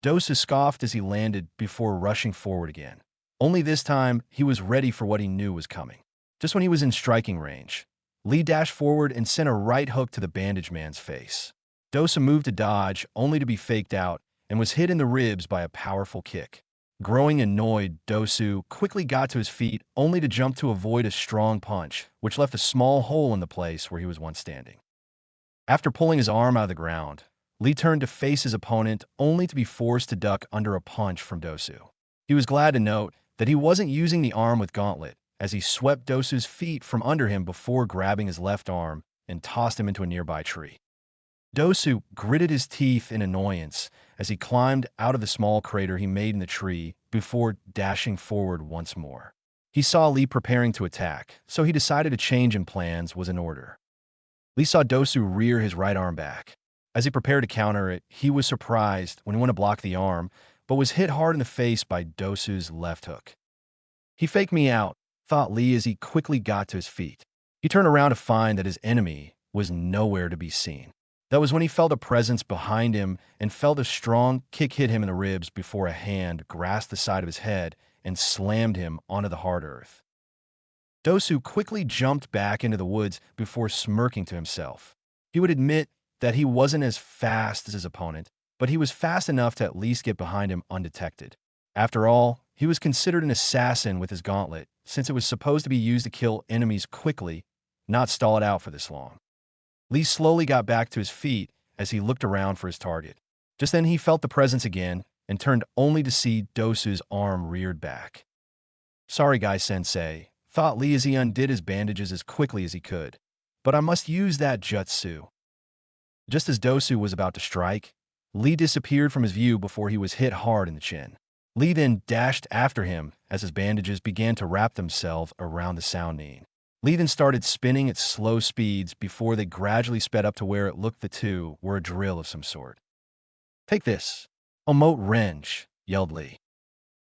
Dosu scoffed as he landed before rushing forward again. Only this time, he was ready for what he knew was coming. Just when he was in striking range, Lee dashed forward and sent a right hook to the bandaged man's face. Dosu moved to dodge, only to be faked out, and was hit in the ribs by a powerful kick. Growing annoyed, Dosu quickly got to his feet, only to jump to avoid a strong punch, which left a small hole in the place where he was once standing. After pulling his arm out of the ground, Lee turned to face his opponent, only to be forced to duck under a punch from Dosu. He was glad to note that he wasn't using the arm with gauntlet, as he swept Dosu's feet from under him before grabbing his left arm and tossed him into a nearby tree. Dosu gritted his teeth in annoyance as he climbed out of the small crater he made in the tree before dashing forward once more. He saw Lee preparing to attack, so he decided a change in plans was in order. Lee saw Dosu rear his right arm back. As he prepared to counter it, he was surprised when he went to block the arm, but was hit hard in the face by Dosu's left hook. He faked me out, thought Lee as he quickly got to his feet. He turned around to find that his enemy was nowhere to be seen. That was when he felt a presence behind him and felt a strong kick hit him in the ribs before a hand grasped the side of his head and slammed him onto the hard earth. Dosu quickly jumped back into the woods before smirking to himself. He would admit that he wasn't as fast as his opponent, but he was fast enough to at least get behind him undetected. After all, he was considered an assassin with his gauntlet, since it was supposed to be used to kill enemies quickly, not stall it out for this long. Lee slowly got back to his feet as he looked around for his target. Just then he felt the presence again and turned only to see Dosu's arm reared back. "Sorry, Guy-sensei," thought Lee as he undid his bandages as quickly as he could. "But I must use that jutsu." Just as Dosu was about to strike, Lee disappeared from his view before he was hit hard in the chin. Lee then dashed after him as his bandages began to wrap themselves around the Chunin. Lee then started spinning at slow speeds before they gradually sped up to where it looked the two were a drill of some sort. "Take this. Omote Renge," yelled Lee.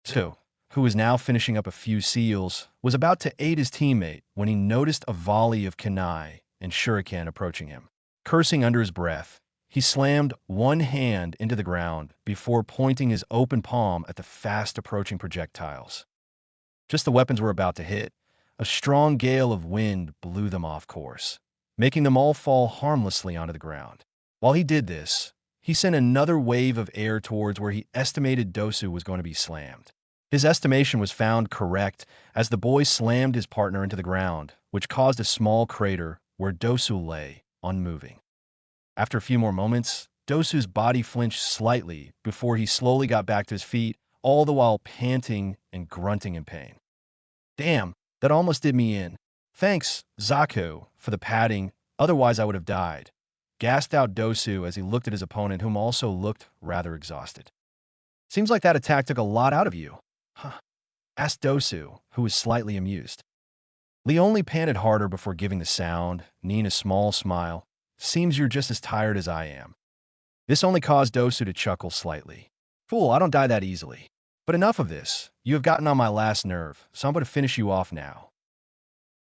Two, who was now finishing up a few seals, was about to aid his teammate when he noticed a volley of kunai and shuriken approaching him. Cursing under his breath, he slammed one hand into the ground before pointing his open palm at the fast-approaching projectiles. Just the weapons were about to hit, a strong gale of wind blew them off course, making them all fall harmlessly onto the ground. While he did this, he sent another wave of air towards where he estimated Dosu was going to be slammed. His estimation was found correct as the boy slammed his partner into the ground, which caused a small crater where Dosu lay, unmoving. After a few more moments, Dosu's body flinched slightly before he slowly got back to his feet, all the while panting and grunting in pain. "Damn, that almost did me in. Thanks, Zaku, for the padding, otherwise I would have died," gasped out Dosu as he looked at his opponent, whom also looked rather exhausted. "Seems like that attack took a lot out of you." "Huh?" asked Dosu, who was slightly amused. Lee only panted harder before giving the sound, kneeing a small smile. "Seems you're just as tired as I am." This only caused Dosu to chuckle slightly. "Fool, I don't die that easily. But enough of this. You have gotten on my last nerve, so I'm going to finish you off now."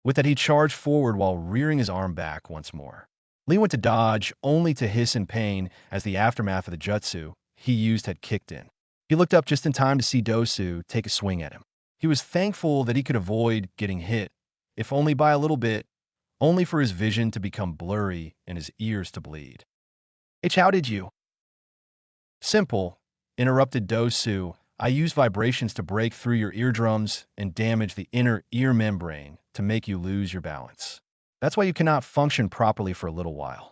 With that, he charged forward while rearing his arm back once more. Lee went to dodge, only to hiss in pain as the aftermath of the jutsu he used had kicked in. He looked up just in time to see Dosu take a swing at him. He was thankful that he could avoid getting hit, if only by a little bit, only for his vision to become blurry and his ears to bleed. "H, how did you?" "Simple," interrupted Dosu. "I use vibrations to break through your eardrums and damage the inner ear membrane to make you lose your balance. That's why you cannot function properly for a little while."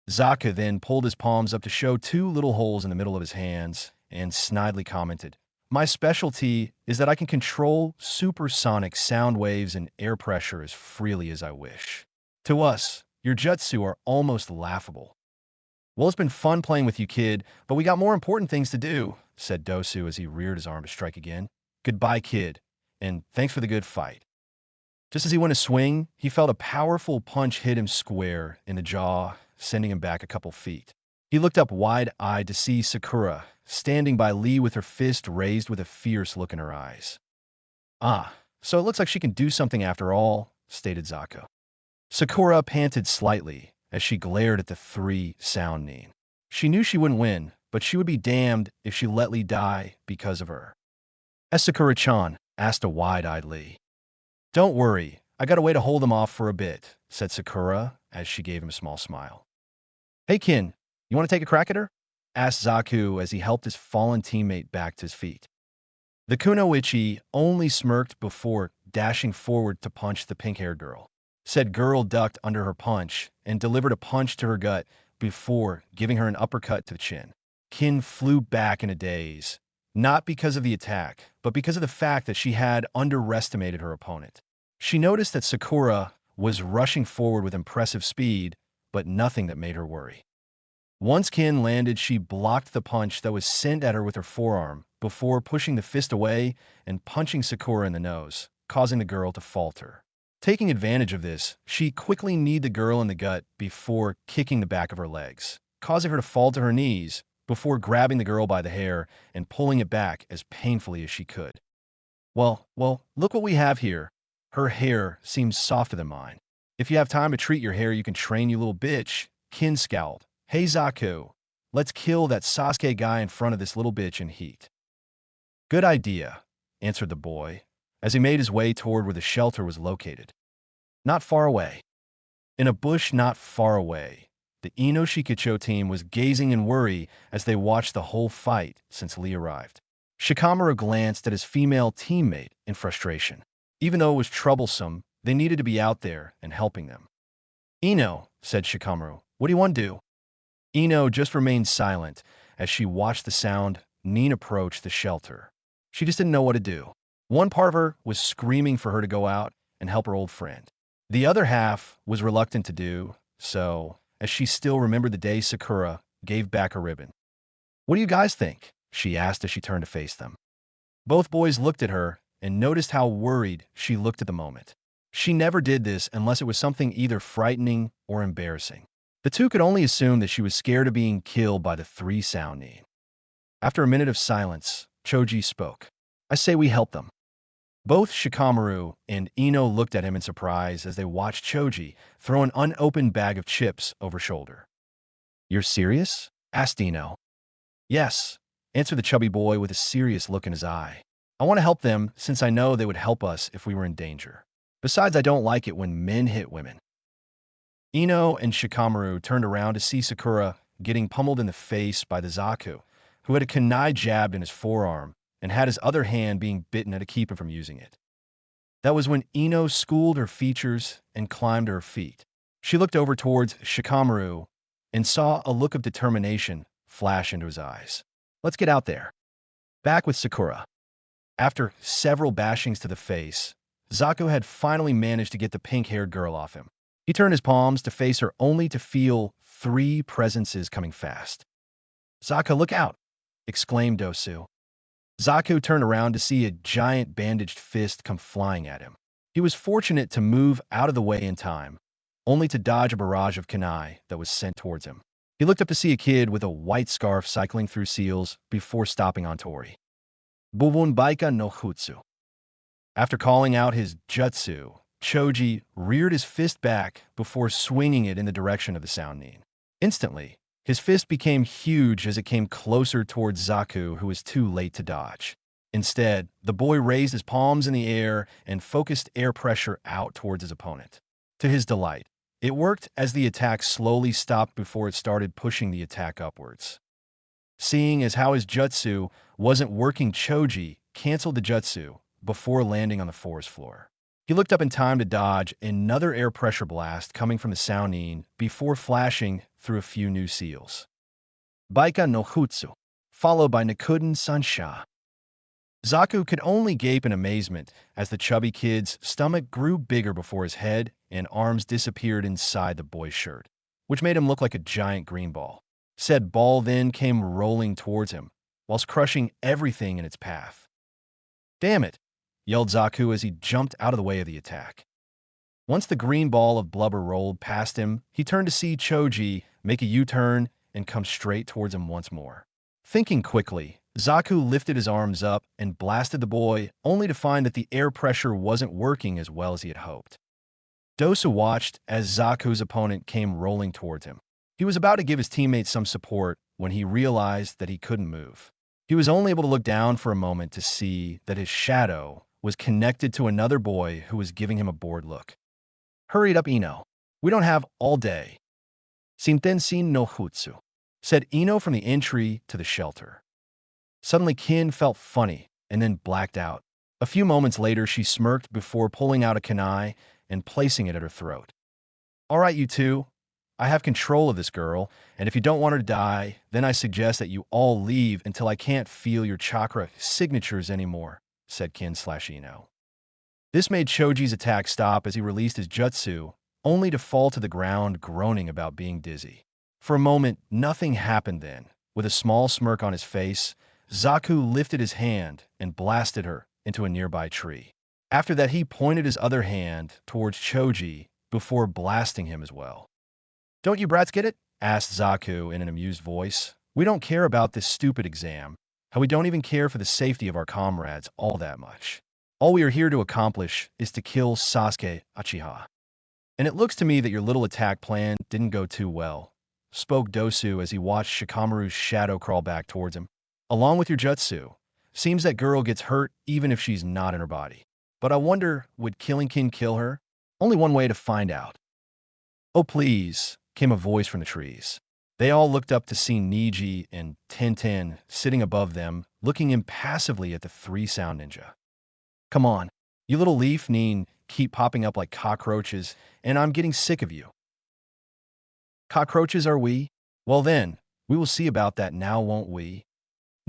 Zaku then pulled his palms up to show two little holes in the middle of his hands and snidely commented, "My specialty is that I can control supersonic sound waves and air pressure as freely as I wish. To us, your jutsu are almost laughable." "Well, it's been fun playing with you, kid, but we got more important things to do," said Dosu as he reared his arm to strike again. "Goodbye, kid, and thanks for the good fight." Just as he went to swing, he felt a powerful punch hit him square in the jaw, sending him back a couple feet. He looked up wide-eyed to see Sakura standing by Lee with her fist raised with a fierce look in her eyes. "Ah, so it looks like she can do something after all," stated Zaku. Sakura panted slightly as she glared at the three Chunin. She knew she wouldn't win, but she would be damned if she let Lee die because of her. "As Sakura-chan," asked a wide-eyed Lee. "Don't worry, I got a way to hold them off for a bit," said Sakura as she gave him a small smile. "Hey, Kin, you want to take a crack at her?" asked Zaku as he helped his fallen teammate back to his feet. The kunoichi only smirked before dashing forward to punch the pink-haired girl. Said girl ducked under her punch and delivered a punch to her gut before giving her an uppercut to the chin. Kin flew back in a daze, not because of the attack, but because of the fact that she had underestimated her opponent. She noticed that Sakura was rushing forward with impressive speed, but nothing that made her worry. Once Kin landed, she blocked the punch that was sent at her with her forearm before pushing the fist away and punching Sakura in the nose, causing the girl to falter. Taking advantage of this, she quickly kneed the girl in the gut before kicking the back of her legs, causing her to fall to her knees before grabbing the girl by the hair and pulling it back as painfully as she could. Well, look what we have here. Her hair seems softer than mine. If you have time to treat your hair, you can train, you little bitch," Kin scowled "Hey Zaku, let's kill that Sasuke guy in front of this little bitch in heat." "Good idea," answered the boy, as he made his way toward where the shelter was located. Not far away, in a bush not far away, the Ino Shikacho team was gazing in worry as they watched the whole fight since Lee arrived. Shikamaru glanced at his female teammate in frustration. Even though it was troublesome, they needed to be out there and helping them. "Ino," said Shikamaru, "what do you want to do?" Ino just remained silent as she watched the sound Nin approach the shelter. She just didn't know what to do. One part of her was screaming for her to go out and help her old friend. The other half was reluctant to do so, as she still remembered the day Sakura gave back a ribbon. "What do you guys think?" she asked as she turned to face them. Both boys looked at her and noticed how worried she looked at the moment. She never did this unless it was something either frightening or embarrassing. The two could only assume that she was scared of being killed by the three sound Nin. After a minute of silence, Choji spoke. "I say we help them." Both Shikamaru and Ino looked at him in surprise as they watched Choji throw an unopened bag of chips over shoulder. "You're serious?" asked Ino. "Yes," answered the chubby boy with a serious look in his eye. "I want to help them since I know they would help us if we were in danger. Besides, I don't like it when men hit women." Ino and Shikamaru turned around to see Sakura getting pummeled in the face by the Zaku, who had a kunai jabbed in his forearm and had his other hand being bitten to keep him from using it. That was when Ino schooled her features and climbed to her feet. She looked over towards Shikamaru and saw a look of determination flash into his eyes. "Let's get out there." Back with Sakura. After several bashings to the face, Zaku had finally managed to get the pink-haired girl off him. He turned his palms to face her only to feel three presences coming fast. "Zaku, look out!" exclaimed Dosu. Zaku turned around to see a giant bandaged fist come flying at him. He was fortunate to move out of the way in time, only to dodge a barrage of kunai that was sent towards him. He looked up to see a kid with a white scarf cycling through seals before stopping on Tori. "Buvun Baika no Jutsu." After calling out his jutsu, Choji reared his fist back before swinging it in the direction of the sound Nin. Instantly, his fist became huge as it came closer towards Zaku, who was too late to dodge. Instead, the boy raised his palms in the air and focused air pressure out towards his opponent. To his delight, it worked as the attack slowly stopped before it started pushing the attack upwards. Seeing as how his jutsu wasn't working, Choji canceled the jutsu before landing on the forest floor. He looked up in time to dodge another air pressure blast coming from the sound Nin before flashing through a few new seals. Baika no Jutsu, followed by Nikuden Sansha. Zaku could only gape in amazement as the chubby kid's stomach grew bigger before his head and arms disappeared inside the boy's shirt, which made him look like a giant green ball. Said ball then came rolling towards him, whilst crushing everything in its path. "Damn it!" yelled Zaku as he jumped out of the way of the attack. Once the green ball of blubber rolled past him, he turned to see Choji make a U-turn and come straight towards him once more. Thinking quickly, Zaku lifted his arms up and blasted the boy, only to find that the air pressure wasn't working as well as he had hoped. Dosu watched as Zaku's opponent came rolling towards him. He was about to give his teammates some support when he realized that he couldn't move. He was only able to look down for a moment to see that his shadow was connected to another boy who was giving him a bored look. "Hurry up, Ino. We don't have all day." "Shintensin no Jutsu," said Ino from the entry to the shelter. Suddenly, Kin felt funny and then blacked out. A few moments later, she smirked before pulling out a kunai and placing it at her throat. "All right, you two. I have control of this girl, and if you don't want her to die, then I suggest that you all leave until I can't feel your chakra signatures anymore," said Kin/Ino. This made Choji's attack stop as he released his jutsu, only to fall to the ground groaning about being dizzy. For a moment, nothing happened then. With a small smirk on his face, Zaku lifted his hand and blasted her into a nearby tree. After that, he pointed his other hand towards Choji before blasting him as well. "Don't you brats get it?" asked Zaku in an amused voice. "We don't care about this stupid exam, how we don't even care for the safety of our comrades all that much. All we are here to accomplish is to kill Sasuke Uchiha. And it looks to me that your little attack plan didn't go too well. spoke Dosu as he watched Shikamaru's shadow crawl back towards him. Along with your jutsu, seems that girl gets hurt even if she's not in her body. But I wonder, would killing Kin kill her? Only one way to find out. Oh please, came a voice from the trees. They all looked up to see Niji and Tintin sitting above them, looking impassively at the three-sound ninja. Come on, you little leaf Nin keep popping up like cockroaches, and I'm getting sick of you. Cockroaches are we? Well then, we will see about that now, won't we?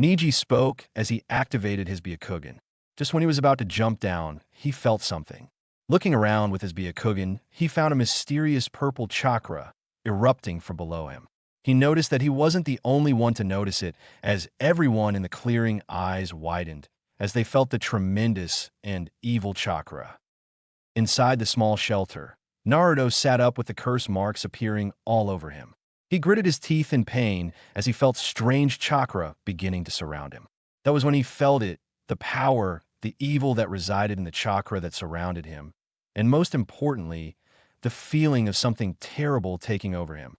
Niji spoke as he activated his Byakugan. Just when he was about to jump down, he felt something. Looking around with his Byakugan, he found a mysterious purple chakra erupting from below him. He noticed that he wasn't the only one to notice it, as everyone in the clearing eyes widened as they felt the tremendous and evil chakra. Inside the small shelter, Naruto sat up with the curse marks appearing all over him. He gritted his teeth in pain as he felt strange chakra beginning to surround him. That was when he felt it, the power, the evil that resided in the chakra that surrounded him, and most importantly, the feeling of something terrible taking over him.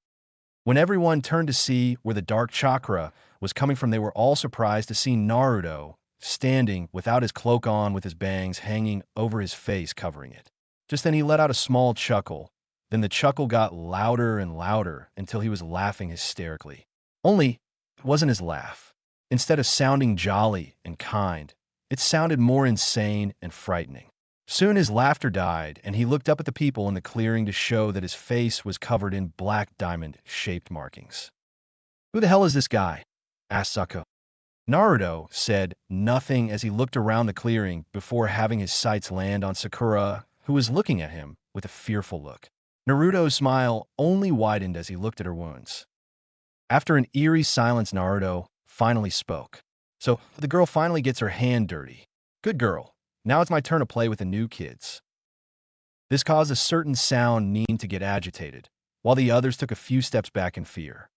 When everyone turned to see where the dark chakra was coming from, they were all surprised to see Naruto standing without his cloak on, with his bangs hanging over his face covering it. Just then he let out a small chuckle. Then the chuckle got louder and louder until he was laughing hysterically. Only, it wasn't his laugh. Instead of sounding jolly and kind, it sounded more insane and frightening. Soon his laughter died, and he looked up at the people in the clearing to show that his face was covered in black diamond-shaped markings. "Who the hell is this guy?" asked Sako. Naruto said nothing as he looked around the clearing before having his sights land on Sakura, who was looking at him with a fearful look. Naruto's smile only widened as he looked at her wounds. After an eerie silence, Naruto finally spoke. "So, the girl finally gets her hand dirty. Good girl. Now it's my turn to play with the new kids." This caused a certain sound Nin to get agitated, while the others took a few steps back in fear.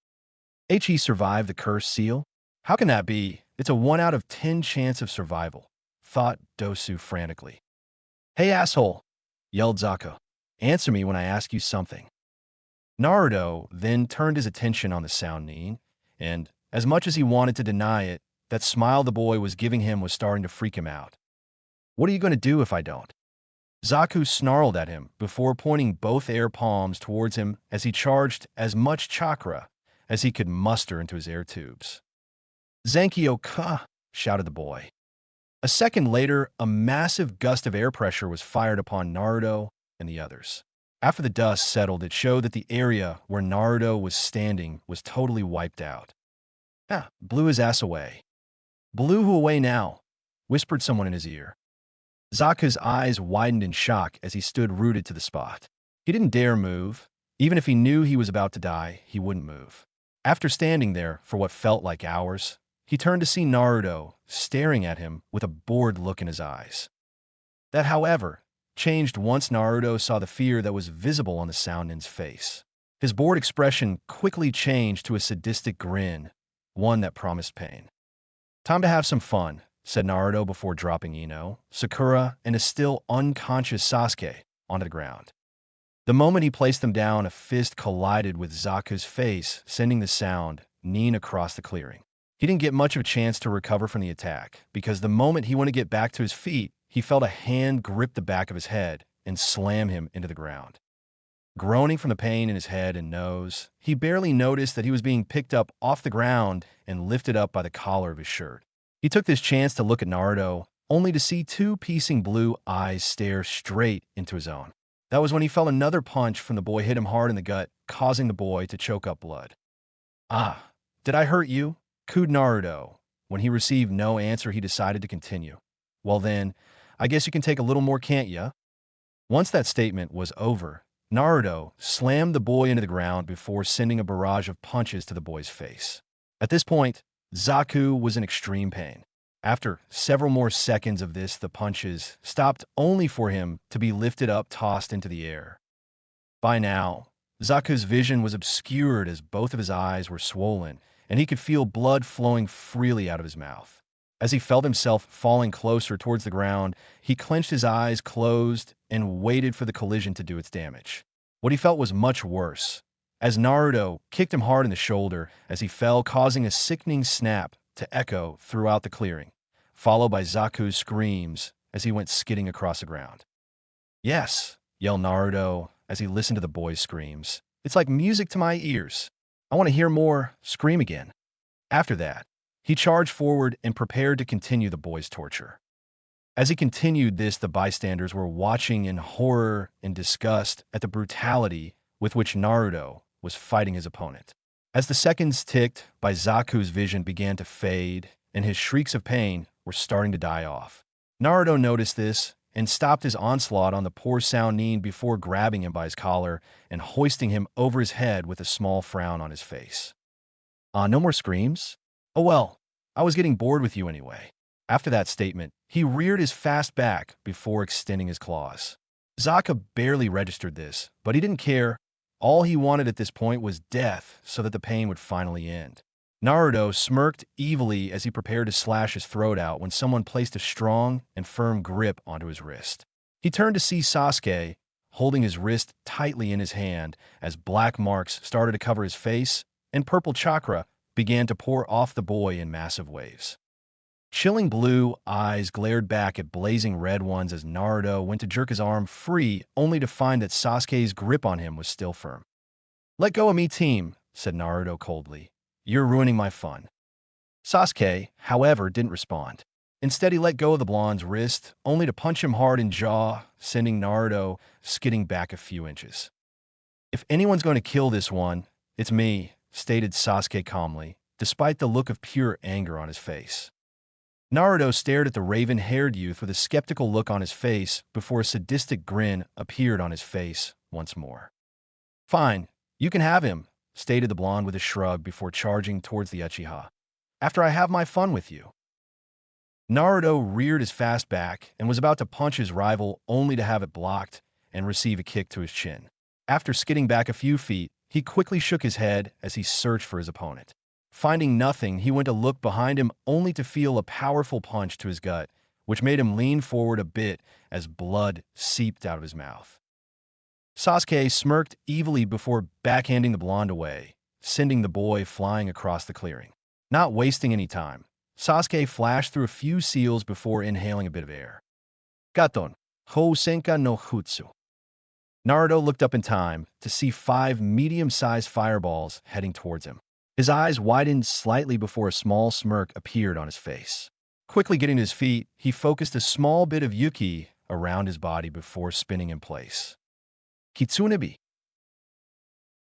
He survived the cursed seal? How can that be? It's a 1 out of 10 chance of survival, thought Dosu frantically. "Hey asshole," yelled Zako. "Answer me when I ask you something." Naruto then turned his attention on the sound Nin, and as much as he wanted to deny it, that smile the boy was giving him was starting to freak him out. "What are you going to do if I don't?" Zaku snarled at him before pointing both air palms towards him as he charged as much chakra as he could muster into his air tubes. "Zankyo-ka!" shouted the boy. A second later, a massive gust of air pressure was fired upon Naruto and the others. After the dust settled, it showed that the area where Naruto was standing was totally wiped out. Blew his ass away. "Blew who away now?" whispered someone in his ear. Zaku's eyes widened in shock as he stood rooted to the spot. He didn't dare move. Even if he knew he was about to die, he wouldn't move. After standing there for what felt like hours, he turned to see Naruto staring at him with a bored look in his eyes. That, however, changed once Naruto saw the fear that was visible on the Sound Nin's face. His bored expression quickly changed to a sadistic grin, one that promised pain. "Time to have some fun," said Naruto before dropping Ino, Sakura, and a still unconscious Sasuke onto the ground. The moment he placed them down, a fist collided with Zaku's face, sending the Sound Nin across the clearing. He didn't get much of a chance to recover from the attack, because the moment he went to get back to his feet, he felt a hand grip the back of his head and slam him into the ground. Groaning from the pain in his head and nose, he barely noticed that he was being picked up off the ground and lifted up by the collar of his shirt. He took this chance to look at Naruto, only to see two piercing blue eyes stare straight into his own. That was when he felt another punch from the boy hit him hard in the gut, causing the boy to choke up blood. "Ah, did I hurt you?" cooed Naruto. When he received no answer, he decided to continue. "Well then, I guess you can take a little more, can't ya?" Once that statement was over, Naruto slammed the boy into the ground before sending a barrage of punches to the boy's face. At this point, Zaku was in extreme pain. After several more seconds of this, the punches stopped only for him to be lifted up, tossed into the air. By now, Zaku's vision was obscured as both of his eyes were swollen, and he could feel blood flowing freely out of his mouth. As he felt himself falling closer towards the ground, he clenched his eyes closed and waited for the collision to do its damage. What he felt was much worse, as Naruto kicked him hard in the shoulder as he fell, causing a sickening snap to echo throughout the clearing, followed by Zaku's screams as he went skidding across the ground. "Yes," yelled Naruto as he listened to the boy's screams. "It's like music to my ears. I want to hear more. Scream again." After that, he charged forward and prepared to continue the boy's torture. As he continued this, the bystanders were watching in horror and disgust at the brutality with which Naruto was fighting his opponent. As the seconds ticked by, Zaku's vision began to fade, and his shrieks of pain were starting to die off. Naruto noticed this and stopped his onslaught on the poor Chunin before grabbing him by his collar and hoisting him over his head with a small frown on his face. No more screams? Oh well, I was getting bored with you anyway." After that statement, he reared his fast back before extending his claws. Zaka barely registered this, but he didn't care. All he wanted at this point was death so that the pain would finally end. Naruto smirked evilly as he prepared to slash his throat out when someone placed a strong and firm grip onto his wrist. He turned to see Sasuke, holding his wrist tightly in his hand as black marks started to cover his face and purple chakra began to pour off the boy in massive waves. Chilling blue eyes glared back at blazing red ones as Naruto went to jerk his arm free, only to find that Sasuke's grip on him was still firm. "Let go of me, team," said Naruto coldly. "You're ruining my fun." Sasuke, however, didn't respond. Instead, he let go of the blonde's wrist, only to punch him hard in jaw, sending Naruto skidding back a few inches. "If anyone's going to kill this one, it's me," stated Sasuke calmly, despite the look of pure anger on his face. Naruto stared at the raven-haired youth with a skeptical look on his face before a sadistic grin appeared on his face once more. "Fine, you can have him," stated the blonde with a shrug before charging towards the Uchiha. "After I have my fun with you." Naruto reared his fast back and was about to punch his rival only to have it blocked and receive a kick to his chin. After skidding back a few feet, he quickly shook his head as he searched for his opponent. Finding nothing, he went to look behind him only to feel a powerful punch to his gut, which made him lean forward a bit as blood seeped out of his mouth. Sasuke smirked evilly before backhanding the blonde away, sending the boy flying across the clearing. Not wasting any time, Sasuke flashed through a few seals before inhaling a bit of air. "Gaton, Housenka no Jutsu." Naruto looked up in time to see 5 medium-sized fireballs heading towards him. His eyes widened slightly before a small smirk appeared on his face. Quickly getting to his feet, he focused a small bit of Yuki around his body before spinning in place. "Kitsunebi."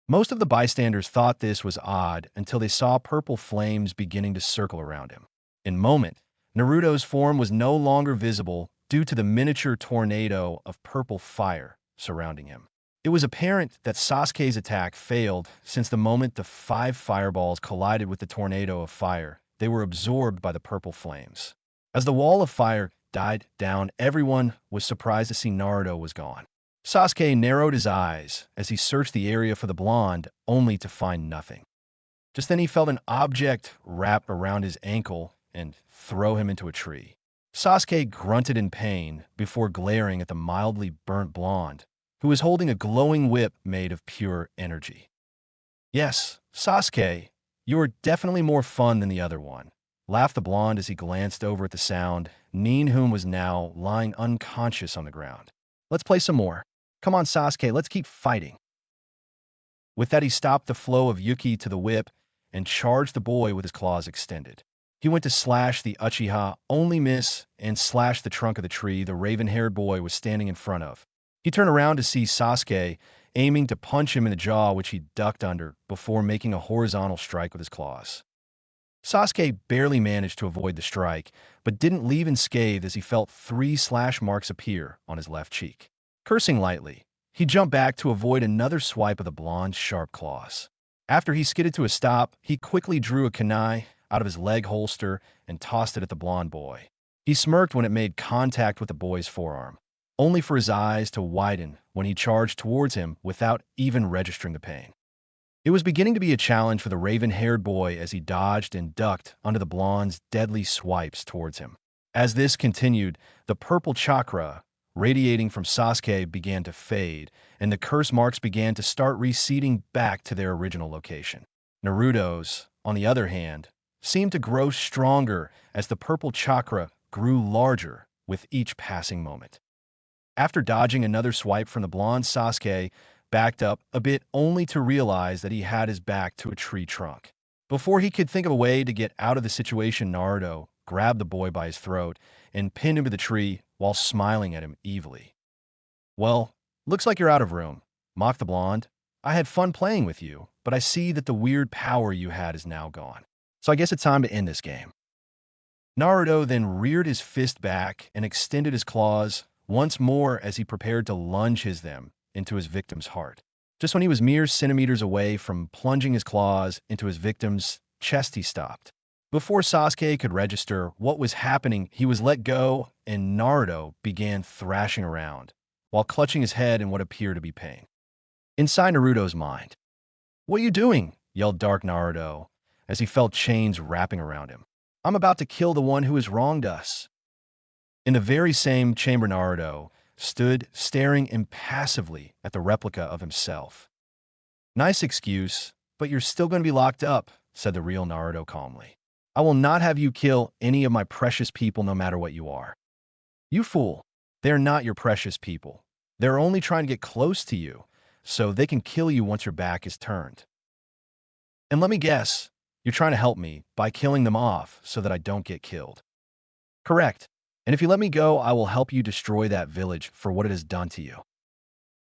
Most of the bystanders thought this was odd until they saw purple flames beginning to circle around him. In a moment, Naruto's form was no longer visible due to the miniature tornado of purple fire surrounding him. It was apparent that Sasuke's attack failed since the moment the 5 fireballs collided with the tornado of fire, they were absorbed by the purple flames. As the wall of fire died down, everyone was surprised to see Naruto was gone. Sasuke narrowed his eyes as he searched the area for the blonde, only to find nothing. Just then he felt an object wrap around his ankle and throw him into a tree. Sasuke grunted in pain before glaring at the mildly burnt blonde, who was holding a glowing whip made of pure energy. "Yes, Sasuke, you are definitely more fun than the other one," laughed the blonde as he glanced over at the sound, Nin, whom was now lying unconscious on the ground. "Let's play some more. Come on, Sasuke, let's keep fighting." With that, he stopped the flow of Yuki to the whip and charged the boy with his claws extended. He went to slash the Uchiha, only miss, and slashed the trunk of the tree the raven-haired boy was standing in front of. He turned around to see Sasuke, aiming to punch him in the jaw, which he ducked under before making a horizontal strike with his claws. Sasuke barely managed to avoid the strike, but didn't leave unscathed as he felt 3 slash marks appear on his left cheek. Cursing lightly, he jumped back to avoid another swipe of the blonde's sharp claws. After he skidded to a stop, he quickly drew a kunai out of his leg holster and tossed it at the blonde boy. He smirked when it made contact with the boy's forearm, only for his eyes to widen when he charged towards him without even registering the pain. It was beginning to be a challenge for the raven-haired boy as he dodged and ducked under the blonde's deadly swipes towards him. As this continued, the purple chakra radiating from Sasuke began to fade, and the curse marks began to start receding back to their original location. Naruto's, on the other hand, seemed to grow stronger as the purple chakra grew larger with each passing moment. After dodging another swipe from the blonde, Sasuke backed up a bit only to realize that he had his back to a tree trunk. Before he could think of a way to get out of the situation, Naruto grabbed the boy by his throat and pinned him to the tree while smiling at him evilly. "Well, looks like you're out of room," mocked the blonde. "I had fun playing with you, but I see that the weird power you had is now gone. So I guess it's time to end this game." Naruto then reared his fist back and extended his claws once more as he prepared to lunge them into his victim's heart. Just when he was mere centimeters away from plunging his claws into his victim's chest, he stopped. Before Sasuke could register what was happening, he was let go, and Naruto began thrashing around, while clutching his head in what appeared to be pain. Inside Naruto's mind, "What are you doing?" yelled Dark Naruto, as he felt chains wrapping around him. "I'm about to kill the one who has wronged us." In the very same chamber, Naruto stood staring impassively at the replica of himself. "Nice excuse, but you're still going to be locked up," said the real Naruto calmly. "I will not have you kill any of my precious people, no matter what you are." "You fool. They're not your precious people. They're only trying to get close to you, so they can kill you once your back is turned. And let me guess, you're trying to help me by killing them off so that I don't get killed." "Correct. And if you let me go, I will help you destroy that village for what it has done to you."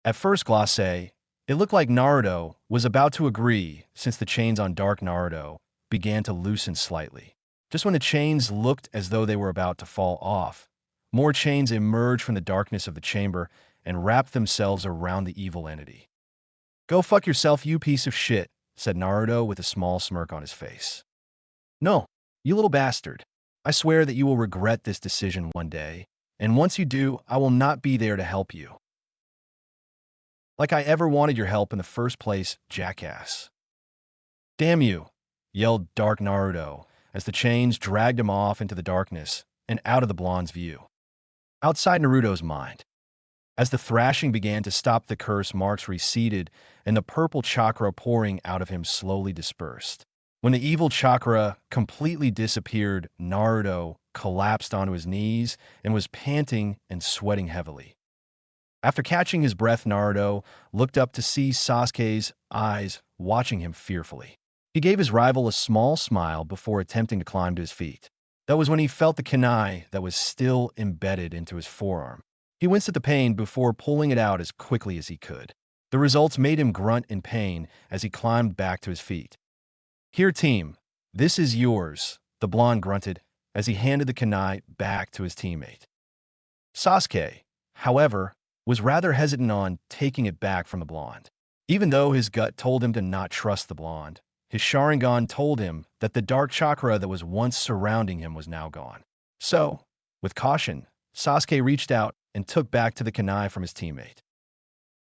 At first glance, it looked like Naruto was about to agree, since the chains on Dark Naruto began to loosen slightly. Just when the chains looked as though they were about to fall off, more chains emerged from the darkness of the chamber and wrapped themselves around the evil entity. "Go fuck yourself, you piece of shit," said Naruto with a small smirk on his face. "No, you little bastard. I swear that you will regret this decision one day, and once you do, I will not be there to help you. Like I ever wanted your help in the first place, jackass." "Damn you," yelled Dark Naruto as the chains dragged him off into the darkness and out of the blonde's view. Outside Naruto's mind, as the thrashing began to stop, the curse marks receded and the purple chakra pouring out of him slowly dispersed. When the evil chakra completely disappeared, Naruto collapsed onto his knees and was panting and sweating heavily. After catching his breath, Naruto looked up to see Sasuke's eyes watching him fearfully. He gave his rival a small smile before attempting to climb to his feet. That was when he felt the kunai that was still embedded into his forearm. He winced at the pain before pulling it out as quickly as he could. The results made him grunt in pain as he climbed back to his feet. "Here, team, this is yours," the blonde grunted as he handed the kunai back to his teammate. Sasuke, however, was rather hesitant on taking it back from the blonde. Even though his gut told him to not trust the blonde, his Sharingan told him that the dark chakra that was once surrounding him was now gone. So, with caution, Sasuke reached out and took back to the kunai from his teammate.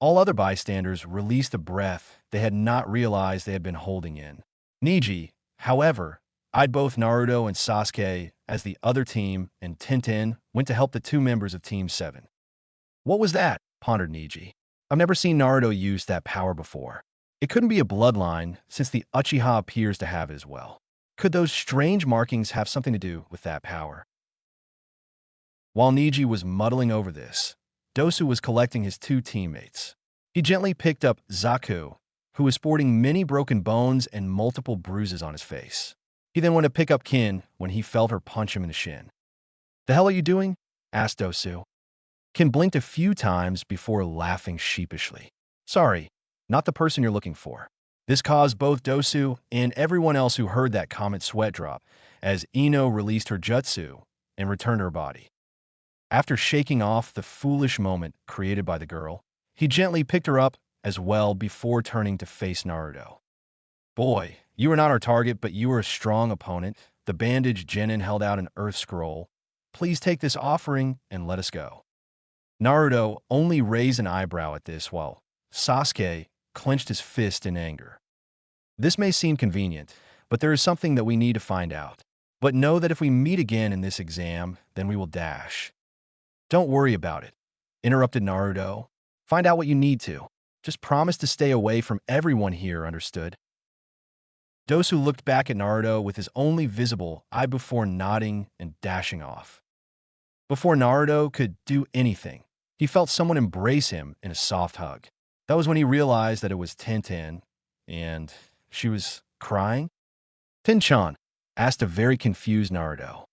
All other bystanders released a breath they had not realized they had been holding in. Neji, however, eyed both Naruto and Sasuke as the other team and Tintin went to help the two members of Team 7. "What was that?" pondered Neji. "I've never seen Naruto use that power before. It couldn't be a bloodline, since the Uchiha appears to have it as well. Could those strange markings have something to do with that power?" While Neji was muddling over this, Dosu was collecting his two teammates. He gently picked up Zaku, who was sporting many broken bones and multiple bruises on his face. He then went to pick up Kin when he felt her punch him in the shin. "The hell are you doing?" asked Dosu. Kin blinked a few times before laughing sheepishly. "Sorry, not the person you're looking for." This caused both Dosu and everyone else who heard that comment sweat drop as Ino released her jutsu and returned her body. After shaking off the foolish moment created by the girl, he gently picked her up as well before turning to face Naruto. "Boy, you were not our target, but you were a strong opponent." The bandaged genin held out an earth scroll. "Please take this offering and let us go." Naruto only raised an eyebrow at this while Sasuke clenched his fist in anger. "This may seem convenient, but there is something that we need to find out. But know that if we meet again in this exam, then we will dash. Don't worry about it. interrupted Naruto. Find out what you need to. Just promise to stay away from everyone here, understood? Dosu looked back at Naruto with his only visible eye before nodding and dashing off. Before Naruto could do anything, he felt someone embrace him in a soft hug. That was when he realized that it was Tintin, and she was crying. Tin-chan asked a very confused Naruto.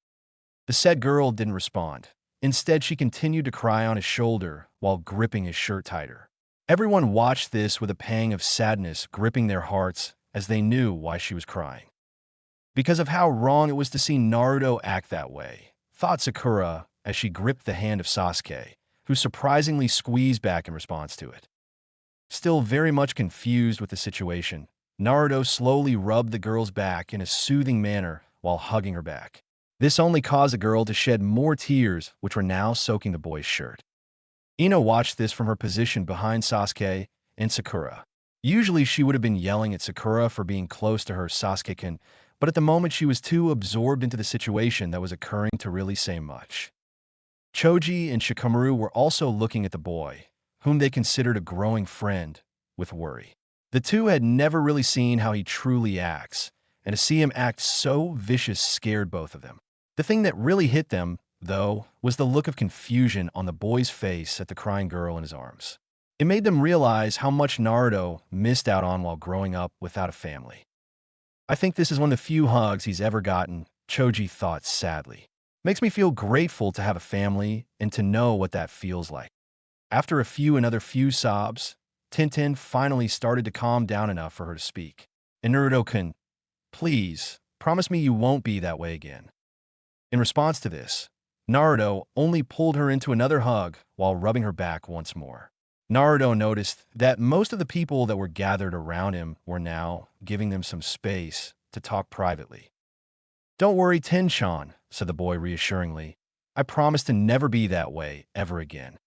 The said girl didn't respond. Instead, she continued to cry on his shoulder while gripping his shirt tighter. Everyone watched this with a pang of sadness gripping their hearts as they knew why she was crying. Because of how wrong it was to see Naruto act that way, thought Sakura as she gripped the hand of Sasuke, who surprisingly squeezed back in response to it. Still very much confused with the situation, Naruto slowly rubbed the girl's back in a soothing manner while hugging her back. This only caused the girl to shed more tears, which were now soaking the boy's shirt. Ino watched this from her position behind Sasuke and Sakura. Usually she would have been yelling at Sakura for being close to her Sasuke-kun, but at the moment she was too absorbed into the situation that was occurring to really say much. Choji and Shikamaru were also looking at the boy, whom they considered a growing friend, with worry. The two had never really seen how he truly acts, and to see him act so vicious scared both of them. The thing that really hit them, though, was the look of confusion on the boy's face at the crying girl in his arms. It made them realize how much Naruto missed out on while growing up without a family. I think this is one of the few hugs he's ever gotten, Choji thought sadly. Makes me feel grateful to have a family and to know what that feels like. After another few sobs, Tintin finally started to calm down enough for her to speak. And Naruto-kun, please, promise me you won't be that way again. In response to this, Naruto only pulled her into another hug while rubbing her back once more. Naruto noticed that most of the people that were gathered around him were now giving them some space to talk privately. Don't worry, Tin-chan, said the boy reassuringly. I promise to never be that way ever again.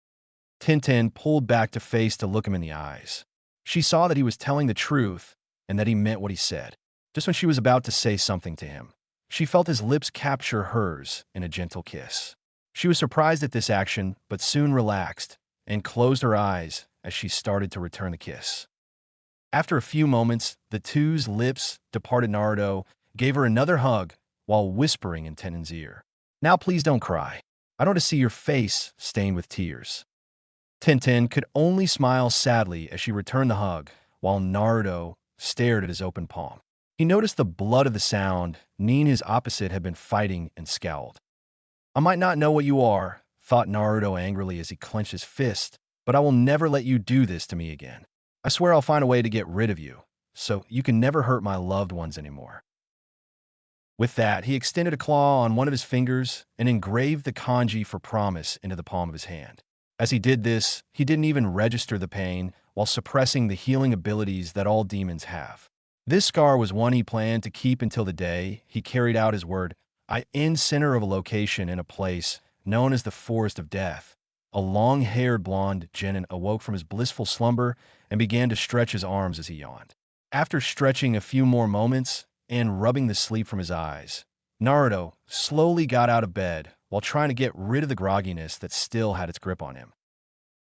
Tintin pulled back to face to look him in the eyes. She saw that he was telling the truth and that he meant what he said. Just when she was about to say something to him, she felt his lips capture hers in a gentle kiss. She was surprised at this action, but soon relaxed and closed her eyes as she started to return the kiss. After a few moments, the two's lips departed. Naruto gave her another hug while whispering in Tintin's ear. Now please don't cry. I don't want to see your face stained with tears. Tintin could only smile sadly as she returned the hug, while Naruto stared at his open palm. He noticed the blood of the sound. Nin, his opposite, had been fighting and scowled. I might not know what you are, thought Naruto angrily as he clenched his fist, but I will never let you do this to me again. I swear I'll find a way to get rid of you, so you can never hurt my loved ones anymore. With that, he extended a claw on one of his fingers and engraved the kanji for promise into the palm of his hand. As he did this, he didn't even register the pain while suppressing the healing abilities that all demons have. This scar was one he planned to keep until the day he carried out his word. In center of a location in a place known as the Forest of Death, a long-haired blonde genin awoke from his blissful slumber and began to stretch his arms as he yawned. After stretching a few more moments and rubbing the sleep from his eyes, Naruto slowly got out of bed while trying to get rid of the grogginess that still had its grip on him.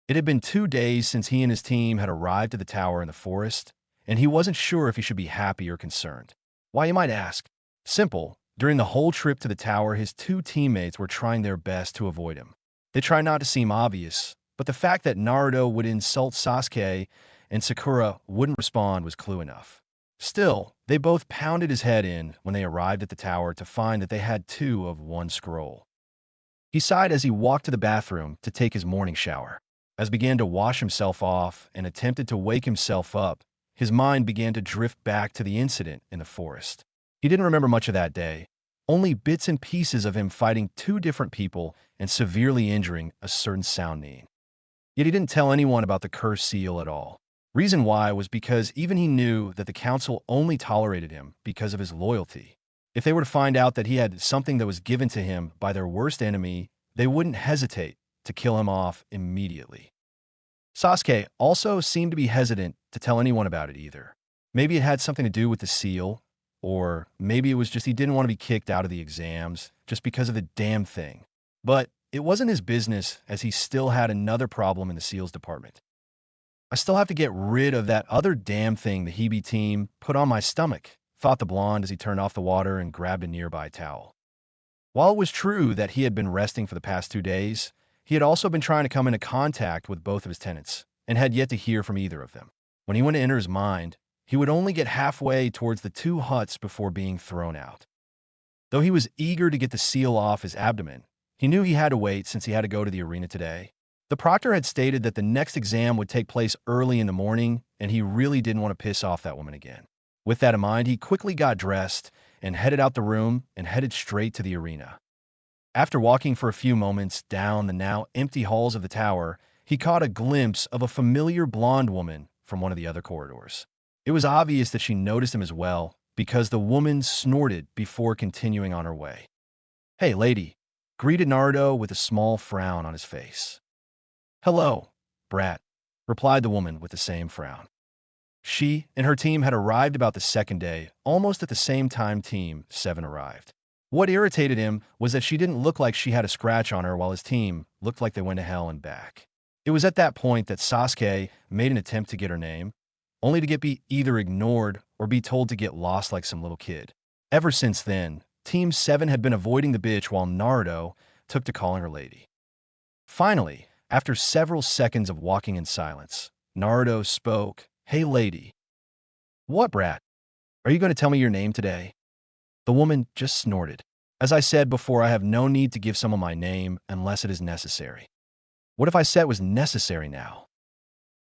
It had been 2 days since he and his team had arrived at the tower in the forest, and he wasn't sure if he should be happy or concerned. Why, you might ask? Simple. During the whole trip to the tower, his 2 teammates were trying their best to avoid him. They tried not to seem obvious, but the fact that Naruto would insult Sasuke and Sakura wouldn't respond was clue enough. Still, they both pounded his head in when they arrived at the tower to find that they had 2 of 1 scroll. He sighed as he walked to the bathroom to take his morning shower. As he began to wash himself off and attempted to wake himself up, his mind began to drift back to the incident in the forest. He didn't remember much of that day, only bits and pieces of him fighting 2 different people and severely injuring a certain sound Nin. Yet he didn't tell anyone about the cursed seal at all. Reason why was because even he knew that the council only tolerated him because of his loyalty. If they were to find out that he had something that was given to him by their worst enemy, they wouldn't hesitate to kill him off immediately. Sasuke also seemed to be hesitant to tell anyone about it either. Maybe it had something to do with the seal, or maybe it was just he didn't want to be kicked out of the exams just because of the damn thing. But It wasn't his business, as he still had another problem in the SEALs department. I still have to get rid of that other damn thing the Hebe team put on my stomach, thought the blonde as he turned off the water and grabbed a nearby towel. While it was true that he had been resting for the past 2 days, he had also been trying to come into contact with both of his tenants and had yet to hear from either of them. When he went to enter his mind, he would only get halfway towards the 2 huts before being thrown out. Though he was eager to get the seal off his abdomen, he knew he had to wait since he had to go to the arena today. The proctor had stated that the next exam would take place early in the morning, and he really didn't want to piss off that woman again. With that in mind, he quickly got dressed and headed out the room and headed straight to the arena. After walking for a few moments down the now empty halls of the tower, he caught a glimpse of a familiar blonde woman from one of the other corridors. It was obvious that she noticed him as well, because the woman snorted before continuing on her way. "Hey, lady," greeted Naruto with a small frown on his face. "Hello, brat," replied the woman with the same frown. She and her team had arrived about the second day, almost at the same time Team 7 arrived. What irritated him was that she didn't look like she had a scratch on her while his team looked like they went to hell and back. It was at that point that Sasuke made an attempt to get her name, only to be either ignored or be told to get lost like some little kid. Ever since then, Team 7 had been avoiding the bitch while Naruto took to calling her lady. Finally, after several seconds of walking in silence, Naruto spoke. "Hey, lady." "What, brat? Are you going to tell me your name today?" The woman just snorted. "As I said before, I have no need to give someone my name unless it is necessary." "What if I said it was necessary now?"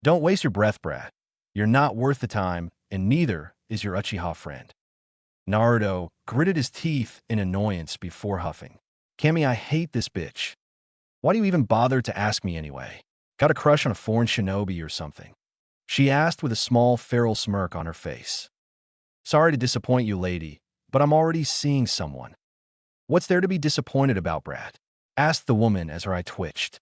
"Don't waste your breath, brat. You're not worth the time, and neither is your Uchiha friend." Naruto gritted his teeth in annoyance before huffing. "Kami, I hate this bitch. Why do you even bother to ask me anyway? Got a crush on a foreign shinobi or something?" she asked with a small feral smirk on her face. "Sorry to disappoint you, lady, but I'm already seeing someone." "What's there to be disappointed about, brat?" asked the woman as her eye twitched.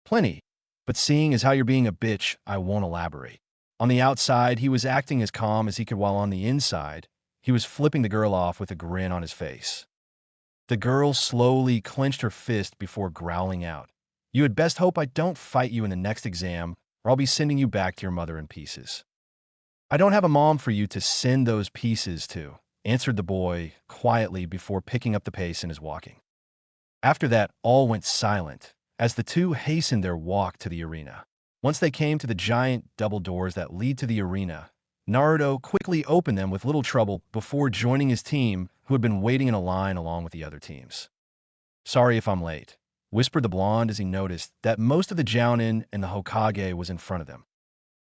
"Plenty, but seeing as how you're being a bitch, I won't elaborate." On the outside, he was acting as calm as he could, while on the inside, he was flipping the girl off with a grin on his face. The girl slowly clenched her fist before growling out, "You had best hope I don't fight you in the next exam, or I'll be sending you back to your mother in pieces." "I don't have a mom for you to send those pieces to," answered the boy quietly before picking up the pace in his walking. After that, all went silent as the two hastened their walk to the arena. Once they came to the giant double doors that lead to the arena, Naruto quickly opened them with little trouble before joining his team, who had been waiting in a line along with the other teams. "Sorry if I'm late," whispered the blonde as he noticed that most of the Jounin and the Hokage was in front of them.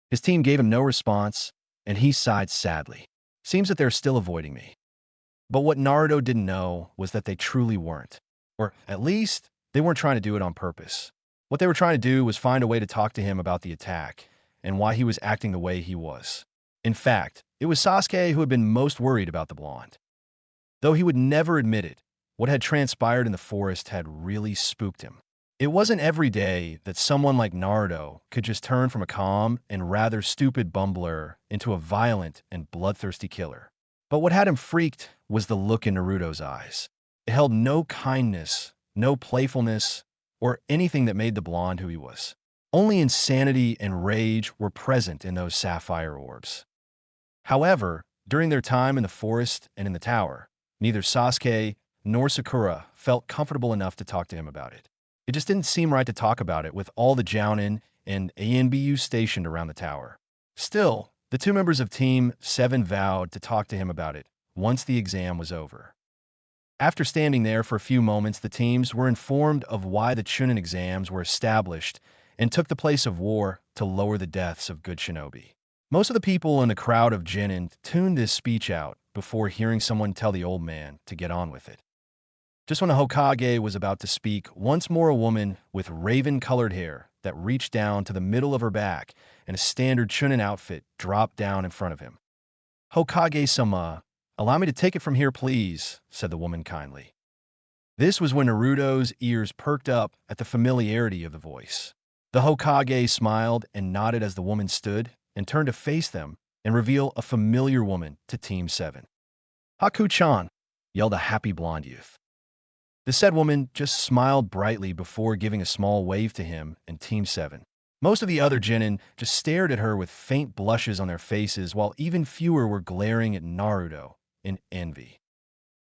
His team gave him no response, and he sighed sadly. "Seems that they're still avoiding me." But what Naruto didn't know was that they truly weren't. Or, at least, they weren't trying to do it on purpose. What they were trying to do was find a way to talk to him about the attack and why he was acting the way he was. In fact, it was Sasuke who had been most worried about the blonde. Though he would never admit it, what had transpired in the forest had really spooked him. It wasn't every day that someone like Naruto could just turn from a calm and rather stupid bumbler into a violent and bloodthirsty killer. But what had him freaked was the look in Naruto's eyes. It held no kindness, no playfulness, or anything that made the blonde who he was. Only insanity and rage were present in those sapphire orbs. However, during their time in the forest and in the tower, neither Sasuke nor Sakura felt comfortable enough to talk to him about it. It just didn't seem right to talk about it with all the Jounin and ANBU stationed around the tower. Still, the two members of Team 7 vowed to talk to him about it once the exam was over. After standing there for a few moments, the teams were informed of why the Chunin exams were established and took the place of war to lower the deaths of good shinobi. Most of the people in the crowd of Genin tuned this speech out before hearing someone tell the old man to get on with it. Just when the Hokage was about to speak, once more a woman with raven-colored hair that reached down to the middle of her back and a standard Chunin outfit dropped down in front of him. "Hokage-sama, allow me to take it from here, please," said the woman kindly. This was when Naruto's ears perked up at the familiarity of the voice. The Hokage smiled and nodded as the woman stood and turned to face them and reveal a familiar woman to Team 7. "Haku-chan," yelled a happy blonde youth. The said woman just smiled brightly before giving a small wave to him and Team 7. Most of the other genin just stared at her with faint blushes on their faces, while even fewer were glaring at Naruto in envy.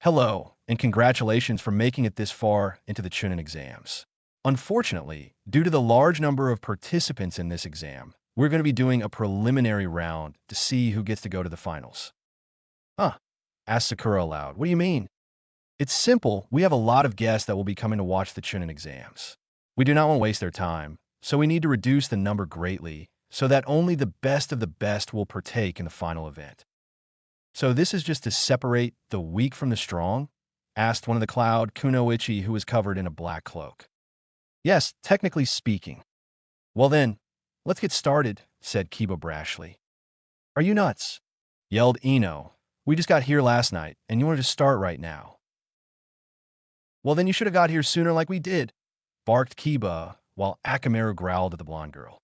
Hello, and congratulations for making it this far into the Chunin exams. Unfortunately, due to the large number of participants in this exam, we're going to be doing a preliminary round to see who gets to go to the finals. Huh? Asked Sakura aloud. What do you mean? It's simple. We have a lot of guests that will be coming to watch the Chunin exams. We do not want to waste their time, so we need to reduce the number greatly so that only the best of the best will partake in the final event. So this is just to separate the weak from the strong? Asked one of the cloud, Kunoichi, who was covered in a black cloak. Yes, technically speaking. Well then, let's get started, said Kiba brashly. Are you nuts? Yelled Ino. We just got here last night, and you wanted to start right now. Well then you should have got here sooner like we did, barked Kiba, while Akamaru growled at the blonde girl.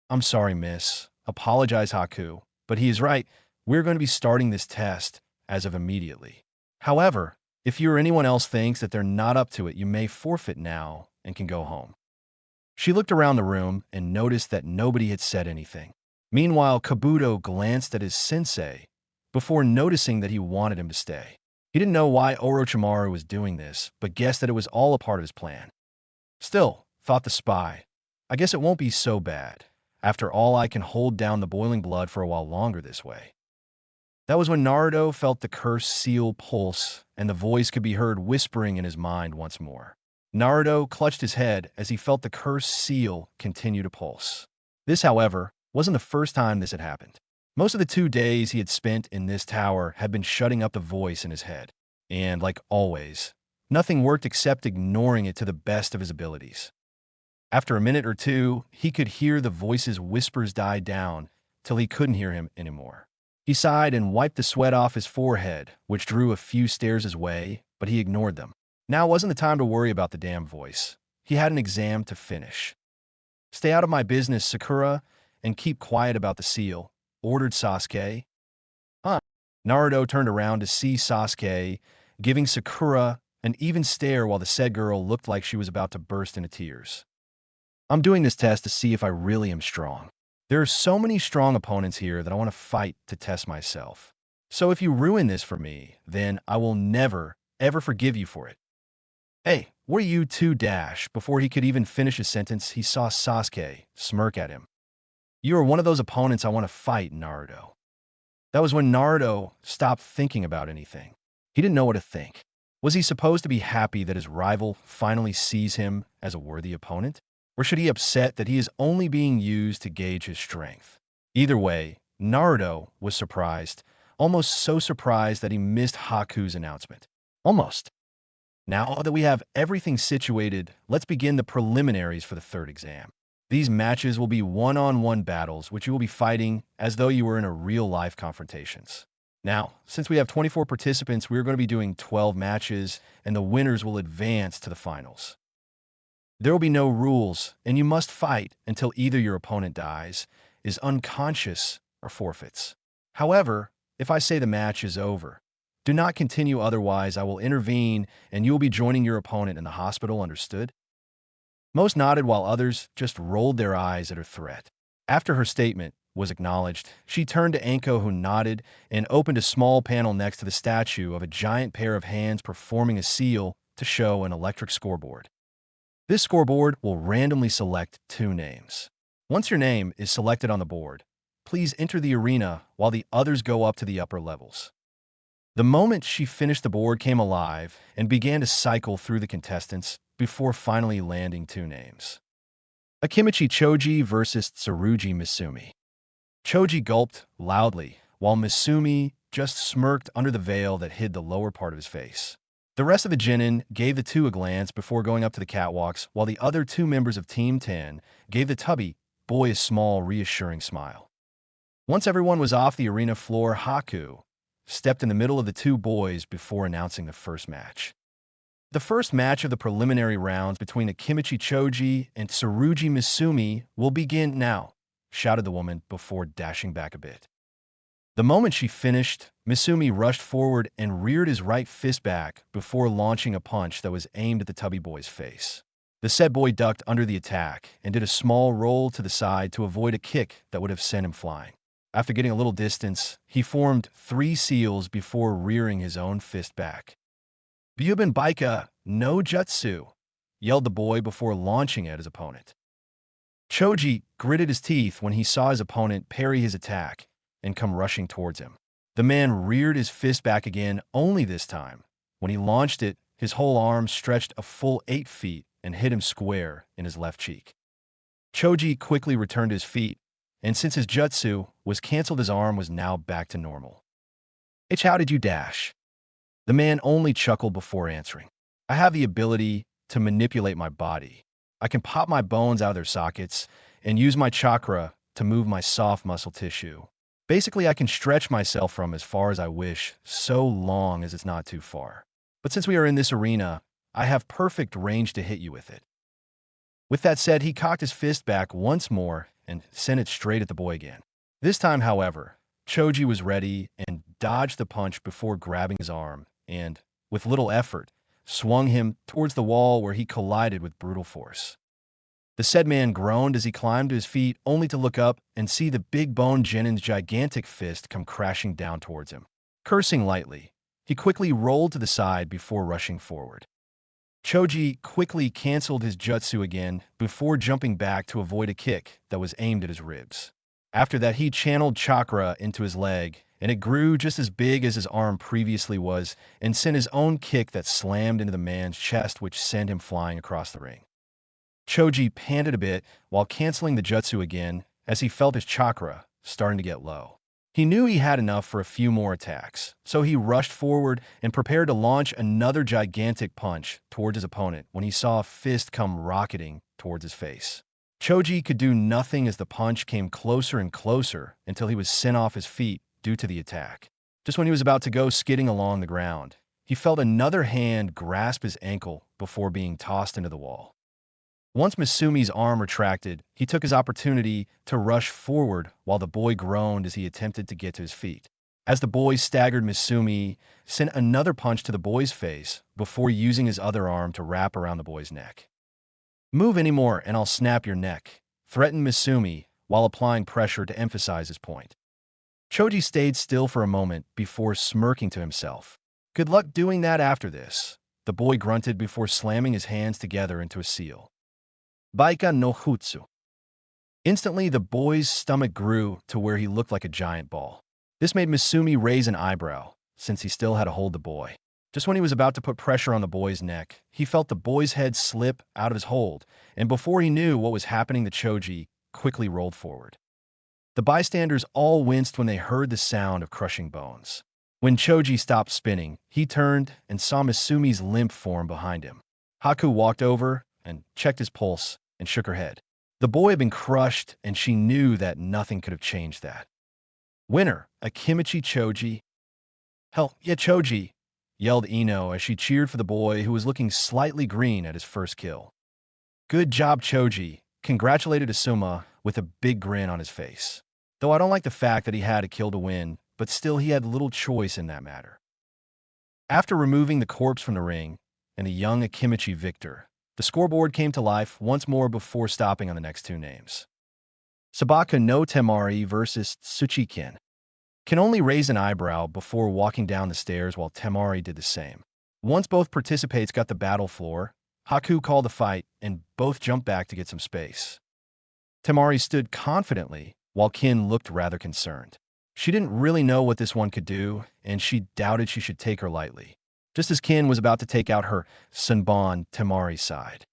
I'm sorry, miss. Apologize, Haku, but he is right. We're going to be starting this test as of immediately. However, if you or anyone else thinks that they're not up to it, you may forfeit now and can go home. She looked around the room and noticed that nobody had said anything. Meanwhile, Kabuto glanced at his sensei before noticing that he wanted him to stay. He didn't know why Orochimaru was doing this, but guessed that it was all a part of his plan. Still, thought the spy, I guess it won't be so bad. After all, I can hold down the boiling blood for a while longer this way. That was when Naruto felt the cursed seal pulse, and the voice could be heard whispering in his mind once more. Naruto clutched his head as he felt the cursed seal continue to pulse. This, however, wasn't the first time this had happened. Most of the 2 days he had spent in this tower had been shutting up the voice in his head. And, like always, nothing worked except ignoring it to the best of his abilities. After a minute or two, he could hear the voice's whispers die down till he couldn't hear him anymore. He sighed and wiped the sweat off his forehead, which drew a few stares his way, but he ignored them. Now wasn't the time to worry about the damn voice. He had an exam to finish. Stay out of my business, Sakura, and keep quiet about the seal, ordered Sasuke. Huh? Naruto turned around to see Sasuke, giving Sakura an even stare while the said girl looked like she was about to burst into tears. I'm doing this test to see if I really am strong. There are so many strong opponents here that I want to fight to test myself. So if you ruin this for me, then I will never, ever forgive you for it. Hey, what are you two dash? Before he could even finish his sentence, he saw Sasuke smirk at him. You are one of those opponents I want to fight, Naruto. That was when Naruto stopped thinking about anything. He didn't know what to think. Was he supposed to be happy that his rival finally sees him as a worthy opponent? Or should he be upset that he is only being used to gauge his strength? Either way, Naruto was surprised, almost so surprised that he missed Haku's announcement. Almost. Now that we have everything situated, let's begin the preliminaries for the third exam. These matches will be one-on-one battles, which you will be fighting as though you were in a real-life confrontations. Now, since we have 24 participants, we're going to be doing 12 matches, and the winners will advance to the finals. There will be no rules, and you must fight until either your opponent dies, is unconscious, or forfeits. However, if I say the match is over, do not continue, otherwise I will intervene and you will be joining your opponent in the hospital, understood? Most nodded while others just rolled their eyes at her threat. After her statement was acknowledged, she turned to Anko, who nodded and opened a small panel next to the statue of a giant pair of hands performing a seal to show an electric scoreboard. This scoreboard will randomly select 2 names. Once your name is selected on the board, please enter the arena while the others go up to the upper levels. The moment she finished, the board came alive and began to cycle through the contestants before finally landing 2 names. Akimichi Choji versus Tsurugi Misumi. Choji gulped loudly, while Misumi just smirked under the veil that hid the lower part of his face. The rest of the genin gave the 2 a glance before going up to the catwalks, while the other 2 members of Team 10 gave the tubby boy a small, reassuring smile. Once everyone was off the arena floor, Haku stepped in the middle of the 2 boys before announcing the first match. The first match of the preliminary rounds between Akimichi Choji and Tsurugi Misumi will begin now, shouted the woman before dashing back a bit. The moment she finished, Misumi rushed forward and reared his right fist back before launching a punch that was aimed at the tubby boy's face. The said boy ducked under the attack and did a small roll to the side to avoid a kick that would have sent him flying. After getting a little distance, he formed 3 seals before rearing his own fist back. "Byuban Baika no Jutsu," yelled the boy before launching at his opponent. Choji gritted his teeth when he saw his opponent parry his attack and come rushing towards him. The man reared his fist back again, only this time, when he launched it, his whole arm stretched a full 8 feet and hit him square in his left cheek. Choji quickly returned to his feet, and since his jutsu was canceled, his arm was now back to normal. "H, how did you dash?" The man only chuckled before answering. "I have the ability to manipulate my body. I can pop my bones out of their sockets and use my chakra to move my soft muscle tissue. Basically, I can stretch myself from as far as I wish, so long as it's not too far. But since we are in this arena, I have perfect range to hit you with it." With that said, he cocked his fist back once more and sent it straight at the boy again. This time, however, Choji was ready and dodged the punch before grabbing his arm and, with little effort, swung him towards the wall where he collided with brutal force. The said man groaned as he climbed to his feet, only to look up and see the big bone Genin's gigantic fist come crashing down towards him. Cursing lightly, he quickly rolled to the side before rushing forward. Choji quickly canceled his jutsu again before jumping back to avoid a kick that was aimed at his ribs. After that, he channeled chakra into his leg, and it grew just as big as his arm previously was, and sent his own kick that slammed into the man's chest, which sent him flying across the ring. Choji panted a bit while canceling the jutsu again as he felt his chakra starting to get low. He knew he had enough for a few more attacks, so he rushed forward and prepared to launch another gigantic punch towards his opponent when he saw a fist come rocketing towards his face. Choji could do nothing as the punch came closer and closer until he was sent off his feet due to the attack. Just when he was about to go skidding along the ground, he felt another hand grasp his ankle before being tossed into the wall. Once Misumi's arm retracted, he took his opportunity to rush forward while the boy groaned as he attempted to get to his feet. As the boy staggered, Misumi sent another punch to the boy's face before using his other arm to wrap around the boy's neck. "Move anymore and I'll snap your neck," threatened Misumi while applying pressure to emphasize his point. Choji stayed still for a moment before smirking to himself. "Good luck doing that after this," the boy grunted before slamming his hands together into a seal. "Baika no Jutsu." Instantly, the boy's stomach grew to where he looked like a giant ball. This made Misumi raise an eyebrow, since he still had to hold the boy. Just when he was about to put pressure on the boy's neck, he felt the boy's head slip out of his hold, and before he knew what was happening, the Choji quickly rolled forward. The bystanders all winced when they heard the sound of crushing bones. When Choji stopped spinning, he turned and saw Misumi's limp form behind him. Haku walked over and checked his pulse and shook her head. The boy had been crushed, and she knew that nothing could have changed that. "Winner, Akimichi Choji." "Hell yeah, Choji," yelled Ino as she cheered for the boy who was looking slightly green at his first kill. "Good job, Choji," congratulated Asuma with a big grin on his face. Though I don't like the fact that he had a kill to win, but still he had little choice in that matter. After removing the corpse from the ring and the young Akimichi victor, the scoreboard came to life once more before stopping on the next 2 names. Sabaka no Temari versus Tsuchikin. Can only raised an eyebrow before walking down the stairs while Temari did the same. Once both participants got the battle floor, Haku called a fight and both jumped back to get some space. Temari stood confidently while Kin looked rather concerned. She didn't really know what this one could do, and she doubted she should take her lightly. Just as Kin was about to take out her Sunbon, Temari sighed.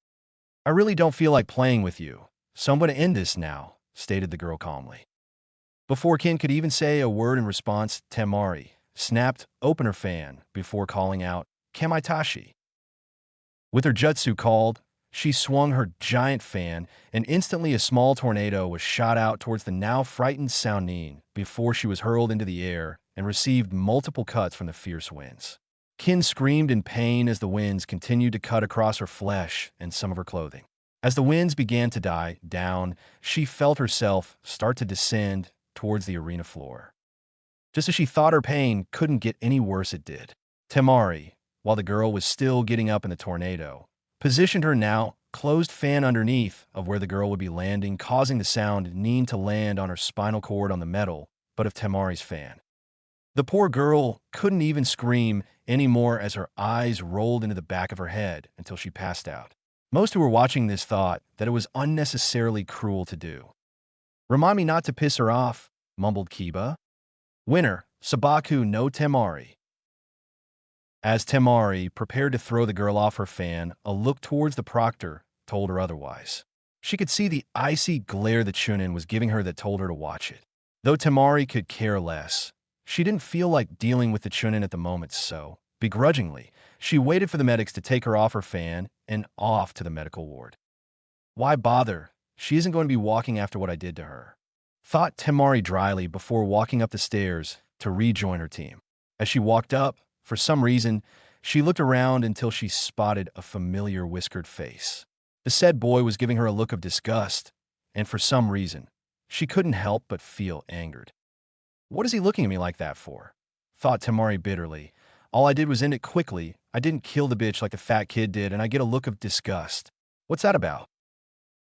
"I really don't feel like playing with you, so I'm going to end this now," stated the girl calmly. Before Kin could even say a word in response, Temari snapped open her fan before calling out, "Kamaitashi." With her jutsu called, she swung her giant fan, and instantly a small tornado was shot out towards the now frightened Saunin before she was hurled into the air and received multiple cuts from the fierce winds. Kin screamed in pain as the winds continued to cut across her flesh and some of her clothing. As the winds began to die down, she felt herself start to descend towards the arena floor. Just as she thought her pain couldn't get any worse, it did. Temari, while the girl was still getting up in the tornado, positioned her now closed fan underneath of where the girl would be landing, causing the sound need to land on her spinal cord on the metal, but of Temari's fan. The poor girl couldn't even scream anymore as her eyes rolled into the back of her head until she passed out. Most who were watching this thought that it was unnecessarily cruel to do. "Remind me not to piss her off," mumbled Kiba. "Winner, Sabaku no Temari." As Temari prepared to throw the girl off her fan, a look towards the proctor told her otherwise. She could see the icy glare the Chunin was giving her that told her to watch it. Though Temari could care less, she didn't feel like dealing with the Chunin at the moment, so, begrudgingly, she waited for the medics to take her off her fan and off to the medical ward. "Why bother? She isn't going to be walking after what I did to her," thought Temari dryly before walking up the stairs to rejoin her team. As she walked up, for some reason, she looked around until she spotted a familiar whiskered face. The said boy was giving her a look of disgust, and for some reason, she couldn't help but feel angered. "What is he looking at me like that for?" thought Temari bitterly. "All I did was end it quickly. I didn't kill the bitch like the fat kid did, and I get a look of disgust. What's that about?"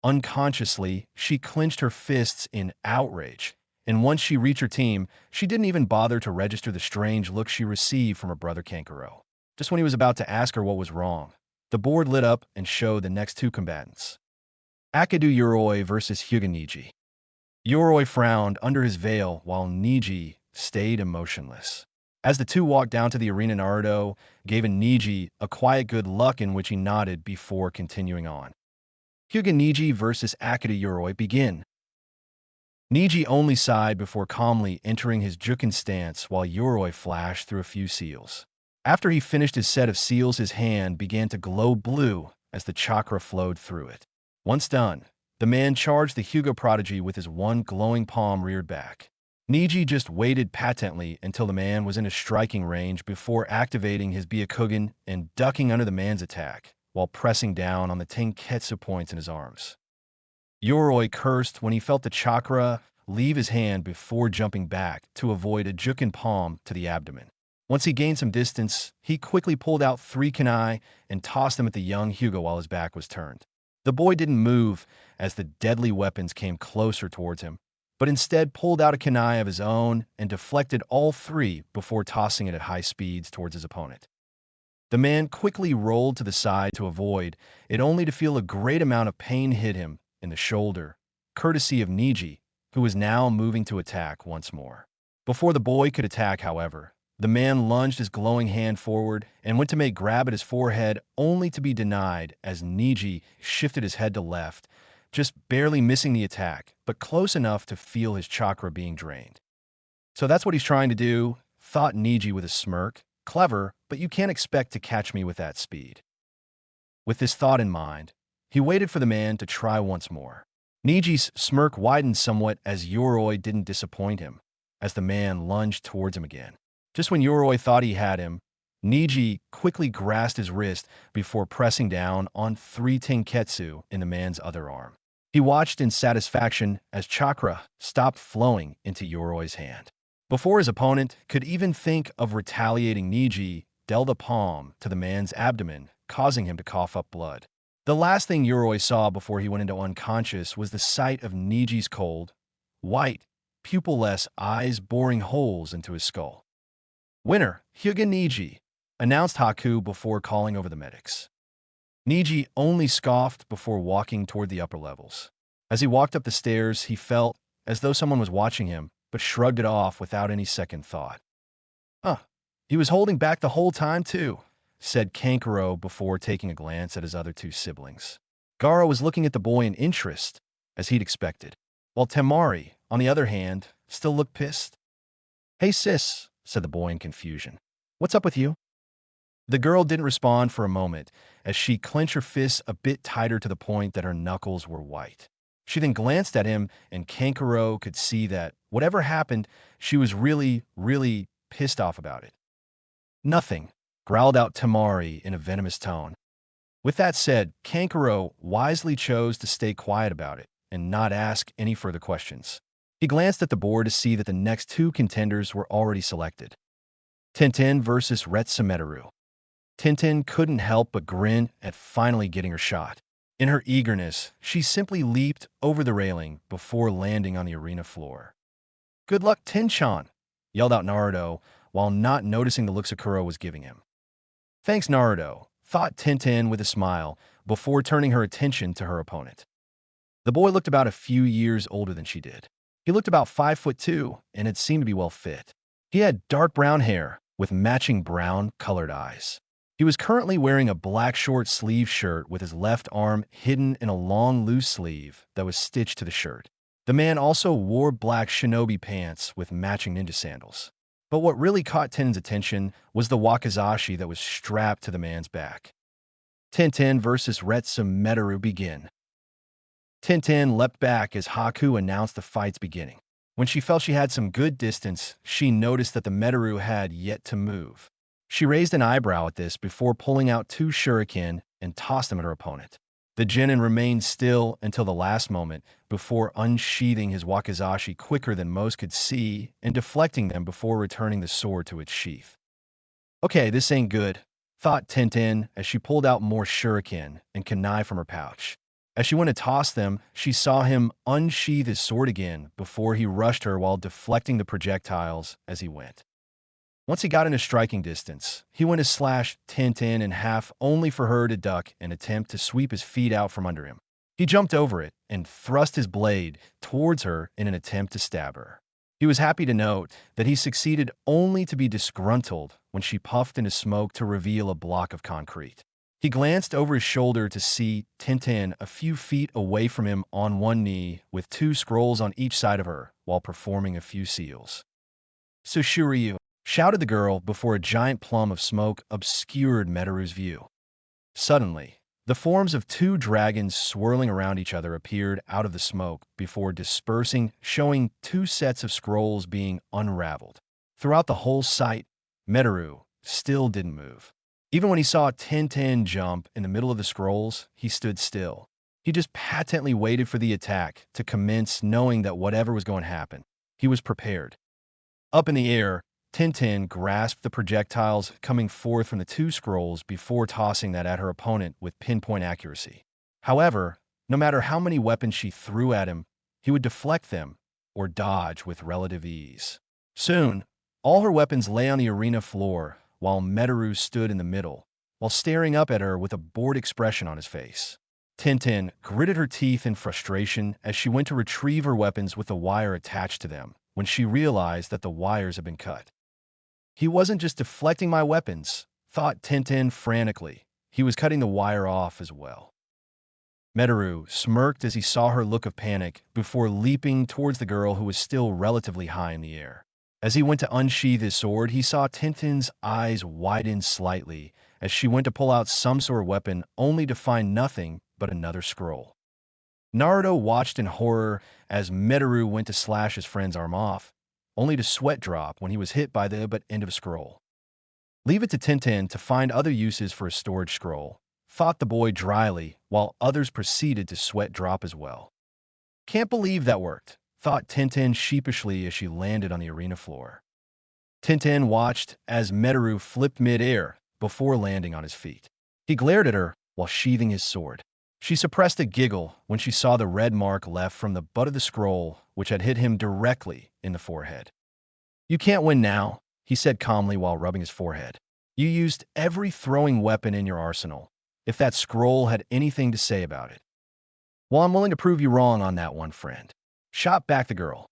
Unconsciously, she clenched her fists in outrage, and once she reached her team, she didn't even bother to register the strange look she received from her brother Kankuro. Just when he was about to ask her what was wrong, the board lit up and showed the next two combatants. Akidu Yoroi versus Hyuga Niji. Yoroi frowned under his veil while Niji stayed emotionless. As the two walked down to the arena, Naruto gave Niji a quiet good luck in which he nodded before continuing on. Hyuga Niji versus Akidu Yoroi begin. Niji only sighed before calmly entering his Jukin stance while Yoroi flashed through a few seals. After he finished his set of seals, his hand began to glow blue as the chakra flowed through it. Once done, the man charged the Hyuga prodigy with his one glowing palm reared back. Niji just waited patently until the man was in a striking range before activating his Byakugan and ducking under the man's attack, while pressing down on the Tenketsu points in his arms. Yoroi cursed when he felt the chakra leave his hand before jumping back to avoid a Jukin palm to the abdomen. Once he gained some distance, he quickly pulled out 3 kunai and tossed them at the young Hyuga while his back was turned. The boy didn't move as the deadly weapons came closer towards him, but instead pulled out a kunai of his own and deflected all 3 before tossing it at high speeds towards his opponent. The man quickly rolled to the side to avoid it, only to feel a great amount of pain hit him in the shoulder, courtesy of Niji, who was now moving to attack once more. Before the boy could attack, however, the man lunged his glowing hand forward and went to make grab at his forehead, only to be denied as Niji shifted his head to left, just barely missing the attack, but close enough to feel his chakra being drained. "So that's what he's trying to do," thought Niji with a smirk. "Clever, but you can't expect to catch me with that speed." With this thought in mind, he waited for the man to try once more. Niji's smirk widened somewhat as Yoroi didn't disappoint him, as the man lunged towards him again. Just when Yoroi thought he had him, Niji quickly grasped his wrist before pressing down on 3 Tenketsu in the man's other arm. He watched in satisfaction as chakra stopped flowing into Yoroi's hand. Before his opponent could even think of retaliating, Niji dealt a palm to the man's abdomen, causing him to cough up blood. The last thing Yoroi saw before he went into unconscious was the sight of Niji's cold, white, pupil-less eyes boring holes into his skull. "Winner, Hyuga Niji," announced Haku before calling over the medics. Niji only scoffed before walking toward the upper levels. As he walked up the stairs, he felt as though someone was watching him, but shrugged it off without any second thought. "Huh, he was holding back the whole time too," said Kankuro before taking a glance at his other 2 siblings. Gara was looking at the boy in interest, as he'd expected, while Temari, on the other hand, still looked pissed. "Hey sis," said the boy in confusion. "What's up with you?" The girl didn't respond for a moment, as she clenched her fists a bit tighter to the point that her knuckles were white. She then glanced at him, and Kankuro could see that, whatever happened, she was really, really pissed off about it. "Nothing," growled out Temari in a venomous tone. With that said, Kankuro wisely chose to stay quiet about it and not ask any further questions. He glanced at the board to see that the next two contenders were already selected. Tintin versus Retsumeteru. Tintin couldn't help but grin at finally getting her shot. In her eagerness, she simply leaped over the railing before landing on the arena floor. "Good luck, Tin-chan," yelled out Naruto, while not noticing the look Sakura was giving him. "Thanks, Naruto," thought Tintin with a smile, before turning her attention to her opponent. The boy looked about a few years older than she did. He looked about 5'2" and had seemed to be well fit. He had dark brown hair with matching brown-colored eyes. He was currently wearing a black short-sleeved shirt with his left arm hidden in a long loose sleeve that was stitched to the shirt. The man also wore black shinobi pants with matching ninja sandals. But what really caught Tintin's attention was the wakizashi that was strapped to the man's back. Tintin versus Retsumeteru begin. Tintin leapt back as Haku announced the fight's beginning. When she felt she had some good distance, she noticed that the Meteru had yet to move. She raised an eyebrow at this before pulling out two shuriken and tossed them at her opponent. The genin remained still until the last moment before unsheathing his wakizashi quicker than most could see and deflecting them before returning the sword to its sheath. "Okay, this ain't good," thought Tintin as she pulled out more shuriken and kunai from her pouch. As she went to toss them, she saw him unsheath his sword again before he rushed her while deflecting the projectiles as he went. Once he got into striking distance, he went to slash Tintin in half only for her to duck and attempt to sweep his feet out from under him. He jumped over it and thrust his blade towards her in an attempt to stab her. He was happy to note that he succeeded only to be disgruntled when she puffed into smoke to reveal a block of concrete. He glanced over his shoulder to see Tintin a few feet away from him on one knee with two scrolls on each side of her while performing a few seals. "Sushiryu," shouted the girl before a giant plum of smoke obscured Meteru's view. Suddenly, the forms of two dragons swirling around each other appeared out of the smoke before dispersing, showing two sets of scrolls being unraveled. Throughout the whole sight, Meteru still didn't move. Even when he saw Tintin jump in the middle of the scrolls, he stood still. He just patently waited for the attack to commence, knowing that whatever was going to happen, he was prepared. Up in the air, Tintin grasped the projectiles coming forth from the two scrolls before tossing that at her opponent with pinpoint accuracy. However, no matter how many weapons she threw at him, he would deflect them or dodge with relative ease. Soon, all her weapons lay on the arena floor while Meteru stood in the middle, while staring up at her with a bored expression on his face. Tintin gritted her teeth in frustration as she went to retrieve her weapons with the wire attached to them when she realized that the wires had been cut. "He wasn't just deflecting my weapons," thought Tintin frantically. He was cutting the wire off as well. Meteru smirked as he saw her look of panic before leaping towards the girl who was still relatively high in the air. As he went to unsheath his sword, he saw Tintin's eyes widen slightly as she went to pull out some sort of weapon only to find nothing but another scroll. Naruto watched in horror as Meteru went to slash his friend's arm off, only to sweat drop when he was hit by the end of a scroll. Leave it to Tintin to find other uses for a storage scroll, thought the boy dryly, while others proceeded to sweat drop as well. "Can't believe that worked," thought Tintin sheepishly as she landed on the arena floor. Tintin watched as Meteru flipped mid-air before landing on his feet. He glared at her while sheathing his sword. She suppressed a giggle when she saw the red mark left from the butt of the scroll, which had hit him directly in the forehead. "You can't win now," he said calmly while rubbing his forehead. "You used every throwing weapon in your arsenal, if that scroll had anything to say about it." "Well, I'm willing to prove you wrong on that one, friend," shot back the girl.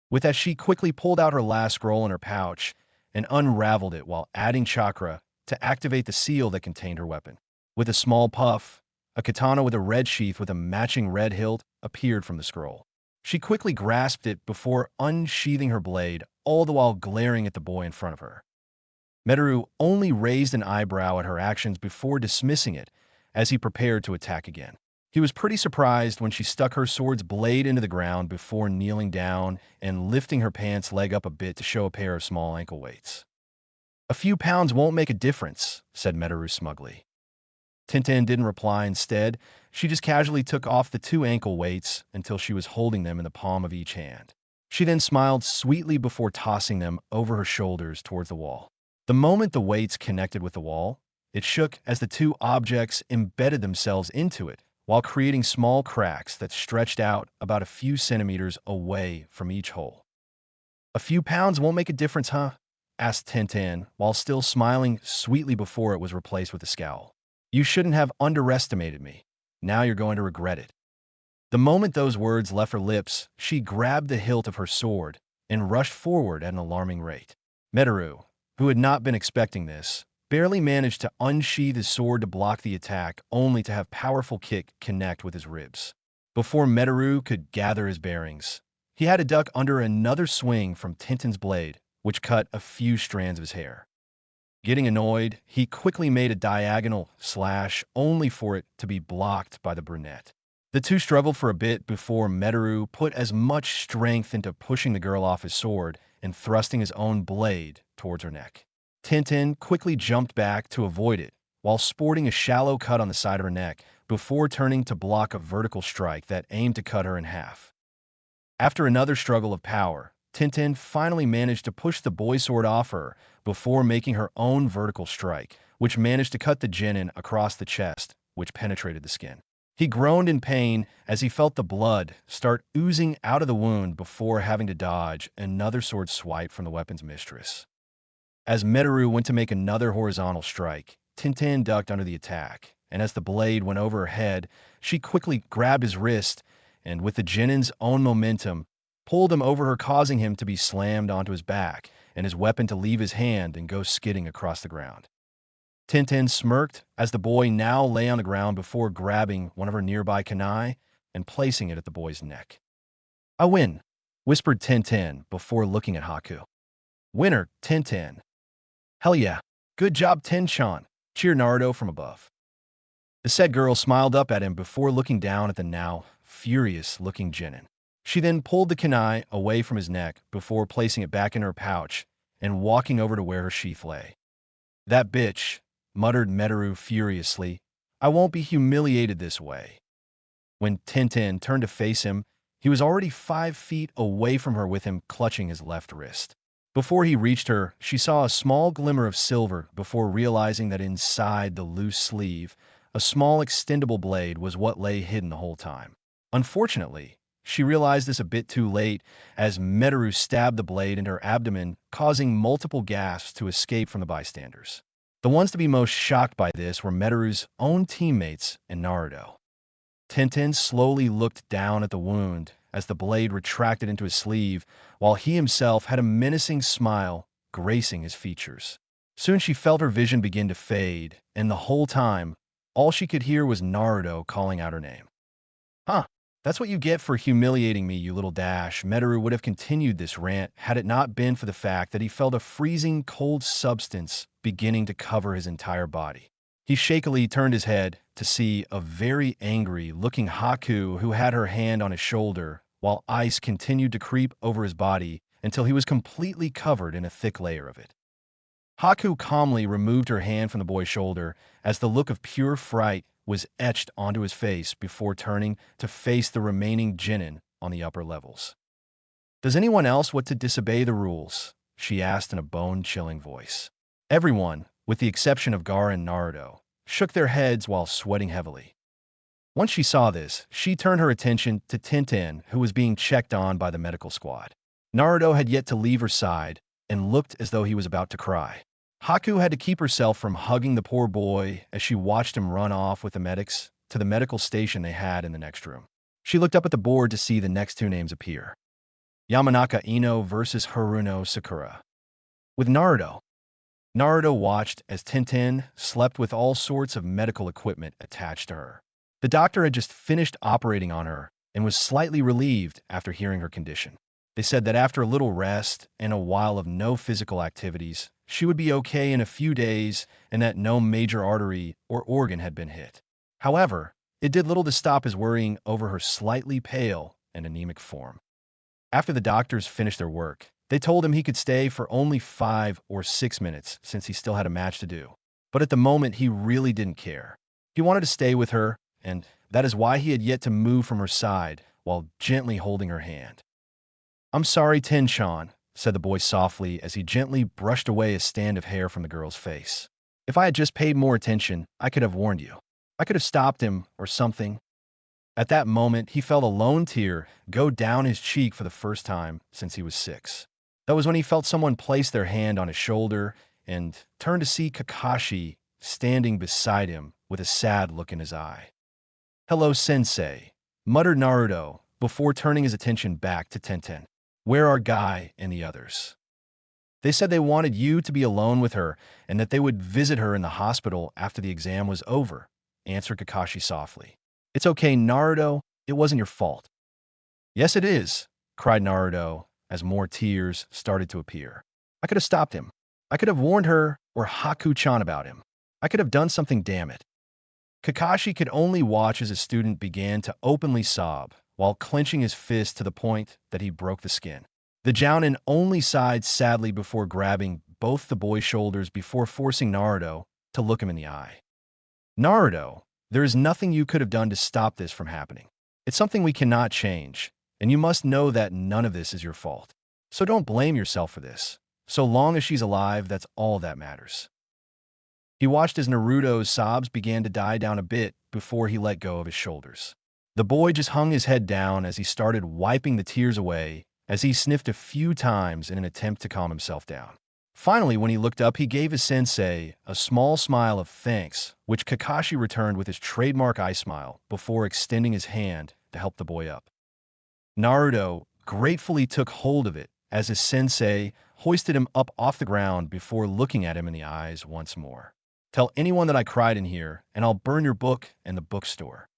With that, she quickly pulled out her last scroll in her pouch and unraveled it while adding chakra to activate the seal that contained her weapon. With a small puff, a katana with a red sheath with a matching red hilt appeared from the scroll. She quickly grasped it before unsheathing her blade, all the while glaring at the boy in front of her. Meteru only raised an eyebrow at her actions before dismissing it as he prepared to attack again. He was pretty surprised when she stuck her sword's blade into the ground before kneeling down and lifting her pants leg up a bit to show a pair of small ankle weights. "A few pounds won't make a difference," said Meteru smugly. Tintin didn't reply. Instead, she just casually took off the two ankle weights until she was holding them in the palm of each hand. She then smiled sweetly before tossing them over her shoulders towards the wall. The moment the weights connected with the wall, it shook as the two objects embedded themselves into it, while creating small cracks that stretched out about a few centimeters away from each hole. "A few pounds won't make a difference, huh?" asked Tintin, while still smiling sweetly before it was replaced with a scowl. "You shouldn't have underestimated me. Now you're going to regret it." The moment those words left her lips, she grabbed the hilt of her sword and rushed forward at an alarming rate. Metaru, who had not been expecting this, barely managed to unsheath his sword to block the attack, only to have powerful kick connect with his ribs. Before Metaru could gather his bearings, he had to duck under another swing from Tintin's blade, which cut a few strands of his hair. Getting annoyed, he quickly made a diagonal slash, only for it to be blocked by the brunette. The two struggled for a bit before Metaru put as much strength into pushing the girl off his sword and thrusting his own blade towards her neck. Tintin quickly jumped back to avoid it, while sporting a shallow cut on the side of her neck before turning to block a vertical strike that aimed to cut her in half. After another struggle of power, Tintin finally managed to push the boy sword off her before making her own vertical strike, which managed to cut the genin across the chest, which penetrated the skin. He groaned in pain as he felt the blood start oozing out of the wound before having to dodge another sword swipe from the weapon's mistress. As Metaru went to make another horizontal strike, Tintin ducked under the attack, and as the blade went over her head, she quickly grabbed his wrist and, with the genin's own momentum, pulled him over her, causing him to be slammed onto his back and his weapon to leave his hand and go skidding across the ground. Tintin smirked as the boy now lay on the ground before grabbing one of her nearby kunai and placing it at the boy's neck. "I win," whispered Tintin before looking at Haku. "Winner, Tintin." "Hell yeah. Good job, Tin-chan," cheered Naruto from above. The said girl smiled up at him before looking down at the now furious-looking genin. She then pulled the kunai away from his neck before placing it back in her pouch and walking over to where her sheath lay. "That bitch," muttered Metaru furiously. "I won't be humiliated this way." When Tintin turned to face him, he was already 5 feet away from her with him clutching his left wrist. Before he reached her, she saw a small glimmer of silver before realizing that inside the loose sleeve, a small extendable blade was what lay hidden the whole time. Unfortunately, she realized this a bit too late as Metaru stabbed the blade into her abdomen, causing multiple gasps to escape from the bystanders. The ones to be most shocked by this were Metaru's own teammates and Naruto. Tintin slowly looked down at the wound as the blade retracted into his sleeve, while he himself had a menacing smile gracing his features. Soon she felt her vision begin to fade, and the whole time, all she could hear was Naruto calling out her name. "Huh, that's what you get for humiliating me, you little dash." Metaru would have continued this rant had it not been for the fact that he felt a freezing cold substance beginning to cover his entire body. He shakily turned his head to see a very angry-looking Haku who had her hand on his shoulder, while ice continued to creep over his body until he was completely covered in a thick layer of it. Haku calmly removed her hand from the boy's shoulder as the look of pure fright was etched onto his face before turning to face the remaining genin on the upper levels. "Does anyone else want to disobey the rules?" she asked in a bone-chilling voice. Everyone, with the exception of Gaara and Naruto, shook their heads while sweating heavily. Once she saw this, she turned her attention to Tintin, who was being checked on by the medical squad. Naruto had yet to leave her side and looked as though he was about to cry. Haku had to keep herself from hugging the poor boy as she watched him run off with the medics to the medical station they had in the next room. She looked up at the board to see the next two names appear: Yamanaka Ino versus Haruno Sakura. With Naruto watched as Tintin slept with all sorts of medical equipment attached to her. The doctor had just finished operating on her and was slightly relieved after hearing her condition. They said that after a little rest and a while of no physical activities, she would be okay in a few days and that no major artery or organ had been hit. However, it did little to stop his worrying over her slightly pale and anemic form. After the doctors finished their work, they told him he could stay for only 5 or 6 minutes since he still had a match to do. But at the moment, he really didn't care. He wanted to stay with her, and that is why he had yet to move from her side while gently holding her hand. I'm sorry, Tin-chan, said the boy softly as he gently brushed away a stand of hair from the girl's face. If I had just paid more attention, I could have warned you. I could have stopped him or something. At that moment, he felt a lone tear go down his cheek for the first time since he was 6. That was when he felt someone place their hand on his shoulder and turned to see Kakashi standing beside him with a sad look in his eye. "Hello, Sensei," muttered Naruto before turning his attention back to Tenten. "Where are Guy and the others?" "They said they wanted you to be alone with her and that they would visit her in the hospital after the exam was over," answered Kakashi softly. "It's okay, Naruto. It wasn't your fault." "Yes, it is," cried Naruto as more tears started to appear. "I could have stopped him. I could have warned her or Haku-chan about him. I could have done something, damn it." Kakashi could only watch as his student began to openly sob while clenching his fist to the point that he broke the skin. The Jounin only sighed sadly before grabbing both the boy's shoulders before forcing Naruto to look him in the eye. "Naruto, there is nothing you could have done to stop this from happening. It's something we cannot change, and you must know that none of this is your fault. So don't blame yourself for this. So long as she's alive, that's all that matters." He watched as Naruto's sobs began to die down a bit before he let go of his shoulders. The boy just hung his head down as he started wiping the tears away as he sniffed a few times in an attempt to calm himself down. Finally, when he looked up, he gave his sensei a small smile of thanks, which Kakashi returned with his trademark eye smile before extending his hand to help the boy up. Naruto gratefully took hold of it as his sensei hoisted him up off the ground before looking at him in the eyes once more. "Tell anyone that I cried in here, and I'll burn your book in the bookstore."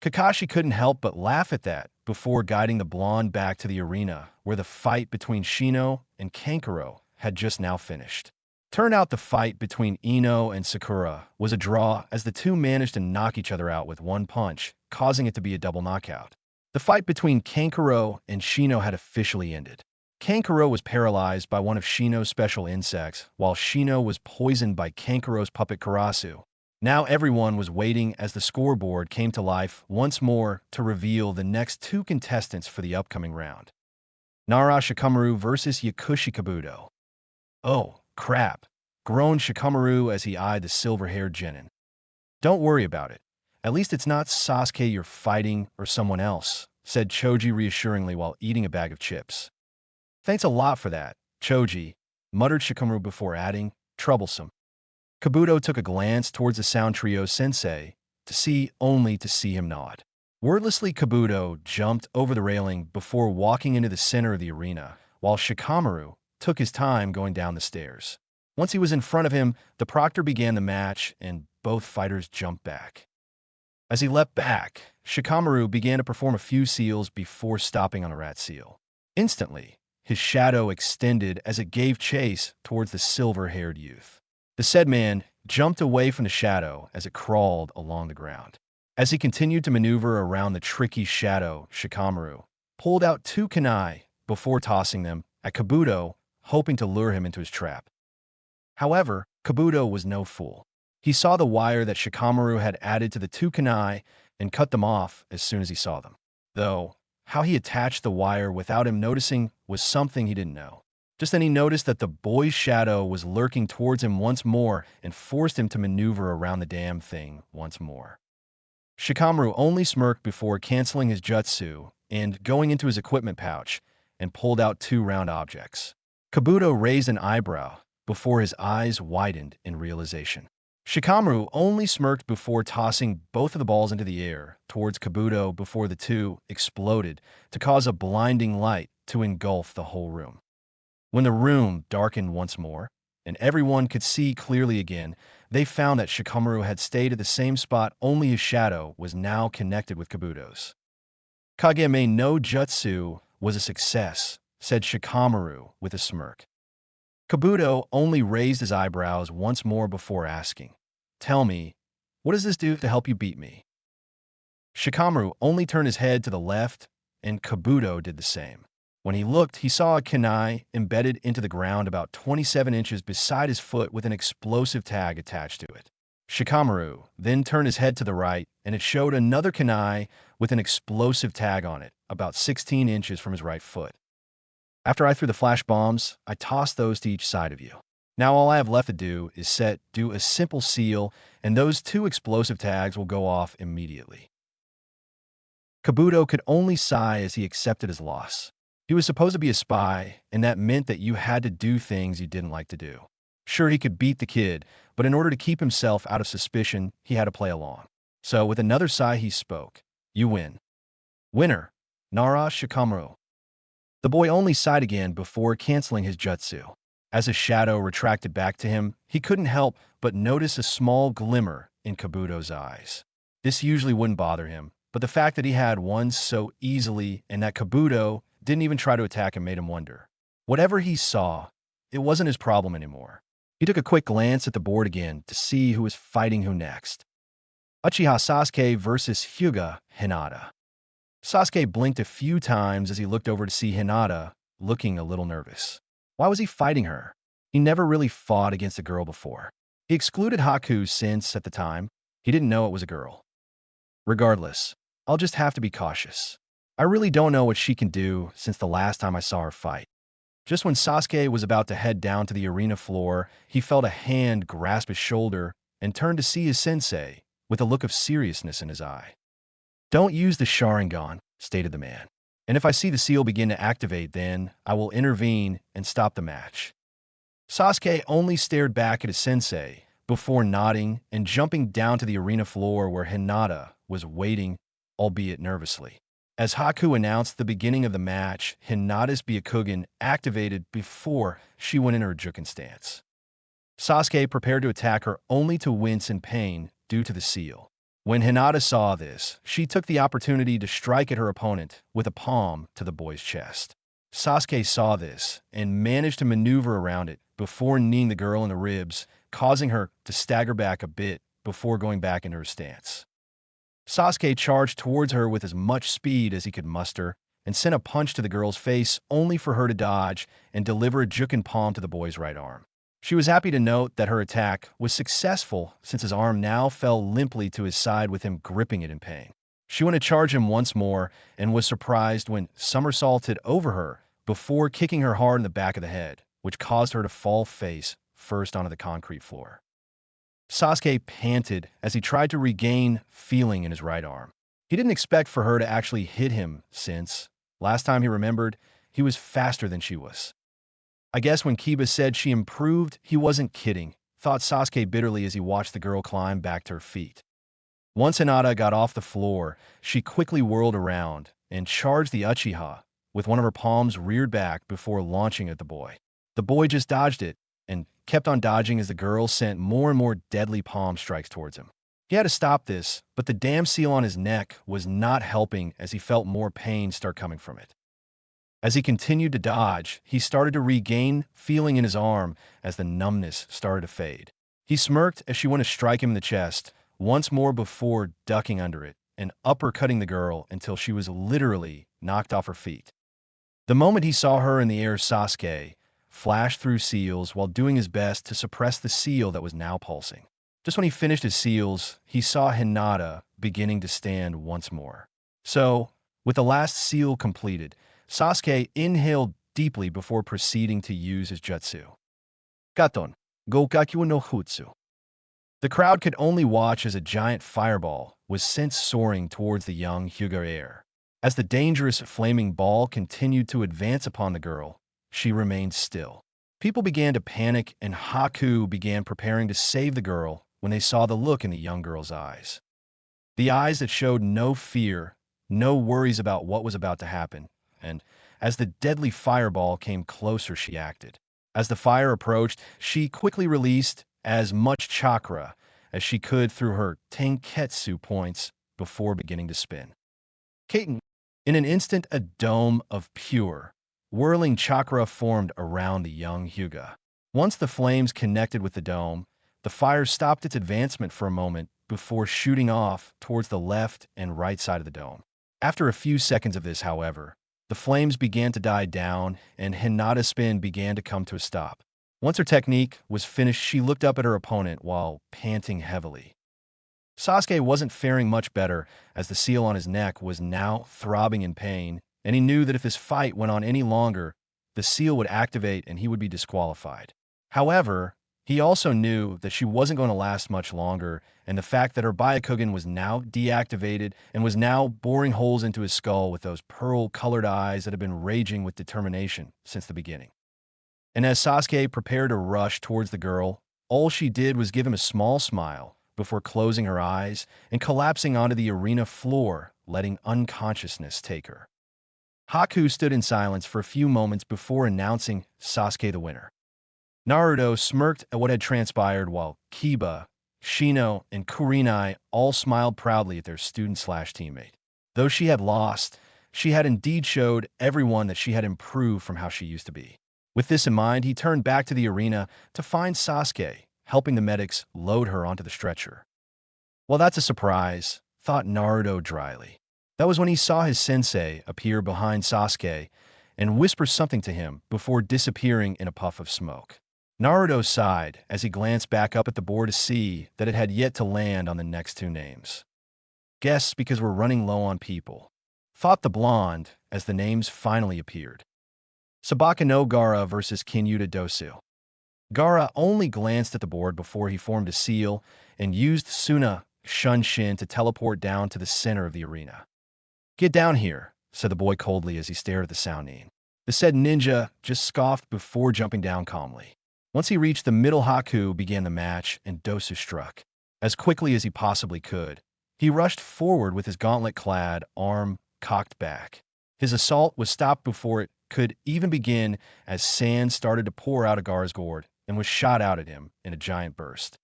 Kakashi couldn't help but laugh at that before guiding the blonde back to the arena where the fight between Shino and Kankuro had just now finished. Turned out the fight between Ino and Sakura was a draw as the two managed to knock each other out with one punch, causing it to be a double knockout. The fight between Kankuro and Shino had officially ended. Kankuro was paralyzed by one of Shino's special insects, while Shino was poisoned by Kankuro's puppet Karasu. Now everyone was waiting as the scoreboard came to life once more to reveal the next two contestants for the upcoming round. Nara Shikamaru versus Yakushi Kabuto. "Oh, crap," groaned Shikamaru as he eyed the silver-haired genin. "Don't worry about it. At least it's not Sasuke you're fighting or someone else," said Choji reassuringly while eating a bag of chips. "Thanks a lot for that, Choji," muttered Shikamaru before adding, "troublesome." Kabuto took a glance towards the Sound Trio's sensei, to see him nod. Wordlessly, Kabuto jumped over the railing before walking into the center of the arena, while Shikamaru took his time going down the stairs. Once he was in front of him, the proctor began the match, and both fighters jumped back. As he leapt back, Shikamaru began to perform a few seals before stopping on a rat seal. Instantly, his shadow extended as it gave chase towards the silver-haired youth. The said man jumped away from the shadow as it crawled along the ground. As he continued to maneuver around the tricky shadow, Shikamaru pulled out two kunai before tossing them at Kabuto, hoping to lure him into his trap. However, Kabuto was no fool. He saw the wire that Shikamaru had added to the two kunai and cut them off as soon as he saw them. Though, how he attached the wire without him noticing was something he didn't know. Just then he noticed that the boy's shadow was lurking towards him once more and forced him to maneuver around the damn thing once more. Shikamaru only smirked before canceling his jutsu and going into his equipment pouch and pulled out two round objects. Kabuto raised an eyebrow before his eyes widened in realization. Shikamaru only smirked before tossing both of the balls into the air towards Kabuto before the two exploded to cause a blinding light to engulf the whole room. When the room darkened once more, and everyone could see clearly again, they found that Shikamaru had stayed at the same spot, only his shadow was now connected with Kabuto's. "Kageme no Jutsu was a success," said Shikamaru with a smirk. Kabuto only raised his eyebrows once more before asking, "Tell me, what does this do to help you beat me?" Shikamaru only turned his head to the left, and Kabuto did the same. When he looked, he saw a kunai embedded into the ground about 27 inches beside his foot with an explosive tag attached to it. Shikamaru then turned his head to the right, and it showed another kunai with an explosive tag on it, about 16 inches from his right foot. After I threw the flash bombs, I tossed those to each side of you. Now all I have left to do is do a simple seal, and those two explosive tags will go off immediately. Kabuto could only sigh as he accepted his loss. He was supposed to be a spy, and that meant that you had to do things you didn't like to do. Sure, he could beat the kid, but in order to keep himself out of suspicion, he had to play along. So with another sigh, he spoke. You win. Winner, Nara Shikamaru. The boy only sighed again before canceling his jutsu. As a shadow retracted back to him, he couldn't help but notice a small glimmer in Kabuto's eyes. This usually wouldn't bother him, but the fact that he had won so easily and that Kabuto didn't even try to attack him made him wonder. Whatever he saw, it wasn't his problem anymore. He took a quick glance at the board again to see who was fighting who next. Uchiha Sasuke versus Hyuga Hinata. Sasuke blinked a few times as he looked over to see Hinata, looking a little nervous. Why was he fighting her? He never really fought against a girl before. He excluded Haku since, at the time, he didn't know it was a girl. Regardless, I'll just have to be cautious. I really don't know what she can do since the last time I saw her fight. Just when Sasuke was about to head down to the arena floor, he felt a hand grasp his shoulder and turned to see his sensei, with a look of seriousness in his eye. Don't use the Sharingan, stated the man. And if I see the seal begin to activate, then I will intervene and stop the match. Sasuke only stared back at his sensei before nodding and jumping down to the arena floor where Hinata was waiting, albeit nervously. As Haku announced the beginning of the match, Hinata's Byakugan activated before she went in her Juken stance. Sasuke prepared to attack her only to wince in pain due to the seal. When Hinata saw this, she took the opportunity to strike at her opponent with a palm to the boy's chest. Sasuke saw this and managed to maneuver around it before kneeing the girl in the ribs, causing her to stagger back a bit before going back into her stance. Sasuke charged towards her with as much speed as he could muster and sent a punch to the girl's face only for her to dodge and deliver a Juken palm to the boy's right arm. She was happy to note that her attack was successful since his arm now fell limply to his side with him gripping it in pain. She went to charge him once more and was surprised when somersaulted over her before kicking her hard in the back of the head, which caused her to fall face first onto the concrete floor. Sasuke panted as he tried to regain feeling in his right arm. He didn't expect for her to actually hit him since, last time he remembered, he was faster than she was. I guess when Kiba said she improved, he wasn't kidding, thought Sasuke bitterly as he watched the girl climb back to her feet. Once Hinata got off the floor, she quickly whirled around and charged the Uchiha with one of her palms reared back before launching at the boy. The boy just dodged it and kept on dodging as the girl sent more and more deadly palm strikes towards him. He had to stop this, but the damn seal on his neck was not helping as he felt more pain start coming from it. As he continued to dodge, he started to regain feeling in his arm as the numbness started to fade. He smirked as she went to strike him in the chest, once more before ducking under it and uppercutting the girl until she was literally knocked off her feet. The moment he saw her in the air, Sasuke flashed through seals while doing his best to suppress the seal that was now pulsing. Just when he finished his seals, he saw Hinata beginning to stand once more. So, with the last seal completed, Sasuke inhaled deeply before proceeding to use his jutsu. Katon, Gokaku no Jutsu. The crowd could only watch as a giant fireball was sent soaring towards the young Hyuga heir. As the dangerous flaming ball continued to advance upon the girl, she remained still. People began to panic and Haku began preparing to save the girl when they saw the look in the young girl's eyes. The eyes that showed no fear, no worries about what was about to happen. And as the deadly fireball came closer, she acted. As the fire approached, she quickly released as much chakra as she could through her tenketsu points before beginning to spin. Kaiten. In an instant, a dome of pure, whirling chakra formed around the young Hyuga. Once the flames connected with the dome, the fire stopped its advancement for a moment before shooting off towards the left and right side of the dome. After a few seconds of this, however, the flames began to die down and Hinata's spin began to come to a stop. Once her technique was finished, she looked up at her opponent while panting heavily. Sasuke wasn't faring much better as the seal on his neck was now throbbing in pain, and he knew that if this fight went on any longer, the seal would activate and he would be disqualified. However, he also knew that she wasn't going to last much longer, and the fact that her Byakugan was now deactivated and was now boring holes into his skull with those pearl-colored eyes that had been raging with determination since the beginning. And as Sasuke prepared to rush towards the girl, all she did was give him a small smile before closing her eyes and collapsing onto the arena floor, letting unconsciousness take her. Haku stood in silence for a few moments before announcing Sasuke the winner. Naruto smirked at what had transpired while Kiba, Shino, and Kurenai all smiled proudly at their student-slash-teammate. Though she had lost, she had indeed showed everyone that she had improved from how she used to be. With this in mind, he turned back to the arena to find Sasuke, helping the medics load her onto the stretcher. Well, that's a surprise, thought Naruto dryly. That was when he saw his sensei appear behind Sasuke and whisper something to him before disappearing in a puff of smoke. Naruto sighed as he glanced back up at the board to see that it had yet to land on the next two names. Guess because we're running low on people, thought the blonde as the names finally appeared. Sabaka no Gaara versus Kinyuta Dosu. Gaara only glanced at the board before he formed a seal and used Suna Shunshin to teleport down to the center of the arena. "Get down here," said the boy coldly as he stared at the Sannin. The said ninja just scoffed before jumping down calmly. Once he reached the middle, Haku began the match, and Dosu struck. As quickly as he possibly could, he rushed forward with his gauntlet-clad arm cocked back. His assault was stopped before it could even begin as sand started to pour out of Gaara's gourd and was shot out at him in a giant burst.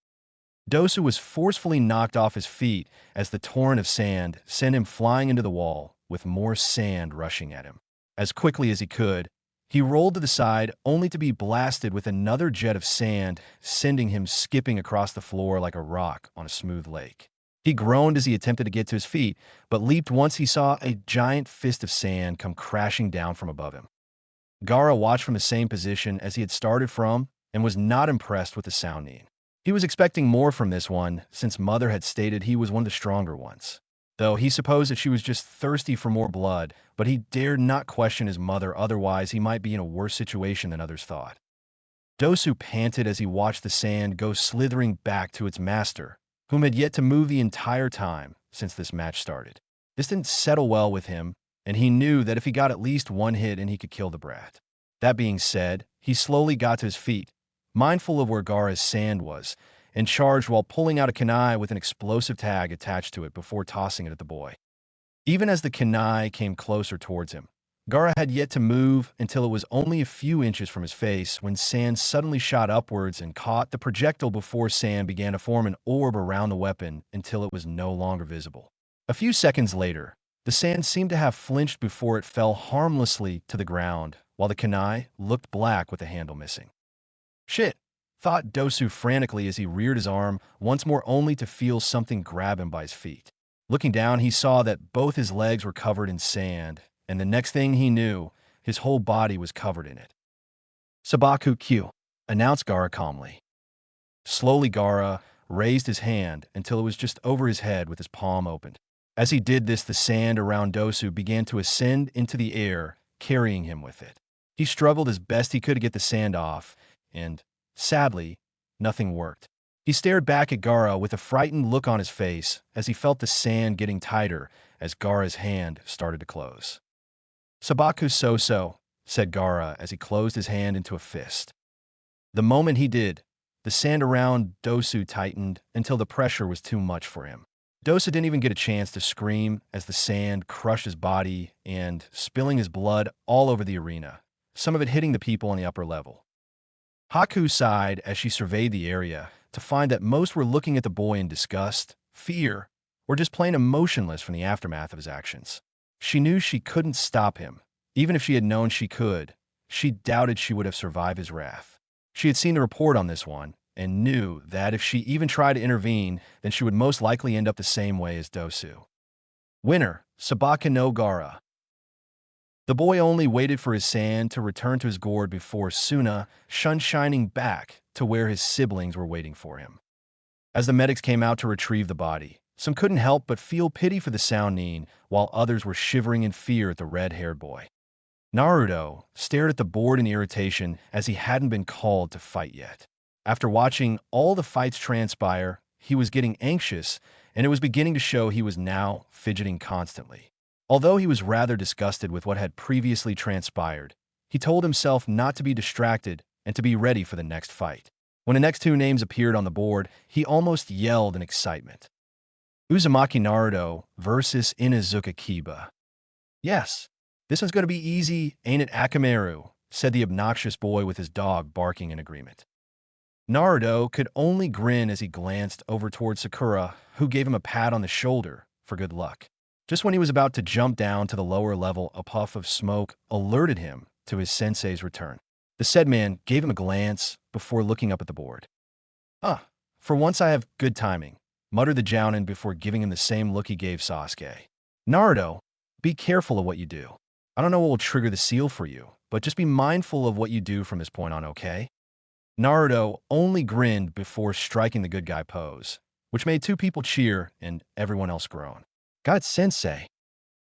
Dosu was forcefully knocked off his feet as the torrent of sand sent him flying into the wall, with more sand rushing at him. As quickly as he could, he rolled to the side only to be blasted with another jet of sand, sending him skipping across the floor like a rock on a smooth lake. He groaned as he attempted to get to his feet, but leaped once he saw a giant fist of sand come crashing down from above him. Gaara watched from the same position as he had started from and was not impressed with the Sannin. He was expecting more from this one, since Mother had stated he was one of the stronger ones. Though he supposed that she was just thirsty for more blood, but he dared not question his mother, otherwise he might be in a worse situation than others thought. Dosu panted as he watched the sand go slithering back to its master, whom had yet to move the entire time since this match started. This didn't settle well with him, and he knew that if he got at least one hit in, he could kill the brat. That being said, he slowly got to his feet, mindful of where Gaara's sand was, and charged while pulling out a kunai with an explosive tag attached to it before tossing it at the boy. Even as the kunai came closer towards him, Gaara had yet to move until it was only a few inches from his face when sand suddenly shot upwards and caught the projectile before sand began to form an orb around the weapon until it was no longer visible. A few seconds later, the sand seemed to have flinched before it fell harmlessly to the ground, while the kunai looked black with the handle missing. "Shit," thought Dosu frantically as he reared his arm once more only to feel something grab him by his feet. Looking down, he saw that both his legs were covered in sand, and the next thing he knew, his whole body was covered in it. "Sabaku Q," announced Gaara calmly. Slowly, Gaara raised his hand until it was just over his head with his palm opened. As he did this, the sand around Dosu began to ascend into the air, carrying him with it. He struggled as best he could to get the sand off, and, sadly, nothing worked. He stared back at Gaara with a frightened look on his face as he felt the sand getting tighter as Gaara's hand started to close. "Sabaku so-so," said Gaara as he closed his hand into a fist. The moment he did, the sand around Dosu tightened until the pressure was too much for him. Dosu didn't even get a chance to scream as the sand crushed his body and spilling his blood all over the arena, some of it hitting the people on the upper level. Haku sighed as she surveyed the area to find that most were looking at the boy in disgust, fear, or just plain emotionless from the aftermath of his actions. She knew she couldn't stop him. Even if she had known she could, she doubted she would have survived his wrath. She had seen the report on this one, and knew that if she even tried to intervene, then she would most likely end up the same way as Dosu. Winner, Sabaka no Gaara. The boy only waited for his sand to return to his gourd before Suna shining back to where his siblings were waiting for him. As the medics came out to retrieve the body, some couldn't help but feel pity for the Sannin, while others were shivering in fear at the red-haired boy. Naruto stared at the board in irritation as he hadn't been called to fight yet. After watching all the fights transpire, he was getting anxious, and it was beginning to show he was now fidgeting constantly. Although he was rather disgusted with what had previously transpired, he told himself not to be distracted and to be ready for the next fight. When the next two names appeared on the board, he almost yelled in excitement. Uzumaki Naruto versus Inuzuka Kiba. Yes, this one's going to be easy, ain't it, Akamaru? Said the obnoxious boy with his dog barking in agreement. Naruto could only grin as he glanced over toward Sakura, who gave him a pat on the shoulder for good luck. Just when he was about to jump down to the lower level, a puff of smoke alerted him to his sensei's return. The said man gave him a glance before looking up at the board. "Ah, for once I have good timing," muttered the Jounin before giving him the same look he gave Sasuke. "Naruto, be careful of what you do. I don't know what will trigger the seal for you, but just be mindful of what you do from this point on, okay?" Naruto only grinned before striking the good guy pose, which made two people cheer and everyone else groan. "God, sensei."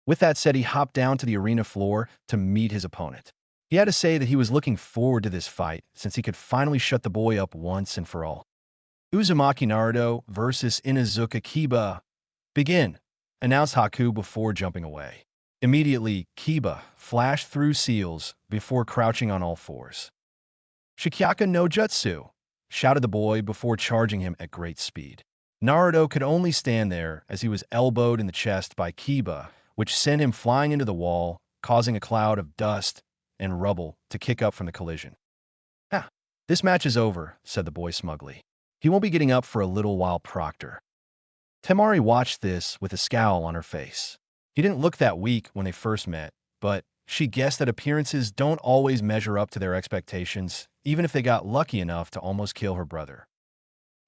With that said, he hopped down to the arena floor to meet his opponent. He had to say that he was looking forward to this fight since he could finally shut the boy up once and for all. Uzumaki Naruto versus Inuzuka Kiba. "Begin," announced Haku before jumping away. Immediately, Kiba flashed through seals before crouching on all fours. "Shikyaka no Jutsu," shouted the boy before charging him at great speed. Naruto could only stand there as he was elbowed in the chest by Kiba, which sent him flying into the wall, causing a cloud of dust and rubble to kick up from the collision. "Ah, this match is over," said the boy smugly. "He won't be getting up for a little while, Proctor." Temari watched this with a scowl on her face. He didn't look that weak when they first met, but she guessed that appearances don't always measure up to their expectations, even if they got lucky enough to almost kill her brother.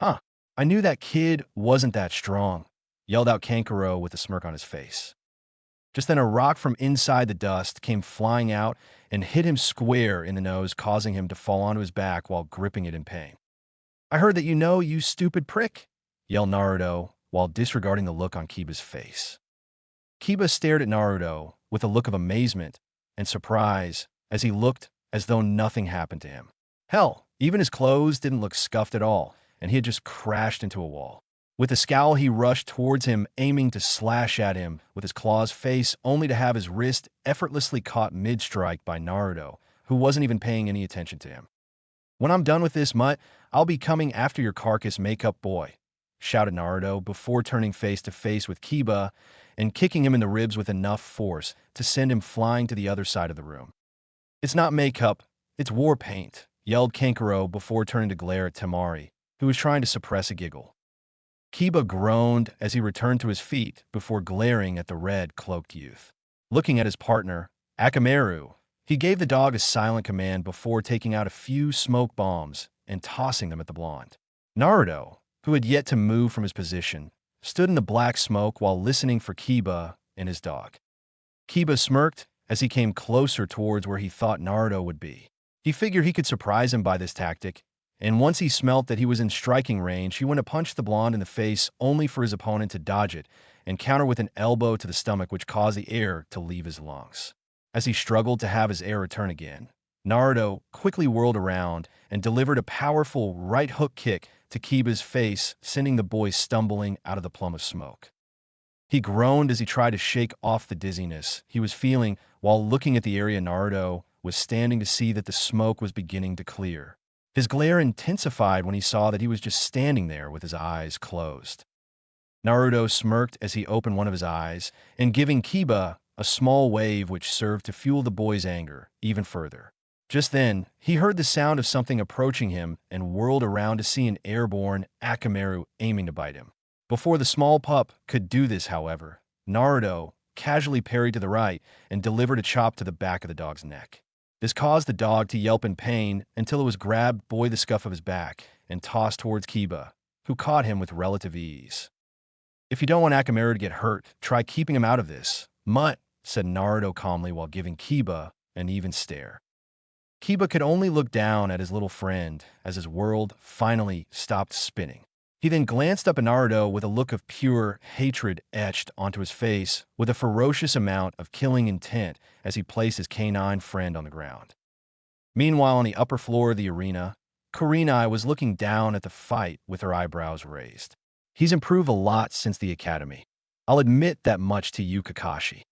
"Huh, I knew that kid wasn't that strong," yelled out Kankuro with a smirk on his face. Just then a rock from inside the dust came flying out and hit him square in the nose, causing him to fall onto his back while gripping it in pain. "I heard that you know, you stupid prick," yelled Naruto while disregarding the look on Kiba's face. Kiba stared at Naruto with a look of amazement and surprise as he looked as though nothing happened to him. Hell, even his clothes didn't look scuffed at all, and he had just crashed into a wall. With a scowl, he rushed towards him, aiming to slash at him with his claws face, only to have his wrist effortlessly caught mid-strike by Naruto, who wasn't even paying any attention to him. "When I'm done with this mutt, I'll be coming after your carcass, makeup boy," shouted Naruto before turning face to face with Kiba and kicking him in the ribs with enough force to send him flying to the other side of the room. "It's not makeup, it's war paint," yelled Kankuro before turning to glare at Temari, who was trying to suppress a giggle. Kiba groaned as he returned to his feet before glaring at the red-cloaked youth. Looking at his partner, Akamaru, he gave the dog a silent command before taking out a few smoke bombs and tossing them at the blonde. Naruto, who had yet to move from his position, stood in the black smoke while listening for Kiba and his dog. Kiba smirked as he came closer towards where he thought Naruto would be. He figured he could surprise him by this tactic, and once he smelt that he was in striking range, he went to punch the blonde in the face only for his opponent to dodge it and counter with an elbow to the stomach, which caused the air to leave his lungs. As he struggled to have his air return again, Naruto quickly whirled around and delivered a powerful right hook kick to Kiba's face, sending the boy stumbling out of the plume of smoke. He groaned as he tried to shake off the dizziness he was feeling while looking at the area Naruto was standing to see that the smoke was beginning to clear. His glare intensified when he saw that he was just standing there with his eyes closed. Naruto smirked as he opened one of his eyes and giving Kiba a small wave which served to fuel the boy's anger even further. Just then, he heard the sound of something approaching him and whirled around to see an airborne Akamaru aiming to bite him. Before the small pup could do this, however, Naruto casually parried to the right and delivered a chop to the back of the dog's neck. This caused the dog to yelp in pain until it was grabbed by the scuff of his back and tossed towards Kiba, who caught him with relative ease. "If you don't want Akamaru to get hurt, try keeping him out of this, mutt," said Naruto calmly while giving Kiba an even stare. Kiba could only look down at his little friend as his world finally stopped spinning. He then glanced up at Naruto with a look of pure hatred etched onto his face, with a ferocious amount of killing intent as he placed his canine friend on the ground. Meanwhile, on the upper floor of the arena, Kurenai was looking down at the fight with her eyebrows raised. He's improved a lot since the academy. I'll admit that much to you, Kakashi.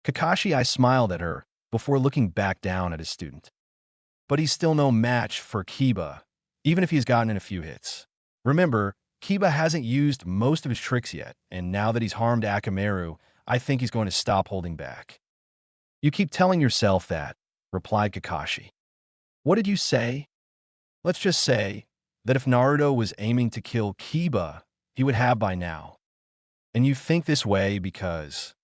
Kakashi, I smiled at her before looking back down at his student. But he's still no match for Kiba, even if he's gotten in a few hits. Remember, Kiba hasn't used most of his tricks yet, and now that he's harmed Akamaru, I think he's going to stop holding back. You keep telling yourself that, replied Kakashi. What did you say? Let's just say that if Naruto was aiming to kill Kiba, he would have by now. And you think this way because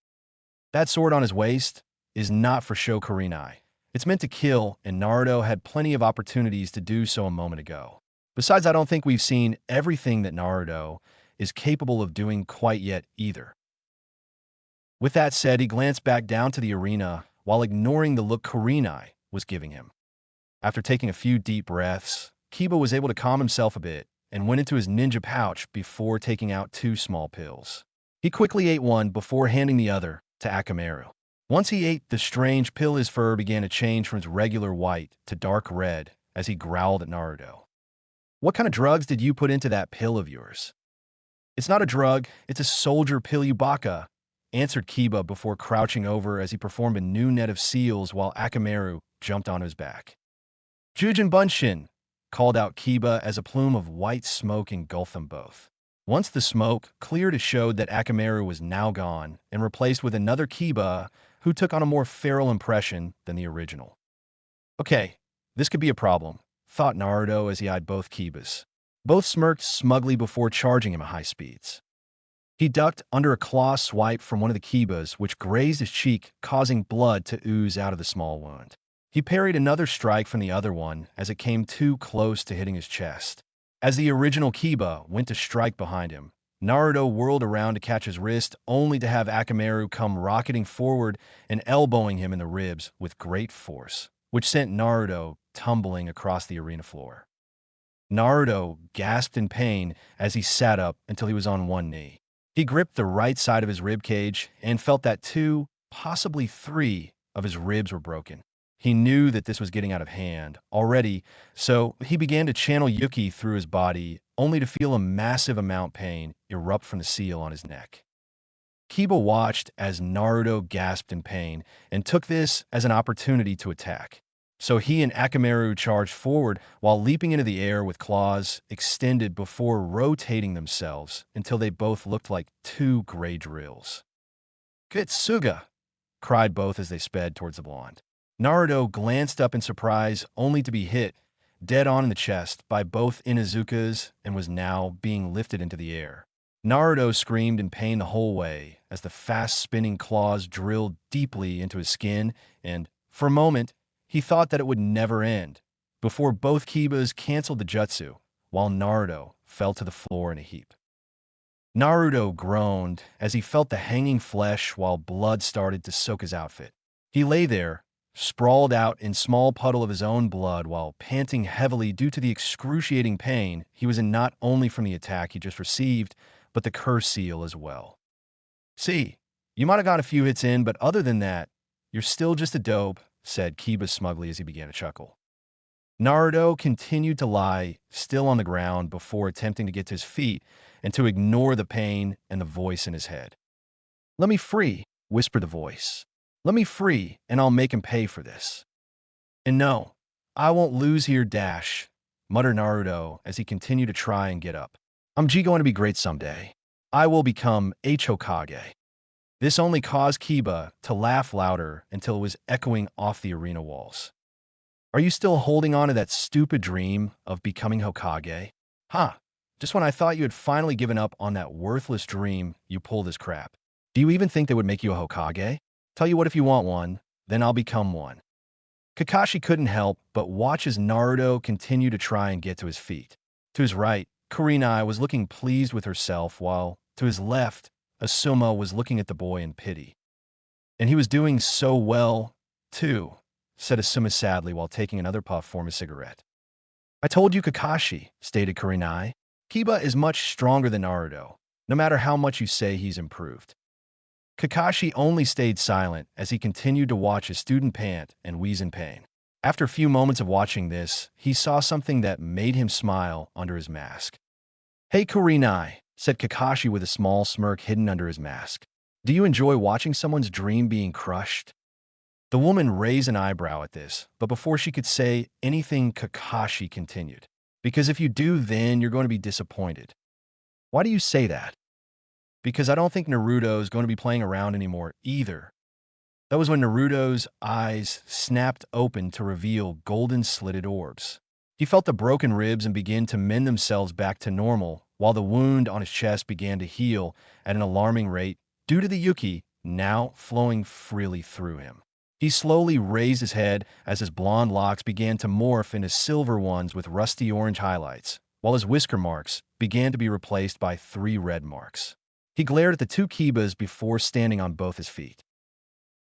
that sword on his waist is not for Sho Kurenai. It's meant to kill, and Naruto had plenty of opportunities to do so a moment ago. Besides, I don't think we've seen everything that Naruto is capable of doing quite yet either. With that said, he glanced back down to the arena while ignoring the look Kurenai was giving him. After taking a few deep breaths, Kiba was able to calm himself a bit and went into his ninja pouch before taking out 2 small pills. He quickly ate one before handing the other to Akamaru. Once he ate the strange pill, his fur began to change from its regular white to dark red as he growled at Naruto. What kind of drugs did you put into that pill of yours? It's not a drug, it's a soldier pill, you baka, answered Kiba before crouching over as he performed a new net of seals while Akamaru jumped on his back. Jujin Bunshin, called out Kiba as a plume of white smoke engulfed them both. Once the smoke cleared, it showed that Akamaru was now gone and replaced with another Kiba who took on a more feral impression than the original. Okay, this could be a problem, thought Naruto as he eyed both Kibas. Both smirked smugly before charging him at high speeds. He ducked under a claw swipe from one of the Kibas, which grazed his cheek, causing blood to ooze out of the small wound. He parried another strike from the other one as it came too close to hitting his chest. As the original Kiba went to strike behind him, Naruto whirled around to catch his wrist, only to have Akamaru come rocketing forward and elbowing him in the ribs with great force, which sent Naruto tumbling across the arena floor. Naruto gasped in pain as he sat up until he was on one knee. He gripped the right side of his rib cage and felt that 2, possibly 3, of his ribs were broken. He knew that this was getting out of hand already, so he began to channel Yuki through his body, only to feel a massive amount of pain erupt from the seal on his neck. Kiba watched as Naruto gasped in pain and took this as an opportunity to attack. So he and Akamaru charged forward while leaping into the air with claws extended before rotating themselves until they both looked like 2 gray drills. "Kitsuga!" cried both as they sped towards the blonde. Naruto glanced up in surprise, only to be hit dead on in the chest by both Inuzukas and was now being lifted into the air. Naruto screamed in pain the whole way as the fast-spinning claws drilled deeply into his skin, and, for a moment, he thought that it would never end, before both Kibas canceled the jutsu, while Naruto fell to the floor in a heap. Naruto groaned as he felt the hanging flesh while blood started to soak his outfit. He lay there, sprawled out in small puddle of his own blood while panting heavily due to the excruciating pain he was in, not only from the attack he just received, but the curse seal as well. "See, you might have got a few hits in, but other than that, you're still just a dope," said Kiba smugly as he began to chuckle. Naruto continued to lie, still on the ground, before attempting to get to his feet and to ignore the pain and the voice in his head. "Let me free," whispered the voice. "Let me free, and I'll make him pay for this." "And no, I won't lose here, dash," muttered Naruto as he continued to try and get up. "I'm going to be great someday. I will become a Hokage." This only caused Kiba to laugh louder until it was echoing off the arena walls. "Are you still holding on to that stupid dream of becoming Hokage? Huh, just when I thought you had finally given up on that worthless dream, you pull this crap. Do you even think they would make you a Hokage? Tell you what, if you want one, then I'll become one." Kakashi couldn't help but watch as Naruto continued to try and get to his feet. To his right, Kurenai was looking pleased with herself, while, to his left, Asuma was looking at the boy in pity. "And he was doing so well, too," said Asuma sadly while taking another puff from his cigarette. "I told you, Kakashi," stated Kurenai. Kiba is much stronger than Naruto, no matter how much you say he's improved. Kakashi only stayed silent as he continued to watch his student pant and wheeze in pain. After a few moments of watching this, he saw something that made him smile under his mask. "Hey Kurenai," said Kakashi with a small smirk hidden under his mask. "Do you enjoy watching someone's dream being crushed?" The woman raised an eyebrow at this, but before she could say anything, Kakashi continued. "Because if you do, then you're going to be disappointed." "Why do you say that?" "Because I don't think Naruto is going to be playing around anymore either." That was when Naruto's eyes snapped open to reveal golden slitted orbs. He felt the broken ribs and began to mend themselves back to normal, while the wound on his chest began to heal at an alarming rate due to the Yuki now flowing freely through him. He slowly raised his head as his blonde locks began to morph into silver ones with rusty orange highlights, while his whisker marks began to be replaced by 3 red marks. He glared at the 2 Kibas before standing on both his feet.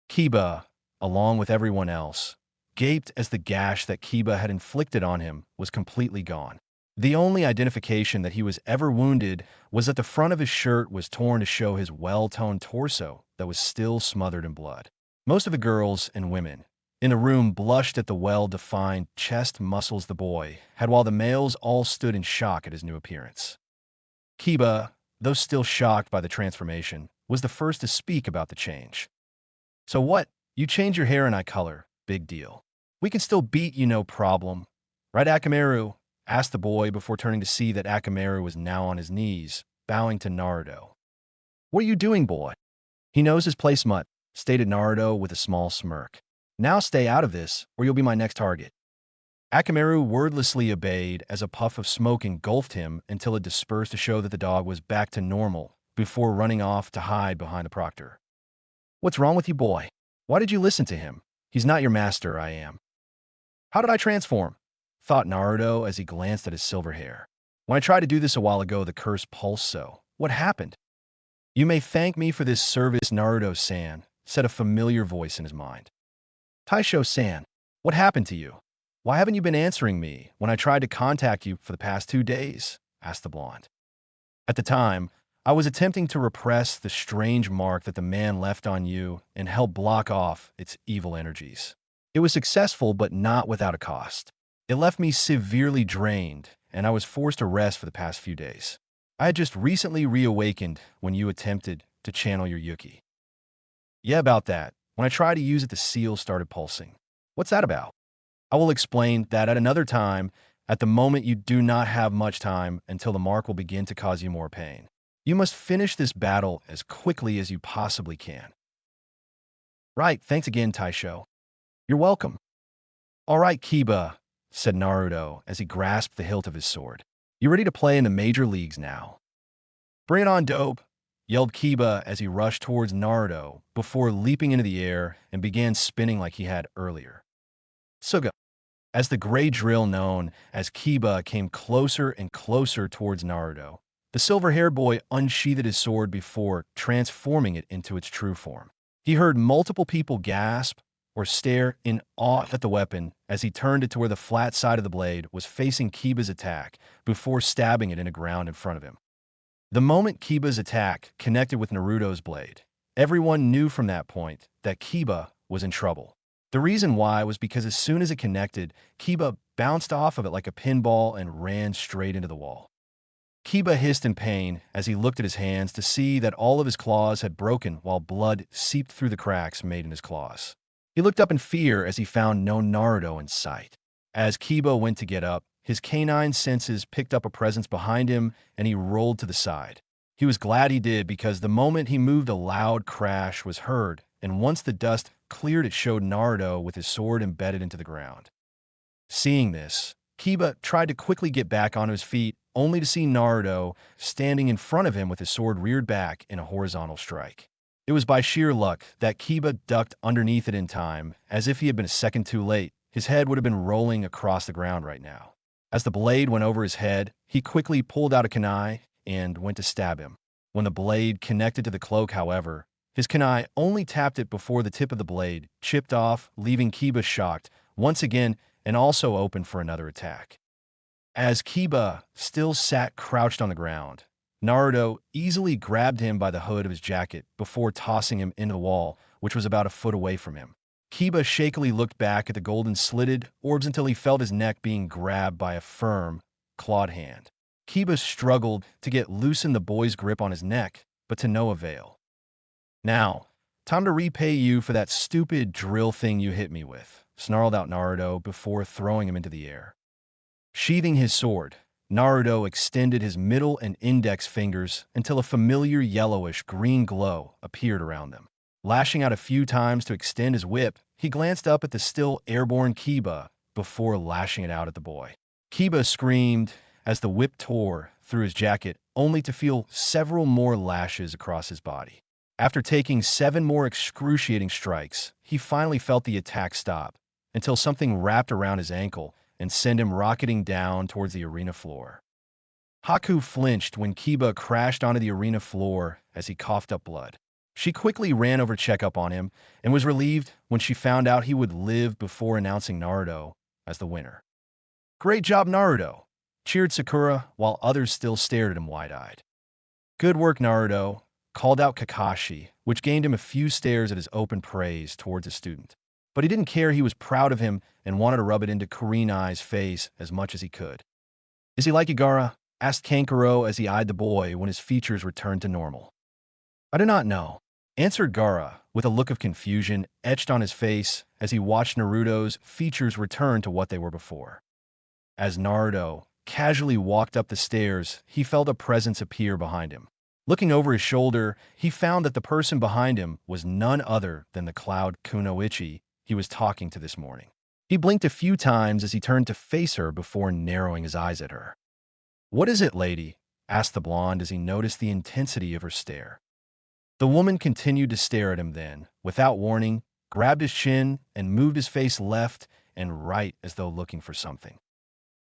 Kiba, along with everyone else, gaped as the gash that Kiba had inflicted on him was completely gone. The only identification that he was ever wounded was that the front of his shirt was torn to show his well-toned torso that was still smothered in blood. Most of the girls and women in the room blushed at the well-defined chest muscles the boy had, while the males all stood in shock at his new appearance. Kiba, though still shocked by the transformation, was the first to speak about the change. "So what? You change your hair and eye color. Big deal. We can still beat you, no problem. Right, Akamaru?" asked the boy before turning to see that Akamaru was now on his knees, bowing to Naruto. "What are you doing, boy?" "He knows his place, mutt," stated Naruto with a small smirk. "Now stay out of this, or you'll be my next target." Akamaru wordlessly obeyed as a puff of smoke engulfed him until it dispersed to show that the dog was back to normal before running off to hide behind the proctor. "What's wrong with you, boy? Why did you listen to him? He's not your master, I am." "How did I transform?" thought Naruto as he glanced at his silver hair. "When I tried to do this a while ago, the curse pulsed so. What happened?" "You may thank me for this service, Naruto-san," said a familiar voice in his mind. "Taisho-san, what happened to you? Why haven't you been answering me when I tried to contact you for the past 2 days?" asked the blonde. "At the time, I was attempting to repress the strange mark that the man left on you and help block off its evil energies. It was successful, but not without a cost. It left me severely drained, and I was forced to rest for the past few days. I had just recently reawakened when you attempted to channel your Yuki." "Yeah, about that. When I tried to use it, the seal started pulsing." "What's that about?" "I will explain that at another time. At the moment, you do not have much time until the mark will begin to cause you more pain. You must finish this battle as quickly as you possibly can." "Right, thanks again, Taisho." "You're welcome." "All right, Kiba," said Naruto as he grasped the hilt of his sword. "You ready to play in the major leagues now?" "Bring it on, dope," yelled Kiba as he rushed towards Naruto before leaping into the air and began spinning like he had earlier. Suga. As the gray drill known as Kiba came closer and closer towards Naruto, the silver-haired boy unsheathed his sword before transforming it into its true form. He heard multiple people gasp or stare in awe at the weapon as he turned it to where the flat side of the blade was facing Kiba's attack before stabbing it in the ground in front of him. The moment Kiba's attack connected with Naruto's blade, everyone knew from that point that Kiba was in trouble. The reason why was because as soon as it connected, Kiba bounced off of it like a pinball and ran straight into the wall. Kiba hissed in pain as he looked at his hands to see that all of his claws had broken while blood seeped through the cracks made in his claws. He looked up in fear as he found no Naruto in sight. As Kiba went to get up, his canine senses picked up a presence behind him and he rolled to the side. He was glad he did because the moment he moved, a loud crash was heard, and once the dust cleared, it showed Naruto with his sword embedded into the ground. Seeing this, Kiba tried to quickly get back onto his feet, only to see Naruto standing in front of him with his sword reared back in a horizontal strike. It was by sheer luck that Kiba ducked underneath it in time, as if he had been a second too late. His head would have been rolling across the ground right now. As the blade went over his head, he quickly pulled out a kunai and went to stab him. When the blade connected to the cloak, however, his kunai only tapped it before the tip of the blade chipped off, leaving Kiba shocked once again and also open for another attack. As Kiba still sat crouched on the ground, Naruto easily grabbed him by the hood of his jacket before tossing him into the wall, which was about a foot away from him. Kiba shakily looked back at the golden slitted orbs until he felt his neck being grabbed by a firm, clawed hand. Kiba struggled to get loosen the boy's grip on his neck, but to no avail. "Now, time to repay you for that stupid drill thing you hit me with," snarled out Naruto before throwing him into the air. Sheathing his sword, Naruto extended his middle and index fingers until a familiar yellowish-green glow appeared around them. Lashing out a few times to extend his whip, he glanced up at the still airborne Kiba before lashing it out at the boy. Kiba screamed as the whip tore through his jacket, only to feel several more lashes across his body. After taking 7 more excruciating strikes, he finally felt the attack stop, until something wrapped around his ankle and sent him rocketing down towards the arena floor. Haku flinched when Kiba crashed onto the arena floor as he coughed up blood. She quickly ran over to check up on him and was relieved when she found out he would live before announcing Naruto as the winner. "Great job, Naruto!" cheered Sakura while others still stared at him wide-eyed. "Good work, Naruto," called out Kakashi, which gained him a few stares at his open praise towards his student. But he didn't care. He was proud of him and wanted to rub it into Kurenai's face as much as he could. "Is he like Igara?" asked Kankuro as he eyed the boy when his features returned to normal. "I do not know," answered Gaara, with a look of confusion etched on his face as he watched Naruto's features return to what they were before. As Naruto casually walked up the stairs, he felt a presence appear behind him. Looking over his shoulder, he found that the person behind him was none other than the cloud Kunoichi he was talking to this morning. He blinked a few times as he turned to face her before narrowing his eyes at her. "What is it, lady?" asked the blonde as he noticed the intensity of her stare. The woman continued to stare at him then, without warning, grabbed his chin and moved his face left and right as though looking for something.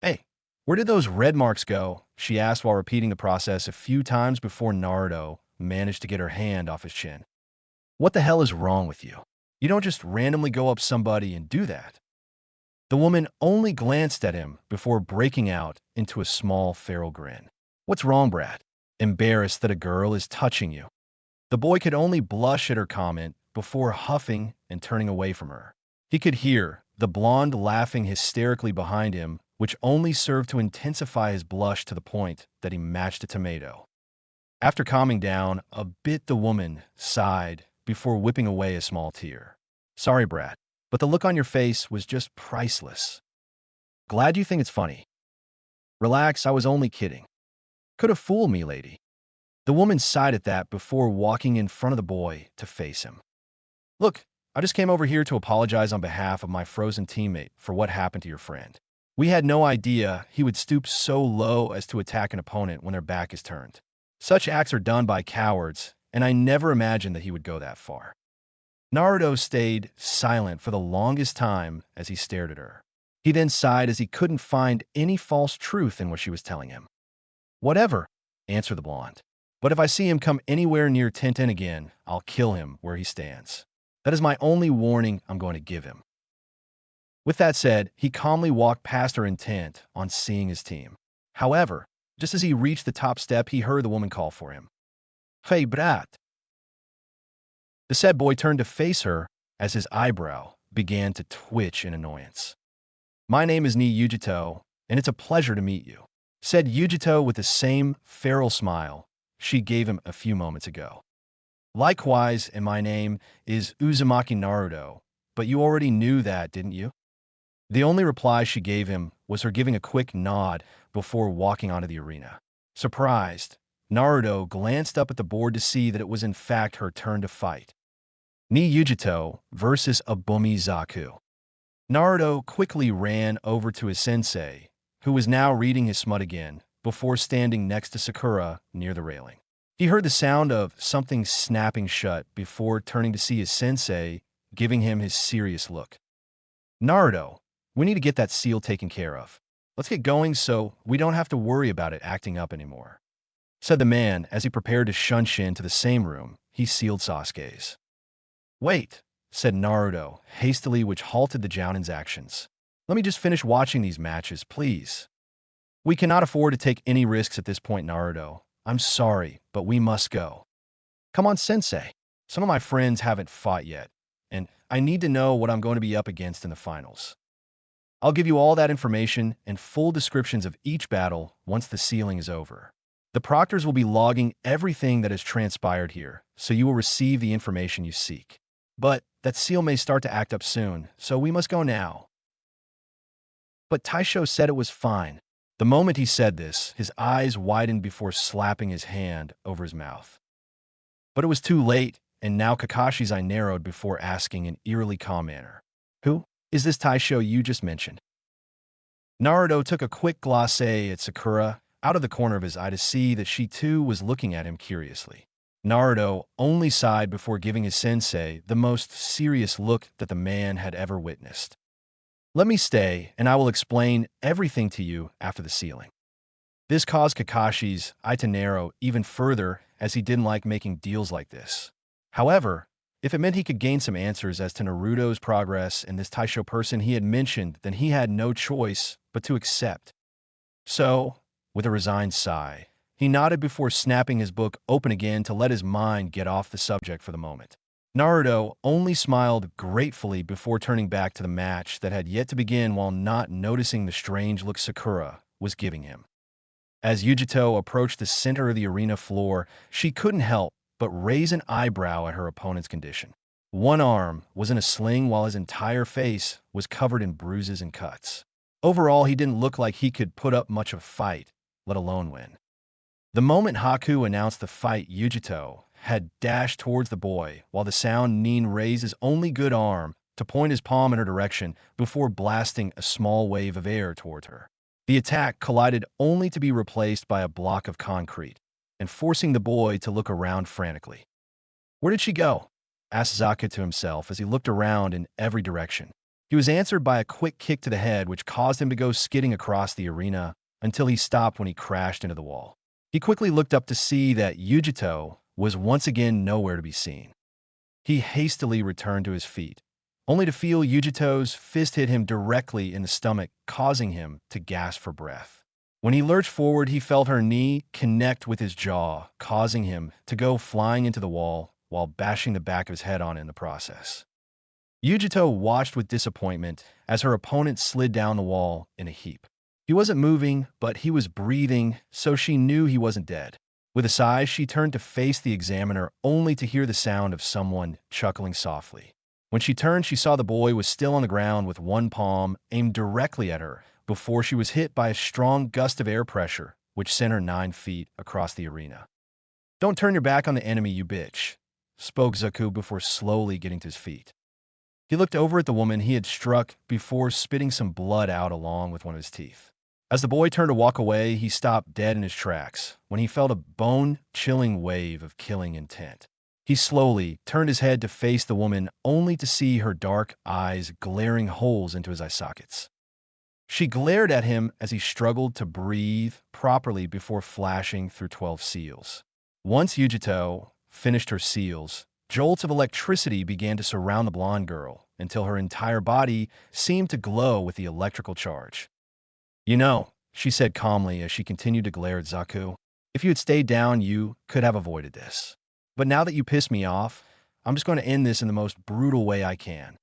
"Hey, where did those red marks go?" she asked while repeating the process a few times before Naruto managed to get her hand off his chin. "What the hell is wrong with you? You don't just randomly go up somebody and do that." The woman only glanced at him before breaking out into a small feral grin. "What's wrong, Brad? Embarrassed that a girl is touching you?" The boy could only blush at her comment before huffing and turning away from her. He could hear the blonde laughing hysterically behind him, which only served to intensify his blush to the point that he matched a tomato. After calming down a bit, the woman sighed before whipping away a small tear. "Sorry, Brad, but the look on your face was just priceless. Glad you think it's funny. Relax, I was only kidding. Could have fooled me, lady." The woman sighed at that before walking in front of the boy to face him. "Look, I just came over here to apologize on behalf of my frozen teammate for what happened to your friend. We had no idea he would stoop so low as to attack an opponent when their back is turned. Such acts are done by cowards, and I never imagined that he would go that far." Naruto stayed silent for the longest time as he stared at her. He then sighed as he couldn't find any false truth in what she was telling him. "Whatever," answered the blonde. "But if I see him come anywhere near Tenten again, I'll kill him where he stands. That is my only warning I'm going to give him." With that said, he calmly walked past her, intent on seeing his team. However, just as he reached the top step, he heard the woman call for him. "Hey, brat." The said boy turned to face her as his eyebrow began to twitch in annoyance. "My name is Ni Yujito, and it's a pleasure to meet you," said Yujito with the same feral smile she gave him a few moments ago. "Likewise, and my name is Uzumaki Naruto, but you already knew that, didn't you?" The only reply she gave him was her giving a quick nod before walking onto the arena. Surprised, Naruto glanced up at the board to see that it was in fact her turn to fight. Ni Yujito versus Abumi Zaku. Naruto quickly ran over to his sensei, who was now reading his smut again, before standing next to Sakura near the railing. He heard the sound of something snapping shut before turning to see his sensei giving him his serious look. "Naruto, we need to get that seal taken care of. Let's get going so we don't have to worry about it acting up anymore," said the man as he prepared to shunshin to the same room he sealed Sasuke's. "Wait," said Naruto hastily, which halted the Jounin's actions. "Let me just finish watching these matches, please." We cannot afford to take any risks at this point, Naruto. I'm sorry, but we must go. Come on, Sensei. Some of my friends haven't fought yet, and I need to know what I'm going to be up against in the finals. I'll give you all that information and full descriptions of each battle once the sealing is over. The proctors will be logging everything that has transpired here, so you will receive the information you seek. But that seal may start to act up soon, so we must go now. But Taisho said it was fine. The moment he said this, his eyes widened before slapping his hand over his mouth. But it was too late, and now Kakashi's eye narrowed before asking in eerily calm manner, "Who is this Taisho you just mentioned?" Naruto took a quick glance at Sakura out of the corner of his eye to see that she too was looking at him curiously. Naruto only sighed before giving his sensei the most serious look that the man had ever witnessed. "Let me stay, and I will explain everything to you after the sealing." This caused Kakashi's eye to narrow even further, as he didn't like making deals like this. However, if it meant he could gain some answers as to Naruto's progress and this Taisho person he had mentioned, then he had no choice but to accept. So, with a resigned sigh, he nodded before snapping his book open again to let his mind get off the subject for the moment. Naruto only smiled gratefully before turning back to the match that had yet to begin while not noticing the strange look Sakura was giving him. As Yujito approached the center of the arena floor, she couldn't help but raise an eyebrow at her opponent's condition. One arm was in a sling while his entire face was covered in bruises and cuts. Overall, he didn't look like he could put up much of a fight, let alone win. The moment Haku announced the fight, Yujito had dashed towards the boy, while the sound Nin raised his only good arm to point his palm in her direction before blasting a small wave of air toward her. The attack collided only to be replaced by a block of concrete, and forcing the boy to look around frantically. "Where did she go?" asked Zaku to himself as he looked around in every direction. He was answered by a quick kick to the head, which caused him to go skidding across the arena until he stopped when he crashed into the wall. He quickly looked up to see that Yujito was once again nowhere to be seen. He hastily returned to his feet, only to feel Yujito's fist hit him directly in the stomach, causing him to gasp for breath. When he lurched forward, he felt her knee connect with his jaw, causing him to go flying into the wall while bashing the back of his head on in the process. Yujito watched with disappointment as her opponent slid down the wall in a heap. He wasn't moving, but he was breathing, so she knew he wasn't dead. With a sigh, she turned to face the examiner, only to hear the sound of someone chuckling softly. When she turned, she saw the boy was still on the ground with one palm aimed directly at her before she was hit by a strong gust of air pressure, which sent her 9 feet across the arena. "Don't turn your back on the enemy, you bitch," spoke Zaku before slowly getting to his feet. He looked over at the woman he had struck before spitting some blood out along with one of his teeth. As the boy turned to walk away, he stopped dead in his tracks when he felt a bone-chilling wave of killing intent. He slowly turned his head to face the woman, only to see her dark eyes glaring holes into his eye sockets. She glared at him as he struggled to breathe properly before flashing through 12 seals. Once Yujito finished her seals, jolts of electricity began to surround the blonde girl until her entire body seemed to glow with the electrical charge. "You know," she said calmly as she continued to glare at Zaku, "if you had stayed down, you could have avoided this. But now that you pissed me off, I'm just going to end this in the most brutal way I can."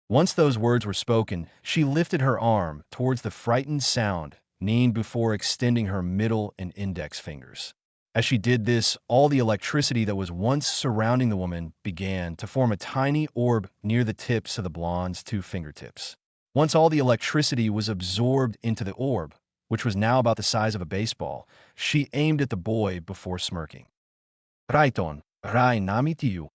Once those words were spoken, she lifted her arm towards the frightened sound Nin before extending her middle and index fingers. As she did this, all the electricity that was once surrounding the woman began to form a tiny orb near the tips of the blonde's 2 fingertips. Once all the electricity was absorbed into the orb, which was now about the size of a baseball, she aimed at the boy before smirking. "Raiton, rai namitiyu."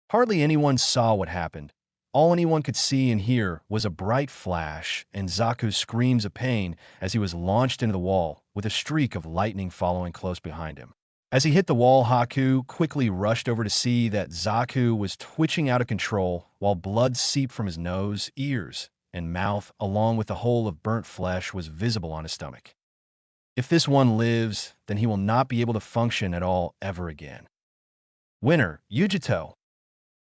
Hardly anyone saw what happened. All anyone could see and hear was a bright flash and Zaku's screams of pain as he was launched into the wall, with a streak of lightning following close behind him. As he hit the wall, Haku quickly rushed over to see that Zaku was twitching out of control while blood seeped from his nose, ears, and mouth, along with the hole of burnt flesh was visible on his stomach. If this one lives, then he will not be able to function at all ever again. Winner, Yujito.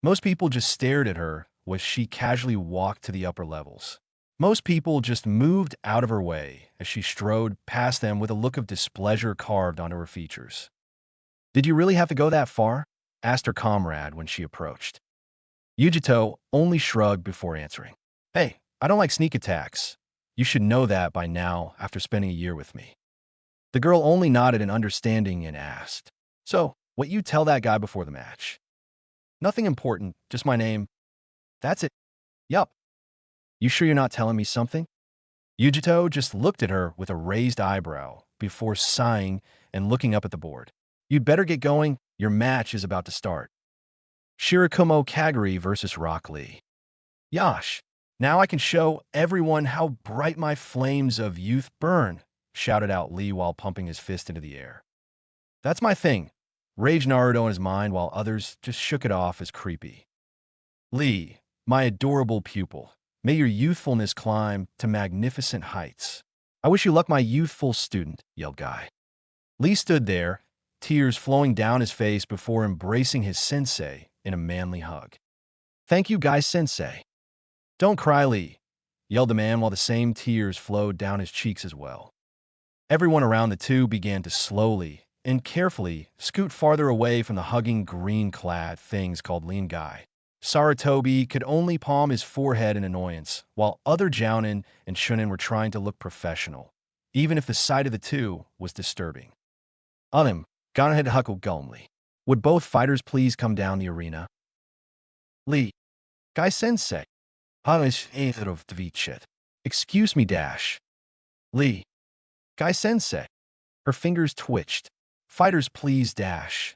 Most people just stared at her as she casually walked to the upper levels. Most people just moved out of her way as she strode past them with a look of displeasure carved onto her features. "Did you really have to go that far?" asked her comrade when she approached. Yujito only shrugged before answering. "Hey, I don't like sneak attacks. You should know that by now after spending a year with me." The girl only nodded in understanding and asked, "So, what you tell that guy before the match?" "Nothing important, just my name." "That's it." "Yup." "You sure you're not telling me something?" Yujito just looked at her with a raised eyebrow before sighing and looking up at the board. "You'd better get going. Your match is about to start." Shirakumo Kaguri versus Rock Lee. "Yosh, now I can show everyone how bright my flames of youth burn," shouted out Lee while pumping his fist into the air. "That's my thing," raged Naruto in his mind while others just shook it off as creepy. "Lee, my adorable pupil, may your youthfulness climb to magnificent heights. I wish you luck, my youthful student," yelled Guy. Lee stood there, tears flowing down his face before embracing his sensei in a manly hug. "Thank you, Guy Sensei." "Don't cry, Lee," yelled the man while the same tears flowed down his cheeks as well. Everyone around the two began to slowly and carefully scoot farther away from the hugging green-clad things called Lee and Guy. Sarutobi could only palm his forehead in annoyance, while other Jounin and Chunin were trying to look professional, even if the sight of the two was disturbing. Ganahead huckled glumly. "Would both fighters please come down the arena?" "Lee, Guy Sensei, excuse me, Dash." "Lee, Guy Sensei." Her fingers twitched. "Fighters please, Dash."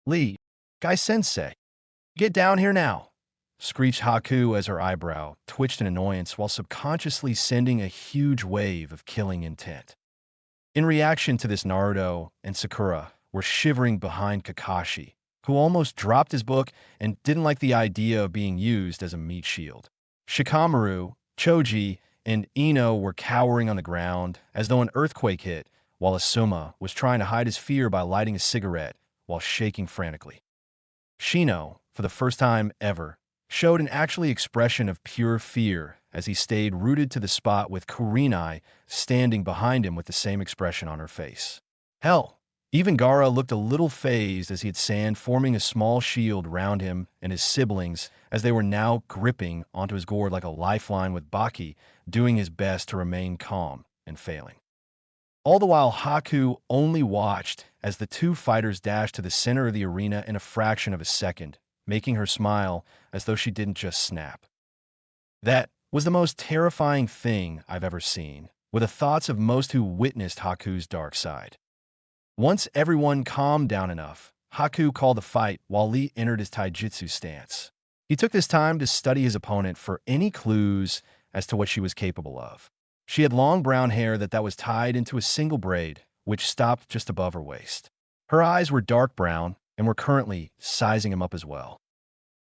"Lee, Guy Sensei. Get down here now," screeched Haku as her eyebrow twitched in annoyance while subconsciously sending a huge wave of killing intent. In reaction to this, Naruto and Sakura were shivering behind Kakashi, who almost dropped his book and didn't like the idea of being used as a meat shield. Shikamaru, Choji, and Ino were cowering on the ground as though an earthquake hit, while Asuma was trying to hide his fear by lighting a cigarette while shaking frantically. Shino, for the first time ever, showed an actually expression of pure fear as he stayed rooted to the spot with Kurenai standing behind him with the same expression on her face. Hell, even Gaara looked a little phased as he had sand forming a small shield round him and his siblings as they were now gripping onto his gourd like a lifeline, with Baki doing his best to remain calm and failing. All the while, Haku only watched as the two fighters dashed to the center of the arena in a fraction of a second, making her smile as though she didn't just snap. That was the most terrifying thing I've ever seen, were the thoughts of most who witnessed Haku's dark side. Once everyone calmed down enough, Haku called the fight while Lee entered his taijutsu stance. He took this time to study his opponent for any clues as to what she was capable of. She had long brown hair that was tied into a single braid, which stopped just above her waist. Her eyes were dark brown and were currently sizing him up as well.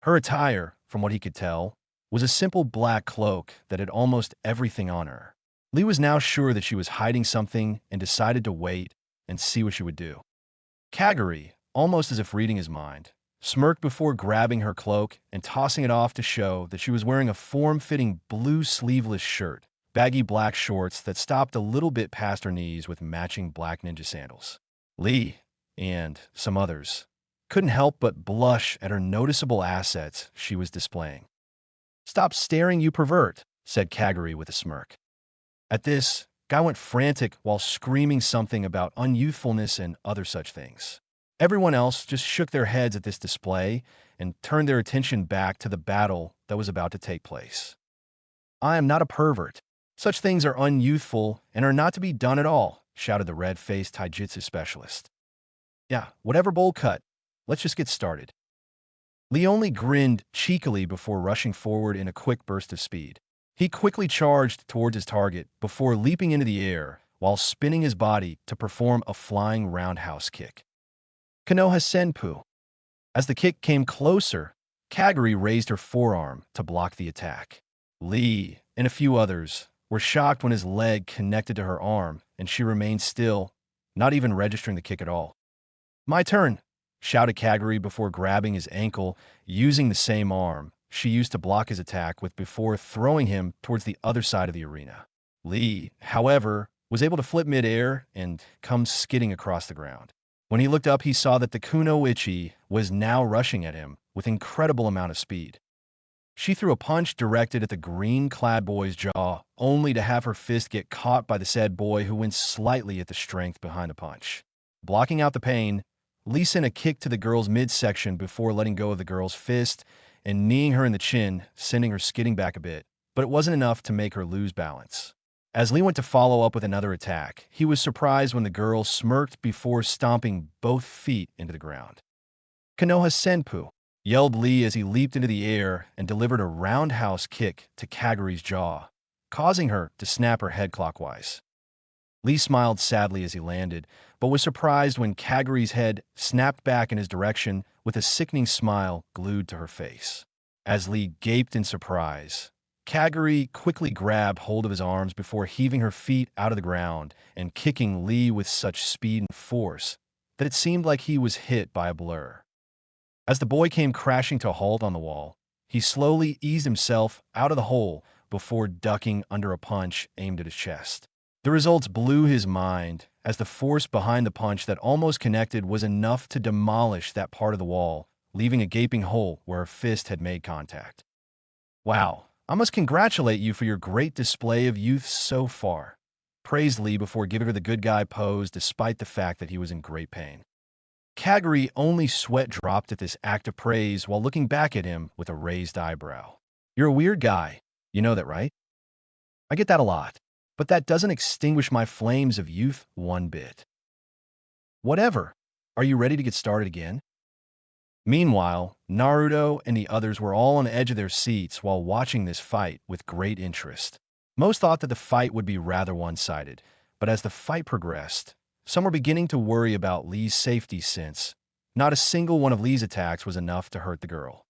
Her attire, from what he could tell, was a simple black cloak that had almost everything on her. Lee was now sure that she was hiding something and decided to wait and see what she would do. Kaguri, almost as if reading his mind, smirked before grabbing her cloak and tossing it off to show that she was wearing a form-fitting blue sleeveless shirt, baggy black shorts that stopped a little bit past her knees with matching black ninja sandals. Lee, and some others, couldn't help but blush at her noticeable assets she was displaying. "Stop staring, you pervert," said Kaguri with a smirk. At this, Guy went frantic while screaming something about unyouthfulness and other such things. Everyone else just shook their heads at this display and turned their attention back to the battle that was about to take place. "I am not a pervert. Such things are unyouthful and are not to be done at all," shouted the red-faced taijutsu specialist. "Yeah, whatever, bowl cut. Let's just get started." Lee only grinned cheekily before rushing forward in a quick burst of speed. He quickly charged towards his target before leaping into the air while spinning his body to perform a flying roundhouse kick. Konoha Senpu. As the kick came closer, Kaguri raised her forearm to block the attack. Lee and a few others were shocked when his leg connected to her arm and she remained still, not even registering the kick at all. "My turn," shouted Kaguri before grabbing his ankle using the same arm, she used to block his attack with before throwing him towards the other side of the arena. Lee, however, was able to flip mid-air and come skidding across the ground. When he looked up, he saw that the kunoichi was now rushing at him with incredible amount of speed. She threw a punch directed at the green-clad boy's jaw, only to have her fist get caught by the said boy, who went slightly at the strength behind the punch. Blocking out the pain, Lee sent a kick to the girl's midsection before letting go of the girl's fist and kneeing her in the chin, sending her skidding back a bit, but it wasn't enough to make her lose balance. As Lee went to follow up with another attack, he was surprised when the girl smirked before stomping both feet into the ground. "Konoha Senpu," yelled Lee as he leaped into the air and delivered a roundhouse kick to Kaguri's jaw, causing her to snap her head clockwise. Lee smiled sadly as he landed, but was surprised when Kaguri's head snapped back in his direction with a sickening smile glued to her face. As Lee gaped in surprise, Kaguri quickly grabbed hold of his arms before heaving her feet out of the ground and kicking Lee with such speed and force that it seemed like he was hit by a blur. As the boy came crashing to a halt on the wall, he slowly eased himself out of the hole before ducking under a punch aimed at his chest. The results blew his mind, as the force behind the punch that almost connected was enough to demolish that part of the wall, leaving a gaping hole where her fist had made contact. "Wow, I must congratulate you for your great display of youth so far," praised Lee before giving her the good guy pose despite the fact that he was in great pain. Kaguri only sweat dropped at this act of praise while looking back at him with a raised eyebrow. "You're a weird guy. You know that, right?" "I get that a lot, but that doesn't extinguish my flames of youth one bit." "Whatever. Are you ready to get started again?" Meanwhile, Naruto and the others were all on the edge of their seats while watching this fight with great interest. Most thought that the fight would be rather one-sided, but as the fight progressed, some were beginning to worry about Lee's safety since not a single one of Lee's attacks was enough to hurt the girl.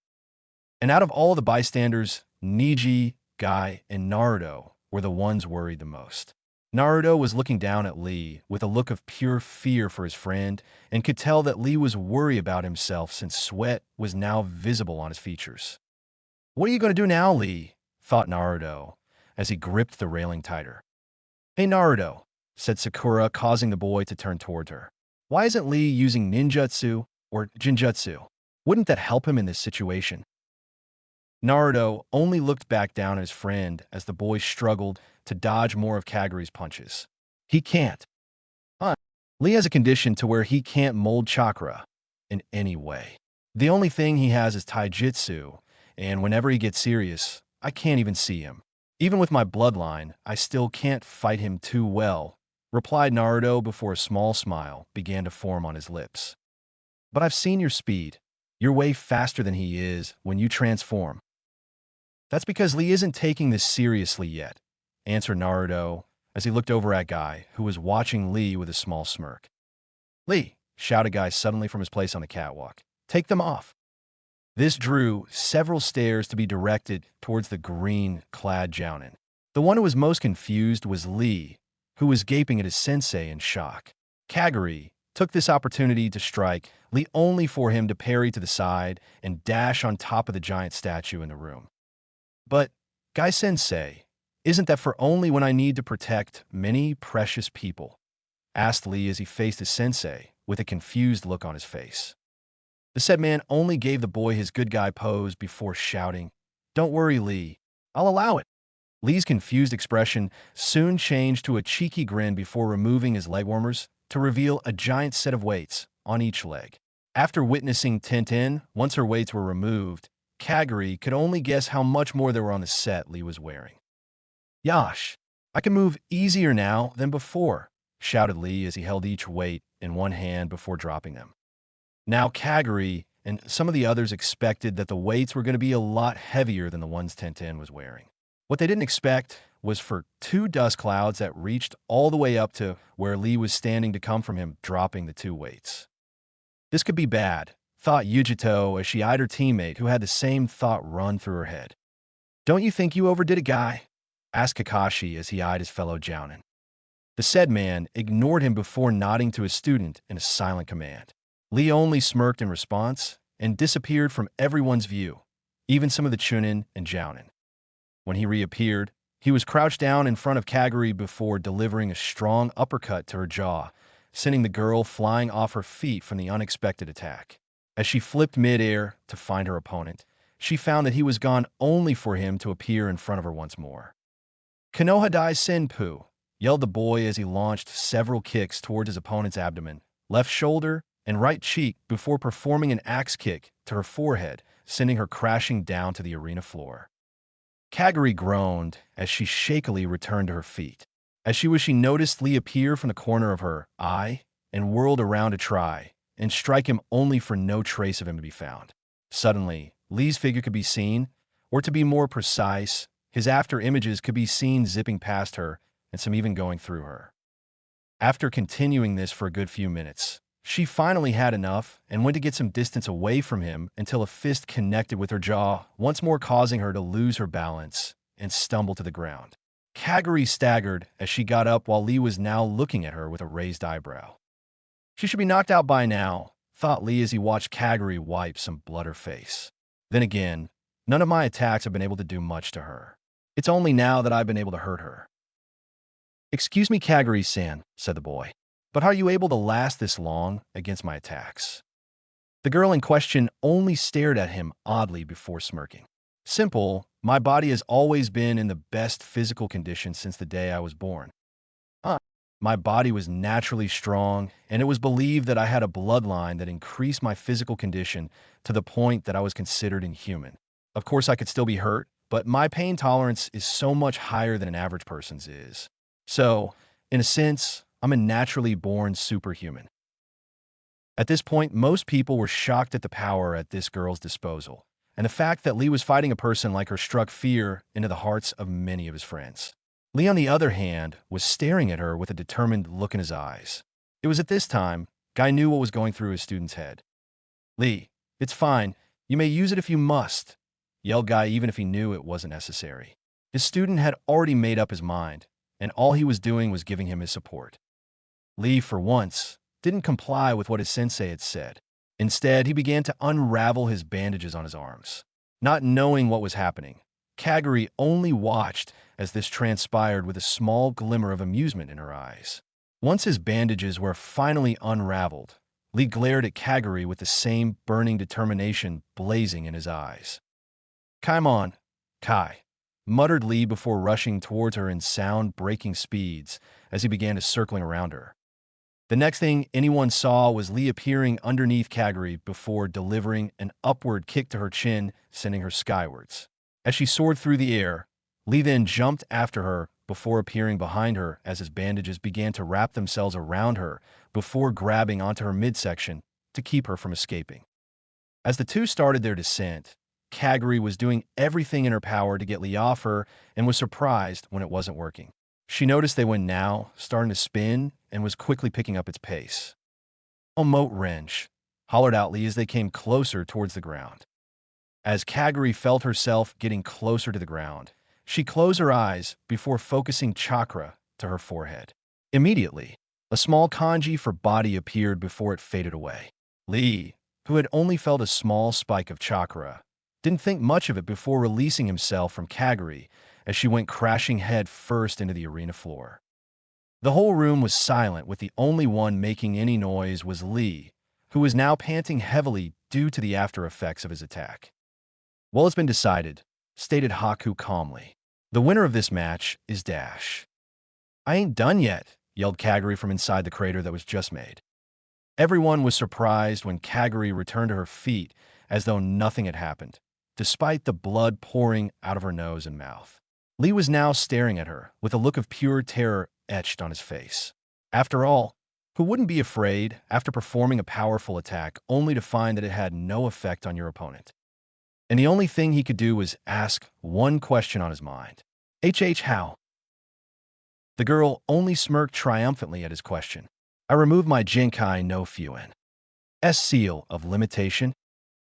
And out of all the bystanders, Neji, Guy, and Naruto were the ones worried the most. Naruto was looking down at Lee with a look of pure fear for his friend and could tell that Lee was worried about himself since sweat was now visible on his features. "What are you going to do now, Lee?" thought Naruto as he gripped the railing tighter. "Hey, Naruto," said Sakura, causing the boy to turn toward her. "Why isn't Lee using ninjutsu or jinjutsu? Wouldn't that help him in this situation?" Naruto only looked back down at his friend as the boy struggled to dodge more of Kaguri's punches. "He can't. Lee has a condition to where he can't mold chakra in any way. The only thing he has is taijutsu, and whenever he gets serious, I can't even see him. Even with my bloodline, I still can't fight him too well," replied Naruto before a small smile began to form on his lips. "But I've seen your speed. You're way faster than he is when you transform." "That's because Lee isn't taking this seriously yet," answered Naruto as he looked over at Guy, who was watching Lee with a small smirk. "Lee," shouted Guy suddenly from his place on the catwalk, "take them off." This drew several stares to be directed towards the green-clad Jounin. The one who was most confused was Lee, who was gaping at his sensei in shock. Kaguri took this opportunity to strike Lee only for him to parry to the side and dash on top of the giant statue in the room. "But, Guy-sensei, isn't that for only when I need to protect many precious people?" asked Lee as he faced his sensei with a confused look on his face. The said man only gave the boy his good guy pose before shouting, "Don't worry, Lee. I'll allow it." Lee's confused expression soon changed to a cheeky grin before removing his leg warmers to reveal a giant set of weights on each leg. After witnessing Tintin, once her weights were removed, Kaguri could only guess how much more there were on the set Lee was wearing. "Yosh, I can move easier now than before," shouted Lee as he held each weight in one hand before dropping them. Now Kaguri and some of the others expected that the weights were going to be a lot heavier than the ones Tintin was wearing. What they didn't expect was for two dust clouds that reached all the way up to where Lee was standing to come from him dropping the two weights. This could be bad, thought Yujito as she eyed her teammate who had the same thought run through her head. "Don't you think you overdid it, Guy?" asked Kakashi as he eyed his fellow Jounin. The said man ignored him before nodding to his student in a silent command. Lee only smirked in response and disappeared from everyone's view, even some of the Chunin and Jounin. When he reappeared, he was crouched down in front of Kaguri before delivering a strong uppercut to her jaw, sending the girl flying off her feet from the unexpected attack. As she flipped mid-air to find her opponent, she found that he was gone only for him to appear in front of her once more. "Konoha Dai Senpu," yelled the boy as he launched several kicks towards his opponent's abdomen, left shoulder, and right cheek before performing an axe kick to her forehead, sending her crashing down to the arena floor. Kaguri groaned as she shakily returned to her feet. As she noticed Lee appear from the corner of her eye and whirled around to try and strike him only for no trace of him to be found. Suddenly, Lee's figure could be seen, or to be more precise, his after images could be seen zipping past her and some even going through her. After continuing this for a good few minutes, she finally had enough and went to get some distance away from him until a fist connected with her jaw, once more causing her to lose her balance and stumble to the ground. Kaguri staggered as she got up while Lee was now looking at her with a raised eyebrow. She should be knocked out by now, thought Lee as he watched Kaguri wipe some blood her face. Then again, none of my attacks have been able to do much to her. It's only now that I've been able to hurt her. "Excuse me, Kaguri-san," said the boy, "but how are you able to last this long against my attacks?" The girl in question only stared at him oddly before smirking. "Simple, my body has always been in the best physical condition since the day I was born. My body was naturally strong, and it was believed that I had a bloodline that increased my physical condition to the point that I was considered inhuman. Of course, I could still be hurt, but my pain tolerance is so much higher than an average person's is. So, in a sense, I'm a naturally born superhuman." At this point, most people were shocked at the power at this girl's disposal, and the fact that Lee was fighting a person like her struck fear into the hearts of many of his friends. Lee, on the other hand, was staring at her with a determined look in his eyes. It was at this time, Guy knew what was going through his student's head. "Lee, it's fine. You may use it if you must," yelled Guy even if he knew it wasn't necessary. His student had already made up his mind, and all he was doing was giving him his support. Lee, for once, didn't comply with what his sensei had said. Instead, he began to unravel his bandages on his arms. Not knowing what was happening, Kaguri only watched as this transpired with a small glimmer of amusement in her eyes. Once his bandages were finally unraveled, Lee glared at Kaguri with the same burning determination blazing in his eyes. "Come on, Kai," muttered Lee before rushing towards her in sound-breaking speeds as he began to circling around her. The next thing anyone saw was Lee appearing underneath Kaguri before delivering an upward kick to her chin, sending her skywards. As she soared through the air, Lee then jumped after her before appearing behind her as his bandages began to wrap themselves around her before grabbing onto her midsection to keep her from escaping. As the two started their descent, Kaguri was doing everything in her power to get Lee off her and was surprised when it wasn't working. She noticed they were now starting to spin and was quickly picking up its pace. "Oh, moat wrench," hollered out Lee as they came closer towards the ground. As Kaguri felt herself getting closer to the ground, she closed her eyes before focusing chakra to her forehead. Immediately, a small kanji for body appeared before it faded away. Lee, who had only felt a small spike of chakra, didn't think much of it before releasing himself from Kaguri as she went crashing head first into the arena floor. The whole room was silent, with the only one making any noise was Lee, who was now panting heavily due to the after effects of his attack. "Well, it's been decided," stated Haku calmly. "The winner of this match is Dash." "I ain't done yet," yelled Kaguri from inside the crater that was just made. Everyone was surprised when Kaguri returned to her feet as though nothing had happened, despite the blood pouring out of her nose and mouth. Lee was now staring at her with a look of pure terror etched on his face. After all, who wouldn't be afraid after performing a powerful attack only to find that it had no effect on your opponent? And the only thing he could do was ask one question on his mind. How? The girl only smirked triumphantly at his question. "I removed my Jinkai no Fuin. Seal of limitation?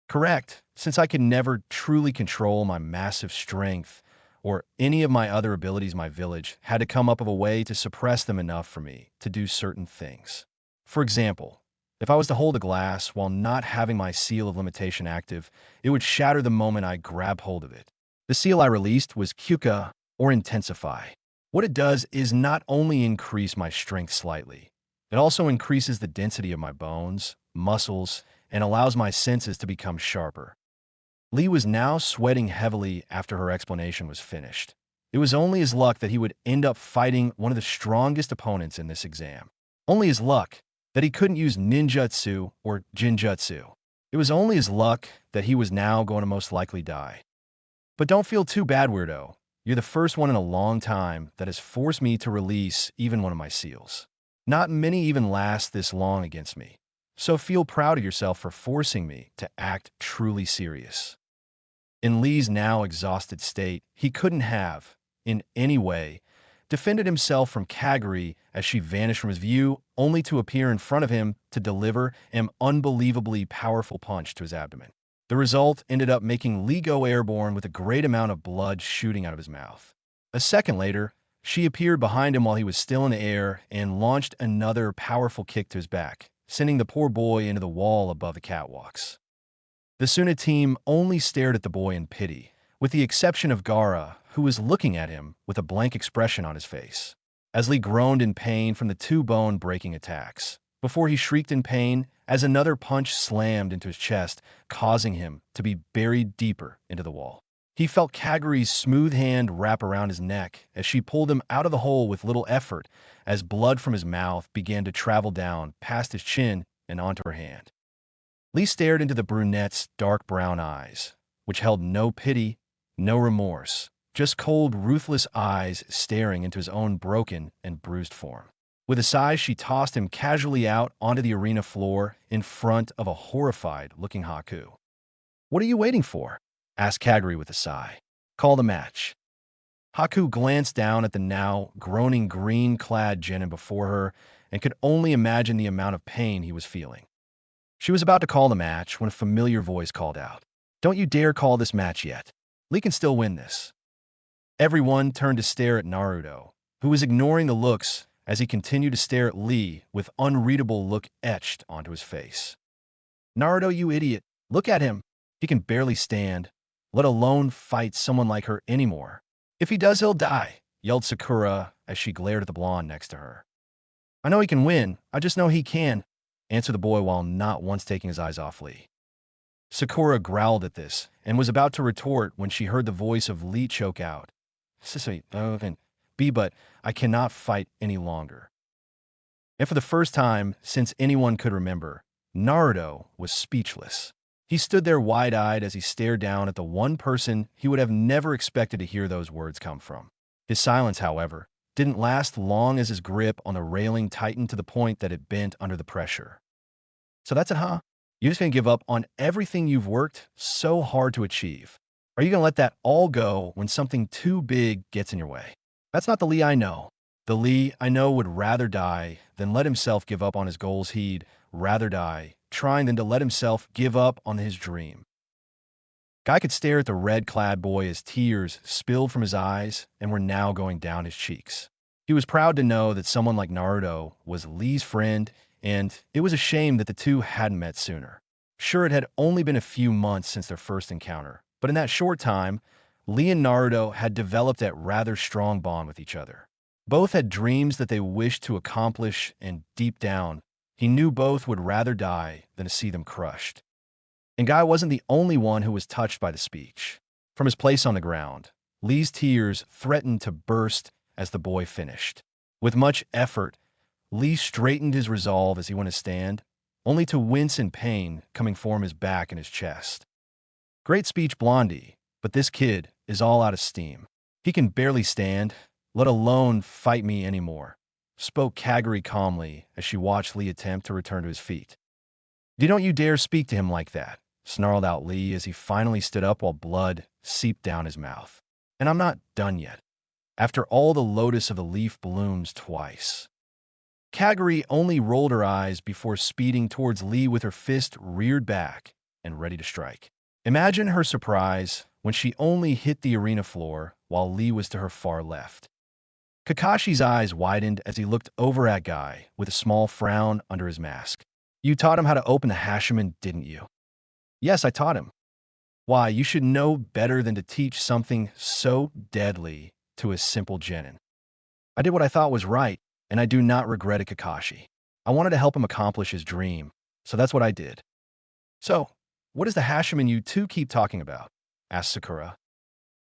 Correct, since I could never truly control my massive strength or any of my other abilities, my village had to come up with a way to suppress them enough for me to do certain things. For example, If I was to hold a glass while not having my seal of limitation active, it would shatter the moment I grab hold of it. The seal I released was Kyuka, or Intensify. What it does is not only increase my strength slightly, it also increases the density of my bones, muscles, and allows my senses to become sharper. Lee was now sweating heavily after her explanation was finished. It was only his luck that he would end up fighting one of the strongest opponents in this exam. Only his luck that he couldn't use ninjutsu or jinjutsu. It was only his luck that he was now going to most likely die. But don't feel too bad, weirdo. You're the first one in a long time that has forced me to release even one of my seals. Not many even last this long against me. So feel proud of yourself for forcing me to act truly serious. In Lee's now exhausted state, he couldn't have, in any way, defended himself from Kaguri as she vanished from his view, only to appear in front of him to deliver an unbelievably powerful punch to his abdomen. The result ended up making Lee go airborne with a great amount of blood shooting out of his mouth. A second later, she appeared behind him while he was still in the air and launched another powerful kick to his back, sending the poor boy into the wall above the catwalks. The Suna team only stared at the boy in pity, with the exception of Gaara, who was looking at him with a blank expression on his face. As Lee groaned in pain from the two bone-breaking attacks, before he shrieked in pain as another punch slammed into his chest, causing him to be buried deeper into the wall. He felt Kaguri's smooth hand wrap around his neck as she pulled him out of the hole with little effort as blood from his mouth began to travel down past his chin and onto her hand. Lee stared into the brunette's dark brown eyes, which held no pity, no remorse, just cold, ruthless eyes staring into his own broken and bruised form. With a sigh, she tossed him casually out onto the arena floor in front of a horrified-looking Haku. "What are you waiting for?" asked Kaguri with a sigh. "Call the match." Haku glanced down at the now groaning green-clad genin before her and could only imagine the amount of pain he was feeling. She was about to call the match when a familiar voice called out, "Don't you dare call this match yet. Lee can still win this." Everyone turned to stare at Naruto, who was ignoring the looks as he continued to stare at Lee with unreadable look etched onto his face. "Naruto, you idiot. Look at him. He can barely stand, let alone fight someone like her anymore. If he does, he'll die," yelled Sakura as she glared at the blonde next to her. "I know he can win. I just know he can," answered the boy while not once taking his eyes off Lee. Sakura growled at this and was about to retort when she heard the voice of Lee choke out, "Sissy, but I cannot fight any longer." And for the first time since anyone could remember, Naruto was speechless. He stood there wide-eyed as he stared down at the one person he would have never expected to hear those words come from. His silence, however, didn't last long as his grip on the railing tightened to the point that it bent under the pressure. "So that's it, huh? You're just going to give up on everything you've worked so hard to achieve? Are you going to let that all go when something too big gets in your way? That's not the Lee I know. The Lee I know would rather die than let himself give up on his goals. He'd rather die trying than to let himself give up on his dream." Guy could stare at the red-clad boy as tears spilled from his eyes and were now going down his cheeks. He was proud to know that someone like Naruto was Lee's friend, and it was a shame that the two hadn't met sooner. Sure, it had only been a few months since their first encounter, but in that short time, Lee and Naruto had developed a rather strong bond with each other. Both had dreams that they wished to accomplish, and deep down, he knew both would rather die than to see them crushed. And Guy wasn't the only one who was touched by the speech. From his place on the ground, Lee's tears threatened to burst as the boy finished. With much effort, Lee straightened his resolve as he went to stand, only to wince in pain coming from his back and his chest. "Great speech, Blondie, but this kid is all out of steam. He can barely stand, let alone fight me anymore," spoke Kaguri calmly as she watched Lee attempt to return to his feet. "Don't you dare speak to him like that," snarled out Lee as he finally stood up while blood seeped down his mouth. "And I'm not done yet. After all the lotus of the leaf blooms twice." Kaguri only rolled her eyes before speeding towards Lee with her fist reared back and ready to strike. Imagine her surprise when she only hit the arena floor while Lee was to her far left. Kakashi's eyes widened as he looked over at Guy with a small frown under his mask. You taught him how to open the Hashiman, didn't you? Yes, I taught him. Why, you should know better than to teach something so deadly to a simple genin. I did what I thought was right, and I do not regret it, Kakashi. I wanted to help him accomplish his dream, so that's what I did. So, what is the Hashiman you two keep talking about? Asked Sakura.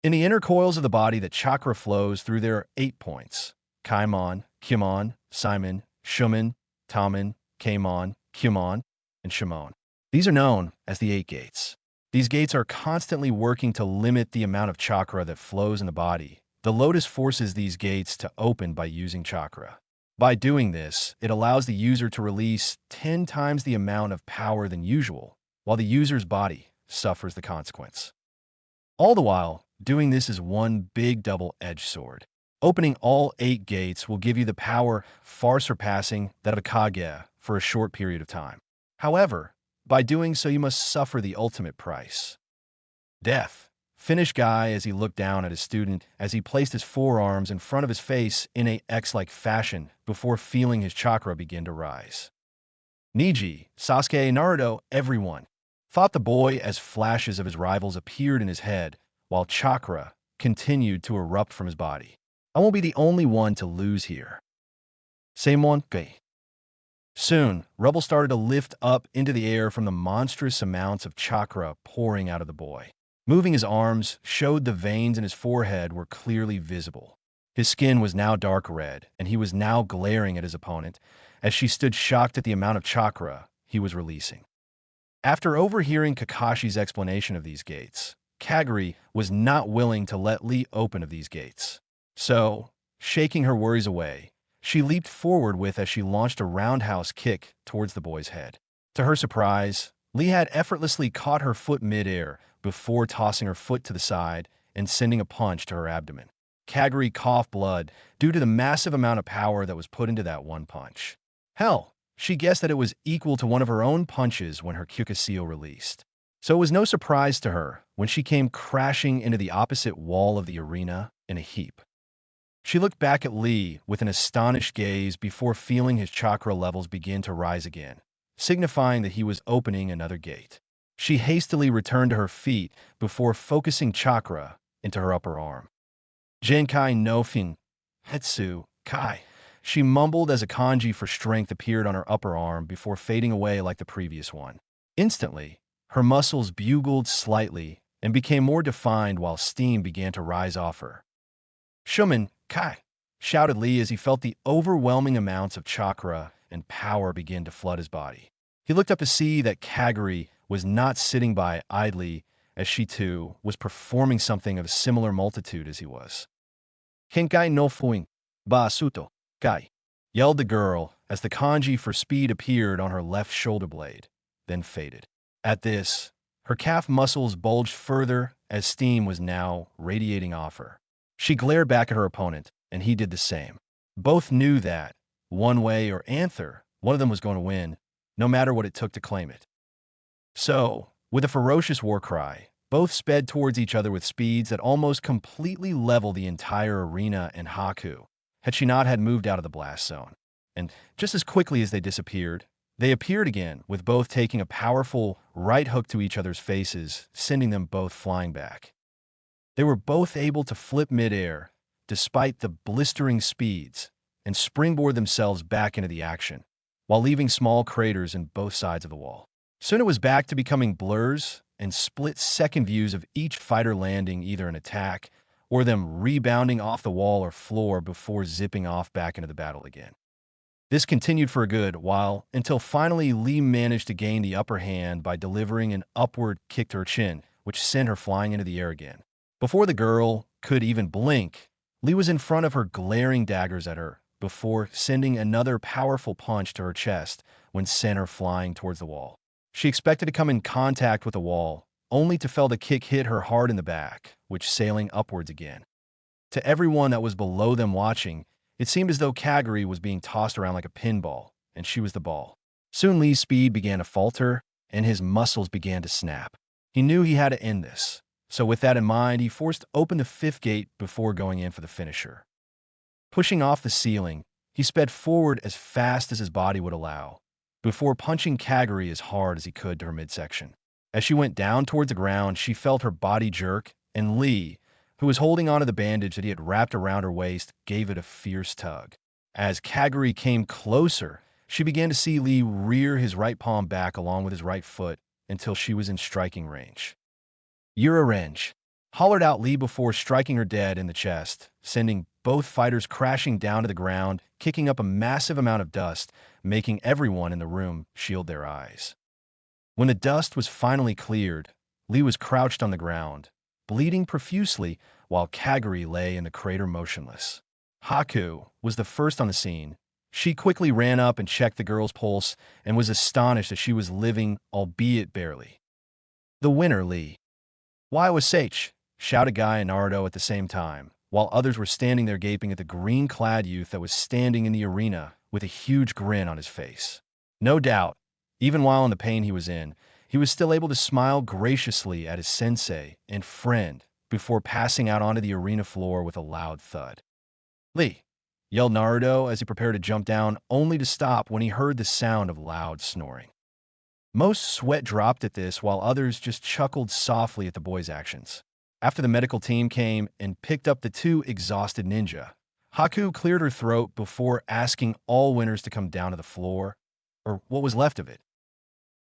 In the inner coils of the body, that chakra flows through their 8 points. Kaimon, Kimon, Simon, Shumon, Taman, Kaimon, Kumon, and Shimon. These are known as the 8 gates. These gates are constantly working to limit the amount of chakra that flows in the body. The lotus forces these gates to open by using chakra. By doing this, it allows the user to release 10 times the amount of power than usual, while the user's body suffers the consequence. All the while, doing this is one big double-edged sword. Opening all 8 gates will give you the power far surpassing that of a Kage for a short period of time. However, by doing so, you must suffer the ultimate price. Death. Finished Guy as he looked down at his student as he placed his forearms in front of his face in a X-like fashion before feeling his chakra begin to rise. Neji, Sasuke, Naruto, everyone thought the boy as flashes of his rivals appeared in his head while chakra continued to erupt from his body. I won't be the only one to lose here. Seimon Gei. Soon, rubble started to lift up into the air from the monstrous amounts of chakra pouring out of the boy. Moving his arms showed the veins in his forehead were clearly visible. His skin was now dark red, and he was now glaring at his opponent as she stood shocked at the amount of chakra he was releasing. After overhearing Kakashi's explanation of these gates, Kaguri was not willing to let Lee open of these gates. So, shaking her worries away, she leaped forward as she launched a roundhouse kick towards the boy's head. To her surprise, Lee had effortlessly caught her foot mid-air before tossing her foot to the side and sending a punch to her abdomen. Kaguri coughed blood due to the massive amount of power that was put into that one punch. Hell, she guessed that it was equal to one of her own punches when her Kyokuseo released. So it was no surprise to her when she came crashing into the opposite wall of the arena in a heap. She looked back at Lee with an astonished gaze before feeling his chakra levels begin to rise again, signifying that he was opening another gate. She hastily returned to her feet before focusing chakra into her upper arm. Genkai no Fin, Hetsu, Kai. She mumbled as a kanji for strength appeared on her upper arm before fading away like the previous one. Instantly, her muscles bugled slightly and became more defined while steam began to rise off her. Shumon, Kai, shouted Lee as he felt the overwhelming amounts of chakra and power begin to flood his body. He looked up to see that Kaguri was not sitting by idly as she too was performing something of a similar multitude as he was. Kenkai no fuin, ba suto, kai, yelled the girl as the kanji for speed appeared on her left shoulder blade, then faded. At this, her calf muscles bulged further as steam was now radiating off her. She glared back at her opponent, and he did the same. Both knew that, one way or another, one of them was going to win, no matter what it took to claim it. So, with a ferocious war cry, both sped towards each other with speeds that almost completely leveled the entire arena and Haku, had she not had moved out of the blast zone. And just as quickly as they disappeared, they appeared again, with both taking a powerful right hook to each other's faces, sending them both flying back. They were both able to flip mid-air, despite the blistering speeds, and springboard themselves back into the action, while leaving small craters in both sides of the wall. Soon it was back to becoming blurs and split-second views of each fighter landing either an attack or them rebounding off the wall or floor before zipping off back into the battle again. This continued for a good while until finally Lee managed to gain the upper hand by delivering an upward kick to her chin, which sent her flying into the air again. Before the girl could even blink, Lee was in front of her glaring daggers at her before sending another powerful punch to her chest when sent her flying towards the wall. She expected to come in contact with the wall, only to feel the kick hit her hard in the back, which sailing upwards again. To everyone that was below them watching, it seemed as though Kaguri was being tossed around like a pinball, and she was the ball. Soon Lee's speed began to falter, and his muscles began to snap. He knew he had to end this, so with that in mind, he forced open the 5th gate before going in for the finisher. Pushing off the ceiling, he sped forward as fast as his body would allow, before punching Kaguri as hard as he could to her midsection. As she went down towards the ground, she felt her body jerk, and Lee, who was holding onto the bandage that he had wrapped around her waist, gave it a fierce tug. As Kaguri came closer, she began to see Lee rear his right palm back along with his right foot until she was in striking range. "You're a range," hollered out Lee before striking her dead in the chest, sending both fighters crashing down to the ground, kicking up a massive amount of dust, making everyone in the room shield their eyes. When the dust was finally cleared, Lee was crouched on the ground, bleeding profusely while Kaguri lay in the crater motionless. Haku was the first on the scene. She quickly ran up and checked the girl's pulse and was astonished that she was living, albeit barely. "The winner, Lee." "Why was Sage?" shouted Guy and Naruto at the same time, while others were standing there gaping at the green-clad youth that was standing in the arena with a huge grin on his face. No doubt, even while in the pain he was still able to smile graciously at his sensei and friend before passing out onto the arena floor with a loud thud. "Lee!" yelled Naruto as he prepared to jump down, only to stop when he heard the sound of loud snoring. Most sweat dropped at this, while others just chuckled softly at the boy's actions. After the medical team came and picked up the two exhausted ninja, Haku cleared her throat before asking all winners to come down to the floor, or what was left of it.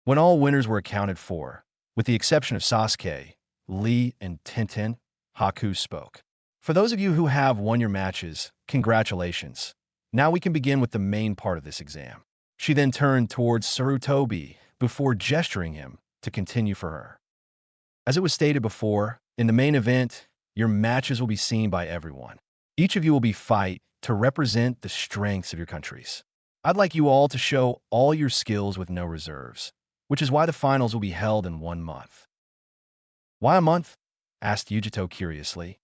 When all winners were accounted for, with the exception of Sasuke, Lee, and Tenten, Haku spoke. "For those of you who have won your matches, congratulations. Now we can begin with the main part of this exam." She then turned towards Sarutobi before gesturing him to continue for her. "As it was stated before, in the main event, your matches will be seen by everyone. Each of you will be fight to represent the strengths of your countries. I'd like you all to show all your skills with no reserves, which is why the finals will be held in 1 month." "Why a month?" asked Yujito curiously.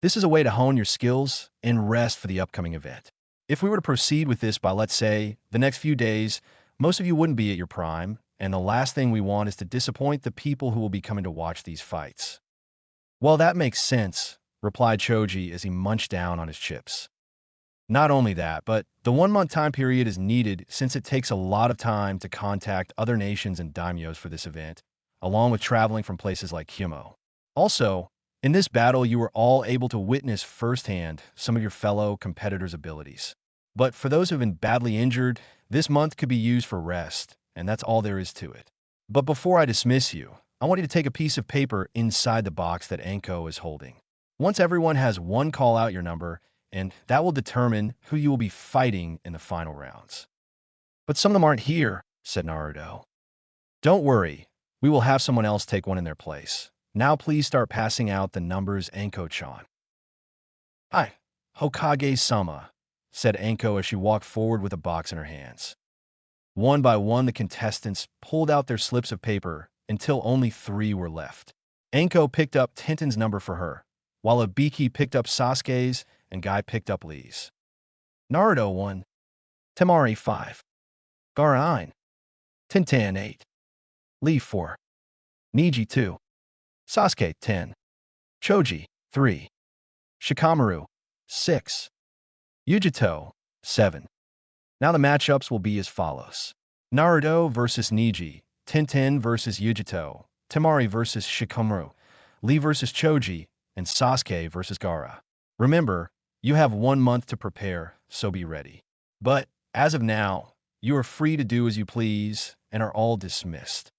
"This is a way to hone your skills and rest for the upcoming event. If we were to proceed with this by, let's say, the next few days, most of you wouldn't be at your prime, and the last thing we want is to disappoint the people who will be coming to watch these fights." "Well, that makes sense," replied Choji as he munched down on his chips. "Not only that, but the 1-month time period is needed since it takes a lot of time to contact other nations and daimyos for this event, along with traveling from places like Hyumo. Also, in this battle, you were all able to witness firsthand some of your fellow competitors' abilities. But for those who have been badly injured, this month could be used for rest, and that's all there is to it. But before I dismiss you, I want you to take a piece of paper inside the box that Anko is holding. Once everyone has one, call out your number, and that will determine who you will be fighting in the final rounds." "But some of them aren't here," said Naruto. "Don't worry, we will have someone else take one in their place. Now please start passing out the numbers, Anko-chan." "Hi, Hokage-sama," said Anko as she walked forward with a box in her hands. One by one, the contestants pulled out their slips of paper until only 3 were left. Anko picked up Tenten's number for her, while Ibiki picked up Sasuke's and Guy picked up Lee's. Naruto 1, Temari 5, Gaara 9, Tenten 8, Lee 4, Neji 2, Sasuke 10, Choji 3, Shikamaru 6, Yujito 7. Now the matchups will be as follows: Naruto versus Neji, Tenten versus Yujito, Temari versus Shikamaru, Lee versus Choji, and Sasuke versus Gaara. Remember, you have 1 month to prepare, so be ready. But as of now, you are free to do as you please and are all dismissed.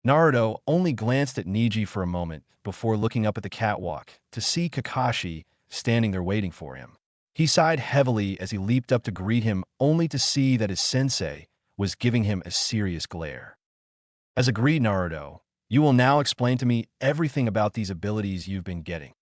Naruto only glanced at Neji for a moment before looking up at the catwalk to see Kakashi standing there waiting for him. He sighed heavily as he leaped up to greet him, only to see that his sensei was giving him a serious glare. "As agreed, Naruto, you will now explain to me everything about these abilities you've been getting."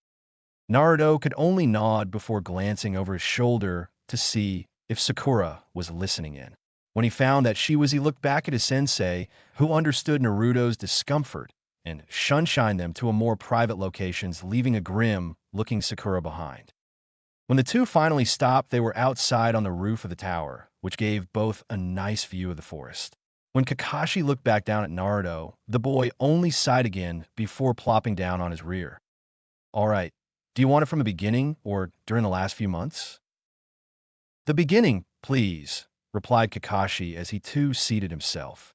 Naruto could only nod before glancing over his shoulder to see if Sakura was listening in. When he found that she was, he looked back at his sensei, who understood Naruto's discomfort, and shunshined them to a more private locations, leaving a grim-looking Sakura behind. When the two finally stopped, they were outside on the roof of the tower, which gave both a nice view of the forest. When Kakashi looked back down at Naruto, the boy only sighed again before plopping down on his rear. "All right, do you want it from the beginning or during the last few months?" "The beginning, please," replied Kakashi as he too seated himself.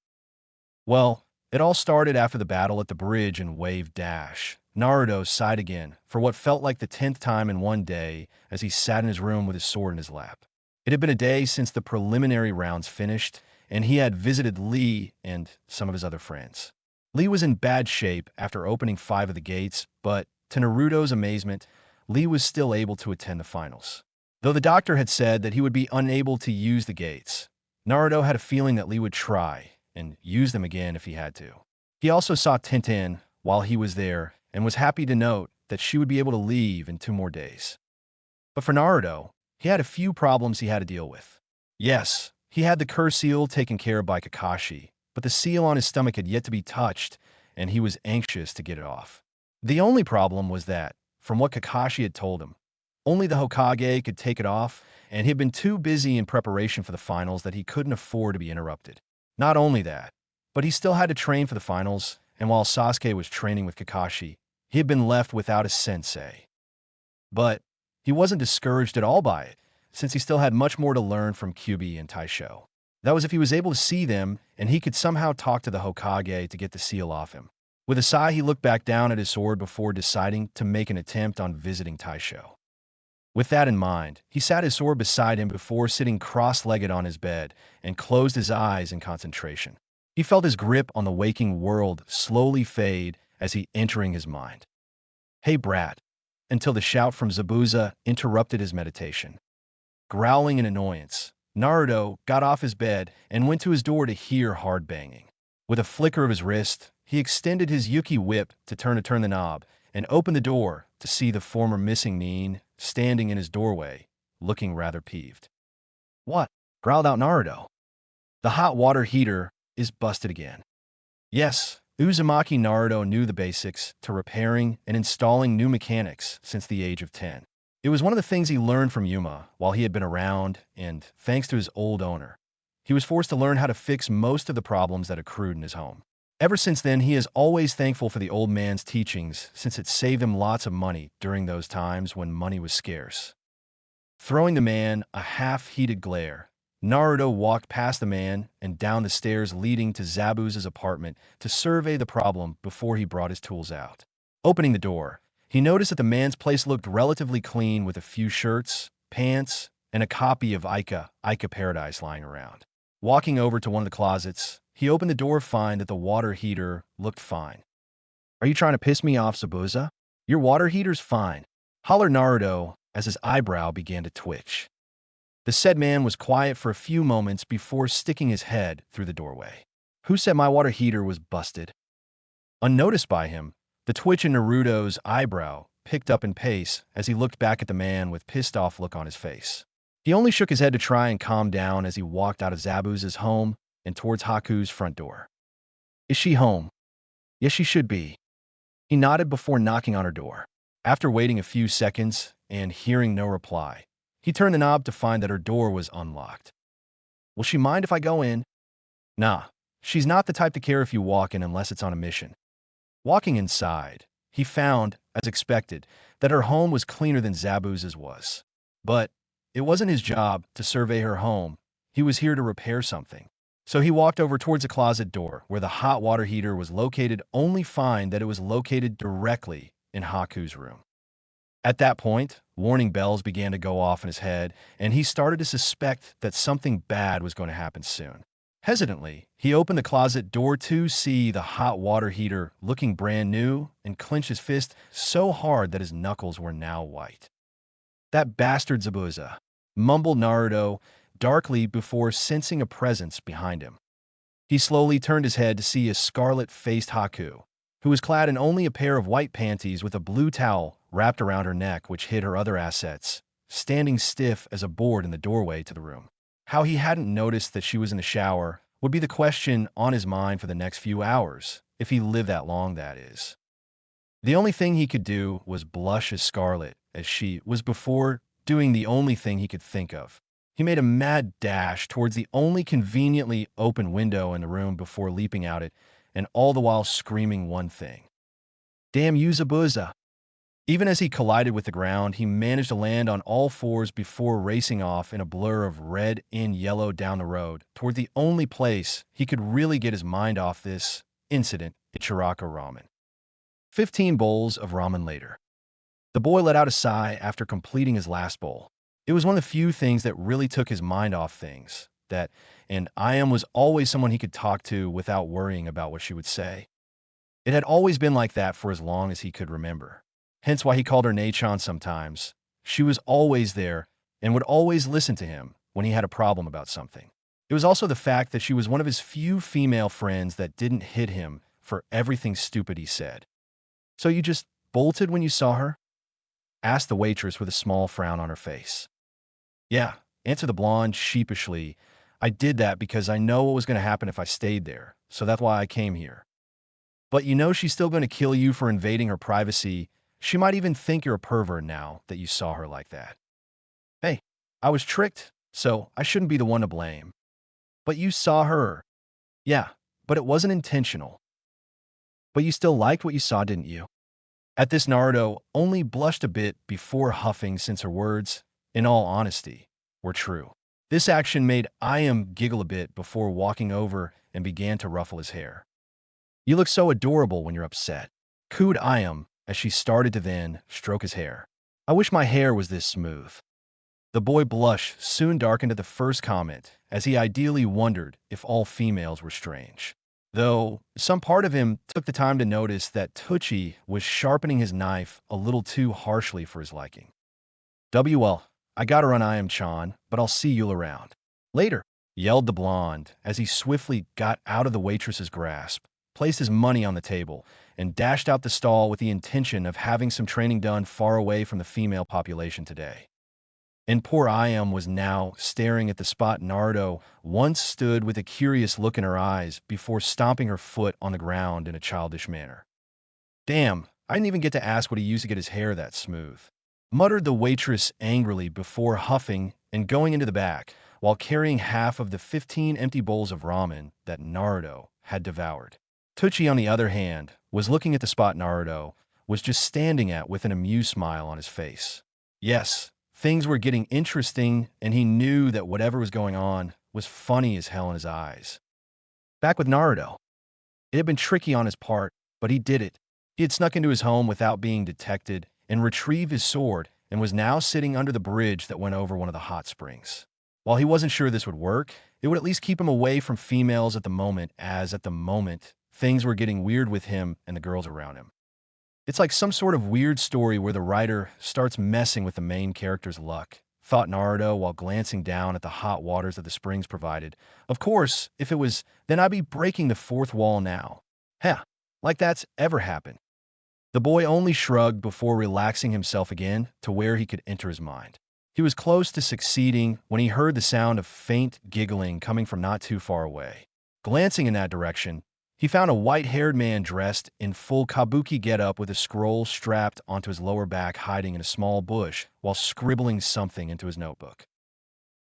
Well, it all started after the battle at the bridge in Wave Dash. Naruto sighed again for what felt like the 10th time in one day as he sat in his room with his sword in his lap. It had been a day since the preliminary rounds finished, and he had visited Lee and some of his other friends. Lee was in bad shape after opening 5 of the gates, but to Naruto's amazement, Lee was still able to attend the finals. Though the doctor had said that he would be unable to use the gates, Naruto had a feeling that Lee would try and use them again if he had to. He also saw Tintin while he was there and was happy to note that she would be able to leave in 2 more days. But for Naruto, he had a few problems he had to deal with. Yes, he had the curse seal taken care of by Kakashi, but the seal on his stomach had yet to be touched, and he was anxious to get it off. The only problem was that, from what Kakashi had told him, only the Hokage could take it off, and he had been too busy in preparation for the finals that he couldn't afford to be interrupted. Not only that, but he still had to train for the finals, and while Sasuke was training with Kakashi, he had been left without a sensei. But he wasn't discouraged at all by it, since he still had much more to learn from Kyuubi and Taisho. That was if he was able to see them, and he could somehow talk to the Hokage to get the seal off him. With a sigh, he looked back down at his sword before deciding to make an attempt on visiting Taisho. With that in mind, he sat his sword beside him before sitting cross-legged on his bed and closed his eyes in concentration. He felt his grip on the waking world slowly fade as he entering his mind. "Hey, brat," until the shout from Zabuza interrupted his meditation. Growling in annoyance, Naruto got off his bed and went to his door to hear hard banging. With a flicker of his wrist, he extended his Yuki whip to turn the knob and opened the door to see the former missing Nin standing in his doorway, looking rather peeved. "What?" growled out Naruto. "The hot water heater is busted again." Yes, Uzumaki Naruto knew the basics to repairing and installing new mechanics since the age of 10. It was one of the things he learned from Yuma while he had been around, and thanks to his old owner, he was forced to learn how to fix most of the problems that accrued in his home. Ever since then, he is always thankful for the old man's teachings since it saved him lots of money during those times when money was scarce. Throwing the man a half-heated glare, Naruto walked past the man and down the stairs leading to Zabuza's apartment to survey the problem before he brought his tools out. Opening the door, he noticed that the man's place looked relatively clean with a few shirts, pants, and a copy of Ica Paradise lying around. Walking over to one of the closets, he opened the door to find that the water heater looked fine. "Are you trying to piss me off, Zabuza? Your water heater's fine," hollered Naruto as his eyebrow began to twitch. The said man was quiet for a few moments before sticking his head through the doorway. "Who said my water heater was busted?" Unnoticed by him, the twitch in Naruto's eyebrow picked up in pace as he looked back at the man with pissed-off look on his face. He only shook his head to try and calm down as he walked out of Zabuza's home and towards Haku's front door. "Is she home?" "Yes, she should be." He nodded before knocking on her door. After waiting a few seconds and hearing no reply, he turned the knob to find that her door was unlocked. "Will she mind if I go in?" "Nah, she's not the type to care if you walk in unless it's on a mission." Walking inside, he found, as expected, that her home was cleaner than Zabuza's was. But it wasn't his job to survey her home. He was here to repair something. So he walked over towards the closet door where the hot water heater was located, only to find that it was located directly in Haku's room. At that point, warning bells began to go off in his head, and he started to suspect that something bad was going to happen soon. Hesitantly, he opened the closet door to see the hot water heater looking brand new and clenched his fist so hard that his knuckles were now white. "That bastard Zabuza," mumbled Naruto darkly before sensing a presence behind him. He slowly turned his head to see a scarlet-faced Haku, who was clad in only a pair of white panties with a blue towel wrapped around her neck which hid her other assets, standing stiff as a board in the doorway to the room. How he hadn't noticed that she was in the shower would be the question on his mind for the next few hours, if he lived that long, that is. The only thing he could do was blush as scarlet as she was before doing the only thing he could think of. He made a mad dash towards the only conveniently open window in the room before leaping out it, and all the while screaming one thing. "Damn you, Zabuza!" Even as he collided with the ground, he managed to land on all fours before racing off in a blur of red and yellow down the road toward the only place he could really get his mind off this incident, Ichiraka Ramen. 15 bowls of ramen later. The boy let out a sigh after completing his last bowl. It was one of the few things that really took his mind off things, and Ayam was always someone he could talk to without worrying about what she would say. It had always been like that for as long as he could remember. Hence why he called her Nachan sometimes. She was always there and would always listen to him when he had a problem about something. It was also the fact that she was one of his few female friends that didn't hit him for everything stupid he said. "So you just bolted when you saw her?" asked the waitress with a small frown on her face. "Yeah," answered the blonde sheepishly. "I did that because I know what was going to happen if I stayed there, so that's why I came here. But you know she's still going to kill you for invading her privacy. She might even think you're a pervert now that you saw her like that. Hey, I was tricked, so I shouldn't be the one to blame. But you saw her. Yeah, but it wasn't intentional. But you still liked what you saw, didn't you?" At this, Naruto only blushed a bit before huffing, since her words, in all honesty, were true. This action made Ayam giggle a bit before walking over and began to ruffle his hair. "You look so adorable when you're upset," cooed Ayam as she started to then stroke his hair. "I wish my hair was this smooth." The boy blush soon darkened at the first comment, as he ideally wondered if all females were strange. Though some part of him took the time to notice that Tucci was sharpening his knife a little too harshly for his liking. "Well, I gotta run, Ayam-chan, but I'll see you around later," yelled the blonde as he swiftly got out of the waitress's grasp, placed his money on the table, and dashed out the stall with the intention of having some training done far away from the female population today. And poor Ayam was now staring at the spot Naruto once stood with a curious look in her eyes before stomping her foot on the ground in a childish manner. "Damn, I didn't even get to ask what he used to get his hair that smooth," muttered the waitress angrily before huffing and going into the back while carrying half of the 15 empty bowls of ramen that Naruto had devoured. Tucci, on the other hand, was looking at the spot Naruto was just standing at with an amused smile on his face. Yes, things were getting interesting, and he knew that whatever was going on was funny as hell in his eyes. Back with Naruto. It had been tricky on his part, but he did it. He had snuck into his home without being detected and retrieved his sword and was now sitting under the bridge that went over one of the hot springs. While he wasn't sure this would work, it would at least keep him away from females at the moment, as at the moment, things were getting weird with him and the girls around him. It's like some sort of weird story where the writer starts messing with the main character's luck, thought Naruto while glancing down at the hot waters that the springs provided. Of course, if it was, then I'd be breaking the fourth wall now. Heh, like that's ever happened. The boy only shrugged before relaxing himself again to where he could enter his mind. He was close to succeeding when he heard the sound of faint giggling coming from not too far away. Glancing in that direction, he found a white-haired man dressed in full kabuki getup with a scroll strapped onto his lower back hiding in a small bush while scribbling something into his notebook.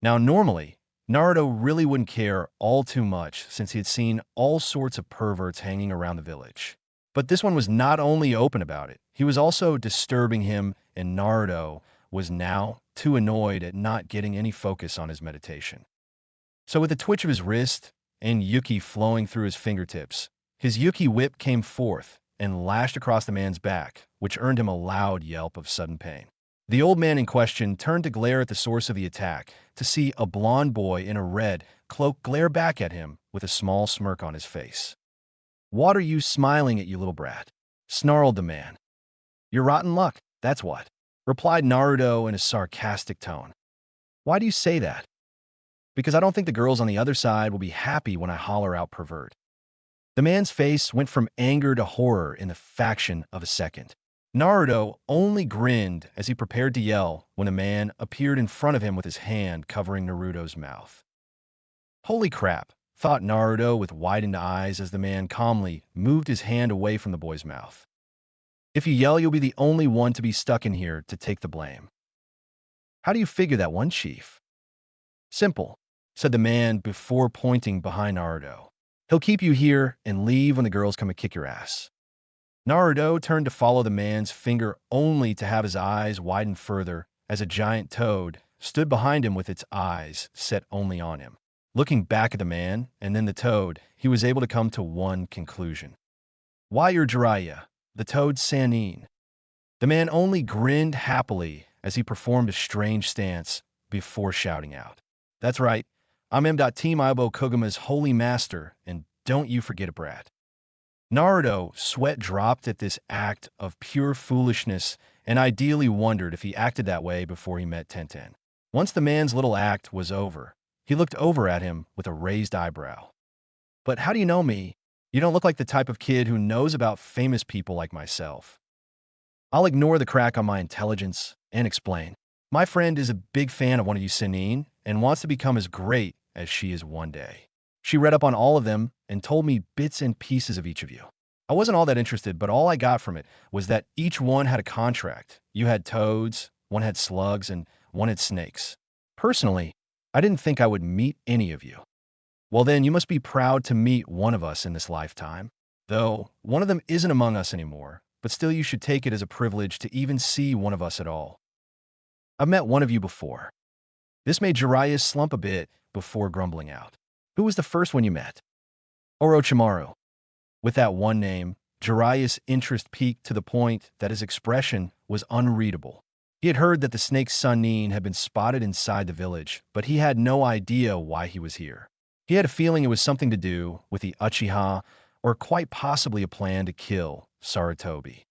Now, normally, Naruto really wouldn't care all too much since he had seen all sorts of perverts hanging around the village. But this one was not only open about it, he was also disturbing him, and Naruto was now too annoyed at not getting any focus on his meditation. So with a twitch of his wrist and Yuki flowing through his fingertips, his Yuki whip came forth and lashed across the man's back, which earned him a loud yelp of sudden pain. The old man in question turned to glare at the source of the attack to see a blond boy in a red cloak glare back at him with a small smirk on his face. "What are you smiling at, you little brat?" snarled the man. "Your rotten luck, that's what," replied Naruto in a sarcastic tone. "Why do you say that?" "Because I don't think the girls on the other side will be happy when I holler out pervert." The man's face went from anger to horror in the fraction of a second. Naruto only grinned as he prepared to yell when a man appeared in front of him with his hand covering Naruto's mouth. "Holy crap," thought Naruto with widened eyes as the man calmly moved his hand away from the boy's mouth. "If you yell, you'll be the only one to be stuck in here to take the blame." "How do you figure that one, Chief?" "Simple," said the man before pointing behind Naruto. "He'll keep you here and leave when the girls come and kick your ass." Naruto turned to follow the man's finger only to have his eyes widen further as a giant toad stood behind him with its eyes set only on him. Looking back at the man and then the toad, he was able to come to one conclusion. Why your Jiraiya? The toad Sanin. The man only grinned happily as he performed a strange stance before shouting out. That's right, I'm M.Team Aibo Kogama's holy master, and don't you forget it, brat. Naruto sweat dropped at this act of pure foolishness and ideally wondered if he acted that way before he met Tenten. Once the man's little act was over, he looked over at him with a raised eyebrow. But how do you know me? You don't look like the type of kid who knows about famous people like myself. I'll ignore the crack on my intelligence and explain. My friend is a big fan of one of you Sanin and wants to become as great as she is one day. She read up on all of them and told me bits and pieces of each of you. I wasn't all that interested, but all I got from it was that each one had a contract. You had toads, one had slugs, and one had snakes. Personally, I didn't think I would meet any of you. Well then, you must be proud to meet one of us in this lifetime. Though, one of them isn't among us anymore, but still you should take it as a privilege to even see one of us at all. I've met one of you before. This made Jiraiya slump a bit before grumbling out. Who was the first one you met? Orochimaru. With that one name, Jiraiya's interest peaked to the point that his expression was unreadable. He had heard that the snake Sanin had been spotted inside the village, but he had no idea why he was here. He had a feeling it was something to do with the Uchiha, or quite possibly a plan to kill Sarutobi.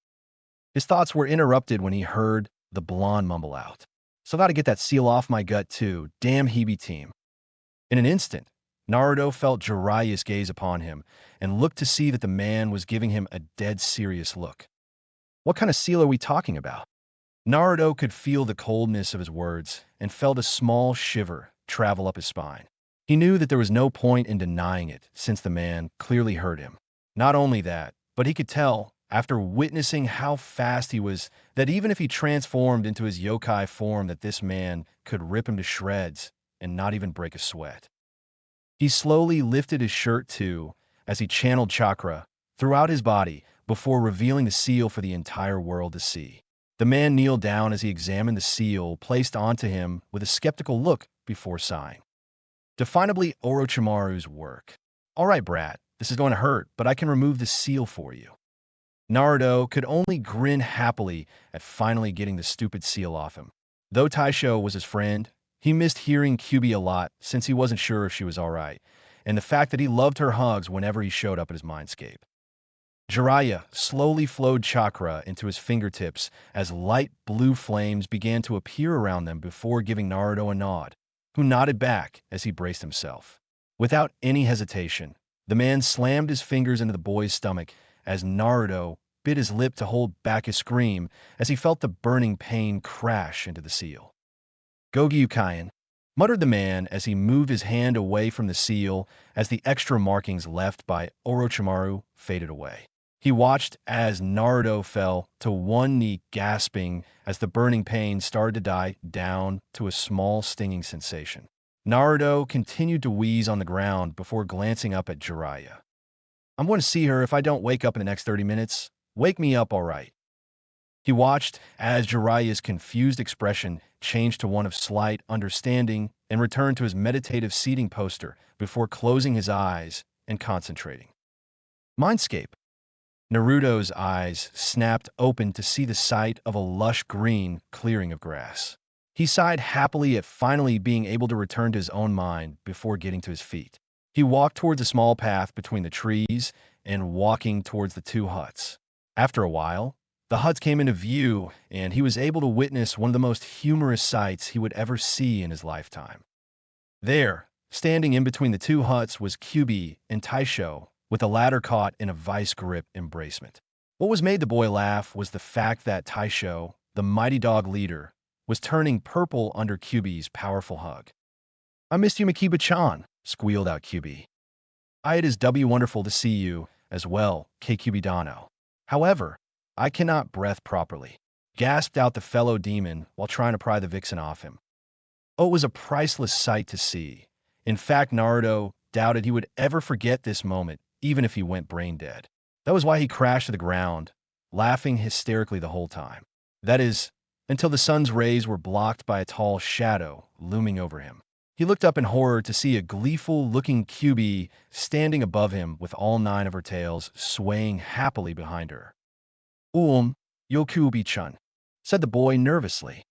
His thoughts were interrupted when he heard the blonde mumble out. So gotta get that seal off my gut too, damn Hebe team. In an instant, Naruto felt Jiraiya's gaze upon him and looked to see that the man was giving him a dead serious look. What kind of seal are we talking about? Naruto could feel the coldness of his words and felt a small shiver travel up his spine. He knew that there was no point in denying it since the man clearly heard him. Not only that, but he could tell, after witnessing how fast he was, that even if he transformed into his yokai form that this man could rip him to shreds and not even break a sweat. He slowly lifted his shirt too as he channeled chakra throughout his body before revealing the seal for the entire world to see. The man kneeled down as he examined the seal placed onto him with a skeptical look before sighing. Definably Orochimaru's work. All right, brat, this is going to hurt, but I can remove the seal for you. Naruto could only grin happily at finally getting the stupid seal off him. Though Taisho was his friend, he missed hearing Kyuubi a lot since he wasn't sure if she was alright, and the fact that he loved her hugs whenever he showed up at his mindscape. Jiraiya slowly flowed chakra into his fingertips as light blue flames began to appear around them before giving Naruto a nod, who nodded back as he braced himself. Without any hesitation, the man slammed his fingers into the boy's stomach as Naruto bit his lip to hold back a scream as he felt the burning pain crash into the seal. Gogyukaien, muttered the man as he moved his hand away from the seal as the extra markings left by Orochimaru faded away. He watched as Naruto fell to one knee, gasping as the burning pain started to die down to a small stinging sensation. Naruto continued to wheeze on the ground before glancing up at Jiraiya. I'm going to see her if I don't wake up in the next 30 minutes. Wake me up, all right. He watched as Jiraiya's confused expression changed to one of slight understanding and returned to his meditative seating posture before closing his eyes and concentrating. Mindscape. Naruto's eyes snapped open to see the sight of a lush green clearing of grass. He sighed happily at finally being able to return to his own mind before getting to his feet. He walked towards a small path between the trees and walking towards the two huts. After a while, the huts came into view, and he was able to witness one of the most humorous sights he would ever see in his lifetime. There, standing in between the two huts, was Kyuubi and Taisho, with the latter caught in a vice-grip embracement. What was made the boy laugh was the fact that Taisho, the mighty dog leader, was turning purple under Kyuubi's powerful hug. I missed you, Makiba-chan, squealed out Kyuubi. It is wonderful to see you as well, Kyuubi-dano. However, I cannot breath properly, gasped out the fellow demon while trying to pry the vixen off him. Oh, it was a priceless sight to see. In fact, Naruto doubted he would ever forget this moment, even if he went brain dead. That was why he crashed to the ground, laughing hysterically the whole time. That is, until the sun's rays were blocked by a tall shadow looming over him. He looked up in horror to see a gleeful-looking Kyubi standing above him with all 9 of her tails swaying happily behind her. Yo Kyubi-chan, said the boy nervously.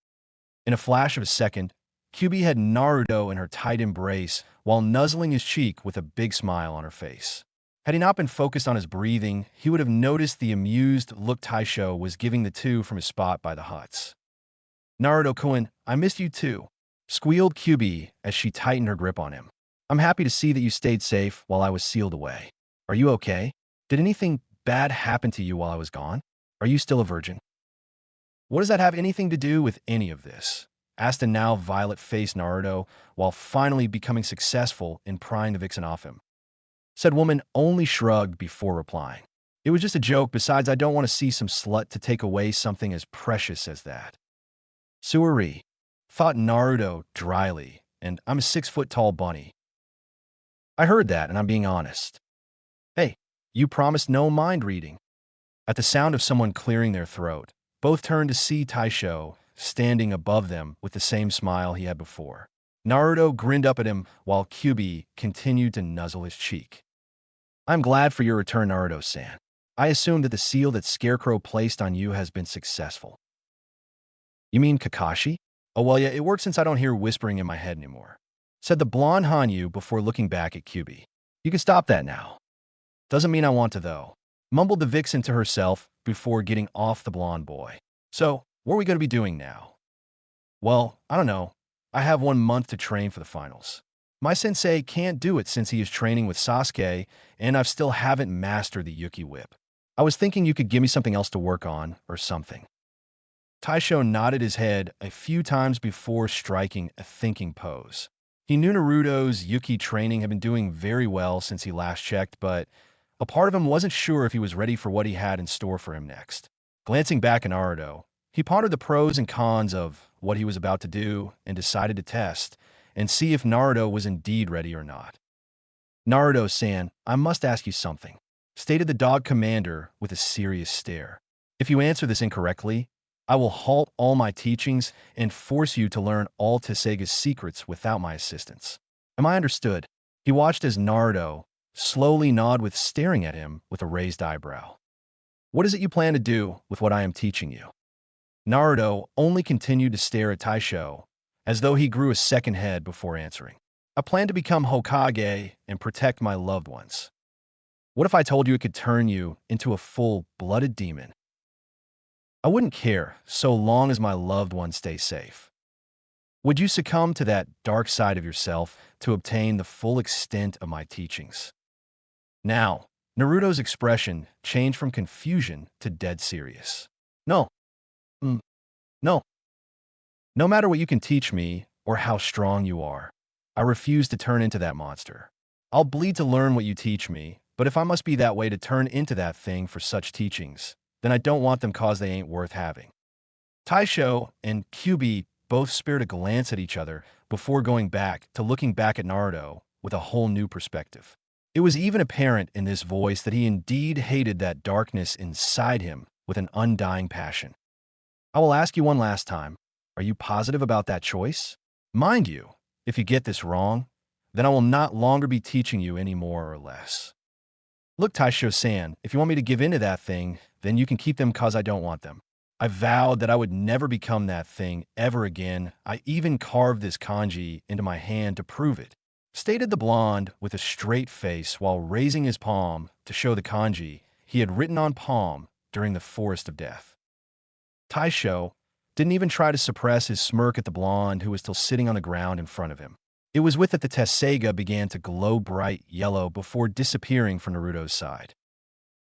In a flash of a second, Kyubi had Naruto in her tight embrace while nuzzling his cheek with a big smile on her face. Had he not been focused on his breathing, he would have noticed the amused look Taisho was giving the two from his spot by the huts. Naruto-kun, I missed you too, squealed Kyubi as she tightened her grip on him. I'm happy to see that you stayed safe while I was sealed away. Are you okay? Did anything bad happen to you while I was gone? Are you still a virgin? What does that have anything to do with any of this? Asked a now violet-faced Naruto while finally becoming successful in prying the vixen off him. Said woman only shrugged before replying. It was just a joke. Besides, I don't want to see some slut to take away something as precious as that. Suari, thought Naruto dryly, and I'm a 6-foot-tall bunny. I heard that, and I'm being honest. Hey, you promised no mind reading. At the sound of someone clearing their throat, both turned to see Taisho standing above them with the same smile he had before. Naruto grinned up at him while Kyubi continued to nuzzle his cheek. I'm glad for your return, Naruto-san. I assume that the seal that Scarecrow placed on you has been successful. You mean Kakashi? Oh, well, yeah, it worked since I don't hear whispering in my head anymore, said the blonde Hanyu before looking back at Kyubi. You can stop that now. Doesn't mean I want to, though, mumbled the vixen to herself before getting off the blonde boy. So, what are we going to be doing now? Well, I don't know. I have 1 month to train for the finals. My sensei can't do it since he is training with Sasuke, and I still haven't mastered the Yuki whip. I was thinking you could give me something else to work on, or something. Taisho nodded his head a few times before striking a thinking pose. He knew Naruto's Yuki training had been doing very well since he last checked, but a part of him wasn't sure if he was ready for what he had in store for him next. Glancing back at Naruto, he pondered the pros and cons of what he was about to do and decided to test and see if Naruto was indeed ready or not. Naruto-san, I must ask you something, stated the dog commander with a serious stare. If you answer this incorrectly, I will halt all my teachings and force you to learn all Tesega's secrets without my assistance. Am I understood? He watched as Naruto slowly nod with staring at him with a raised eyebrow. What is it you plan to do with what I am teaching you? Naruto only continued to stare at Taisho, as though he grew a second head before answering. I plan to become Hokage and protect my loved ones. What if I told you it could turn you into a full-blooded demon? I wouldn't care, so long as my loved ones stay safe. Would you succumb to that dark side of yourself to obtain the full extent of my teachings? Now, Naruto's expression changed from confusion to dead serious. No. No. No matter what you can teach me or how strong you are, I refuse to turn into that monster. I'll bleed to learn what you teach me, but if I must be that way to turn into that thing for such teachings, then I don't want them cause they ain't worth having. Taisho and Kyubi both spared a glance at each other before going back to looking back at Naruto with a whole new perspective. It was even apparent in this voice that he indeed hated that darkness inside him with an undying passion. I will ask you one last time. Are you positive about that choice? Mind you, if you get this wrong, then I will not longer be teaching you any more or less. Look, Taisho-san, if you want me to give in to that thing, then you can keep them cause I don't want them. I vowed that I would never become that thing ever again. I even carved this kanji into my hand to prove it, stated the blonde with a straight face while raising his palm to show the kanji he had written on palm during the Forest of Death. Taisho didn't even try to suppress his smirk at the blonde who was still sitting on the ground in front of him. It was with it that Tesega began to glow bright yellow before disappearing from Naruto's side.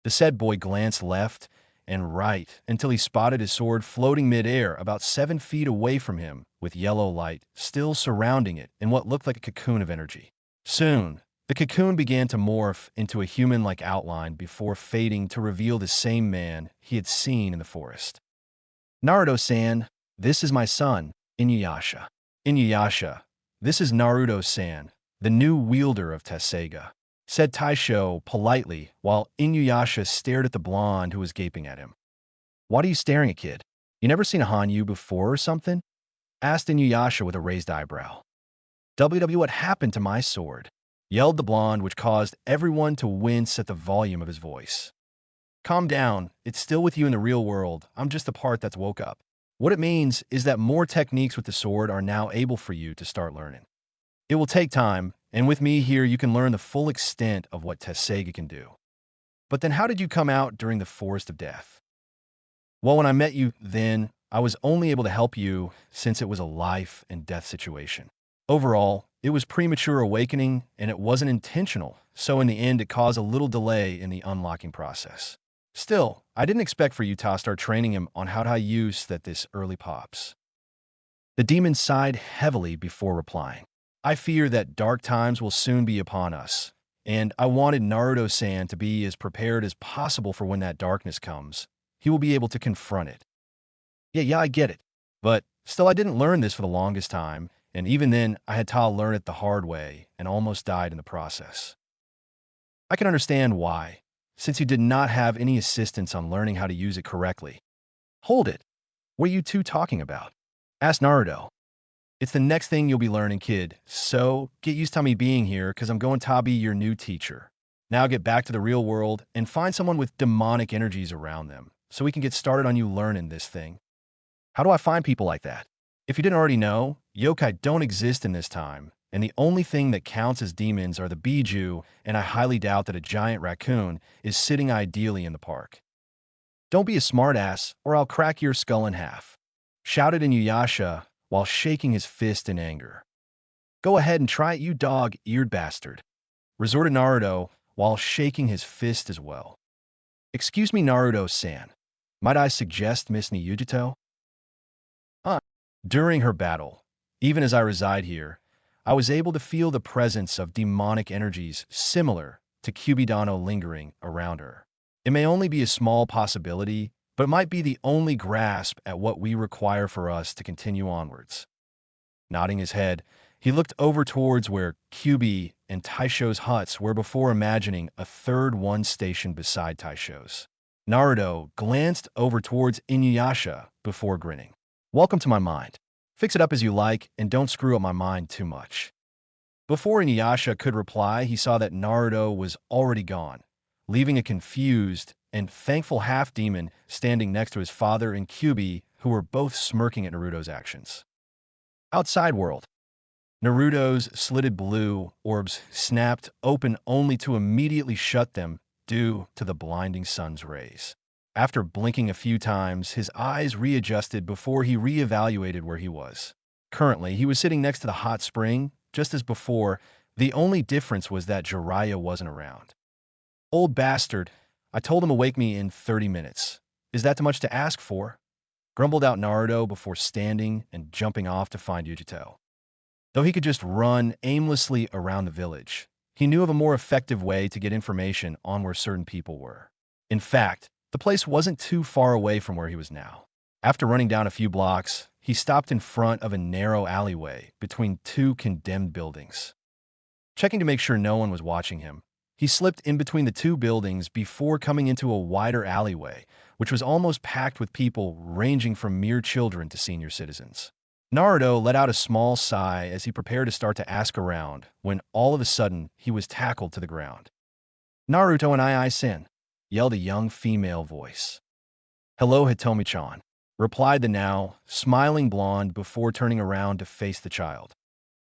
The said boy glanced left and right until he spotted his sword floating mid-air about 7 feet away from him with yellow light still surrounding it in what looked like a cocoon of energy. Soon, the cocoon began to morph into a human-like outline before fading to reveal the same man he had seen in the forest. Naruto-san, this is my son, Inuyasha. Inuyasha, this is Naruto-san, the new wielder of Tesega, said Taisho politely while Inuyasha stared at the blonde who was gaping at him. What are you staring at, kid? You never seen a Hanyu before or something? Asked Inuyasha with a raised eyebrow. WW, what happened to my sword? Yelled the blonde, which caused everyone to wince at the volume of his voice. Calm down, it's still with you in the real world, I'm just the part that's woke up. What it means is that more techniques with the sword are now able for you to start learning. It will take time, and with me here you can learn the full extent of what Tessega can do. But then how did you come out during the Forest of Death? Well, when I met you then, I was only able to help you since it was a life and death situation. Overall, it was premature awakening and it wasn't intentional, so in the end it caused a little delay in the unlocking process. Still, I didn't expect for you to start training him on how to use that this early pops. The demon sighed heavily before replying. I fear that dark times will soon be upon us, and I wanted Naruto-san to be as prepared as possible for when that darkness comes. He will be able to confront it. Yeah, I get it. But still, I didn't learn this for the longest time, and even then, I had to learn it the hard way and almost died in the process. I can understand why, since you did not have any assistance on learning how to use it correctly. Hold it. What are you two talking about? Asked Naruto. It's the next thing you'll be learning, kid, so get used to me being here because I'm going to be your new teacher. Now get back to the real world and find someone with demonic energies around them so we can get started on you learning this thing. How do I find people like that? If you didn't already know, yokai don't exist in this time, and the only thing that counts as demons are the Biju, and I highly doubt that a giant raccoon is sitting ideally in the park. Don't be a smartass, or I'll crack your skull in half, shouted Inuyasha while shaking his fist in anger. Go ahead and try it, you dog-eared bastard, resorted Naruto while shaking his fist as well. Excuse me, Naruto-san. Might I suggest Miss Niyujito? During her battle, even as I reside here, I was able to feel the presence of demonic energies similar to Cubidano lingering around her. It may only be a small possibility, but it might be the only grasp at what we require for us to continue onwards. Nodding his head, he looked over towards where Kyubi and Taisho's huts were before imagining a third one stationed beside Taisho's. Naruto glanced over towards Inuyasha before grinning. Welcome to my mind. Fix it up as you like, and don't screw up my mind too much. Before Inuyasha could reply, he saw that Naruto was already gone, leaving a confused and thankful half-demon standing next to his father and Kyubi, who were both smirking at Naruto's actions. Outside world. Naruto's slitted blue orbs snapped open only to immediately shut them due to the blinding sun's rays. After blinking a few times, his eyes readjusted before he reevaluated where he was. Currently, he was sitting next to the hot spring, just as before. The only difference was that Jiraiya wasn't around. Old bastard, I told him to wake me in 30 minutes. Is that too much to ask for? Grumbled out Naruto before standing and jumping off to find Yujito. Though he could just run aimlessly around the village, he knew of a more effective way to get information on where certain people were. In fact, the place wasn't too far away from where he was now. After running down a few blocks, he stopped in front of a narrow alleyway between two condemned buildings. Checking to make sure no one was watching him, he slipped in between the two buildings before coming into a wider alleyway, which was almost packed with people ranging from mere children to senior citizens. Naruto let out a small sigh as he prepared to start to ask around, when all of a sudden he was tackled to the ground. Naruto and I-Sen, yelled a young female voice. Hello, Hitomi-chan, replied the now smiling blonde before turning around to face the child.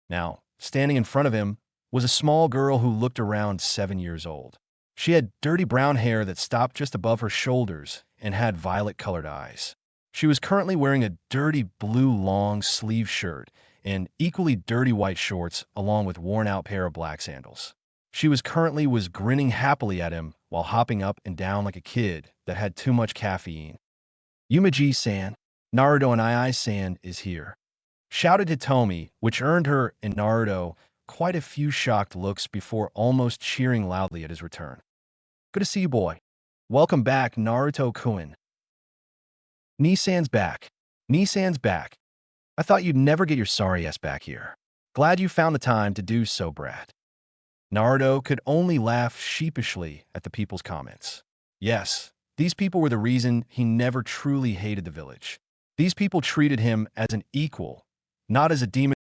Now, standing in front of him was a small girl who looked around 7 years old. She had dirty brown hair that stopped just above her shoulders and had violet-colored eyes. She was currently wearing a dirty blue long-sleeve shirt and equally dirty white shorts along with worn-out pair of black sandals. She was grinning happily at him while hopping up and down like a kid that had too much caffeine. Yumaji-san, Naruto and I-San is here, shouted Hitomi, which earned her and Naruto quite a few shocked looks before almost cheering loudly at his return. Good to see you, boy. Welcome back, Naruto-kun. Nisan's back. Nisan's back. I thought you'd never get your sorry ass back here. Glad you found the time to do so, brat. Naruto could only laugh sheepishly at the people's comments. Yes, These people were the reason he never truly hated the village. These people treated him as an equal, not as a demon.